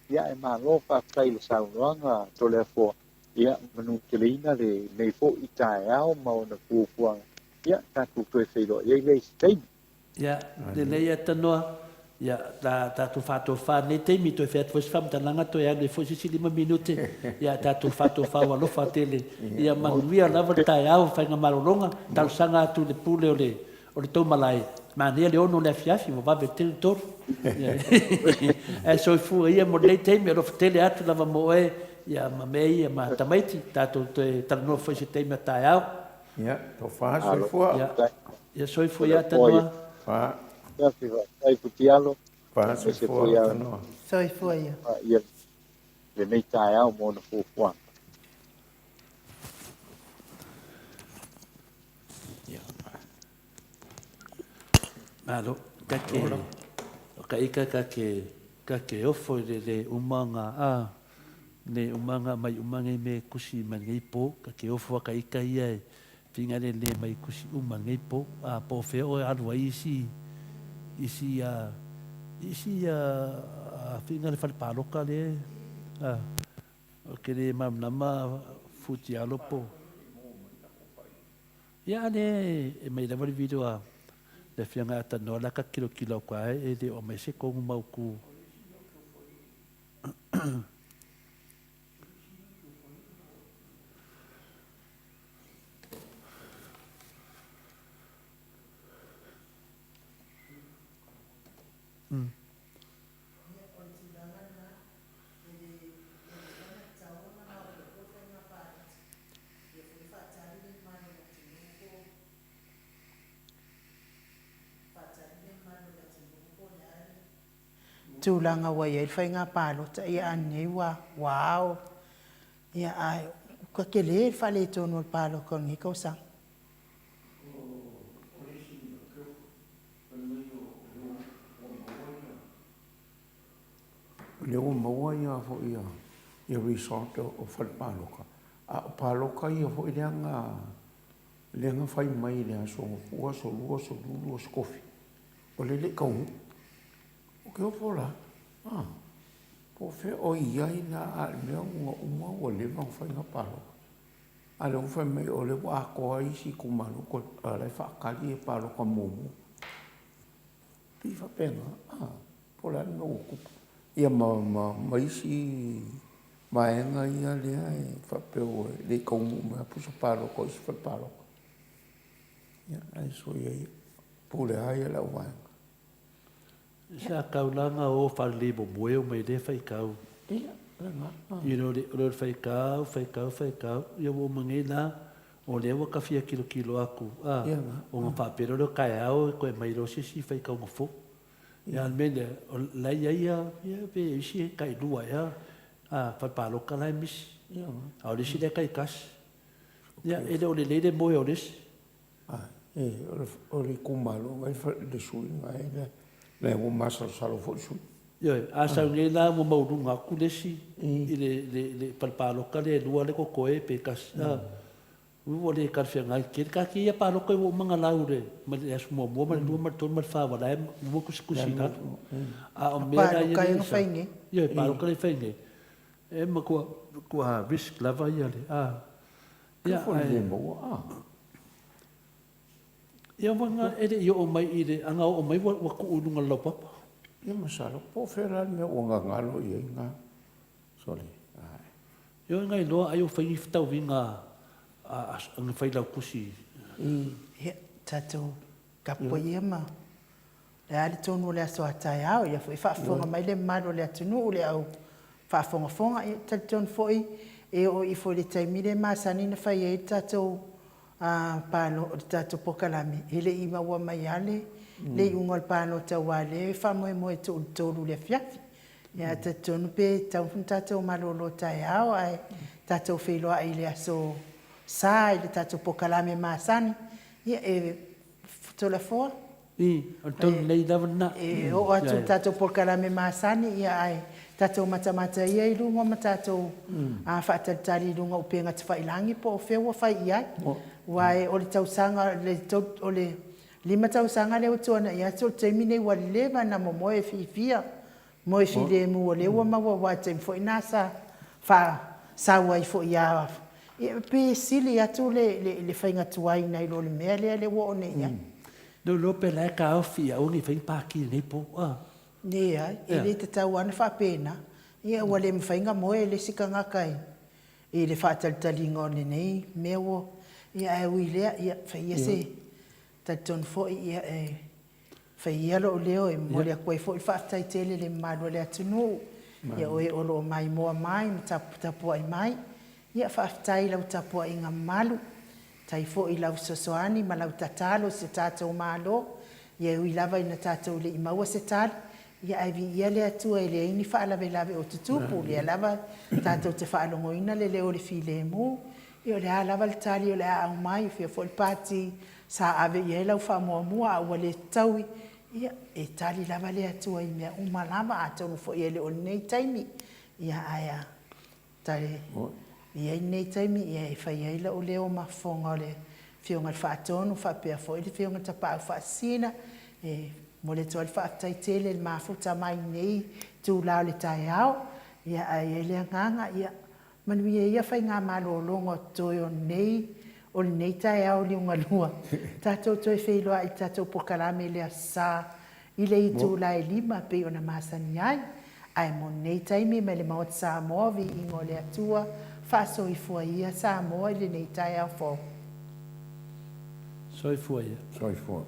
ia e mālō faafetai le saunoaga tole afoa ia manuteleina le nei fo'i taeao ma ona puapuaga ia tatou toe feiloa iai le isitaimi ia lelei e tanoa ia tatou faatofā nei taimi toe fea foi se faamatalaga toe ane foi sisilima minute ia tatou faatofā ua alofa a tele ia manuia lava le taeao faiga malologa talosaga atu le pule o le taumalae mania le ono le afiafi ma vave tele tolu e soifua ia mo lei taimi alofa tele atu lava mo e ia ma mea ia ma tamaiti tatou toe talanoa foi se taimi a taeao ia tofā soifua ia soifua ia tanoa ai putialo soifua tanoa soifua ia ia lenei taeao mo ona puapuaga Malo, kake ofo le umanga le umanga mai umanga me kusi mangai po kake ofo kaika ia finga le mai kusi umanga po po feo alu isi finga le falpaloka le le mamnama futi alo po ya le mai le video le fianga tanoa la ka kilo kwa e de o mai se ko mau ku tūlanga wa ia whai ngā pālota ia anei wa wow ia ai ka kele whale tōnu al pālo ko ngi kausang le o maua ia fo ia resort o falpaloka a paloka ia fo ile nga fai mai le aso ua so lua so lulu so kofi o le kau o ke o fola po fe o ia ina a lea unga o le vang fai nga paloka a le ufa mai o le wa ko isi kumanu ko le whaakali e paloka momo pifa penga pola no kupu ia ma isi maenga ia lea e whapeo le kaumu mea pusa paloka isi whapaloka ia ai so ia pule ai la wanga sa kaulanga o whale mo moe o mai le whai kau ia nga ino le whai kau ia mo mangena o le wa kafia kilo aku o ngā whapero lo kai au koe mai lo si whai kau ngafo ia mene o lai ia pe isi kai lua ia whapaloka lai misi au le si le kai kas ia ele o le leile moe o lesi o le kumalo ngai le sui ngai le o masa salo fo sui ia asa ngai la mo maurunga ku lesi i le palpaloka le lua le kokoe pe kas u le karfia ngai ka ki ia paloka o manga laure ma le asu mo ma lua ma ton ma fa wala mo kusina o mera ia paloka le fainge e ma ko risk lava ia le ia ai mo ia wanga ele i o mai i le anga o mai wa ku ununga laupapa. Ia masalo po fera me o ngalo i nga. Sorry. Ia ngai loa ai o whai whitau vinga ang whai lau kusi. Ia tatou kapo ia ma. Le ali tonu le aso atai au ia fo whaafonga mai le malo le atunu le au whaafonga ia tatou foi e o i fo le taimire masani na whai e tatou pano tato pokalami ele ima wa mai ale le ungol pano tawale famo mo to tolu le fiafi ya tato no pe tato malolo tai au ai tato felo ai le aso sai le tato pokalami masani ya e tola fo o ton le davana o atu tato pokalami masani ya ai tatou matamata ia i lunga ma tatou a whaatalitali i lunga o penga te whailangi po o whewa whai iai. Wae o le tausanga, o le lima tausanga leo tuana ia tō teimine wa lewa na mo moe fia. Moe fi le mu o lewa mawa wa teim fo inasa wha sawa i fo ia. Pe sili atu le whainga tuai nei lo le mea lea le wo o ne ia. Lo pe la ka ofi a ungi whain pāki nei po. Ne ai, e le te tau ana whapena. Ia ua le mwhainga moe le sika ngakai. E le whaatalitali ngone nei, mea wo. Ia e ui lea, ia whaia se. Taton fo ia e whaia lo leo e mole a koe fo i whaatai tele le malua le atunu. Ia oe olo mai moa mai, tapua i mai. Ia whaatai lau tapua i ngā malu. Tai fo i lau sosoani, ma lau tatalo se tātou malo. Ia ui lava ina tātou le i maua se talo. Ia ai vi ia le atua i le ini whaalawe lawe o tutupu. Ia lava tātou te whaalongoina le leo le file mu. Ia le a lava le tali o le a au mai, fia fo le pāti sa ave ia lau wha mua a ua le taui. Ia e tali lava le atua i mea umalama a tonu fo ia le o nei taimi. Ia aia tale. Ia i nei taimi ia e whai aila o leo mafonga o le whionga le whaatonu, whapea fo i le whionga tapau whaasina. Mo le toa le whaatai tele le mafuta mai nei tū lao le tai au. Ia ai le nganga ia. Manui ia whai ngā malo longo toi o nei. O le nei tai au li unga lua. Tātou toi whailoa i tātou pokalame le asa. I le i tū lai lima pe o na masani ai. Ai mo nei taimi me le maot Samoa vi ingo le atua. Whaso i fua ia Samoa i le nei tai au fo. Soi fua ia. Soi fua.